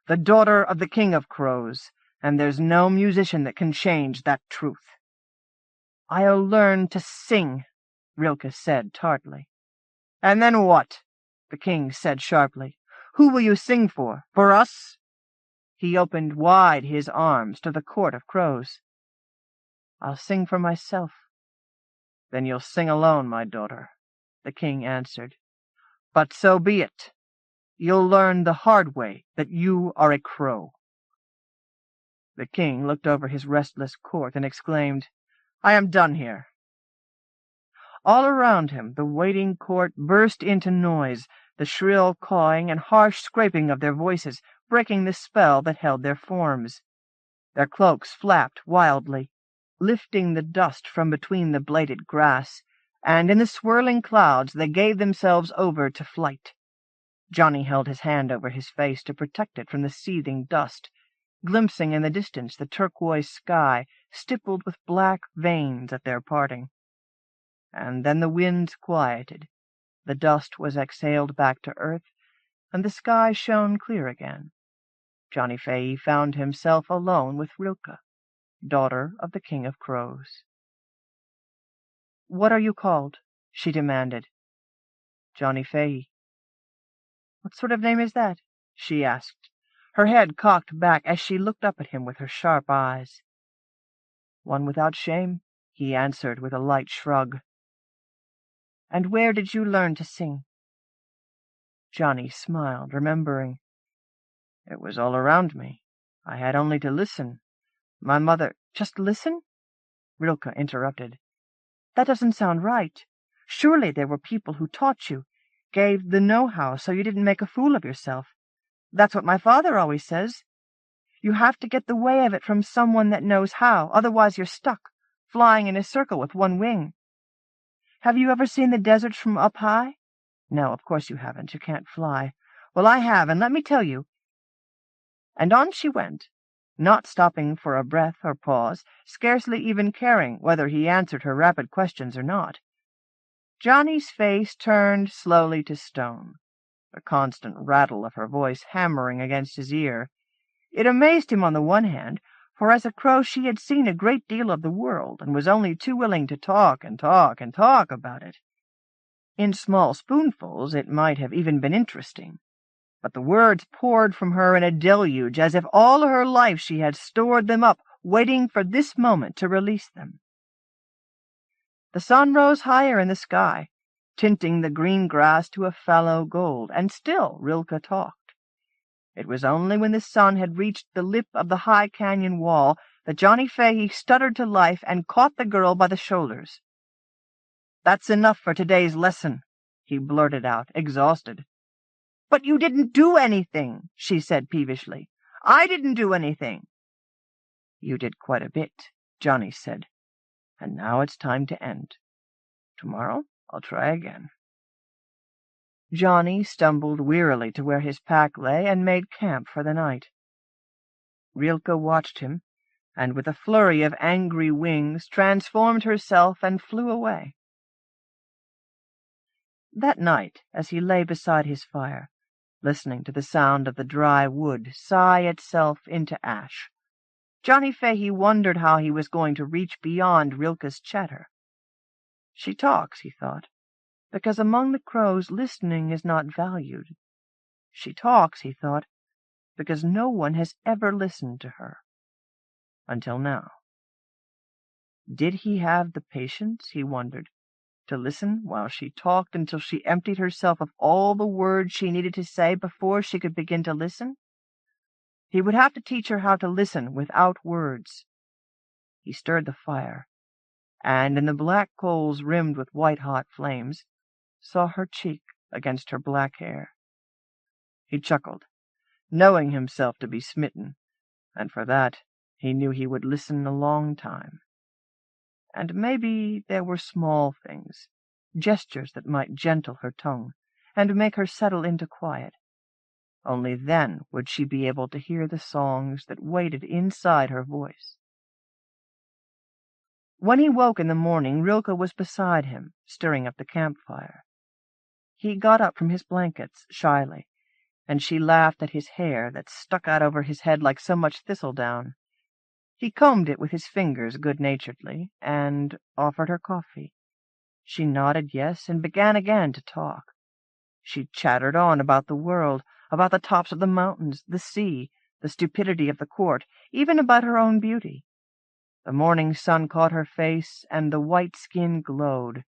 the daughter of the king of crows, and there's no musician that can change that truth. I'll learn to sing, Rilke said tartly. And then what? The king said sharply. Who will you sing for? For us? He opened wide his arms to the court of crows. I'll sing for myself. Then you'll sing alone, my daughter, the king answered. But so be it. You'll learn the hard way that you are a crow. The king looked over his restless court and exclaimed, I am done here. All around him the waiting court burst into noise, the shrill cawing and harsh scraping of their voices breaking the spell that held their forms. Their cloaks flapped wildly, lifting the dust from between the bladed grass, and in the swirling clouds they gave themselves over to flight. Johnny held his hand over his face to protect it from the seething dust, glimpsing in the distance the turquoise sky stippled with black veins at their parting. And then the winds quieted, the dust was exhaled back to earth, and the sky shone clear again. Johnny Fahey found himself alone with Rilke, daughter of the King of Crows. "What are you called?" she demanded. "Johnny Fahey." "What sort of name is that?" she asked, her head cocked back as she looked up at him with her sharp eyes. "One without shame," he answered with a light shrug. "And where did you learn to sing?" Johnny smiled, remembering. "It was all around me. I had only to listen. My mother—" "Just listen?" Rilke interrupted. "That doesn't sound right. Surely there were people who taught you, gave the know-how so you didn't make a fool of yourself. That's what my father always says. You have to get the way of it from someone that knows how, otherwise you're stuck, flying in a circle with one wing. Have you ever seen the deserts from up high? No, of course you haven't. You can't fly. Well, I have, and let me tell you." And on she went, not stopping for a breath or pause, scarcely even caring whether he answered her rapid questions or not. Johnny's face turned slowly to stone, the constant rattle of her voice hammering against his ear. It amazed him on the one hand, for as a crow she had seen a great deal of the world, and was only too willing to talk and talk and talk about it. In small spoonfuls it might have even been interesting, but the words poured from her in a deluge, as if all her life she had stored them up, waiting for this moment to release them. The sun rose higher in the sky, tinting the green grass to a fallow gold, and still Rilke talked. It was only when the sun had reached the lip of the high canyon wall that Johnny Fahey stuttered to life and caught the girl by the shoulders. "That's enough for today's lesson," he blurted out, exhausted. "But you didn't do anything," she said peevishly. "I didn't do anything." "You did quite a bit," Johnny said. "And now it's time to end. Tomorrow I'll try again." Johnny stumbled wearily to where his pack lay and made camp for the night. Rilke watched him, and with a flurry of angry wings transformed herself and flew away. That night, as he lay beside his fire, listening to the sound of the dry wood sigh itself into ash, Johnny Fahey wondered how he was going to reach beyond Rilke's chatter. She talks, he thought, because among the crows listening is not valued. She talks, he thought, because no one has ever listened to her. Until now. Did he have the patience, he wondered, to listen while she talked until she emptied herself of all the words she needed to say before she could begin to listen? He would have to teach her how to listen without words. He stirred the fire, and in the black coals rimmed with white-hot flames, saw her cheek against her black hair. He chuckled, knowing himself to be smitten, and for that he knew he would listen a long time. And maybe there were small things, gestures that might gentle her tongue, and make her settle into quiet. Only then would she be able to hear the songs that waited inside her voice. When he woke in the morning, Rilke was beside him, stirring up the campfire. He got up from his blankets, shyly, and she laughed at his hair that stuck out over his head like so much thistledown. He combed it with his fingers good-naturedly, and offered her coffee. She nodded yes, and began again to talk. She chattered on about the world, about the tops of the mountains, the sea, the stupidity of the court, even about her own beauty. The morning sun caught her face, and the white skin glowed,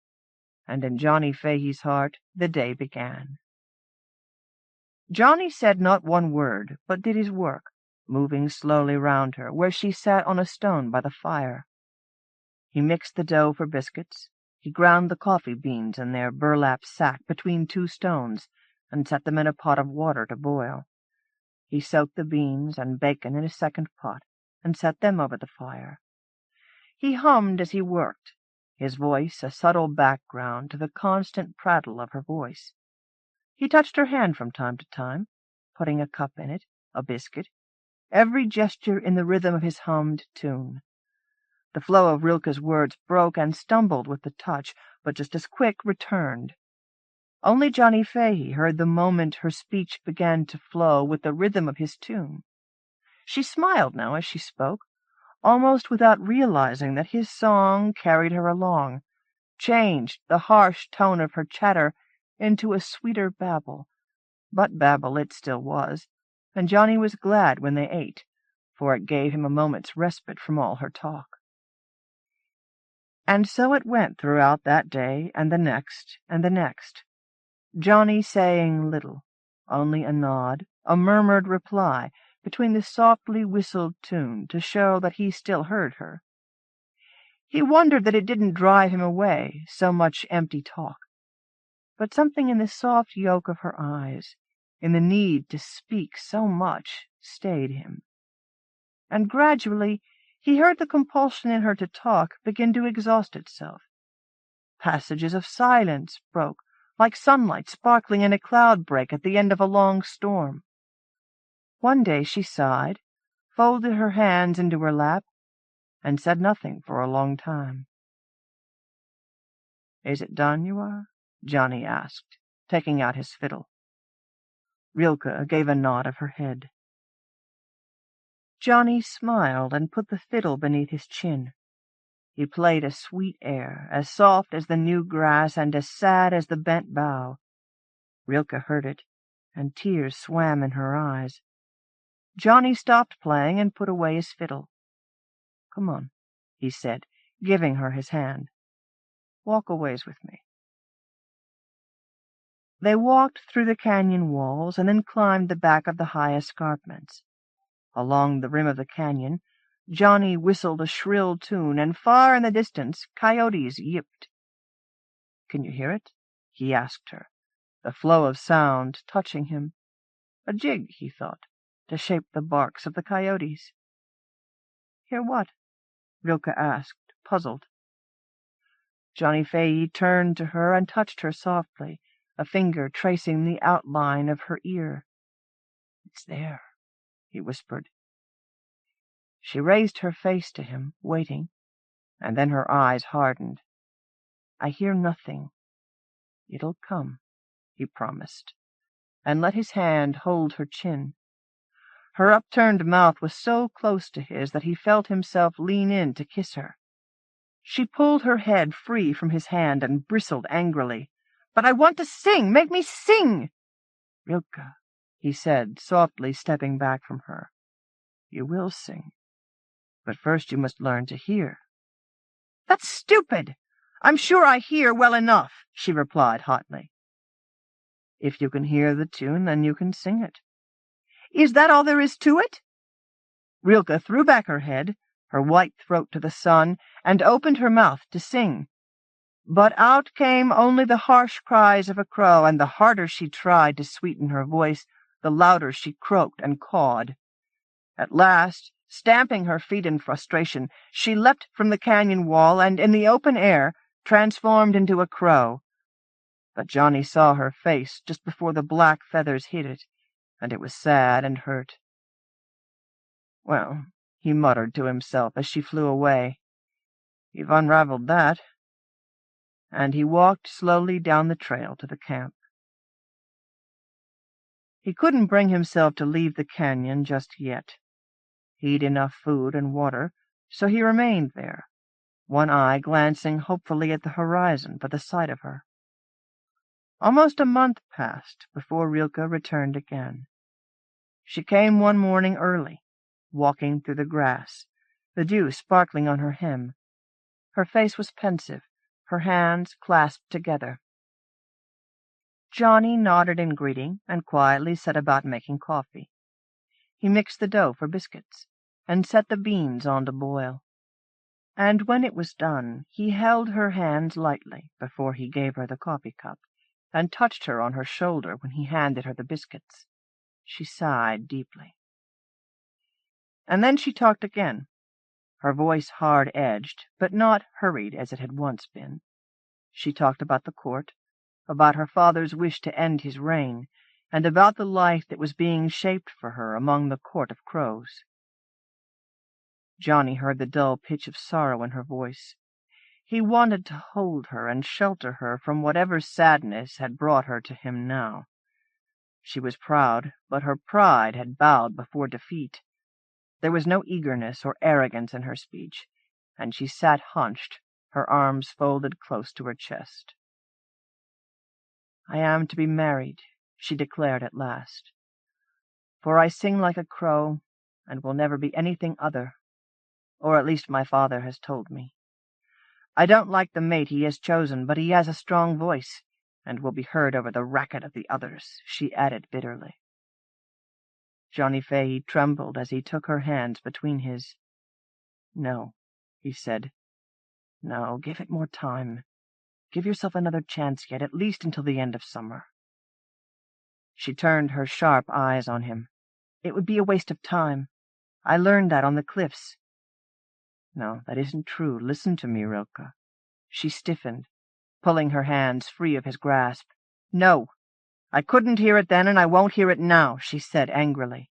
and in Johnny Fahey's heart the day began. Johnny said not one word, but did his work, moving slowly round her, where she sat on a stone by the fire. He mixed the dough for biscuits. He ground the coffee beans in their burlap sack between two stones, and set them in a pot of water to boil. He soaked the beans and bacon in a second pot, and set them over the fire. He hummed as he worked, his voice a subtle background to the constant prattle of her voice. He touched her hand from time to time, putting a cup in it, a biscuit, every gesture in the rhythm of his hummed tune. The flow of Rilke's words broke and stumbled with the touch, but just as quick returned. Only Johnny Fahey heard the moment her speech began to flow with the rhythm of his tune. She smiled now as she spoke, almost without realizing that his song carried her along, changed the harsh tone of her chatter into a sweeter babble. But babble it still was, and Johnny was glad when they ate, for it gave him a moment's respite from all her talk. And so it went throughout that day, and the next, and the next, Johnny saying little, only a nod, a murmured reply, between the softly whistled tune, to show that he still heard her. He wondered that it didn't drive him away, so much empty talk. But something in the soft yoke of her eyes, in the need to speak so much, stayed him. And gradually he heard the compulsion in her to talk begin to exhaust itself. Passages of silence broke, like sunlight sparkling in a cloud break at the end of a long storm. One day she sighed, folded her hands into her lap, and said nothing for a long time. "Is it done you are?" Johnny asked, taking out his fiddle. Rilke gave a nod of her head. Johnny smiled and put the fiddle beneath his chin. He played a sweet air, as soft as the new grass and as sad as the bent bough. Rilke heard it, and tears swam in her eyes. Johnny stopped playing and put away his fiddle. "Come on," he said, giving her his hand. "Walk a ways with me." They walked through the canyon walls and then climbed the back of the high escarpments. Along the rim of the canyon, Johnny whistled a shrill tune, and far in the distance coyotes yipped. "Can you hear it?" he asked her, the flow of sound touching him. A jig, he thought, to shape the barks of the coyotes. "Hear what?" Rilke asked, puzzled. Johnny Fahey turned to her and touched her softly, a finger tracing the outline of her ear. "It's there," he whispered. She raised her face to him, waiting, and then her eyes hardened. "I hear nothing. It'll come," he promised, and let his hand hold her chin. Her upturned mouth was so close to his that he felt himself lean in to kiss her. She pulled her head free from his hand and bristled angrily. But I want to sing! Make me sing! Rilke, he said, softly stepping back from her. You will sing. But first you must learn to hear. That's stupid! I'm sure I hear well enough, she replied hotly. If you can hear the tune, then you can sing it. Is that all there is to it? Rilke threw back her head, her white throat to the sun, and opened her mouth to sing. But out came only the harsh cries of a crow, and the harder she tried to sweeten her voice, the louder she croaked and cawed. At last, stamping her feet in frustration, she leapt from the canyon wall and, in the open air, transformed into a crow. But Johnny saw her face just before the black feathers hid it, and it was sad and hurt. Well, he muttered to himself as she flew away, you've unraveled that. And he walked slowly down the trail to the camp. He couldn't bring himself to leave the canyon just yet. He'd enough food and water, so he remained there, one eye glancing hopefully at the horizon for the sight of her. Almost a month passed before Rilke returned again. She came one morning early, walking through the grass, the dew sparkling on her hem. Her face was pensive, her hands clasped together. Johnny nodded in greeting and quietly set about making coffee. He mixed the dough for biscuits and set the beans on to boil. And when it was done, he held her hands lightly before he gave her the coffee cup, and touched her on her shoulder when he handed her the biscuits. She sighed deeply. And then she talked again, her voice hard-edged, but not hurried as it had once been. She talked about the court, about her father's wish to end his reign, and about the life that was being shaped for her among the court of crows. Johnny heard the dull pitch of sorrow in her voice. He wanted to hold her and shelter her from whatever sadness had brought her to him now. She was proud, but her pride had bowed before defeat. There was no eagerness or arrogance in her speech, and she sat hunched, her arms folded close to her chest. I am to be married, she declared at last, for I sing like a crow, and will never be anything other, or at least my father has told me. I don't like the mate he has chosen, but he has a strong voice, and will be heard over the racket of the others, she added bitterly. Johnny Fahey trembled as he took her hands between his. No, he said. No, give it more time. Give yourself another chance yet, at least until the end of summer. She turned her sharp eyes on him. It would be a waste of time. I learned that on the cliffs. No, that isn't true. Listen to me, Rilke. She stiffened, pulling her hands free of his grasp. No, I couldn't hear it then, and I won't hear it now, she said angrily.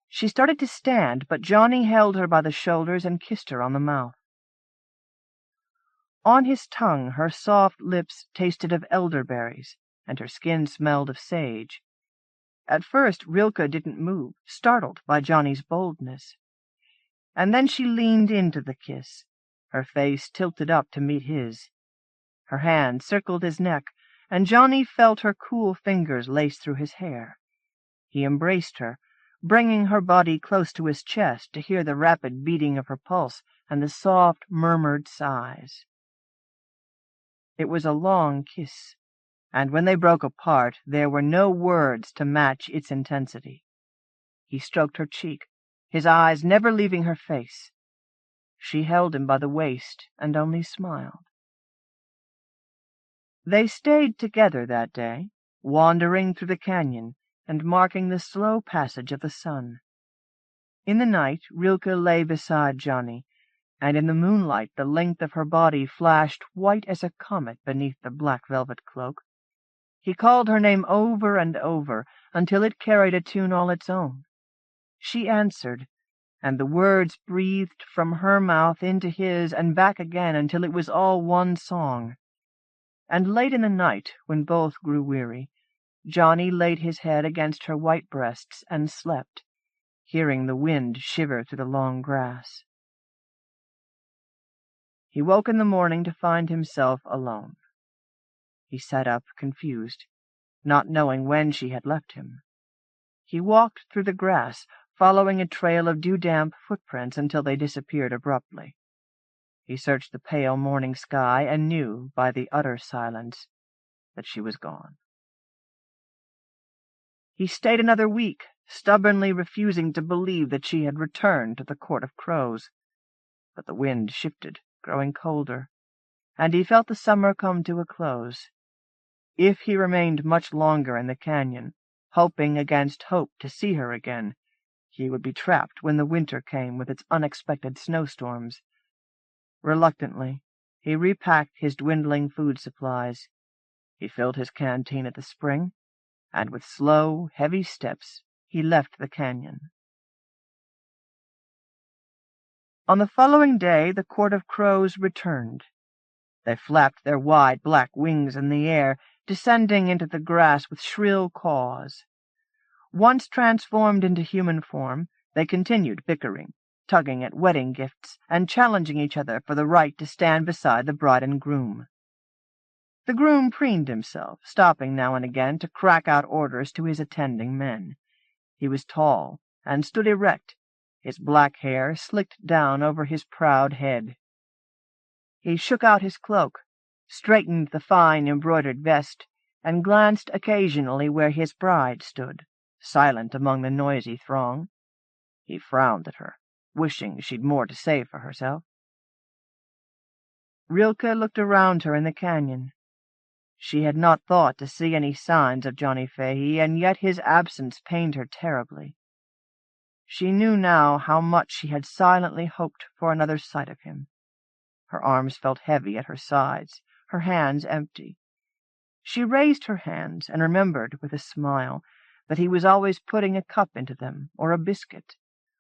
She started to stand, but Johnny held her by the shoulders and kissed her on the mouth. On his tongue her soft lips tasted of elderberries, and her skin smelled of sage. At first Rilke didn't move, startled by Johnny's boldness. And then she leaned into the kiss, her face tilted up to meet his. Her hand circled his neck, and Johnny felt her cool fingers lace through his hair. He embraced her, bringing her body close to his chest to hear the rapid beating of her pulse and the soft, murmured sighs. It was a long kiss, and when they broke apart, there were no words to match its intensity. He stroked her cheek, his eyes never leaving her face. She held him by the waist and only smiled. They stayed together that day, wandering through the canyon and marking the slow passage of the sun. In the night, Rilke lay beside Johnny, and in the moonlight the length of her body flashed white as a comet beneath the black velvet cloak. He called her name over and over, until it carried a tune all its own. She answered, and the words breathed from her mouth into his and back again until it was all one song. And late in the night, when both grew weary, Johnny laid his head against her white breasts and slept, hearing the wind shiver through the long grass. He woke in the morning to find himself alone. He sat up, confused, not knowing when she had left him. He walked through the grass, following a trail of dew-damp footprints until they disappeared abruptly. He searched the pale morning sky and knew, by the utter silence, that she was gone. He stayed another week, stubbornly refusing to believe that she had returned to the Court of Crows. But the wind shifted, growing colder, and he felt the summer come to a close. If he remained much longer in the canyon, hoping against hope to see her again, he would be trapped when the winter came with its unexpected snowstorms. Reluctantly, he repacked his dwindling food supplies. He filled his canteen at the spring, and with slow, heavy steps he left the canyon. On the following day the Court of Crows returned. They flapped their wide black wings in the air, descending into the grass with shrill caws. Once transformed into human form, they continued bickering, tugging at wedding gifts, and challenging each other for the right to stand beside the bride and groom. The groom preened himself, stopping now and again to crack out orders to his attending men. He was tall and stood erect, his black hair slicked down over his proud head. He shook out his cloak, straightened the fine embroidered vest, and glanced occasionally where his bride stood, silent among the noisy throng. He frowned at her, wishing she'd more to say for herself. Rilke looked around her in the canyon. She had not thought to see any signs of Johnny Fahey, and yet his absence pained her terribly. She knew now how much she had silently hoped for another sight of him. Her arms felt heavy at her sides, her hands empty. She raised her hands and remembered with a smile that he was always putting a cup into them, or a biscuit,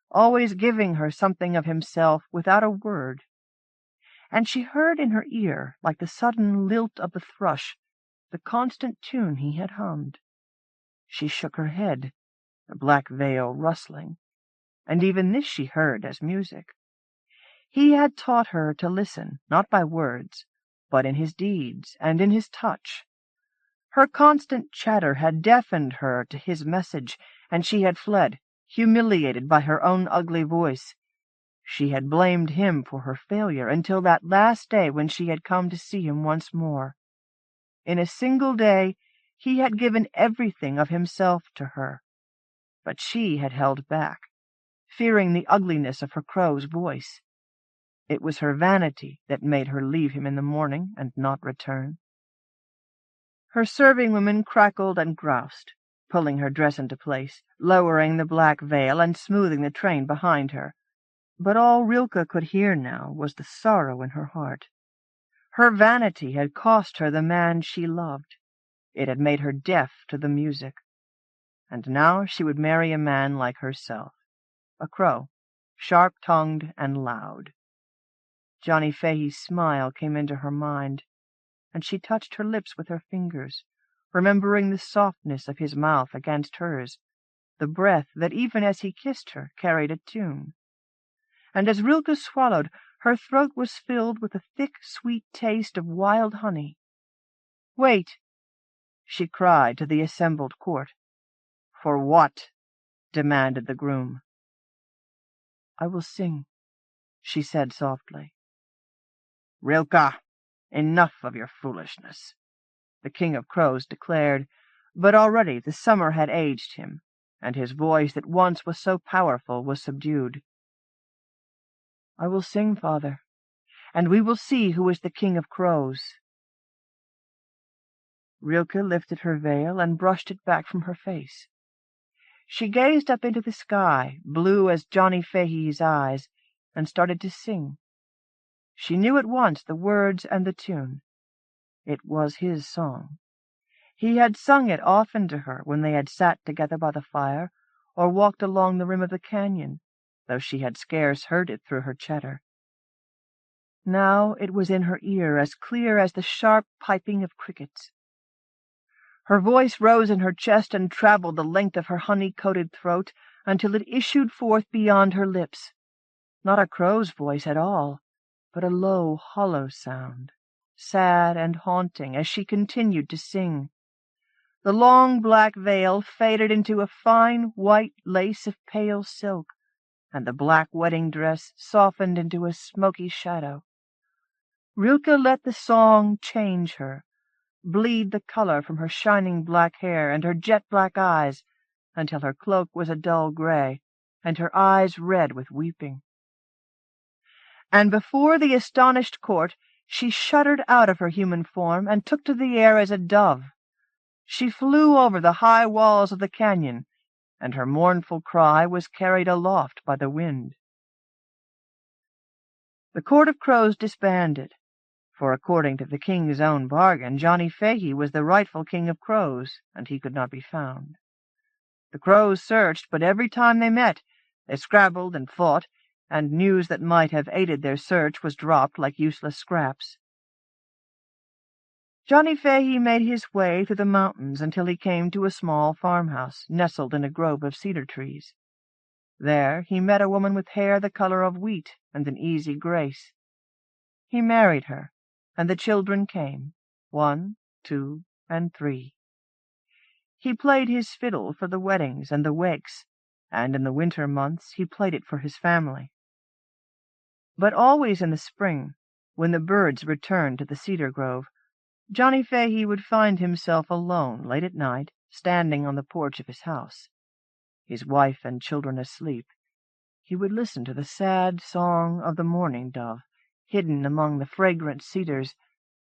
always giving her something of himself without a word. And she heard in her ear, like the sudden lilt of the thrush, the constant tune he had hummed. She shook her head, the black veil rustling, and even this she heard as music. He had taught her to listen, not by words, but in his deeds and in his touch. Her constant chatter had deafened her to his message, and she had fled, humiliated by her own ugly voice. She had blamed him for her failure until that last day when she had come to see him once more. In a single day he had given everything of himself to her, but she had held back, fearing the ugliness of her crow's voice. It was her vanity that made her leave him in the morning and not return. Her serving-women crackled and groused, pulling her dress into place, lowering the black veil and smoothing the train behind her. But all Rilke could hear now was the sorrow in her heart. Her vanity had cost her the man she loved. It had made her deaf to the music. And now she would marry a man like herself, a crow, sharp-tongued and loud. Johnny Fahey's smile came into her mind, and she touched her lips with her fingers, remembering the softness of his mouth against hers, the breath that even as he kissed her carried a tune. And as Rilke swallowed, her throat was filled with a thick, sweet taste of wild honey. "Wait!" she cried to the assembled court. "For what?" demanded the groom. "I will sing," she said softly. "Rilke, enough of your foolishness," the King of Crows declared, but already the summer had aged him, and his voice that once was so powerful was subdued. "I will sing, father, and we will see who is the King of Crows." Rilke lifted her veil and brushed it back from her face. She gazed up into the sky, blue as Johnny Fahey's eyes, and started to sing. She knew at once the words and the tune. It was his song. He had sung it often to her when they had sat together by the fire, or walked along the rim of the canyon, though she had scarce heard it through her chatter. Now it was in her ear, as clear as the sharp piping of crickets. Her voice rose in her chest and travelled the length of her honey-coated throat until it issued forth beyond her lips. Not a crow's voice at all, but a low, hollow sound, sad and haunting, as she continued to sing. The long black veil faded into a fine white lace of pale silk, and the black wedding dress softened into a smoky shadow. Rilke let the song change her, bleed the color from her shining black hair and her jet-black eyes, until her cloak was a dull gray, and her eyes red with weeping. And before the astonished court she shuddered out of her human form and took to the air as a dove. She flew over the high walls of the canyon, and her mournful cry was carried aloft by the wind. The Court of Crows disbanded, for according to the king's own bargain, Johnny Fahey was the rightful king of crows, and he could not be found. The crows searched, but every time they met, they scrabbled and fought, and news that might have aided their search was dropped like useless scraps. Johnny Fahey made his way through the mountains until he came to a small farmhouse nestled in a grove of cedar trees. There he met a woman with hair the color of wheat and an easy grace. He married her, and the children came, 1, 2, and 3. He played his fiddle for the weddings and the wakes, and in the winter months he played it for his family. But always in the spring, when the birds returned to the cedar grove, Johnny Fahey would find himself alone late at night, standing on the porch of his house. His wife and children asleep, he would listen to the sad song of the mourning dove, hidden among the fragrant cedars,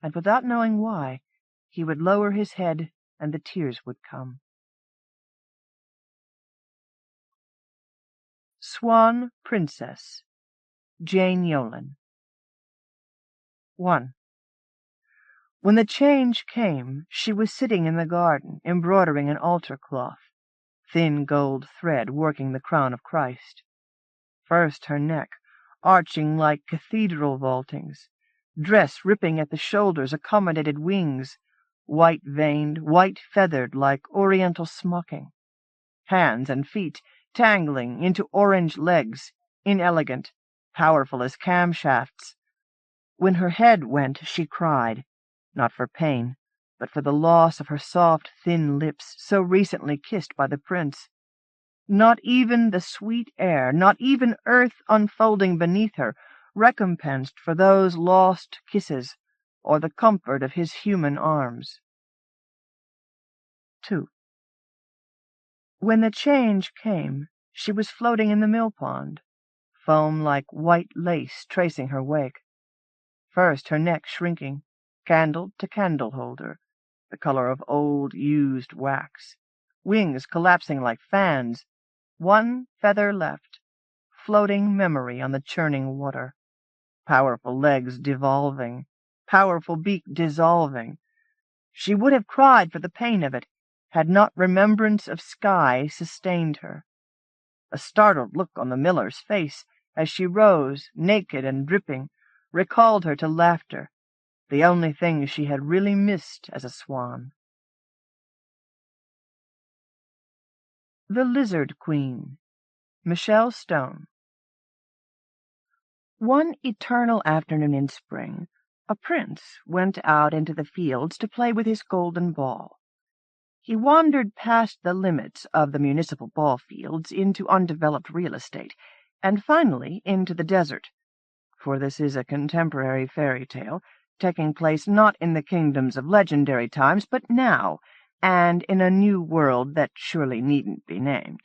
and without knowing why, he would lower his head and the tears would come. Swan Princess, Jane Yolen. 1. When the change came, she was sitting in the garden, embroidering an altar cloth, thin gold thread working the crown of Christ. First her neck, arching like cathedral vaultings, dress ripping at the shoulders, accommodated wings, white-veined, white-feathered like oriental smocking, hands and feet tangling into orange legs, inelegant, powerful as camshafts. When her head went, she cried, not for pain, but for the loss of her soft, thin lips so recently kissed by the prince. Not even the sweet air, not even earth unfolding beneath her, recompensed for those lost kisses, or the comfort of his human arms. 2. When the change came, she was floating in the mill-pond, foam like white lace tracing her wake. First her neck shrinking, candle to candle-holder, the color of old used wax, wings collapsing like fans, one feather left, floating memory on the churning water, powerful legs devolving, powerful beak dissolving. She would have cried for the pain of it, had not remembrance of sky sustained her. A startled look on the miller's face, as she rose, naked and dripping, recalled her to laughter, the only thing she had really missed as a swan. The Lizard Queen, Michelle Stone. One eternal afternoon in spring, a prince went out into the fields to play with his golden ball. He wandered past the limits of the municipal ball fields into undeveloped real estate, and finally into the desert, for this is a contemporary fairy tale, taking place not in the kingdoms of legendary times, but now, and in a new world that surely needn't be named.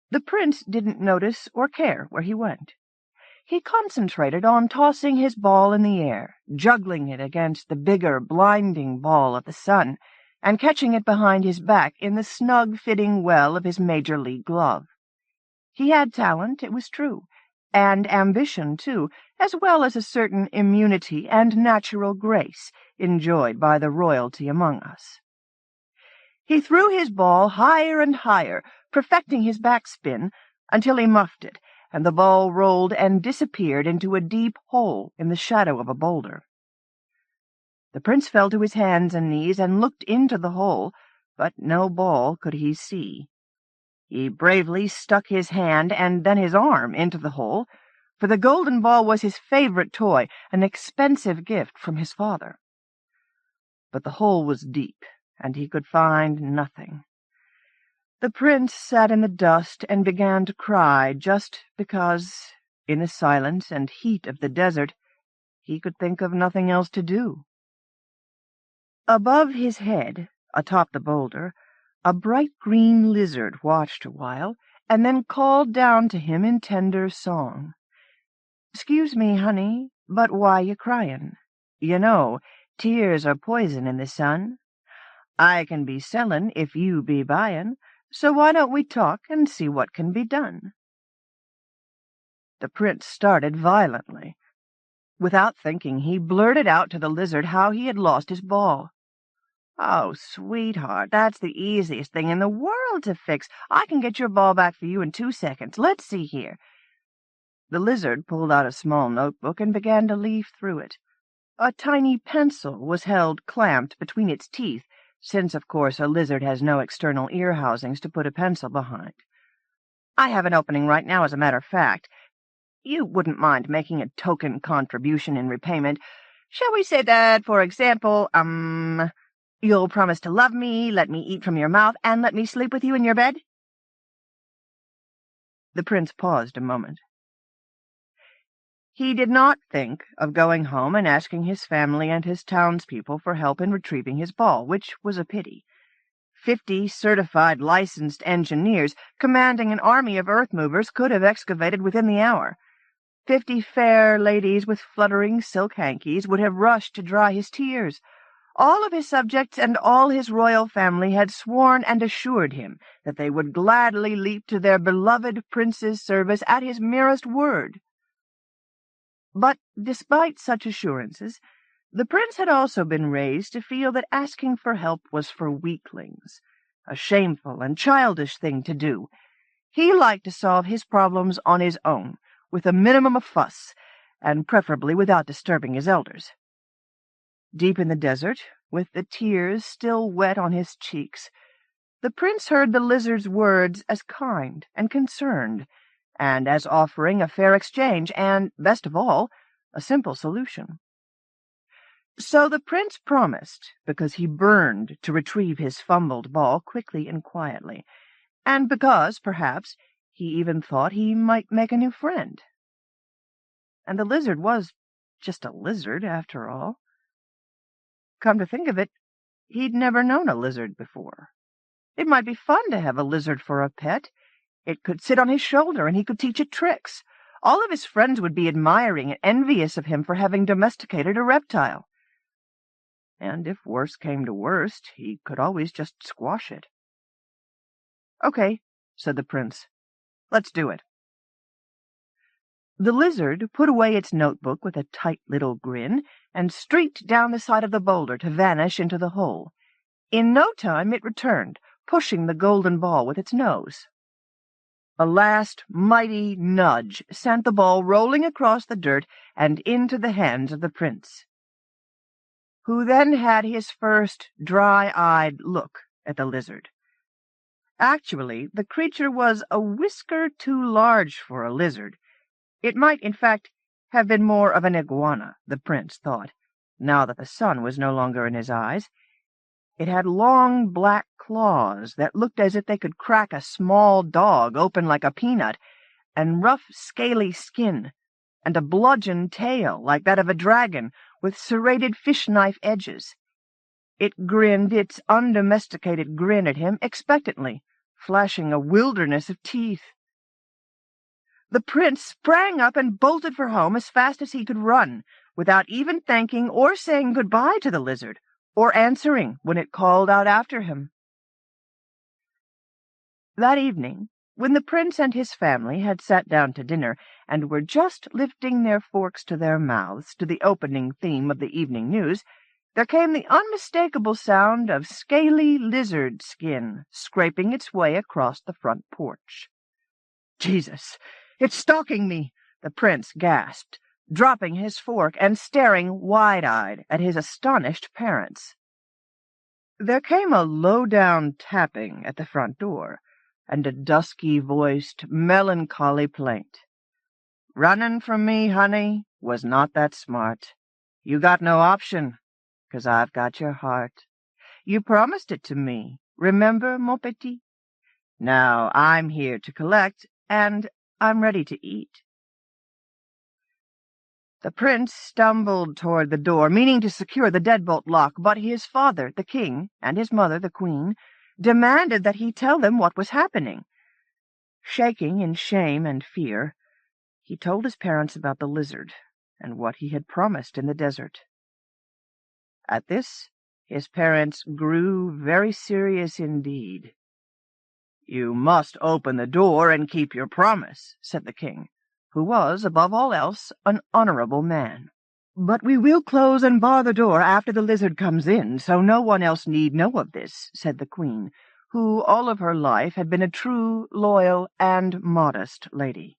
The prince didn't notice or care where he went. He concentrated on tossing his ball in the air, juggling it against the bigger, blinding ball of the sun, and catching it behind his back in the snug-fitting well of his Major League glove. He had talent, it was true, and ambition, too, as well as a certain immunity and natural grace enjoyed by the royalty among us. He threw his ball higher and higher, perfecting his backspin, until he muffed it, and the ball rolled and disappeared into a deep hole in the shadow of a boulder. The prince fell to his hands and knees and looked into the hole, but no ball could he see. He bravely stuck his hand and then his arm into the hole, for the golden ball was his favorite toy, an expensive gift from his father. But the hole was deep, and he could find nothing. The prince sat in the dust and began to cry just because, in the silence and heat of the desert, he could think of nothing else to do. Above his head, atop the boulder, a bright green lizard watched a while, and then called down to him in tender song. "'Excuse me, honey, but why you cryin'? You know, tears are poison in the sun. I can be sellin' if you be buyin', so why don't we talk and see what can be done?" The prince started violently. Without thinking, he blurted out to the lizard how he had lost his ball. "Oh, sweetheart, that's the easiest thing in the world to fix. I can get your ball back for you in 2 seconds. Let's see here." The lizard pulled out a small notebook and began to leaf through it. A tiny pencil was held clamped between its teeth, since, of course, a lizard has no external ear housings to put a pencil behind. "I have an opening right now, as a matter of fact. You wouldn't mind making a token contribution in repayment. Shall we say that, for example, you'll promise to love me, let me eat from your mouth, and let me sleep with you in your bed?" The prince paused a moment. He did not think of going home and asking his family and his townspeople for help in retrieving his ball, which was a pity. 50 certified licensed engineers, commanding an army of earth-movers, could have excavated within the hour. 50 fair ladies with fluttering silk hankies would have rushed to dry his tears. All of his subjects and all his royal family had sworn and assured him that they would gladly leap to their beloved prince's service at his merest word. But despite such assurances, the prince had also been raised to feel that asking for help was for weaklings, a shameful and childish thing to do. He liked to solve his problems on his own, with a minimum of fuss, and preferably without disturbing his elders. Deep in the desert, with the tears still wet on his cheeks, the prince heard the lizard's words as kind and concerned, and as offering a fair exchange, and, best of all, a simple solution. So the prince promised, because he burned to retrieve his fumbled ball quickly and quietly, and because, perhaps, he even thought he might make a new friend. And the lizard was just a lizard, after all. Come to think of it, he'd never known a lizard before. It might be fun to have a lizard for a pet. It could sit on his shoulder, and he could teach it tricks. All of his friends would be admiring and envious of him for having domesticated a reptile. And if worse came to worst, he could always just squash it. "Okay," said the prince. "Let's do it." The lizard put away its notebook with a tight little grin and streaked down the side of the boulder to vanish into the hole. In no time it returned, pushing the golden ball with its nose. A last mighty nudge sent the ball rolling across the dirt and into the hands of the prince, who then had his first dry-eyed look at the lizard. Actually, the creature was a whisker too large for a lizard. It might, in fact, have been more of an iguana, the prince thought, now that the sun was no longer in his eyes. It had long black claws that looked as if they could crack a small dog open like a peanut, and rough, scaly skin, and a bludgeon tail like that of a dragon, with serrated fish-knife edges. It grinned its undomesticated grin at him expectantly, flashing a wilderness of teeth. The prince sprang up and bolted for home as fast as he could run, without even thanking or saying goodbye to the lizard, or answering when it called out after him. That evening, when the prince and his family had sat down to dinner and were just lifting their forks to their mouths to the opening theme of the evening news, there came the unmistakable sound of scaly lizard skin scraping its way across the front porch. "Jesus, it's stalking me!" the prince gasped, dropping his fork and staring wide-eyed at his astonished parents. There came a low-down tapping at the front door, and a dusky-voiced, melancholy plaint. Running from me, honey, was not that smart. You got no option, 'cause I've got your heart. You promised it to me, remember, mon petit? Now I'm here to collect, and I'm ready to eat." The prince stumbled toward the door, meaning to secure the deadbolt lock, but his father, the king, and his mother, the queen, demanded that he tell them what was happening. Shaking in shame and fear, he told his parents about the lizard and what he had promised in the desert. At this, his parents grew very serious indeed. "You must open the door and keep your promise," said the king, who was, above all else, an honorable man. "But we will close and bar the door after the lizard comes in, so no one else need know of this," said the queen, who all of her life had been a true, loyal, and modest lady.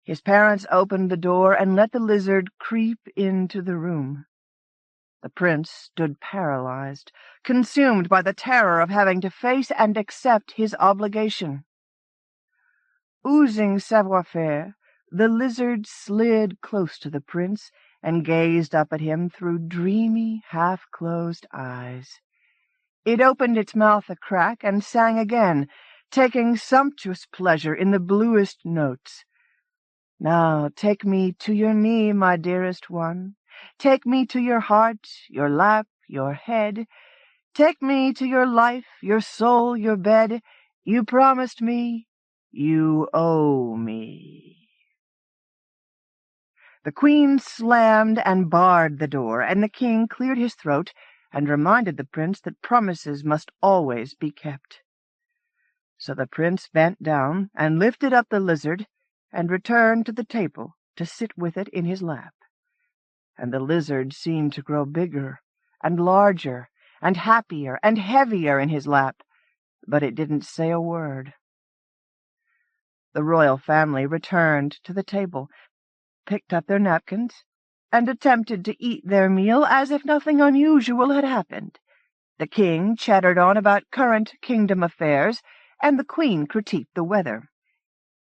His parents opened the door and let the lizard creep into the room. The prince stood paralyzed, consumed by the terror of having to face and accept his obligation. Oozing savoir-faire, the lizard slid close to the prince and gazed up at him through dreamy, half-closed eyes. It opened its mouth a crack and sang again, taking sumptuous pleasure in the bluest notes. "Now take me to your knee, my dearest one. Take me to your heart, your lap, your head. Take me to your life, your soul, your bed. You promised me, you owe me." The queen slammed and barred the door, and the king cleared his throat and reminded the prince that promises must always be kept. So the prince bent down and lifted up the lizard and returned to the table to sit with it in his lap. And the lizard seemed to grow bigger and larger and happier and heavier in his lap, but it didn't say a word. The royal family returned to the table, picked up their napkins, and attempted to eat their meal as if nothing unusual had happened. The king chattered on about current kingdom affairs, and the queen critiqued the weather.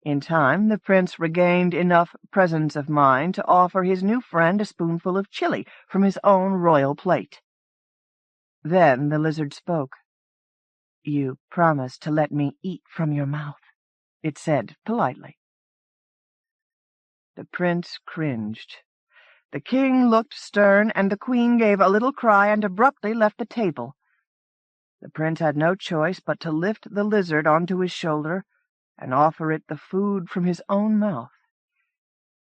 In time, the prince regained enough presence of mind to offer his new friend a spoonful of chili from his own royal plate. Then the lizard spoke. "You promised to let me eat from your mouth," it said politely. The prince cringed. The king looked stern, and the queen gave a little cry and abruptly left the table. The prince had no choice but to lift the lizard onto his shoulder and offer it the food from his own mouth.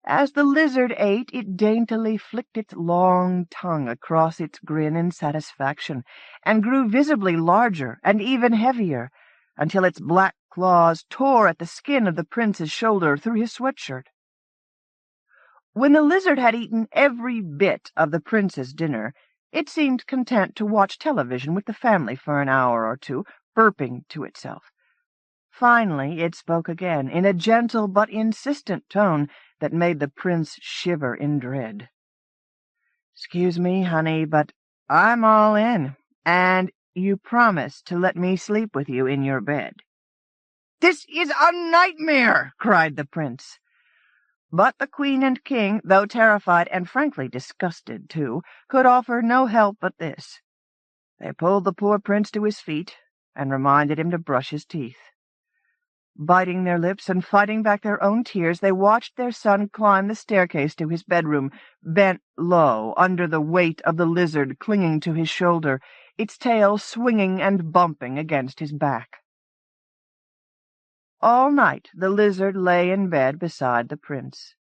As the lizard ate, it daintily flicked its long tongue across its grin in satisfaction, and grew visibly larger and even heavier, until its black claws tore at the skin of the prince's shoulder through his sweatshirt. When the lizard had eaten every bit of the prince's dinner, it seemed content to watch television with the family for an hour or two, burping to itself. Finally it spoke again, in a gentle but insistent tone that made the prince shiver in dread. "Excuse me, honey, but I'm all in, and you promised to let me sleep with you in your bed." "This is a nightmare!" cried the prince. But the queen and king, though terrified and frankly disgusted too, could offer no help but this. They pulled the poor prince to his feet and reminded him to brush his teeth. Biting their lips and fighting back their own tears, they watched their son climb the staircase to his bedroom, bent low under the weight of the lizard clinging to his shoulder, its tail swinging and bumping against his back. All night the lizard lay in bed beside the prince.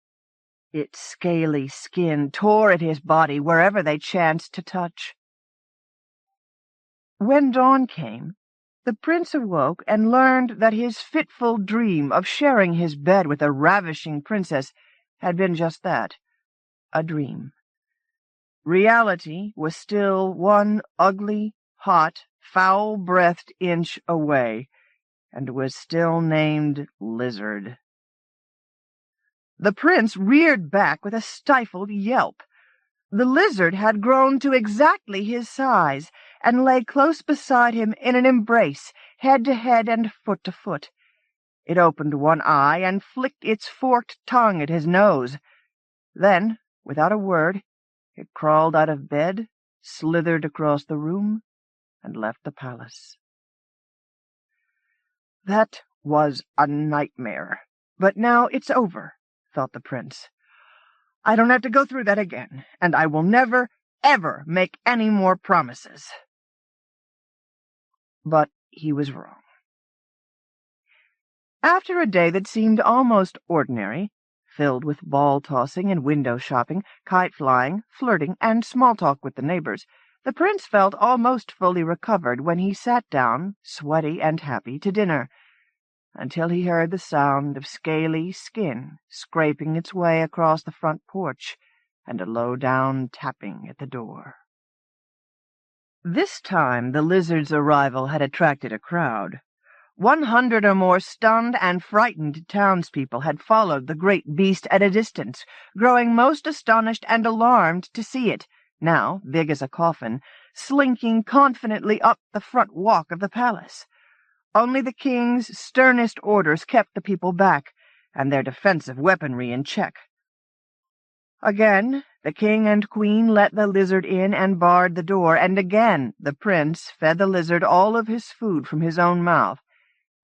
Its scaly skin tore at his body wherever they chanced to touch. When dawn came, the prince awoke and learned that his fitful dream of sharing his bed with a ravishing princess had been just that, a dream. Reality was still one ugly, hot, foul-breathed inch away, and was still named Lizard. The prince reared back with a stifled yelp. The lizard had grown to exactly his size, and lay close beside him in an embrace, head to head and foot to foot. It opened one eye and flicked its forked tongue at his nose. Then, without a word, it crawled out of bed, slithered across the room, and left the palace. That was a nightmare. But now it's over, thought the prince. I don't have to go through that again, and I will never, ever make any more promises. But he was wrong. After a day that seemed almost ordinary, filled with ball-tossing and window-shopping, kite-flying, flirting, and small talk with the neighbors, the prince felt almost fully recovered when he sat down, sweaty and happy, to dinner, until he heard the sound of scaly skin scraping its way across the front porch and a low-down tapping at the door. This time the lizard's arrival had attracted a crowd. 100 or more stunned and frightened townspeople had followed the great beast at a distance, growing most astonished and alarmed to see it, now big as a coffin, slinking confidently up the front walk of the palace. Only the king's sternest orders kept the people back, and their defensive weaponry in check. Again, the king and queen let the lizard in and barred the door, and again the prince fed the lizard all of his food from his own mouth,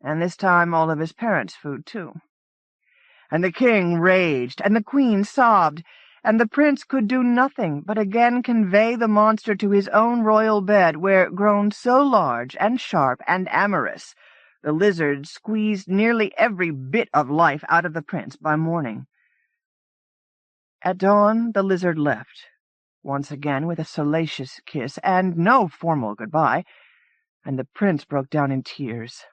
and this time all of his parents' food, too. And the king raged, and the queen sobbed, and the prince could do nothing but again convey the monster to his own royal bed, where, grown so large and sharp and amorous, the lizard squeezed nearly every bit of life out of the prince by morning. At dawn the lizard left, once again with a salacious kiss and no formal goodbye, and the prince broke down in tears.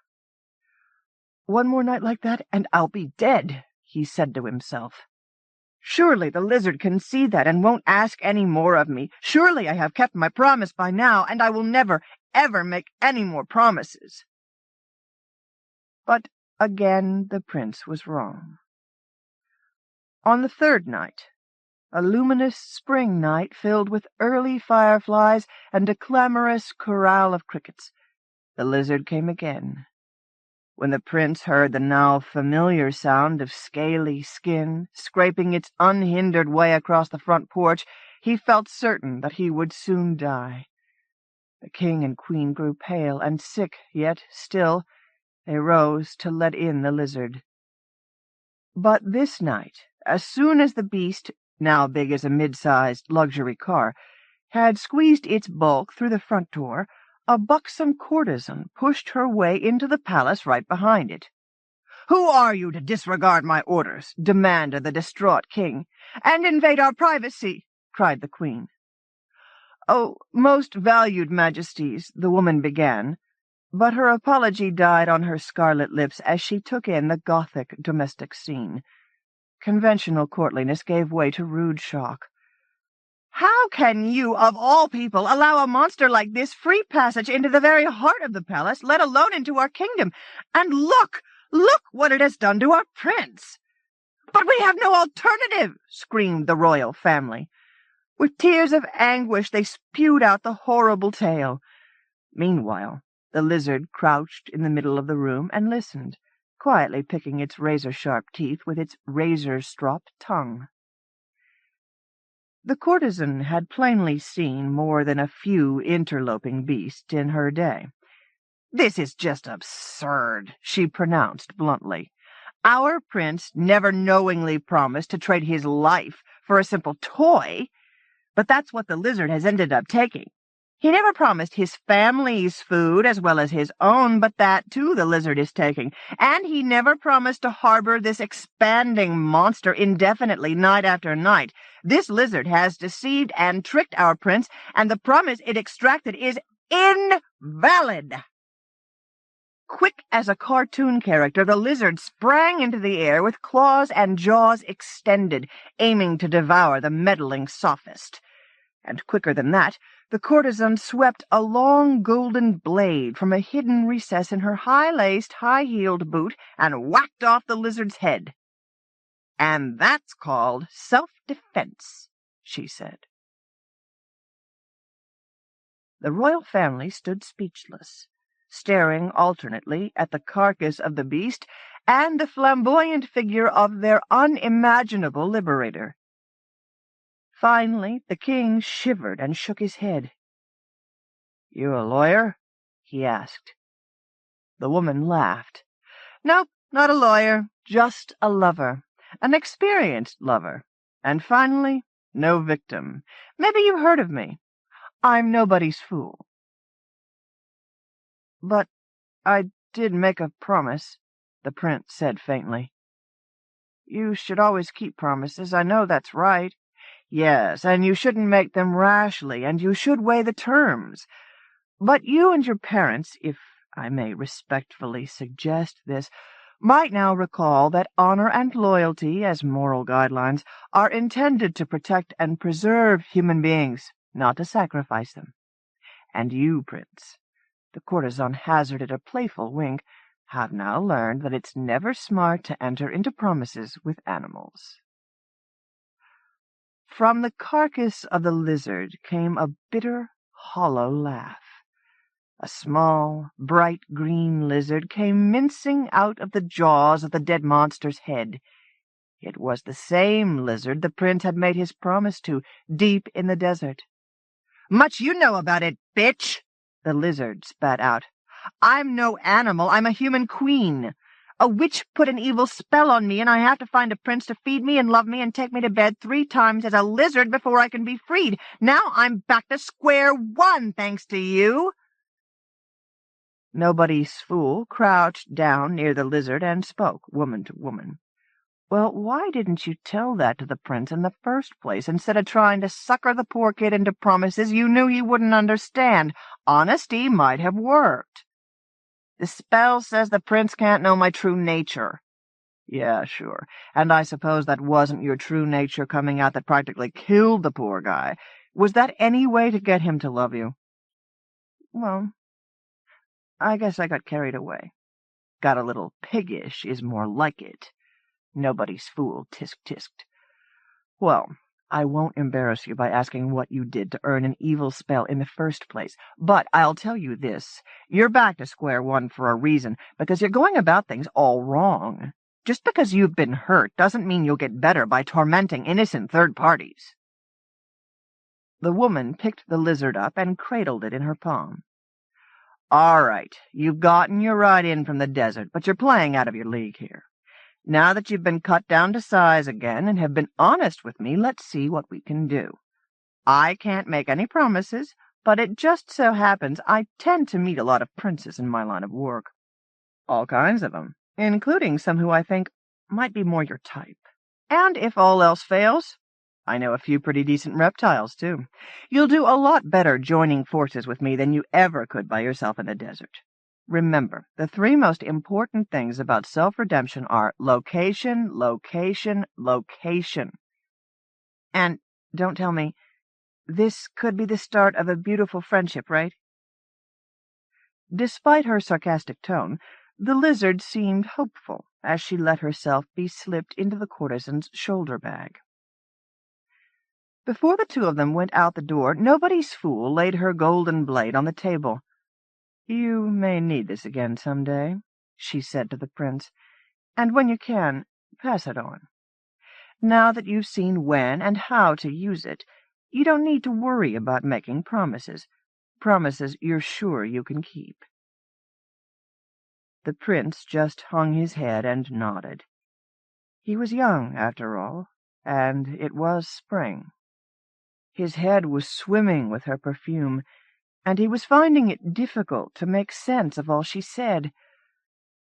"One more night like that, and I'll be dead," he said to himself. "Surely the lizard can see that and won't ask any more of me. Surely I have kept my promise by now, and I will never, ever make any more promises." But again the prince was wrong. On the third night, a luminous spring night filled with early fireflies and a clamorous chorale of crickets, the lizard came again. When the prince heard the now familiar sound of scaly skin scraping its unhindered way across the front porch, he felt certain that he would soon die. The king and queen grew pale and sick, yet still they rose to let in the lizard. But this night, as soon as the beast, now big as a mid-sized luxury car, had squeezed its bulk through the front door, a buxom courtesan pushed her way into the palace right behind it. "Who are you to disregard my orders?" demanded the distraught king. "And invade our privacy?" cried the queen. "Oh, most valued majesties," the woman began, but her apology died on her scarlet lips as she took in the Gothic domestic scene. Conventional courtliness gave way to rude shock. "How can you, of all people, allow a monster like this free passage into the very heart of the palace, let alone into our kingdom? And look what it has done to our prince!" "But we have no alternative!" screamed the royal family. With tears of anguish they spewed out the horrible tale. Meanwhile, the lizard crouched in the middle of the room and listened, quietly picking its razor-sharp teeth with its razor-stropped tongue. The courtesan had plainly seen more than a few interloping beasts in her day. "This is just absurd," she pronounced bluntly. "Our prince never knowingly promised to trade his life for a simple toy, but that's what the lizard has ended up taking. He never promised his family's food as well as his own, but that, too, the lizard is taking. And he never promised to harbor this expanding monster indefinitely, night after night. This lizard has deceived and tricked our prince, and the promise it extracted is invalid." Quick as a cartoon character, the lizard sprang into the air with claws and jaws extended, aiming to devour the meddling sophist. And quicker than that, the courtesan swept a long golden blade from a hidden recess in her high-laced, high-heeled boot and whacked off the lizard's head. "And that's called self-defense," she said. The royal family stood speechless. staring alternately at the carcass of the beast and the flamboyant figure of their unimaginable liberator. Finally, the king shivered and shook his head. "You a lawyer?" he asked. The woman laughed. "Nope, not a lawyer, just a lover, an experienced lover. And finally, no victim. Maybe you've heard of me. I'm nobody's fool." "But I did make a promise," the prince said faintly. "You should always keep promises. I know that's right." "Yes, and you shouldn't make them rashly, and you should weigh the terms. But you and your parents, if I may respectfully suggest this, might now recall that honor and loyalty, as moral guidelines, are intended to protect and preserve human beings, not to sacrifice them. And you, Prince," the courtesan hazarded a playful wink, "have now learned that it's never smart to enter into promises with animals." From the carcass of the lizard came a bitter, hollow laugh. A small, bright green lizard came mincing out of the jaws of the dead monster's head. It was the same lizard the prince had made his promise to, deep in the desert. "Much you know about it, bitch!" the lizard spat out. "I'm no animal, I'm a human queen. A witch put an evil spell on me, and I have to find a prince to feed me and love me and take me to bed 3 times as a lizard before I can be freed. Now I'm back to square one, thanks to you." Nobody's fool crouched down near the lizard and spoke, woman to woman. "Well, why didn't you tell that to the prince in the first place, instead of trying to sucker the poor kid into promises you knew he wouldn't understand? Honesty might have worked." "The spell says the prince can't know my true nature." "Yeah, sure. And I suppose that wasn't your true nature coming out that practically killed the poor guy. Was that any way to get him to love you?" "Well, I guess I got carried away. Got a little piggish is more like it." Nobody's fool tisk-tisked. "Well, I won't embarrass you by asking what you did to earn an evil spell in the first place, but I'll tell you this. You're back to square one for a reason, because you're going about things all wrong. Just because you've been hurt doesn't mean you'll get better by tormenting innocent third parties." The woman picked the lizard up and cradled it in her palm. "All right, you've gotten your ride in from the desert, but you're playing out of your league here. Now that you've been cut down to size again and have been honest with me, let's see what we can do. I can't make any promises, but it just so happens I tend to meet a lot of princes in my line of work. All kinds of them, including some who I think might be more your type. And if all else fails, I know a few pretty decent reptiles, too. You'll do a lot better joining forces with me than you ever could by yourself in the desert. Remember, the 3 most important things about self-redemption are location, location, location. And don't tell me, this could be the start of a beautiful friendship, right?" Despite her sarcastic tone, the lizard seemed hopeful as she let herself be slipped into the courtesan's shoulder bag. Before the 2 of them went out the door, Nobody's fool laid her golden blade on the table. "You may need this again some day," she said to the prince, "and when you can, pass it on. Now that you've seen when and how to use it, you don't need to worry about making promises you're sure you can keep." The prince just hung his head and nodded. He was young, after all, and it was spring. His head was swimming with her perfume, and he was finding it difficult to make sense of all she said.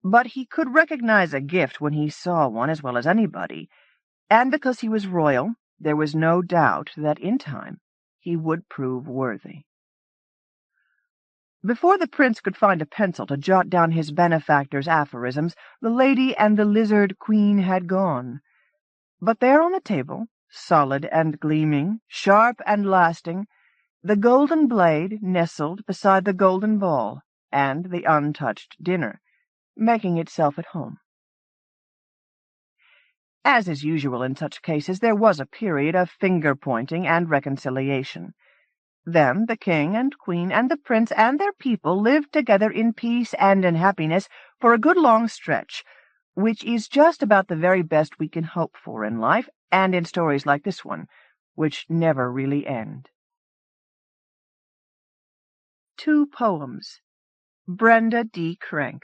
But he could recognize a gift when he saw one as well as anybody, and because he was royal, there was no doubt that in time he would prove worthy. Before the prince could find a pencil to jot down his benefactor's aphorisms, the lady and the lizard queen had gone. But there on the table, solid and gleaming, sharp and lasting, the golden blade nestled beside the golden ball and the untouched dinner, making itself at home. As is usual in such cases, there was a period of finger-pointing and reconciliation. Them, the king and queen and the prince and their people lived together in peace and in happiness for a good long stretch, which is just about the very best we can hope for in life and in stories like this one, which never really end. 2 poems. Brenda D. Crank.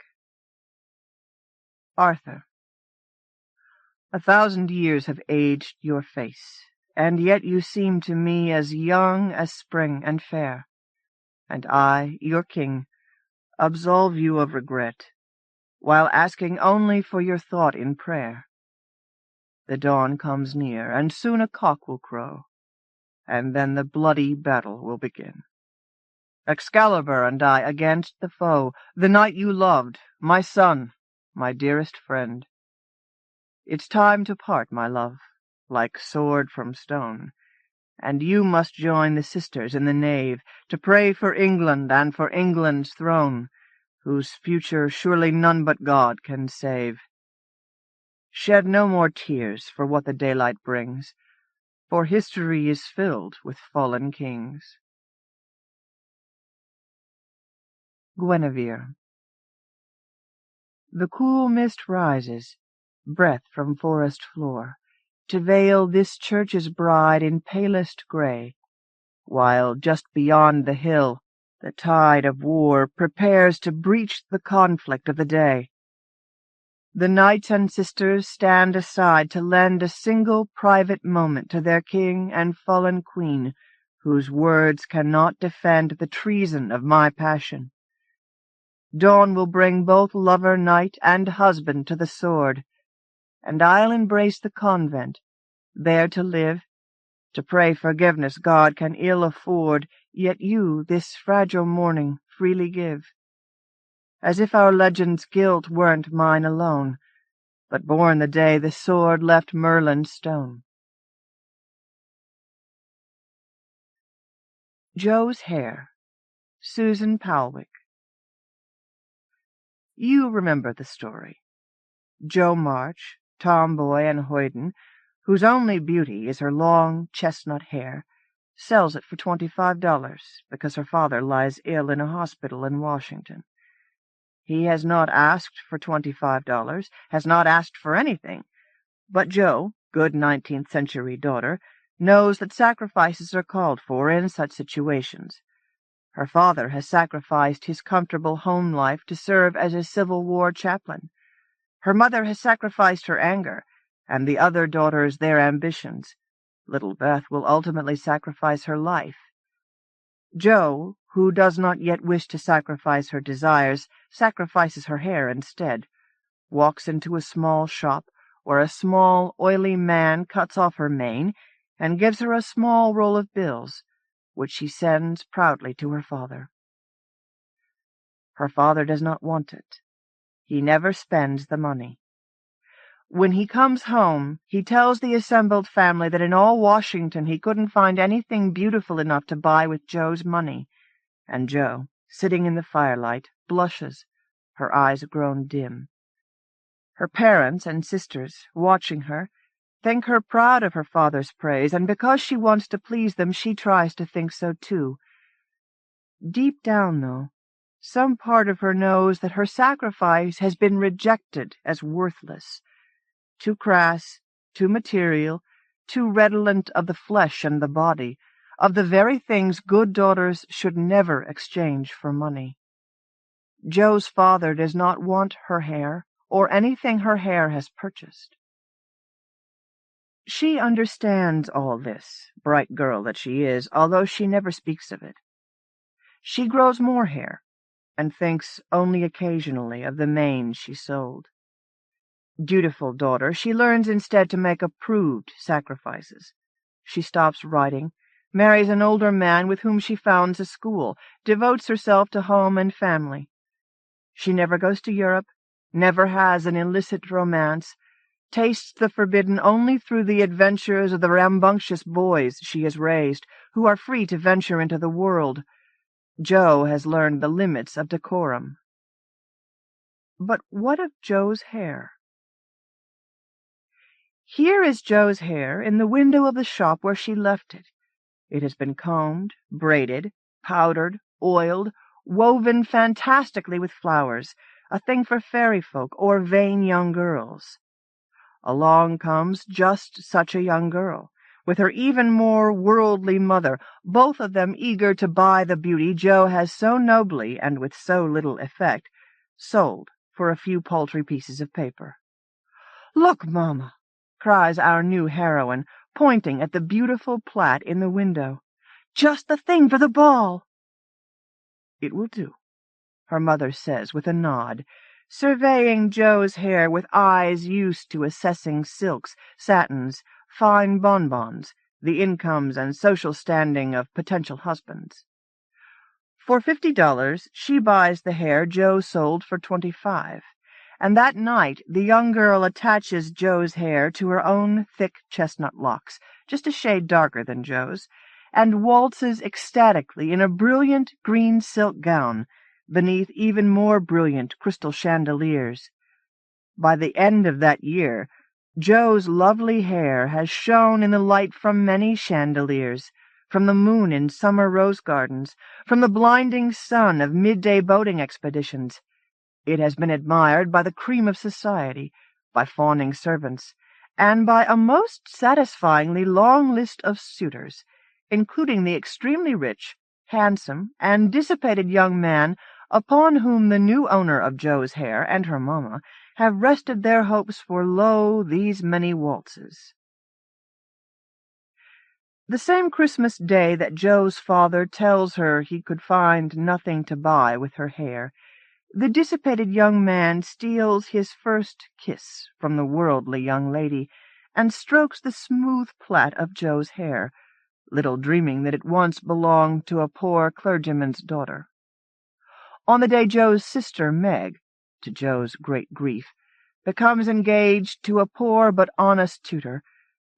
Arthur. 1,000 years have aged your face, and yet you seem to me as young as spring and fair. And I, your king, absolve you of regret, while asking only for your thought in prayer. The dawn comes near, and soon a cock will crow, and then the bloody battle will begin. Excalibur and I against the foe, the knight you loved, my son, my dearest friend. It's time to part, my love, like sword from stone, and you must join the sisters in the nave to pray for England and for England's throne, whose future surely none but God can save. Shed no more tears for what the daylight brings, for history is filled with fallen kings. Guinevere. The cool mist rises, breath from forest floor, to veil this church's bride in palest grey, while just beyond the hill the tide of war prepares to breach the conflict of the day. The knights and sisters stand aside to lend a single private moment to their king and fallen queen, whose words cannot defend the treason of my passion. Dawn will bring both lover, knight, and husband to the sword, and I'll embrace the convent, there to live, to pray forgiveness God can ill afford, yet you this fragile morning freely give. As if our legend's guilt weren't mine alone, but born the day the sword left Merlin's stone. Joe's Hair. Susan Palwick. You remember the story. Joe March, tomboy and hoyden, whose only beauty is her long chestnut hair, sells it for $25 because her father lies ill in a hospital in Washington. He has not asked for $25, has not asked for anything, but Joe, good 19th-century daughter, knows that sacrifices are called for in such situations. Her father has sacrificed his comfortable home life to serve as a Civil War chaplain. Her mother has sacrificed her anger, and the other daughters their ambitions. Little Beth will ultimately sacrifice her life. Jo, who does not yet wish to sacrifice her desires, sacrifices her hair instead, walks into a small shop where a small, oily man cuts off her mane and gives her a small roll of bills, which she sends proudly to her father. Her father does not want it. He never spends the money. When he comes home, he tells the assembled family that in all Washington he couldn't find anything beautiful enough to buy with Joe's money, and Jo, sitting in the firelight, blushes, her eyes grown dim. Her parents and sisters, watching her, think her proud of her father's praise, and because she wants to please them, she tries to think so too. Deep down, though, some part of her knows that her sacrifice has been rejected as worthless, too crass, too material, too redolent of the flesh and the body, of the very things good daughters should never exchange for money. Jo's father does not want her hair, or anything her hair has purchased. She understands all this, bright girl that she is, although she never speaks of it. She grows more hair, and thinks only occasionally of the mane she sold. Dutiful daughter, she learns instead to make approved sacrifices. She stops writing, marries an older man with whom she founds a school, devotes herself to home and family. She never goes to Europe, never has an illicit romance, tastes the forbidden only through the adventures of the rambunctious boys she has raised, who are free to venture into the world. Jo has learned the limits of decorum. But what of Jo's hair? Here is Jo's hair in the window of the shop where she left it. It has been combed, braided, powdered, oiled, woven fantastically with flowers, a thing for fairy folk or vain young girls. Along comes just such a young girl, with her even more worldly mother, both of them eager to buy the beauty Jo has so nobly, and with so little effect, sold for a few paltry pieces of paper. "Look, Mamma!" cries our new heroine, pointing at the beautiful plait in the window. "Just the thing for the ball!" "It will do," her mother says with a nod, surveying Jo's hair with eyes used to assessing silks, satins, fine bonbons, the incomes and social standing of potential husbands. For $50 she buys the hair Jo sold for $25, and that night the young girl attaches Jo's hair to her own thick chestnut locks, just a shade darker than Jo's, and waltzes ecstatically in a brilliant green silk gown, beneath even more brilliant crystal chandeliers. By the end of that year, Jo's lovely hair has shone in the light from many chandeliers, from the moon in summer rose gardens, from the blinding sun of midday boating expeditions. It has been admired by the cream of society, by fawning servants, and by a most satisfyingly long list of suitors, including the extremely rich, handsome, and dissipated young man upon whom the new owner of Jo's hair and her mamma have rested their hopes for, lo, these many waltzes. The same Christmas Day that Jo's father tells her he could find nothing to buy with her hair, the dissipated young man steals his first kiss from the worldly young lady, and strokes the smooth plait of Jo's hair, little dreaming that it once belonged to a poor clergyman's daughter. On the day Jo's sister Meg, to Jo's great grief, becomes engaged to a poor but honest tutor,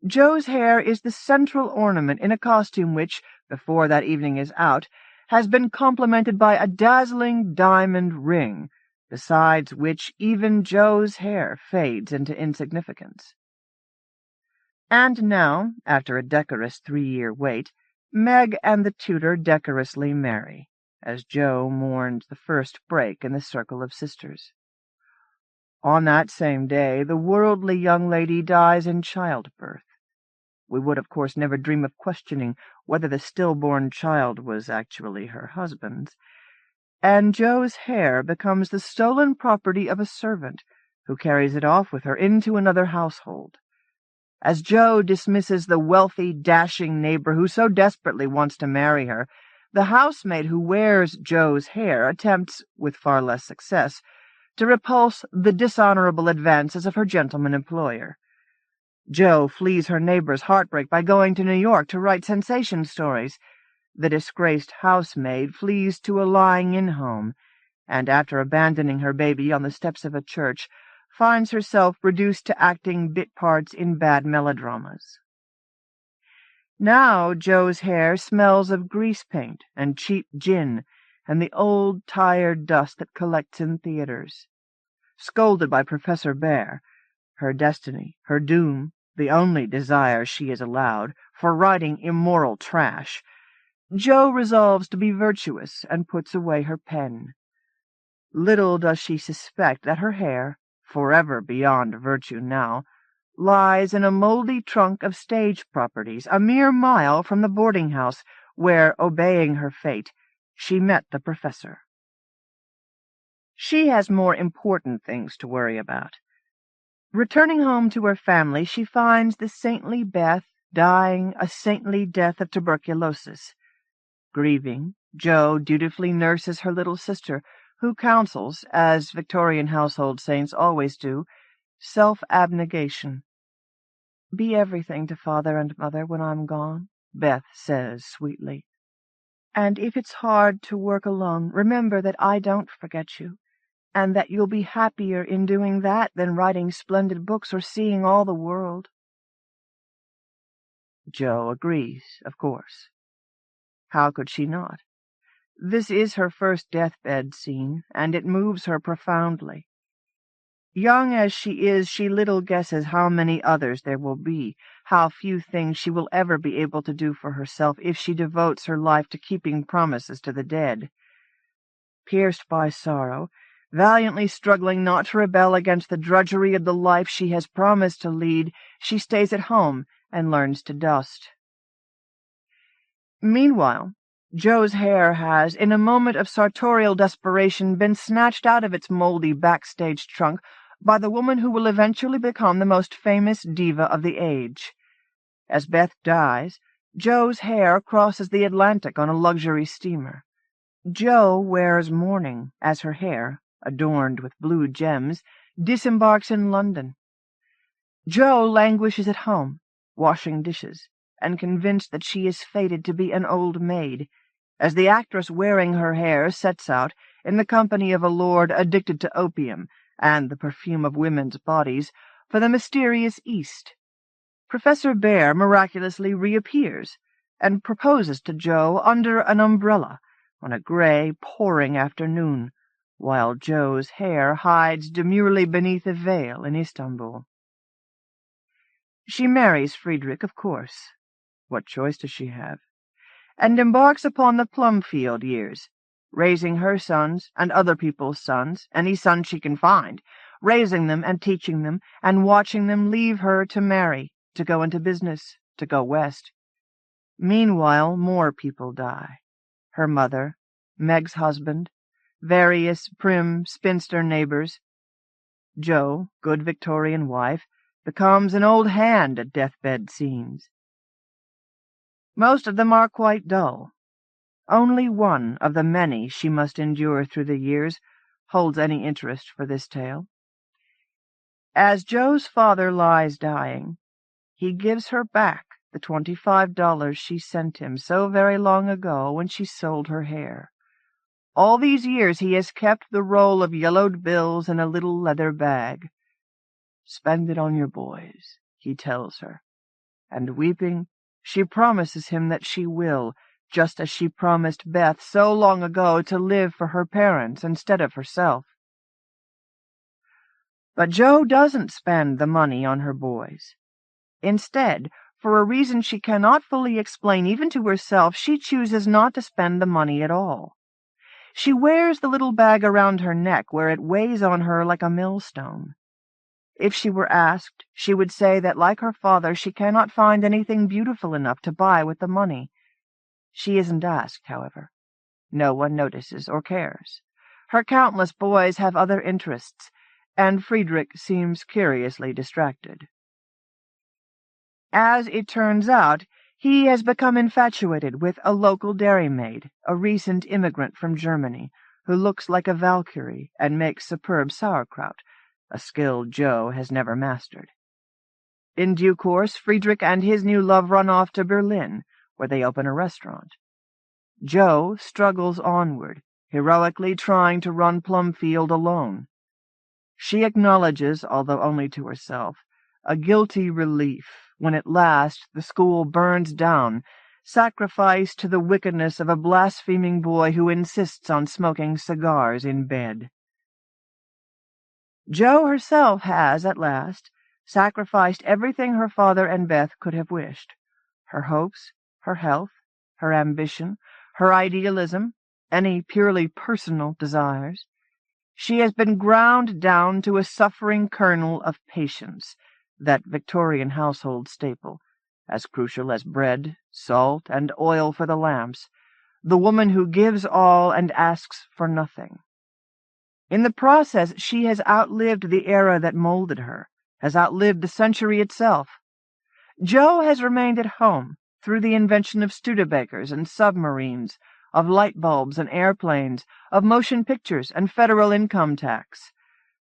Jo's hair is the central ornament in a costume which, before that evening is out, has been complemented by a dazzling diamond ring, besides which even Jo's hair fades into insignificance. And now, after a decorous 3-year wait, Meg and the tutor decorously marry, as Jo mourns the first break in the circle of sisters. On that same day, the worldly young lady dies in childbirth. We would, of course, never dream of questioning whether the stillborn child was actually her husband's, and Jo's hair becomes the stolen property of a servant, who carries it off with her into another household. As Jo dismisses the wealthy, dashing neighbor who so desperately wants to marry her, the housemaid who wears Jo's hair attempts, with far less success, to repulse the dishonorable advances of her gentleman employer. Jo flees her neighbor's heartbreak by going to New York to write sensation stories. The disgraced housemaid flees to a lying-in home, and after abandoning her baby on the steps of a church, finds herself reduced to acting bit parts in bad melodramas. Now Jo's hair smells of grease paint and cheap gin and the old, tired dust that collects in theaters. Scolded by Professor Bear, her destiny, her doom, the only desire she is allowed, for writing immoral trash, Jo resolves to be virtuous and puts away her pen. Little does she suspect that her hair, forever beyond virtue now, lies in a mouldy trunk of stage properties, a mere mile from the boarding-house where, obeying her fate, she met the professor. She has more important things to worry about. Returning home to her family, she finds the saintly Beth dying a saintly death of tuberculosis. Grieving, Jo dutifully nurses her little sister, who counsels, as Victorian household saints always do, self-abnegation. "Be everything to Father and Mother when I'm gone," Beth says sweetly. "And if it's hard to work alone, remember that I don't forget you, and that you'll be happier in doing that than writing splendid books or seeing all the world." Jo agrees, of course. How could she not? This is her first deathbed scene, and it moves her profoundly. Young as she is, she little guesses how many others there will be, how few things she will ever be able to do for herself if she devotes her life to keeping promises to the dead. Pierced by sorrow, valiantly struggling not to rebel against the drudgery of the life she has promised to lead, she stays at home and learns to dust. Meanwhile, Joe's hair has, in a moment of sartorial desperation, been snatched out of its moldy backstage trunk by the woman who will eventually become the most famous diva of the age. As Beth dies, Joe's hair crosses the Atlantic on a luxury steamer. Joe wears mourning as her hair, adorned with blue gems, disembarks in London. Joe languishes at home, washing dishes, and convinced that she is fated to be an old maid, as the actress wearing her hair sets out, in the company of a lord addicted to opium and the perfume of women's bodies, for the mysterious East. Professor Bear miraculously reappears, and proposes to Joe under an umbrella on a grey, pouring afternoon, while Joe's hair hides demurely beneath a veil in Istanbul. She marries Friedrich, of course. What choice does she have? And embarks upon the Plumfield years, raising her sons and other people's sons, any sons she can find, raising them and teaching them, and watching them leave her to marry, to go into business, to go west. Meanwhile, more people die. Her mother, Meg's husband, various prim spinster neighbors. Joe, good Victorian wife, becomes an old hand at deathbed scenes. Most of them are quite dull. Only one of the many she must endure through the years holds any interest for this tale. As Joe's father lies dying, he gives her back the $25 she sent him so very long ago when she sold her hair. All these years he has kept the roll of yellowed bills in a little leather bag. "Spend it on your boys," he tells her, and weeping, she promises him that she will, just as she promised Beth so long ago to live for her parents instead of herself. But Joe doesn't spend the money on her boys. Instead, for a reason she cannot fully explain even to herself, she chooses not to spend the money at all. She wears the little bag around her neck where it weighs on her like a millstone. If she were asked, she would say that, like her father, she cannot find anything beautiful enough to buy with the money. She isn't asked, however. No one notices or cares. Her countless boys have other interests, and Friedrich seems curiously distracted. As it turns out, he has become infatuated with a local dairymaid, a recent immigrant from Germany, who looks like a Valkyrie and makes superb sauerkraut, a skill Joe has never mastered. In due course, Friedrich and his new love run off to Berlin, where they open a restaurant. Joe struggles onward, heroically trying to run Plumfield alone. She acknowledges, although only to herself, a guilty relief when at last the school burns down, sacrificed to the wickedness of a blaspheming boy who insists on smoking cigars in bed. Joe herself has, at last, sacrificed everything her father and Beth could have wished: her hopes, her health, her ambition, her idealism, any purely personal desires. She has been ground down to a suffering kernel of patience, that Victorian household staple, as crucial as bread, salt, and oil for the lamps, the woman who gives all and asks for nothing. In the process, she has outlived the era that molded her, has outlived the century itself. Joe has remained at home through the invention of Studebakers and submarines, of light bulbs and airplanes, of motion pictures and federal income tax.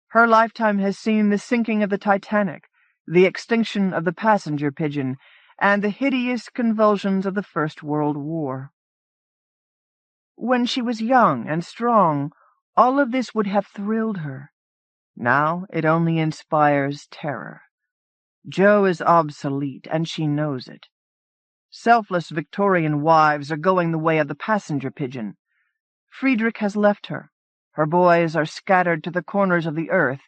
Her lifetime has seen the sinking of the Titanic, the extinction of the passenger pigeon, and the hideous convulsions of the First World War. When she was young and strong, all of this would have thrilled her. Now it only inspires terror. Joe is obsolete, and she knows it. Selfless Victorian wives are going the way of the passenger pigeon. Friedrich has left her. Her boys are scattered to the corners of the earth,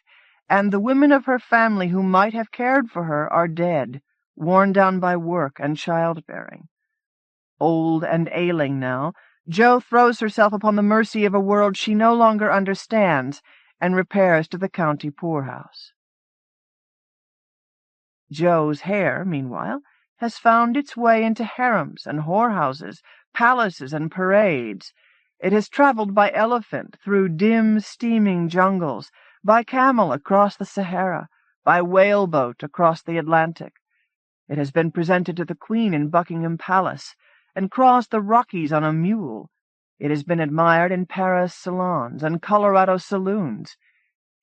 and the women of her family who might have cared for her are dead, worn down by work and childbearing. Old and ailing now, Jo throws herself upon the mercy of a world she no longer understands and repairs to the county poorhouse. Jo's hair, meanwhile, has found its way into harems and whorehouses, palaces and parades. It has travelled by elephant through dim, steaming jungles, by camel across the Sahara, by whaleboat across the Atlantic. It has been presented to the Queen in Buckingham Palace, and crossed the Rockies on a mule. It has been admired in Paris salons and Colorado saloons.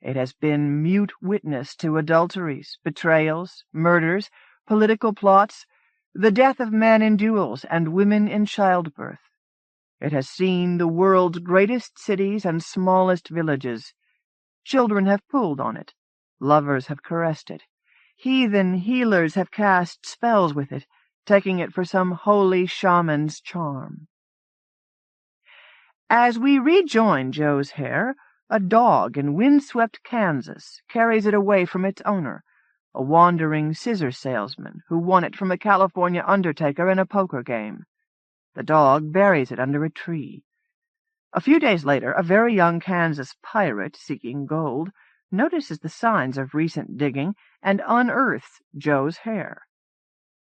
It has been mute witness to adulteries, betrayals, murders, political plots, the death of men in duels and women in childbirth. It has seen the world's greatest cities and smallest villages. Children have pulled on it. Lovers have caressed it. Heathen healers have cast spells with it, taking it for some holy shaman's charm. As we rejoin Jo's hair, a dog in windswept Kansas carries it away from its owner, a wandering scissor salesman who won it from a California undertaker in a poker game. The dog buries it under a tree. A few days later, a very young Kansas pirate seeking gold notices the signs of recent digging and unearths Jo's hair.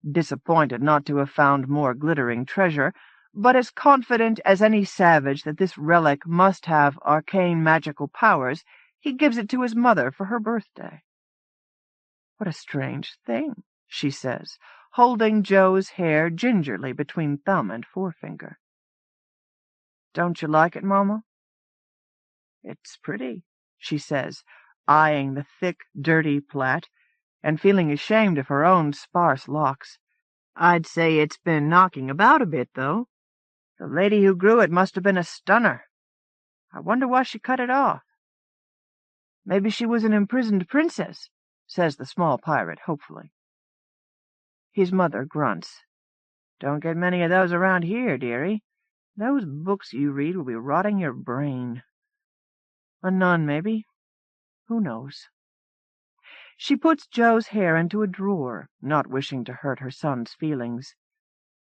Disappointed not to have found more glittering treasure, but as confident as any savage that this relic must have arcane magical powers, he gives it to his mother for her birthday. "What a strange thing," she says, holding Jo's hair gingerly between thumb and forefinger. "Don't you like it, Mama?" "It's pretty," she says, eyeing the thick, dirty plait, and feeling ashamed of her own sparse locks. "I'd say it's been knocking about a bit, though. The lady who grew it must have been a stunner. I wonder why she cut it off." "Maybe she was an imprisoned princess," says the small pirate hopefully. His mother grunts. "Don't get many of those around here, dearie. Those books you read will be rotting your brain. A nun, maybe. Who knows?" She puts Jo's hair into a drawer, not wishing to hurt her son's feelings.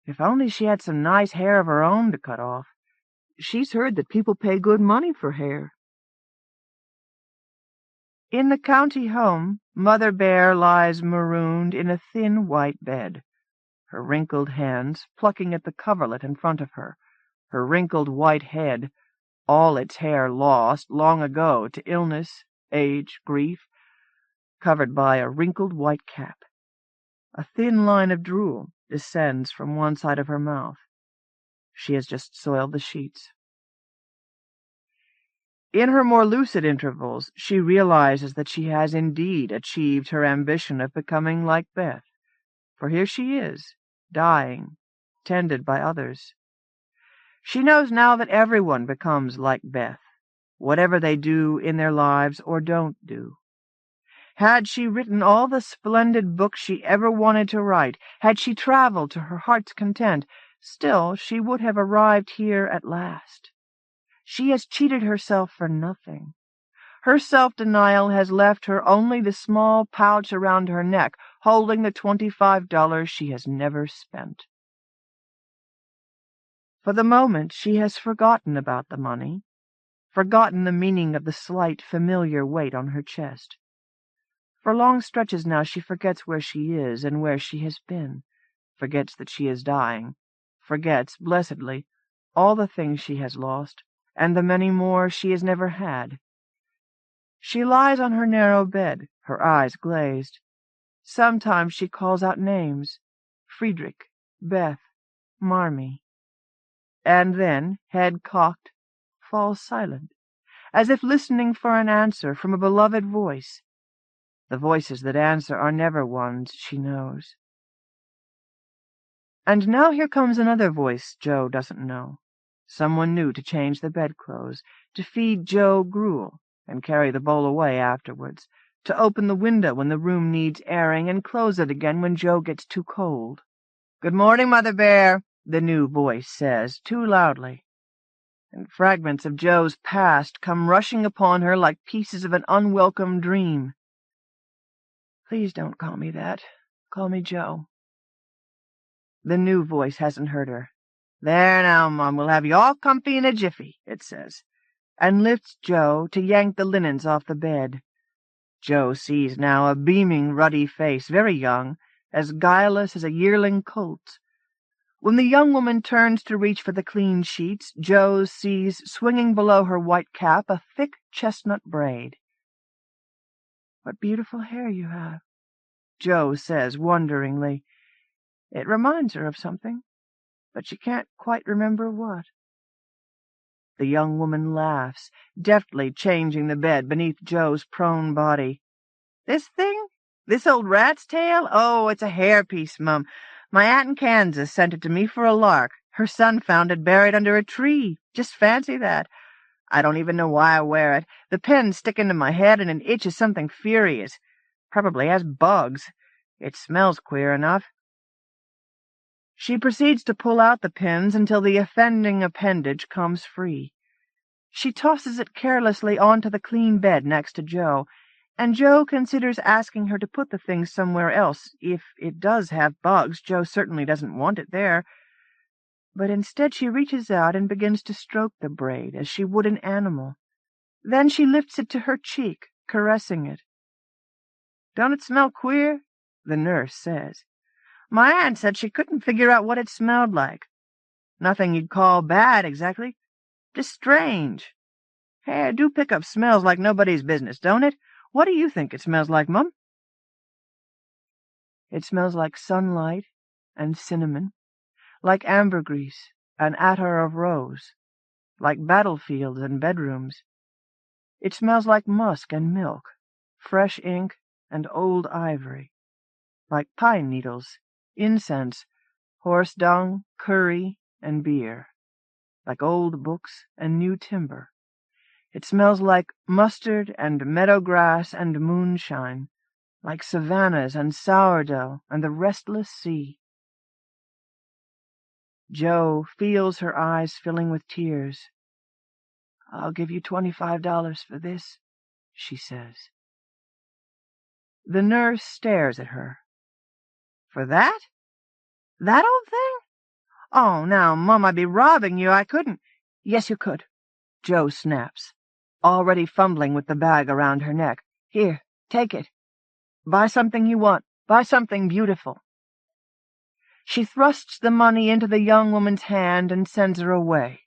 If only she had some nice hair of her own to cut off. She's heard that people pay good money for hair. In the county home, Mother Bear lies marooned in a thin white bed, her wrinkled hands plucking at the coverlet in front of her, her wrinkled white head, all its hair lost long ago to illness, age, grief, covered by a wrinkled white cap. A thin line of drool descends from one side of her mouth. She has just soiled the sheets. In her more lucid intervals, she realizes that she has indeed achieved her ambition of becoming like Beth, for here she is, dying, tended by others. She knows now that everyone becomes like Beth, whatever they do in their lives or don't do. Had she written all the splendid books she ever wanted to write, had she traveled to her heart's content, still she would have arrived here at last. She has cheated herself for nothing. Her self-denial has left her only the small pouch around her neck, holding the $25 she has never spent. For the moment she has forgotten about the money, forgotten the meaning of the slight, familiar weight on her chest. For long stretches now she forgets where she is and where she has been, forgets that she is dying, forgets, blessedly, all the things she has lost, and the many more she has never had. She lies on her narrow bed, her eyes glazed. Sometimes she calls out names, Friedrich, Beth, Marmee, and then, head cocked, falls silent, as if listening for an answer from a beloved voice. The voices that answer are never ones she knows. And now here comes another voice Jo doesn't know. Someone new to change the bedclothes, to feed Jo gruel and carry the bowl away afterwards, to open the window when the room needs airing and close it again when Jo gets too cold. "Good morning, Mother Bear," the new voice says, too loudly. and fragments of Joe's past come rushing upon her like pieces of an unwelcome dream. "Please don't call me that. Call me Joe." The new voice hasn't heard her. "There now, Mum, we'll have you all comfy in a jiffy," it says, and lifts Joe to yank the linens off the bed. Joe sees now a beaming, ruddy face, very young, as guileless as a yearling colt. When the young woman turns to reach for the clean sheets, Joe sees, swinging below her white cap, a thick chestnut braid. "What beautiful hair you have," Joe says wonderingly. It reminds her of something, but she can't quite remember what. The young woman laughs, deftly changing the bed beneath Joe's prone body. "This thing? This old rat's tail? Oh, it's a hairpiece, Mum. My aunt in Kansas sent it to me for a lark. Her son found it buried under a tree. Just fancy that. I don't even know why I wear it. The pins stick into my head and it itches something furious. Probably has bugs. It smells queer enough." She proceeds to pull out the pins until the offending appendage comes free. She tosses it carelessly onto the clean bed next to Joe, and Joe considers asking her to put the thing somewhere else. If it does have bugs, Joe certainly doesn't want it there. But instead she reaches out and begins to stroke the braid as she would an animal. Then she lifts it to her cheek, caressing it. "Don't it smell queer?" the nurse says. "My aunt said she couldn't figure out what it smelled like. Nothing you'd call bad, exactly. Just strange. Hair do pick up smells like nobody's business, don't it? What do you think it smells like, Mum?" "It smells like sunlight and cinnamon, like ambergris and attar of rose, like battlefields and bedrooms. It smells like musk and milk, fresh ink and old ivory, like pine needles, incense, horse dung, curry, and beer, like old books and new timber. It smells like mustard and meadow grass and moonshine, like savannas and sourdough and the restless sea." Joe feels her eyes filling with tears. "I'll give you $25 for this," she says. The nurse stares at her. "For that? That old thing? Oh, now, Mum, I'd be robbing you. I couldn't." "Yes, you could," Joe snaps, already fumbling with the bag around her neck. "Here, take it. Buy something you want. Buy something beautiful." She thrusts the money into the young woman's hand and sends her away.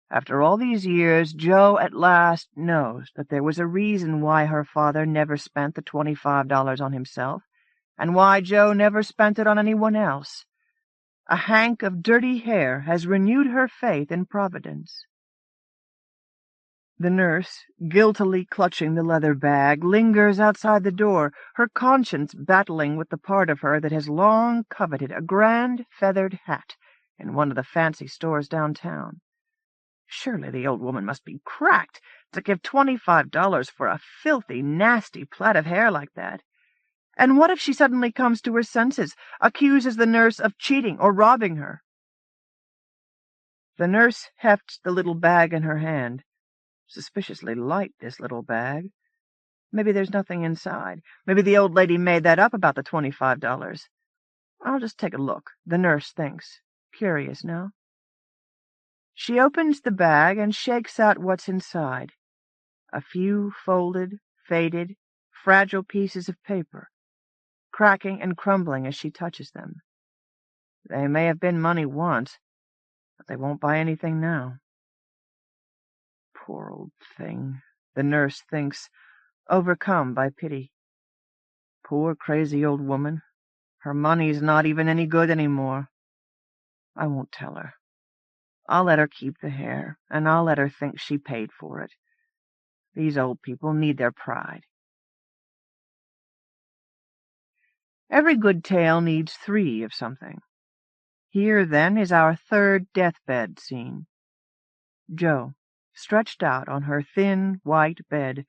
After all these years, Joe at last knows that there was a reason why her father never spent the $25 on himself, and why Joe never spent it on anyone else. A hank of dirty hair has renewed her faith in Providence. The nurse, guiltily clutching the leather bag, lingers outside the door, her conscience battling with the part of her that has long coveted a grand feathered hat in one of the fancy stores downtown. Surely the old woman must be cracked to give $25 for a filthy, nasty plait of hair like that. And what if she suddenly comes to her senses, accuses the nurse of cheating or robbing her? The nurse hefts the little bag in her hand. Suspiciously light, this little bag. Maybe there's nothing inside. Maybe the old lady made that up about the $25. I'll just take a look, the nurse thinks. Curious now. She opens the bag and shakes out what's inside. A few folded, faded, fragile pieces of paper, cracking and crumbling as she touches them. They may have been money once, but they won't buy anything now. Poor old thing, the nurse thinks, overcome by pity. Poor crazy old woman. Her money's not even any good anymore. I won't tell her. I'll let her keep the hair, and I'll let her think she paid for it. These old people need their pride. Every good tale needs 3 of something. Here, then, is our third deathbed scene. Joe, stretched out on her thin, white bed,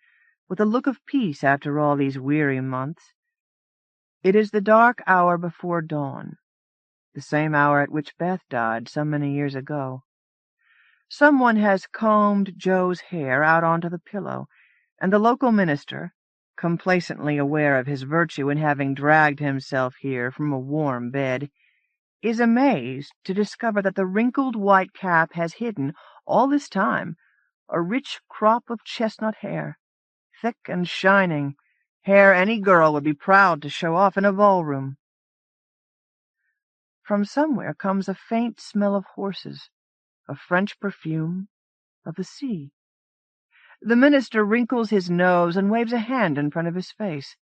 with a look of peace after all these weary months. It is the dark hour before dawn, the same hour at which Beth died so many years ago. Someone has combed Joe's hair out onto the pillow, and the local minister, complacently aware of his virtue in having dragged himself here from a warm bed, is amazed to discover that the wrinkled white cap has hidden, all this time, a rich crop of chestnut hair, thick and shining, hair any girl would be proud to show off in a ballroom. From somewhere comes a faint smell of horses, of French perfume, of the sea. The minister wrinkles his nose and waves a hand in front of his face.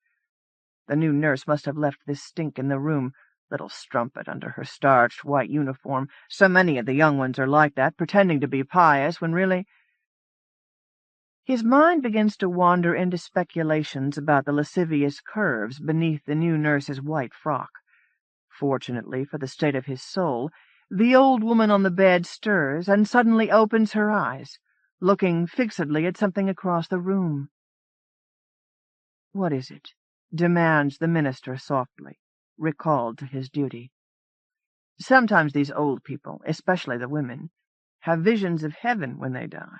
The new nurse must have left this stink in the room, little strumpet under her starched white uniform. So many of the young ones are like that, pretending to be pious when really— His mind begins to wander into speculations about the lascivious curves beneath the new nurse's white frock. Fortunately for the state of his soul, the old woman on the bed stirs and suddenly opens her eyes, looking fixedly at something across the room. "What is it?" demands the minister softly, recalled to his duty. Sometimes these old people, especially the women, have visions of heaven when they die.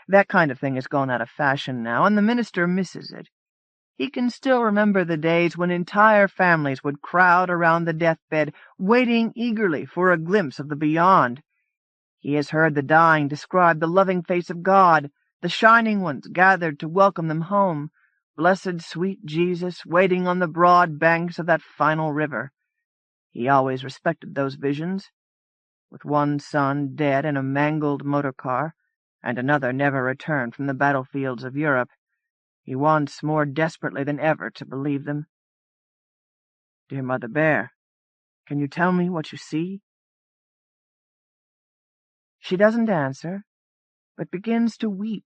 That kind of thing has gone out of fashion now, and the minister misses it. He can still remember the days when entire families would crowd around the deathbed, waiting eagerly for a glimpse of the beyond. He has heard the dying describe the loving face of God, the shining ones gathered to welcome them home, blessed sweet Jesus waiting on the broad banks of that final river. He always respected those visions. With one son dead in a mangled motor car, and another never returned from the battlefields of Europe, he wants more desperately than ever to believe them. "Dear Mother Bear, can you tell me what you see?" She doesn't answer, but begins to weep.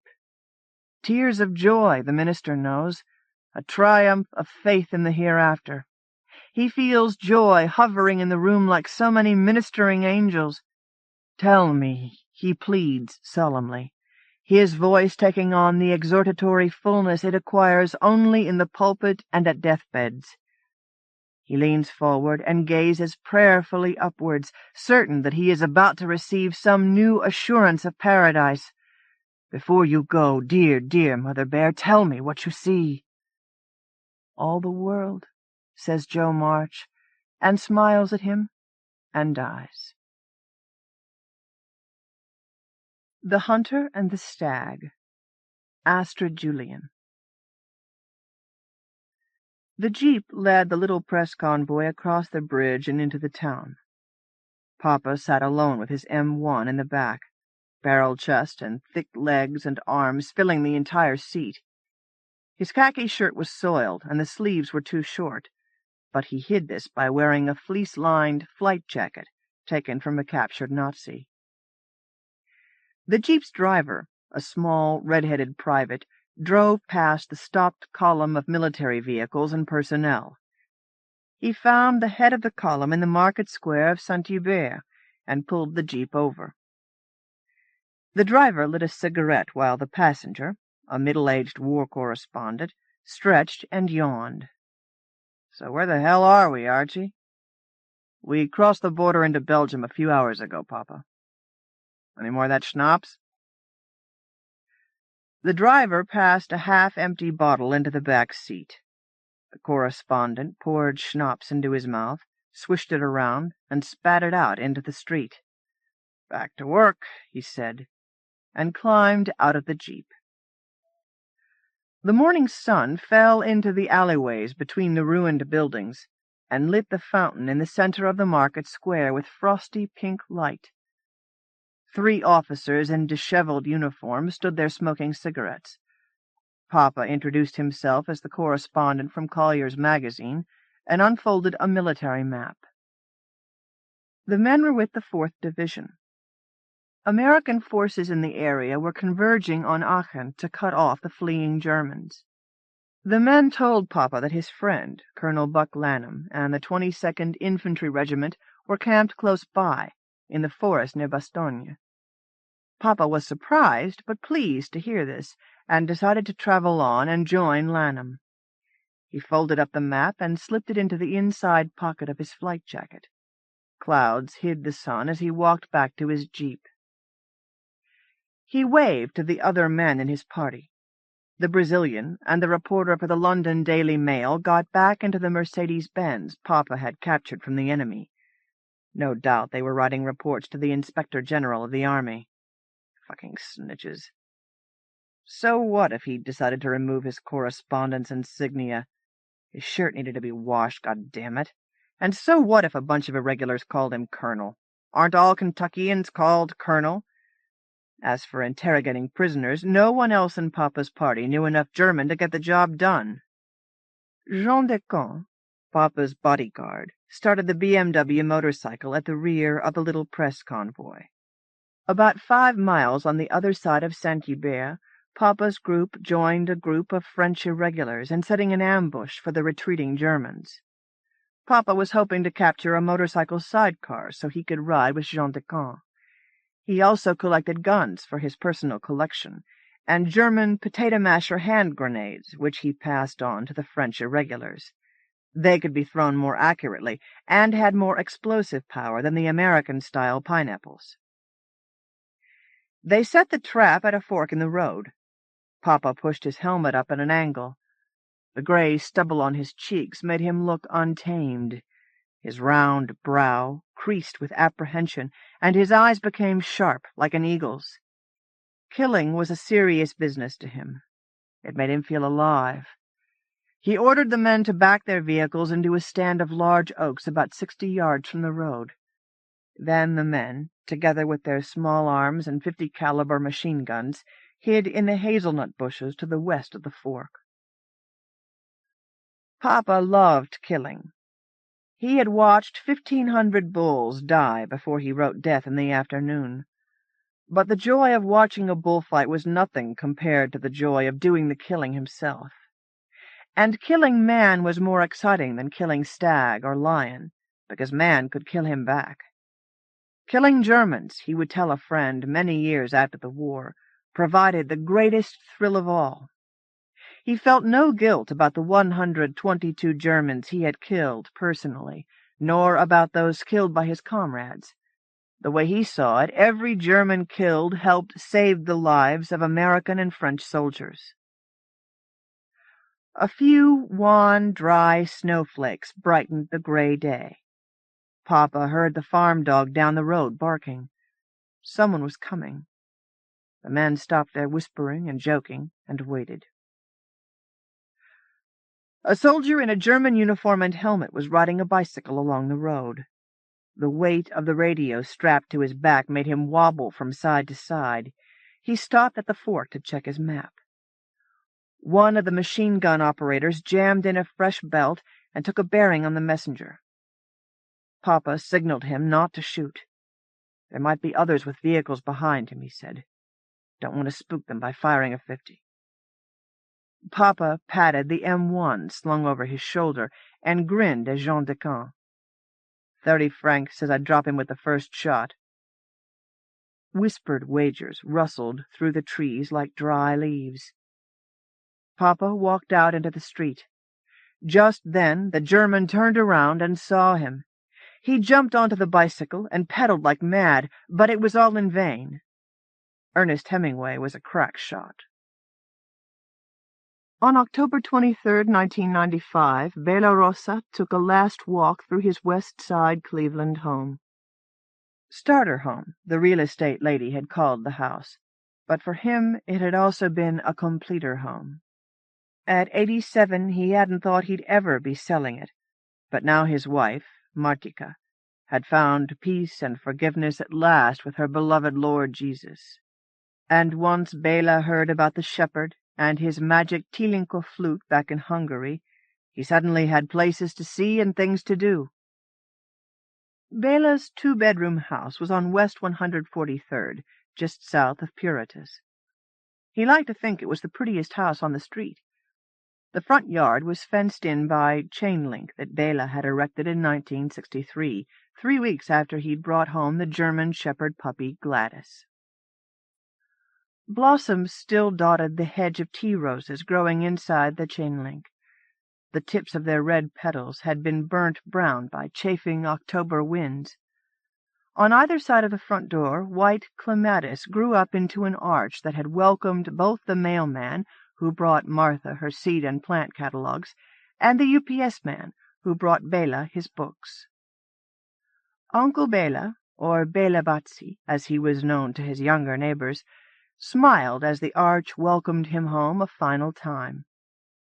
Tears of joy, the minister knows, a triumph of faith in the hereafter. He feels joy hovering in the room like so many ministering angels. "Tell me," he pleads solemnly, his voice taking on the exhortatory fullness it acquires only in the pulpit and at deathbeds. He leans forward and gazes prayerfully upwards, certain that he is about to receive some new assurance of paradise. "Before you go, dear, dear Mother Bear, tell me what you see." "All the world," says Joe March, and smiles at him, and dies. The Hunter and the Stag. Astrid Julian. The jeep led the little press convoy across the bridge and into the town. Papa sat alone with his M1 in the back, barrel chest and thick legs and arms filling the entire seat. His khaki shirt was soiled, and the sleeves were too short, but he hid this by wearing a fleece-lined flight jacket taken from a captured Nazi. The jeep's driver, a small, red-headed private, drove past the stopped column of military vehicles and personnel. He found the head of the column in the market square of Saint-Hubert and pulled the jeep over. The driver lit a cigarette while the passenger, a middle-aged war correspondent, stretched and yawned. "So where the hell are we, Archie?" "We crossed the border into Belgium a few hours ago, Papa." "Any more of that schnapps?" The driver passed a half-empty bottle into the back seat. The correspondent poured schnapps into his mouth, swished it around, and spat it out into the street. "Back to work," he said, and climbed out of the jeep. The morning sun fell into the alleyways between the ruined buildings and lit the fountain in the center of the market square with frosty pink light. 3 officers in disheveled uniforms stood there smoking cigarettes. Papa introduced himself as the correspondent from Collier's magazine and unfolded a military map. The men were with the 4th Division. American forces in the area were converging on Aachen to cut off the fleeing Germans. The men told Papa that his friend, Colonel Buck Lanham, and the 22nd Infantry Regiment were camped close by, in the forest near Bastogne. Papa was surprised but pleased to hear this, and decided to travel on and join Lanham. He folded up the map and slipped it into the inside pocket of his flight jacket. Clouds hid the sun as he walked back to his jeep. He waved to the other men in his party. The Brazilian and the reporter for the London Daily Mail got back into the Mercedes-Benz Papa had captured from the enemy. No doubt they were writing reports to the Inspector General of the Army. Fucking snitches. So what if he'd decided to remove his correspondence insignia? His shirt needed to be washed, goddammit. And so what if a bunch of irregulars called him Colonel? Aren't all Kentuckians called Colonel? As for interrogating prisoners, no one else in Papa's party knew enough German to get the job done. Jean Descamps, Papa's bodyguard, started the BMW motorcycle at the rear of the little press convoy. About 5 miles on the other side of Saint-Hubert, Papa's group joined a group of French irregulars in setting an ambush for the retreating Germans. Papa was hoping to capture a motorcycle sidecar so he could ride with Jean Descamps. He also collected guns for his personal collection, and German potato-masher hand grenades, which he passed on to the French irregulars. They could be thrown more accurately, and had more explosive power than the American-style pineapples. They set the trap at a fork in the road. Papa pushed his helmet up at an angle. The gray stubble on his cheeks made him look untamed. His round brow creased with apprehension, and his eyes became sharp like an eagle's. Killing was a serious business to him. It made him feel alive. He ordered the men to back their vehicles into a stand of large oaks about 60 yards from the road. Then the men, together with their small arms and 50-caliber machine guns, hid in the hazelnut bushes to the west of the fork. Papa loved killing. He had watched 1,500 bulls die before he wrote Death in the Afternoon. But the joy of watching a bullfight was nothing compared to the joy of doing the killing himself. And killing man was more exciting than killing stag or lion, because man could kill him back. Killing Germans, he would tell a friend many years after the war, provided the greatest thrill of all. He felt no guilt about the 122 Germans he had killed personally, nor about those killed by his comrades. The way he saw it, every German killed helped save the lives of American and French soldiers. A few wan, dry snowflakes brightened the gray day. Papa heard the farm dog down the road barking. Someone was coming. The men stopped their whispering and joking and waited. A soldier in a German uniform and helmet was riding a bicycle along the road. The weight of the radio strapped to his back made him wobble from side to side. He stopped at the fork to check his map. One of the machine-gun operators jammed in a fresh belt and took a bearing on the messenger. Papa signaled him not to shoot. There might be others with vehicles behind him, he said. Don't want to spook them by firing a 50. Papa patted the M1 slung over his shoulder and grinned at Jean Descamps. 30 francs says I'd drop him with the first shot. Whispered wagers rustled through the trees like dry leaves. Papa walked out into the street. Just then the German turned around and saw him. He jumped onto the bicycle and pedaled like mad, but it was all in vain. Ernest Hemingway was a crack shot. On October 23, 1995, Bela Rosa took a last walk through his West Side Cleveland home. Starter home, the real estate lady had called the house, but for him it had also been a completer home. At 87 he hadn't thought he'd ever be selling it, but now his wife, Martika, had found peace and forgiveness at last with her beloved Lord Jesus. And once Bela heard about the shepherd and his magic Tilinko flute back in Hungary, he suddenly had places to see and things to do. Bela's 2-bedroom house was on West 143rd, just south of Puritas. He liked to think it was the prettiest house on the street. The front yard was fenced in by chain link that Bela had erected in 1963, 3 weeks after he'd brought home the German shepherd puppy Gladys. Blossoms still dotted the hedge of tea roses growing inside the chain link. The tips of their red petals had been burnt brown by chafing October winds. On either side of the front door, white clematis grew up into an arch that had welcomed both the mailman, who brought Martha her seed and plant catalogues, and the UPS man, who brought Bela his books. Uncle Bela, or Bela Batsi, as he was known to his younger neighbors, smiled as the arch welcomed him home a final time.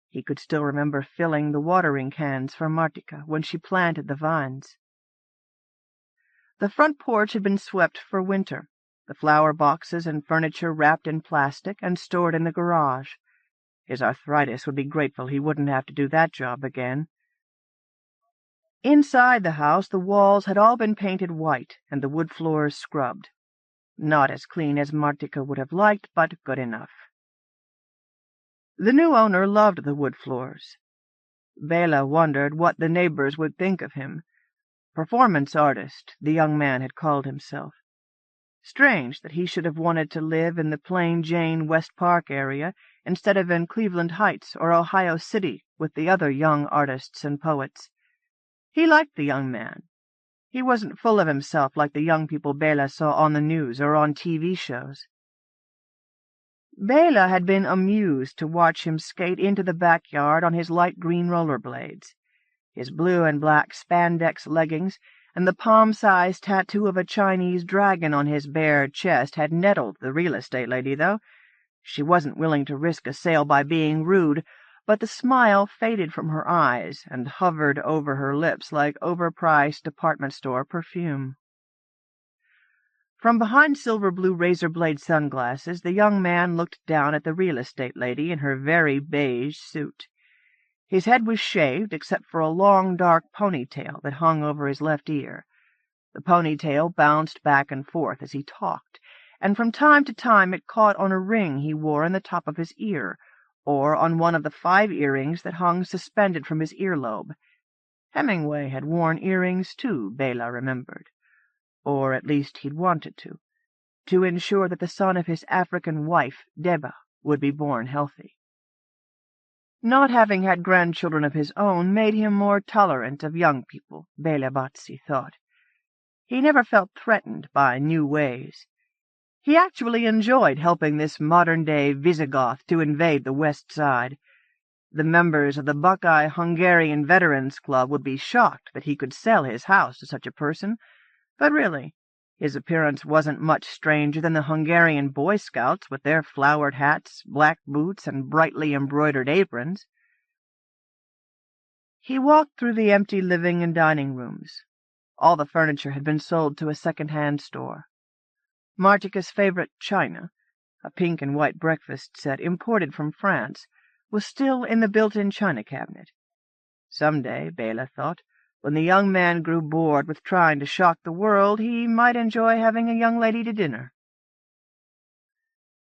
He could still remember filling the watering cans for Martika when she planted the vines. The front porch had been swept for winter, the flower boxes and furniture wrapped in plastic and stored in the garage. His arthritis would be grateful he wouldn't have to do that job again. Inside the house, the walls had all been painted white and the wood floors scrubbed. Not as clean as Martika would have liked, but good enough. The new owner loved the wood floors. Bela wondered what the neighbors would think of him. Performance artist, the young man had called himself. Strange that he should have wanted to live in the Plain Jane West Park area instead of in Cleveland Heights or Ohio City with the other young artists and poets. He liked the young man. He wasn't full of himself like the young people Bela saw on the news or on TV shows. Bela had been amused to watch him skate into the backyard on his light green rollerblades. His blue and black spandex leggings and the palm-sized tattoo of a Chinese dragon on his bare chest had nettled the real estate lady, though. She wasn't willing to risk a sale by being rude, but the smile faded from her eyes and hovered over her lips like overpriced department store perfume. From behind silver-blue razor-blade sunglasses, the young man looked down at the real estate lady in her very beige suit. His head was shaved except for a long, dark ponytail that hung over his left ear. The ponytail bounced back and forth as he talked, and from time to time it caught on a ring he wore in the top of his ear, or on one of the 5 earrings that hung suspended from his earlobe. Hemingway had worn earrings, too, Bela remembered. Or at least he'd wanted to ensure that the son of his African wife, Deba, would be born healthy. Not having had grandchildren of his own made him more tolerant of young people, Bela Batsi thought. He never felt threatened by new ways. He actually enjoyed helping this modern-day Visigoth to invade the West Side. The members of the Buckeye Hungarian Veterans Club would be shocked that he could sell his house to such a person, but really, his appearance wasn't much stranger than the Hungarian Boy Scouts with their flowered hats, black boots, and brightly embroidered aprons. He walked through the empty living and dining rooms. All the furniture had been sold to a second-hand store. Martika's favorite china, a pink and white breakfast set imported from France, was still in the built-in china cabinet. Some day, Bela thought, when the young man grew bored with trying to shock the world, he might enjoy having a young lady to dinner.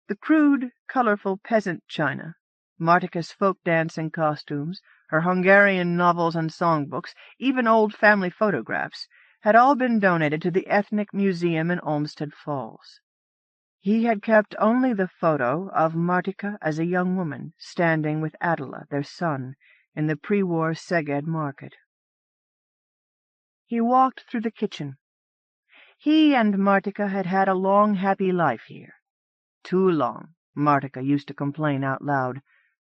The crude, colorful peasant china, Martika's folk dancing costumes, her Hungarian novels and songbooks, even old family photographs, had all been donated to the Ethnic Museum in Olmsted Falls. He had kept only the photo of Martika as a young woman, standing with Adela, their son, in the pre-war Szeged market. He walked through the kitchen. He and Martika had had a long, happy life here. Too long, Martika used to complain out loud,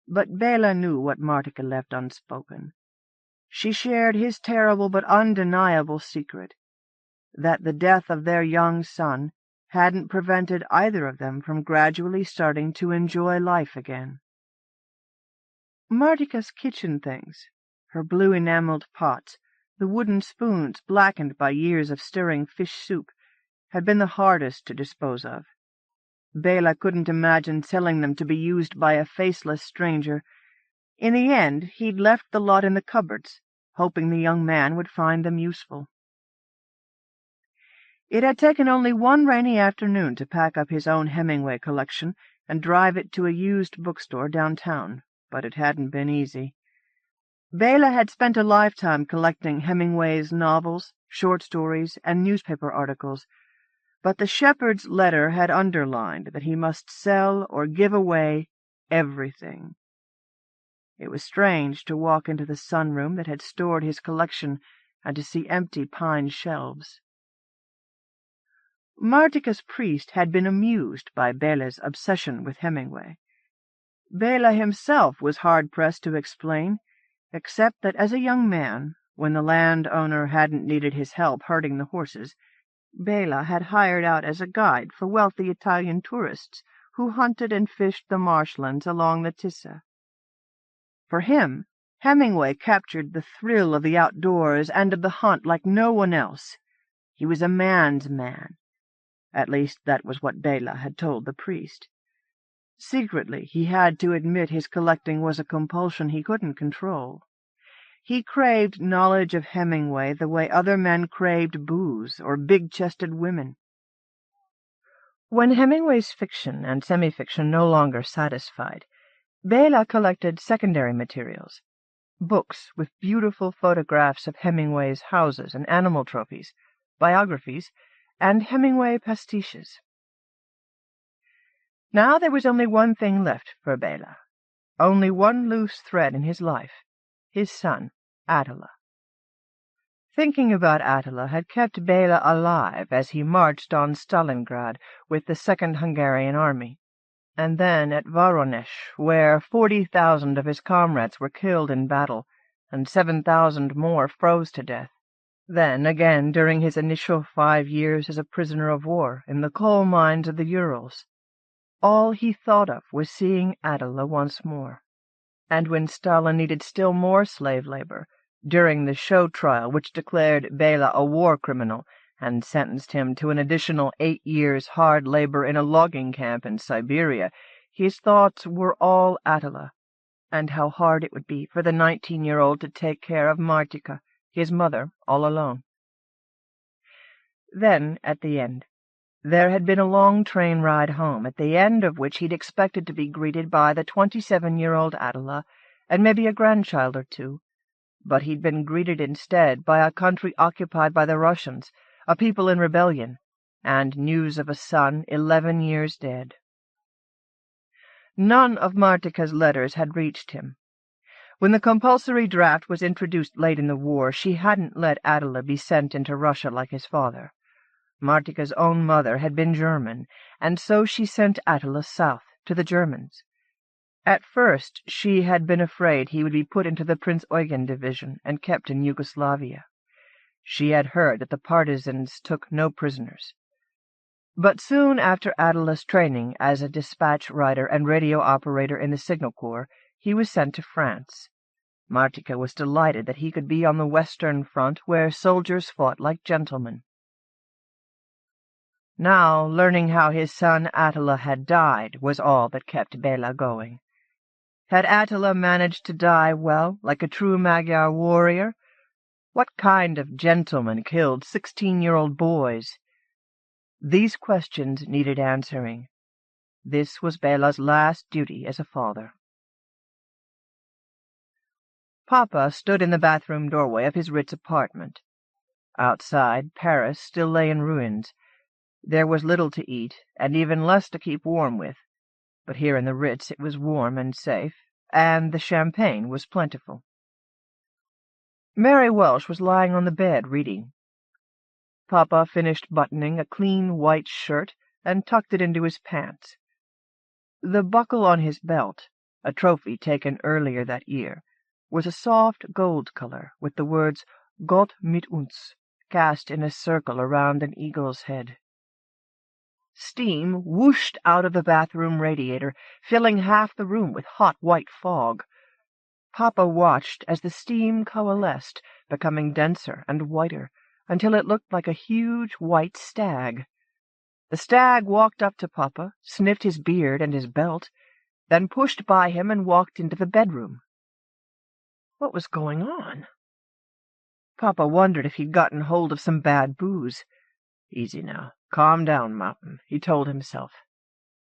but Bela knew what Martika left unspoken. She shared his terrible but undeniable secret, that the death of their young son hadn't prevented either of them from gradually starting to enjoy life again. Martika's kitchen things, her blue enameled pots, the wooden spoons blackened by years of stirring fish soup, had been the hardest to dispose of. Bela couldn't imagine selling them to be used by a faceless stranger. In the end, he'd left the lot in the cupboards, hoping the young man would find them useful. It had taken only one rainy afternoon to pack up his own Hemingway collection and drive it to a used bookstore downtown, but it hadn't been easy. Bela had spent a lifetime collecting Hemingway's novels, short stories, and newspaper articles, but the shepherd's letter had underlined that he must sell or give away everything. It was strange to walk into the sunroom that had stored his collection and to see empty pine shelves. Martika's priest had been amused by Bela's obsession with Hemingway. Bela himself was hard-pressed to explain, except that as a young man, when the landowner hadn't needed his help herding the horses, Bela had hired out as a guide for wealthy Italian tourists who hunted and fished the marshlands along the Tissa. For him, Hemingway captured the thrill of the outdoors and of the hunt like no one else. He was a man's man. At least that was what Bela had told the priest. Secretly, he had to admit his collecting was a compulsion he couldn't control. He craved knowledge of Hemingway the way other men craved booze or big-chested women. When Hemingway's fiction and semi-fiction no longer satisfied, Bela collected secondary materials, books with beautiful photographs of Hemingway's houses and animal trophies, biographies, and Hemingway pastiches. Now there was only one thing left for Bela, only one loose thread in his life, his son, Attila. Thinking about Attila had kept Bela alive as he marched on Stalingrad with the Second Hungarian Army, and then at Voronezh, where 40,000 of his comrades were killed in battle, and 7,000 more froze to death. Then again during his initial 5 years as a prisoner of war in the coal mines of the Urals. All he thought of was seeing Attila once more. And when Stalin needed still more slave labor, during the show trial which declared Bela a war criminal and sentenced him to an additional 8 years' hard labor in a logging camp in Siberia, his thoughts were all Attila, and how hard it would be for the 19-year-old to take care of Martika, his mother, all alone. Then, at the end, there had been a long train ride home, at the end of which he'd expected to be greeted by the 27-year-old Attila and maybe a grandchild or two, but he'd been greeted instead by a country occupied by the Russians, a people in rebellion, and news of a son 11 years dead. None of Martika's letters had reached him. When the compulsory draft was introduced late in the war, she hadn't let Attila be sent into Russia like his father. Martika's own mother had been German, and so she sent Attila south, to the Germans. At first she had been afraid he would be put into the Prince Eugen division and kept in Yugoslavia. She had heard that the partisans took no prisoners. But soon after Attila's training as a dispatch rider and radio operator in the Signal Corps, he was sent to France. Martika was delighted that he could be on the Western Front, where soldiers fought like gentlemen. Now, learning how his son Attila had died was all that kept Bela going. Had Attila managed to die well, like a true Magyar warrior? What kind of gentleman killed 16-year-old boys? These questions needed answering. This was Bela's last duty as a father. Papa stood in the bathroom doorway of his Ritz apartment. Outside, Paris still lay in ruins. There was little to eat, and even less to keep warm with, but here in the Ritz it was warm and safe, and the champagne was plentiful. Mary Welsh was lying on the bed reading. Papa finished buttoning a clean white shirt and tucked it into his pants. The buckle on his belt, a trophy taken earlier that year, was a soft gold color with the words Gott mit uns cast in a circle around an eagle's head. Steam whooshed out of the bathroom radiator, filling half the room with hot white fog. Papa watched as the steam coalesced, becoming denser and whiter, until it looked like a huge white stag. The stag walked up to Papa, sniffed his beard and his belt, then pushed by him and walked into the bedroom. What was going on? Papa wondered if he'd gotten hold of some bad booze. Easy now. Calm down, Mountain, he told himself.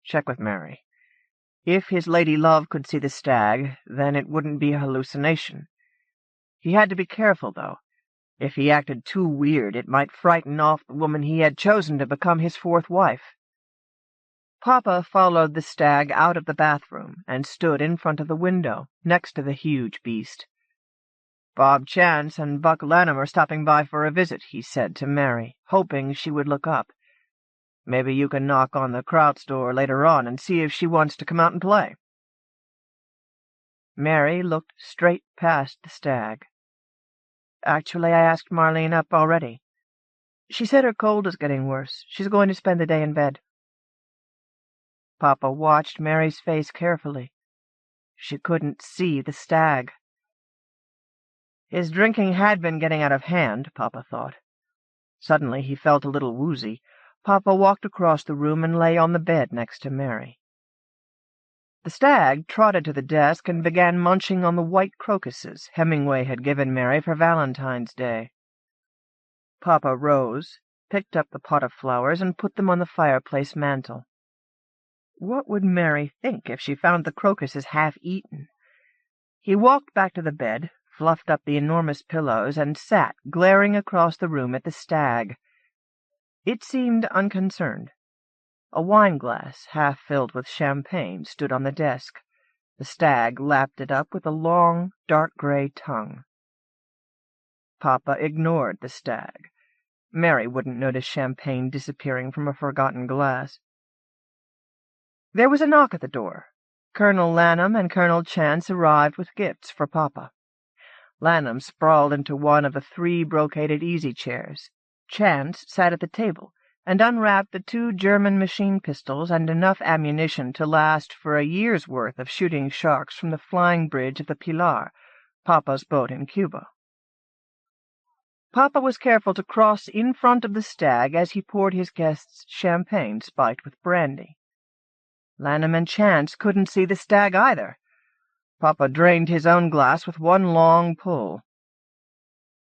Check with Mary. If his lady love could see the stag, then it wouldn't be a hallucination. He had to be careful, though. If he acted too weird, it might frighten off the woman he had chosen to become his fourth wife. Papa followed the stag out of the bathroom and stood in front of the window, next to the huge beast. Bob Chance and Buck Lanham are stopping by for a visit, he said to Mary, hoping she would look up. Maybe you can knock on the Kraut's door later on and see if she wants to come out and play." Mary looked straight past the stag. "Actually, I asked Marlene up already. She said her cold is getting worse. She's going to spend the day in bed." Papa watched Mary's face carefully. She couldn't see the stag. His drinking had been getting out of hand, Papa thought. Suddenly he felt a little woozy. Papa walked across the room and lay on the bed next to Mary. The stag trotted to the desk and began munching on the white crocuses Hemingway had given Mary for Valentine's Day. Papa rose, picked up the pot of flowers, and put them on the fireplace mantel. What would Mary think if she found the crocuses half-eaten? He walked back to the bed, fluffed up the enormous pillows, and sat glaring across the room at the stag. It seemed unconcerned. A wine-glass, half-filled with champagne, stood on the desk. The stag lapped it up with a long, dark-gray tongue. Papa ignored the stag. Mary wouldn't notice champagne disappearing from a forgotten glass. There was a knock at the door. Colonel Lanham and Colonel Chance arrived with gifts for Papa. Lanham sprawled into one of the 3 brocaded easy-chairs. Chance sat at the table and unwrapped the 2 German machine pistols and enough ammunition to last for a year's worth of shooting sharks from the flying bridge of the Pilar, Papa's boat in Cuba. Papa was careful to cross in front of the stag as he poured his guests champagne spiked with brandy. Lanham and Chance couldn't see the stag either. Papa drained his own glass with one long pull.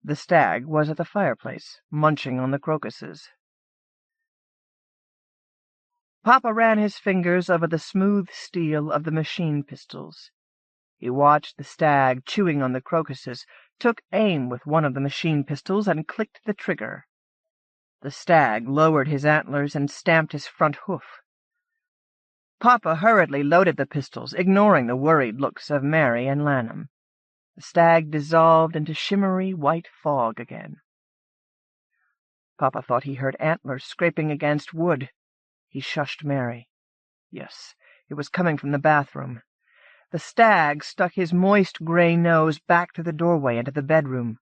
The stag was at the fireplace, munching on the crocuses. Papa ran his fingers over the smooth steel of the machine pistols. He watched the stag chewing on the crocuses, took aim with one of the machine pistols, and clicked the trigger. The stag lowered his antlers and stamped his front hoof. Papa hurriedly loaded the pistols, ignoring the worried looks of Mary and Lanham. The stag dissolved into shimmery white fog again. Papa thought he heard antlers scraping against wood. He shushed Mary. Yes, it was coming from the bathroom. The stag stuck his moist gray nose back through the doorway into the bedroom.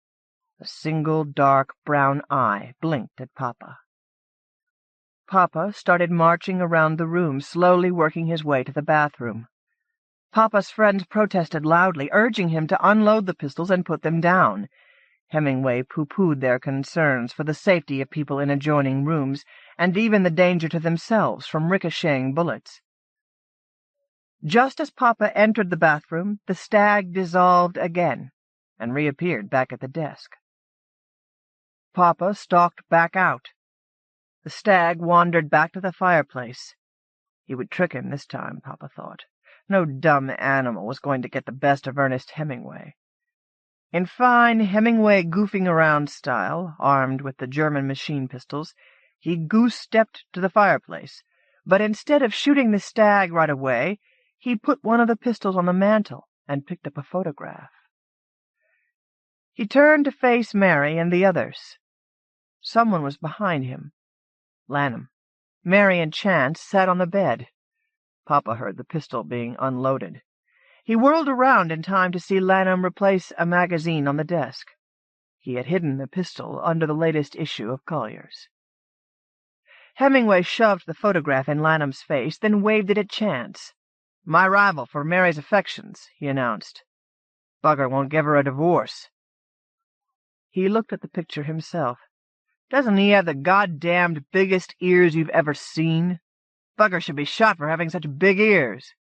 A single dark brown eye blinked at Papa. Papa started marching around the room, slowly working his way to the bathroom. Papa's friends protested loudly, urging him to unload the pistols and put them down. Hemingway pooh-poohed their concerns for the safety of people in adjoining rooms, and even the danger to themselves from ricocheting bullets. Just as Papa entered the bathroom, the stag dissolved again, and reappeared back at the desk. Papa stalked back out. The stag wandered back to the fireplace. He would trick him this time, Papa thought. No dumb animal was going to get the best of Ernest Hemingway. In fine Hemingway goofing-around style, armed with the German machine pistols, he goose-stepped to the fireplace, but instead of shooting the stag right away, he put one of the pistols on the mantel and picked up a photograph. He turned to face Mary and the others. Someone was behind him. Lanham. Mary and Chance sat on the bed. Papa heard the pistol being unloaded. He whirled around in time to see Lanham replace a magazine on the desk. He had hidden the pistol under the latest issue of Collier's. Hemingway shoved the photograph in Lanham's face, then waved it at Chance. "My rival for Mary's affections," he announced. "Bugger won't give her a divorce." He looked at the picture himself. "Doesn't he have the goddamned biggest ears you've ever seen? Bugger should be shot for having such big ears."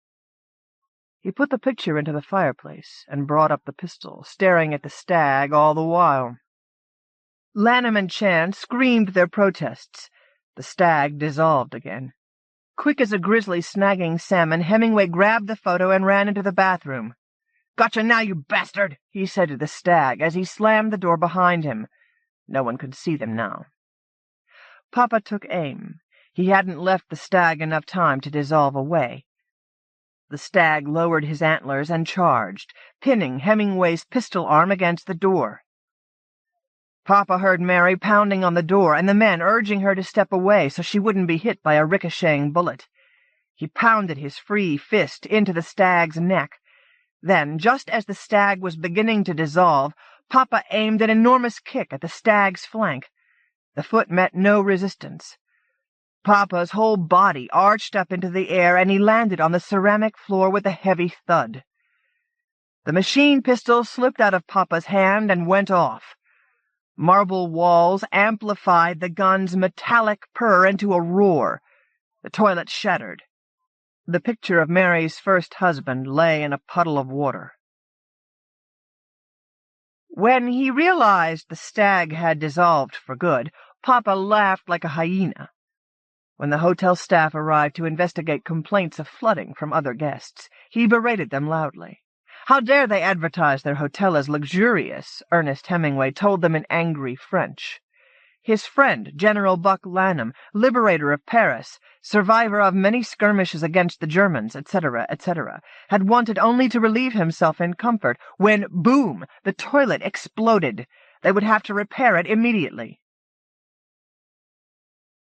He put the picture into the fireplace and brought up the pistol, staring at the stag all the while. Lanham and Chance screamed their protests. The stag dissolved again. Quick as a grizzly snagging salmon, Hemingway grabbed the photo and ran into the bathroom. "Gotcha now, you bastard!" he said to the stag as he slammed the door behind him. No one could see them now. Papa took aim. He hadn't left the stag enough time to dissolve away. The stag lowered his antlers and charged, pinning Hemingway's pistol arm against the door. Papa heard Mary pounding on the door and the men urging her to step away so she wouldn't be hit by a ricocheting bullet. He pounded his free fist into the stag's neck. Then, just as the stag was beginning to dissolve, Papa aimed an enormous kick at the stag's flank. The foot met no resistance. Papa's whole body arched up into the air, and he landed on the ceramic floor with a heavy thud. The machine pistol slipped out of Papa's hand and went off. Marble walls amplified the gun's metallic purr into a roar. The toilet shattered. The picture of Mary's first husband lay in a puddle of water. When he realized the stag had dissolved for good, Papa laughed like a hyena. When the hotel staff arrived to investigate complaints of flooding from other guests, he berated them loudly. How dare they advertise their hotel as luxurious, Ernest Hemingway told them in angry French. His friend, General Buck Lanham, liberator of Paris, survivor of many skirmishes against the Germans, etc., etc., had wanted only to relieve himself in comfort when, boom, the toilet exploded. They would have to repair it immediately.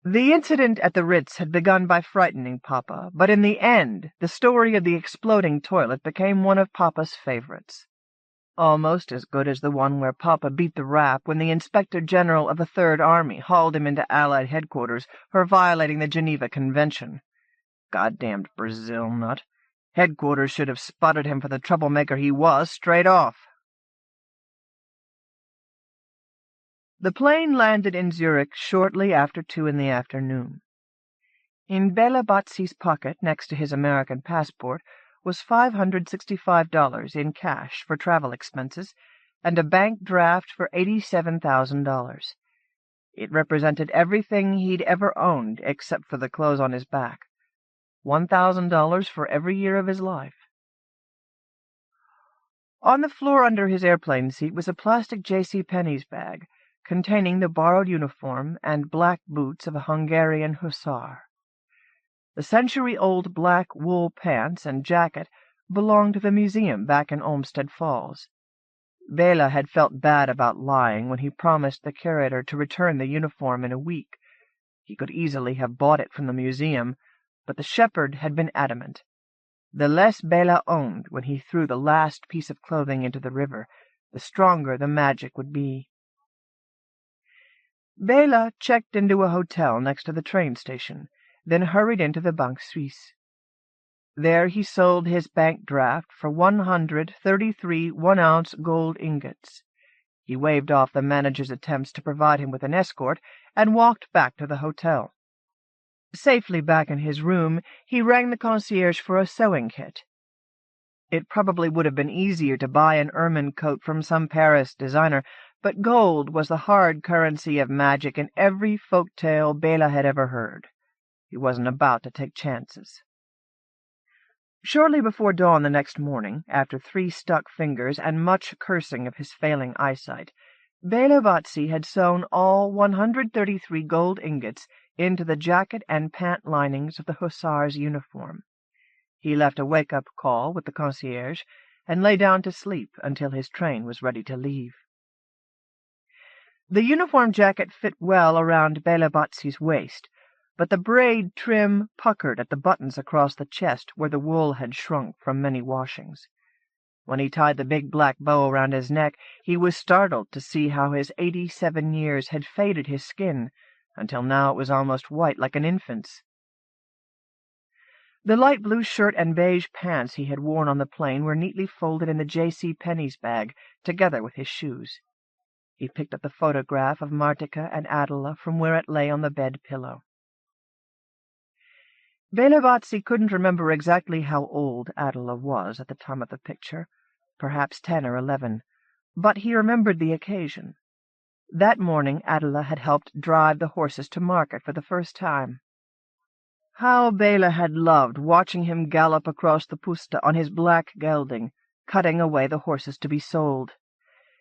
The incident at the Ritz had begun by frightening Papa, but in the end the story of the exploding toilet became one of Papa's favorites. Almost as good as the one where Papa beat the rap when the Inspector General of the Third Army hauled him into Allied headquarters for violating the Geneva Convention. Goddamned Brazil nut. Headquarters should have spotted him for the troublemaker he was straight off. The plane landed in Zurich shortly after 2 in the afternoon. In Bela Batsy's pocket, next to his American passport, was $565 in cash for travel expenses and a bank draft for $87,000. It represented everything he'd ever owned except for the clothes on his back. $1,000 for every year of his life. On the floor under his airplane seat was a plastic J.C. Penney's bag, containing the borrowed uniform and black boots of a Hungarian hussar. The century-old black wool pants and jacket belonged to the museum back in Olmsted Falls. Bela had felt bad about lying when he promised the curator to return the uniform in a week. He could easily have bought it from the museum, but the shepherd had been adamant. The less Bela owned when he threw the last piece of clothing into the river, the stronger the magic would be. Bela checked into a hotel next to the train station, then hurried into the Banque Suisse. There he sold his bank draft for 133 one-ounce gold ingots. He waved off the manager's attempts to provide him with an escort and walked back to the hotel. Safely back in his room, he rang the concierge for a sewing kit. It probably would have been easier to buy an ermine coat from some Paris designer, but gold was the hard currency of magic in every folk tale Bela had ever heard. He wasn't about to take chances. Shortly before dawn the next morning, after 3 stuck fingers and much cursing of his failing eyesight, Bela Batsy had sewn all 133 gold ingots into the jacket and pant linings of the hussar's uniform. He left a wake-up call with the concierge and lay down to sleep until his train was ready to leave. The uniform jacket fit well around Bela Batsy's waist, but the braid trim puckered at the buttons across the chest where the wool had shrunk from many washings. When he tied the big black bow around his neck, he was startled to see how his 87 years had faded his skin, until now it was almost white like an infant's. The light blue shirt and beige pants he had worn on the plane were neatly folded in the J.C. Penney's bag, together with his shoes. He picked up the photograph of Martika and Adela from where it lay on the bed pillow. Bela Batsy couldn't remember exactly how old Adela was at the time of the picture, perhaps 10 or 11, but he remembered the occasion. That morning Adela had helped drive the horses to market for the first time. How Bela had loved watching him gallop across the pusta on his black gelding, cutting away the horses to be sold.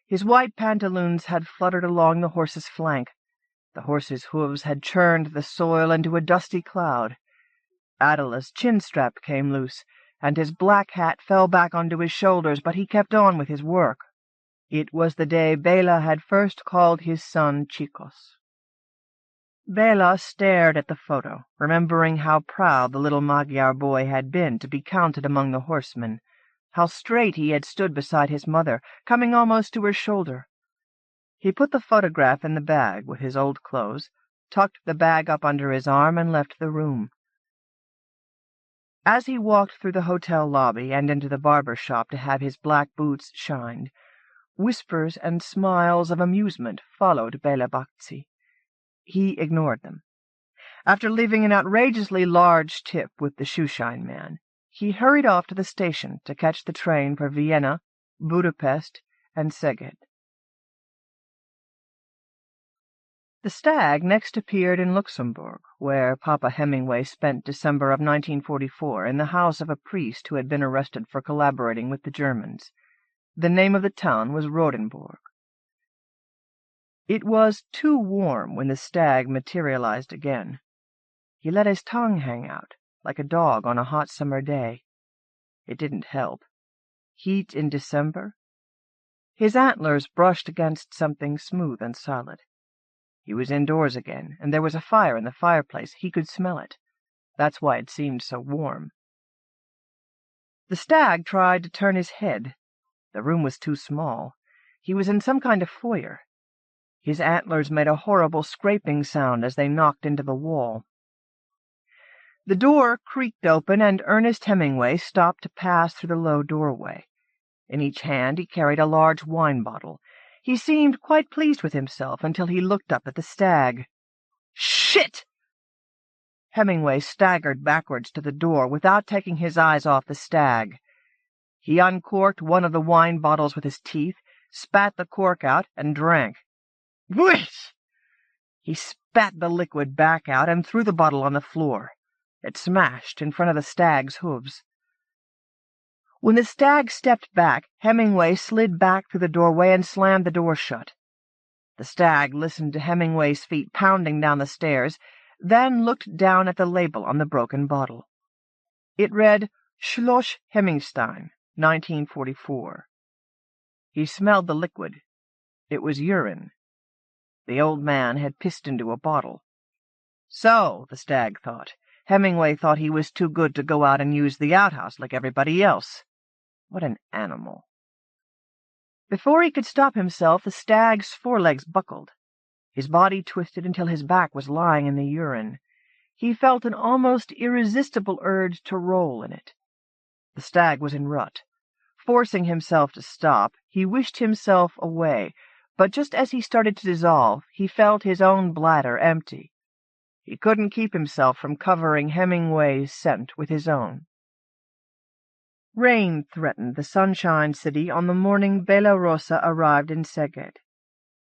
His white pantaloons had fluttered along the horse's flank. The horse's hooves had churned the soil into a dusty cloud. Adela's chin-strap came loose, and his black hat fell back onto his shoulders, but he kept on with his work. It was the day Bela had first called his son Chicos. Bela stared at the photo, remembering how proud the little Magyar boy had been to be counted among the horsemen, how straight he had stood beside his mother, coming almost to her shoulder. He put the photograph in the bag with his old clothes, tucked the bag up under his arm, and left the room. As he walked through the hotel lobby and into the barber shop to have his black boots shined, whispers and smiles of amusement followed Bela Bakhtzi. He ignored them. After leaving an outrageously large tip with the shoeshine man, he hurried off to the station to catch the train for Vienna, Budapest, and Szeged. The stag next appeared in Luxembourg, where Papa Hemingway spent December of 1944 in the house of a priest who had been arrested for collaborating with the Germans. The name of the town was Rodenburg. It was too warm when the stag materialized again. He let his tongue hang out, like a dog on a hot summer day. It didn't help. Heat in December? His antlers brushed against something smooth and solid. He was indoors again, and there was a fire in the fireplace. He could smell it. That's why it seemed so warm. The stag tried to turn his head. The room was too small. He was in some kind of foyer. His antlers made a horrible scraping sound as they knocked into the wall. The door creaked open, and Ernest Hemingway stopped to pass through the low doorway. In each hand he carried a large wine bottle. He seemed quite pleased with himself until he looked up at the stag. "Shit!" Hemingway staggered backwards to the door without taking his eyes off the stag. He uncorked one of the wine bottles with his teeth, spat the cork out, and drank. Whish! He spat the liquid back out and threw the bottle on the floor. It smashed in front of the stag's hooves. When the stag stepped back, Hemingway slid back through the doorway and slammed the door shut. The stag listened to Hemingway's feet pounding down the stairs, then looked down at the label on the broken bottle. It read, Schloss Hemmingstein, 1944. He smelled the liquid. It was urine. The old man had pissed into a bottle. So, the stag thought, Hemingway thought he was too good to go out and use the outhouse like everybody else. What an animal. Before he could stop himself, the stag's forelegs buckled. His body twisted until his back was lying in the urine. He felt an almost irresistible urge to roll in it. The stag was in rut. Forcing himself to stop, he wished himself away, but just as he started to dissolve, he felt his own bladder empty. He couldn't keep himself from covering Hemingway's scent with his own. Rain threatened the Sunshine City on the morning Bela Rosa arrived in Szeged.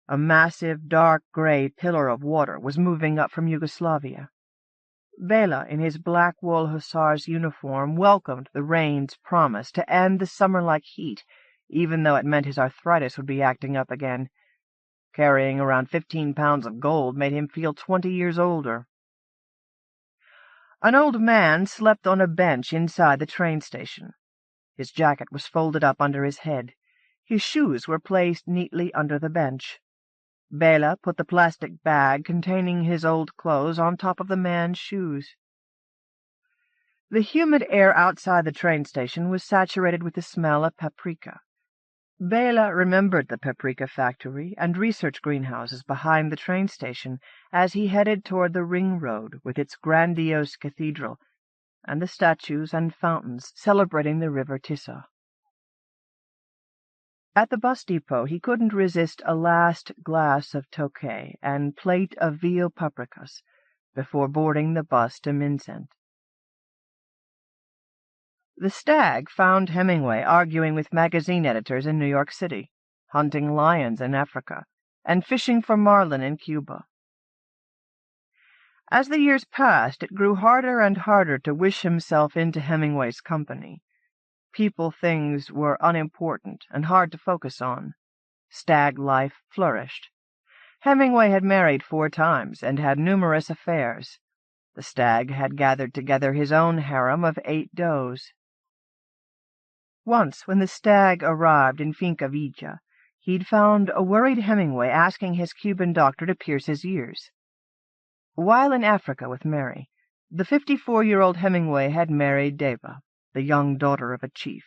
A massive, dark gray pillar of water was moving up from Yugoslavia. Bela, in his black wool hussar's uniform, welcomed the rain's promise to end the summer-like heat, even though it meant his arthritis would be acting up again. Carrying around 15 pounds of gold made him feel 20 years older. An old man slept on a bench inside the train station. His jacket was folded up under his head. His shoes were placed neatly under the bench. Bela put the plastic bag containing his old clothes on top of the man's shoes. The humid air outside the train station was saturated with the smell of paprika. Bela remembered the paprika factory and research greenhouses behind the train station as he headed toward the ring road with its grandiose cathedral and the statues and fountains celebrating the river Tisza. At the bus depot he couldn't resist a last glass of Tokay and plate of veal paprikas before boarding the bus to Mindsent. The stag found Hemingway arguing with magazine editors in New York City, hunting lions in Africa, and fishing for marlin in Cuba. As the years passed, it grew harder and harder to wish himself into Hemingway's company. People, things were unimportant and hard to focus on. Stag life flourished. Hemingway had married 4 times and had numerous affairs. The stag had gathered together his own harem of 8 does. Once, when the stag arrived in Finca Vija, He'd found a worried Hemingway asking his Cuban doctor to pierce his ears. While in Africa with Mary, the 54-year-old Hemingway had married Deva, the young daughter of a chief.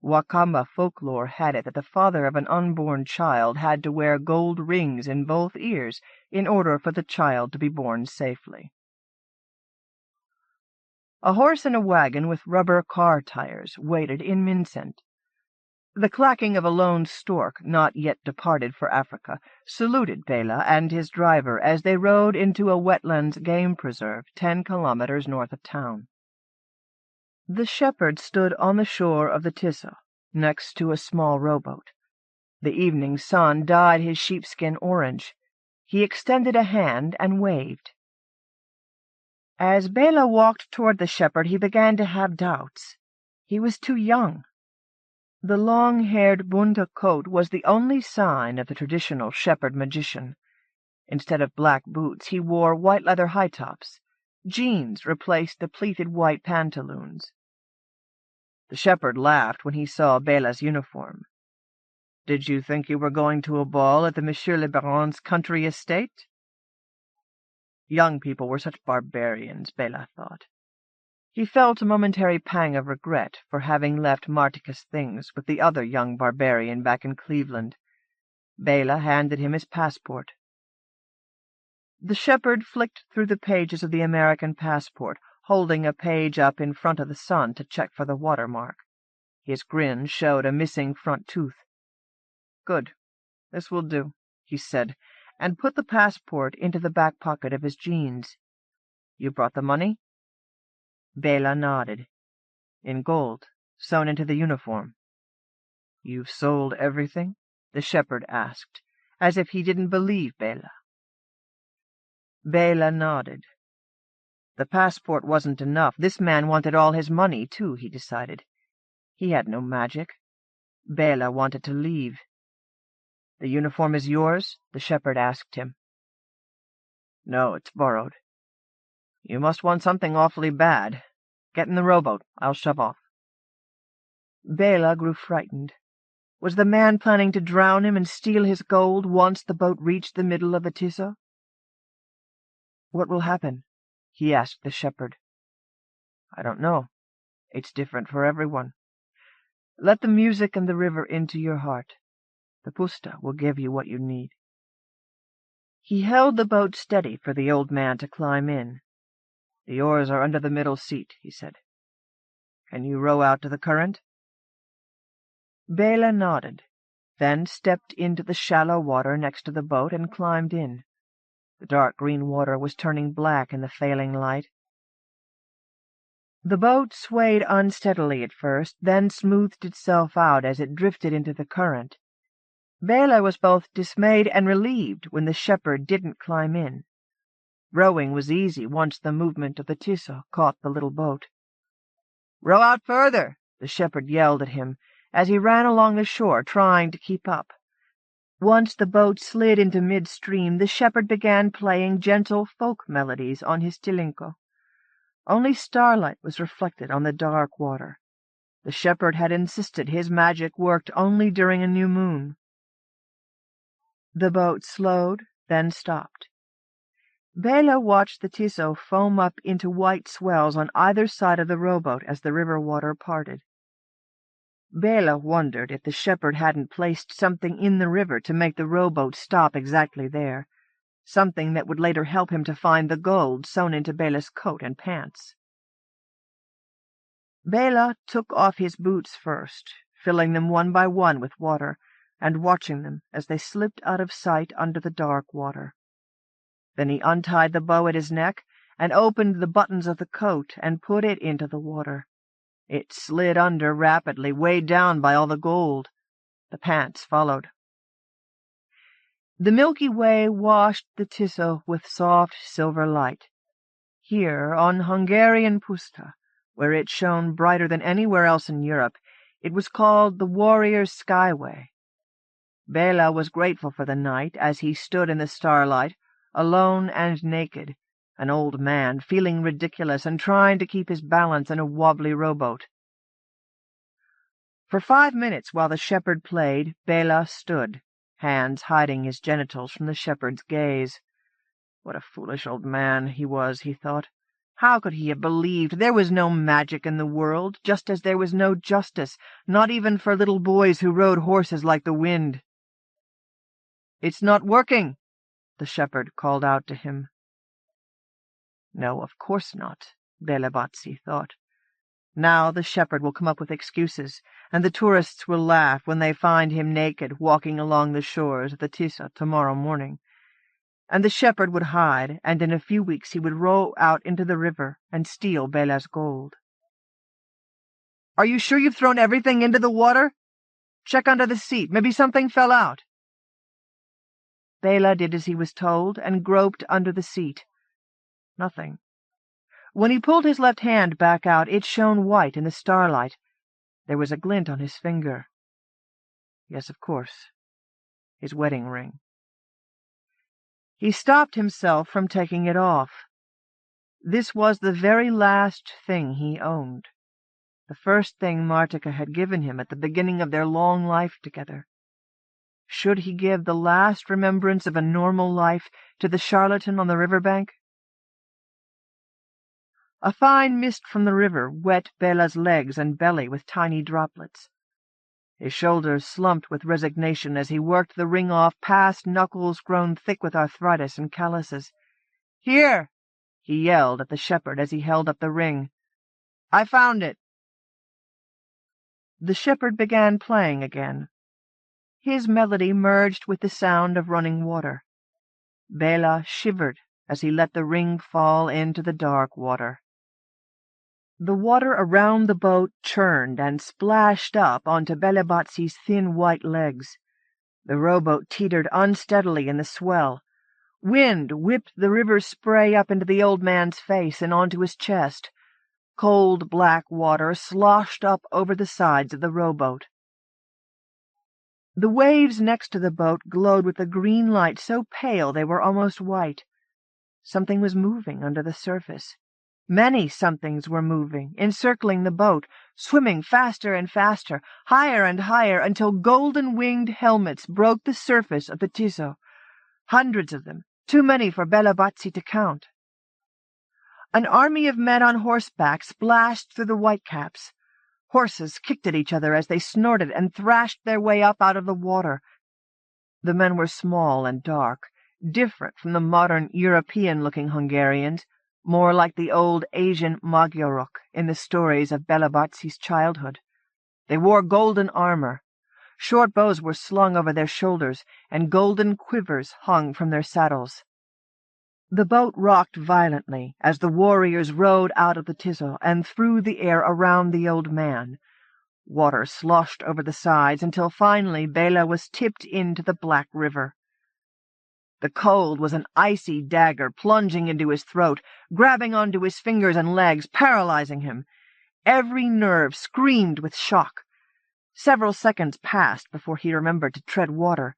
Wakamba folklore had it that the father of an unborn child had to wear gold rings in both ears in order for the child to be born safely. A horse and a wagon with rubber car tires waited in Mincent. The clacking of a lone stork, not yet departed for Africa, saluted Bela and his driver as they rode into a wetlands game preserve 10 kilometers north of town. The shepherd stood on the shore of the Tissa, next to a small rowboat. The evening sun dyed his sheepskin orange. He extended a hand and waved. As Bela walked toward the shepherd, he began to have doubts. He was too young. The long-haired bunta coat was the only sign of the traditional shepherd magician. Instead of black boots, he wore white leather high-tops. Jeans replaced the pleated white pantaloons. The shepherd laughed when he saw Bela's uniform. "Did you think you were going to a ball at the Monsieur le Baron's country estate?" Young people were such barbarians, Bela thought. He felt a momentary pang of regret for having left Marticus things with the other young barbarian back in Cleveland. Bela handed him his passport. The shepherd flicked through the pages of the American passport, holding a page up in front of the sun to check for the watermark. His grin showed a missing front tooth. "Good. This will do," he said, and put the passport into the back pocket of his jeans. "You brought the money?" Bela nodded. "In gold, sewn into the uniform." "You've sold everything?" the shepherd asked, as if he didn't believe Bela. Bela nodded. The passport wasn't enough. This man wanted all his money, too, he decided. He had no magic. Bela wanted to leave. "The uniform is yours?" the shepherd asked him. "No, it's borrowed." "You must want something awfully bad. Get in the rowboat. I'll shove off." Bela grew frightened. Was the man planning to drown him and steal his gold once the boat reached the middle of the Tissa? "What will happen?" he asked the shepherd. "I don't know. It's different for everyone. Let the music and the river into your heart. The pusta will give you what you need." He held the boat steady for the old man to climb in. "The oars are under the middle seat," he said. "Can you row out to the current?" Bela nodded, then stepped into the shallow water next to the boat and climbed in. The dark green water was turning black in the failing light. The boat swayed unsteadily at first, then smoothed itself out as it drifted into the current. Bela was both dismayed and relieved when the shepherd didn't climb in. Rowing was easy once the movement of the Tissa caught the little boat. "Row out further!" the shepherd yelled at him as he ran along the shore, trying to keep up. Once the boat slid into midstream, the shepherd began playing gentle folk melodies on his tilinko. Only starlight was reflected on the dark water. The shepherd had insisted his magic worked only during a new moon. The boat slowed, then stopped. Bela watched the Tissa foam up into white swells on either side of the rowboat as the river water parted. Bela wondered if the shepherd hadn't placed something in the river to make the rowboat stop exactly there, something that would later help him to find the gold sewn into Bela's coat and pants. Bela took off his boots first, filling them one by one with water, and watching them as they slipped out of sight under the dark water. Then he untied the bow at his neck and opened the buttons of the coat and put it into the water. It slid under rapidly, weighed down by all the gold. The pants followed. The Milky Way washed the Tissa with soft silver light. Here, on Hungarian Pusta, where it shone brighter than anywhere else in Europe, it was called the Warrior's Skyway. Bela was grateful for the night as he stood in the starlight, alone and naked, an old man, feeling ridiculous and trying to keep his balance in a wobbly rowboat. For 5 minutes, while the shepherd played, Bela stood, hands hiding his genitals from the shepherd's gaze. What a foolish old man he was, he thought. How could he have believed there was no magic in the world, just as there was no justice, not even for little boys who rode horses like the wind? "It's not working," the shepherd called out to him. No, of course not, Bela-Batsi thought. Now the shepherd will come up with excuses, and the tourists will laugh when they find him naked walking along the shores of the Tisa tomorrow morning. And the shepherd would hide, and in a few weeks he would row out into the river and steal Bela's gold. "Are you sure you've thrown everything into the water? Check under the seat. Maybe something fell out." Bela did as he was told and groped under the seat. Nothing. When he pulled his left hand back out, it shone white in the starlight. There was a glint on his finger. Yes, of course. His wedding ring. He stopped himself from taking it off. This was the very last thing he owned. The first thing Martika had given him at the beginning of their long life together. Should he give the last remembrance of a normal life to the charlatan on the riverbank? A fine mist from the river wet Bela's legs and belly with tiny droplets. His shoulders slumped with resignation as he worked the ring off past knuckles grown thick with arthritis and calluses. "Here!" he yelled at the shepherd as he held up the ring. "I found it." The shepherd began playing again. His melody merged with the sound of running water. Bela shivered as he let the ring fall into the dark water. The water around the boat churned and splashed up onto Bela-Batsi's thin white legs. The rowboat teetered unsteadily in the swell. Wind whipped the river spray up into the old man's face and onto his chest. Cold black water sloshed up over the sides of the rowboat. The waves next to the boat glowed with a green light so pale they were almost white. Something was moving under the surface. Many somethings were moving, encircling the boat, swimming faster and faster, higher and higher, until golden-winged helmets broke the surface of the Tiso. Hundreds of them, too many for Bela-Batsi to count. An army of men on horseback splashed through the whitecaps. Horses kicked at each other as they snorted and thrashed their way up out of the water. The men were small and dark, different from the modern European-looking Hungarians, more like the old Asian Magyarok in the stories of Bela-Batsi's childhood. They wore golden armor. Short bows were slung over their shoulders, and golden quivers hung from their saddles. The boat rocked violently as the warriors rowed out of the Tiso and through the air around the old man. Water sloshed over the sides until finally Bela was tipped into the black river. The cold was an icy dagger plunging into his throat, grabbing onto his fingers and legs, paralyzing him. Every nerve screamed with shock. Several seconds passed before he remembered to tread water.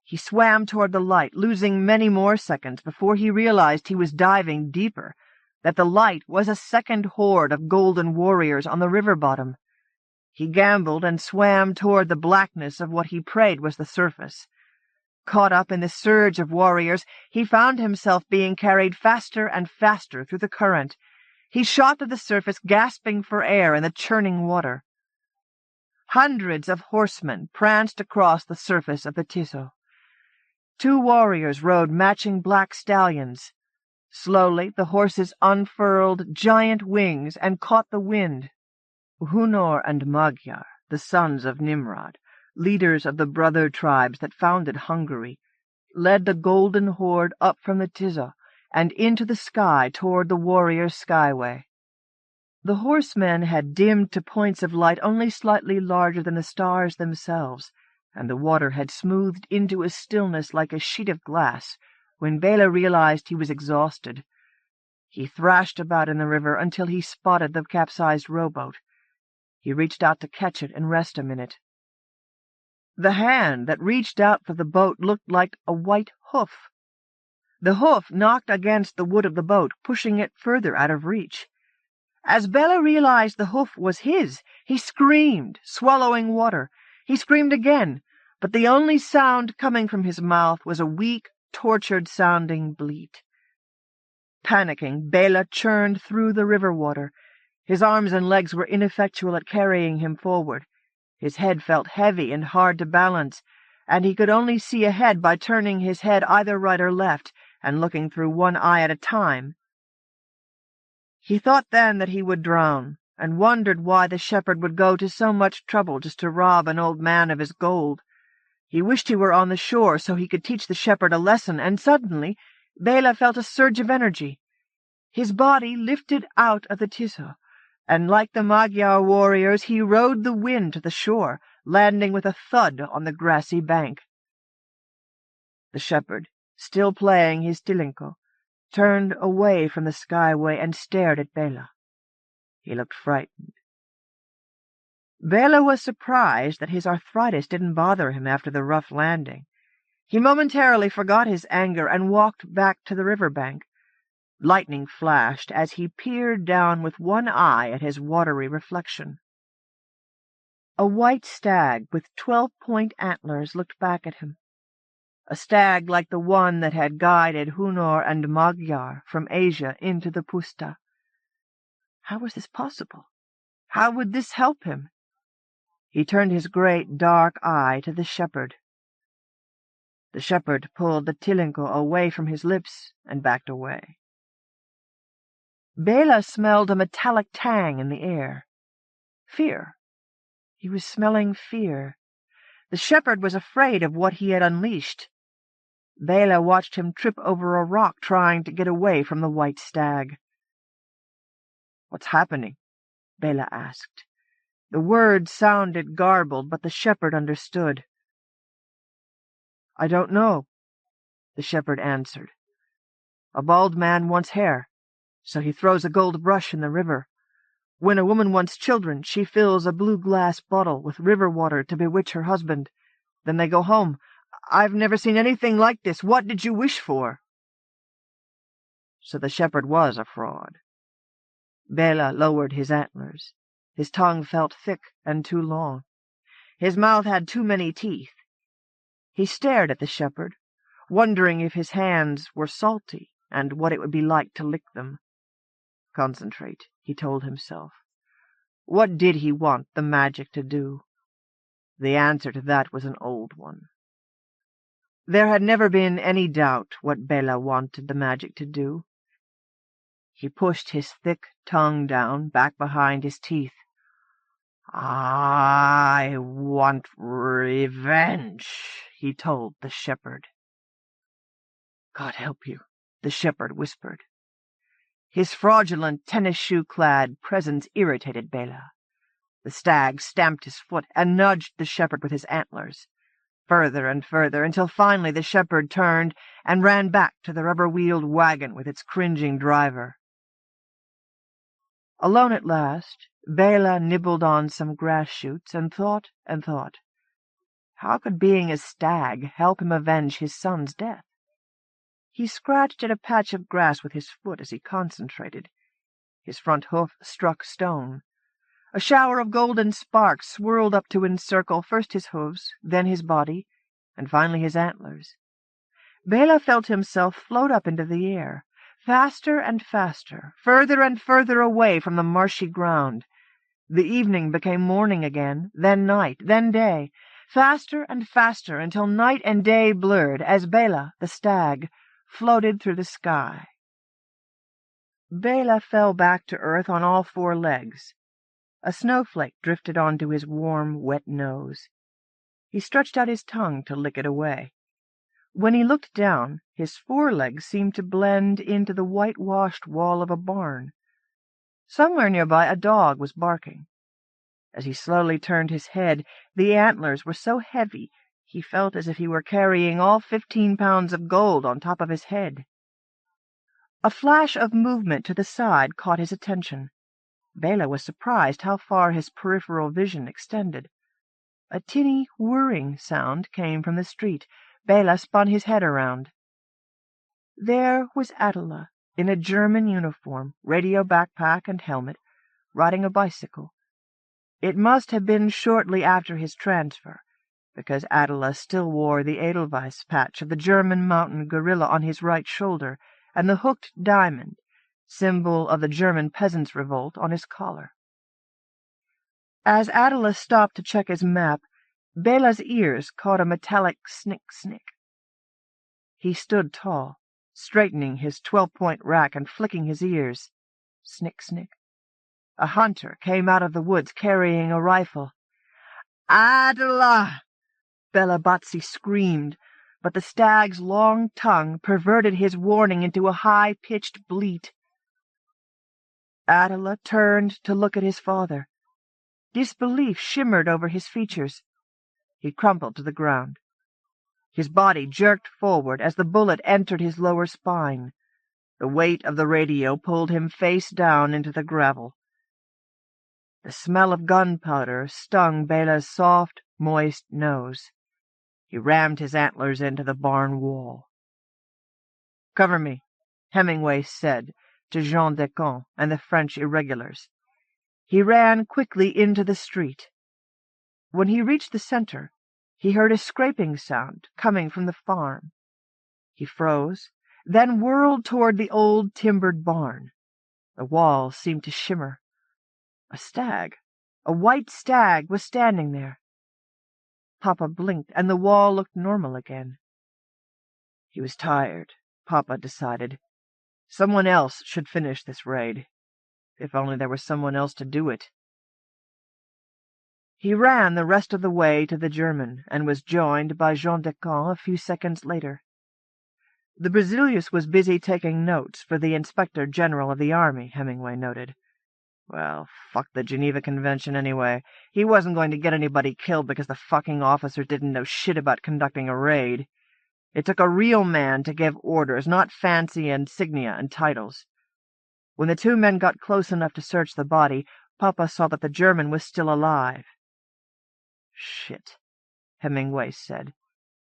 He swam toward the light, losing many more seconds before he realized he was diving deeper, that the light was a second horde of golden warriors on the river bottom. He gambled and swam toward the blackness of what he prayed was the surface. Caught up in the surge of warriors, he found himself being carried faster and faster through the current. He shot to the surface, gasping for air in the churning water. Hundreds of horsemen pranced across the surface of the Tiso. 2 warriors rode matching black stallions. Slowly the horses unfurled giant wings and caught the wind. Hunor and Magyar, the sons of Nimrod, leaders of the brother tribes that founded Hungary, led the golden horde up from the Tiso and into the sky toward the warriors' skyway. The horsemen had dimmed to points of light only slightly larger than the stars themselves, and the water had smoothed into a stillness like a sheet of glass when Bela realized he was exhausted. He thrashed about in the river until he spotted the capsized rowboat. He reached out to catch it and rest a minute. The hand that reached out for the boat looked like a white hoof. The hoof knocked against the wood of the boat, pushing it further out of reach. As Bela realized the hoof was his, he screamed, swallowing water. He screamed again, but the only sound coming from his mouth was a weak, tortured-sounding bleat. Panicking, Bela churned through the river water. His arms and legs were ineffectual at carrying him forward. His head felt heavy and hard to balance, and he could only see ahead by turning his head either right or left and looking through one eye at a time. He thought then that he would drown, and wondered why the shepherd would go to so much trouble just to rob an old man of his gold. He wished he were on the shore so he could teach the shepherd a lesson, and suddenly Bela felt a surge of energy. His body lifted out of the Tiso, and like the Magyar warriors he rode the wind to the shore, landing with a thud on the grassy bank. The shepherd, still playing his tilinko, turned away from the skyway and stared at Bela. He looked frightened. Bela was surprised that his arthritis didn't bother him after the rough landing. He momentarily forgot his anger and walked back to the river bank. Lightning flashed as he peered down with one eye at his watery reflection. A white stag with 12-point antlers looked back at him. A stag like the one that had guided Hunor and Magyar from Asia into the Puszta. How was this possible? How would this help him? He turned his great, dark eye to the shepherd. The shepherd pulled the tilinko away from his lips and backed away. Bela smelled a metallic tang in the air. Fear. He was smelling fear. The shepherd was afraid of what he had unleashed. Bela watched him trip over a rock trying to get away from the white stag. "What's happening?" Bela asked. The words sounded garbled, but the shepherd understood. "I don't know," the shepherd answered. "A bald man wants hair, so he throws a gold brush in the river. When a woman wants children, she fills a blue glass bottle with river water to bewitch her husband. Then they go home. I've never seen anything like this. What did you wish for?" So the shepherd was a fraud. Bela lowered his antlers. His tongue felt thick and too long. His mouth had too many teeth. He stared at the shepherd, wondering if his hands were salty and what it would be like to lick them. Concentrate, he told himself. What did he want the magic to do? The answer to that was an old one. There had never been any doubt what Bela wanted the magic to do. He pushed his thick tongue down, back behind his teeth. "I want revenge," he told the shepherd. "God help you," the shepherd whispered. His fraudulent tennis-shoe-clad presence irritated Bela. The stag stamped his foot and nudged the shepherd with his antlers, further and further, until finally the shepherd turned and ran back to the rubber-wheeled wagon with its cringing driver. Alone at last, Bela nibbled on some grass shoots and thought and thought. How could being a stag help him avenge his son's death? He scratched at a patch of grass with his foot as he concentrated. His front hoof struck stone. A shower of golden sparks swirled up to encircle first his hooves, then his body, and finally his antlers. Bela felt himself float up into the air, faster and faster, further and further away from the marshy ground. The evening became morning again, then night, then day, faster and faster until night and day blurred as Bela, the stag, floated through the sky. Bela fell back to earth on all four legs. A snowflake drifted onto his warm, wet nose. He stretched out his tongue to lick it away. When he looked down, his forelegs seemed to blend into the whitewashed wall of a barn. Somewhere nearby a dog was barking. As he slowly turned his head, the antlers were so heavy he felt as if he were carrying all 15 pounds of gold on top of his head. A flash of movement to the side caught his attention. Bela was surprised how far his peripheral vision extended. A tinny whirring sound came from the street. Bela spun his head around. There was Attila, in a German uniform, radio backpack and helmet, riding a bicycle. It must have been shortly after his transfer, because Attila still wore the Edelweiss patch of the German mountain gorilla on his right shoulder and the hooked diamond, symbol of the German peasants' revolt, on his collar. As Attila stopped to check his map, Bela's ears caught a metallic snick-snick. He stood tall, straightening his 12-point rack and flicking his ears. Snick-snick. A hunter came out of the woods carrying a rifle. "Attila!" Bela Bazzi screamed, but the stag's long tongue perverted his warning into a high-pitched bleat. Attila turned to look at his father. Disbelief shimmered over his features. He crumpled to the ground. His body jerked forward as the bullet entered his lower spine. The weight of the radio pulled him face down into the gravel. The smell of gunpowder stung Bela's soft, moist nose. He rammed his antlers into the barn wall. "Cover me," Hemingway said to Jean Descamps and the French irregulars. He ran quickly into the street. When he reached the center, he heard a scraping sound coming from the farm. He froze, then whirled toward the old timbered barn. The walls seemed to shimmer. A stag, a white stag, was standing there. Papa blinked, and the wall looked normal again. He was tired, Papa decided. Someone else should finish this raid. If only there was someone else to do it. He ran the rest of the way to the German, and was joined by Jean Descamps a few seconds later. The Brazilius was busy taking notes for the Inspector General of the Army, Hemingway noted. Well, fuck the Geneva Convention anyway. He wasn't going to get anybody killed because the fucking officers didn't know shit about conducting a raid. It took a real man to give orders, not fancy insignia and titles. When the two men got close enough to search the body, Papa saw that the German was still alive. "Shit," Hemingway said,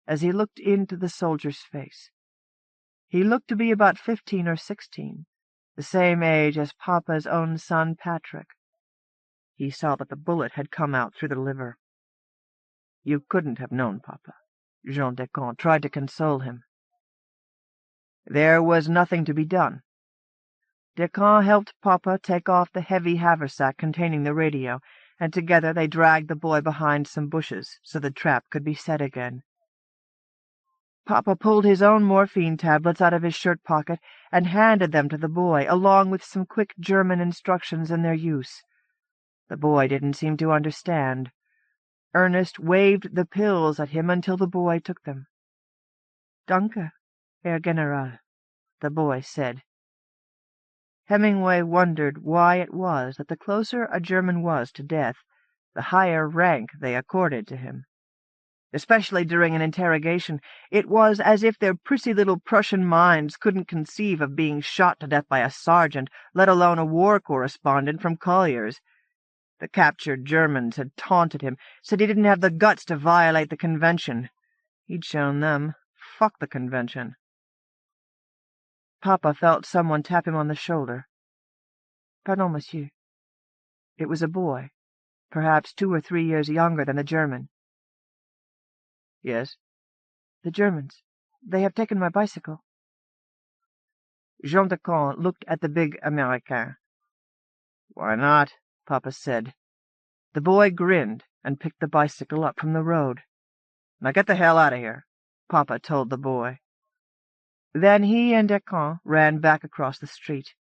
as he looked into the soldier's face. He looked to be about 15 or 16, the same age as Papa's own son Patrick. He saw that the bullet had come out through the liver. "You couldn't have known, Papa." Jean Descamps tried to console him. There was nothing to be done. Descamps helped Papa take off the heavy haversack containing the radio, and together they dragged the boy behind some bushes so the trap could be set again. Papa pulled his own morphine tablets out of his shirt pocket and handed them to the boy, along with some quick German instructions in their use. The boy didn't seem to understand. Ernest waved the pills at him until the boy took them. "Danke, Herr General," the boy said. Hemingway wondered why it was that the closer a German was to death, the higher rank they accorded to him. Especially during an interrogation, it was as if their prissy little Prussian minds couldn't conceive of being shot to death by a sergeant, let alone a war correspondent from Collier's. The captured Germans had taunted him, said he didn't have the guts to violate the convention. He'd shown them. Fuck the convention. Papa felt someone tap him on the shoulder. "Pardon, monsieur." It was a boy, perhaps 2 or 3 years younger than the German. "Yes?" "The Germans. They have taken my bicycle." Jean Descamps looked at the big American. "Why not?" Papa said. The boy grinned and picked the bicycle up from the road. "Now get the hell out of here," Papa told the boy. Then he and Descamps ran back across the street.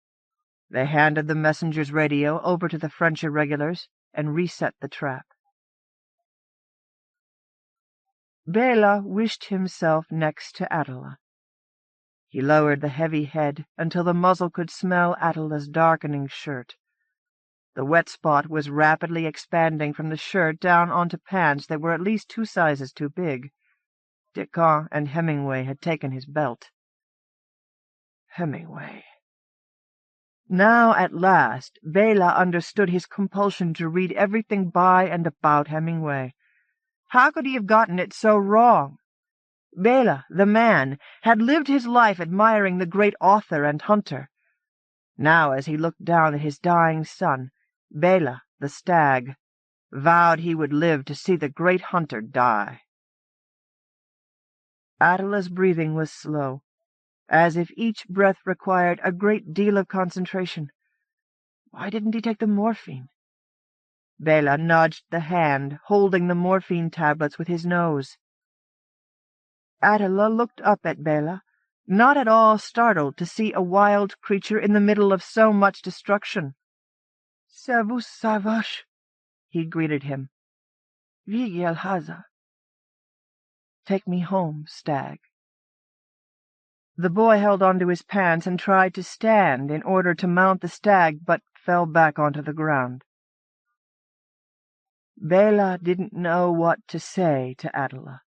They handed the messenger's radio over to the French irregulars and reset the trap. Bela wished himself next to Attila. He lowered the heavy head until the muzzle could smell Attila's darkening shirt. The wet spot was rapidly expanding from the shirt down onto pants that were at least 2 sizes too big. Descamps and Hemingway had taken his belt. Hemingway. Now, at last, Bela understood his compulsion to read everything by and about Hemingway. How could he have gotten it so wrong? Bela, the man, had lived his life admiring the great author and hunter. Now, as he looked down at his dying son, Bela, the stag, vowed he would live to see the great hunter die. Attila's breathing was slow, as if each breath required a great deal of concentration. Why didn't he take the morphine? Bela nudged the hand holding the morphine tablets with his nose. Attila looked up at Bela, not at all startled to see a wild creature in the middle of so much destruction. "Servus, Savash," he greeted him. "Vigil Haza." "Take me home, stag." The boy held onto his pants and tried to stand in order to mount the stag, but fell back onto the ground. Bela didn't know what to say to Attila.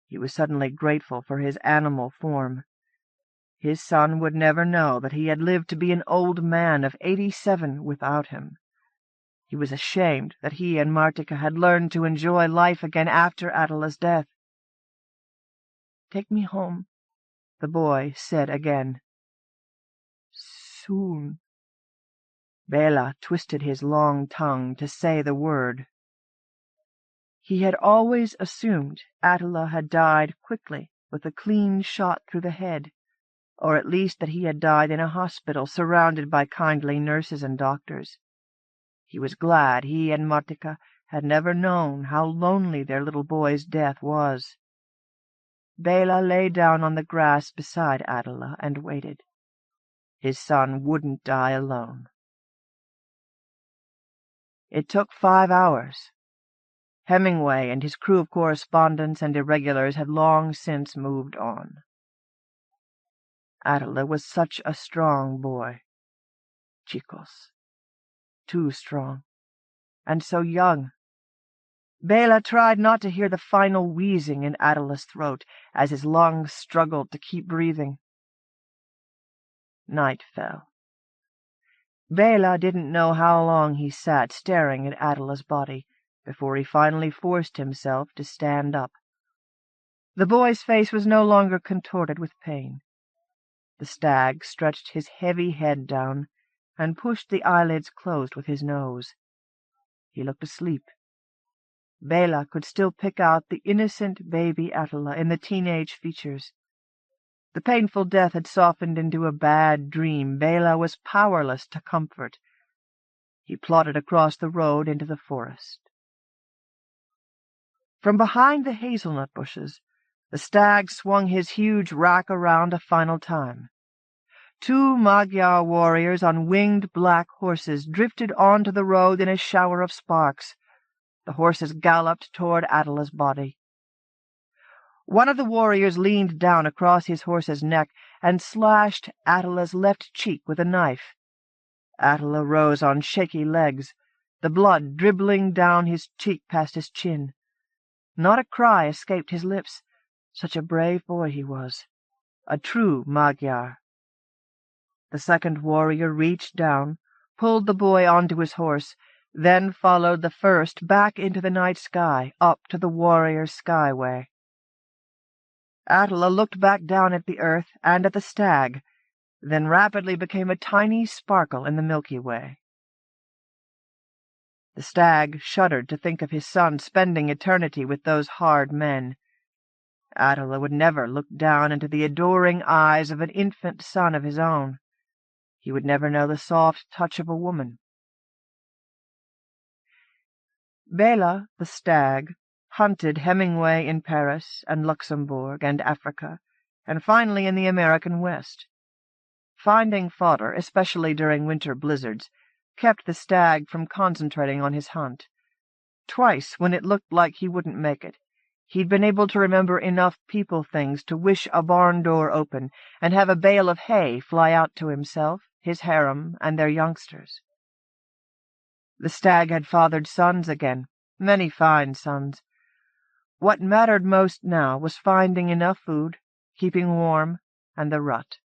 He was suddenly grateful for his animal form. His son would never know that he had lived to be an old man of 87 without him. He was ashamed that he and Martika had learned to enjoy life again after Attila's death. "Take me home," the boy said again. "Soon." Bela twisted his long tongue to say the word. He had always assumed Attila had died quickly with a clean shot through the head, or at least that he had died in a hospital surrounded by kindly nurses and doctors. He was glad he and Martika had never known how lonely their little boy's death was. Bela lay down on the grass beside Attila and waited. His son wouldn't die alone. It took 5 hours. Hemingway and his crew of correspondents and irregulars had long since moved on. Attila was such a strong boy. Chicos. Too strong. And so young. Bela tried not to hear the final wheezing in Attila's throat as his lungs struggled to keep breathing. Night fell. Bela didn't know how long he sat staring at Attila's body before he finally forced himself to stand up. The boy's face was no longer contorted with pain. The stag stretched his heavy head down and pushed the eyelids closed with his nose. He looked asleep. Bela could still pick out the innocent baby Attila in the teenage features. The painful death had softened into a bad dream Bela was powerless to comfort. He plodded across the road into the forest. From behind the hazelnut bushes, the stag swung his huge rack around a final time. 2 Magyar warriors on winged black horses drifted onto the road in a shower of sparks. The horses galloped toward Attila's body. One of the warriors leaned down across his horse's neck and slashed Attila's left cheek with a knife. Attila rose on shaky legs, the blood dribbling down his cheek past his chin. Not a cry escaped his lips. Such a brave boy he was. A true Magyar. The second warrior reached down, pulled the boy onto his horse, then followed the first back into the night sky, up to the warrior's skyway. Attila looked back down at the earth and at the stag, then rapidly became a tiny sparkle in the Milky Way. The stag shuddered to think of his son spending eternity with those hard men. Attila would never look down into the adoring eyes of an infant son of his own. He would never know the soft touch of a woman. Bela, the stag, hunted Hemingway in Paris and Luxembourg and Africa, and finally in the American West. Finding fodder, especially during winter blizzards, kept the stag from concentrating on his hunt. Twice, when it looked like he wouldn't make it, he'd been able to remember enough people things to wish a barn door open and have a bale of hay fly out to himself, his harem, and their youngsters. The stag had fathered sons again, many fine sons. What mattered most now was finding enough food, keeping warm, and the rut.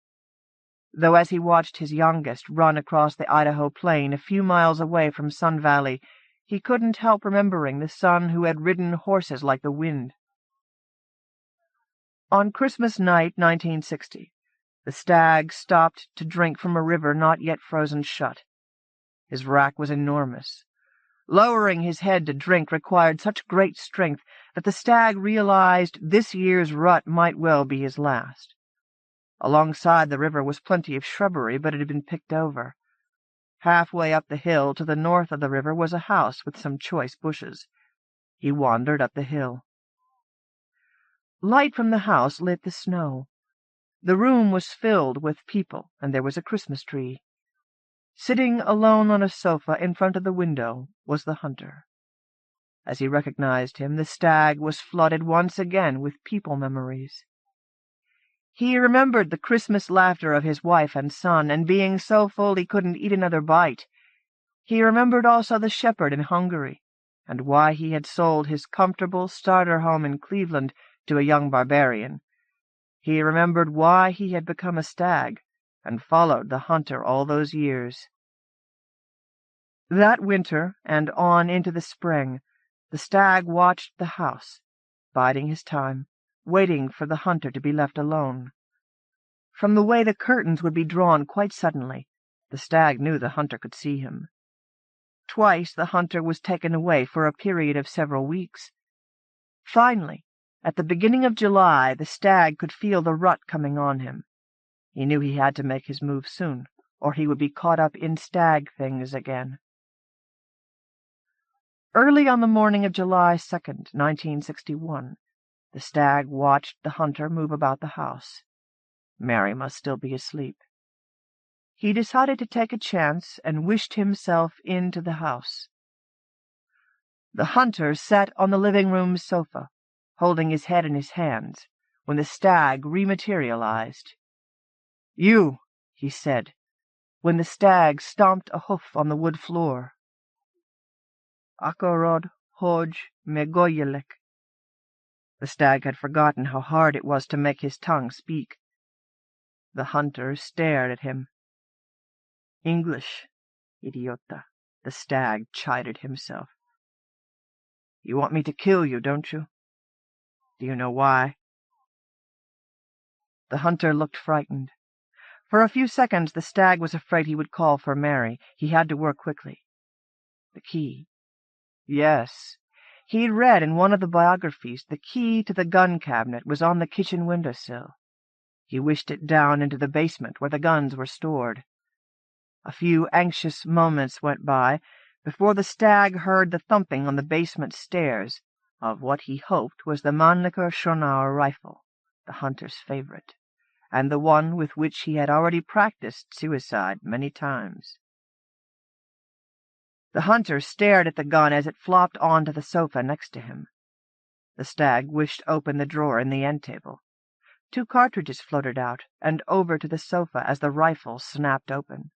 Though as he watched his youngest run across the Idaho plain a few miles away from Sun Valley, he couldn't help remembering the son who had ridden horses like the wind. On Christmas night, 1960, the stag stopped to drink from a river not yet frozen shut. His rack was enormous. Lowering his head to drink required such great strength that the stag realized this year's rut might well be his last. Alongside the river was plenty of shrubbery, but it had been picked over. Halfway up the hill to the north of the river was a house with some choice bushes. He wandered up the hill. Light from the house lit the snow. The room was filled with people, and there was a Christmas tree. Sitting alone on a sofa in front of the window was the hunter. As he recognized him, the stag was flooded once again with people memories. He remembered the Christmas laughter of his wife and son, and being so full he couldn't eat another bite. He remembered also the shepherd in Hungary, and why he had sold his comfortable starter home in Cleveland to a young barbarian. He remembered why he had become a stag, and followed the hunter all those years. That winter, and on into the spring, the stag watched the house, biding his time, waiting for the hunter to be left alone. From the way the curtains would be drawn quite suddenly, the stag knew the hunter could see him. Twice the hunter was taken away for a period of several weeks. Finally, at the beginning of July, the stag could feel the rut coming on him. He knew he had to make his move soon, or he would be caught up in stag things again. Early on the morning of July 2nd, 1961, the stag watched the hunter move about the house. Mary must still be asleep. He decided to take a chance and wished himself into the house. The hunter sat on the living-room sofa, holding his head in his hands, when the stag rematerialized. "You," he said, when the stag stomped a hoof on the wood floor. "Akorod hoj megoyelek." The stag had forgotten how hard it was to make his tongue speak. The hunter stared at him. "English, idiota," the stag chided himself. "You want me to kill you, don't you? Do you know why?" The hunter looked frightened. For a few seconds the stag was afraid he would call for Mary. He had to work quickly. The key. Yes, he'd read in one of the biographies the key to the gun cabinet was on the kitchen windowsill. He wished it down into the basement where the guns were stored. A few anxious moments went by before the stag heard the thumping on the basement stairs of what he hoped was the Mannlicher Schonauer rifle, the hunter's favorite, and the one with which he had already practiced suicide many times. The hunter stared at the gun as it flopped onto the sofa next to him. The stag wished open the drawer in the end table. 2 cartridges floated out and over to the sofa as the rifle snapped open.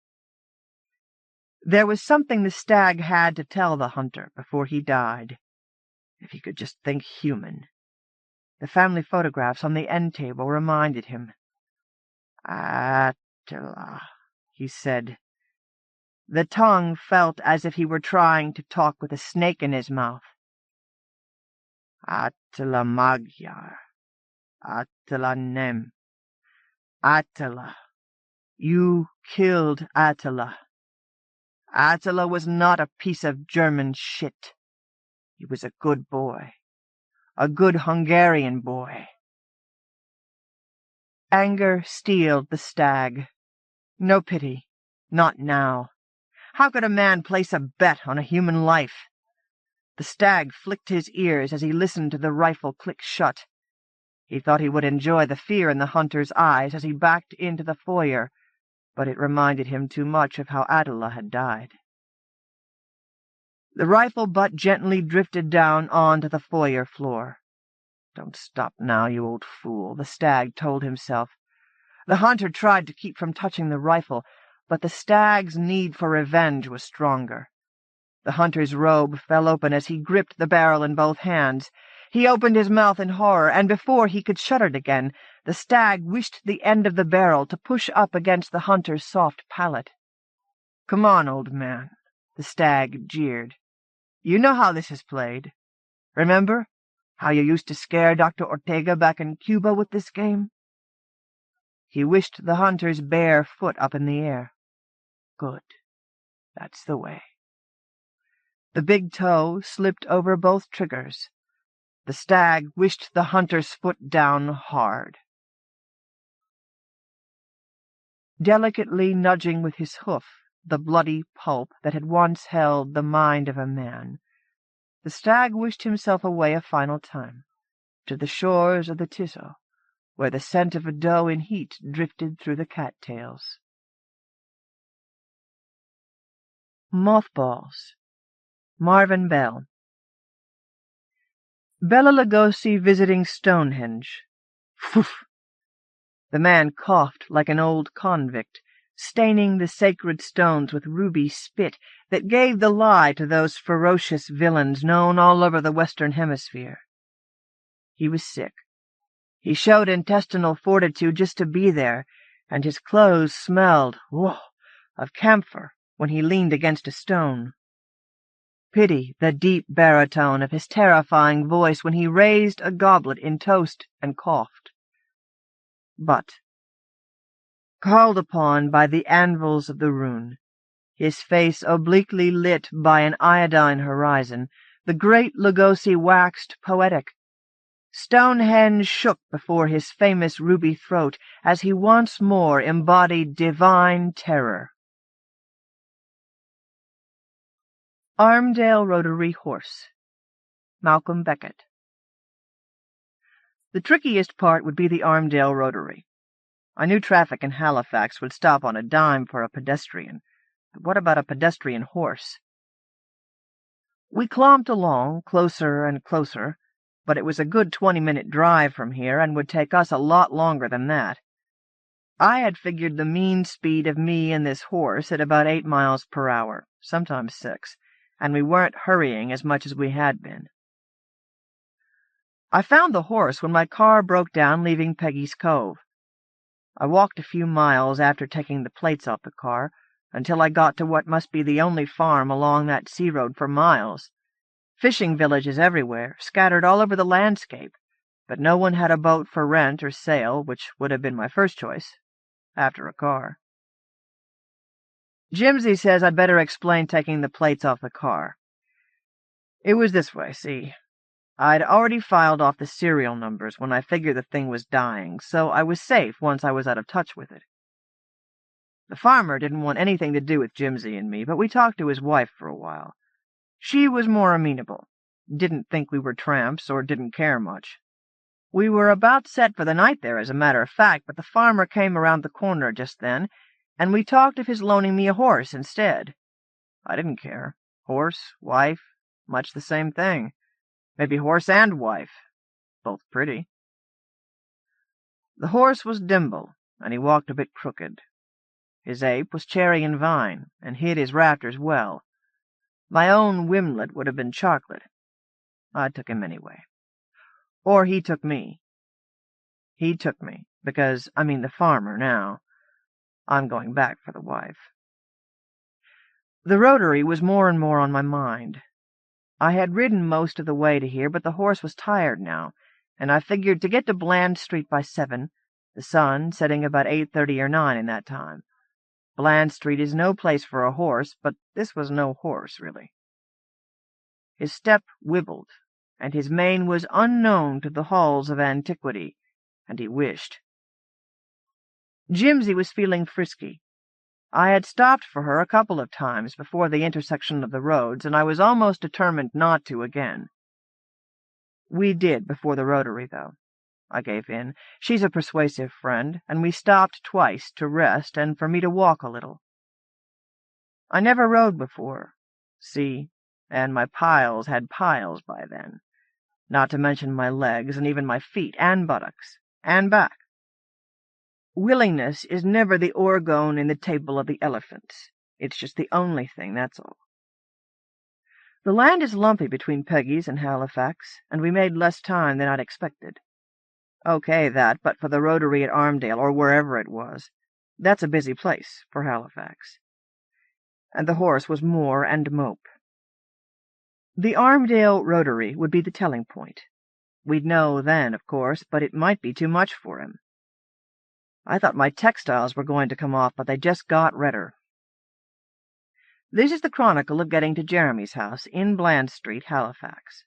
There was something the stag had to tell the hunter before he died. If he could just think human. The family photographs on the end table reminded him. "Attila," he said. The tongue felt as if he were trying to talk with a snake in his mouth. "Attila Magyar. Attila Nem. Attila. You killed Attila. Attila was not a piece of German shit. He was a good boy. A good Hungarian boy." Anger steeled the stag. No pity. Not now. How could a man place a bet on a human life? The stag flicked his ears as he listened to the rifle click shut. He thought he would enjoy the fear in the hunter's eyes as he backed into the foyer, but it reminded him too much of how Attila had died. The rifle butt gently drifted down onto the foyer floor. "Don't stop now, you old fool," the stag told himself. The hunter tried to keep from touching the rifle, but the stag's need for revenge was stronger. The hunter's robe fell open as he gripped the barrel in both hands. He opened his mouth in horror, and before he could shut it again, the stag wished the end of the barrel to push up against the hunter's soft palate. "Come on, old man," the stag jeered. "You know how this is played. Remember how you used to scare Dr. Ortega back in Cuba with this game?" He wished the hunter's bare foot up in the air. Good. That's the way. The big toe slipped over both triggers. The stag wished the hunter's foot down hard. Delicately nudging with his hoof the bloody pulp that had once held the mind of a man, the stag wished himself away a final time, to the shores of the Tiso, where the scent of a doe in heat drifted through the cattails. Mothballs. Marvin Bell. Bela Lugosi visiting Stonehenge. Poof! The man coughed like an old convict, staining the sacred stones with ruby spit that gave the lie to those ferocious villains known all over the Western Hemisphere. He was sick. He showed intestinal fortitude just to be there, and his clothes smelled, whoa, of camphor when he leaned against a stone. Pity the deep baritone of his terrifying voice when he raised a goblet in toast and coughed. But, called upon by the anvils of the rune, his face obliquely lit by an iodine horizon, the great Lugosi waxed poetic. Stonehenge shook before his famous ruby throat as he once more embodied divine terror. Armdale Rotary Horse. Malcolm Beckett. The trickiest part would be the Armdale Rotary. I knew traffic in Halifax would stop on a dime for a pedestrian, but what about a pedestrian horse? We clomped along, closer and closer, but it was a good 20-minute drive from here and would take us a lot longer than that. I had figured the mean speed of me and this horse at about 8 miles per hour, sometimes 6, and we weren't hurrying as much as we had been. I found the horse when my car broke down leaving Peggy's Cove. I walked a few miles after taking the plates off the car, until I got to what must be the only farm along that sea road for miles. Fishing villages everywhere, scattered all over the landscape, but no one had a boat for rent or sale, which would have been my first choice, after a car. Jimsy says I'd better explain taking the plates off the car. It was this way, see. I'd already filed off the serial numbers when I figured the thing was dying, so I was safe once I was out of touch with it. The farmer didn't want anything to do with Jimsy and me, but we talked to his wife for a while. She was more amenable, didn't think we were tramps, or didn't care much. We were about set for the night there, as a matter of fact, but the farmer came around the corner just then, and we talked of his loaning me a horse instead. I didn't care. Horse, wife, much the same thing. Maybe horse and wife. Both pretty. The horse was Dimble, and he walked a bit crooked. His ape was cherry and vine, and hid his rafters well. My own Wimlet would have been chocolate. I took him anyway. Or he took me. He took me, because I mean the farmer now. I'm going back for the wife. The Rotary was more and more on my mind. I had ridden most of the way to here, but the horse was tired now, and I figured to get to Bland Street by 7, the sun setting about 8:30 or 9 in that time. Bland Street is no place for a horse, but this was no horse, really. His step wibbled, and his mane was unknown to the halls of antiquity, and he wished. Jimsy was feeling frisky. I had stopped for her a couple of times before the intersection of the roads, and I was almost determined not to again. We did before the Rotary, though. I gave in. She's a persuasive friend, and we stopped twice to rest and for me to walk a little. I never rode before, see, and my piles had piles by then, not to mention my legs and even my feet and buttocks, and back. Willingness is never the orgone in the table of the elephants. It's just the only thing, that's all. The land is lumpy between Peggy's and Halifax, and we made less time than I'd expected. Okay, that, but for the Rotary at Armdale, or wherever it was. That's a busy place for Halifax. And the horse was moor and mope. The Armdale Rotary would be the telling point. We'd know then, of course, but it might be too much for him. I thought my textiles were going to come off, but they just got redder. This is the chronicle of getting to Jeremy's house in Bland Street, Halifax.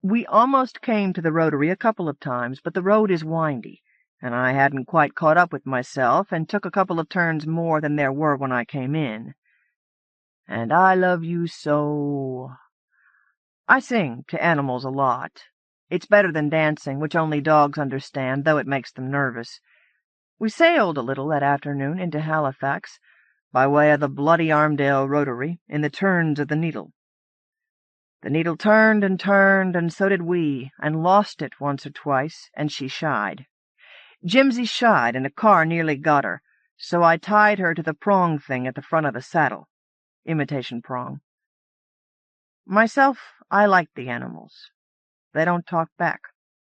We almost came to the Rotary a couple of times, but the road is windy, and I hadn't quite caught up with myself, and took a couple of turns more than there were when I came in. And I love you so. I sing to animals a lot. It's better than dancing, which only dogs understand, though it makes them nervous. We sailed a little that afternoon into Halifax, by way of the bloody Armdale Rotary, in the turns of the needle. The needle turned, and so did we, and lost it once or twice, and she shied. Jimsy shied, and a car nearly got her, so I tied her to the prong thing at the front of the saddle. Imitation prong. Myself, I like the animals. They don't talk back,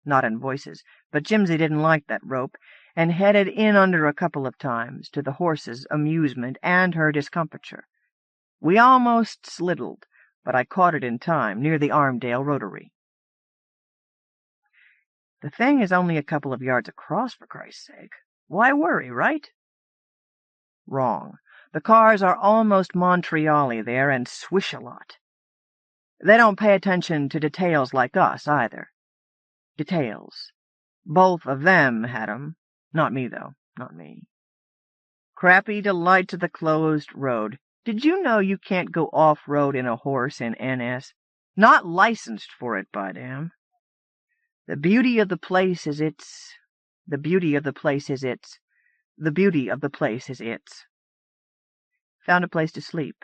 not in voices, but Jimsy didn't like that rope, and headed in under a couple of times, to the horse's amusement and her discomfiture. We almost sliddled, but I caught it in time, near the Armdale Rotary. The thing is only a couple of yards across, for Christ's sake. Why worry, right? Wrong. The cars are almost Montreal-y there, and swish a lot. They don't pay attention to details like us, either. Details. Both of them had 'em. Not me, though. Not me. Crappy delights of the closed road. Did you know you can't go off-road in a horse in NS? Not licensed for it, by damn. The beauty of the place is its. The beauty of the place is its. The beauty of the place is its. Found a place to sleep.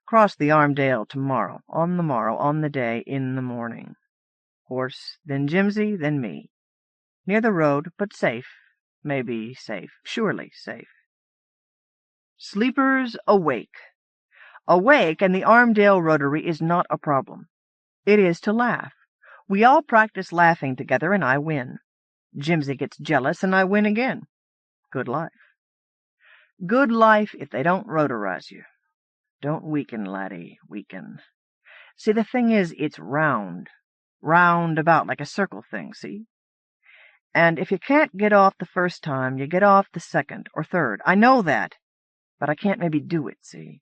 Cross the Armdale tomorrow, on the morrow, on the day, in the morning. Horse, then Jimsy, then me. Near the road, but safe. Maybe safe. Surely safe. Sleepers awake. Awake, and the Armdale Rotary is not a problem. It is to laugh. We all practice laughing together, and I win. Jimsy gets jealous, and I win again. Good life. Good life if they don't rotorize you. Don't weaken, laddie, weaken. See, the thing is, it's round. Round about, like a circle thing, see? And if you can't get off the first time, you get off the second or third. I know that, but I can't maybe do it, see?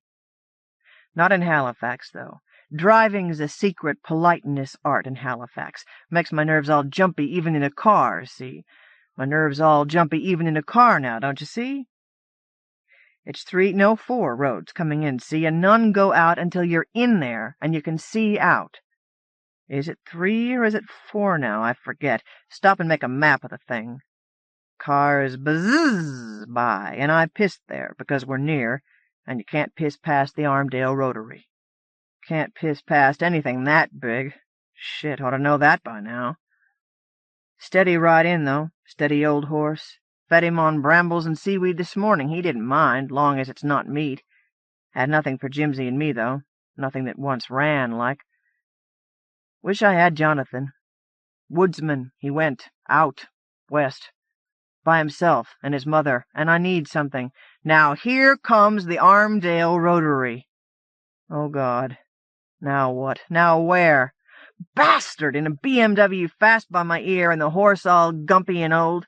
Not in Halifax, though. Driving's a secret politeness art in Halifax. Makes my nerves all jumpy even in a car, see? My nerves all jumpy even in a car now, don't you see? It's 4 roads coming in, see, and none go out until you're in there and you can see out. Is it 3 or is it 4 now? I forget. Stop and make a map of the thing. Cars buzz by, and I pissed there because we're near, and you can't piss past the Armdale Rotary. Can't piss past anything that big. Shit, ought to know that by now. Steady ride in, though. Steady old horse. Fed him on brambles and seaweed this morning. He didn't mind, long as it's not meat. Had nothing for Jimsy and me, though. Nothing that once ran, like. Wish I had Jonathan. Woodsman, he went. Out. West. By himself, and his mother, and I need something. Now here comes the Armdale Rotary. Oh, God. Now what? Now where? Bastard! In a BMW fast by my ear, and the horse all gumpy and old.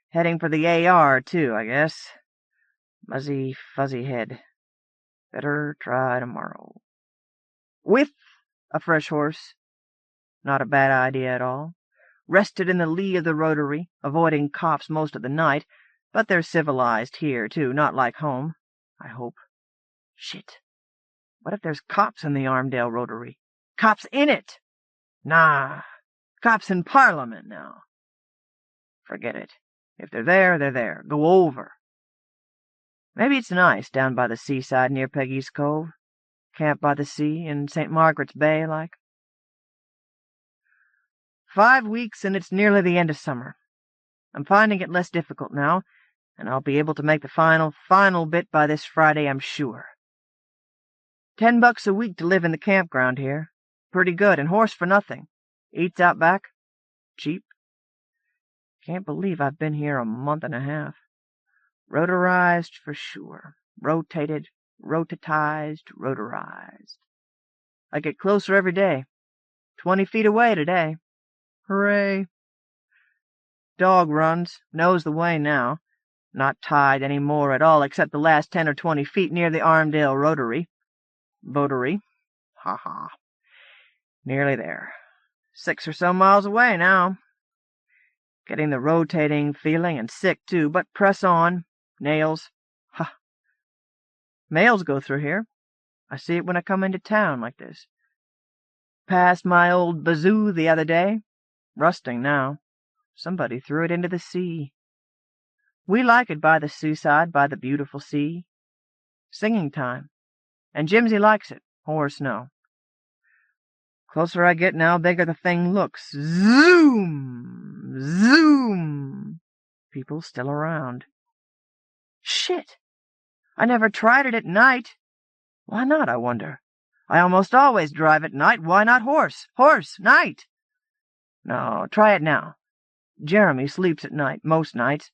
Heading for the AR, too, I guess. Muzzy, fuzzy head. Better try tomorrow. With a fresh horse. Not a bad idea at all. Rested in the lee of the Rotary, avoiding cops most of the night, but they're civilized here, too, not like home, I hope. Shit. What if there's cops in the Armdale Rotary? Cops in it! Nah. Cops in Parliament, now. Forget it. If they're there, they're there. Go over. Maybe it's nice down by the seaside near Peggy's Cove. Camp by the sea in St. Margaret's Bay, like. 5 weeks, and it's nearly the end of summer. I'm finding it less difficult now, and I'll be able to make the final bit by this Friday, I'm sure. $10 a week to live in the campground here. Pretty good, and horse for nothing. Eats out back. Cheap. Can't believe I've been here a month and a half. Rotorized for sure. Rotated, rotatized, rotorized. I get closer every day. 20 feet away today. Hooray. Dog runs, knows the way now. Not tied any more at all except the last 10 or 20 feet near the Armdale Rotary. Votary. Ha ha. Nearly there. 6 or so miles away now. Getting the rotating feeling and sick, too, but press on. Nails. Ha. Mails go through here. I see it when I come into town like this. Passed my old bazoo the other day. Rusting now. Somebody threw it into the sea. We like it by the seaside, by the beautiful sea. Singing time. And Jimsy likes it. Horse no. Closer I get now, bigger the thing looks. Zoom! Zoom! People still around. Shit! I never tried it at night. Why not, I wonder? I almost always drive at night. Why not horse? Horse, night! No, try it now. Jeremy sleeps at night, most nights.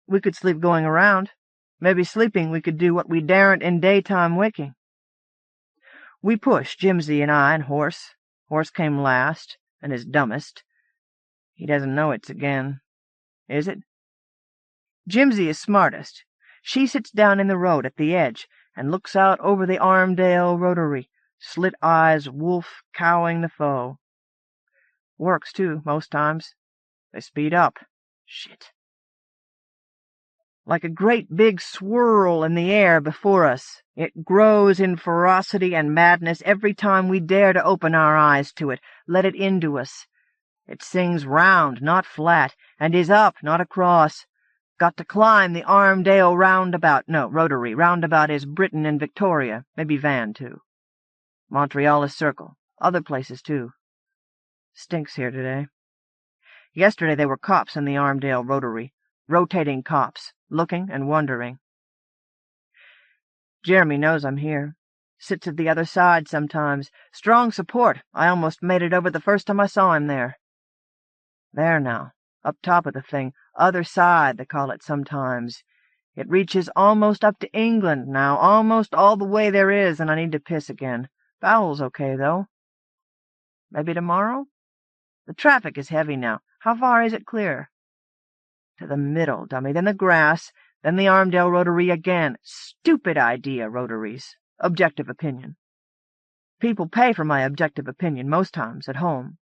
We could sleep going around. Maybe sleeping we could do what we daren't in daytime waking. We push, Jimsy and I, and Horse. Horse came last, and is dumbest. He doesn't know it's again. Is it? Jimsy is smartest. She sits down in the road at the edge, and looks out over the Armdale rotary, slit eyes, wolf cowing the foe. Works, too, most times. They speed up. Shit. Like a great big swirl in the air before us. It grows in ferocity and madness every time we dare to open our eyes to it, let it into us. It sings round, not flat, and is up, not across. Got to climb the Armdale roundabout. No, rotary. Roundabout is Britain and Victoria. Maybe Van, too. Montreal is Circle. Other places, too. Stinks here today. Yesterday there were cops in the Armdale rotary. Rotating cops, looking and wondering. Jeremy knows I'm here. Sits at the other side sometimes. Strong support. I almost made it over the first time I saw him there. There now, up top of the thing. Other side, they call it sometimes. It reaches almost up to England now, almost all the way there is, and I need to piss again. Bowel's okay, though. Maybe tomorrow? The traffic is heavy now. How far is it clear? To the middle, dummy, then the grass, then the Armdale rotary again. Stupid idea, rotaries. Objective opinion. People pay for my objective opinion, most times, at home.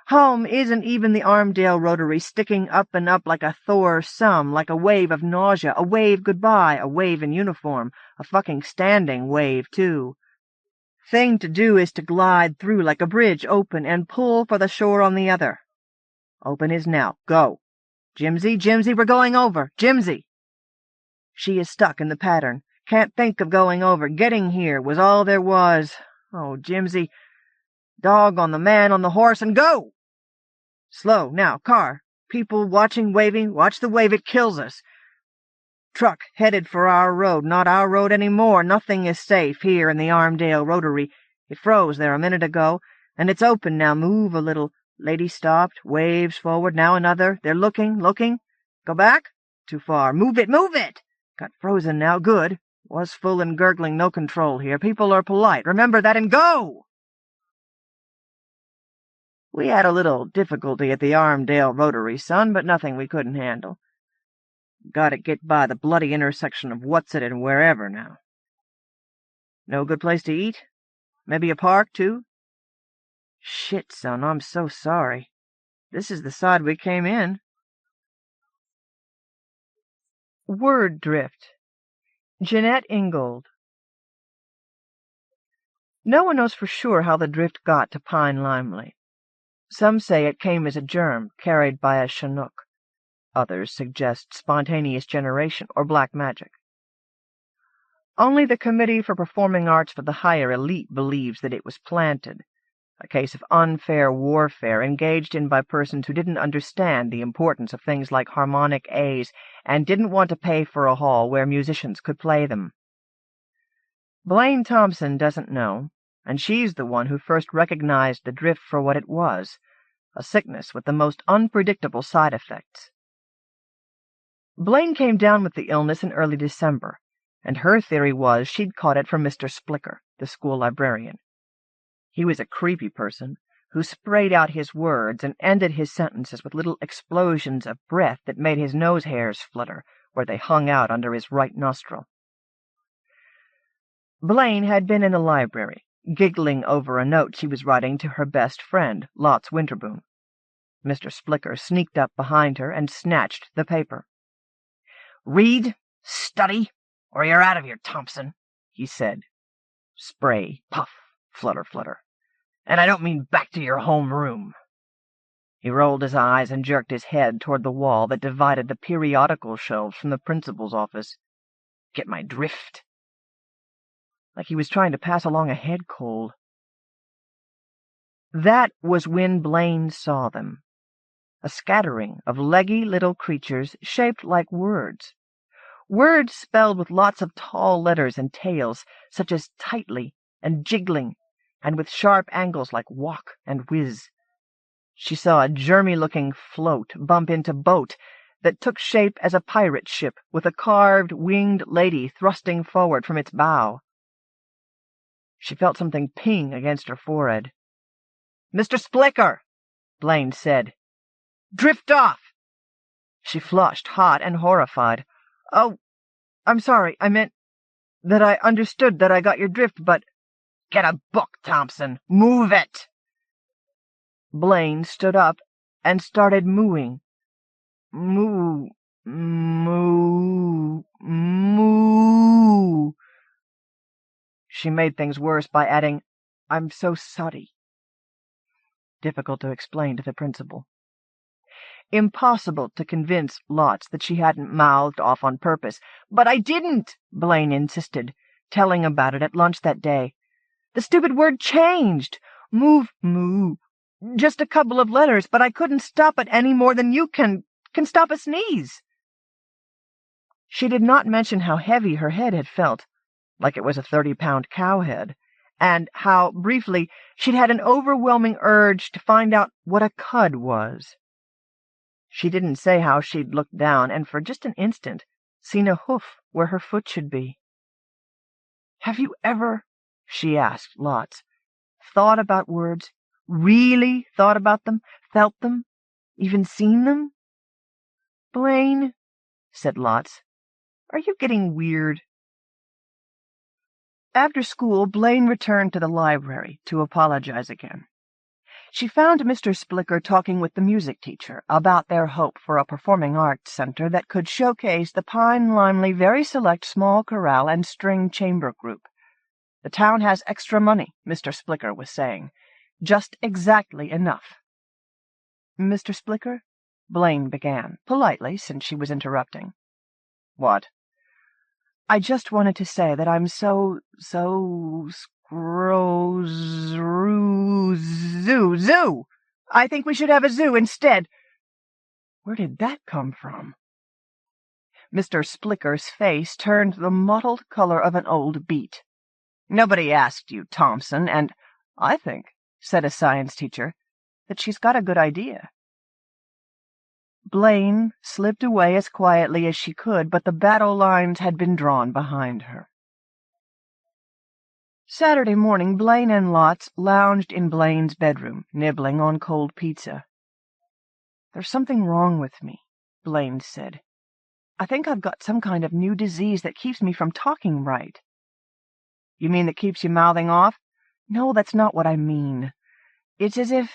Home isn't even the Armdale rotary, sticking up and up like a Thor sum, like a wave of nausea, a wave goodbye, a wave in uniform, a fucking standing wave, too. Thing to do is to glide through like a bridge, open, and pull for the shore on the other. Open is now. Go. Jimsy, Jimsy, we're going over. Jimsy! She is stuck in the pattern. Can't think of going over. Getting here was all there was. Oh, Jimsy. Dog on the man on the horse, and go! Slow, now, car. People watching, waving. Watch the wave, it kills us. Truck headed for our road. Not our road any more. Nothing is safe here in the Armdale rotary. It froze there a minute ago, and it's open now. Move a little. Lady stopped, waves forward, now another. They're looking. Go back? Too far. Move it! Got frozen now. Good. Was full and gurgling, no control here. People are polite. Remember that and go! We had a little difficulty at the Armdale rotary, son, but nothing we couldn't handle. Gotta get by the bloody intersection of What's-It and wherever now. No good place to eat? Maybe a park, too? Shit, son, I'm so sorry. This is the side we came in. Word drift. Jeanette Ingold. No one knows for sure how the drift got to Pine Limely. Some say it came as a germ carried by a Chinook. Others suggest spontaneous generation or black magic. Only the Committee for Performing Arts for the Higher Elite believes that it was planted, a case of unfair warfare engaged in by persons who didn't understand the importance of things like harmonic A's and didn't want to pay for a hall where musicians could play them. Blaine Thompson doesn't know, and she's the one who first recognized the drift for what it was, a sickness with the most unpredictable side effects. Blaine came down with the illness in early December, and her theory was she'd caught it from Mr. Splicker, the school librarian. He was a creepy person who sprayed out his words and ended his sentences with little explosions of breath that made his nose hairs flutter where they hung out under his right nostril. Blaine had been in the library, giggling over a note she was writing to her best friend, Lots Winterbourne. Mr. Splicker sneaked up behind her and snatched the paper. "Read, study, or you're out of here, Thompson," he said. Spray, puff, flutter, flutter. "And I don't mean back to your homeroom." He rolled his eyes and jerked his head toward the wall that divided the periodical shelves from the principal's office. "Get my drift?" Like he was trying to pass along a head cold. That was when Blaine saw them. A scattering of leggy little creatures shaped like words. Words spelled with lots of tall letters and tails, such as tightly and jiggling, and with sharp angles like walk and whiz. She saw a germy-looking float bump into boat that took shape as a pirate ship with a carved, winged lady thrusting forward from its bow. She felt something ping against her forehead. "Mr. Splicker," Blaine said. "Drift off!" She flushed, hot and horrified. "Oh, I'm sorry. I meant that I understood that I got your drift, but—" "Get a book, Thompson! Move it!" Blaine stood up and started mooing. "Moo, moo, moo." She made things worse by adding, "I'm so sorry." Difficult to explain to the principal. Impossible to convince Lots that she hadn't mouthed off on purpose. "But I didn't," Blaine insisted, telling about it at lunch that day. "The stupid word changed. Move, moo. Just a couple of letters, but I couldn't stop it any more than you can stop a sneeze." She did not mention how heavy her head had felt, like it was a 30-pound cow head, and how, briefly, she'd had an overwhelming urge to find out what a cud was. She didn't say how she'd looked down and for just an instant seen a hoof where her foot should be. "Have you ever," she asked Lots, "thought about words? Really thought about them? Felt them? Even seen them?" "Blaine," said Lots, "are you getting weird?" After school, Blaine returned to the library to apologize again. She found Mr. Splicker talking with the music teacher about their hope for a performing arts center that could showcase the Pine Limely very select small chorale and string chamber group. "The town has extra money," Mr. Splicker was saying. "Just exactly enough." "Mr. Splicker?" Blaine began, politely, since she was interrupting. "What?" "I just wanted to say that I'm so zoo. I think we should have a zoo instead." Where did that come from? Mr. Splicker's face turned the mottled color of an old beet. "Nobody asked you, Thompson, and I think," said a science teacher, "that she's got a good idea." Blaine slipped away as quietly as she could, but the battle lines had been drawn behind her. Saturday morning, Blaine and Lots lounged in Blaine's bedroom, nibbling on cold pizza. "There's something wrong with me," Blaine said. "I think I've got some kind of new disease that keeps me from talking right." "You mean that keeps you mouthing off?" "No, that's not what I mean. It's as if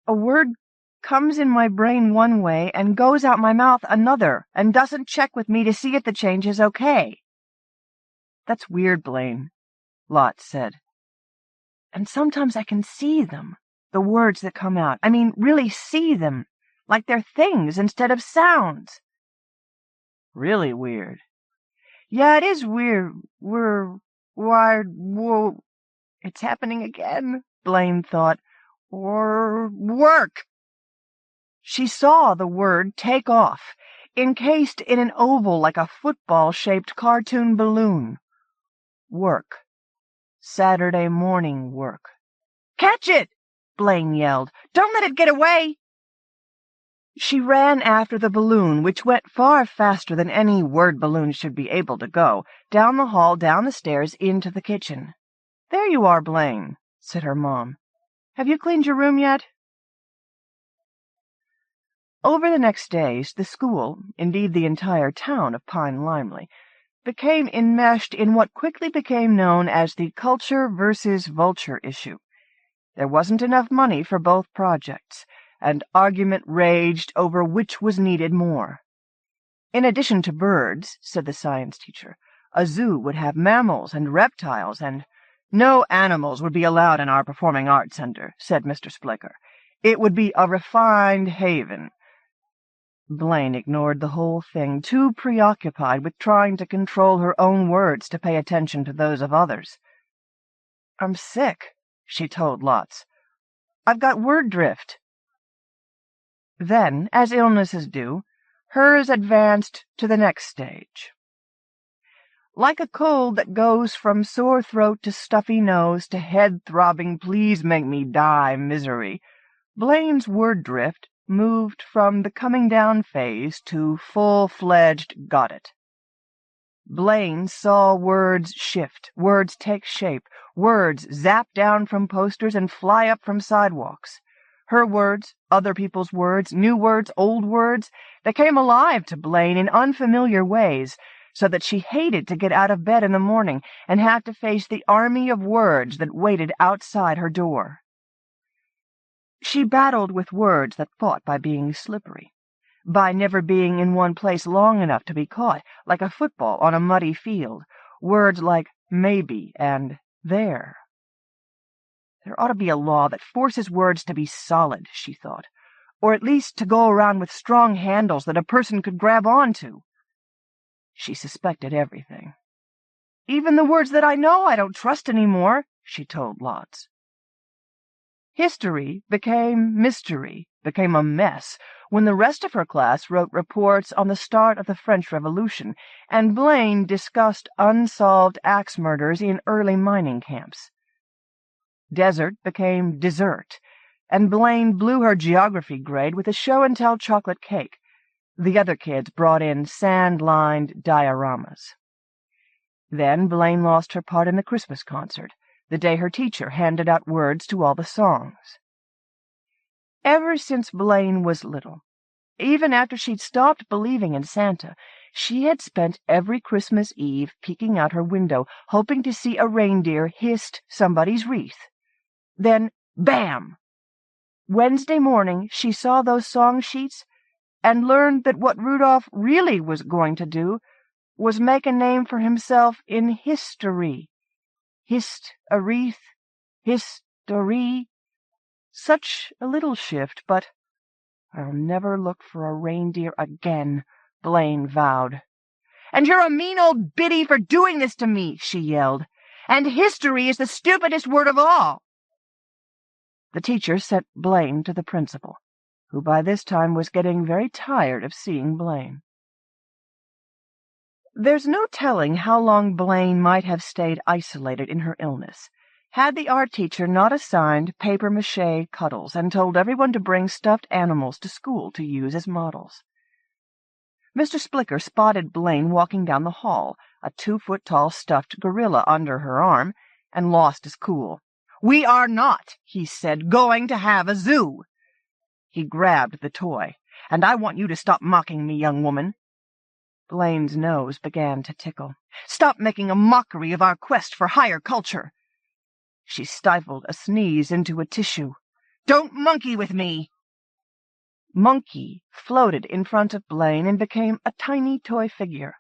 a word comes in my brain one way and goes out my mouth another, and doesn't check with me to see if the change is okay." "That's weird, Blaine," Lots said. "And sometimes I can see them, the words that come out. I mean, really see them, like they're things instead of sounds." "Really weird." "Yeah, it is weird. Whoa. It's happening again," Blaine thought. "Or work." She saw the word take off, encased in an oval like a football-shaped cartoon balloon. Work. Saturday morning work. "Catch it!" Blaine yelled. "Don't let it get away!" She ran after the balloon, which went far faster than any word balloon should be able to go, down the hall, down the stairs, into the kitchen. "There you are, Blaine," said her mom. "Have you cleaned your room yet?" Over the next days, the school, indeed the entire town of Pine Limely, became enmeshed in what quickly became known as the culture versus vulture issue. There wasn't enough money for both projects, and argument raged over which was needed more. In addition to birds, said the science teacher, a zoo would have mammals and reptiles, and no animals would be allowed in our performing arts center, said Mr. Splicker. It would be a refined haven. Blaine ignored the whole thing, too preoccupied with trying to control her own words to pay attention to those of others. "I'm sick," she told Lots. "I've got word drift." Then, as illnesses do, hers advanced to the next stage. Like a cold that goes from sore throat to stuffy nose to head-throbbing please-make-me-die misery, Blaine's word drift moved from the coming-down phase to full-fledged got it. Blaine saw words shift, words take shape, words zap down from posters and fly up from sidewalks. Her words, other people's words, new words, old words, they came alive to Blaine in unfamiliar ways, so that she hated to get out of bed in the morning and have to face the army of words that waited outside her door. She battled with words that fought by being slippery, by never being in one place long enough to be caught, like a football on a muddy field, words like maybe and there. There ought to be a law that forces words to be solid, she thought, or at least to go around with strong handles that a person could grab onto. She suspected everything. "Even the words that I know I don't trust any more," she told Lots. History became mystery, became a mess, when the rest of her class wrote reports on the start of the French Revolution, and Blaine discussed unsolved axe murders in early mining camps. Desert became dessert, and Blaine blew her geography grade with a show-and-tell chocolate cake. The other kids brought in sand-lined dioramas. Then Blaine lost her part in the Christmas concert, the day her teacher handed out words to all the songs. Ever since Blaine was little, even after she'd stopped believing in Santa, she had spent every Christmas Eve peeking out her window, hoping to see a reindeer hissed somebody's wreath. Then, bam! Wednesday morning she saw those song sheets and learned that what Rudolph really was going to do was make a name for himself in history. A wreath, history. Such a little shift, but I'll never look for a reindeer again, Blaine vowed. "And you're a mean old biddy for doing this to me," she yelled. "And history is the stupidest word of all." The teacher sent Blaine to the principal, who by this time was getting very tired of seeing Blaine. There's no telling how long Blaine might have stayed isolated in her illness, had the art teacher not assigned papier-mâché cuddles and told everyone to bring stuffed animals to school to use as models. Mr. Splicker spotted Blaine walking down the hall, a 2-foot-tall stuffed gorilla under her arm, and lost his cool. "We are not," he said, "going to have a zoo." He grabbed the toy. "And I want you to stop mocking me, young woman." Blaine's nose began to tickle. "Stop making a mockery of our quest for higher culture." She stifled a sneeze into a tissue. "Don't monkey with me!" Monkey floated in front of Blaine and became a tiny toy figure.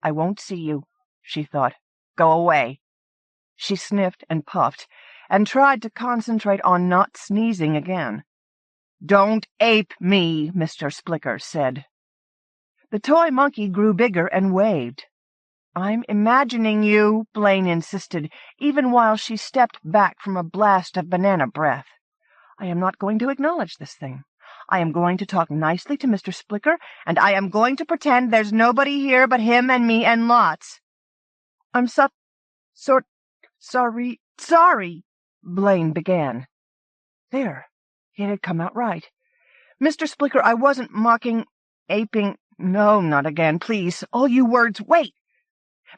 "I won't see you," she thought. "Go away." She sniffed and puffed, and tried to concentrate on not sneezing again. "Don't ape me," Mr. Splicker said. The toy monkey grew bigger and waved. "I'm imagining you," Blaine insisted, even while she stepped back from a blast of banana breath. "I am not going to acknowledge this thing. I am going to talk nicely to Mr. Splicker, and I am going to pretend there's nobody here but him and me and Lots." "I'm sorry," Blaine began. There, it had come out right. "Mr. Splicker, I wasn't mocking, aping. No, not again, please. All you words, wait!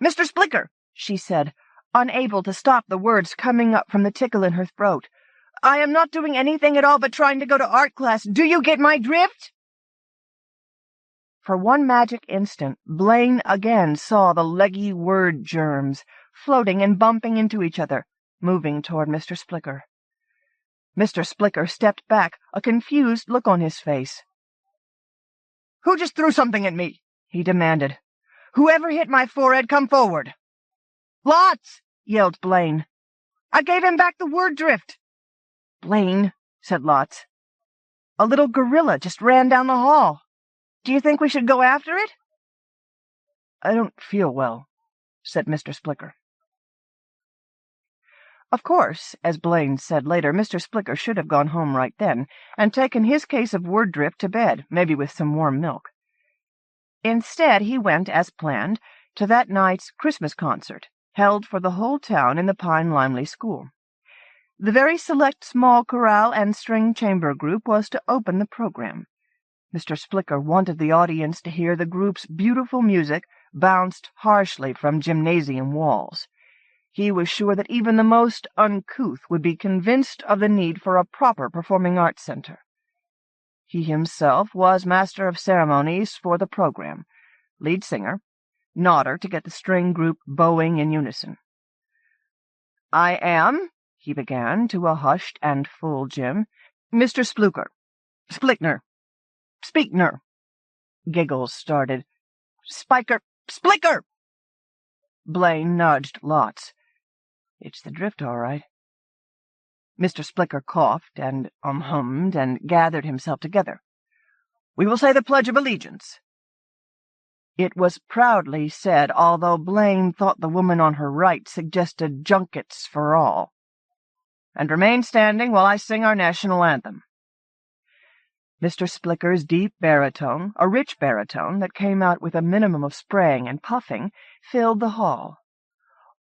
Mr. Splicker," she said, unable to stop the words coming up from the tickle in her throat. "I am not doing anything at all but trying to go to art class. Do you get my drift?" For one magic instant, Blaine again saw the leggy word germs, floating and bumping into each other, moving toward Mr. Splicker. Mr. Splicker stepped back, a confused look on his face. "Who just threw something at me?" he demanded. "Whoever hit my forehead, come forward." "Lots!" yelled Blaine. "I gave him back the word drift." "Blaine," said Lots, "a little gorilla just ran down the hall. Do you think we should go after it?" "I don't feel well," said Mr. Splicker. Of course, as Blaine said later, Mr. Splicker should have gone home right then, and taken his case of word drift to bed, maybe with some warm milk. Instead, he went, as planned, to that night's Christmas concert, held for the whole town in the Pine Limely School. The very select small chorale and string chamber group was to open the program. Mr. Splicker wanted the audience to hear the group's beautiful music bounced harshly from gymnasium walls. He was sure that even the most uncouth would be convinced of the need for a proper performing arts center. He himself was master of ceremonies for the program, lead singer, nodder to get the string group bowing in unison. "I am," he began to a hushed and full Jim, "Mr. Splickner. Speakner." Giggles started. Splicker! Blaine nudged Lots. "It's the drift, all right." Mr. Splicker coughed and hummed and gathered himself together. "We will say the Pledge of Allegiance." It was proudly said, although Blaine thought the woman on her right suggested junkets for all. "And remain standing while I sing our national anthem." Mr. Splicker's deep baritone, a rich baritone that came out with a minimum of spraying and puffing, filled the hall.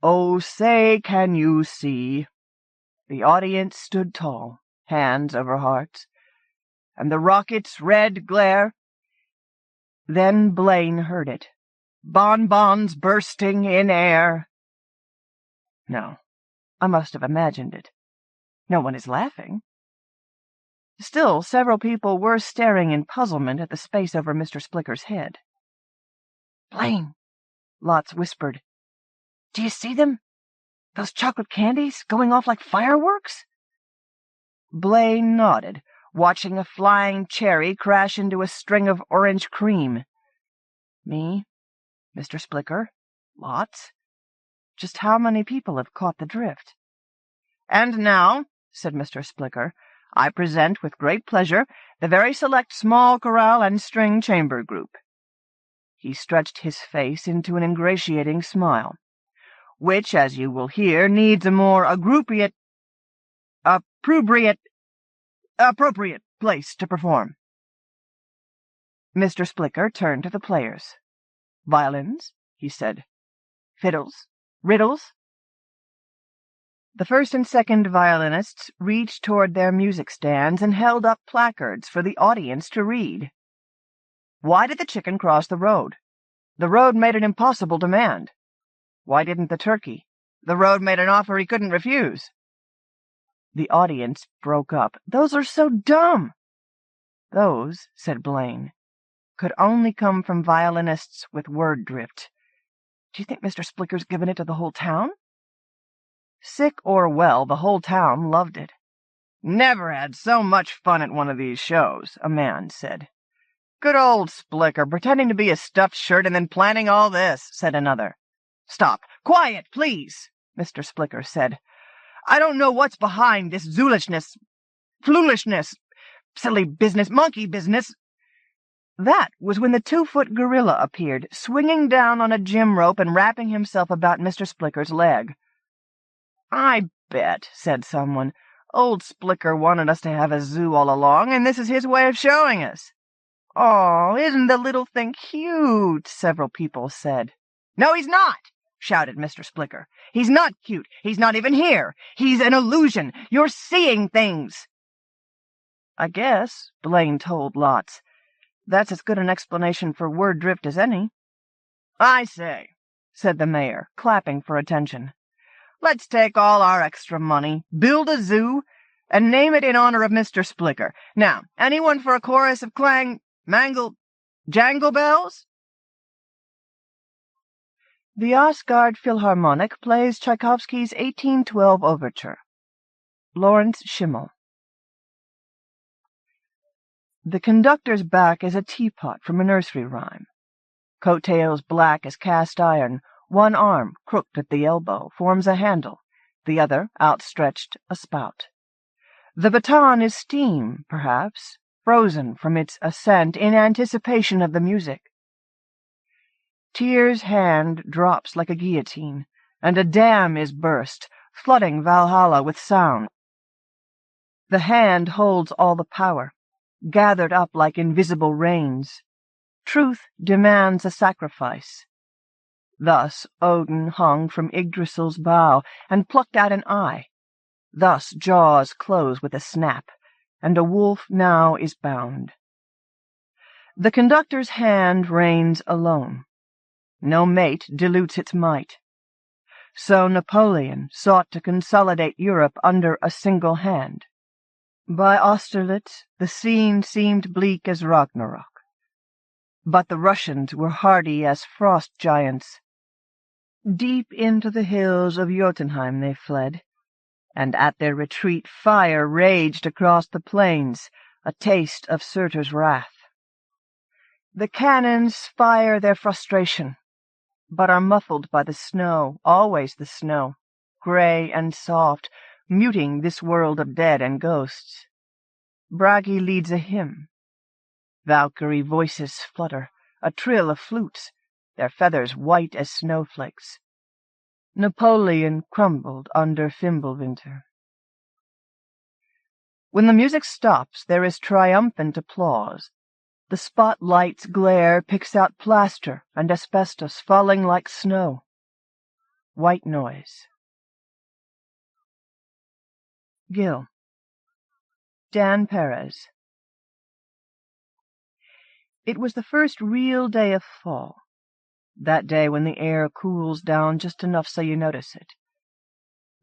"Oh, say, can you see?" The audience stood tall, hands over hearts. "And the rocket's red glare—" Then Blaine heard it. "Bonbons bursting in air." No, I must have imagined it. No one is laughing. Still, several people were staring in puzzlement at the space over Mr. Splicker's head. "Blaine," Lots whispered, "do you see them? Those chocolate candies going off like fireworks?" Blaine nodded, watching a flying cherry crash into a string of orange cream. "Me, Mr. Splicker, Lots. Just how many people have caught the drift?" "And now," said Mr. Splicker, "I present with great pleasure the very select small chorale and string chamber group." He stretched his face into an ingratiating smile, "which, as you will hear, needs a more appropriate place to perform." Mr. Splicker turned to the players. "Violins," he said. "Fiddles, riddles." The first and second violinists reached toward their music stands and held up placards for the audience to read. Why did the chicken cross the road? The road made an impossible demand. Why didn't the turkey? The road made an offer he couldn't refuse. The audience broke up. "Those are so dumb." "Those," said Blaine, "could only come from violinists with word drift. Do you think Mr. Splicker's given it to the whole town?" Sick or well, the whole town loved it. "Never had so much fun at one of these shows," a man said. "Good old Splicker, pretending to be a stuffed shirt and then planning all this," said another. "Stop! Quiet, please," Mr. Splicker said. "I don't know what's behind this foolishness, silly business, monkey business." That was when the 2-foot gorilla appeared, swinging down on a gym rope and wrapping himself about Mr. Splicker's leg. "I bet," said someone, "old Splicker wanted us to have a zoo all along, and this is his way of showing us." "Oh, isn't the little thing cute?" several people said. "No, he's not," shouted Mr. Splicker. "He's not cute. He's not even here. He's an illusion. You're seeing things." "I guess," Blaine told Lots, "that's as good an explanation for word drift as any." "I say," said the mayor, clapping for attention, "let's take all our extra money, build a zoo, and name it in honor of Mr. Splicker. Now, anyone for a chorus of clang, mangle, Jangle bells? The Asgard Philharmonic plays Tchaikovsky's 1812 Overture. Lawrence Schimmel. The conductor's back is a teapot from a nursery rhyme. Coattails black as cast iron, one arm, crooked at the elbow, forms a handle, the other, outstretched, a spout. The baton is steam, perhaps, frozen from its ascent in anticipation of the music. Tyr's hand drops like a guillotine, and a dam is burst, flooding Valhalla with sound. The hand holds all the power, gathered up like invisible rains. Truth demands a sacrifice. Thus Odin hung from Yggdrasil's bow and plucked out an eye. Thus jaws close with a snap, and a wolf now is bound. The conductor's hand reigns alone. No mate dilutes its might. So Napoleon sought to consolidate Europe under a single hand. By Austerlitz the scene seemed bleak as Ragnarok. But the Russians were hardy as frost giants. Deep into the hills of Jotunheim they fled, and at their retreat fire raged across the plains, a taste of Surtur's wrath. The cannons fire their frustration, but are muffled by the snow, always the snow, grey and soft, muting this world of dead and ghosts. Bragi leads a hymn. Valkyrie voices flutter, a trill of flutes, their feathers white as snowflakes. Napoleon crumbled under Fimbulwinter. When the music stops, there is triumphant applause. The spotlight's glare picks out plaster and asbestos falling like snow. White noise. Gil. Dan Perez. It was the first real day of fall, that day when the air cools down just enough so you notice it.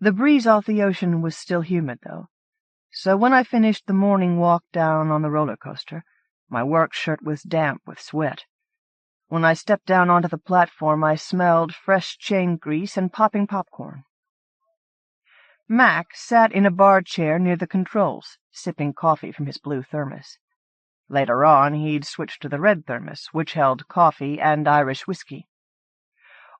The breeze off the ocean was still humid, though, so when I finished the morning walk down on the roller coaster, my work shirt was damp with sweat. When I stepped down onto the platform, I smelled fresh chain grease and popping popcorn. Mac sat in a bar chair near the controls, sipping coffee from his blue thermos. Later on, he'd switched to the red thermos, which held coffee and Irish whiskey.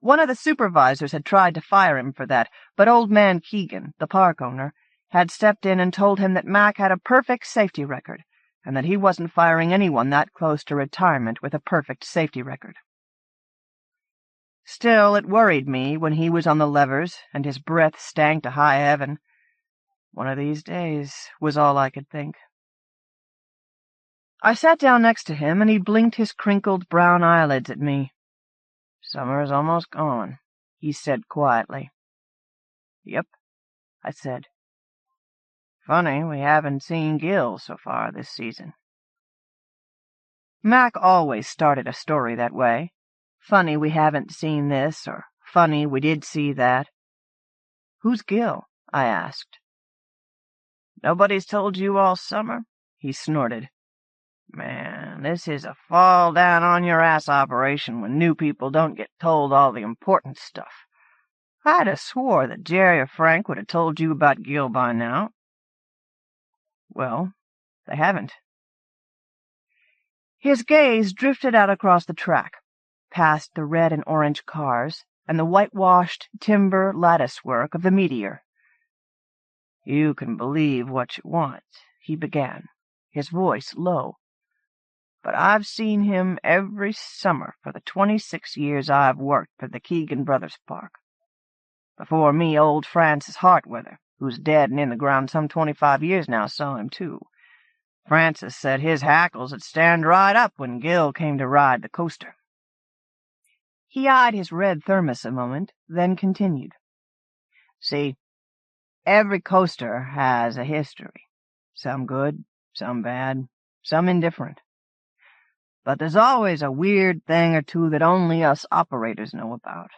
One of the supervisors had tried to fire him for that, but old man Keegan, the park owner, had stepped in and told him that Mac had a perfect safety record, and that he wasn't firing anyone that close to retirement with a perfect safety record. Still, it worried me when he was on the levers and his breath stank to high heaven. One of these days was all I could think. I sat down next to him, and he blinked his crinkled brown eyelids at me. "Summer's almost gone," he said quietly. "Yep," I said. "Funny we haven't seen Gil so far this season." Mac always started a story that way. Funny we haven't seen this, or funny we did see that. "Who's Gil?" I asked. "Nobody's told you all summer?" he snorted. "Man, this is a fall-down-on-your-ass operation when new people don't get told all the important stuff. I'd have swore that Jerry or Frank would have told you about Gil by now." "Well, they haven't." His gaze drifted out across the track, past the red and orange cars and the whitewashed timber latticework of the Meteor. "You can believe what you want," he began, his voice low. "But I've seen him every summer for the 26 years I've worked for the Keegan Brothers Park. Before me, old Francis Hartweather, who's dead and in the ground some 25 years now, saw him too. Francis said his hackles would stand right up when Gil came to ride the coaster." He eyed his red thermos a moment, then continued. "See, every coaster has a history. Some good, some bad, some indifferent. But there's always a weird thing or two that only us operators know about,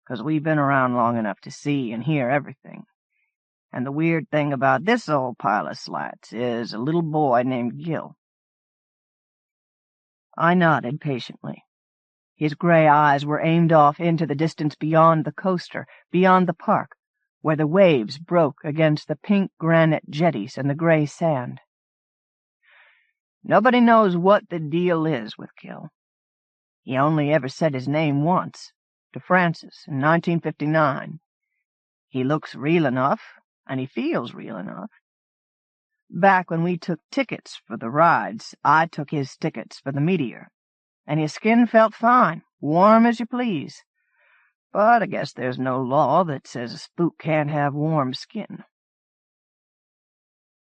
'cause we've been around long enough to see and hear everything. And the weird thing about this old pile of slats is a little boy named Gil." I nodded patiently. His gray eyes were aimed off into the distance beyond the coaster, beyond the park, where the waves broke against the pink granite jetties and the gray sand. Nobody knows what the deal is with Gil. He only ever said his name once, to Francis in 1959. He looks real enough, and he feels real enough. Back when we took tickets for the rides, I took his tickets for the Meteor, and his skin felt fine, warm as you please. But I guess there's no law that says a spook can't have warm skin.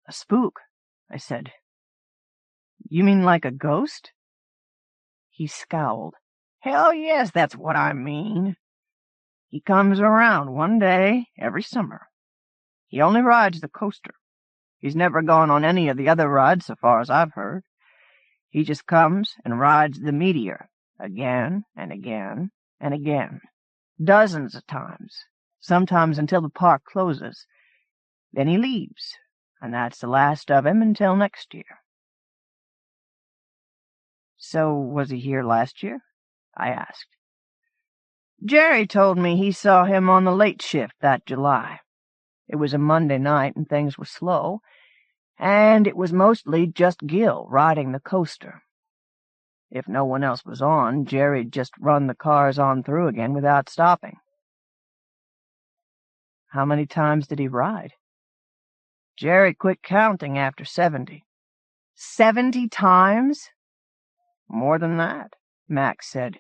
A spook, I said. You mean like a ghost? He scowled. Hell yes, that's what I mean. He comes around one day every summer. He only rides the coaster. He's never gone on any of the other rides so far as I've heard. He just comes and rides the Meteor again and again and again. Dozens of times, sometimes until the park closes. Then he leaves, and that's the last of him until next year. So was he here last year? I asked. Jerry told me he saw him on the late shift that July. It was a Monday night and things were slow, and it was mostly just Gil riding the coaster. If no one else was on, Jerry'd just run the cars on through again without stopping. How many times did he ride? Jerry quit counting after 70. 70 times? More than that, Max said.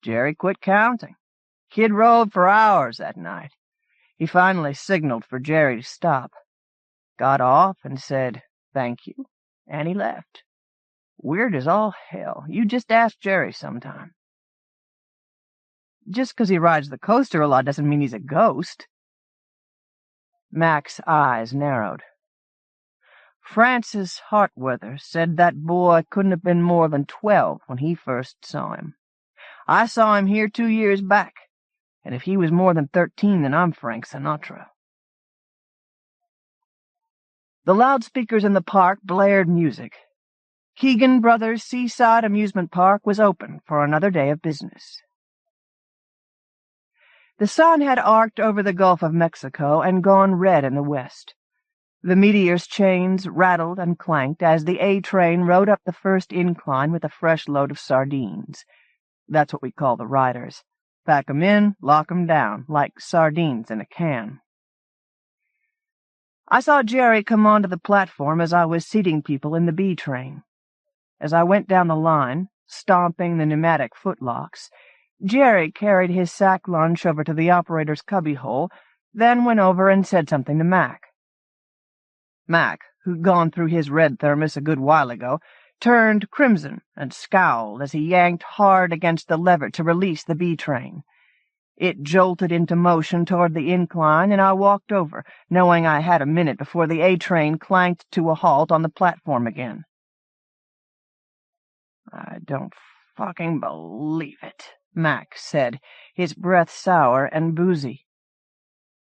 Jerry quit counting. Kid rode for hours that night. He finally signaled for Jerry to stop. Got off and said, "Thank you," and he left. Weird as all hell. You just ask Jerry sometime. Just 'cause he rides the coaster a lot doesn't mean he's a ghost. Mac's eyes narrowed. Francis Hartweather said that boy couldn't have been more than 12 when he first saw him. I saw him here 2 years back, and if he was more than 13, then I'm Frank Sinatra. The loudspeakers in the park blared music. Keegan Brothers Seaside Amusement Park was open for another day of business. The sun had arced over the Gulf of Mexico and gone red in the west. The Meteor's chains rattled and clanked as the A train rode up the first incline with a fresh load of sardines. That's what we call the riders. Pack 'em in, lock 'em down, like sardines in a can. I saw Jerry come onto the platform as I was seating people in the B train. As I went down the line, stomping the pneumatic footlocks, Jerry carried his sack lunch over to the operator's cubbyhole, then went over and said something to Mac. Mac, who'd gone through his red thermos a good while ago, turned crimson and scowled as he yanked hard against the lever to release the B train. It jolted into motion toward the incline, and I walked over, knowing I had a minute before the A train clanked to a halt on the platform again. I don't fucking believe it, Mac said, his breath sour and boozy.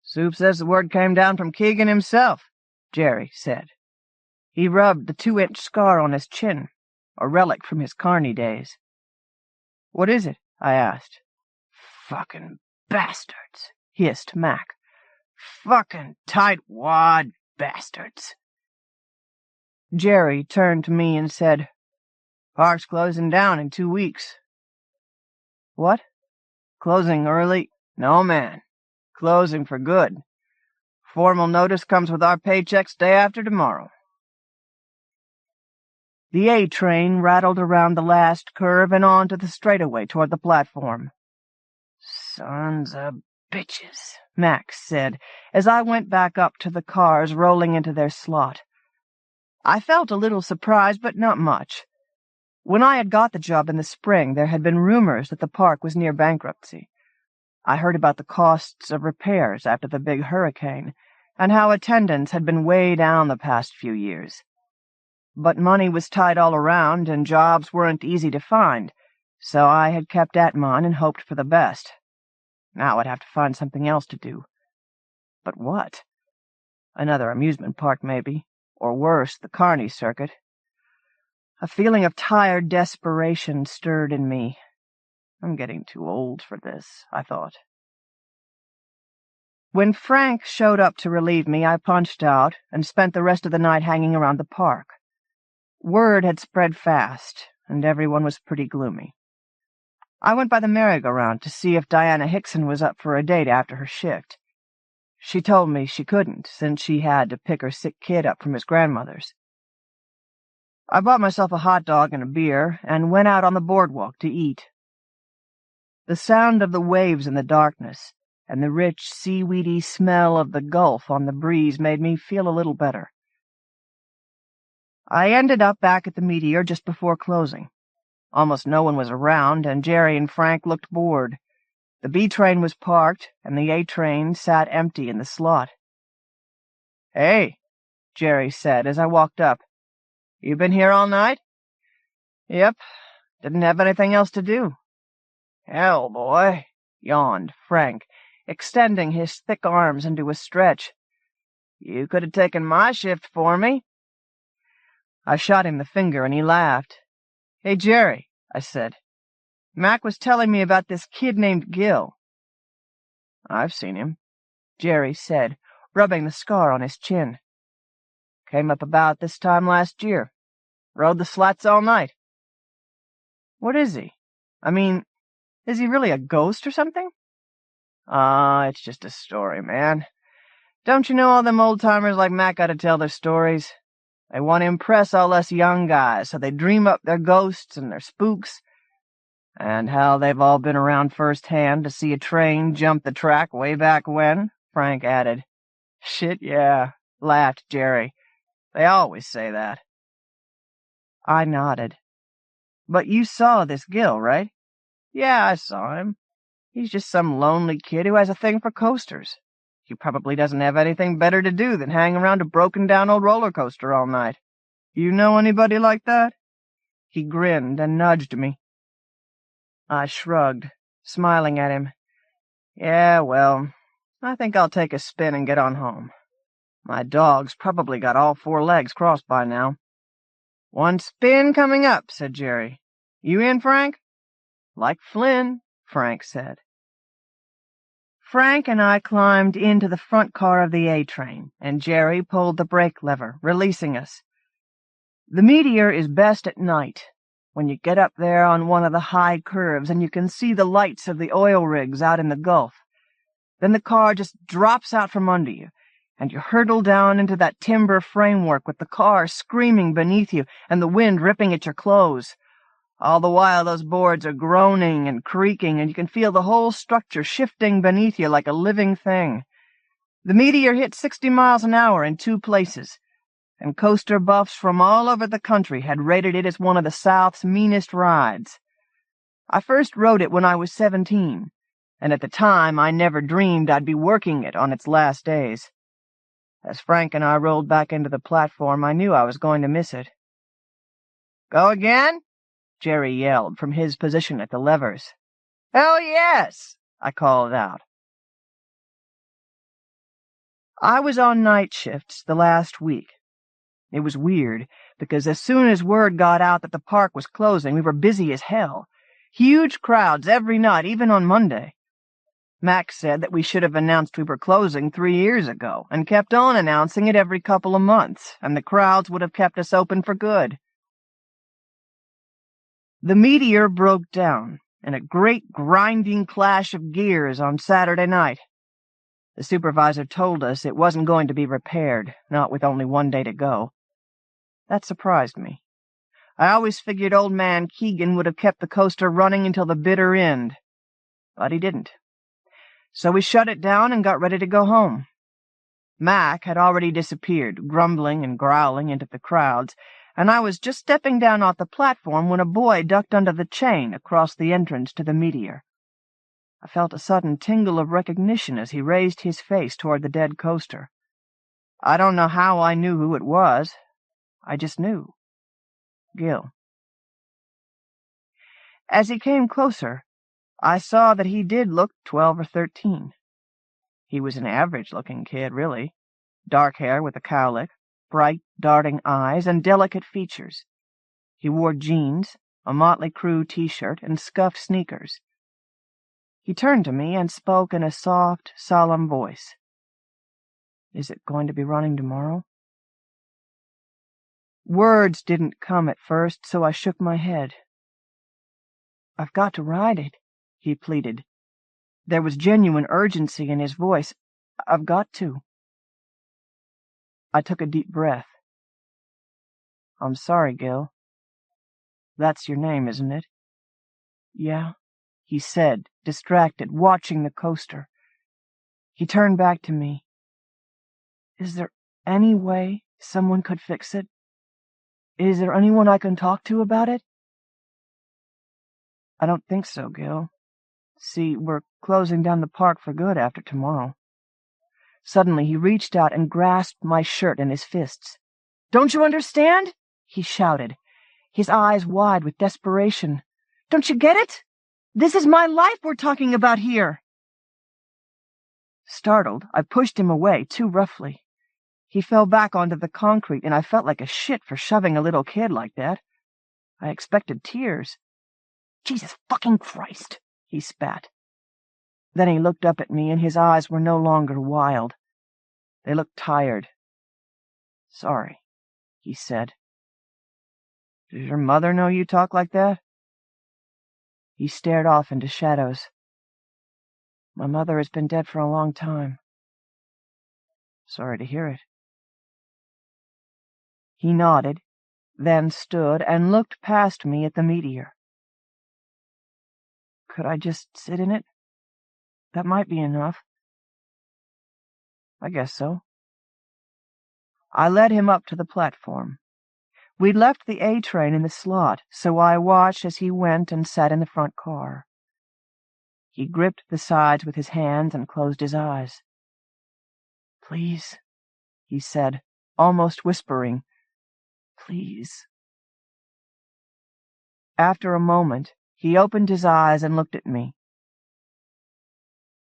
Soup says the word came down from Keegan himself, Jerry said. He rubbed the 2-inch scar on his chin, a relic from his Carney days. What is it? I asked. Fucking bastards, hissed Mac. Fucking tightwad bastards. Jerry turned to me and said, Park's closing down in 2 weeks. What? Closing early? No, man. Closing for good. Formal notice comes with our paychecks day after tomorrow. The A train rattled around the last curve and on to the straightaway toward the platform. Sons of bitches, Max said, as I went back up to the cars rolling into their slot. I felt a little surprised, but not much. When I had got the job in the spring, there had been rumors that the park was near bankruptcy. I heard about the costs of repairs after the big hurricane, and how attendance had been way down the past few years. But money was tight all around, and jobs weren't easy to find, so I had kept at mine and hoped for the best. Now I'd have to find something else to do. But what? Another amusement park, maybe, or worse, the Carney circuit. A feeling of tired desperation stirred in me. I'm getting too old for this, I thought. When Frank showed up to relieve me, I punched out and spent the rest of the night hanging around the park. Word had spread fast, and everyone was pretty gloomy. I went by the merry-go-round to see if Diana Hickson was up for a date after her shift. She told me she couldn't, since she had to pick her sick kid up from his grandmother's. I bought myself a hot dog and a beer, and went out on the boardwalk to eat. The sound of the waves in the darkness, and the rich, seaweedy smell of the Gulf on the breeze made me feel a little better. I ended up back at the Meteor just before closing. Almost no one was around, and Jerry and Frank looked bored. The B train was parked, and the A train sat empty in the slot. "Hey," Jerry said as I walked up. "You been here all night?" "Yep. Didn't have anything else to do." "Hell, boy," yawned Frank, extending his thick arms into a stretch. "You could have taken my shift for me." I shot him the finger, and he laughed. "Hey, Jerry," I said. "Mac was telling me about this kid named Gil." "I've seen him," Jerry said, rubbing the scar on his chin. "Came up about this time last year. Rode the slats all night." "What is he? I mean, is he really a ghost or something?" It's just a story, man. Don't you know all them old-timers like Mac gotta tell their stories? They want to impress all us young guys, so they dream up their ghosts and their spooks, and how they've all been around firsthand to see a train jump the track way back when," Frank added. "Shit, yeah," laughed Jerry. "They always say that." I nodded. "But you saw this Gil, right?" "Yeah, I saw him. He's just some lonely kid who has a thing for coasters. He probably doesn't have anything better to do than hang around a broken-down old roller coaster all night. You know anybody like that?" He grinned and nudged me. I shrugged, smiling at him. "Yeah, well, I think I'll take a spin and get on home. My dog's probably got all 4 legs crossed by now." "One spin coming up," said Jerry. "You in, Frank?" "Like Flynn," Frank said. Frank and I climbed into the front car of the A train, and Jerry pulled the brake lever, releasing us. The Meteor is best at night, when you get up there on one of the high curves and you can see the lights of the oil rigs out in the Gulf. Then the car just drops out from under you, and you hurtle down into that timber framework with the car screaming beneath you and the wind ripping at your clothes. All the while those boards are groaning and creaking, and you can feel the whole structure shifting beneath you like a living thing. The Meteor hit 60 miles an hour in 2 places, and coaster buffs from all over the country had rated it as one of the South's meanest rides. I first rode it when I was 17, and at the time I never dreamed I'd be working it on its last days. As Frank and I rolled back into the platform, I knew I was going to miss it. "Go again?" Jerry yelled from his position at the levers. "Hell yes!" I called out. I was on night shifts the last week. It was weird, because as soon as word got out that the park was closing, we were busy as hell. Huge crowds every night, even on Monday. Max said that we should have announced we were closing 3 years ago, and kept on announcing it every couple of months, and the crowds would have kept us open for good. The Meteor broke down in a great grinding clash of gears on Saturday night. The supervisor told us it wasn't going to be repaired, not with only 1 day to go. That surprised me. I always figured old man Keegan would have kept the coaster running until the bitter end, but he didn't. So we shut it down and got ready to go home. Mac had already disappeared, grumbling and growling into the crowds, and I was just stepping down off the platform when a boy ducked under the chain across the entrance to the Meteor. I felt a sudden tingle of recognition as he raised his face toward the dead coaster. I don't know how I knew who it was. I just knew. Gil. As he came closer, I saw that he did look 12 or 13. He was an average-looking kid, really. Dark hair with a cowlick, bright, darting eyes, and delicate features. He wore jeans, a Motley Crue t-shirt, and scuffed sneakers. He turned to me and spoke in a soft, solemn voice. "Is it going to be running tomorrow?" Words didn't come at first, so I shook my head. "I've got to ride it," he pleaded. There was genuine urgency in his voice. "I've got to." I took a deep breath. "I'm sorry, Gil." "That's your name, isn't it?" "Yeah," he said, distracted, watching the coaster. He turned back to me. "Is there any way someone could fix it? Is there anyone I can talk to about it?" "I don't think so, Gil. See, we're closing down the park for good after tomorrow." Suddenly he reached out and grasped my shirt in his fists. "Don't you understand?" he shouted, his eyes wide with desperation. "Don't you get it? This is my life we're talking about here." Startled, I pushed him away too roughly. He fell back onto the concrete, and I felt like a shit for shoving a little kid like that. I expected tears. "Jesus fucking Christ!" he spat. Then he looked up at me, and his eyes were no longer wild. They looked tired. "Sorry," he said. "Does your mother know you talk like that?" He stared off into shadows. "My mother has been dead for a long time." "Sorry to hear it." He nodded, then stood and looked past me at the meteor. "Could I just sit in it? That might be enough." "I guess so." I led him up to the platform. We'd left the A train in the slot, so I watched as he went and sat in the front car. He gripped the sides with his hands and closed his eyes. "Please," he said, almost whispering. "Please." After a moment, he opened his eyes and looked at me.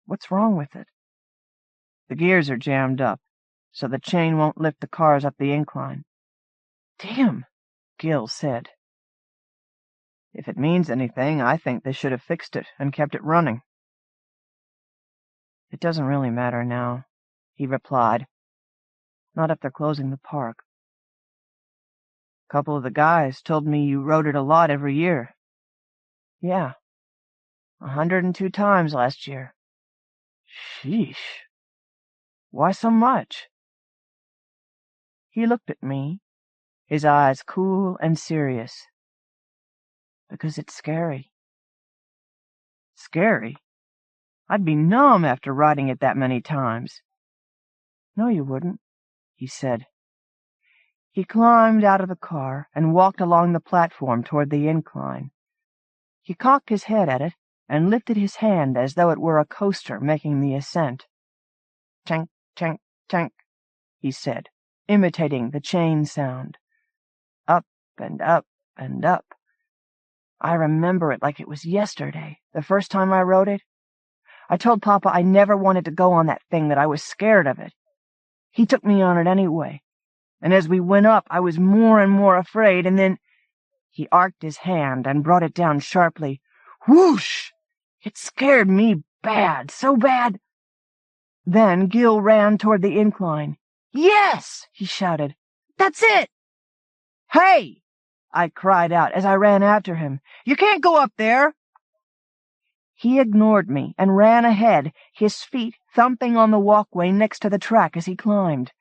"What's wrong with it?" "The gears are jammed up, so the chain won't lift the cars up the incline." "Damn," Gil said. "If it means anything, I think they should have fixed it and kept it running." "It doesn't really matter now," he replied. "Not if they're closing the park." "A couple of the guys told me you rode it a lot every year." "Yeah, 102 times last year." "Sheesh. Why so much?" He looked at me, his eyes cool and serious. "Because it's scary." "Scary? I'd be numb after riding it that many times." "No, you wouldn't," he said. He climbed out of the car and walked along the platform toward the incline. He cocked his head at it and lifted his hand as though it were a coaster making the ascent. "Tank, tank, tank," he said, imitating the chain sound. Up and up and up. I remember it like it was yesterday, the first time I rode it. I told Papa I never wanted to go on that thing, that I was scared of it. He took me on it anyway, and as we went up I was more and more afraid, and then he arced his hand and brought it down sharply. Whoosh! It scared me bad, so bad. Then Gil ran toward the incline. "Yes!" he shouted. "That's it!" "Hey!" I cried out as I ran after him. "You can't go up there!" He ignored me and ran ahead, his feet thumping on the walkway next to the track as he climbed.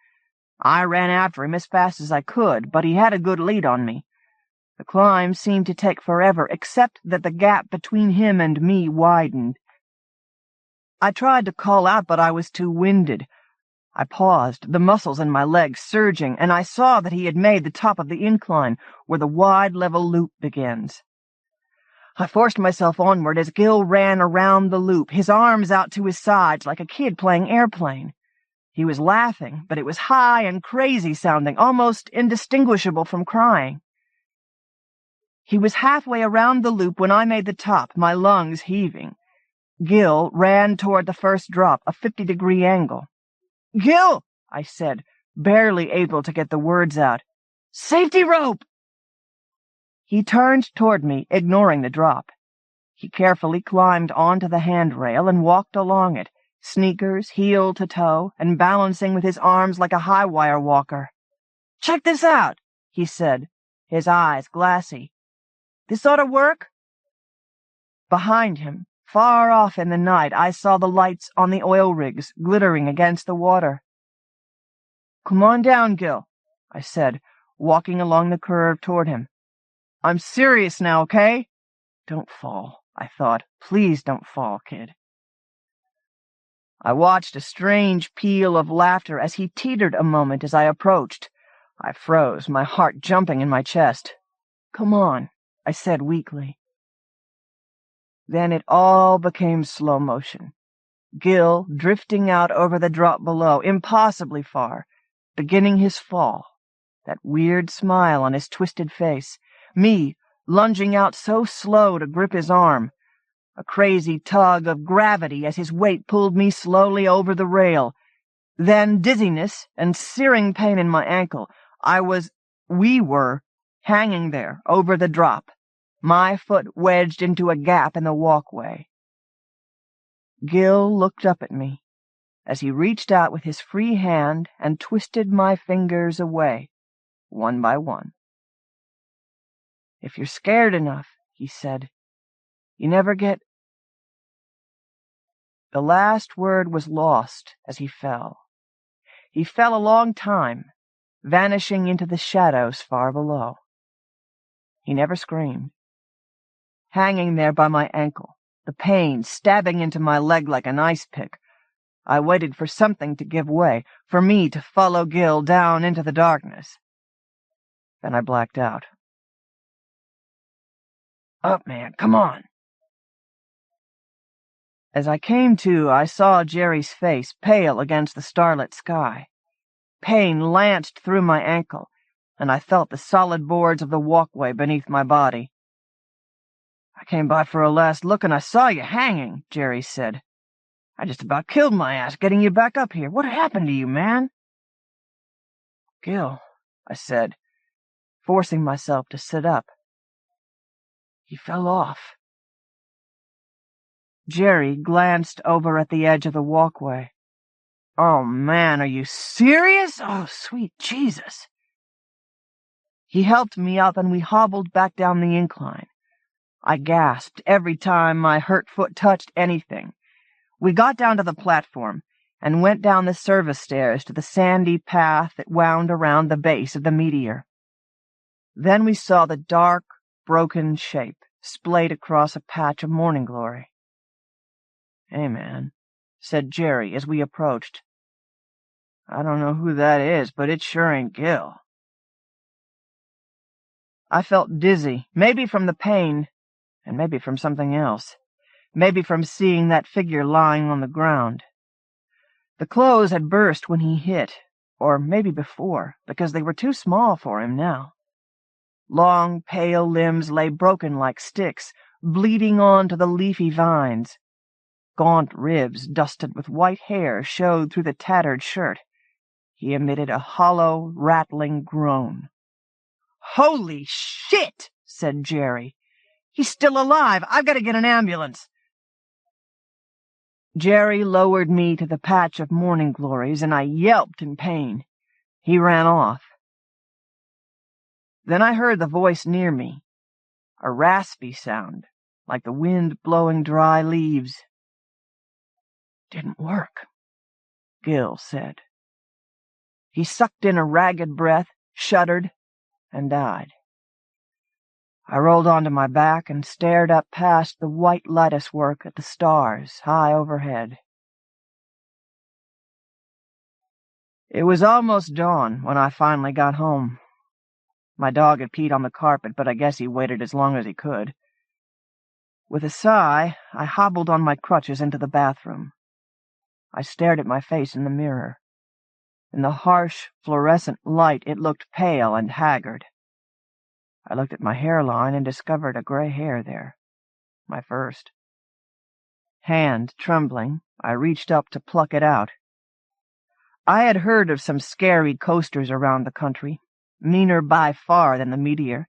I ran after him as fast as I could, but he had a good lead on me. The climb seemed to take forever, except that the gap between him and me widened. I tried to call out, but I was too winded. I paused, the muscles in my legs surging, and I saw that he had made the top of the incline, where the wide level loop begins. I forced myself onward as Gil ran around the loop, his arms out to his sides like a kid playing airplane. He was laughing, but it was high and crazy-sounding, almost indistinguishable from crying. He was halfway around the loop when I made the top, my lungs heaving. Gil ran toward the first drop, a 50-degree angle. "Gil!" I said, barely able to get the words out. "Safety rope!" He turned toward me, ignoring the drop. He carefully climbed onto the handrail and walked along it, sneakers heel to toe, and balancing with his arms like a high-wire walker. "Check this out," he said, his eyes glassy. "This ought to work?" Behind him, far off in the night, I saw the lights on the oil rigs glittering against the water. "Come on down, Gil," I said, walking along the curve toward him. "I'm serious now, okay?" "Don't fall," I thought. "Please don't fall, kid." I watched a strange peal of laughter as he teetered a moment as I approached. I froze, my heart jumping in my chest. "Come on," I said weakly. Then it all became slow motion. Gil drifting out over the drop below, impossibly far, beginning his fall, that weird smile on his twisted face, me lunging out so slow to grip his arm, a crazy tug of gravity as his weight pulled me slowly over the rail, then dizziness and searing pain in my ankle. We were hanging there over the drop, my foot wedged into a gap in the walkway. Gil looked up at me as he reached out with his free hand and twisted my fingers away, one by one. "If you're scared enough," he said, "you never get—" The last word was lost as he fell. He fell a long time, vanishing into the shadows far below. He never screamed. Hanging there by my ankle, the pain stabbing into my leg like an ice pick, I waited for something to give way, for me to follow Gil down into the darkness. Then I blacked out. "Up, man, come on." As I came to, I saw Jerry's face, pale against the starlit sky. Pain lanced through my ankle, and I felt the solid boards of the walkway beneath my body. "I came by for a last look, and I saw you hanging," Jerry said. "I just about killed my ass getting you back up here. What happened to you, man?" "Gil," I said, forcing myself to sit up. "He fell off." Jerry glanced over at the edge of the walkway. "Oh, man, are you serious? Oh, sweet Jesus." He helped me up, and we hobbled back down the incline. I gasped every time my hurt foot touched anything. We got down to the platform and went down the service stairs to the sandy path that wound around the base of the meteor. Then we saw the dark, broken shape splayed across a patch of morning glory. "Hey, man," said Jerry as we approached. "I don't know who that is, but it sure ain't Gil." I felt dizzy, maybe from the pain, and maybe from something else. Maybe from seeing that figure lying on the ground. The clothes had burst when he hit, or maybe before, because they were too small for him now. Long, pale limbs lay broken like sticks, bleeding on to the leafy vines. Gaunt ribs dusted with white hair showed through the tattered shirt. He emitted a hollow, rattling groan. "Holy shit!" said Jerry. "He's still alive! I've got to get an ambulance!" Jerry lowered me to the patch of morning glories, and I yelped in pain. He ran off. Then I heard the voice near me, a raspy sound, like the wind blowing dry leaves. "Didn't work," Gil said. He sucked in a ragged breath, shuddered, and died. I rolled onto my back and stared up past the white latticework at the stars high overhead. It was almost dawn when I finally got home. My dog had peed on the carpet, but I guess he waited as long as he could. With a sigh, I hobbled on my crutches into the bathroom. I stared at my face in the mirror. In the harsh, fluorescent light, it looked pale and haggard. I looked at my hairline and discovered a gray hair there. My first. Hand trembling, I reached up to pluck it out. I had heard of some scary coasters around the country, meaner by far than the meteor.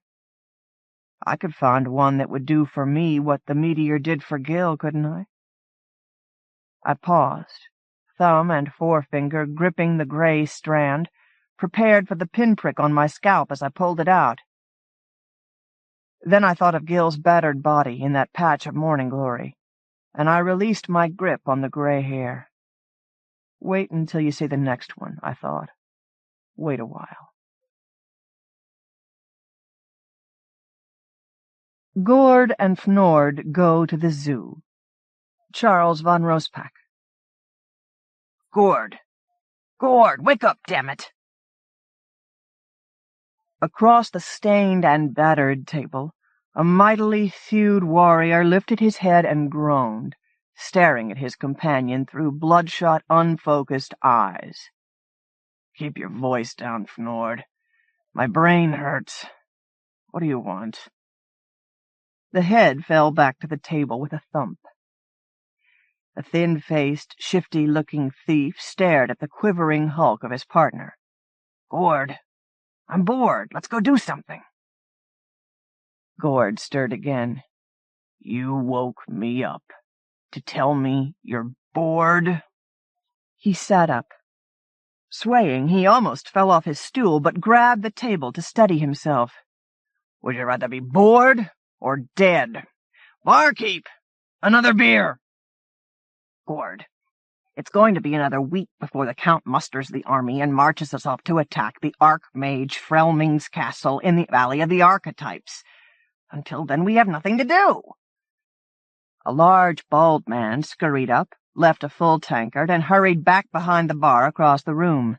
I could find one that would do for me what the meteor did for Gil, couldn't I? I paused, thumb and forefinger gripping the gray strand, prepared for the pinprick on my scalp as I pulled it out. Then I thought of Gil's battered body in that patch of morning glory, and I released my grip on the gray hair. Wait until you see the next one, I thought. Wait a while. Gord and Fnord go to the zoo. Charles von Rospack. Gord! Gord, wake up, damn it! Across the stained and battered table, a mightily thewed warrior lifted his head and groaned, staring at his companion through bloodshot, unfocused eyes. Keep your voice down, Fnord. My brain hurts. What do you want? The head fell back to the table with a thump. The thin-faced, shifty-looking thief stared at the quivering hulk of his partner. Gord, I'm bored. Let's go do something. Gord stirred again. You woke me up to tell me you're bored? He sat up. Swaying, he almost fell off his stool, but grabbed the table to steady himself. Would you rather be bored or dead? Barkeep! Another beer! Gord, it's going to be another week before the Count musters the army and marches us off to attack the Archmage Frelming's castle in the Valley of the Archetypes. Until then, we have nothing to do. A large, bald man scurried up, left a full tankard, and hurried back behind the bar across the room.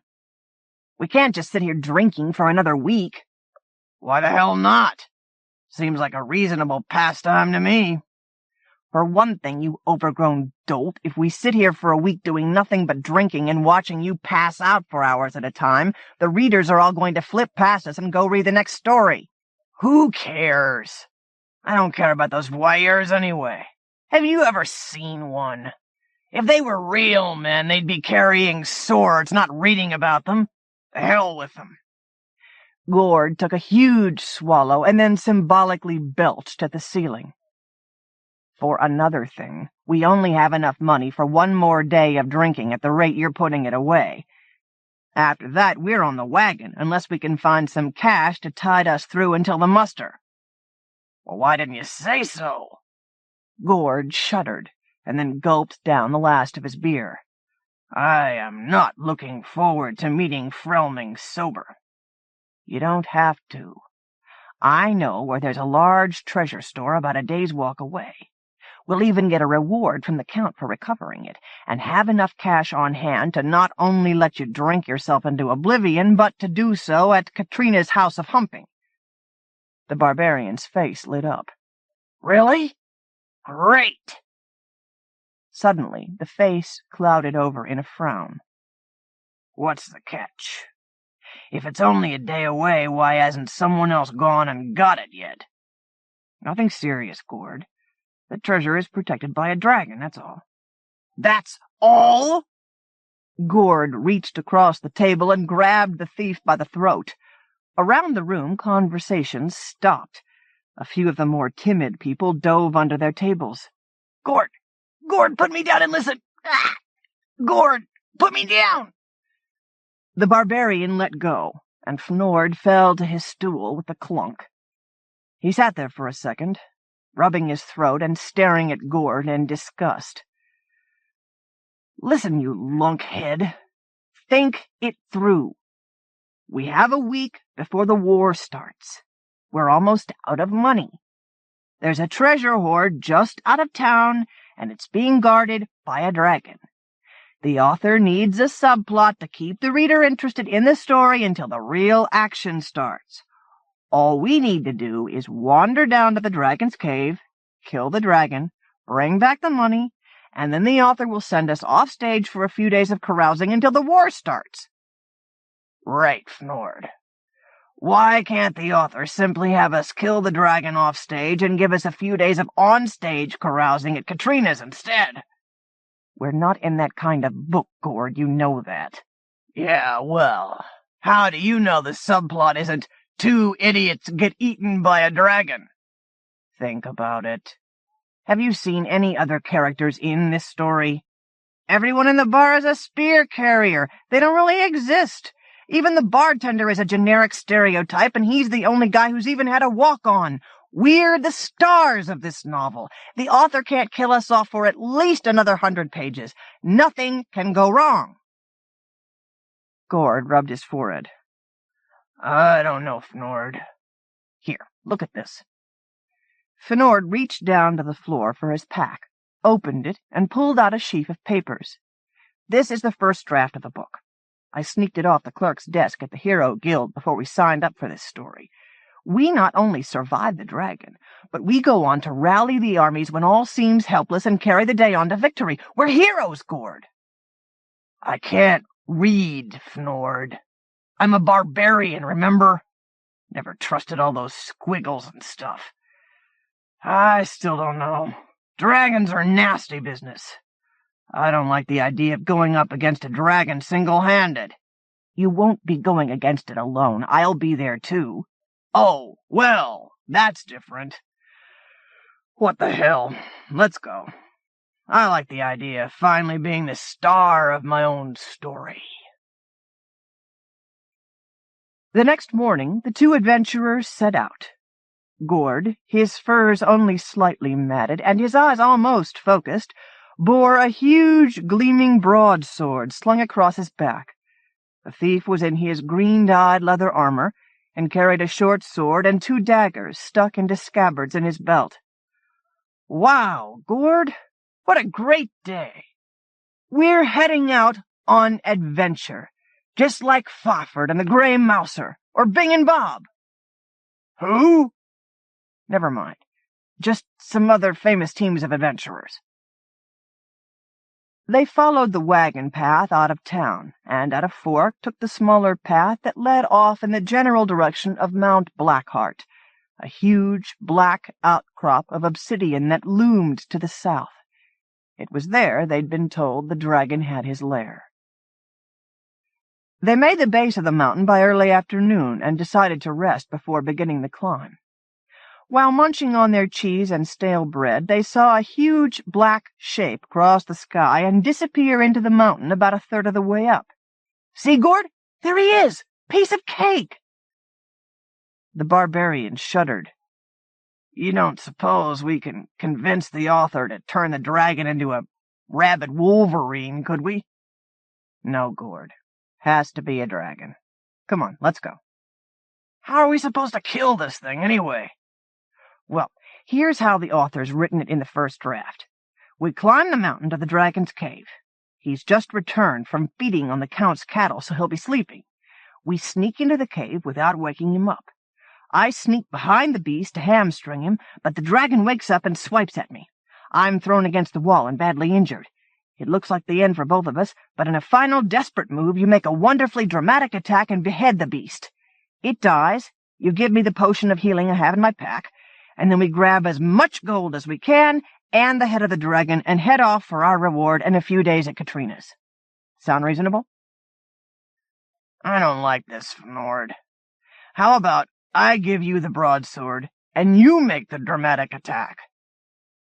We can't just sit here drinking for another week. Why the hell not? Seems like a reasonable pastime to me. For one thing, you overgrown dolt, if we sit here for a week doing nothing but drinking and watching you pass out for hours at a time, the readers are all going to flip past us and go read the next story. Who cares? I don't care about those voyeurs anyway. Have you ever seen one? If they were real men, they'd be carrying swords, not reading about them. The hell with them. Gord took a huge swallow and then symbolically belched at the ceiling. For another thing, we only have enough money for one more day of drinking at the rate you're putting it away. After that, we're on the wagon, unless we can find some cash to tide us through until the muster. Well, why didn't you say so? Gord shuddered, and then gulped down the last of his beer. I am not looking forward to meeting Frelming sober. You don't have to. I know where there's a large treasure store about a day's walk away. We'll even get a reward from the Count for recovering it, and have enough cash on hand to not only let you drink yourself into oblivion, but to do so at Katrina's house of humping. The barbarian's face lit up. Really? Great! Suddenly, the face clouded over in a frown. What's the catch? If it's only a day away, why hasn't someone else gone and got it yet? Nothing serious, Gord. The treasure is protected by a dragon, that's all. That's all? Gord reached across the table and grabbed the thief by the throat. Around the room, conversations stopped. A few of the more timid people dove under their tables. Gord! Gord, put me down and listen! Ah! Gord, put me down! The barbarian let go, and Fnord fell to his stool with a clunk. He sat there for a second, rubbing his throat and staring at Gord in disgust. Listen, you lunkhead. Think it through. We have a week before the war starts. We're almost out of money. There's a treasure hoard just out of town, and it's being guarded by a dragon. The author needs a subplot to keep the reader interested in the story until the real action starts. All we need to do is wander down to the dragon's cave, kill the dragon, bring back the money, and then the author will send us off stage for a few days of carousing until the war starts. Right, Fnord. Why can't the author simply have us kill the dragon off stage and give us a few days of on-stage carousing at Katrina's instead? We're not in that kind of book, Gord, you know that. Yeah, well, how do you know the subplot isn't two idiots get eaten by a dragon? Think about it. Have you seen any other characters in this story? Everyone in the bar is a spear carrier. They don't really exist. Even the bartender is a generic stereotype, and he's the only guy who's even had a walk-on. We're the stars of this novel. The author can't kill us off for at least another 100 pages. Nothing can go wrong. Gord rubbed his forehead. I don't know, Fnord. Here, look at this. Fnord reached down to the floor for his pack, opened it, and pulled out a sheaf of papers. This is the first draft of the book. I sneaked it off the clerk's desk at the Hero Guild before we signed up for this story. We not only survive the dragon, but we go on to rally the armies when all seems helpless and carry the day on to victory. We're heroes, Gord. I can't read, Fnord. I'm a barbarian, remember? Never trusted all those squiggles and stuff. I still don't know. Dragons are nasty business. I don't like the idea of going up against a dragon single-handed. You won't be going against it alone. I'll be there, too. Oh, well, that's different. What the hell? Let's go. I like the idea of finally being the star of my own story. The next morning, the two adventurers set out. Gord, his furs only slightly matted and his eyes almost focused, bore a huge, gleaming broadsword slung across his back. The thief was in his green-dyed leather armor, and carried a short sword and 2 daggers stuck into scabbards in his belt. Wow, Gord, what a great day! We're heading out on adventure, just like Fafard and the Grey Mouser, or Bing and Bob. Who? Never mind. Just some other famous teams of adventurers. They followed the wagon path out of town, and at a fork took the smaller path that led off in the general direction of Mount Blackheart, a huge black outcrop of obsidian that loomed to the south. It was there, they'd been told, the dragon had his lair. They made the base of the mountain by early afternoon and decided to rest before beginning the climb. While munching on their cheese and stale bread, they saw a huge black shape cross the sky and disappear into the mountain about a third of the way up. See, Gord? There he is! Piece of cake! The barbarian shuddered. You don't suppose we can convince the author to turn the dragon into a rabid wolverine, could we? No, Gord. Has to be a dragon. Come on, let's go. How are we supposed to kill this thing, anyway? Well, here's how the author's written it in the first draft. We climb the mountain to the dragon's cave. He's just returned from feeding on the Count's cattle, so he'll be sleeping. We sneak into the cave without waking him up. I sneak behind the beast to hamstring him, but the dragon wakes up and swipes at me. I'm thrown against the wall and badly injured. It looks like the end for both of us, but in a final desperate move, you make a wonderfully dramatic attack and behead the beast. It dies. You give me the potion of healing I have in my pack, and then we grab as much gold as we can and the head of the dragon and head off for our reward and a few days at Katrina's. Sound reasonable? I don't like this, Fnord. How about I give you the broadsword and you make the dramatic attack?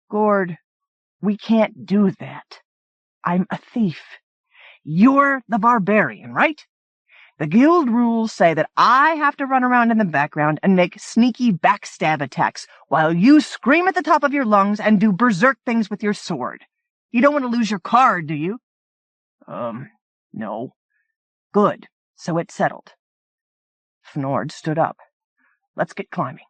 Gord, we can't do that. I'm a thief. You're the barbarian, right? The guild rules say that I have to run around in the background and make sneaky backstab attacks while you scream at the top of your lungs and do berserk things with your sword. You don't want to lose your card, do you? No. Good. So it's settled. Fnord stood up. Let's get climbing.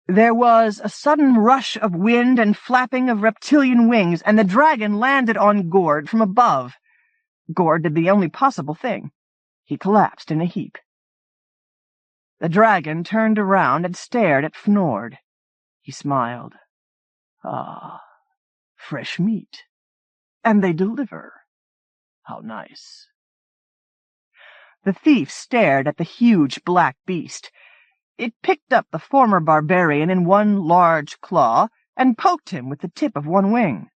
There was a sudden rush of wind and flapping of reptilian wings, and the dragon landed on Gord from above. Gord did the only possible thing. He collapsed in a heap. The dragon turned around and stared at Fnord. He smiled. Ah, fresh meat. And they deliver. How nice. The thief stared at the huge black beast. It picked up the former barbarian in one large claw and poked him with the tip of one wing.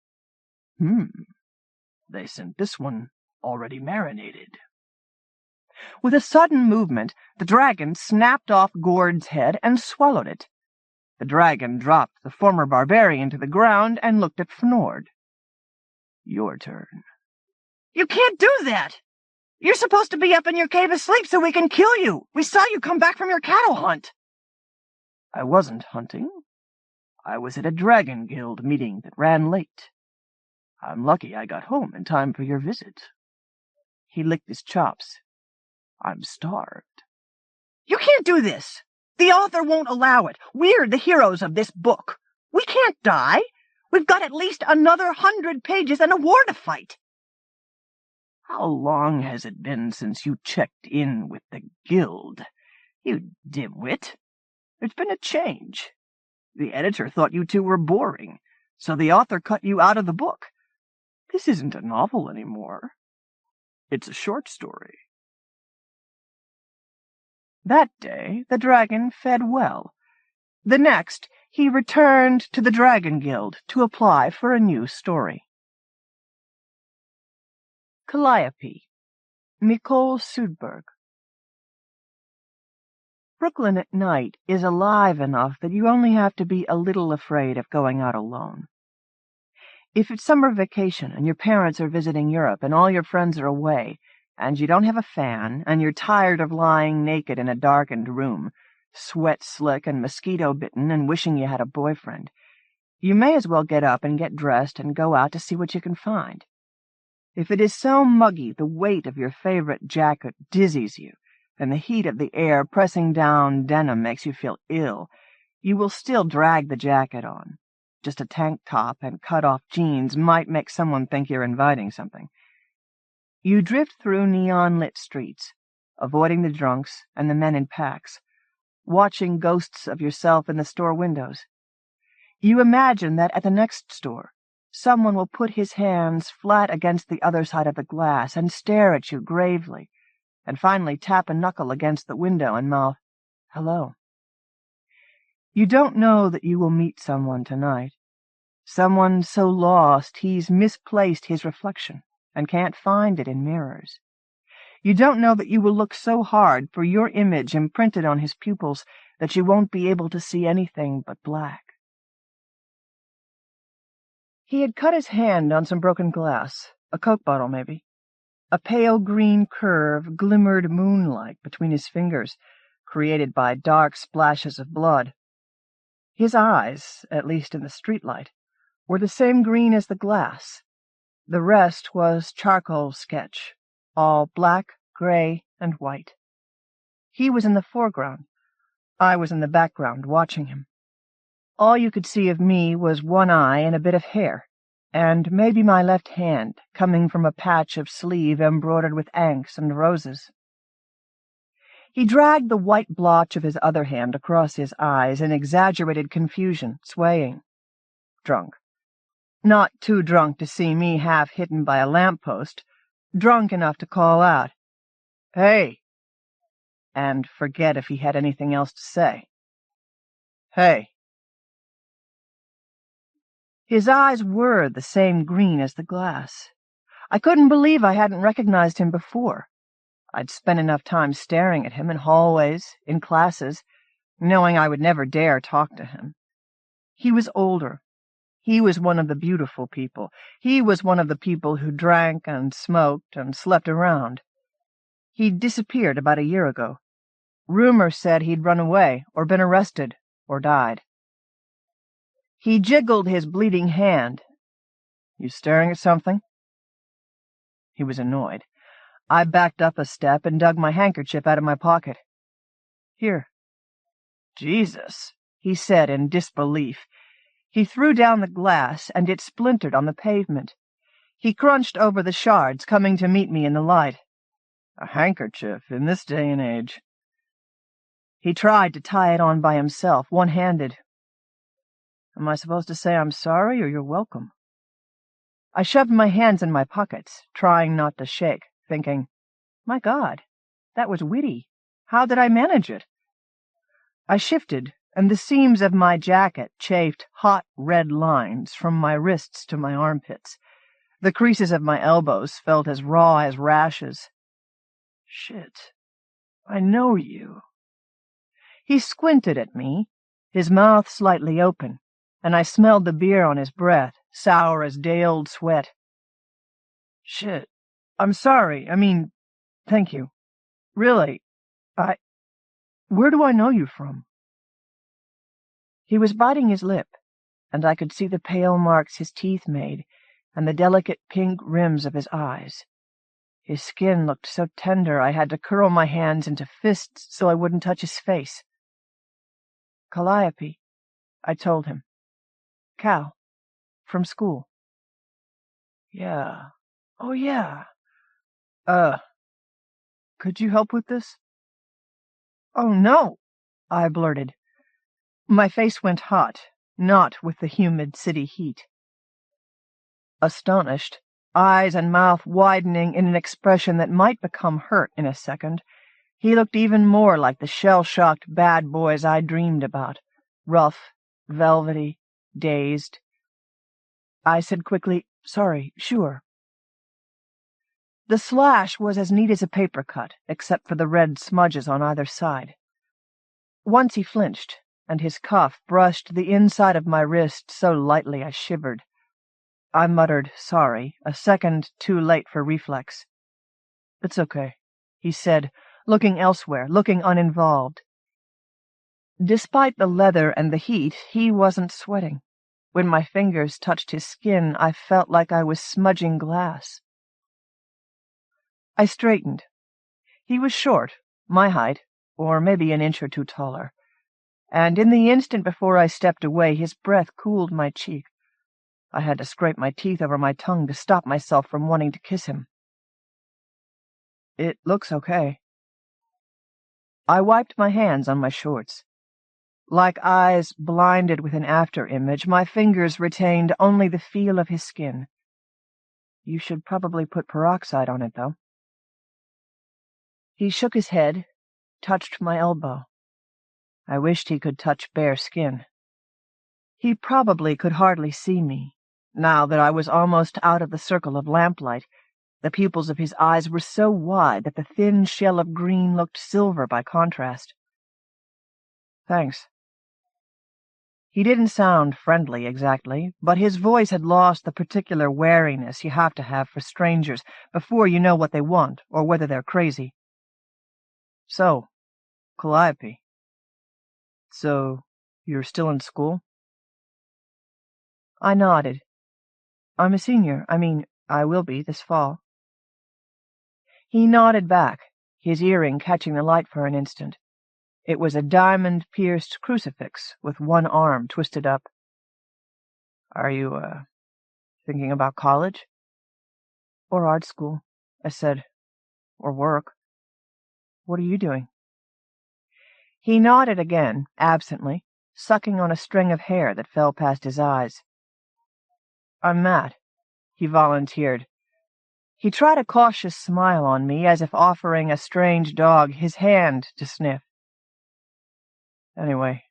They sent this one already marinated. With a sudden movement, the dragon snapped off Gord's head and swallowed it. The dragon dropped the former barbarian to the ground and looked at Fnord. Your turn. You can't do that! You're supposed to be up in your cave asleep so we can kill you! We saw you come back from your cattle hunt! I wasn't hunting. I was at a dragon guild meeting that ran late. I'm lucky I got home in time for your visit. He licked his chops. I'm starved. You can't do this! The author won't allow it. We're the heroes of this book. We can't die. We've got at least another 100 pages and a war to fight. How long has it been since you checked in with the guild? You dimwit. There's been a change. The editor thought you two were boring, so the author cut you out of the book. This isn't a novel anymore. It's a short story. That day the dragon fed well. The next, he returned to the Dragon Guild to apply for a new story. Calliope, Nicole Sudberg. Brooklyn at night is alive enough that you only have to be a little afraid of going out alone. If it's summer vacation and your parents are visiting Europe and all your friends are away, and you don't have a fan, and you're tired of lying naked in a darkened room, sweat-slick and mosquito-bitten and wishing you had a boyfriend, you may as well get up and get dressed and go out to see what you can find. If it is so muggy the weight of your favorite jacket dizzies you, and the heat of the air pressing down denim makes you feel ill, you will still drag the jacket on. Just a tank top and cut-off jeans might make someone think you're inviting something. You drift through neon-lit streets, avoiding the drunks and the men in packs, watching ghosts of yourself in the store windows. You imagine that at the next store, someone will put his hands flat against the other side of the glass and stare at you gravely, and finally tap a knuckle against the window and mouth, "Hello." You don't know that you will meet someone tonight, someone so lost he's misplaced his reflection and can't find it in mirrors. You don't know that you will look so hard for your image imprinted on his pupils that you won't be able to see anything but black. He had cut his hand on some broken glass, a Coke bottle maybe. A pale green curve glimmered moon-like between his fingers, created by dark splashes of blood. His eyes, at least in the streetlight, were the same green as the glass. The rest was charcoal sketch, all black, gray, and white. He was in the foreground. I was in the background, watching him. All you could see of me was one eye and a bit of hair, and maybe my left hand, coming from a patch of sleeve embroidered with ankhs and roses. He dragged the white blotch of his other hand across his eyes in exaggerated confusion, swaying. Drunk. Not too drunk to see me half hidden by a lamppost, drunk enough to call out, "Hey!" and forget if he had anything else to say. "Hey!" His eyes were the same green as the glass. I couldn't believe I hadn't recognized him before. I'd spent enough time staring at him in hallways, in classes, knowing I would never dare talk to him. He was older. He was one of the beautiful people. He was one of the people who drank and smoked and slept around. He'd disappeared about a year ago. Rumor said he'd run away, or been arrested, or died. He jiggled his bleeding hand. "You staring at something?" He was annoyed. I backed up a step and dug my handkerchief out of my pocket. "Here." "Jesus," he said in disbelief. He threw down the glass, and it splintered on the pavement. He crunched over the shards, coming to meet me in the light. "A handkerchief in this day and age." He tried to tie it on by himself, one-handed. "Am I supposed to say I'm sorry or you're welcome?" I shoved my hands in my pockets, trying not to shake, thinking, my God, that was witty. How did I manage it? I shifted, and the seams of my jacket chafed hot red lines from my wrists to my armpits. The creases of my elbows felt as raw as rashes. "Shit, I know you." He squinted at me, his mouth slightly open, and I smelled the beer on his breath, sour as day-old sweat. Shit. I'm sorry. Thank you. Really, where do I know you from? He was biting his lip, and I could see the pale marks his teeth made and the delicate pink rims of his eyes. His skin looked so tender I had to curl my hands into fists so I wouldn't touch his face. Calliope, I told him. Cal, from school. Yeah. Oh, yeah. Could you help with this? Oh, no, I blurted. My face went hot, not with the humid city heat. Astonished, eyes and mouth widening in an expression that might become hurt in a second, he looked even more like the shell-shocked bad boys I dreamed about, rough, velvety, dazed. I said quickly, sorry, sure. The slash was as neat as a paper cut, except for the red smudges on either side. Once he flinched, and his cuff brushed the inside of my wrist so lightly I shivered. I muttered, sorry, a second too late for reflex. It's okay, he said, looking elsewhere, looking uninvolved. Despite the leather and the heat, he wasn't sweating. When my fingers touched his skin, I felt like I was smudging glass. I straightened. He was short, my height, or maybe an inch or two taller, and in the instant before I stepped away, his breath cooled my cheek. I had to scrape my teeth over my tongue to stop myself from wanting to kiss him. It looks okay. I wiped my hands on my shorts. Like eyes blinded with an after-image, my fingers retained only the feel of his skin. You should probably put peroxide on it, though. He shook his head, touched my elbow. I wished he could touch bare skin. He probably could hardly see me. Now that I was almost out of the circle of lamplight, the pupils of his eyes were so wide that the thin shell of green looked silver by contrast. Thanks. He didn't sound friendly exactly, but his voice had lost the particular wariness you have to have for strangers before you know what they want or whether they're crazy. So, Calliope. So, you're still in school? I nodded. I'm a senior. I will be this fall. He nodded back, his earring catching the light for an instant. It was a diamond-pierced crucifix with one arm twisted up. Are you, thinking about college? Or art school, I said. Or work. What are you doing? He nodded again, absently, sucking on a string of hair that fell past his eyes. I'm Matt, he volunteered. He tried a cautious smile on me, as if offering a strange dog his hand to sniff. Anyway,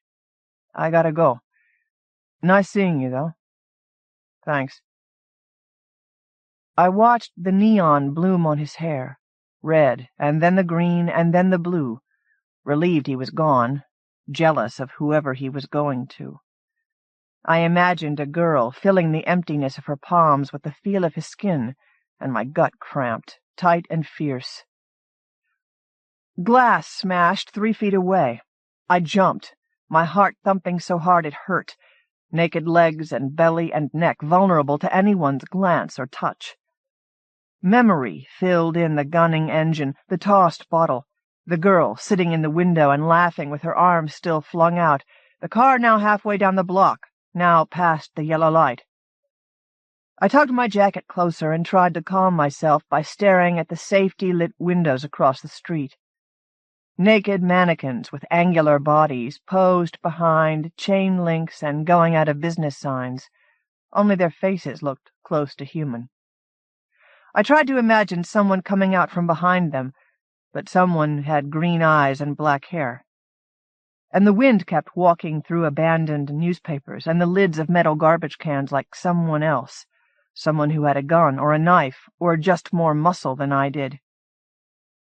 I gotta go. Nice seeing you, though. Thanks. I watched the neon bloom on his hair, red, and then the green, and then the blue, relieved he was gone, jealous of whoever he was going to. I imagined a girl filling the emptiness of her palms with the feel of his skin, and my gut cramped, tight and fierce. Glass smashed 3 feet away. I jumped, my heart thumping so hard it hurt, naked legs and belly and neck vulnerable to anyone's glance or touch. Memory filled in the gunning engine, the tossed bottle, the girl sitting in the window and laughing with her arms still flung out, the car now halfway down the block, now past the yellow light. I tugged my jacket closer and tried to calm myself by staring at the safety-lit windows across the street. Naked mannequins with angular bodies posed behind chain links and going-out-of-business signs. Only their faces looked close to human. I tried to imagine someone coming out from behind them, but someone had green eyes and black hair. And the wind kept walking through abandoned newspapers and the lids of metal garbage cans like someone else, someone who had a gun or a knife or just more muscle than I did.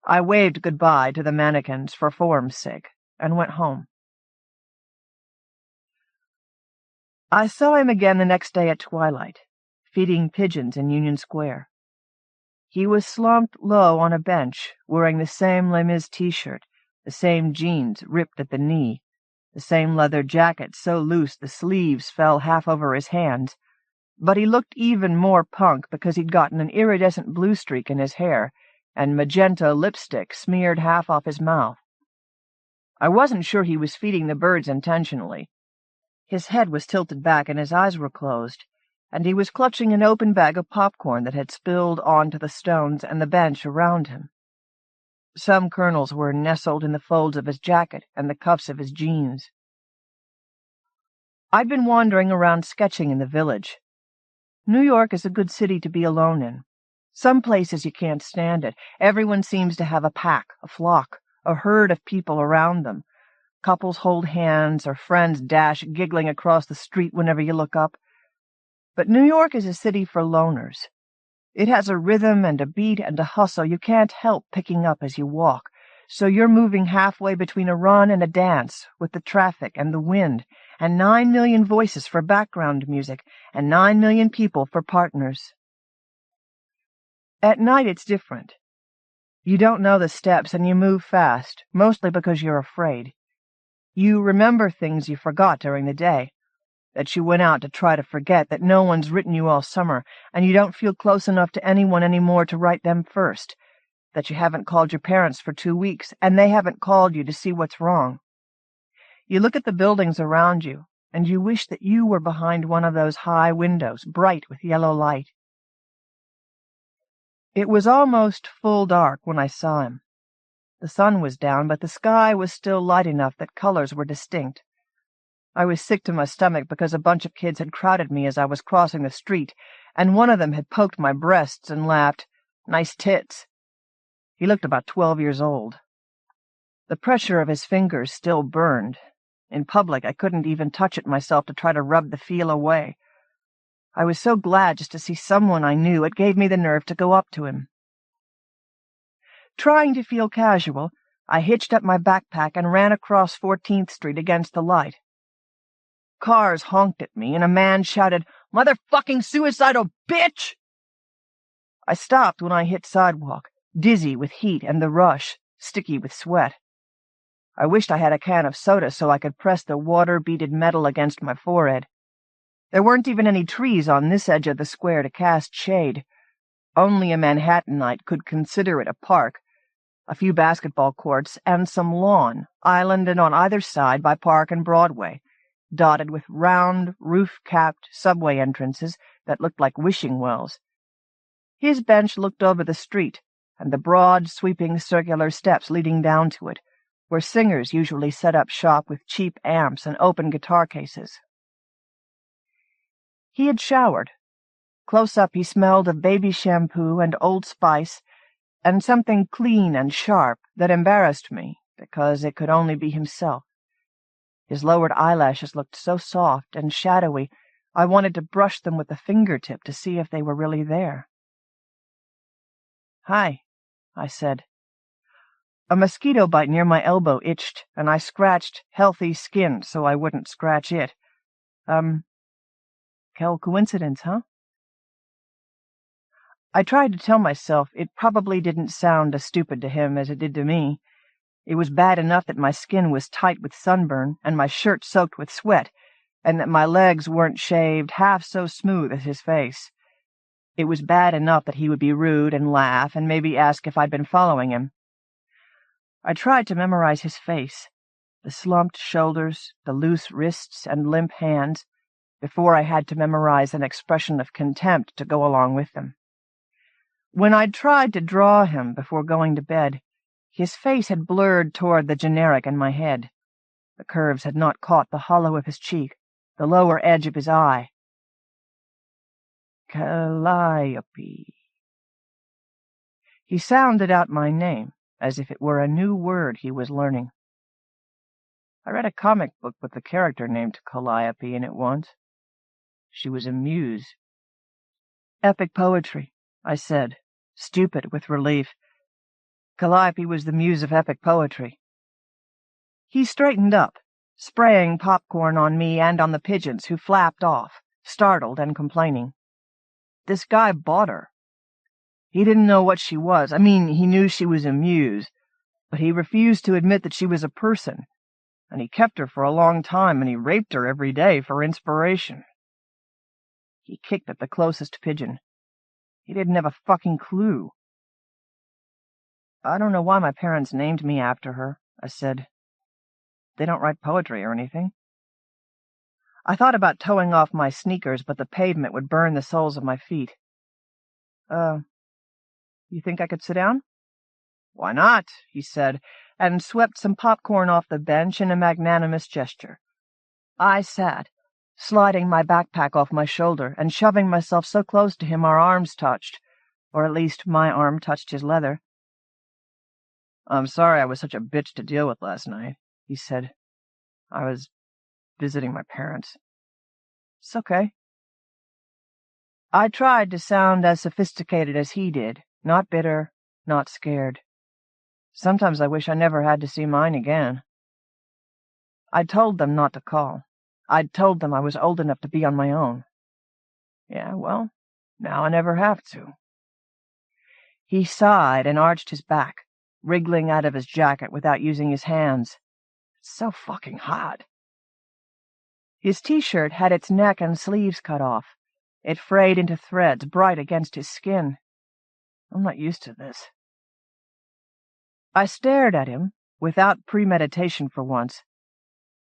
I waved goodbye to the mannequins for form's sake and went home. I saw him again the next day at twilight, feeding pigeons in Union Square. He was slumped low on a bench, wearing the same Les Mis t-shirt, the same jeans ripped at the knee, the same leather jacket so loose the sleeves fell half over his hands, but he looked even more punk because he'd gotten an iridescent blue streak in his hair and magenta lipstick smeared half off his mouth. I wasn't sure he was feeding the birds intentionally. His head was tilted back and his eyes were closed, and he was clutching an open bag of popcorn that had spilled onto the stones and the bench around him. Some kernels were nestled in the folds of his jacket and the cuffs of his jeans. I'd been wandering around sketching in the village. New York is a good city to be alone in. Some places you can't stand it. Everyone seems to have a pack, a flock, a herd of people around them. Couples hold hands or friends dash giggling across the street whenever you look up. But New York is a city for loners. It has a rhythm and a beat and a hustle you can't help picking up as you walk, so you're moving halfway between a run and a dance, with the traffic and the wind, and 9 million voices for background music, and 9 million people for partners. At night it's different. You don't know the steps and you move fast, mostly because you're afraid. You remember things you forgot during the day, that you went out to try to forget, that no one's written you all summer, and you don't feel close enough to anyone anymore to write them first, that you haven't called your parents for 2 weeks, and they haven't called you to see what's wrong. You look at the buildings around you, and you wish that you were behind one of those high windows, bright with yellow light. It was almost full dark when I saw him. The sun was down, but the sky was still light enough that colors were distinct. I was sick to my stomach because a bunch of kids had crowded me as I was crossing the street, and one of them had poked my breasts and laughed, "Nice tits." He looked about 12 years old. The pressure of his fingers still burned. In public, I couldn't even touch it myself to try to rub the feel away. I was so glad just to see someone I knew, it gave me the nerve to go up to him. Trying to feel casual, I hitched up my backpack and ran across 14th Street against the light. Cars honked at me, and a man shouted, "Motherfucking suicidal bitch!" I stopped when I hit sidewalk, dizzy with heat and the rush, sticky with sweat. I wished I had a can of soda so I could press the water-beaded metal against my forehead. There weren't even any trees on this edge of the square to cast shade. Only a Manhattanite could consider it a park. A few basketball courts and some lawn, islanded on either side by Park and Broadway, dotted with round, roof-capped subway entrances that looked like wishing wells. His bench looked over the street, and the broad, sweeping circular steps leading down to it, where singers usually set up shop with cheap amps and open guitar cases. He had showered. Close up he smelled of baby shampoo and Old Spice, and something clean and sharp that embarrassed me, because it could only be himself. His lowered eyelashes looked so soft and shadowy, I wanted to brush them with a fingertip to see if they were really there. "Hi," I said. A mosquito bite near my elbow itched, and I scratched healthy skin so I wouldn't scratch it. Coincidence, huh? I tried to tell myself it probably didn't sound as stupid to him as it did to me. It was bad enough that my skin was tight with sunburn and my shirt soaked with sweat, and that my legs weren't shaved half so smooth as his face. It was bad enough that he would be rude and laugh and maybe ask if I'd been following him. I tried to memorize his face, the slumped shoulders, the loose wrists and limp hands, before I had to memorize an expression of contempt to go along with them. When I'd tried to draw him before going to bed, his face had blurred toward the generic in my head. The curves had not caught the hollow of his cheek, the lower edge of his eye. Calliope. He sounded out my name, as if it were a new word he was learning. I read a comic book with a character named Calliope in it once. She was a muse. Epic poetry, I said, stupid with relief. Calliope was the muse of epic poetry. He straightened up, spraying popcorn on me and on the pigeons, who flapped off, startled and complaining. This guy bought her. He didn't know what she was. I mean, he knew she was a muse, but he refused to admit that she was a person, and he kept her for a long time, and he raped her every day for inspiration. He kicked at the closest pigeon. He didn't have a fucking clue. I don't know why my parents named me after her, I said. They don't write poetry or anything. I thought about toeing off my sneakers, but the pavement would burn the soles of my feet. You think I could sit down? Why not? He said, and swept some popcorn off the bench in a magnanimous gesture. I sat, sliding my backpack off my shoulder and shoving myself so close to him our arms touched, or at least my arm touched his leather. I'm sorry I was such a bitch to deal with last night, he said. I was visiting my parents. It's okay. I tried to sound as sophisticated as he did, not bitter, not scared. Sometimes I wish I never had to see mine again. I'd told them not to call. I'd told them I was old enough to be on my own. Yeah, well, now I never have to. He sighed and arched his back, wriggling out of his jacket without using his hands. It's so fucking hot. His t-shirt had its neck and sleeves cut off. It frayed into threads, bright against his skin. I'm not used to this. I stared at him, without premeditation for once.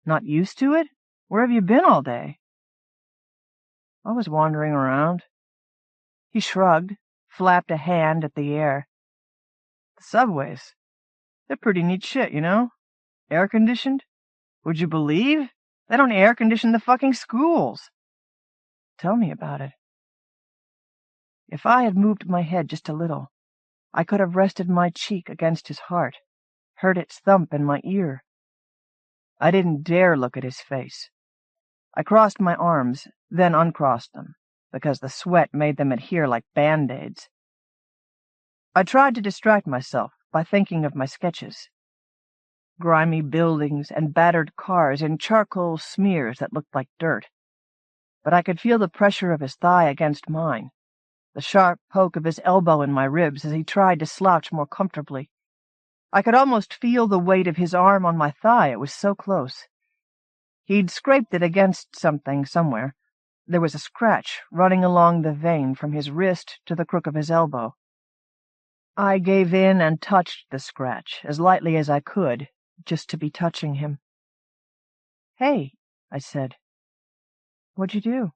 Not used to it? Where have you been all day? I was wandering around. He shrugged, flapped a hand at the air. The subways. They're pretty neat shit, you know? Air-conditioned? Would you believe? They don't air-condition the fucking schools. Tell me about it. If I had moved my head just a little, I could have rested my cheek against his heart, heard its thump in my ear. I didn't dare look at his face. I crossed my arms, then uncrossed them, because the sweat made them adhere like Band-Aids. I tried to distract myself by thinking of my sketches. Grimy buildings and battered cars in charcoal smears that looked like dirt. But I could feel the pressure of his thigh against mine, the sharp poke of his elbow in my ribs as he tried to slouch more comfortably. I could almost feel the weight of his arm on my thigh, it was so close. He'd scraped it against something somewhere. There was a scratch running along the vein from his wrist to the crook of his elbow. I gave in and touched the scratch, as lightly as I could, just to be touching him. "Hey," I said. "What'd you do?"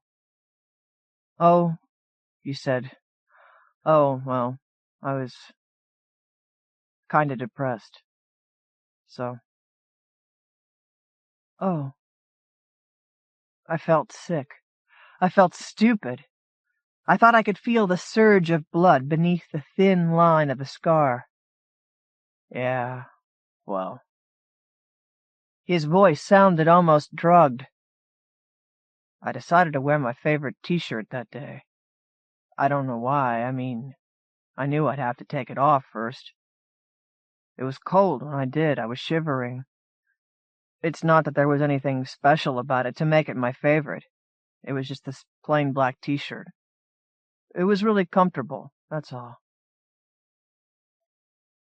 "Oh," he said. "Oh, well, I was kinda depressed. So." "Oh." I felt sick. I felt stupid. I thought I could feel the surge of blood beneath the thin line of the scar. "Yeah, well." His voice sounded almost drugged. "I decided to wear my favorite t-shirt that day. I don't know why. I mean, I knew I'd have to take it off first. It was cold when I did. I was shivering. It's not that there was anything special about it to make it my favorite. It was just this plain black t-shirt. It was really comfortable, that's all."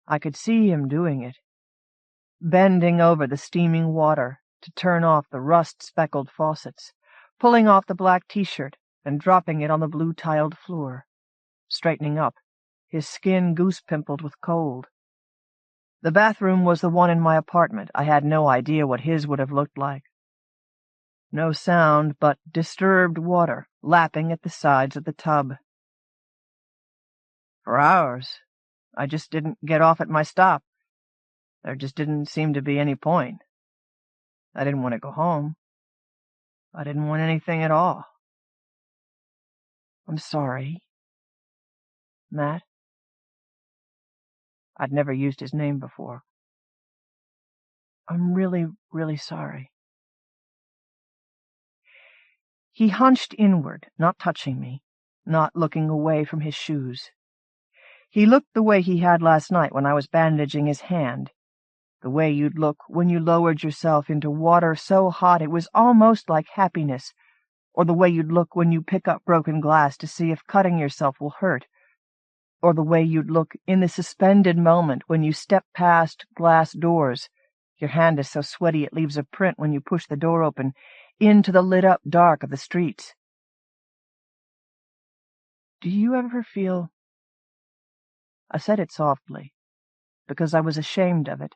I could see him doing it, bending over the steaming water to turn off the rust-speckled faucets, pulling off the black t-shirt and dropping it on the blue-tiled floor, straightening up, his skin goose-pimpled with cold. The bathroom was the one in my apartment. I had no idea what his would have looked like. No sound but disturbed water lapping at the sides of the tub. For hours, I just didn't get off at my stop. There just didn't seem to be any point. I didn't want to go home. I didn't want anything at all. "I'm sorry. Matt?" I'd never used his name before. "I'm really, really sorry." He hunched inward, not touching me, not looking away from his shoes. He looked the way he had last night when I was bandaging his hand. The way you'd look when you lowered yourself into water so hot it was almost like happiness, or the way you'd look when you pick up broken glass to see if cutting yourself will hurt, or the way you'd look in the suspended moment when you step past glass doors. Your hand is so sweaty it leaves a print when you push the door open into the lit-up dark of the streets. Do you ever feel— I said it softly, because I was ashamed of it,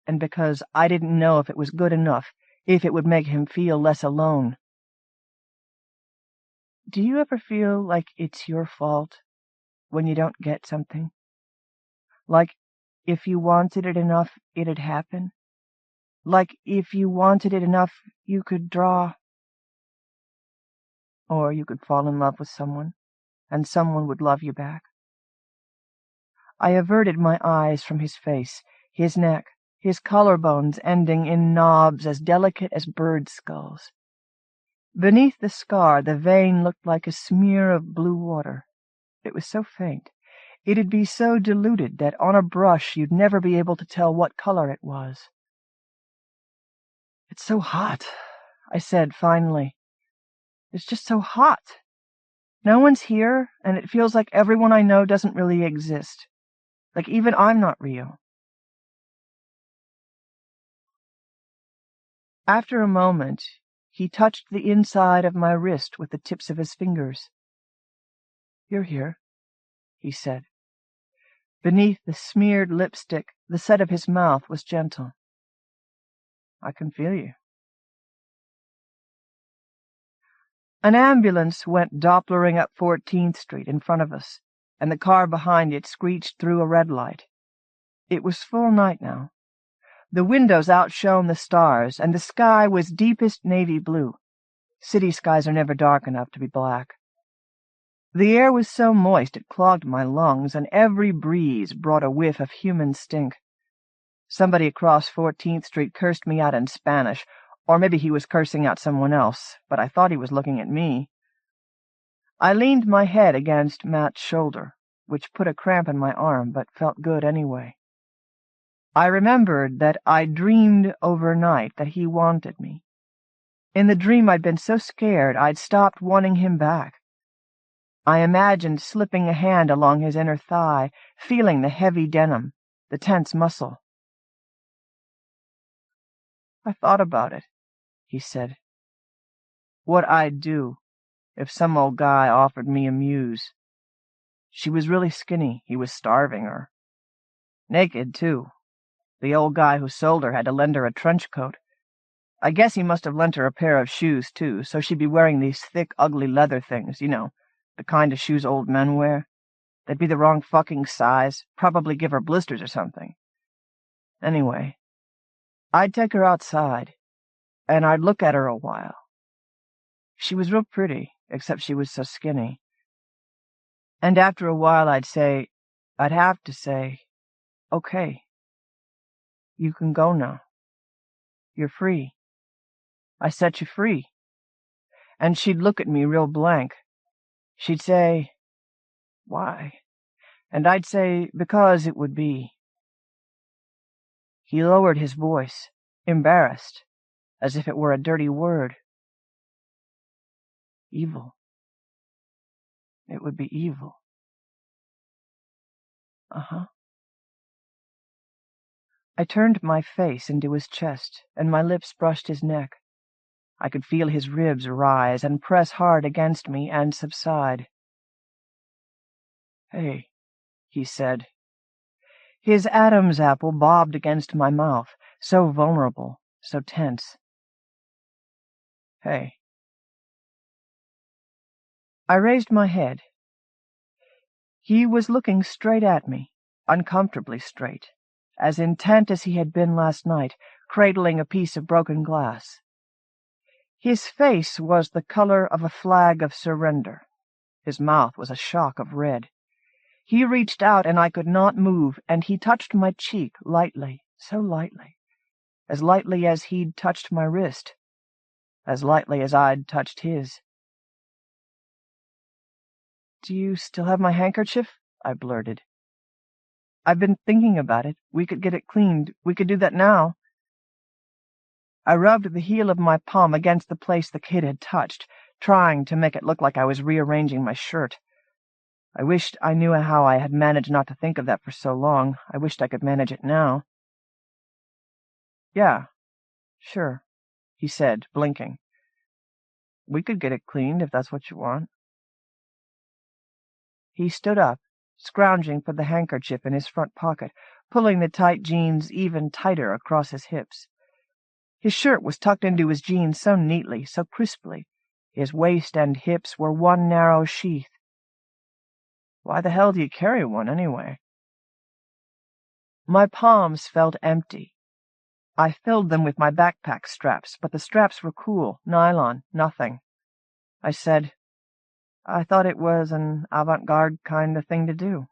and because I didn't know if it was good enough, if it would make him feel less alone. Do you ever feel like it's your fault when you don't get something? Like if you wanted it enough, it'd happen? Like if you wanted it enough, you could draw? Or you could fall in love with someone, and someone would love you back? I averted my eyes from his face, his neck, his collarbones ending in knobs as delicate as bird skulls. Beneath the scar, the vein looked like a smear of blue water. It was so faint. It'd be so diluted that on a brush you'd never be able to tell what color it was. "It's so hot," I said finally. "It's just so hot. No one's here, and it feels like everyone I know doesn't really exist. Like even I'm not real." After a moment, he touched the inside of my wrist with the tips of his fingers. "You're here," he said. Beneath the smeared lipstick, the set of his mouth was gentle. "I can feel you." An ambulance went Dopplering up 14th Street in front of us, and the car behind it screeched through a red light. It was full night now. The windows outshone the stars, and the sky was deepest navy blue. City skies are never dark enough to be black. The air was so moist it clogged my lungs, and every breeze brought a whiff of human stink. Somebody across 14th Street cursed me out in Spanish, or maybe he was cursing out someone else, but I thought he was looking at me. I leaned my head against Matt's shoulder, which put a cramp in my arm, but felt good anyway. I remembered that I dreamed overnight that he wanted me. In the dream I'd been so scared I'd stopped wanting him back. I imagined slipping a hand along his inner thigh, feeling the heavy denim, the tense muscle. "I thought about it," he said. "What I'd do if some old guy offered me a muse. She was really skinny. He was starving her. Naked, too. The old guy who sold her had to lend her a trench coat. I guess he must have lent her a pair of shoes, too, so she'd be wearing these thick, ugly leather things, you know, the kind of shoes old men wear. They'd be the wrong fucking size, probably give her blisters or something. Anyway, I'd take her outside, and I'd look at her a while. She was real pretty, except she was so skinny. And after a while I'd have to say, okay, you can go now. You're free. I set you free." And she'd look at me real blank. She'd say, "Why?" And I'd say, "Because it would be." He lowered his voice, embarrassed, as if it were a dirty word. "Evil. It would be evil." "Uh-huh." I turned my face into his chest, and my lips brushed his neck. I could feel his ribs rise and press hard against me and subside. "Hey," he said. His Adam's apple bobbed against my mouth, so vulnerable, so tense. "Hey." I raised my head. He was looking straight at me, uncomfortably straight, as intent as he had been last night, cradling a piece of broken glass. His face was the color of a flag of surrender. His mouth was a shock of red. He reached out, and I could not move, and he touched my cheek lightly, so lightly, as he'd touched my wrist, as lightly as I'd touched his. "Do you still have my handkerchief?" I blurted. I've been thinking about it. We could get it cleaned. We could do that now." I rubbed the heel of my palm against the place the kid had touched, trying to make it look like I was rearranging my shirt. I wished I knew how I had managed not to think of that for so long. I wished I could manage it now. "Yeah, sure," he said, blinking. "We could get it cleaned if that's what you want." He stood up, scrounging for the handkerchief in his front pocket, pulling the tight jeans even tighter across his hips. His shirt was tucked into his jeans so neatly, so crisply. His waist and hips were one narrow sheath. "Why the hell do you carry one, anyway?" My palms felt empty. I filled them with my backpack straps, but the straps were cool, nylon, nothing. I said, "I thought it was an avant-garde kind of thing to do."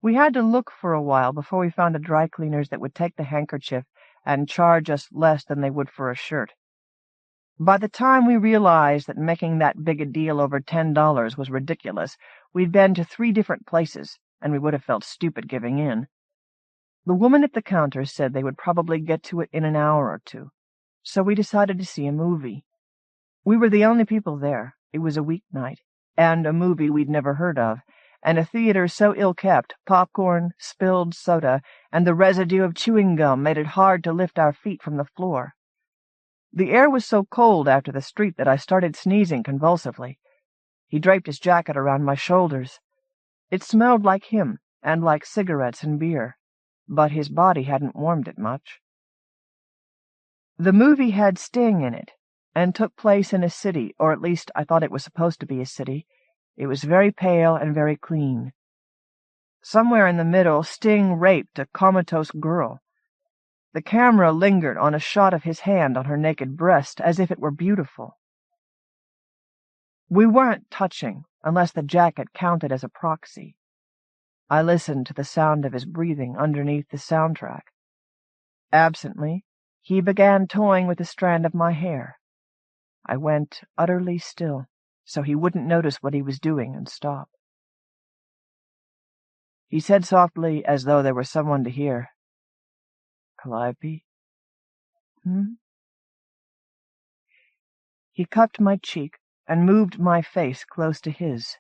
We had to look for a while before we found a dry cleaner's that would take the handkerchief and charge us less than they would for a shirt. By the time we realized that making that big a deal over $10 was ridiculous, we'd been to 3 different places, and we would have felt stupid giving in. The woman at the counter said they would probably get to it in an hour or 2, so we decided to see a movie. We were the only people there. It was a weeknight, and a movie we'd never heard of, and a theater so ill-kept, popcorn, spilled soda, and the residue of chewing gum made it hard to lift our feet from the floor. The air was so cold after the street that I started sneezing convulsively. He draped his jacket around my shoulders. It smelled like him, and like cigarettes and beer, but his body hadn't warmed it much. The movie had Sting in it, and took place in a city, or at least I thought it was supposed to be a city. It was very pale and very clean. Somewhere in the middle, Sting raped a comatose girl. The camera lingered on a shot of his hand on her naked breast, as if it were beautiful. We weren't touching, unless the jacket counted as a proxy. I listened to the sound of his breathing underneath the soundtrack. Absently, he began toying with a strand of my hair. I went utterly still, so he wouldn't notice what he was doing and stop. He said softly, as though there were someone to hear, "Calliope?" He cupped my cheek and moved my face close to his.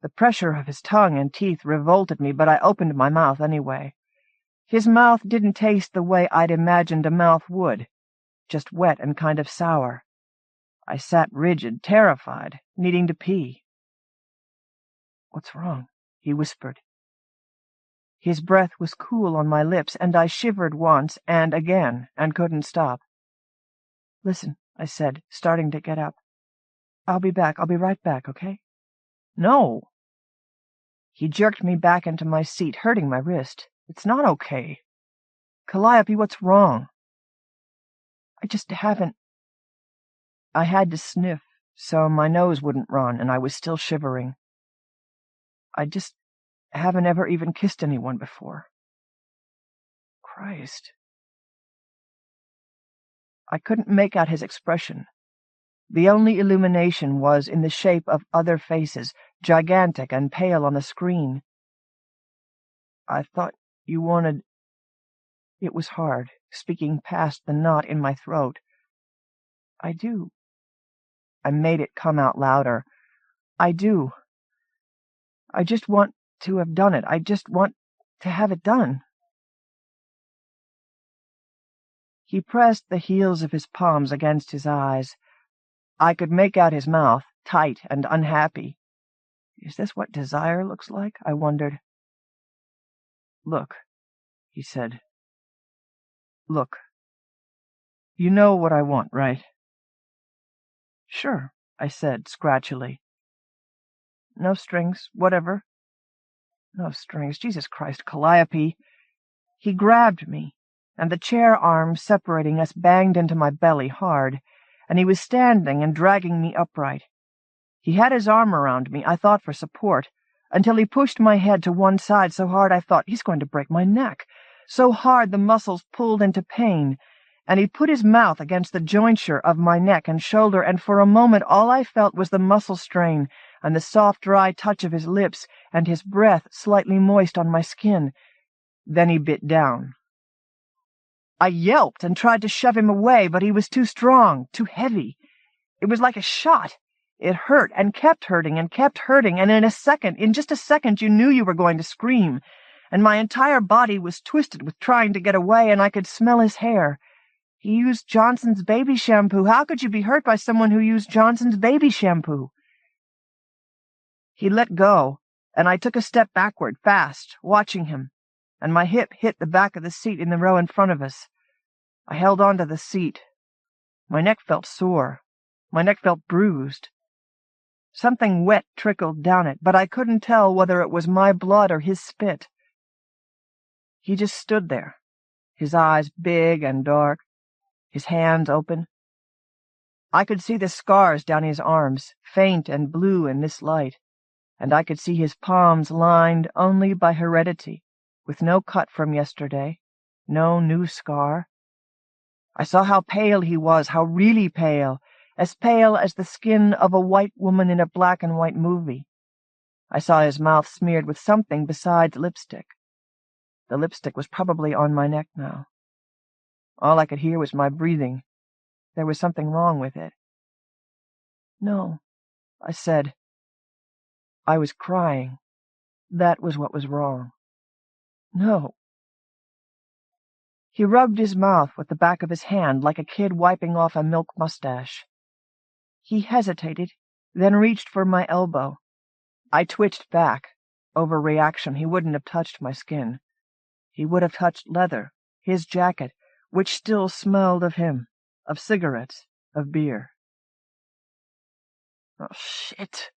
The pressure of his tongue and teeth revolted me, but I opened my mouth anyway. His mouth didn't taste the way I'd imagined a mouth would, just wet and kind of sour. I sat rigid, terrified, needing to pee. "What's wrong?" he whispered. His breath was cool on my lips, and I shivered once and again, and couldn't stop. "Listen," I said, starting to get up. "I'll be back. I'll be right back, okay?" "No." He jerked me back into my seat, hurting my wrist. "It's not okay. Calliope, what's wrong?" "I just haven't—" I had to sniff, so my nose wouldn't run, and I was still shivering. "I just haven't ever even kissed anyone before." Christ. I couldn't make out his expression. The only illumination was in the shape of other faces, gigantic and pale on the screen. "I thought you wanted—" It was hard, speaking past the knot in my throat. "I do." I made it come out louder. "I do. I just want to have done it. I just want to have it done." He pressed the heels of his palms against his eyes. I could make out his mouth, tight and unhappy. Is this what desire looks like? I wondered. "Look," he said. "Look. You know what I want, right?" "Sure," I said, scratchily. "No strings, whatever." "No strings, Jesus Christ, Calliope." He grabbed me, and the chair arms separating us banged into my belly hard, and he was standing and dragging me upright. He had his arm around me, I thought for support, until he pushed my head to one side so hard I thought, he's going to break my neck, so hard the muscles pulled into pain, and he put his mouth against the jointure of my neck and shoulder, and for a moment all I felt was the muscle strain, and the soft, dry touch of his lips, and his breath slightly moist on my skin. Then he bit down. I yelped and tried to shove him away, but he was too strong, too heavy. It was like a shot. It hurt and kept hurting, and in just a second, you knew you were going to scream, and my entire body was twisted with trying to get away, and I could smell his hair. He used Johnson's baby shampoo. How could you be hurt by someone who used Johnson's baby shampoo? He let go, and I took a step backward, fast, watching him, and my hip hit the back of the seat in the row in front of us. I held on to the seat. My neck felt sore. My neck felt bruised. Something wet trickled down it, but I couldn't tell whether it was my blood or his spit. He just stood there, his eyes big and dark, his hands open. I could see the scars down his arms, faint and blue in this light, and I could see his palms lined only by heredity, with no cut from yesterday, no new scar. I saw how pale he was, how really pale as the skin of a white woman in a black and white movie. I saw his mouth smeared with something besides lipstick. The lipstick was probably on my neck now. All I could hear was my breathing. There was something wrong with it. No, I said. I was crying. That was what was wrong. No. He rubbed his mouth with the back of his hand like a kid wiping off a milk mustache. He hesitated, then reached for my elbow. I twitched back. Overreaction. He wouldn't have touched my skin. He would have touched leather, his jacket, which still smelled of him, of cigarettes, of beer. "Oh, shit,"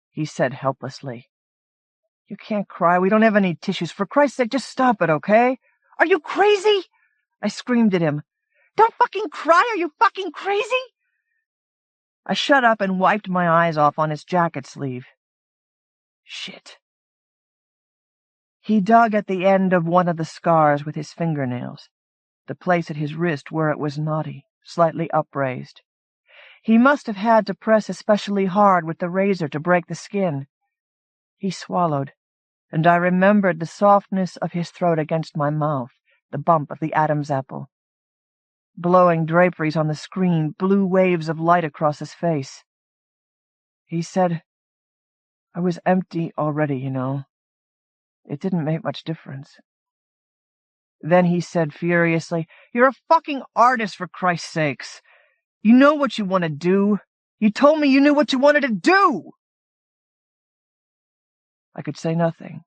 he said helplessly. "You can't cry. We don't have any tissues. For Christ's sake, just stop it, okay? Are you crazy?" I screamed at him. "Don't fucking cry. Are you fucking crazy?" I shut up and wiped my eyes off on his jacket sleeve. Shit. He dug at the end of one of the scars with his fingernails, the place at his wrist where it was knotty, slightly upraised. He must have had to press especially hard with the razor to break the skin. He swallowed, and I remembered the softness of his throat against my mouth, the bump of the Adam's apple. Blowing draperies on the screen, blue waves of light across his face. He said, "I was empty already, you know. It didn't make much difference." Then he said furiously, "You're a fucking artist, for Christ's sakes. You know what you want to do. You told me you knew what you wanted to do." I could say nothing.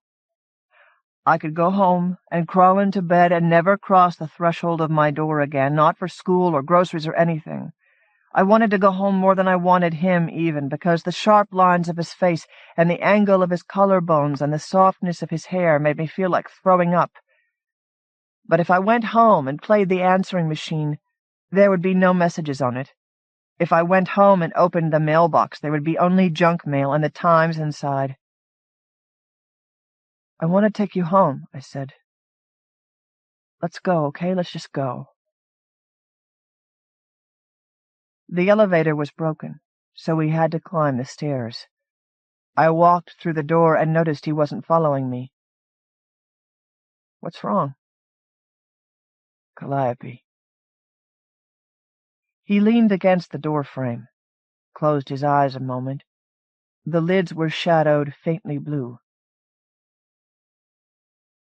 I could go home and crawl into bed and never cross the threshold of my door again, not for school or groceries or anything. I wanted to go home more than I wanted him even, because the sharp lines of his face and the angle of his collarbones and the softness of his hair made me feel like throwing up. But if I went home and played the answering machine, there would be no messages on it. If I went home and opened the mailbox, there would be only junk mail and the Times inside. "I want to take you home," I said. "Let's go, okay? Let's just go." The elevator was broken, so we had to climb the stairs. I walked through the door and noticed he wasn't following me. "What's wrong?" "Calliope." He leaned against the door frame, closed his eyes a moment. The lids were shadowed faintly blue.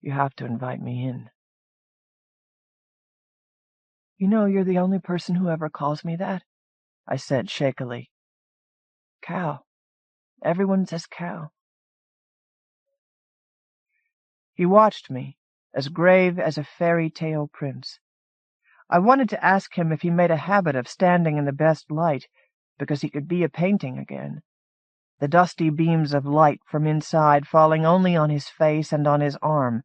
"You have to invite me in." "You know you're the only person who ever calls me that," I said shakily. "Cal. Everyone says Cal." He watched me, as grave as a fairy tale prince. I wanted to ask him if he made a habit of standing in the best light, because he could be a painting again, the dusty beams of light from inside falling only on his face and on his arm,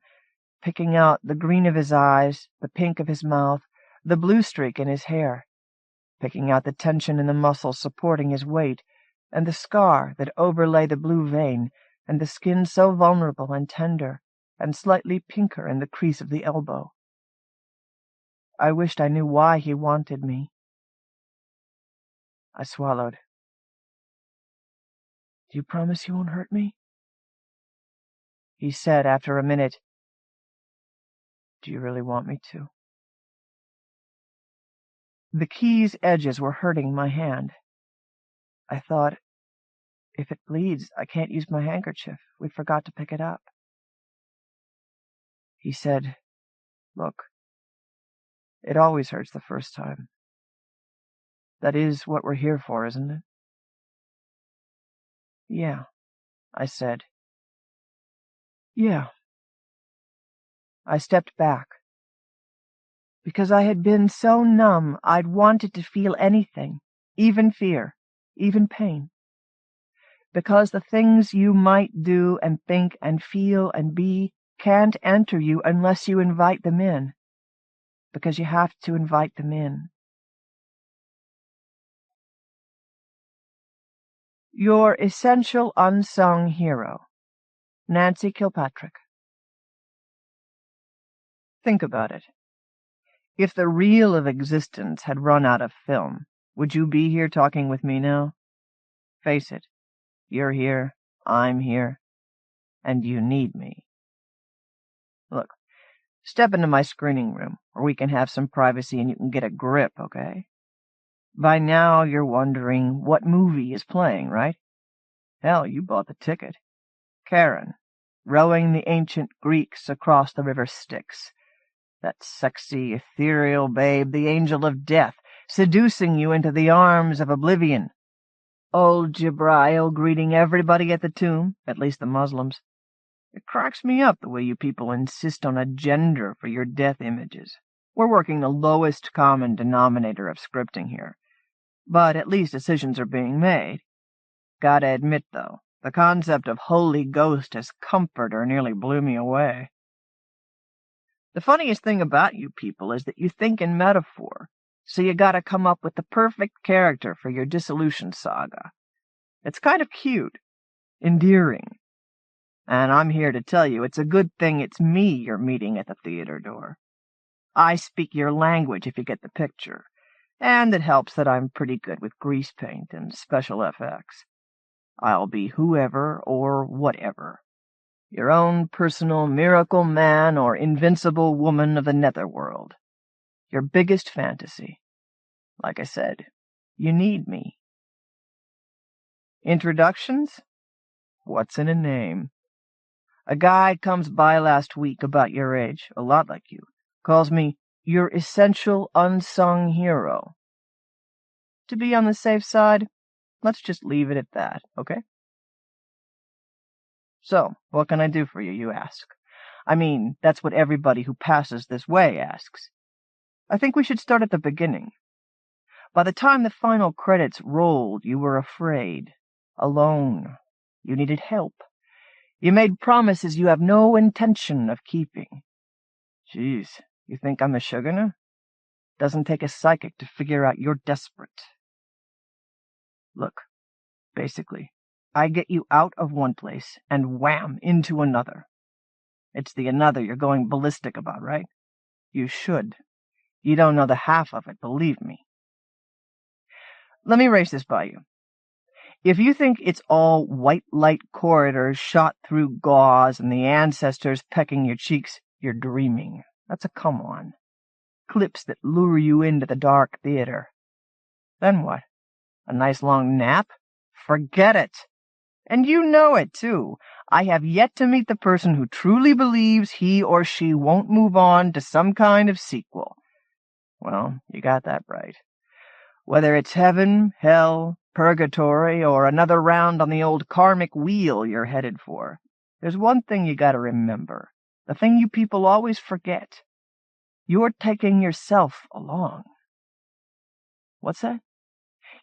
picking out the green of his eyes, the pink of his mouth, the blue streak in his hair, picking out the tension in the muscles supporting his weight, and the scar that overlay the blue vein, and the skin so vulnerable and tender, and slightly pinker in the crease of the elbow. I wished I knew why he wanted me. I swallowed. Do you promise you won't hurt me? He said after a minute, Do you really want me to? The key's edges were hurting my hand. I thought, if it bleeds, I can't use my handkerchief. We forgot to pick it up. He said, Look, it always hurts the first time. That is what we're here for, isn't it? Yeah, I said. Yeah. I stepped back. Because I had been so numb, I'd wanted to feel anything, even fear, even pain. Because the things you might do and think and feel and be can't enter you unless you invite them in. Because you have to invite them in. Your essential unsung hero, Nancy Kilpatrick. Think about it. If the reel of existence had run out of film, would you be here talking with me now? Face it, you're here, I'm here, and you need me. Look, step into my screening room, where we can have some privacy and you can get a grip, okay? By now you're wondering what movie is playing, right? Hell, you bought the ticket. Charon, rowing the ancient Greeks across the river Styx. That sexy, ethereal babe, the angel of death, seducing you into the arms of oblivion. Old Jibrail greeting everybody at the tomb, at least the Muslims. It cracks me up the way you people insist on a gender for your death images. We're working the lowest common denominator of scripting here. But at least decisions are being made. Gotta admit, though, the concept of Holy Ghost as comforter nearly blew me away. The funniest thing about you people is that you think in metaphor, so you gotta come up with the perfect character for your dissolution saga. It's kind of cute, endearing. And I'm here to tell you it's a good thing it's me you're meeting at the theater door. I speak your language, if you get the picture, and it helps that I'm pretty good with grease paint and special effects. I'll be whoever or whatever. Your own personal miracle man or invincible woman of the netherworld. Your biggest fantasy. Like I said, you need me. Introductions? What's in a name? A guy comes by last week about your age, a lot like you, calls me your essential unsung hero. To be on the safe side, let's just leave it at that, okay? So, what can I do for you, you ask? I mean, that's what everybody who passes this way asks. I think we should start at the beginning. By the time the final credits rolled, you were afraid, alone. You needed help. You made promises you have no intention of keeping. Jeez, you think I'm a sugar? Doesn't take a psychic to figure out you're desperate. Look, basically, I get you out of one place and wham, into another. It's the another you're going ballistic about, right? You should. You don't know the half of it, believe me. Let me race this by you. If you think it's all white light corridors shot through gauze and the ancestors pecking your cheeks, you're dreaming. That's a come-on. Clips that lure you into the dark theater. Then what? A nice long nap? Forget it. And you know it, too. I have yet to meet the person who truly believes he or she won't move on to some kind of sequel. Well, you got that right. Whether it's heaven, hell, purgatory, or another round on the old karmic wheel you're headed for, there's one thing you gotta remember. The thing you people always forget. You're taking yourself along. What's that?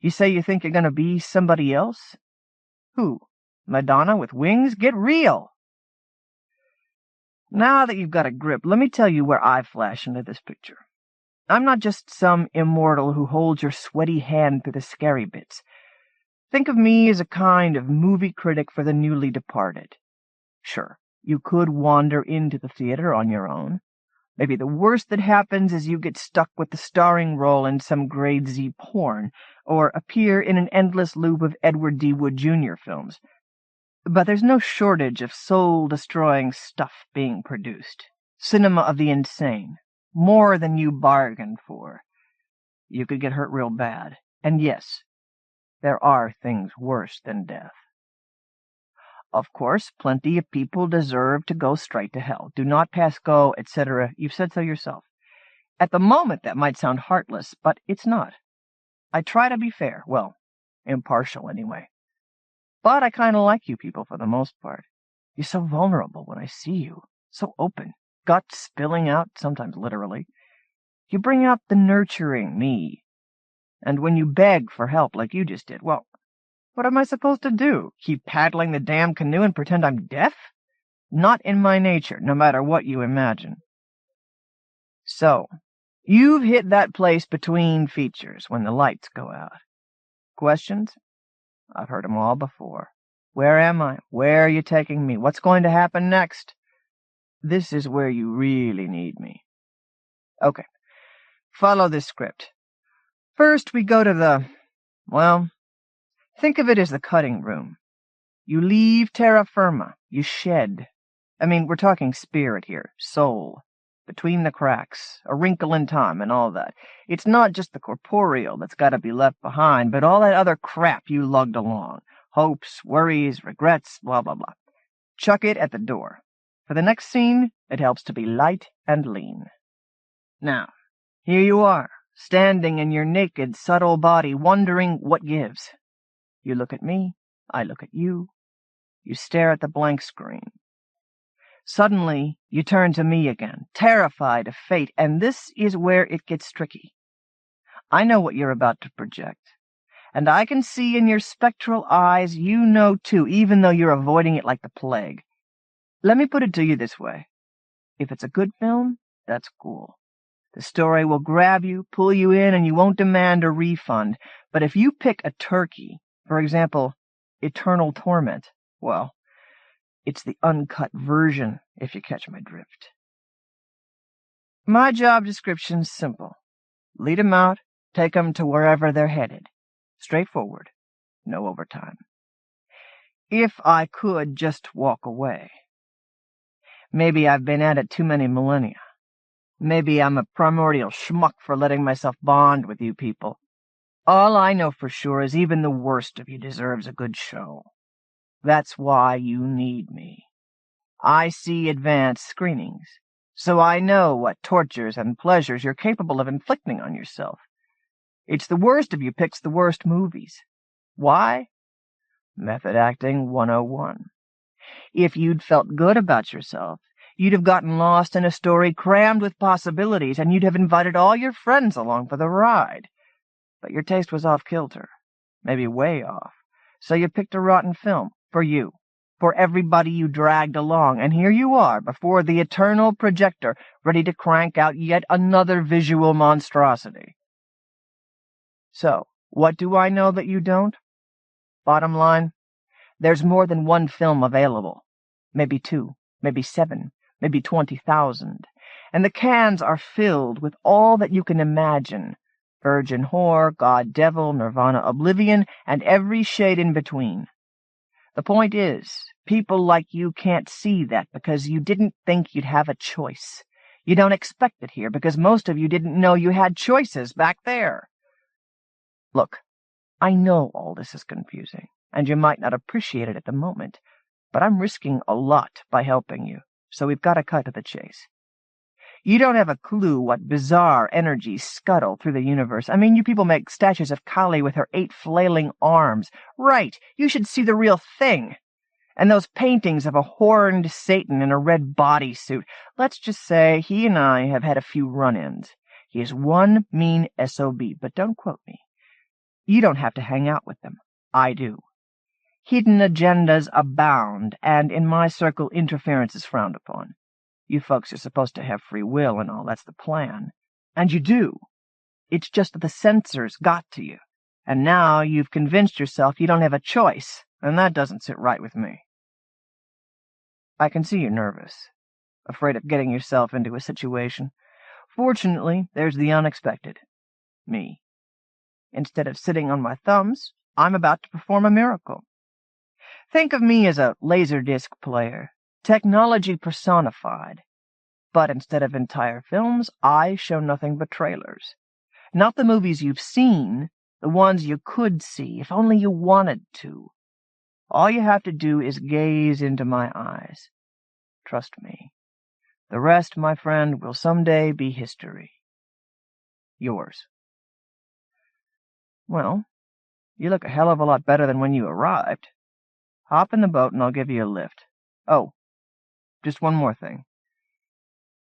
You say you think you're gonna be somebody else? Who? Madonna with wings? Get real! Now that you've got a grip, let me tell you where I flash into this picture. I'm not just some immortal who holds your sweaty hand through the scary bits. Think of me as a kind of movie critic for the newly departed. Sure, you could wander into the theater on your own. Maybe the worst that happens is you get stuck with the starring role in some grade Z porn, or appear in an endless loop of Edward D. Wood Jr. films. But there's no shortage of soul-destroying stuff being produced. Cinema of the insane. More than you bargained for. You could get hurt real bad. And yes, there are things worse than death. Of course, plenty of people deserve to go straight to hell. Do not pass go, etc. You've said so yourself. At the moment, that might sound heartless, but it's not. I try to be fair. Well, impartial anyway. But I kind of like you people for the most part. You're so vulnerable when I see you. So open. Guts spilling out, sometimes literally. You bring out the nurturing me. And when you beg for help like you just did, well, what am I supposed to do? Keep paddling the damn canoe and pretend I'm deaf? Not in my nature, no matter what you imagine. So, you've hit that place between features when the lights go out. Questions? I've heard 'em all before. Where am I? Where are you taking me? What's going to happen next? This is where you really need me. Okay, follow this script. First, we go to the, well, think of it as the cutting room. You leave terra firma. You shed. I mean, we're talking spirit here, soul. Between the cracks, a wrinkle in time and all that. It's not just the corporeal that's got to be left behind, but all that other crap you lugged along. Hopes, worries, regrets, blah, blah, blah. Chuck it at the door. For the next scene, it helps to be light and lean. Now, here you are, standing in your naked, subtle body, wondering what gives. You look at me, I look at you. You stare at the blank screen. Suddenly, you turn to me again, terrified of fate, and this is where it gets tricky. I know what you're about to project, and I can see in your spectral eyes you know too, even though you're avoiding it like the plague. Let me put it to you this way. If it's a good film, that's cool. The story will grab you, pull you in, and you won't demand a refund. But if you pick a turkey, for example, Eternal Torment, well, it's the uncut version, if you catch my drift. My job description's simple. Lead 'em out, take 'em to wherever they're headed. Straightforward. No overtime. If I could just walk away. Maybe I've been at it too many millennia. Maybe I'm a primordial schmuck for letting myself bond with you people. All I know for sure is even the worst of you deserves a good show. That's why you need me. I see advanced screenings, so I know what tortures and pleasures you're capable of inflicting on yourself. It's the worst of you picks the worst movies. Why? Method acting 101. If you'd felt good about yourself, you'd have gotten lost in a story crammed with possibilities, and you'd have invited all your friends along for the ride. But your taste was off-kilter, maybe way off, so you picked a rotten film. For you, for everybody you dragged along, and here you are, before the eternal projector, ready to crank out yet another visual monstrosity. So, what do I know that you don't? Bottom line, there's more than one film available. Maybe 2, maybe 7, maybe 20,000. And the cans are filled with all that you can imagine. Virgin whore, god devil, nirvana oblivion, and every shade in between. The point is, people like you can't see that because you didn't think you'd have a choice. You don't expect it here because most of you didn't know you had choices back there. Look, I know all this is confusing, and you might not appreciate it at the moment, but I'm risking a lot by helping you, so we've got to cut to the chase. You don't have a clue what bizarre energies scuttle through the universe. I mean, you people make statues of Kali with her 8 flailing arms. Right, you should see the real thing. And those paintings of a horned Satan in a red bodysuit. Let's just say he and I have had a few run-ins. He is one mean SOB, but don't quote me. You don't have to hang out with them. I do. Hidden agendas abound, and in my circle interference is frowned upon. You folks are supposed to have free will and all, that's the plan. And you do. It's just that the censors got to you. And now you've convinced yourself you don't have a choice, and that doesn't sit right with me. I can see you're nervous, afraid of getting yourself into a situation. Fortunately, there's the unexpected. Me. Instead of sitting on my thumbs, I'm about to perform a miracle. Think of me as a laserdisc player, technology personified. But instead of entire films, I show nothing but trailers. Not the movies you've seen, the ones you could see, if only you wanted to. All you have to do is gaze into my eyes. Trust me. The rest, my friend, will someday be history. Yours. Well, you look a hell of a lot better than when you arrived. Hop in the boat and I'll give you a lift. Oh, just one more thing.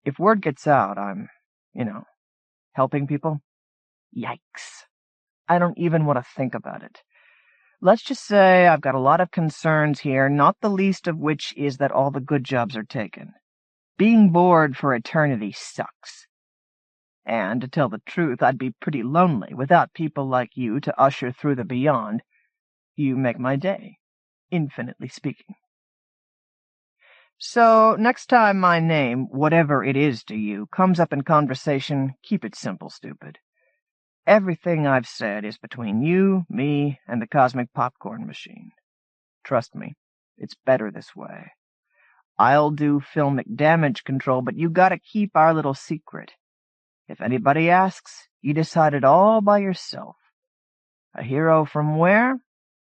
If word gets out I'm, helping people, yikes. I don't even want to think about it. Let's just say I've got a lot of concerns here, not the least of which is that all the good jobs are taken. Being bored for eternity sucks. And, to tell the truth, I'd be pretty lonely without people like you to usher through the beyond. You make my day, infinitely speaking. So, next time my name, whatever it is to you, comes up in conversation, keep it simple, stupid. Everything I've said is between you, me, and the cosmic popcorn machine. Trust me, it's better this way. I'll do filmic damage control, but you gotta keep our little secret. If anybody asks, you decide it all by yourself. A hero from where?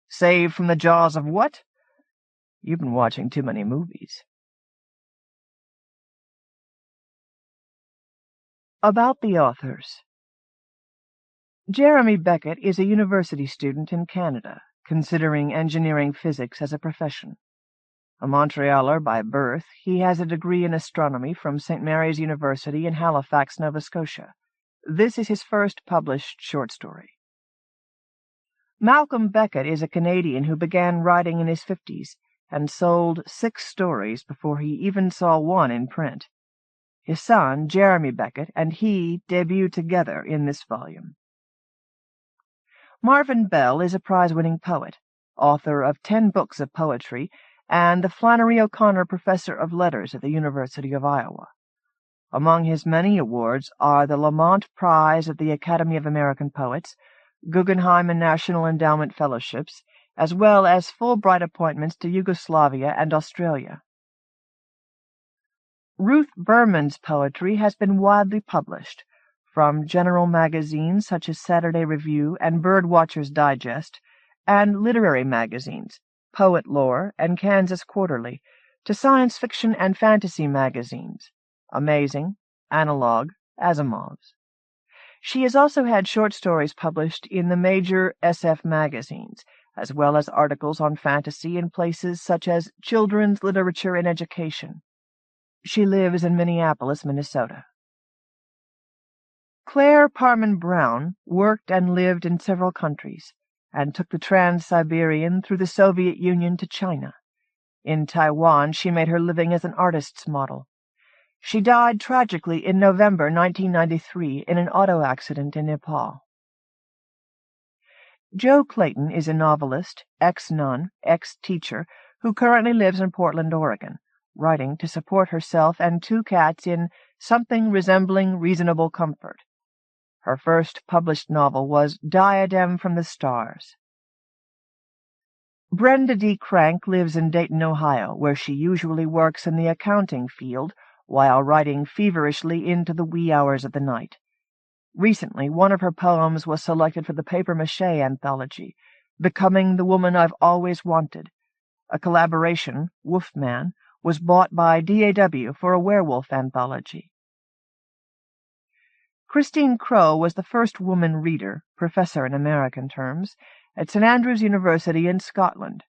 Saved from the jaws of what? You've been watching too many movies. About the authors. Jeremy Beckett is a university student in Canada, considering engineering physics as a profession. A Montrealer by birth, he has a degree in astronomy from St. Mary's University in Halifax, Nova Scotia. This is his first published short story. Malcolm Beckett is a Canadian who began writing in his 50s and sold 6 stories before he even saw one in print. His son, Jeremy Beckett, and he debut together in this volume. Marvin Bell is a prize-winning poet, author of 10 books of poetry, and the Flannery O'Connor Professor of Letters at the University of Iowa. Among his many awards are the Lamont Prize at the Academy of American Poets, Guggenheim and National Endowment Fellowships, as well as Fulbright appointments to Yugoslavia and Australia. Ruth Berman's poetry has been widely published, from general magazines such as Saturday Review and Birdwatcher's Digest, and literary magazines, Poet Lore and Kansas Quarterly, to science fiction and fantasy magazines, Amazing, Analog, Asimov's. She has also had short stories published in the major SF magazines, as well as articles on fantasy in places such as Children's Literature and Education. She lives in Minneapolis, Minnesota. Claire Parman Brown worked and lived in several countries, and took the Trans-Siberian through the Soviet Union to China. In Taiwan, she made her living as an artist's model. She died tragically in November 1993 in an auto accident in Nepal. Jo Clayton is a novelist, ex-nun, ex-teacher, who currently lives in Portland, Oregon, writing to support herself and 2 cats in something resembling reasonable comfort. Her first published novel was Diadem from the Stars. Brenda D. Crank lives in Dayton, Ohio, where she usually works in the accounting field while writing feverishly into the wee hours of the night. Recently, one of her poems was selected for the papier-mâché anthology, Becoming the Woman I've Always Wanted. A collaboration, Wolfman, was bought by DAW for a werewolf anthology. Christine Crowe was the first woman reader, professor in American terms, at St. Andrews University in Scotland.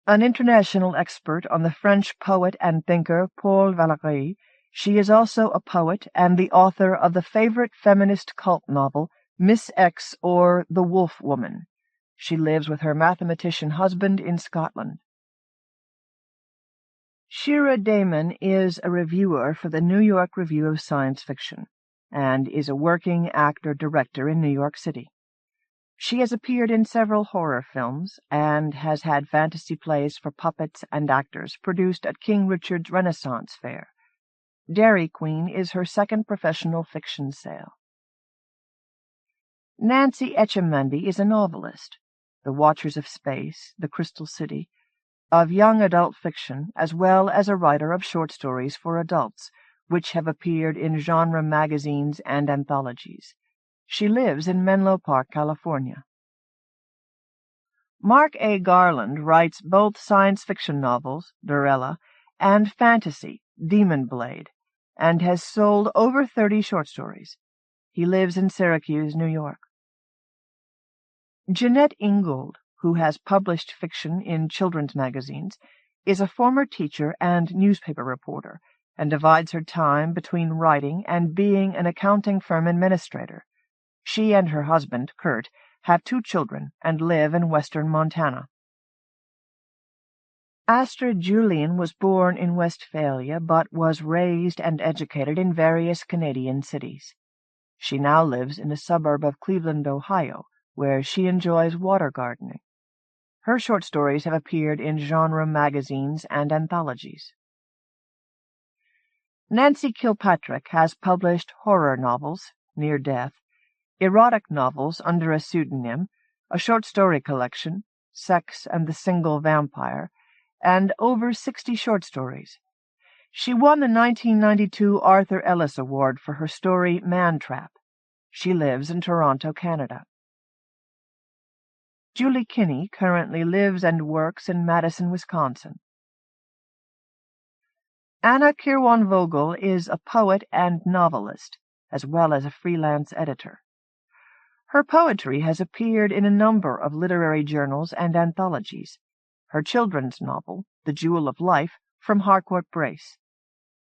An international expert on the French poet and thinker Paul Valéry, she is also a poet and the author of the favorite feminist cult novel Miss X or The Wolf Woman. She lives with her mathematician husband in Scotland. Shira Daemon is a reviewer for the New York Review of Science Fiction, and is a working actor-director in New York City. She has appeared in several horror films, and has had fantasy plays for puppets and actors produced at King Richard's Renaissance Fair. Dairy Queen is her second professional fiction sale. Nancy Etchemendy is a novelist. The Watchers of Space, The Crystal City, of young adult fiction, as well as a writer of short stories for adults, which have appeared in genre magazines and anthologies. She lives in Menlo Park, California. Mark A. Garland writes both science fiction novels, Durella, and fantasy, Demon Blade, and has sold over 30 short stories. He lives in Syracuse, New York. Jeanette Ingold, who has published fiction in children's magazines, is a former teacher and newspaper reporter, and divides her time between writing and being an accounting firm administrator. She and her husband, Kurt, have 2 children and live in western Montana. Astrid Julian was born in Westphalia, but was raised and educated in various Canadian cities. She now lives in a suburb of Cleveland, Ohio, where she enjoys water gardening. Her short stories have appeared in genre magazines and anthologies. Nancy Kilpatrick has published horror novels, Near Death, erotic novels under a pseudonym, a short story collection, Sex and the Single Vampire, and over 60 short stories. She won the 1992 Arthur Ellis Award for her story Man-Trap. She lives in Toronto, Canada. Julie Kinney currently lives and works in Madison, Wisconsin. Anna Kirwan-Vogel is a poet and novelist, as well as a freelance editor. Her poetry has appeared in a number of literary journals and anthologies. Her children's novel, The Jewel of Life, from Harcourt Brace.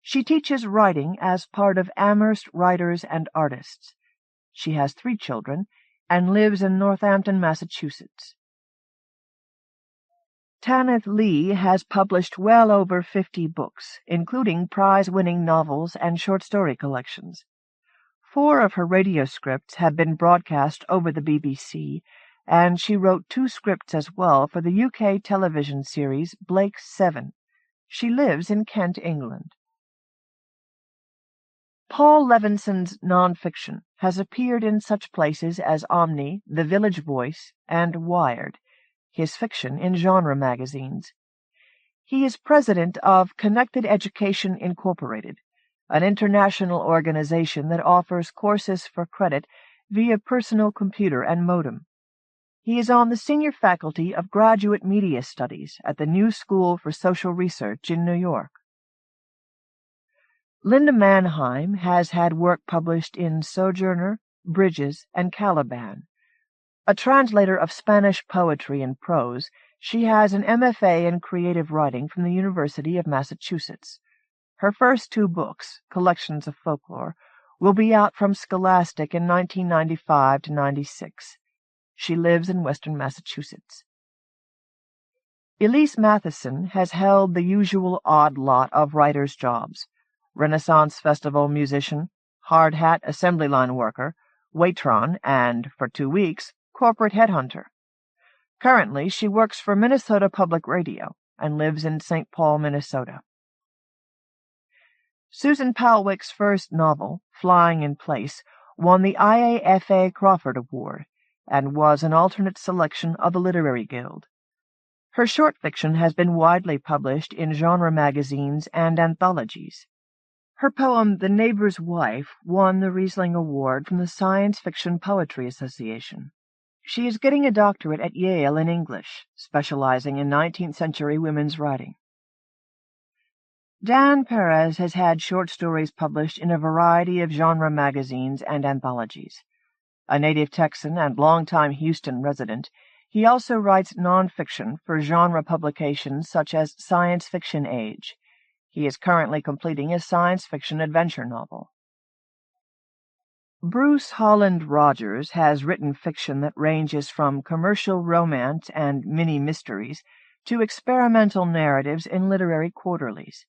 She teaches writing as part of Amherst Writers and Artists. She has 3 children and lives in Northampton, Massachusetts. Tanith Lee has published well over 50 books, including prize-winning novels and short story collections. 4 of her radio scripts have been broadcast over the BBC, and she wrote 2 scripts as well for the UK television series Blake's 7. She lives in Kent, England. Paul Levinson's nonfiction has appeared in such places as Omni, The Village Voice, and Wired, his fiction in genre magazines. He is president of Connected Education Incorporated, an international organization that offers courses for credit via personal computer and modem. He is on the senior faculty of Graduate Media Studies at the New School for Social Research in New York. Linda Mannheim has had work published in Sojourner, Bridges, and Caliban. A translator of Spanish poetry and prose, she has an MFA in creative writing from the University of Massachusetts. Her first 2 books, collections of folklore, will be out from Scholastic in 1995-96. She lives in western Massachusetts. Elise Matheson has held the usual odd lot of writer's jobs: Renaissance Festival musician, hard hat assembly line worker, waitron, and, for 2 weeks, corporate headhunter. Currently, she works for Minnesota Public Radio and lives in St. Paul, Minnesota. Susan Palwick's first novel, Flying in Place, won the IAFA Crawford Award and was an alternate selection of the Literary Guild. Her short fiction has been widely published in genre magazines and anthologies. Her poem, The Neighbor's Wife, won the Riesling Award from the Science Fiction Poetry Association. She is getting a doctorate at Yale in English, specializing in 19th-century women's writing. Dan Perez has had short stories published in a variety of genre magazines and anthologies. A native Texan and longtime Houston resident, he also writes nonfiction for genre publications such as Science Fiction Age. He is currently completing a science fiction adventure novel. Bruce Holland Rogers has written fiction that ranges from commercial romance and mini-mysteries to experimental narratives in literary quarterlies.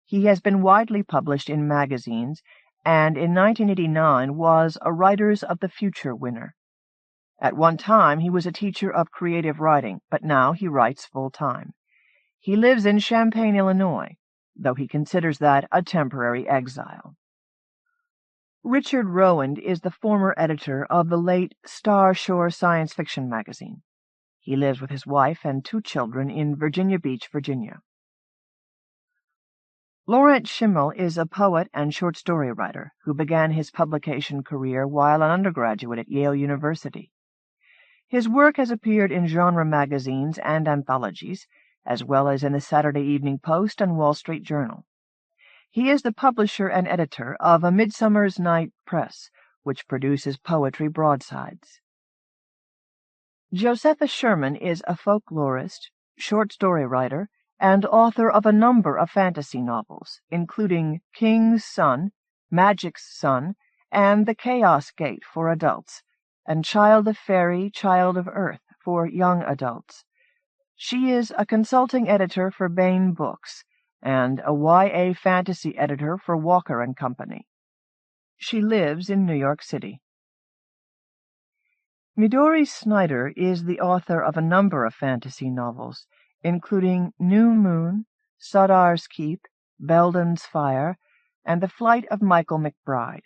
He has been widely published in magazines, and in 1989 was a Writers of the Future winner. At one time he was a teacher of creative writing, but now he writes full-time. He lives in Champaign, Illinois, though he considers that a temporary exile. Richard Rowand is the former editor of the late Star Shore science fiction magazine. He lives with his wife and 2 children in Virginia Beach, Virginia. Laurent Schimmel is a poet and short story writer who began his publication career while an undergraduate at Yale University. His work has appeared in genre magazines and anthologies, as well as in the Saturday Evening Post and Wall Street Journal. He is the publisher and editor of A Midsummer's Night Press, which produces poetry broadsides. Josepha Sherman is a folklorist, short story writer, and author of a number of fantasy novels, including King's Son, Magic's Son, and The Chaos Gate for adults, and Child of Fairy, Child of Earth for young adults. She is a consulting editor for Baen Books and a YA fantasy editor for Walker & Company. She lives in New York City. Midori Snyder is the author of a number of fantasy novels, including New Moon, Sadar's Keep, Belden's Fire, and The Flight of Michael McBride,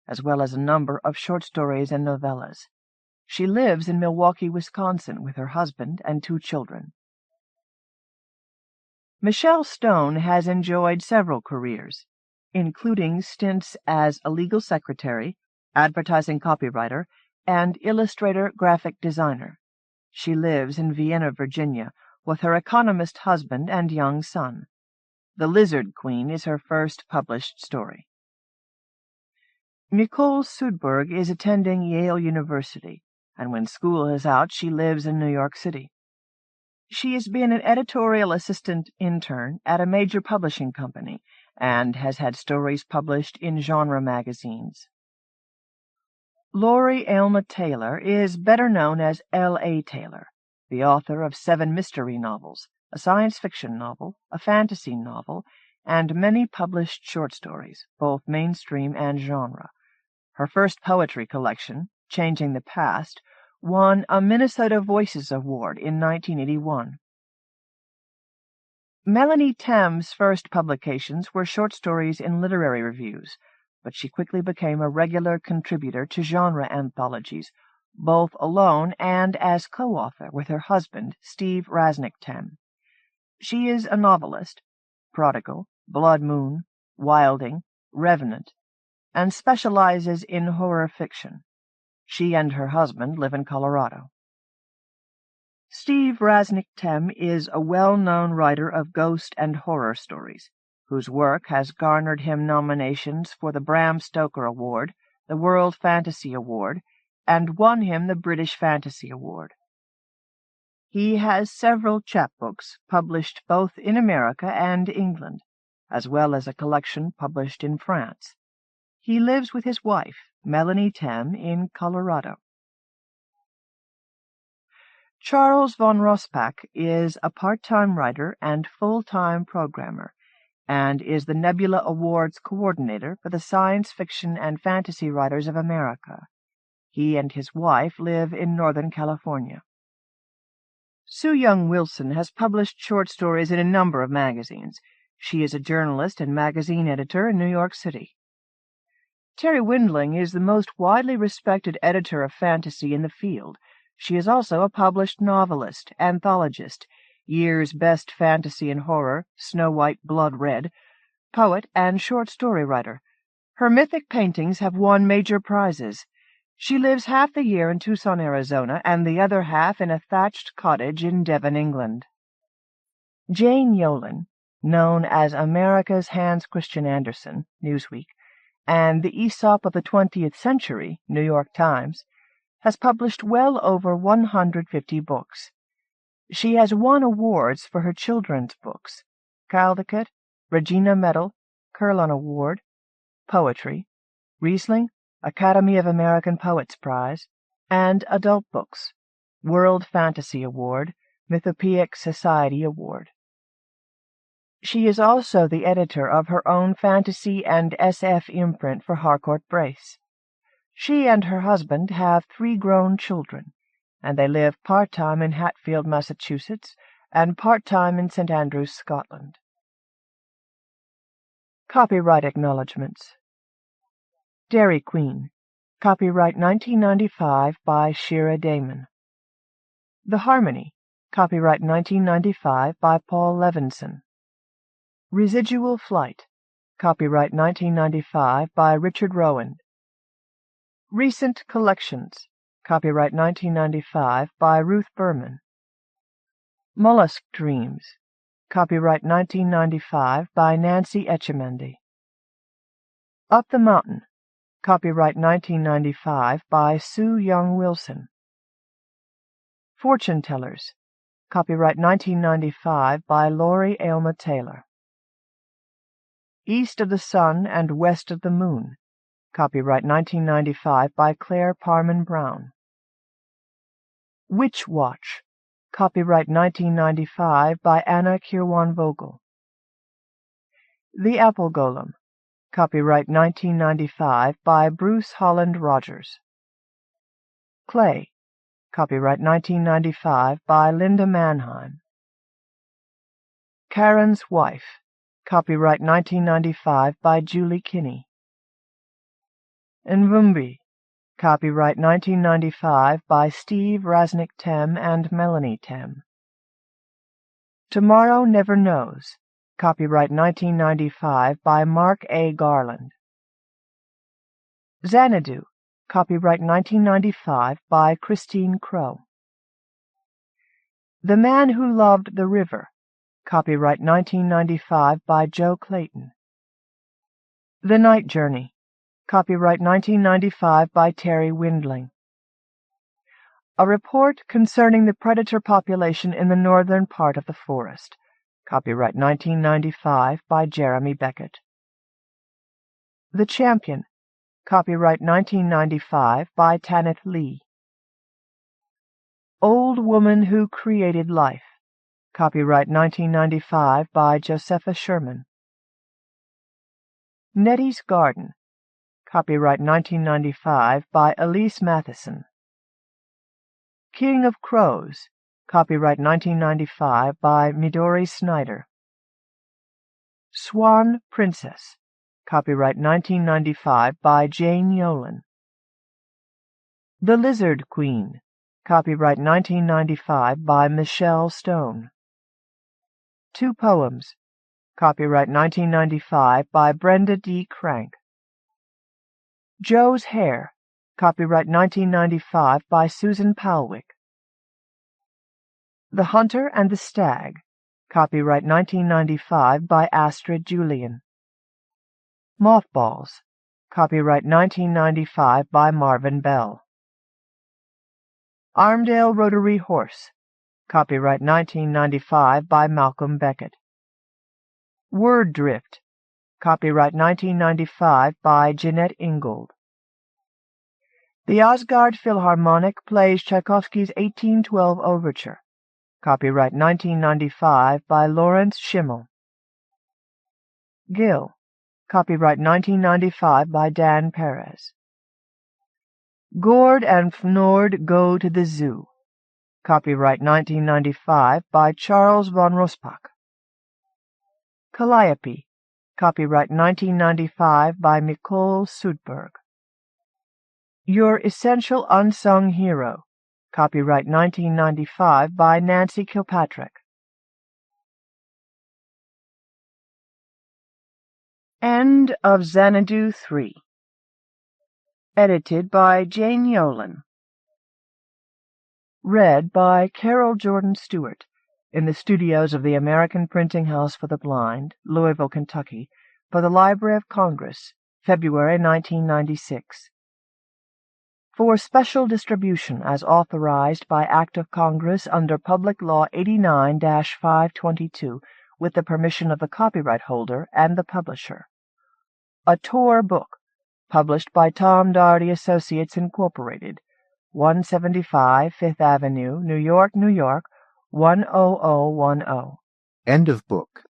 as well as a number of short stories and novellas. She lives in Milwaukee, Wisconsin, with her husband and 2 children. Michelle Stone has enjoyed several careers, including stints as a legal secretary, advertising copywriter, and illustrator graphic designer. She lives in Vienna, Virginia, with her economist husband and young son. The Lizard Queen is her first published story. Nicole Sudberg is attending Yale University, and when school is out, she lives in New York City. She has been an editorial assistant intern at a major publishing company and has had stories published in genre magazines. Lori Elma Taylor is better known as L.A. Taylor, the author of 7 mystery novels, a science fiction novel, a fantasy novel, and many published short stories, both mainstream and genre. Her first poetry collection, Changing the Past, won a Minnesota Voices Award in 1981. Melanie Thames' first publications were short stories in literary reviews, but she quickly became a regular contributor to genre anthologies, both alone and as co-author with her husband, Steve Rasnic Thames. She is a novelist, Prodigal, Blood Moon, Wilding, Revenant, and specializes in horror fiction. She and her husband live in Colorado. Steve Rasnic Thames is a well-known writer of ghost and horror stories, whose work has garnered him nominations for the Bram Stoker Award, the World Fantasy Award, and won him the British Fantasy Award. He has several chapbooks published both in America and England, as well as a collection published in France. He lives with his wife, Melanie Thames, in Colorado. Charles von Rossbach is a part-time writer and full-time programmer, and is the Nebula Awards coordinator for the Science Fiction and Fantasy Writers of America. He and his wife live in Northern California. Sue Young Wilson has published short stories in a number of magazines. She is a journalist and magazine editor in New York City. Terry Windling is the most widely respected editor of fantasy in the field. She is also a published novelist, anthologist, year's best fantasy and horror, Snow White, Blood Red, poet, and short story writer. Her mythic paintings have won major prizes. She lives half the year in Tucson, Arizona, and the other half in a thatched cottage in Devon, England. Jane Yolen, known as America's Hans Christian Andersen, Newsweek, and the Aesop of the 20th Century, New York Times, has published well over 150 books. She has won awards for her children's books, Caldecott, Regina Medal, Kirwan Award, Poetry, Riesling, Academy of American Poets Prize, and adult books, World Fantasy Award, Mythopoeic Society Award. She is also the editor of her own fantasy and SF imprint for Harcourt Brace. She and her husband have 3 grown children, and they live part-time in Hatfield, Massachusetts, and part-time in St. Andrews, Scotland. Copyright Acknowledgements. Dairy Queen. Copyright 1995 by Shira Daemon. The Harmony, copyright 1995 by Paul Levinson. Residual Flight, copyright 1995 by Richard Rowand. Recent Collections, copyright 1995 by Ruth Berman. Mollusk Dreams, copyright 1995 by Nancy Etchemendy. Up the Mountain, copyright 1995 by Sue Young Wilson. Fortune Tellers, copyright 1995 by Laurie Aylmer Taylor. East of the Sun and West of the Moon, copyright 1995 by Claire Parman Brown. Witch Watch, copyright 1995 by Anna Kirwan-Vogel. The Apple Golem, copyright 1995 by Bruce Holland Rogers. Clay, copyright 1995 by Linda Mannheim. Charon's Wife, copyright 1995 by Julie Kinney. Nvumbi, copyright 1995 by Steve Rasnic Tem and Melanie Tem. Tomorrow Never Knows, copyright 1995 by Mark A. Garland. Xanadu, copyright 1995 by Christine Crow. The Man Who Loved the River, copyright 1995 by Joe Clayton. The Night Journey, copyright 1995 by Terry Windling. A Report Concerning the Predator Population in the Northern Part of the Forest, copyright 1995 by Jeremy Beckett. The Champion, copyright 1995 by Tanith Lee. Old Woman Who Created Life, copyright 1995 by Josepha Sherman. Nettie's Garden, copyright 1995 by Elise Matheson. King of Crows, copyright 1995 by Midori Snyder. Swan Princess, copyright 1995 by Jane Yolen. The Lizard Queen, copyright 1995 by Michelle Stone. Two Poems, copyright 1995 by Brenda D. Crank. Joe's Hair, copyright 1995 by Susan Palwick. The Hunter and the Stag, copyright 1995 by Astrid Julian. Mothballs, copyright 1995 by Marvin Bell. Armdale Rotary Horse, copyright 1995 by Malcolm Beckett. Word Drift, copyright 1995 by Jeanette Ingold. The Asgard Philharmonic plays Tchaikovsky's 1812 Overture, copyright 1995 by Lawrence Schimmel. Gill, copyright 1995 by Dan Perez. Gord and Fnord Go to the Zoo, copyright 1995 by Charles von Rospach. Calliope, copyright 1995 by Nicole Sudberg. Your Essential Unsung Hero, copyright 1995 by Nancy Kilpatrick. End of Xanadu 3. Edited by Jane Yolen. Read by Carole Jordan Stewart in the studios of the American Printing House for the Blind, Louisville, Kentucky, for the Library of Congress, February 1996. For special distribution as authorized by Act of Congress under Public Law 89-522 with the permission of the copyright holder and the publisher. A Tor book, published by Tom Doherty Associates, Incorporated, 175 Fifth Avenue, New York, New York, 10010. End of book.